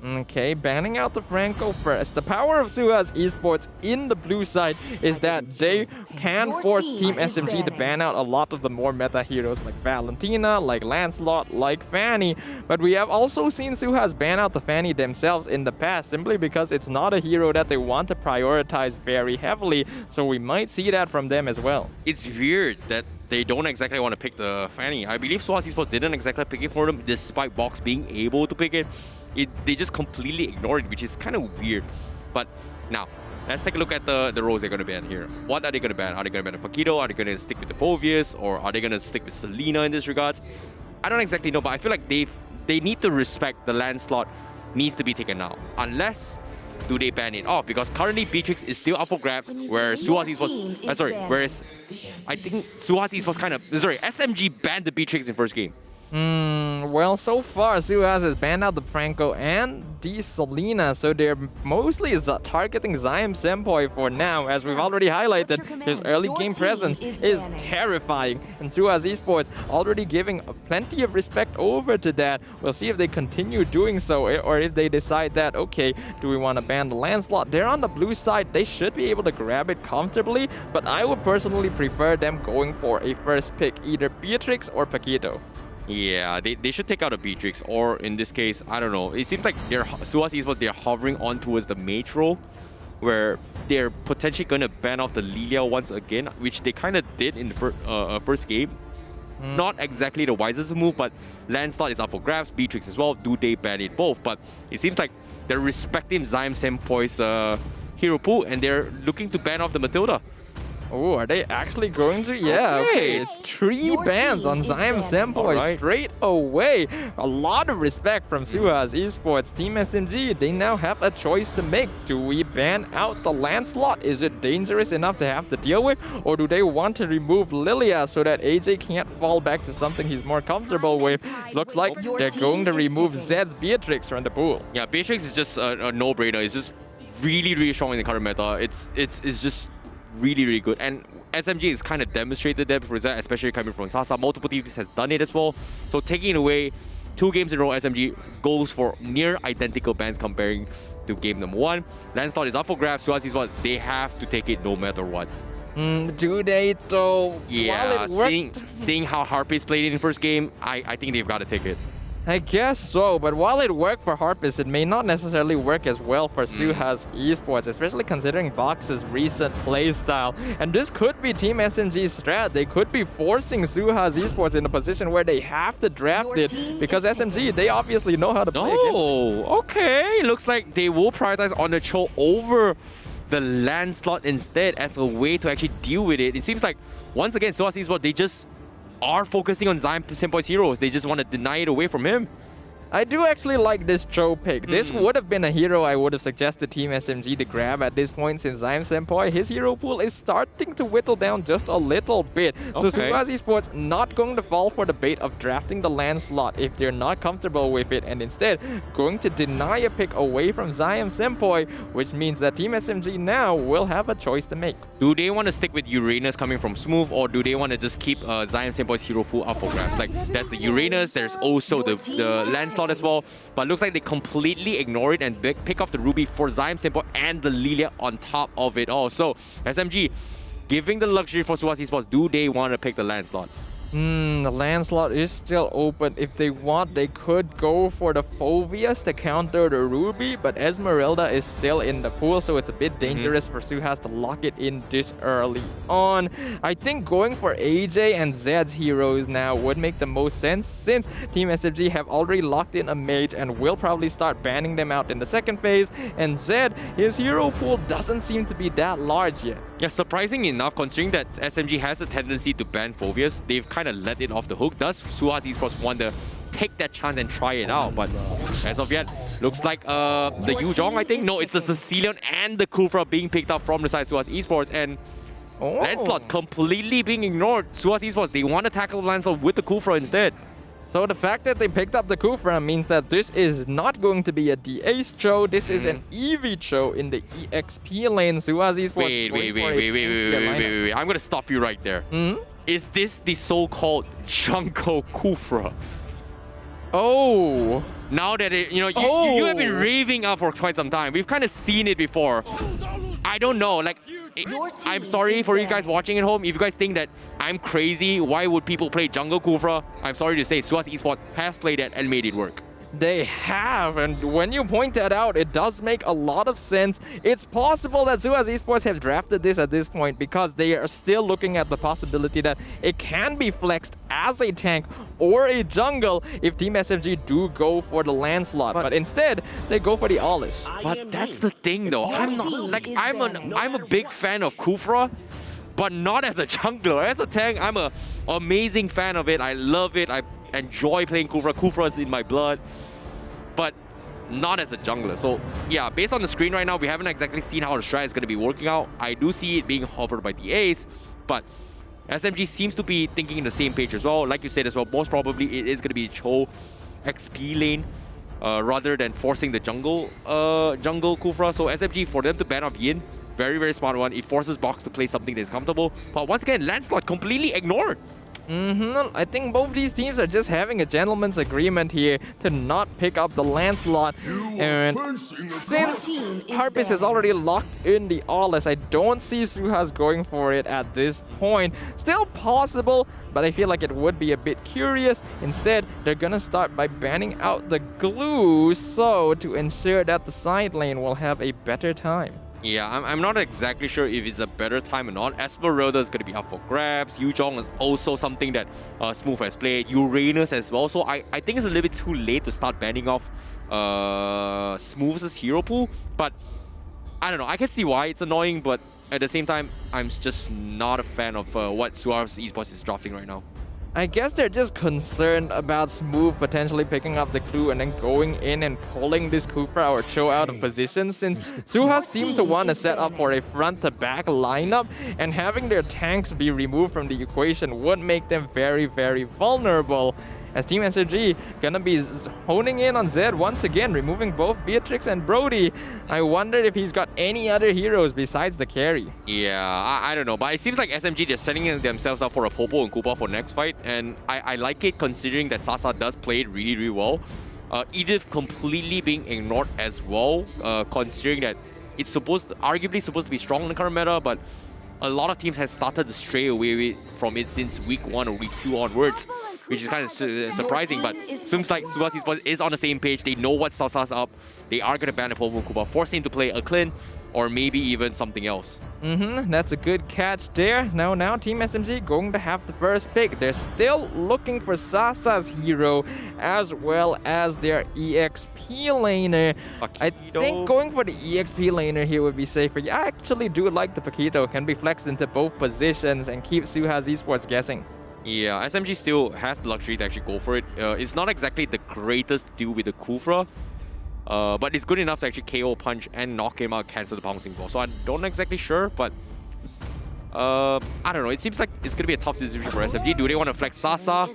Speaker 7: Okay, banning out the Franco first. The power of SUHAZ Esports in the blue side is that they can force Team SMG to ban out a lot of the more meta heroes like Valentina, like Lancelot, like Fanny. But we have also seen SUHAZ ban out the Fanny themselves in the past simply because it's not a hero that they want to prioritize very heavily. So we might see that from them as well.
Speaker 8: It's weird that they don't exactly want to pick the Fanny. I believe SUHAZ Esports didn't exactly pick it for them despite Box being able to pick it. They just completely ignored it, which is kind of weird. But now, let's take a look at the roles they're going to ban here. What are they going to ban? Are they going to ban the Paquito? Are they going to stick with the Phoveus? Or are they going to stick with Selena in this regards? I don't exactly know, but I feel like they need to respect the Lancelot needs to be taken now. Unless, do they ban it off? Because currently Beatrix is still up for grabs, whereas SUHAZ Esports... whereas I think SUHAZ Esports kind of... SMG banned the Beatrix in first game.
Speaker 7: Well, so far, SUHAZ has banned out the Franco and the Selena, so they're mostly targeting Zion Senpai for now. As we've already highlighted, his early game presence is terrifying, and SUHAZ Esports already giving plenty of respect over to that. We'll see if they continue doing so, or if they decide that, okay, do we want to ban the Lancelot? They're on the blue side, they should be able to grab it comfortably, but I would personally prefer them going for a first pick, either Beatrix or Paquito.
Speaker 8: Yeah, they should take out a Beatrix, or in this case, I don't know. It seems like SUHAZ Esports, they're hovering on towards the mage role, where they're potentially going to ban off the Lilia once again, which they kind of did in the first game. Not exactly the wisest move, but Lancelot is up for grabs, Beatrix as well. Do they ban it both? But it seems like they're respecting Zion Senpai's hero pool, and they're looking to ban off the Matilda.
Speaker 7: Oh, are they actually going to? Yeah, okay. It's 3 bans on Zion Senpai straight away. A lot of respect from SUHAZ Esports. Team SMG, they now have a choice to make. Do we ban out the Lancelot? Is it dangerous enough to have to deal with? Or do they want to remove Lilia so that AJ can't fall back to something he's more comfortable with? Looks like they're going to remove Zed's Beatrix from the pool.
Speaker 8: Yeah, Beatrix is just a no-brainer. It's just really, really strong in the current meta. It's just really, really good. And SMG has kind of demonstrated that before that, especially coming from Sasa. Multiple teams has done it as well. So taking it away, 2 games in a row, SMG goes for near identical bans comparing to game number 1. Lancelot is up for grabs. SUHAZ Esports, they have to take it no matter what.
Speaker 7: Do they though?
Speaker 8: Yeah, seeing how Harpies played it in first game, I think they've got to take it.
Speaker 7: I guess so, but while it worked for Harpist, it may not necessarily work as well for SUHAZ Esports, especially considering Box's recent playstyle. And this could be Team SMG's strat. They could be forcing SUHAZ Esports in a position where they have to draft it, because SMG, they obviously know how to play against it.
Speaker 8: Oh, okay. Looks like they will prioritize on the Cho over the Lancelot instead as a way to actually deal with it. It seems like, once again, SUHAZ Esports, they just are focusing on Zion Senpai's heroes. They just want to deny it away from him.
Speaker 7: I do actually like this Cho pick. This would have been a hero I would have suggested Team SMG to grab at this point, since Zion Senpai, his hero pool is starting to whittle down just a little bit. So SUHAZ Esports not going to fall for the bait of drafting the Lancelot if they're not comfortable with it, and instead going to deny a pick away from Zion Senpai, which means that Team SMG now will have a choice to make.
Speaker 8: Do they want to stick with Uranus coming from Smooth, or do they want to just keep Zion Senpai's hero pool up for grabs? Like, there's the Uranus, there's also the Lancelot as well, but looks like they completely ignore it and pick off the Ruby for Zion Senpai and the Lilia on top of it all. So SMG giving the luxury for SUHAZ Esports. Do they want to pick the Lancelot?
Speaker 7: The Lancelot is still open. If they want, they could go for the Phoveus to counter the Ruby, but Esmeralda is still in the pool, so it's a bit dangerous for SUHAZ to lock it in this early on. I think going for AJ and Zed's heroes now would make the most sense, since Team SMG have already locked in a mage and will probably start banning them out in the second phase, and Zed, his hero pool doesn't seem to be that large yet.
Speaker 8: Yeah, surprising enough, considering that SMG has a tendency to ban Phoveus, they've kind of let it off the hook. Does SUHAZ Esports want to take that chance and try it out? But as of yet, looks like the Yuzhong, I think. No, it's the Sicilian and the Kufra being picked up from the side of SUHAZ Esports, and Lancelot completely being ignored. SUHAZ Esports, they want to tackle Lancelot with the Kufra instead.
Speaker 7: So the fact that they picked up the Kufra means that this is not going to be a DA's Cho, this is an EV Cho in the EXP lane. SUHAZ Esports.
Speaker 8: Wait. I'm going to stop you right there. Is this the so-called Jungle Kufra?
Speaker 20: Oh.
Speaker 8: Now that you have been raving up for quite some time. We've kind of seen it before. I don't know, like, I'm sorry for you guys watching at home. If you guys think that I'm crazy, why would people play jungle Kufra? I'm sorry to say, SUHAZ Esports has played it and made it work.
Speaker 20: They have, and when you point that out, it does make a lot of sense. It's possible that SUHAZ Esports have drafted this at this point because they are still looking at the possibility that it can be flexed as a tank or a jungle if Team SMG do go for the Lancelot. But instead, they go for the Olive.
Speaker 8: But that's the thing though. I'm not like I'm a big fan of Kufra, but not as a jungler. As a tank, I'm a amazing fan of it. I love it. I enjoy playing Kufra. Kufra is in my blood, but not as a jungler. So yeah, based on the screen right now, we haven't exactly seen how the strat is going to be working out. I do see it being offered by the Ace, but SMG seems to be thinking in the same page as well. Like you said as well, most probably it is going to be Cho XP lane rather than forcing the jungle Kufra. So SMG, for them to ban off Yin, very, very smart one. It forces Box to play something that is comfortable. But once again, Lancelot completely ignored.
Speaker 20: I think both these teams are just having a gentleman's agreement here to not pick up the Lancelot. And since Harpist has already locked in the Aulis, I don't see SUHAZ going for it at this point. Still possible, but I feel like it would be a bit curious. Instead, they're gonna start by banning out the glue, so to ensure that the side lane will have a better time.
Speaker 8: Yeah, I'm not exactly sure if it's a better time or not. Esmeralda is going to be up for grabs. Yuzhong is also something that Smooth has played. Uranus as well. So I think it's a little bit too late to start banning off Smooth's hero pool. But I don't know. I can see why it's annoying, but at the same time, I'm just not a fan of what SUHAZ Esports is drafting right now.
Speaker 20: I guess they're just concerned about Smooth potentially picking up the clue and then going in and pulling this Kufra or Cho out of position, since SUHAZ seem to want to set up for a front-to-back lineup, and having their tanks be removed from the equation would make them very, very vulnerable. As Team SMG gonna be honing in on Zed once again, removing both Beatrix and Brody. I wonder if he's got any other heroes besides the carry.
Speaker 8: Yeah, I don't know, but it seems like SMG, they're setting themselves up for a Popo and Kupa for next fight, and I like it considering that Sasa does play it really, really well. Edith completely being ignored as well, considering that it's arguably supposed to be strong in the current meta, but a lot of teams have started to stray away from it since week 1 or week 2 onwards, which is kind of surprising. But seems like SUHAZ Esports is on the same page. They know what Sasa's up. They are going to ban the Popo Kuba, force him to play a Clin or maybe even something else.
Speaker 20: That's a good catch there. Now Team SMG going to have the first pick. They're still looking for Sasa's hero as well as their EXP laner. I think going for the EXP laner here would be safer. I actually do like the Paquito. Can be flexed into both positions and keep SUHAZ Esports guessing.
Speaker 8: Yeah, SMG still has the luxury to actually go for it. It's not exactly the greatest deal with the Kufra, but it's good enough to actually KO punch and knock him out, cancel the bouncing ball. So I'm not exactly sure, but I don't know. It seems like it's going to be a tough decision for SMG. Do they want to flex Sasa?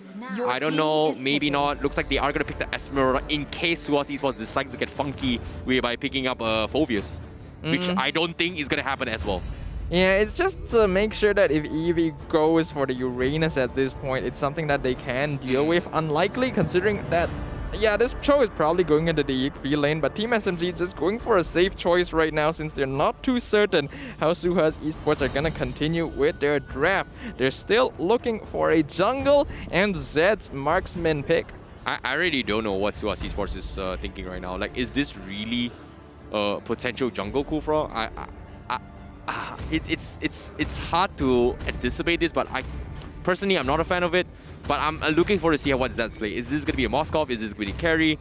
Speaker 8: I don't know. Maybe not. Looks like they are going to pick the Esmeralda in case SUHAZ Esports decides to get funky by picking up Phoveus, which I don't think is going to happen as well.
Speaker 20: Yeah, it's just to make sure that if Eevee goes for the Uranus at this point, it's something that they can deal with. Unlikely considering that, yeah, this Cho is probably going into the EXP lane, but Team SMG is just going for a safe choice right now since they're not too certain how SUHAZ Esports are going to continue with their draft. They're still looking for a jungle and Zed's marksman pick.
Speaker 8: I really don't know what SUHAZ Esports is thinking right now. Like, is this really a potential jungle Kufra? It's hard to anticipate this, but personally, I'm not a fan of it. But I'm looking forward to see what Zed's play. Is this going to be a Moskov? Is this going to be carry?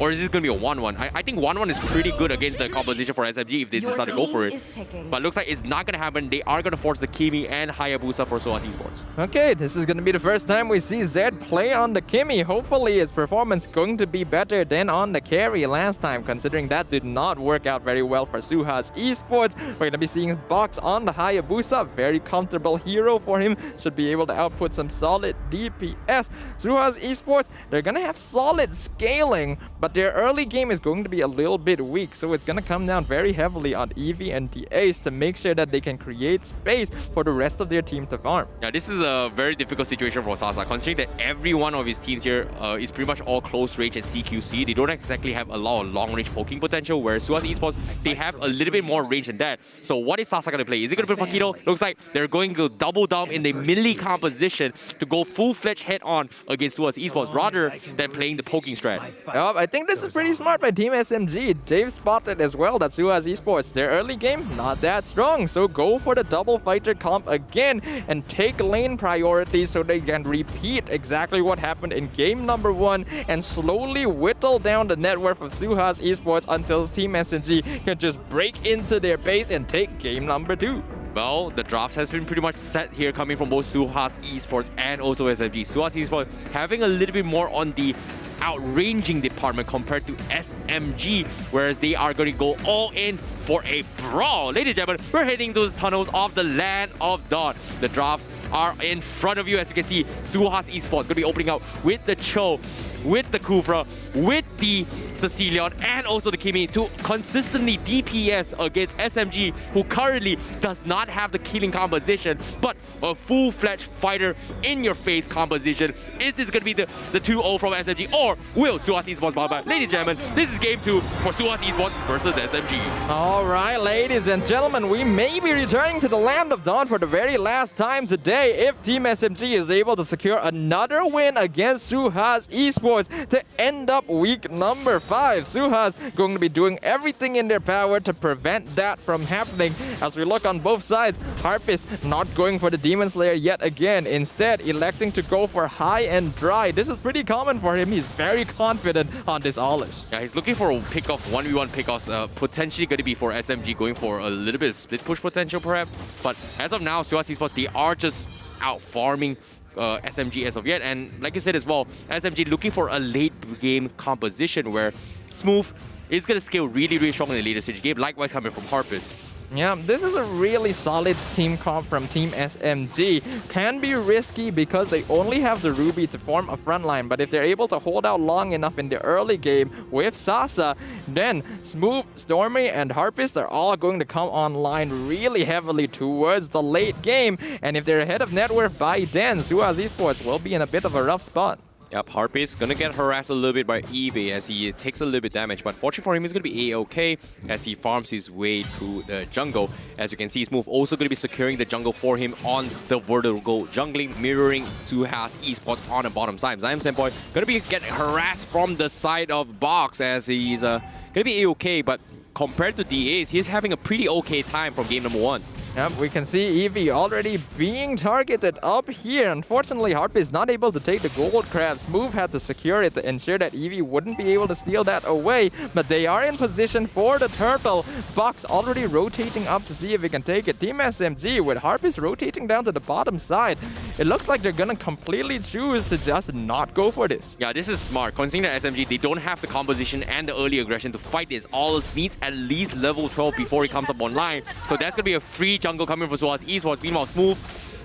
Speaker 8: Or is this going to be a 1-1? I think 1-1 is pretty good against the composition for SMG if they decide to go for it. But looks like it's not going to happen. They are going to force the Kimi and Hayabusa for SUHAZ Esports.
Speaker 20: Okay, this is going to be the first time we see Zed play on the Kimi. Hopefully his performance going to be better than on the carry last time, considering that did not work out very well for SUHAZ Esports. We're going to be seeing Box on the Hayabusa. Very comfortable hero for him. Should be able to output some solid DPS. SUHAZ Esports, they're going to have solid scaling, but
Speaker 7: but their early game is going to be a little bit weak, so it's going to come down very heavily on Eevee and the Ace to make sure that they can create space for the rest of their team to farm.
Speaker 8: Yeah, this is a very difficult situation for Sasa, considering that every one of his teams here is pretty much all close range and CQC. They don't exactly have a lot of long range poking potential, whereas SUHAZ Esports, they have a little bit more range than that. So what is Sasa going to play? Is he going to play Paquito? Looks like they're going to double down in the melee composition to go full-fledged head-on against SUHAZ Esports rather than playing the poking strat.
Speaker 7: I think this is pretty smart by Team SMG. They've spotted as well that SUHAZ Esports, their early game, not that strong. So go for the double fighter comp again and take lane priority so they can repeat exactly what happened in game number 1 and slowly whittle down the net worth of SUHAZ Esports until Team SMG can just break into their base and take game number 2.
Speaker 8: Well, the drafts has been pretty much set here coming from both SUHAZ Esports and also SMG. SUHAZ Esports having a little bit more on the outranging department compared to SMG, whereas they are going to go all in for a brawl. Ladies and gentlemen, we're heading to the tunnels of the Land of Dawn. The drafts are in front of you. As you can see, SUHAZ Esports going to be opening up with the Cho, with the Kufra, with the Cecilion, and also the Kimi to consistently DPS against SMG, who currently does not have the killing composition, but a full-fledged fighter in your face composition. Is this going to be the 2-0 from SMG, or will SUHAZ Esports bounce back? Ladies and gentlemen, this is game 2 for SUHAZ Esports versus SMG.
Speaker 7: Alright, ladies and gentlemen, we may be returning to the Land of Dawn for the very last time today if Team SMG is able to secure another win against SUHAZ Esports to end up week number 5. SUHAZ going to be doing everything in their power to prevent that from happening. As we look on both sides, Harpist not going for the Demon Slayer yet again, instead electing to go for high and dry. This is pretty common for him. He's very confident on this Olish.
Speaker 8: Yeah, he's looking for a pick-off, 1v1 pick-offs, potentially going to be for SMG, going for a little bit of split push potential perhaps. But as of now, SUHAZ Esports, they are just out farming SMG as of yet. And like you said as well, SMG looking for a late game composition where Smooth is going to scale really, really strong in the later stage game, likewise coming from Harpist.
Speaker 7: Yeah, this is a really solid team comp from Team SMG. Can be risky because they only have the Ruby to form a front line, but if they're able to hold out long enough in the early game with Sasa, then Smooth, Stormy, and Harpist are all going to come online really heavily towards the late game. And if they're ahead of net worth by then, SUHAZ Esports will be in a bit of a rough spot.
Speaker 8: Yep, Harpist gonna get harassed a little bit by Eevee as he takes a little bit damage, but fortunately for him, he's gonna be A-okay as he farms his way through the jungle. As you can see, Smooth also gonna be securing the jungle for him on the vertical jungling, mirroring SUHAZ Esports on the bottom side. Zion Senpai gonna be getting harassed from the side of Box as he's gonna be A-okay, but compared to DAs, he's having a pretty okay time from game number 1.
Speaker 7: Yep, we can see Eevee already being targeted up here. Unfortunately, Harpist is not able to take the gold crab. Smooth had to secure it to ensure that Eevee wouldn't be able to steal that away. But they are in position for the turtle. Box already rotating up to see if he can take it. Team SMG with Harpist rotating down to the bottom side. It looks like they're gonna completely choose to just not go for this.
Speaker 8: Yeah, this is smart. Considering that SMG, they don't have the composition and the early aggression to fight this. All needs at least level 12 before he comes up online. So that's gonna be a free jungle coming for SUHAZ Esports. Meanwhile, Smooth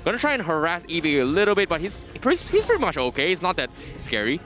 Speaker 8: gonna try and harass Eevee a little bit, but he's pretty much okay. It's not that scary.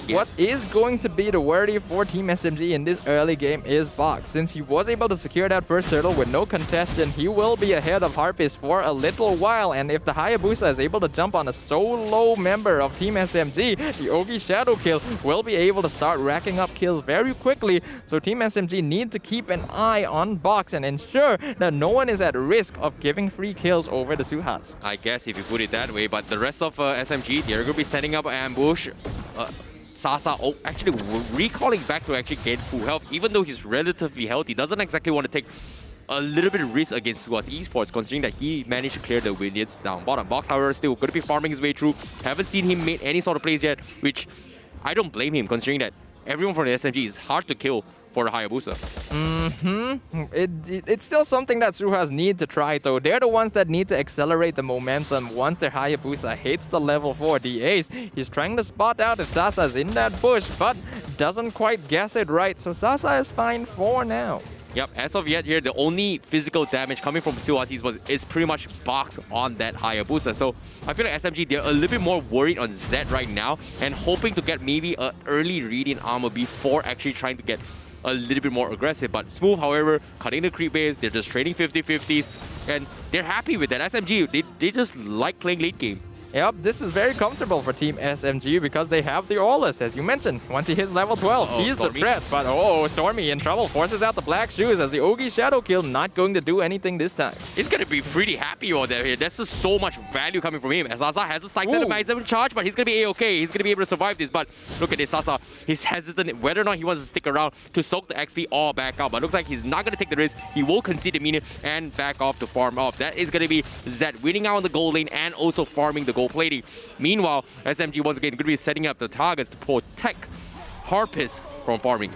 Speaker 7: What is going to be the worry for Team SMG in this early game is Box. Since he was able to secure that first turtle with no contestant, he will be ahead of Harpist for a little while. And if the Hayabusa is able to jump on a solo member of Team SMG, the Ogi Shadow kill will be able to start racking up kills very quickly. So Team SMG need to keep an eye on Box and ensure that no one is at risk of giving free kills over the SUHAZ.
Speaker 8: I guess if you put it that way, but the rest of SMG, they're going to be setting up an ambush. Sasa actually recalling back to actually gain full health, even though he's relatively healthy. Doesn't exactly want to take a little bit of risk against SUHAZ Esports, considering that he managed to clear the Williams down bottom. Box, however, still going to be farming his way through. Haven't seen him make any sort of plays yet, which I don't blame him, considering that everyone from the SMG is hard to kill for the Hayabusa.
Speaker 7: It's still something that SUHAZ need to try though. They're the ones that need to accelerate the momentum once their Hayabusa hits the level 4 DAs. He's trying to spot out if Sasa's in that bush, but doesn't quite guess it right. So Sasa is fine for now.
Speaker 8: Yep, as of yet here, the only physical damage coming from SUHAZ is pretty much boxed on that Hayabusa. So I feel like SMG, they're a little bit more worried on Zed right now and hoping to get maybe an early read in armor before actually trying to get a little bit more aggressive. But Smooth, however, cutting the creep base, they're just trading 50-50s, and they're happy with that. SMG, they just like playing late game.
Speaker 7: Yep, this is very comfortable for Team SMG because they have the Aulus, as you mentioned. Once he hits level 12, he's
Speaker 8: Stormy.
Speaker 7: the threat. But Stormy in trouble, forces out the Black Shoes as the Ogi Shadow Kill not going to do anything this time.
Speaker 8: He's going to be pretty happy over there here. There's just so much value coming from him. As Sasa has a side in charge, but he's going to be A-okay. He's going to be able to survive this. But look at this, Sasa. He's hesitant whether or not he wants to stick around to soak the XP or back out. But looks like he's not going to take the risk. He will concede the minion and back off to farm off. That is going to be Zed winning out on the gold lane and also farming the gold plating. Meanwhile, SMG once again going to be setting up the targets to protect Harpist from farming.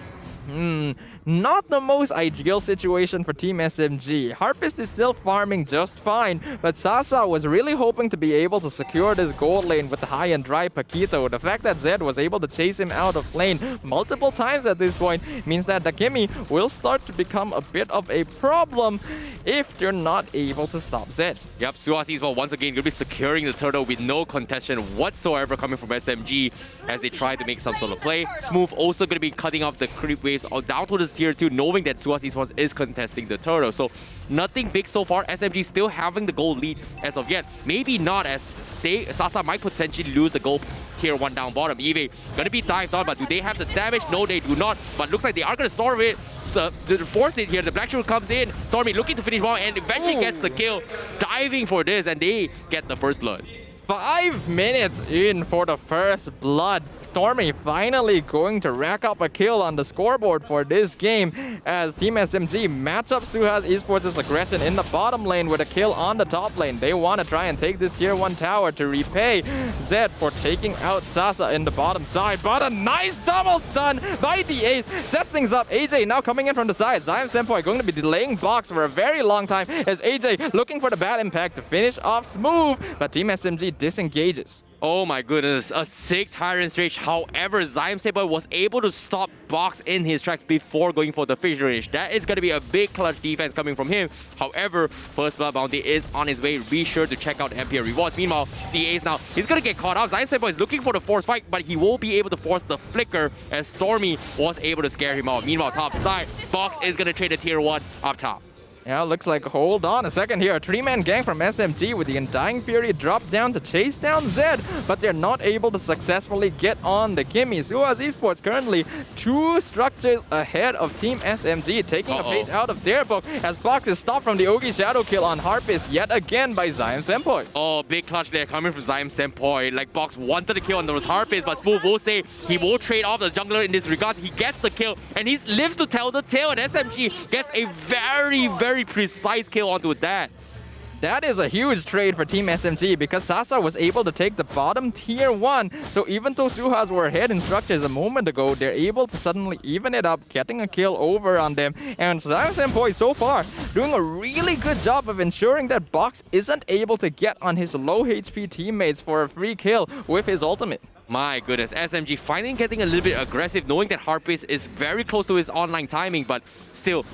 Speaker 7: Not the most ideal situation for Team SMG. Harpist is still farming just fine, but Sasa was really hoping to be able to secure this gold lane with the high and dry Paquito. The fact that Zed was able to chase him out of lane multiple times at this point means that Dakimi will start to become a bit of a problem if you're not able to stop Zed.
Speaker 8: Yep, SUHAZ well once again going to be securing the turtle with no contention whatsoever coming from SMG as they try to make some sort of play. Smooth also going to be cutting off the creep waves down to the tier 2, knowing that SUHAZ is contesting the turtle. So nothing big so far. SMG still having the gold lead as of yet. Maybe not, as Sasa might potentially lose the gold tier 1 down bottom. Eve gonna be dived on, but do they have the damage? No, they do not. But looks like they are gonna storm it. So, to force it here, the Black Shield comes in. Stormy looking to finish well and eventually gets the kill. Diving for this, and they get the first blood.
Speaker 7: 5 minutes in for the first blood. Stormy finally going to rack up a kill on the scoreboard for this game as Team SMG match up SUHAZ Esports' aggression in the bottom lane with a kill on the top lane. They want to try and take this tier 1 tower to repay Zed for taking out Sasa in the bottom side. But a nice double stun by the Ace. Set things up. AJ now coming in from the side. Zion Senpai going to be delaying box for a very long time as AJ looking for the bad impact to finish off Smooth. But Team SMG disengages.
Speaker 8: Oh my goodness, a sick Tyrant's Rage. However, Zion Saber was able to stop Box in his tracks before going for the Fission Rage. That is going to be a big clutch defense coming from him. However, First Blood Bounty is on his way. Be sure to check out MPL rewards. Meanwhile, the Ace now, he's going to get caught up. Zion Saber is looking for the force fight, but he will be able to force the flicker as Stormy was able to scare him out. Meanwhile, top side, Box is going to trade the tier 1 up top.
Speaker 7: Yeah, looks like, hold on a second here. A 3-man gang from SMG with the Undying Fury drop down to chase down Zed, but they're not able to successfully get on the Kimmy. SUHAZ Esports currently 2 structures ahead of Team SMG, taking a page out of their book as Box is stopped from the Ogi Shadow Kill on Harpist yet again by Zion Senpai.
Speaker 8: Oh, big clutch there coming from Zion Senpai. Like, Box wanted to kill on those Harpist, but Smooth will say he will trade off the jungler in this regard. He gets the kill, and he lives to tell the tale, and SMG gets a very precise kill onto that.
Speaker 7: That is a huge trade for Team SMG because Sasa was able to take the bottom tier 1. So even though SUHAZ were ahead in structures a moment ago, they're able to suddenly even it up, getting a kill over on them. And Zion Senpai so far doing a really good job of ensuring that Box isn't able to get on his low HP teammates for a free kill with his ultimate.
Speaker 8: My goodness, SMG finally getting a little bit aggressive, knowing that Harpist is very close to his online timing, but still,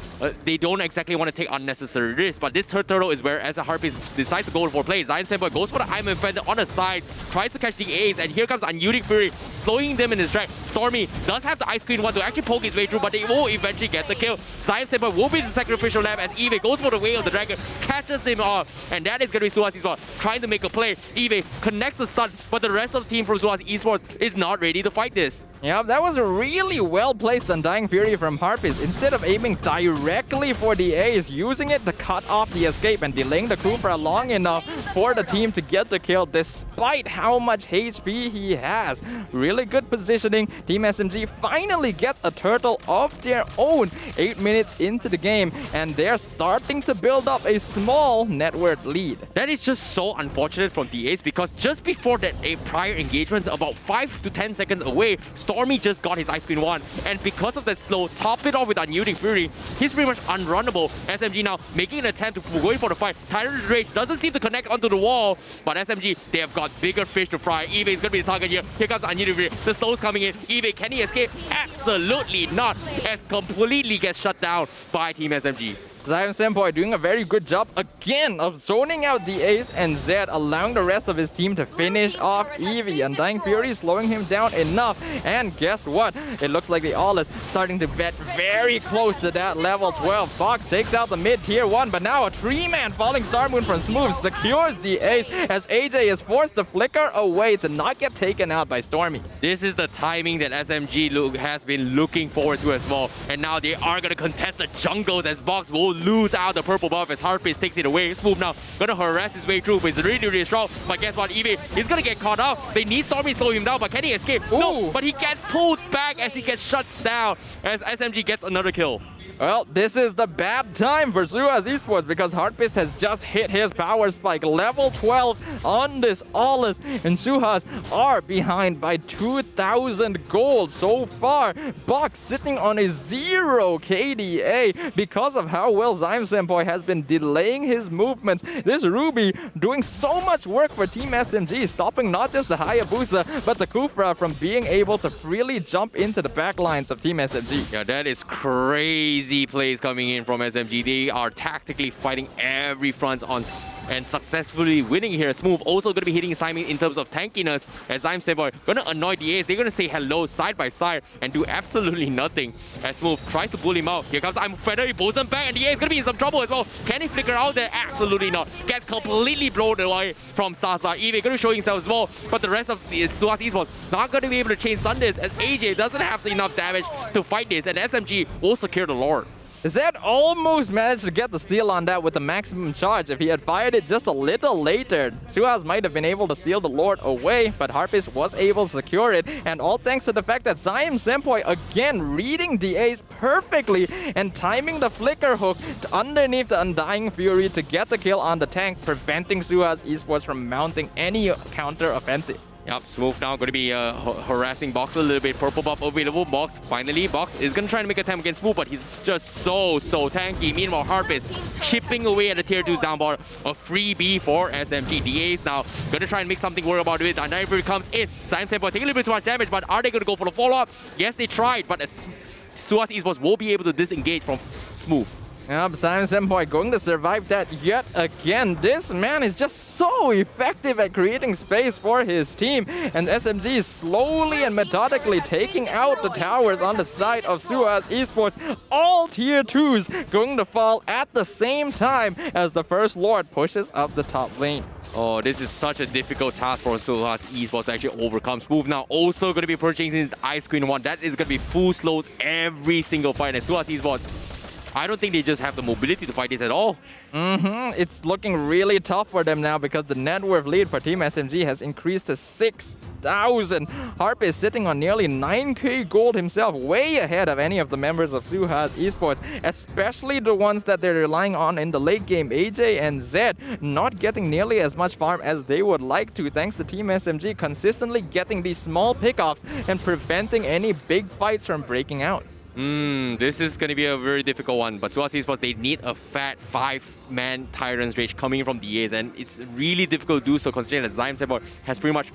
Speaker 8: they don't exactly want to take unnecessary risks. But this third turtle is where, as a Harpist decides to go for play, Zion Senpai goes for the Iron Defender on the side, tries to catch the Ace, and here comes Unyielding Fury, slowing them in his track. Stormy does have the Ice Queen one to actually poke his way through, but they will eventually get the kill. Zion Senpai will be the sacrificial lamb as Eve goes for the Way of the Dragon, catches him off, and that is going to be SUHAZ Esports trying to make a play. Eve connects the stun, but the rest of the team from SUHAZ Esports is not ready to fight this.
Speaker 7: Yeah, that was a really well-placed Undying Fury from Harpist. Instead of aiming directly for the Ace, using it to cut off the escape and delaying the crew for long enough for the team to get the kill despite how much HP he has. Really good positioning. Team SMG finally gets a turtle of their own 8 minutes into the game, and they're starting to build up a small net worth lead.
Speaker 8: That is just so unfortunate from the Ace because just before that prior engagement, about 5 to 10 seconds away. Stormy just got his Ice Queen 1, and because of that slow, top it off with Unyielding Fury, he's pretty much unrunnable. SMG now making an attempt to go in for the fight. Tyrant's Rage doesn't seem to connect onto the wall, but SMG, they have got bigger fish to fry. Eve is going to be the target here. Here comes Unyielding Fury. The slow's coming in. Eve, can he escape? Absolutely not, as completely gets shut down by Team SMG.
Speaker 7: Zion Senpai doing a very good job again of zoning out the Ace and Zed, allowing the rest of his team to finish off Eevee. Undying Fury slowing him down enough. And guess what? It looks like the All is starting to bet very close to that level 12. Fox takes out the mid tier 1, but now a 3-man Falling Star Moon from Smooth secures the Ace as AJ is forced to flicker away to not get taken out by Stormy.
Speaker 8: This is the timing that SMG has been looking forward to as well. And now they are going to contest the jungles as Box will lose out the purple buff as Harpies takes it away. Smooth now going to harass his way through, but he's really, really strong. But guess what? Eevee, he's going to get caught out. They need Stormy to slow him down, but can he escape?
Speaker 7: Ooh.
Speaker 8: No, but he gets pulled back as he gets shut down as SMG gets another kill.
Speaker 7: Well, this is the bad time for SUHAZ Esports because Heartbeast has just hit his power spike, level 12 on this Allus, and SUHAZ are behind by 2,000 gold so far. Box sitting on a 0 KDA because of how well Zion Senpai has been delaying his movements. This Ruby doing so much work for Team SMG, stopping not just the Hayabusa, but the Kufra from being able to freely jump into the back lines of Team SMG.
Speaker 8: Yeah, that is crazy plays coming in from SMG. They are tactically fighting every front on and successfully winning here. Smooth also going to be hitting his timing in terms of tankiness as I'm Senpai going to annoy the Ace. They're going to say hello side by side and do absolutely nothing as Smooth tries to pull him out. Here comes I'm Feather, he pulls him back and the Ace is going to be in some trouble as well. Can he flicker out there? Absolutely not. Gets completely blown away from Sasa. Eve going to show himself as well, but the rest of the SUHAZ Esports not going to be able to change Thunders as AJ doesn't have enough damage to fight this, and SMG will secure the Lord.
Speaker 7: Zed almost managed to get the steal on that with the maximum charge. If he had fired it just a little later, SUHAZ might have been able to steal the Lord away, but Harpies was able to secure it, and all thanks to the fact that Zion Senpai again reading the Ace perfectly and timing the flicker hook underneath the Undying Fury to get the kill on the tank, preventing SUHAZ Esports from mounting any counter offensive.
Speaker 8: Yep, Smooth now going to be harassing Box a little bit. Purple buff available. Box, finally, Box is going to try to make a attempt against Smooth, but he's just so tanky. Meanwhile, Harpist chipping away at the tier 2's down bar. A freebie for SMG. The Ace now going to try and make something work about it. Undying Fury comes in. Zion Senpai taking a little bit too much damage, but are they going to go for the follow-up? Yes, they tried, but SUHAZ Esports will be able to disengage from Smooth.
Speaker 7: Yep, Zion Senpai going to survive that yet again. This man is just so effective at creating space for his team. And SMG is slowly and methodically taking out the towers on the side of SUHAZ Esports. All tier 2s going to fall at the same time as the First Lord pushes up the top lane.
Speaker 8: Oh, this is such a difficult task for SUHAZ Esports to actually overcome. Smooth now also going to be purchasing his Ice Queen 1. That is going to be full slows every single fight. And SUHAZ Esports, I don't think they just have the mobility to fight this at all.
Speaker 7: It's looking really tough for them now because the net worth lead for Team SMG has increased to 6,000. Harp is sitting on nearly 9k gold himself, way ahead of any of the members of SUHAZ Esports, especially the ones that they're relying on in the late game. AJ and Zed not getting nearly as much farm as they would like to, thanks to Team SMG consistently getting these small pickoffs and preventing any big fights from breaking out.
Speaker 8: This is going to be a very difficult one, but SUHAZ Esports, they need a fat 5-man Tyrant's Rage coming from the Ace, and it's really difficult to do so considering that Zion Senpai has pretty much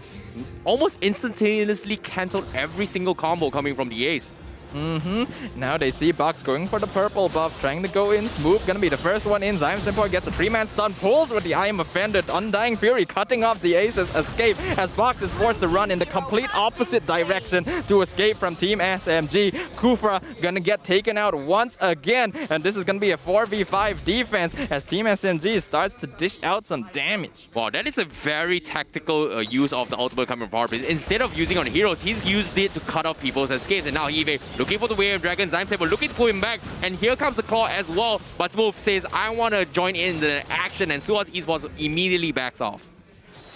Speaker 8: almost instantaneously cancelled every single combo coming from the Ace.
Speaker 7: Now they see Box going for the purple buff, trying to go in. Smooth gonna be the first one in. Zion Senpai gets a 3-man stun, pulls with the I Am Offended. Undying Fury cutting off the Ace's escape as Box is forced to run in the complete opposite direction to escape from Team SMG. Kufra gonna get taken out once again, and this is gonna be a 4v5 defense as Team SMG starts to dish out some damage.
Speaker 8: Wow, that is a very tactical use of the ultimate coming from Harpies. Instead of using on heroes, he's used it to cut off people's escapes, and now Eve looking for the Wave Dragon. Zion Senpai looking to pull him back, and here comes the Claw as well. But Smooth says, I want to join in the action, and SUHAZ Esports immediately backs off.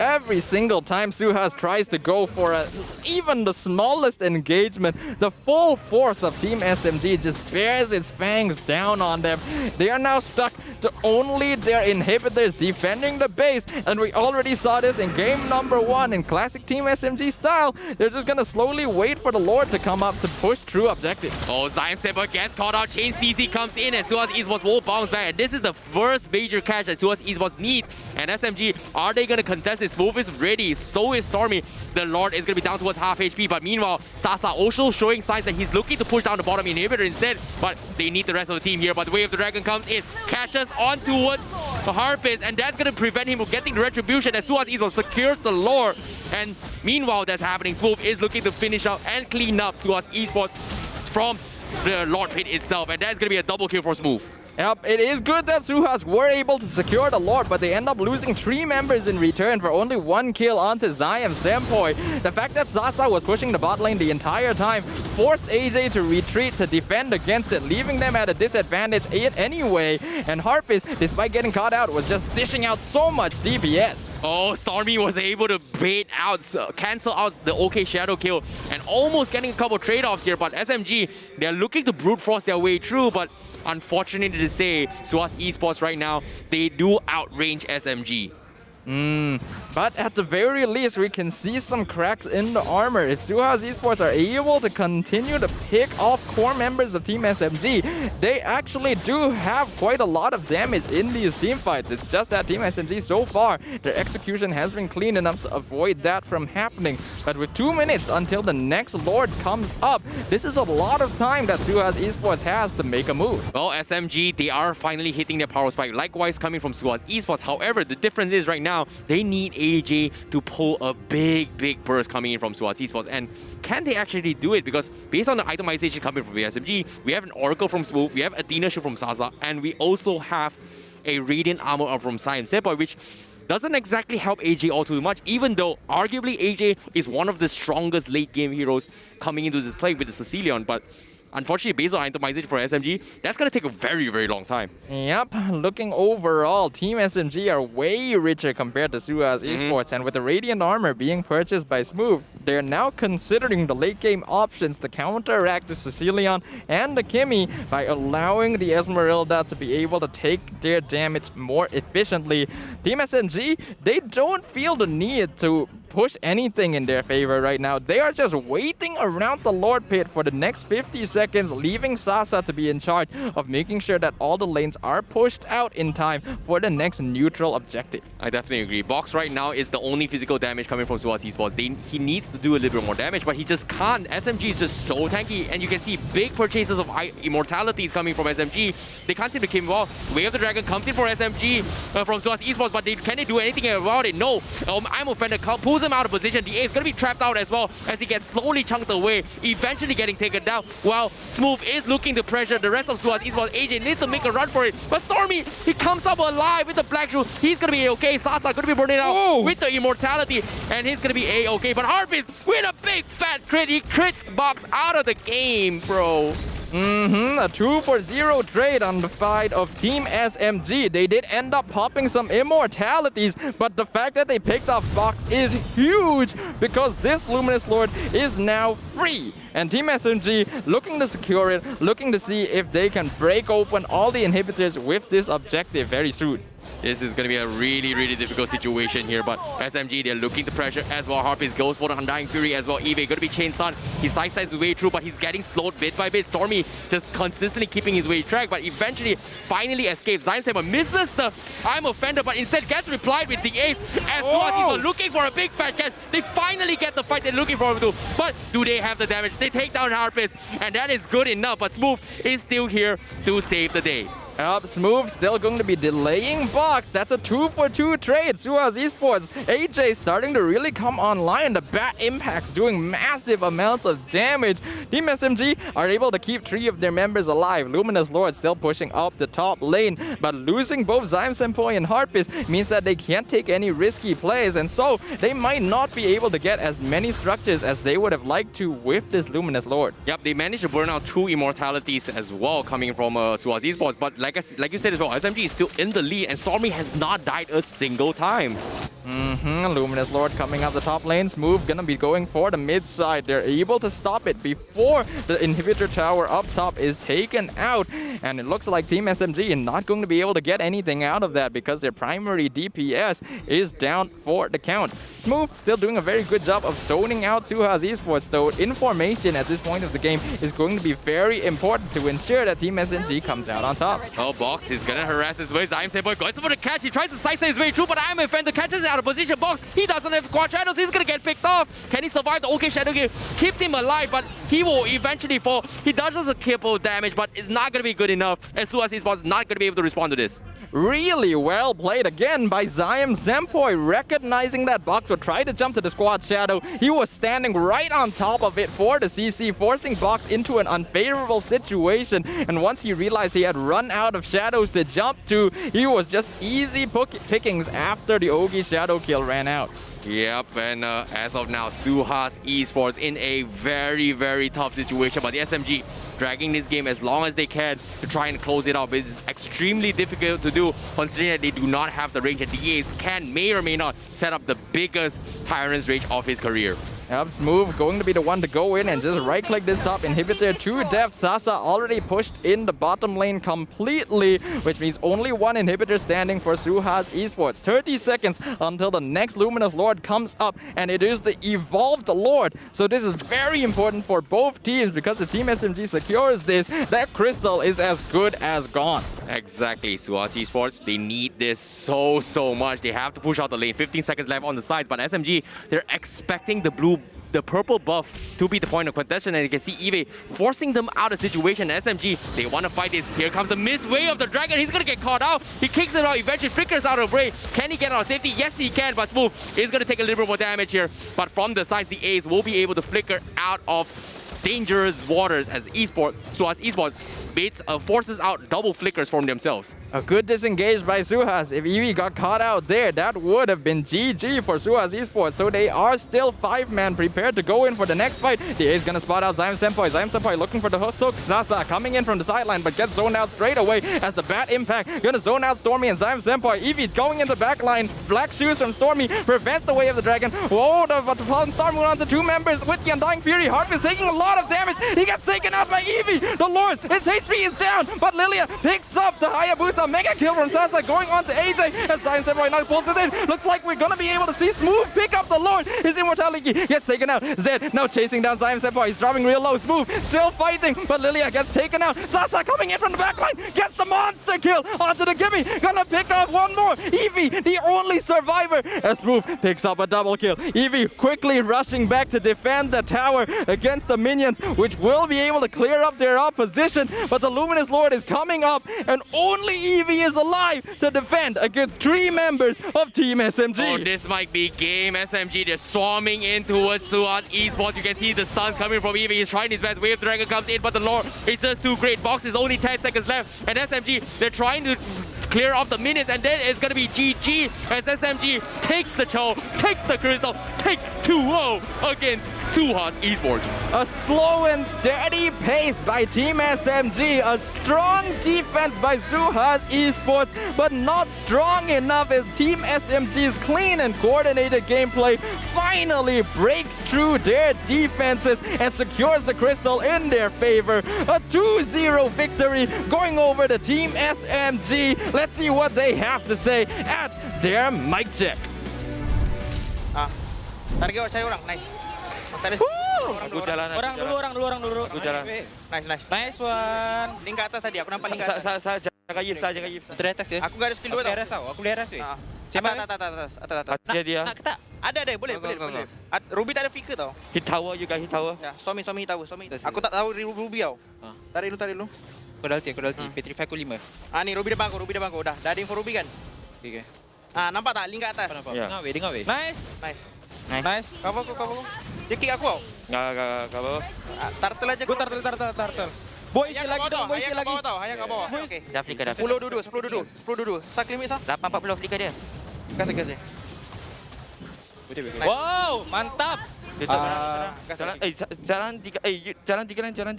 Speaker 7: Every single time SUHAZ tries to go for even the smallest engagement, the full force of Team SMG just bears its fangs down on them. They are now stuck to only their inhibitors defending the base. And we already saw this in game number 1 in classic Team SMG style. They're just gonna slowly wait for the Lord to come up to push through objectives.
Speaker 8: Oh, ZymSemper gets caught out. Chain CC comes in and SUHAZ Esports will bounce back. And this is the first major catch that SUHAZ Esports needs. And SMG, are they going to contest this? Move is ready. So is Stormy. The Lord is going to be down towards half HP. But meanwhile, Sasa also showing signs that he's looking to push down the bottom inhibitor instead. But they need the rest of the team here. But the Way of the Dragon comes in, catches on towards the Harpist. And that's going to prevent him from getting the retribution as SUHAZ Esports secures the Lord. And meanwhile, that's happening. Smooth is looking to finish out and clean up SUHAZ Esports from the Lord Pit itself, and that's going to be a double kill for Smooth.
Speaker 7: Yep, it is good that SUHAZ were able to secure the Lord, but they end up losing 3 members in return for only 1 kill onto ZymSemper. The fact that Sasa was pushing the bot lane the entire time forced AJ to retreat to defend against it, leaving them at a disadvantage anyway. And Harpist, despite getting caught out, was just dishing out so much DPS.
Speaker 8: Oh, Stormy was able to bait out, cancel out the OK Shadow kill and almost getting a couple trade-offs here. But SMG, they're looking to brute force their way through, but unfortunately to say, SUHAZ Esports right now, they do outrange SMG.
Speaker 7: But at the very least, we can see some cracks in the armor. If SUHAZ Esports are able to continue to pick off core members of Team SMG, they actually do have quite a lot of damage in these team fights. It's just that Team SMG so far, their execution has been clean enough to avoid that from happening. But with 2 minutes until the next Lord comes up, this is a lot of time that SUHAZ Esports has to make a move.
Speaker 8: Well, SMG, they are finally hitting their power spike. Likewise, coming from SUHAZ Esports. However, the difference is right now, they need AJ to pull a big burst coming in from SUHAZ Esports. And can they actually do it? Because based on the itemization coming from the SMG, we have an Oracle from Smooth, we have Athena Shield from Sasa, and we also have a Radiant Armor from ZymSemper, which doesn't exactly help AJ all too much, even though arguably AJ is one of the strongest late game heroes coming into this play with the Cecilion. But unfortunately, based on itemization for SMG, that's going to take a very long time.
Speaker 7: Yep, looking overall, Team SMG are way richer compared to SUHAZ Esports, and with the Radiant Armor being purchased by Smooth, they're now considering the late game options to counteract the Cecilion and the Kimmy by allowing the Esmeralda to be able to take their damage more efficiently. Team SMG, they don't feel the need to push anything in their favor right now. They are just waiting around the Lord Pit for the next 50 seconds, leaving Sasa to be in charge of making sure that all the lanes are pushed out in time for the next neutral objective.
Speaker 8: I definitely agree. Box right now is the only physical damage coming from SUHAZ Esports. He needs to do a little bit more damage, but he just can't. SMG is just so tanky, and you can see big purchases of immortalities coming from SMG. They can't seem to kill him well. Way of the Dragon comes in for SMG from SUHAZ Esports, but can they do anything about it? No. I'm offended. Pulls him out of position. The A is going to be trapped out as well as he gets slowly chunked away, eventually getting taken down. While Smooth is looking to pressure the rest of SUHAZ Esports. AJ needs to make a run for it, but Stormy, he comes up alive with the Black Shoe. He's going to be A-okay. Sasa going to be burning out with the immortality, and he's going to be A-okay. But Harpist with a big fat crit. He crits Box out of the game, bro.
Speaker 7: A 2-for-0 trade on the side of Team SMG. They did end up popping some immortalities, but the fact that they picked up Box is huge because this Luminous Lord is now free. And Team SMG looking to secure it, looking to see if they can break open all the inhibitors with this objective very soon.
Speaker 8: This is going to be a really difficult situation here, but SMG, they're looking to pressure as well. Harpist goes for the Undying Fury as well. Eve going to be chain stun. He sidesteps his way through, but he's getting slowed bit by bit. Stormy just consistently keeping his way track, but eventually finally escapes. ZymSemper misses the I'm offender, but instead gets replied with the ace as SUHAZ is looking for a big fat catch. They finally get the fight they're looking for him to, but do they have the damage? They take down Harpist, and that is good enough, but Smooth is still here to save the day.
Speaker 7: Smooth still going to be delaying Box. That's a 2-for-2 trade. SUHAZ Esports, AJ starting to really come online. The bat impacts doing massive amounts of damage. Team SMG are able to keep 3 of their members alive. Luminous Lord still pushing up the top lane, but losing both ZymSemper and Harpist means that they can't take any risky plays, and so they might not be able to get as many structures as they would have liked to with this Luminous Lord.
Speaker 8: Yep, they managed to burn out 2 immortalities as well coming from SUHAZ Esports, but like you said as well, SMG is still in the lead and Stormy has not died a single time.
Speaker 7: Luminous Lord coming up the top lane. Smooth gonna be going for the mid side. They're able to stop it before the inhibitor tower up top is taken out. And it looks like Team SMG is not going to be able to get anything out of that because their primary DPS is down for the count. Smooth still doing a very good job of zoning out SUHAZ Esports though. Information at this point of the game is going to be very important to ensure that Team SMG comes out on top.
Speaker 8: Oh, Box is gonna harass his way. Zion Boy goes for the catch. He tries to sidestep his way through, but Iron Fender catches it out of position. Box, he doesn't have quad shadows. He's gonna get picked off. Can he survive the OK Shadow game? Keeps him alive, but he will eventually fall. He does a triple damage, but it's not gonna be good enough. And SUHAZ Esports is not gonna be able to respond to this.
Speaker 7: Really well played again by Zion Zempoy, recognizing that Box would try to jump to the squad shadow. He was standing right on top of it for the CC, forcing Box into an unfavorable situation. And once he realized he had run out of shadows to jump to, he was just easy pickings after the Ogi shadow kill ran out.
Speaker 8: Yep, and as of now, SUHAZ Esports in a very, very tough situation. But the SMG dragging this game as long as they can to try and close it up. It's extremely difficult to do considering that they do not have the range. And DAs may or may not set up the biggest Tyrant's range of his career.
Speaker 7: Yep, Smooth going to be the one to go in and just right-click this top inhibitor to death. Sasa already pushed in the bottom lane completely, which means only one inhibitor standing for SUHAZ Esports. 30 seconds until the next Luminous Lord comes up, and it is the Evolved Lord. So this is very important for both teams because if Team SMG secures this, that crystal is as good as gone.
Speaker 8: Exactly, SUHAZ Esports, they need this so much. They have to push out the lane. 15 seconds left on the sides, but SMG, they're expecting the purple buff to be the point of contention, and you can see Eve forcing them out of situation. SMG, they want to fight this. Here comes the missed way of the dragon. He's going to get caught out. He kicks it out, eventually flickers out of way. Can he get out of safety? Yes, he can, but Smooth is going to take a little bit more damage here. But from the sides, the A's will be able to flicker out of dangerous waters as SUHAZ Esports forces out double flickers from themselves.
Speaker 7: A good disengage by SUHAZ. If Eevee got caught out there, that would have been GG for SUHAZ Esports. So they are still 5-man prepared to go in for the next fight. The A is gonna spot out Zion Senpai. Zion Senpai looking for the hook. Sasa coming in from the sideline, but gets zoned out straight away as the bad impact gonna zone out Stormy and Zion Senpai. Eevee going in the back line. Black shoes from Stormy prevents the way of the dragon. Whoa, the fallen star moving on to 2 members with the Undying Fury. Harvest taking a lot of damage. He gets taken out by Eevee. The Lord, his HP is down, but Lilia picks up the Hayabusa. Mega kill from Sasa going on to AJ as Zion Senpai now pulls it in. Looks like we're gonna be able to see Smooth pick up the Lord. His immortality gets taken out. Zed now chasing down Zion Senpai. He's dropping real low. Smooth still fighting, but Lilia gets taken out. Sasa coming in from the back line, gets the monster kill onto the gimme. Gonna pick off one more. Eevee, the only survivor, as Smooth picks up a double kill. Eevee quickly rushing back to defend the tower against the minions, which will be able to clear up their opposition. But the Luminous Lord is coming up, and only Eevee is alive to defend against 3 members of Team SMG.
Speaker 8: Oh, this might be game. SMG, they're swarming in towards SUHAZ Esports. You can see the stuns coming from Eevee. He's trying his best. Wave Dragon comes in, but the Lord is just too great. Box is only 10 seconds left, and SMG, they're trying to clear off the minions, and then it's going to be GG as SMG takes the chow, takes the crystal, takes 2-0 against SUHAZ Esports.
Speaker 7: A slow and steady pace by Team SMG. A strong defense by SUHAZ Esports, but not strong enough as Team SMG's clean and coordinated gameplay finally breaks through their defenses and secures the crystal in their favor. A 2-0 victory going over the Team SMG. Let's see what they have to say at their mic check.
Speaker 10: Target awak cari orang. Nice. Tak ada.
Speaker 17: Aku jalan. Orang dulu.
Speaker 10: Aku jalan. Nice one. Link kat atas tadi. Aku nampak link kat atas.
Speaker 17: Saya jaga Yip. Dari atas ke?
Speaker 10: Aku gak ada skill 2 tau.
Speaker 17: Aku di atas weh.
Speaker 10: Atas.
Speaker 17: Nak
Speaker 10: tak? Ada. Boleh. Ruby tak ada flicker tau.
Speaker 17: Hit tower juga, hit tower.
Speaker 10: Ya, Stormy hit tower. Aku tak tahu Ruby tau. Tarik dulu.
Speaker 17: Aku dah ulti. Petrify aku 5.
Speaker 10: Ni Ruby depan aku. Dah ada info Ruby kan? Okay. Nampak tak link kat atas?
Speaker 17: Dengar weh. Nice.
Speaker 10: Cover aku. Dia kick aku tau.
Speaker 17: Enggak apa.
Speaker 10: Turtle aja.
Speaker 17: Gua turtle. Boy isi lagi dong, boy isi lagi.
Speaker 10: Hayang kat bawah. Okey.
Speaker 17: Dah flicker dah.
Speaker 10: 10 duduk. Sak limit sah.
Speaker 17: 840 flicker dia.
Speaker 10: Gas.
Speaker 17: Wow, mantap. Jalan tiga line. Jalan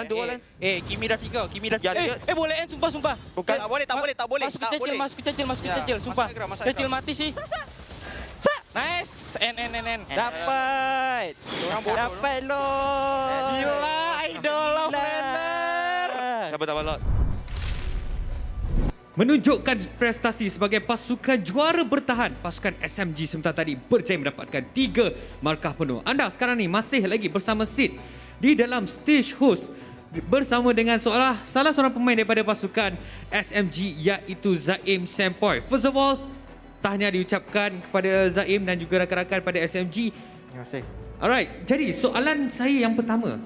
Speaker 17: 2 line.
Speaker 10: Kimi dah 3.
Speaker 17: Boleh end sumpah.
Speaker 10: Bukan. Tak boleh.
Speaker 17: Masuk kecil, sumpah. Kecil mati sih. Nice. N.
Speaker 10: Dapat. Dapat lo.
Speaker 17: Gila, idol of Lander.
Speaker 10: Siapa dapat lot?
Speaker 5: Menunjukkan prestasi sebagai pasukan juara bertahan, pasukan SMG sebentar tadi berjaya mendapatkan 3 markah penuh. Anda sekarang ni masih lagi bersama Sid di dalam stage host bersama dengan salah seorang pemain daripada pasukan SMG iaitu Zaim Sempoy. First of all, tahniah diucapkan kepada Zaim dan juga rakan-rakan pada SMG.
Speaker 10: Terima kasih.
Speaker 5: Alright, jadi soalan saya yang pertama.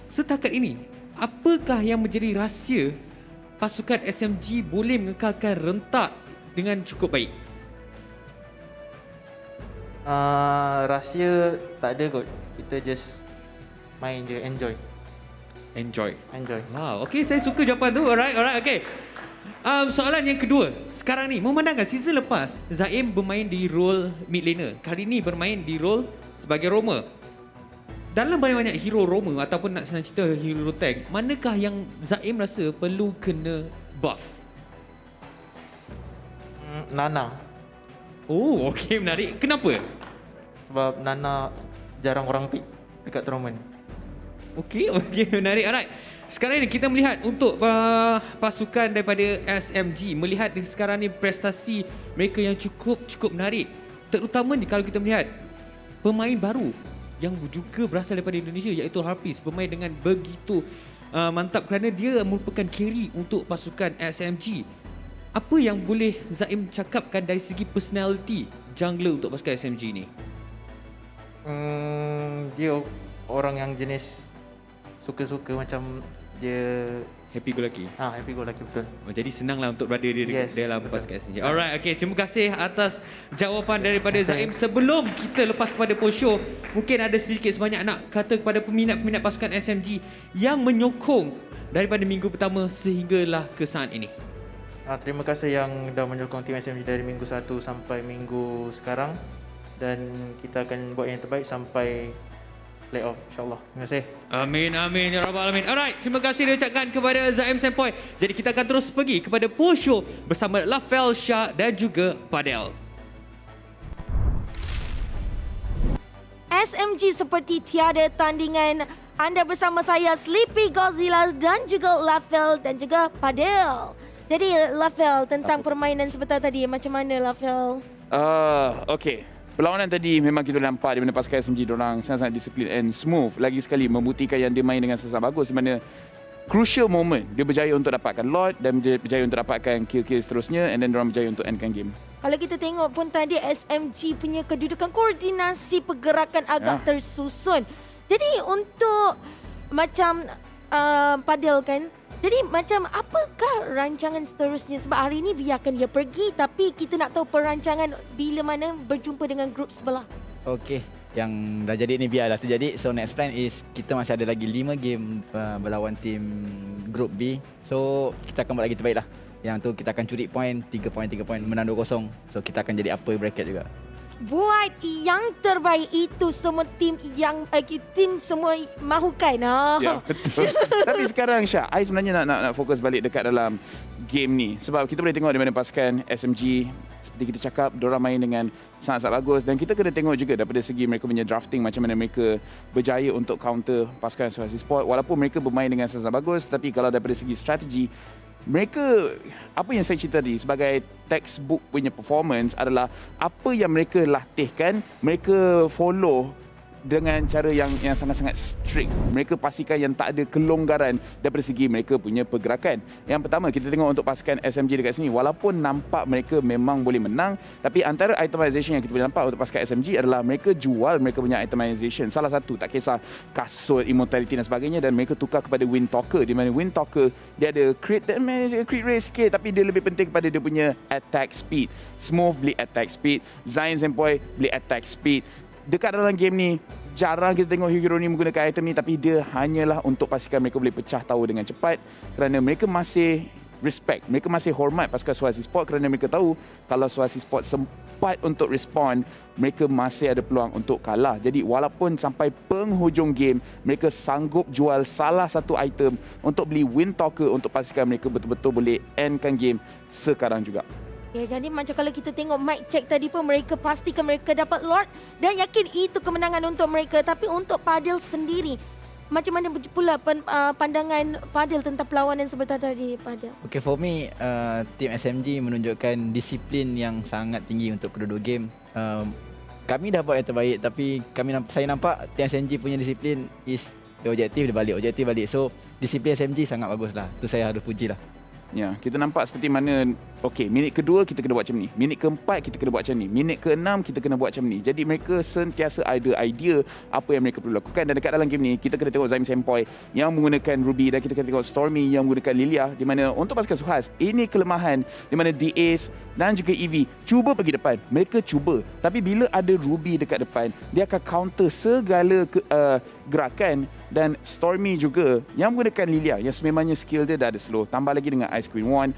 Speaker 5: Setakat ini, apakah yang menjadi rahsia pasukan SMG boleh mengekalkan rentak dengan cukup baik?
Speaker 10: Rahsia tak ada kot. Kita just main je, enjoy.
Speaker 5: Wow, okay, saya suka jawapan tu. Alright, okay. Soalan yang kedua. Sekarang ni, memandangkan season lepas Zaim bermain di role mid laner, kali ni bermain di role sebagai roamer. Dalam banyak-banyak hero roamer ataupun nak senang cerita hero tank, manakah yang Zaim rasa perlu kena buff?
Speaker 10: Nana.
Speaker 5: Oh, okey, menarik. Kenapa?
Speaker 10: Sebab Nana jarang orang pick dekat tournament.
Speaker 5: Okey, menarik. Alright. Sekarang ni kita melihat untuk pasukan daripada SMG, melihat sekarang ni prestasi mereka yang cukup menarik. Terutama ni kalau kita melihat pemain baru yang juga berasal daripada Indonesia iaitu Harpis bermain dengan begitu mantap kerana dia merupakan carry untuk pasukan SMG. Apa yang boleh Zaim cakapkan dari segi personality jungler untuk pasukan SMG ni?
Speaker 10: Dia orang yang jenis suka-suka macam dia
Speaker 5: happy go lucky.
Speaker 10: Happy go lucky, betul.
Speaker 5: Jadi senanglah untuk berada dia dalam pasukan SMG.
Speaker 10: Betul.
Speaker 5: Alright, okay. Terima kasih atas jawapan daripada Zaim. Sebelum kita lepas kepada post show, mungkin ada sedikit sebanyak nak kata kepada peminat-peminat pasukan SMG yang menyokong daripada minggu pertama sehinggalah ke saat ini.
Speaker 10: Terima kasih yang dah menyokong tim SMG dari minggu 1 sampai minggu sekarang. Dan kita akan buat yang terbaik sampai playoff, insyaAllah. Terima kasih.
Speaker 5: Amin ya rabbal alamin. Alright, terima kasih diucapkan kepada Zaim Sempoy. Jadi kita akan terus pergi kepada post show bersama Lafel, Syah dan juga Padel.
Speaker 3: SMG seperti tiada tandingan. Anda bersama saya Sleepy Godzilla dan juga Lafel dan juga Padel. Jadi Lafel, tentang permainan sebentar tadi, macam mana Lafel?
Speaker 4: Okay. Perlawanan tadi memang kita nampak di mana pasukan SMG diorang sangat-sangat disiplin and smooth. Lagi sekali membuktikan yang dia main dengan sangat bagus di mana crucial moment dia berjaya untuk dapatkan lot dan berjaya untuk dapatkan kill-kill seterusnya and then diorang berjaya untuk endkan game.
Speaker 3: Kalau kita tengok pun tadi SMG punya kedudukan koordinasi pergerakan agak tersusun. Jadi untuk macam Padel kan, jadi macam apakah rancangan seterusnya? Sebab hari ini biarkan dia pergi tapi kita nak tahu perancangan bila mana berjumpa dengan grup sebelah.
Speaker 6: Okey, yang dah jadi ni biarlah terjadi. So next plan is kita masih ada lagi 5 game berlawan tim grup B. So kita akan buat lagi terbaik lah. Yang tu kita akan curi point, 3 point, menang 2-0. So kita akan jadi upper bracket juga.
Speaker 3: Buat yang terbaik, itu semua tim yang tim semua mahukan.
Speaker 4: Ya, betul. Tapi sekarang Syah, I sebenarnya nak fokus balik dekat dalam game ni. Sebab kita boleh tengok di mana pasukan SMG, seperti kita cakap, diorang main dengan sangat-sangat bagus. Dan kita kena tengok juga daripada segi mereka punya drafting, macam mana mereka berjaya untuk counter pasukan SUHAZ Esports. Walaupun mereka bermain dengan sangat bagus, tapi kalau daripada segi strategi, mereka, apa yang saya cerita tadi sebagai textbook punya performance adalah apa yang mereka latihkan, mereka follow dengan cara yang sangat-sangat strict. Mereka pastikan yang tak ada kelonggaran daripada segi mereka punya pergerakan. Yang pertama, kita tengok untuk pasukan SMG dekat sini, walaupun nampak mereka memang boleh menang, tapi antara itemization yang kita boleh nampak untuk pasukan SMG adalah mereka jual mereka punya itemization. Salah satu, tak kisah kasut, immortality dan sebagainya, dan mereka tukar kepada Wind Talker, di mana Wind Talker dia ada crit rate sikit, tapi dia lebih penting kepada dia punya attack speed. Smooth beli attack speed, Zaim Sempoy beli attack speed. Dekat dalam game ni, jarang kita tengok hero ni menggunakan item ni, tapi dia hanyalah untuk pastikan mereka boleh pecah tower dengan cepat kerana mereka masih respect. Mereka masih hormat pasukan SUHAZ Esports kerana mereka tahu kalau SUHAZ Esports sempat untuk respond, mereka masih ada peluang untuk kalah. Jadi walaupun sampai penghujung game, mereka sanggup jual salah satu item untuk beli win talker untuk pastikan mereka betul-betul boleh endkan game sekarang juga.
Speaker 3: Ya, jadi macam kalau kita tengok mic check tadi pun, mereka pastikan mereka dapat Lord dan yakin itu kemenangan untuk mereka. Tapi untuk Padel sendiri, macam mana pula pandangan Padel tentang perlawanan sebentar tadi, Padel?
Speaker 6: Okay, for me, tim SMG menunjukkan disiplin yang sangat tinggi untuk kedua-dua game. Kami dah buat yang terbaik, tapi saya nampak tim SMG punya disiplin is objektif balik. So, disiplin SMG sangat bagus lah. Tu saya harus puji lah.
Speaker 4: Ya, kita nampak seperti mana, okey, minit kedua kita kena buat macam ni. Minit keempat kita kena buat macam ni. Minit ke-6 kita kena buat macam ni. Jadi mereka sentiasa ada idea apa yang mereka perlu lakukan. Dan dekat dalam game ni, kita kena tengok Zaim Senpai yang menggunakan Ruby dan kita kena tengok Stormy yang menggunakan Lilia. Di mana untuk pasukan SUHAZ, ini kelemahan di mana DAce dan juga EV cuba pergi depan. Mereka cuba. Tapi bila ada Ruby dekat depan, dia akan counter segala gerakan. Dan Stormy juga yang menggunakan Lilia yang sememangnya skill dia dah ada slow. Tambah lagi dengan Ice Queen 1.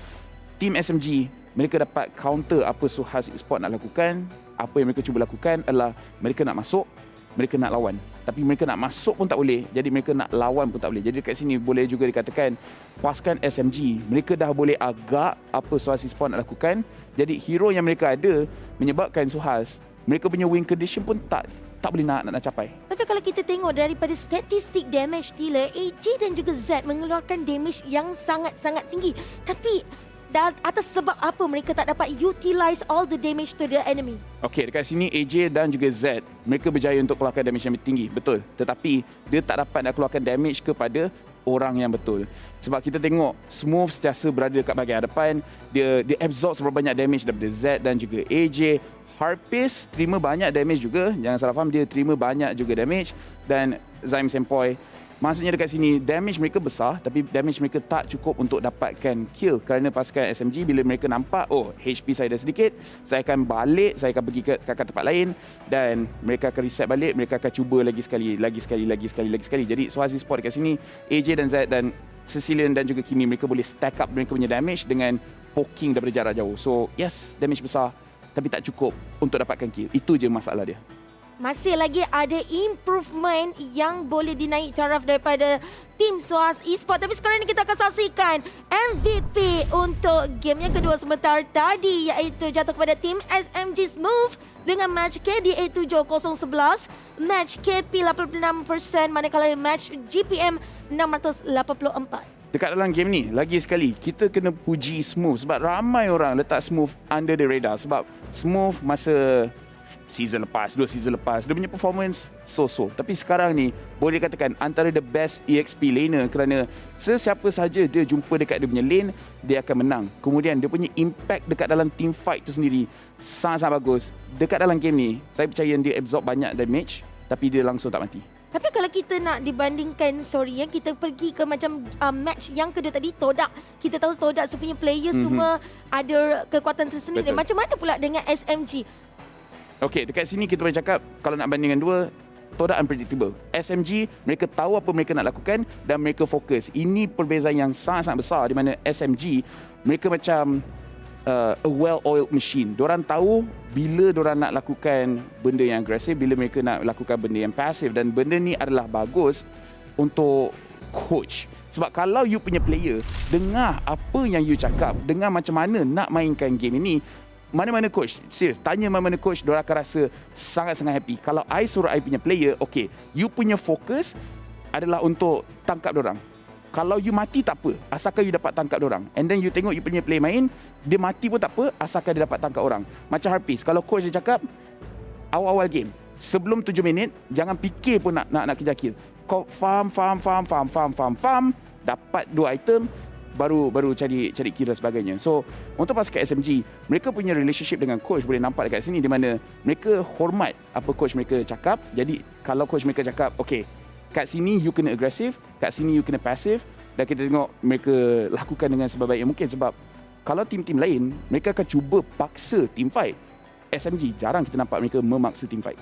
Speaker 4: Team SMG, mereka dapat counter apa SUHAZ Esports nak lakukan. Apa yang mereka cuba lakukan adalah mereka nak masuk, mereka nak lawan. Tapi mereka nak masuk pun tak boleh. Jadi mereka nak lawan pun tak boleh. Jadi dekat sini boleh juga dikatakan pasukan SMG, mereka dah boleh agak apa SUHAZ Esports nak lakukan. Jadi hero yang mereka ada menyebabkan SUHAZ, mereka punya win condition pun tak boleh nak capai.
Speaker 3: Tapi kalau kita tengok daripada statistik damage dealer, AJ dan juga Z mengeluarkan damage yang sangat-sangat tinggi. Tapi atas sebab apa mereka tak dapat utilize all the damage to the enemy?
Speaker 4: Okey, dekat sini AJ dan juga Z, mereka berjaya untuk keluarkan damage yang tinggi, betul. Tetapi dia tak dapat nak keluarkan damage kepada orang yang betul. Sebab kita tengok Smooth sentiasa berada dekat bahagian hadapan, dia absorb seberapa banyak damage daripada Z dan juga AJ. Harpist terima banyak damage juga. Jangan salah faham, dia terima banyak juga damage. Dan Zaim Senpai, maksudnya dekat sini damage mereka besar, tapi damage mereka tak cukup untuk dapatkan kill. Kerana pasukan SMG bila mereka nampak, oh HP saya dah sedikit, saya akan balik, saya akan pergi ke tempat lain. Dan mereka akan reset balik, mereka akan cuba lagi sekali. Jadi SUHAZ Esports dekat sini, AJ dan Z dan Sicilian dan juga Kimi, mereka boleh stack up mereka punya damage dengan poking daripada jarak jauh. So yes, damage besar, tapi tak cukup untuk dapatkan kill. Itu je masalah dia.
Speaker 3: Masih lagi ada improvement yang boleh dinaik taraf daripada tim SUHAZ Esports. Tapi sekarang ni kita akan saksikan MVP untuk game yang kedua sebentar tadi, iaitu jatuh kepada tim SMG Smooth dengan match KDA 7011, match KP 86%, manakala match GPM 684.
Speaker 4: Dekat dalam game ni, lagi sekali, kita kena puji Smooth sebab ramai orang letak Smooth under the radar. Sebab Smooth masa season lepas, 2 season lepas, dia punya performance so-so. Tapi sekarang ni, boleh dikatakan antara the best EXP laner kerana sesiapa saja dia jumpa dekat dia punya lane, dia akan menang. Kemudian dia punya impact dekat dalam team fight tu sendiri sangat-sangat bagus. Dekat dalam game ni, saya percaya dia absorb banyak damage, tapi dia langsung tak mati.
Speaker 3: Tapi kalau kita nak dibandingkan, kita pergi ke macam match yang kedua tadi, TODAK. Kita tahu TODAK punya player semua ada kekuatan tersendiri.
Speaker 4: Betul.
Speaker 3: Macam mana pula dengan SMG?
Speaker 4: Okey, dekat sini kita boleh cakap kalau nak bandingkan dua, TODAK unpredictable. SMG, mereka tahu apa mereka nak lakukan dan mereka fokus. Ini perbezaan yang sangat-sangat besar di mana SMG, mereka macam a well-oiled machine. Diorang tahu bila diorang nak lakukan benda yang agresif, bila mereka nak lakukan benda yang pasif. Dan benda ni adalah bagus untuk coach. Sebab kalau you punya player dengar apa yang you cakap, dengar macam mana nak mainkan game ini, mana-mana coach, serius, tanya mana-mana coach, diorang akan rasa sangat-sangat happy. Kalau I suruh I punya player, okay, you punya fokus adalah untuk tangkap diorang. Kalau you mati tak apa, asalkan you dapat tangkap diorang. And then you tengok you punya play main, dia mati pun tak apa, asalkan dia dapat tangkap orang. Macam Harpist, kalau coach dia cakap awal-awal game, sebelum 7 minit, jangan fikir pun nak kejar kill. Kau farm, dapat 2 item, baru cari kill dan sebagainya. So, untuk pasukan SMG, mereka punya relationship dengan coach boleh nampak dekat sini di mana mereka hormat apa coach mereka cakap. Jadi, kalau coach mereka cakap, okay, kat sini you kena agresif, kat sini you kena pasif, dan kita tengok mereka lakukan dengan sebaik yang mungkin. Sebab kalau tim-tim lain, mereka akan cuba paksa team fight. SMG jarang kita nampak mereka memaksa team fight.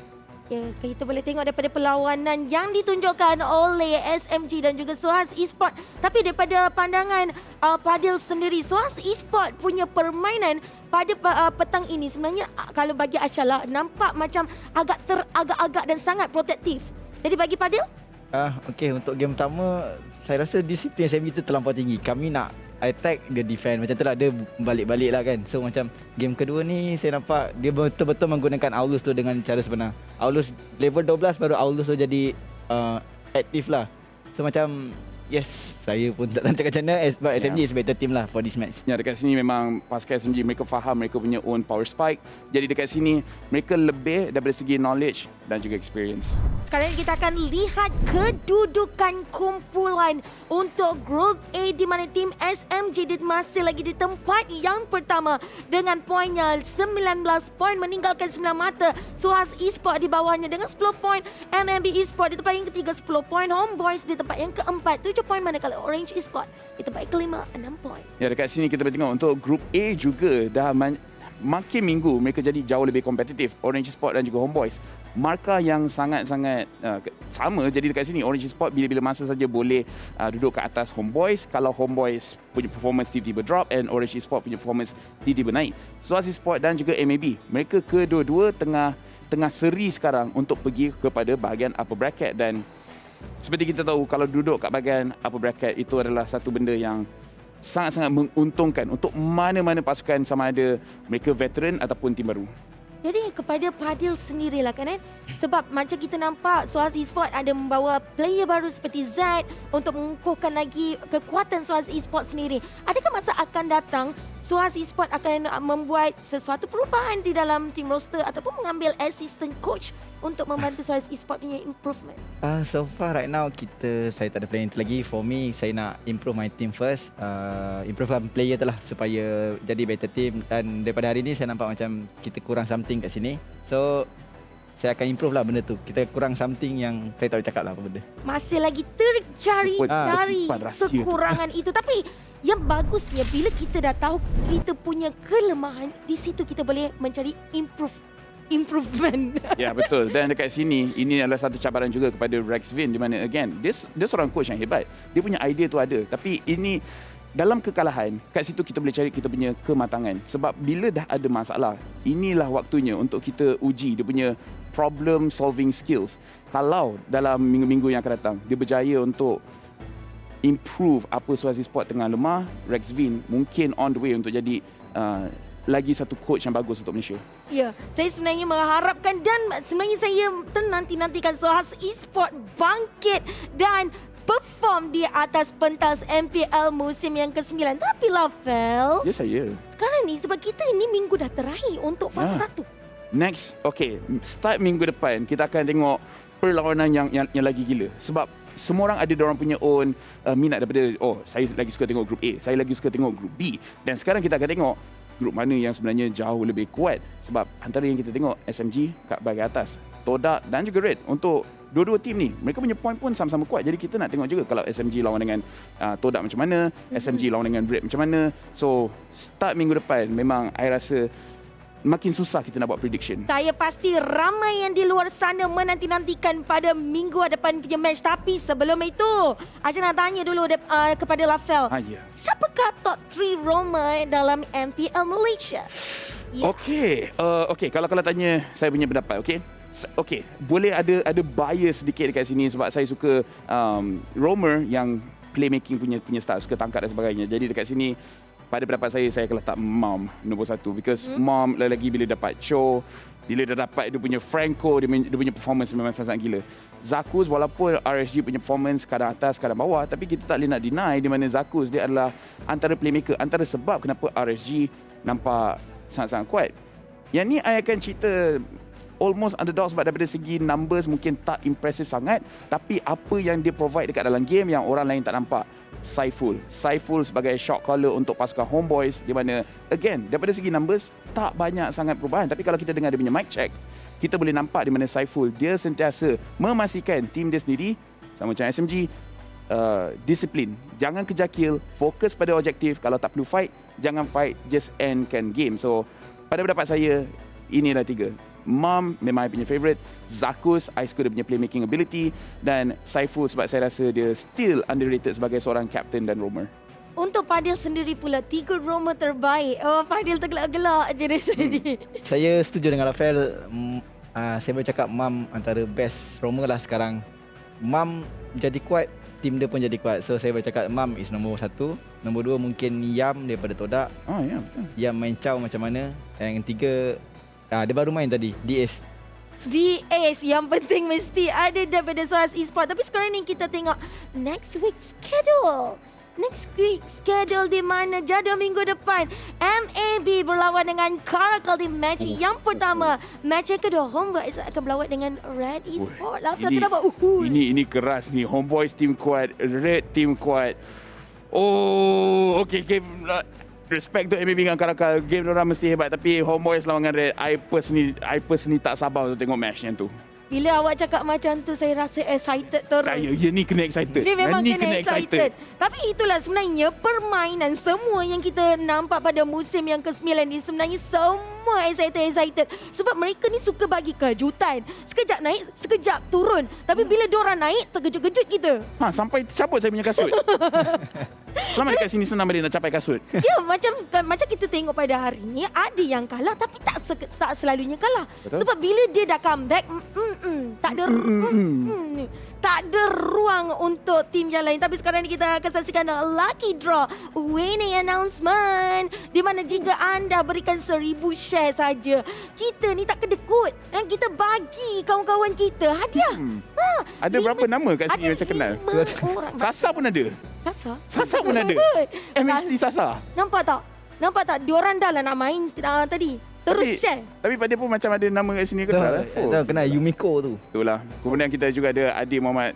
Speaker 3: Ya, kita boleh tengok daripada perlawanan yang ditunjukkan oleh SMG dan juga SUHAZ Esports. Tapi daripada pandangan Fadil sendiri, SUHAZ Esports punya permainan pada petang ini sebenarnya kalau bagi Ashala nampak macam agak-agak dan sangat protektif. Jadi bagi Fadil?
Speaker 6: Okey, untuk game pertama saya rasa disiplin SMG tu terlampau tinggi. Kami nak attack, dia defend. Macam tu lah, dia balik-balik lah kan. So macam game kedua ni saya nampak dia betul-betul menggunakan Aulus tu dengan cara sebenar. Aulus level 12 baru Aulus tu jadi aktif lah. So macam yes, saya pun tak tahu cakap macam mana sebab SMG is better team lah for this match.
Speaker 4: Ya, dekat sini memang pasukan SMG mereka faham mereka punya own power spike. Jadi dekat sini mereka lebih daripada segi knowledge dan juga experience.
Speaker 3: Sekarang kita akan lihat kedudukan kumpulan untuk Group A di mana tim SMG masih lagi di tempat yang pertama dengan poinnya 19 poin meninggalkan 9 mata. SUHAZ Esports di bawahnya dengan 10 poin. MLBB Esports di tempat yang ketiga 10 poin. Homeboys di tempat yang keempat 7 poin, manakala Orange Esports di tempat yang kelima 6 poin. Ya, dekat sini kita boleh tengok untuk Group A juga dah makin minggu mereka jadi jauh lebih kompetitif. Orange Esports dan juga Homeboys markah yang sangat-sangat sama. Jadi dekat sini Orange Esports bila-bila masa saja boleh duduk ke atas Homeboys kalau Homeboys punya performance tiba-tiba drop and Orange Esports punya performance tiba-tiba naik. SUHAZ Esports dan juga MLBB mereka kedua-dua tengah seri sekarang untuk pergi kepada bahagian upper bracket. Dan seperti kita tahu kalau duduk kat bahagian upper bracket itu adalah satu benda yang sangat-sangat menguntungkan untuk mana-mana pasukan sama ada mereka veteran ataupun tim baru. Jadi kepada Fadil sendirilah kan sebab macam kita nampak SUHAZ Esports ada membawa player baru seperti Z untuk mengukuhkan lagi kekuatan SUHAZ Esports sendiri. Adakah masa akan datang SUHAZ Esports akan membuat sesuatu perubahan di dalam team roster ataupun mengambil assistant coach untuk membantu SUHAZ Esports punya improvement?
Speaker 6: So far right now saya tak ada plan itu lagi. For me, saya nak improve my team first, improvekan player tu lah supaya jadi better team. Dan daripada hari ni saya nampak macam kita kurang something kat sini. So saya akan improve lah benda tu. Kita kurang something yang saya tak boleh cakap lah apa benda. Masih lagi tercari
Speaker 3: kekurangan itu. Tapi yang bagusnya bila kita dah tahu kita punya kelemahan, di situ kita boleh mencari improvement. Ya, betul. Dan dekat sini ini adalah satu cabaran juga kepada Rexvin di mana again dia seorang coach yang hebat. Dia punya idea tu ada, tapi ini dalam kekalahan kat situ kita boleh cari kita punya kematangan. Sebab bila dah ada masalah, inilah waktunya untuk kita uji dia punya problem solving skills. Kalau dalam minggu-minggu yang akan datang dia berjaya untuk improve apa SUHAZ Esports tengah lemah, Rexvin mungkin on the way untuk jadi lagi satu coach yang bagus untuk Malaysia. Ya, saya sebenarnya mengharapkan dan sebenarnya saya nantikan SUHAZ Esports bangkit dan perform di atas pentas MPL musim yang ke-9. Tapi Lafel, ya saya. Sekarang ni sebab kita ini minggu dah terakhir untuk fasa 1. Next, okay, start minggu depan kita akan tengok perlawanan yang lagi gila. Sebab semua orang ada diorang punya own minat daripada saya lagi suka tengok Group A, saya lagi suka tengok Group B. Dan sekarang kita akan tengok grup mana yang sebenarnya jauh lebih kuat. Sebab antara yang kita tengok SMG kat bahagian atas, TODAK dan juga Red. Untuk dua-dua tim ni mereka punya point pun sama-sama kuat. Jadi kita nak tengok juga kalau SMG lawan dengan TODAK macam mana, SMG lawan dengan Red macam mana. So start minggu depan memang I rasa makin susah kita nak buat prediction. Saya pasti ramai yang di luar sana menanti-nantikan pada minggu depan punya match. Tapi sebelum itu, Aja nak tanya dulu kepada Lafel. Siapakah top 3 roamer dalam MPL Malaysia? Okey, kalau tanya saya punya pendapat, okey, boleh ada bias sedikit dekat sini sebab saya suka roamer yang playmaking punya style, suka tangkap dan sebagainya. Jadi dekat sini pada pendapat saya akan letak Mom nombor 1 because Mom lagi bila dapat show, bila dah dapat dia punya Franco, dia punya performance memang sangat gila. Zakuz walaupun RSG punya performance kadang atas kadang bawah, tapi kita tak boleh nak deny di mana Zakuz dia adalah antara playmaker, antara sebab kenapa RSG nampak sangat-sangat kuat. Yang ni I akan cerita almost underdog sebab daripada segi numbers mungkin tak impressive sangat, tapi apa yang dia provide dekat dalam game yang orang lain tak nampak. Saiful sebagai shot caller untuk pasukan Homeboys di mana again daripada segi numbers tak banyak sangat perubahan, tapi kalau kita dengar dia punya mic check kita boleh nampak di mana Saiful dia sentiasa memastikan tim dia sendiri sama macam SMG disiplin, jangan kejar kill, fokus pada objektif. Kalau tak perlu fight, jangan fight, just endkan game. So pada pendapat saya inilah 3
Speaker 4: Mom memang I punya favourite. Zakus, I suka dia punya playmaking ability. Dan Saiful sebab saya rasa dia still underrated sebagai seorang captain dan roamer.
Speaker 3: Untuk Fadil sendiri pula, 3 roamer terbaik. Oh, Fadil tergelak-gelak je dari tadi.
Speaker 6: Saya setuju dengan Rafael. Saya boleh cakap Mam antara best roamer lah sekarang. Mam jadi kuat, tim dia pun jadi kuat. So saya boleh cakap Mam is nombor 1. Nombor 2 mungkin Yam daripada TODAK.
Speaker 4: Oh ya, betul.
Speaker 6: Yam main Chow macam mana. Yang ketiga, dia baru main tadi, DS.
Speaker 3: DS yang penting mesti ada daripada SUHAZ Esports. Tapi sekarang ni kita tengok next week schedule. Next week schedule di mana jadual minggu depan MLBB berlawan dengan CARACAL di match yang pertama. Match yang kedua Homeboys akan berlawan dengan Red Esports. Kenapa?
Speaker 4: Ini keras ni. Homeboys team kuat, Red team kuat. Oh, okay. Respect to MLBB dengan CARACAL. Game diorang mesti hebat, tapi Homeboys lawan dengan Red, I personally tak sabar untuk tengok match yang tu.
Speaker 3: Bila awak cakap macam tu, saya rasa excited terus.
Speaker 4: Ya, ni kena excited.
Speaker 3: Dia memang kena excited. Tapi itulah sebenarnya permainan semua yang kita nampak pada musim yang ke-9 ni sebenarnya semua excited. Sebab mereka ni suka bagi kejutan. Sekejap naik, sekejap turun. Tapi bila diorang naik, terkejut-kejut kita.
Speaker 4: Sampai cabut saya punya kasut. Selama dekat sini senang boleh nak capai kasut.
Speaker 3: Ya, macam kita tengok pada hari ni, ada yang kalah tapi tak selalunya kalah. Betul? Sebab bila dia dah comeback, tak ada ruang untuk tim yang lain. Tapi sekarang ni kita akan saksikan lucky draw winning announcement, di mana jika anda berikan 1000 share saja, kita ni tak kedekut. Kita bagi kawan-kawan kita hadiah.
Speaker 4: Ada berapa nama kat sini macam kenal? Sasa pun ada. Sasa pun ada. MST Sasa.
Speaker 3: Nampak tak? Diorang dah lah nak main tadi. Terus share.
Speaker 4: Tapi pada pun macam ada nama kat sini kenal.
Speaker 6: Kenal Yumiko tu.
Speaker 4: Itulah. Kemudian kita juga ada Adi Muhammad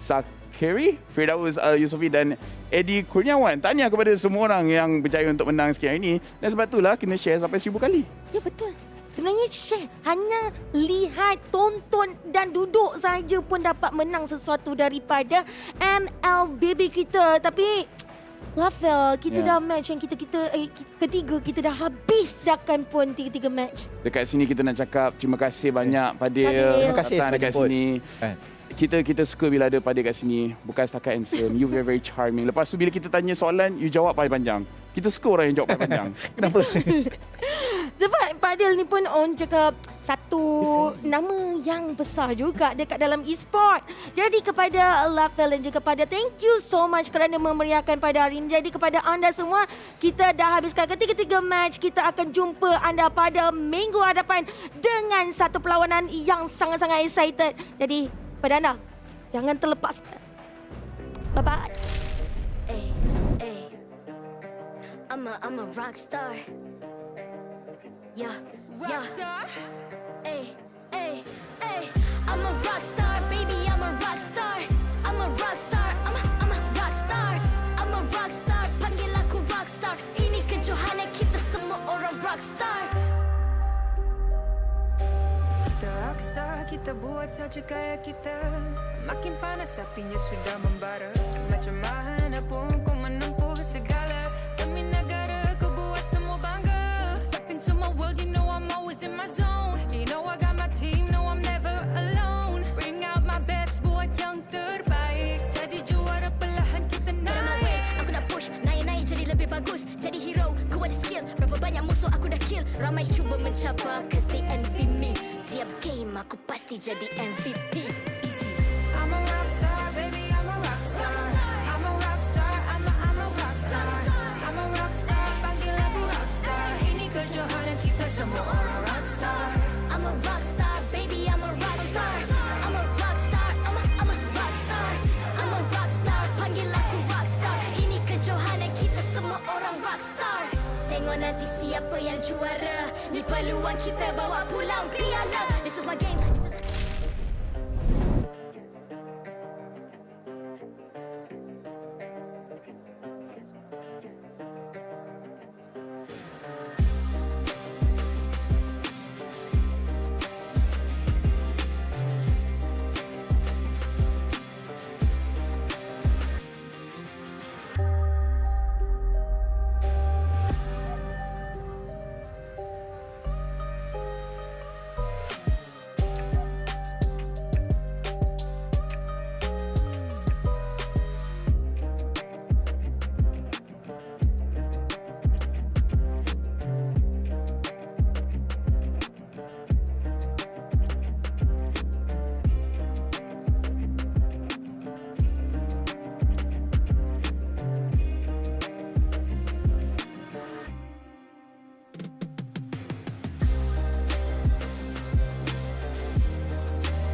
Speaker 4: Sakiri, Firdaus Yusofi dan Eddie Kurniawan. Tahniah kepada semua orang yang berjaya untuk menang sekian hari ini. Dan sebab itulah kena share sampai 1000 kali.
Speaker 3: Ya, betul. Sebenarnya share, hanya lihat, tonton dan duduk saja pun dapat menang sesuatu daripada MLBB kita. Tapi Rafael, kita dah match yang ketiga kita dah habiskan pun 3 match.
Speaker 4: Dekat sini kita nak cakap terima kasih banyak pada
Speaker 6: Terima kasih
Speaker 4: datang dekat sini. Kita suka bila ada pada kat sini. Bukan setakat handsome, you very charming. Lepas tu bila kita tanya soalan, you jawab paling panjang. Kita suka orang yang jawab paling panjang. Kenapa?
Speaker 3: Sebab Fadil ni pun on cakap satu nama yang besar juga dekat dalam e-sport. Jadi kepada Rafael dan juga kepada thank you so much kerana memeriahkan pada hari ini. Jadi kepada anda semua, kita dah habiskan ketiga match. Kita akan jumpa anda pada minggu hadapan dengan satu perlawanan yang sangat-sangat excited. Jadi pada anda, jangan terlepas. Bye-bye.
Speaker 1: I'm a rock star. Yeah, rockstar. I'm a rock star, baby. I'm a rock star. I'm a rock star. I'm a rock star. I'm a rock star. Panggil aku rock star. Ini kejohanan kita semua orang rock star.
Speaker 2: Kita rockstar, kita buat saja gaya kita. Makin panas apinya sudah membara. Macam mana pun kau menempuh segala. Demi negara ku buat semua bangga. Step into my world, you know I'm always in my zone. You know I got my team, no I'm never alone. Bring out my best, buat yang terbaik. Jadi juara perlahan kita naik.
Speaker 1: Aku nak push, naik-naik jadi lebih bagus. Jadi hero, ku ada skill. Berapa banyak musuh aku dah kill. Ramai cuba mencabar, cause they envy me. Tiap game aku pasti jadi MVP. Easy.
Speaker 2: I'm a rockstar, baby, I'm a rockstar. I'm a rockstar, I'm a rockstar. I'm a rockstar, panggil aku rockstar. Ini kejohanan kita semua orang rockstar.
Speaker 1: I'm a rockstar, baby, I'm a rockstar. I'm a rockstar, I'm a rockstar. I'm a rockstar, panggil aku rockstar. Ini kejohanan kita semua orang rockstar. Tengok nanti siapa yang juara. Ni peluang kita bawa pulang piala. This is my game.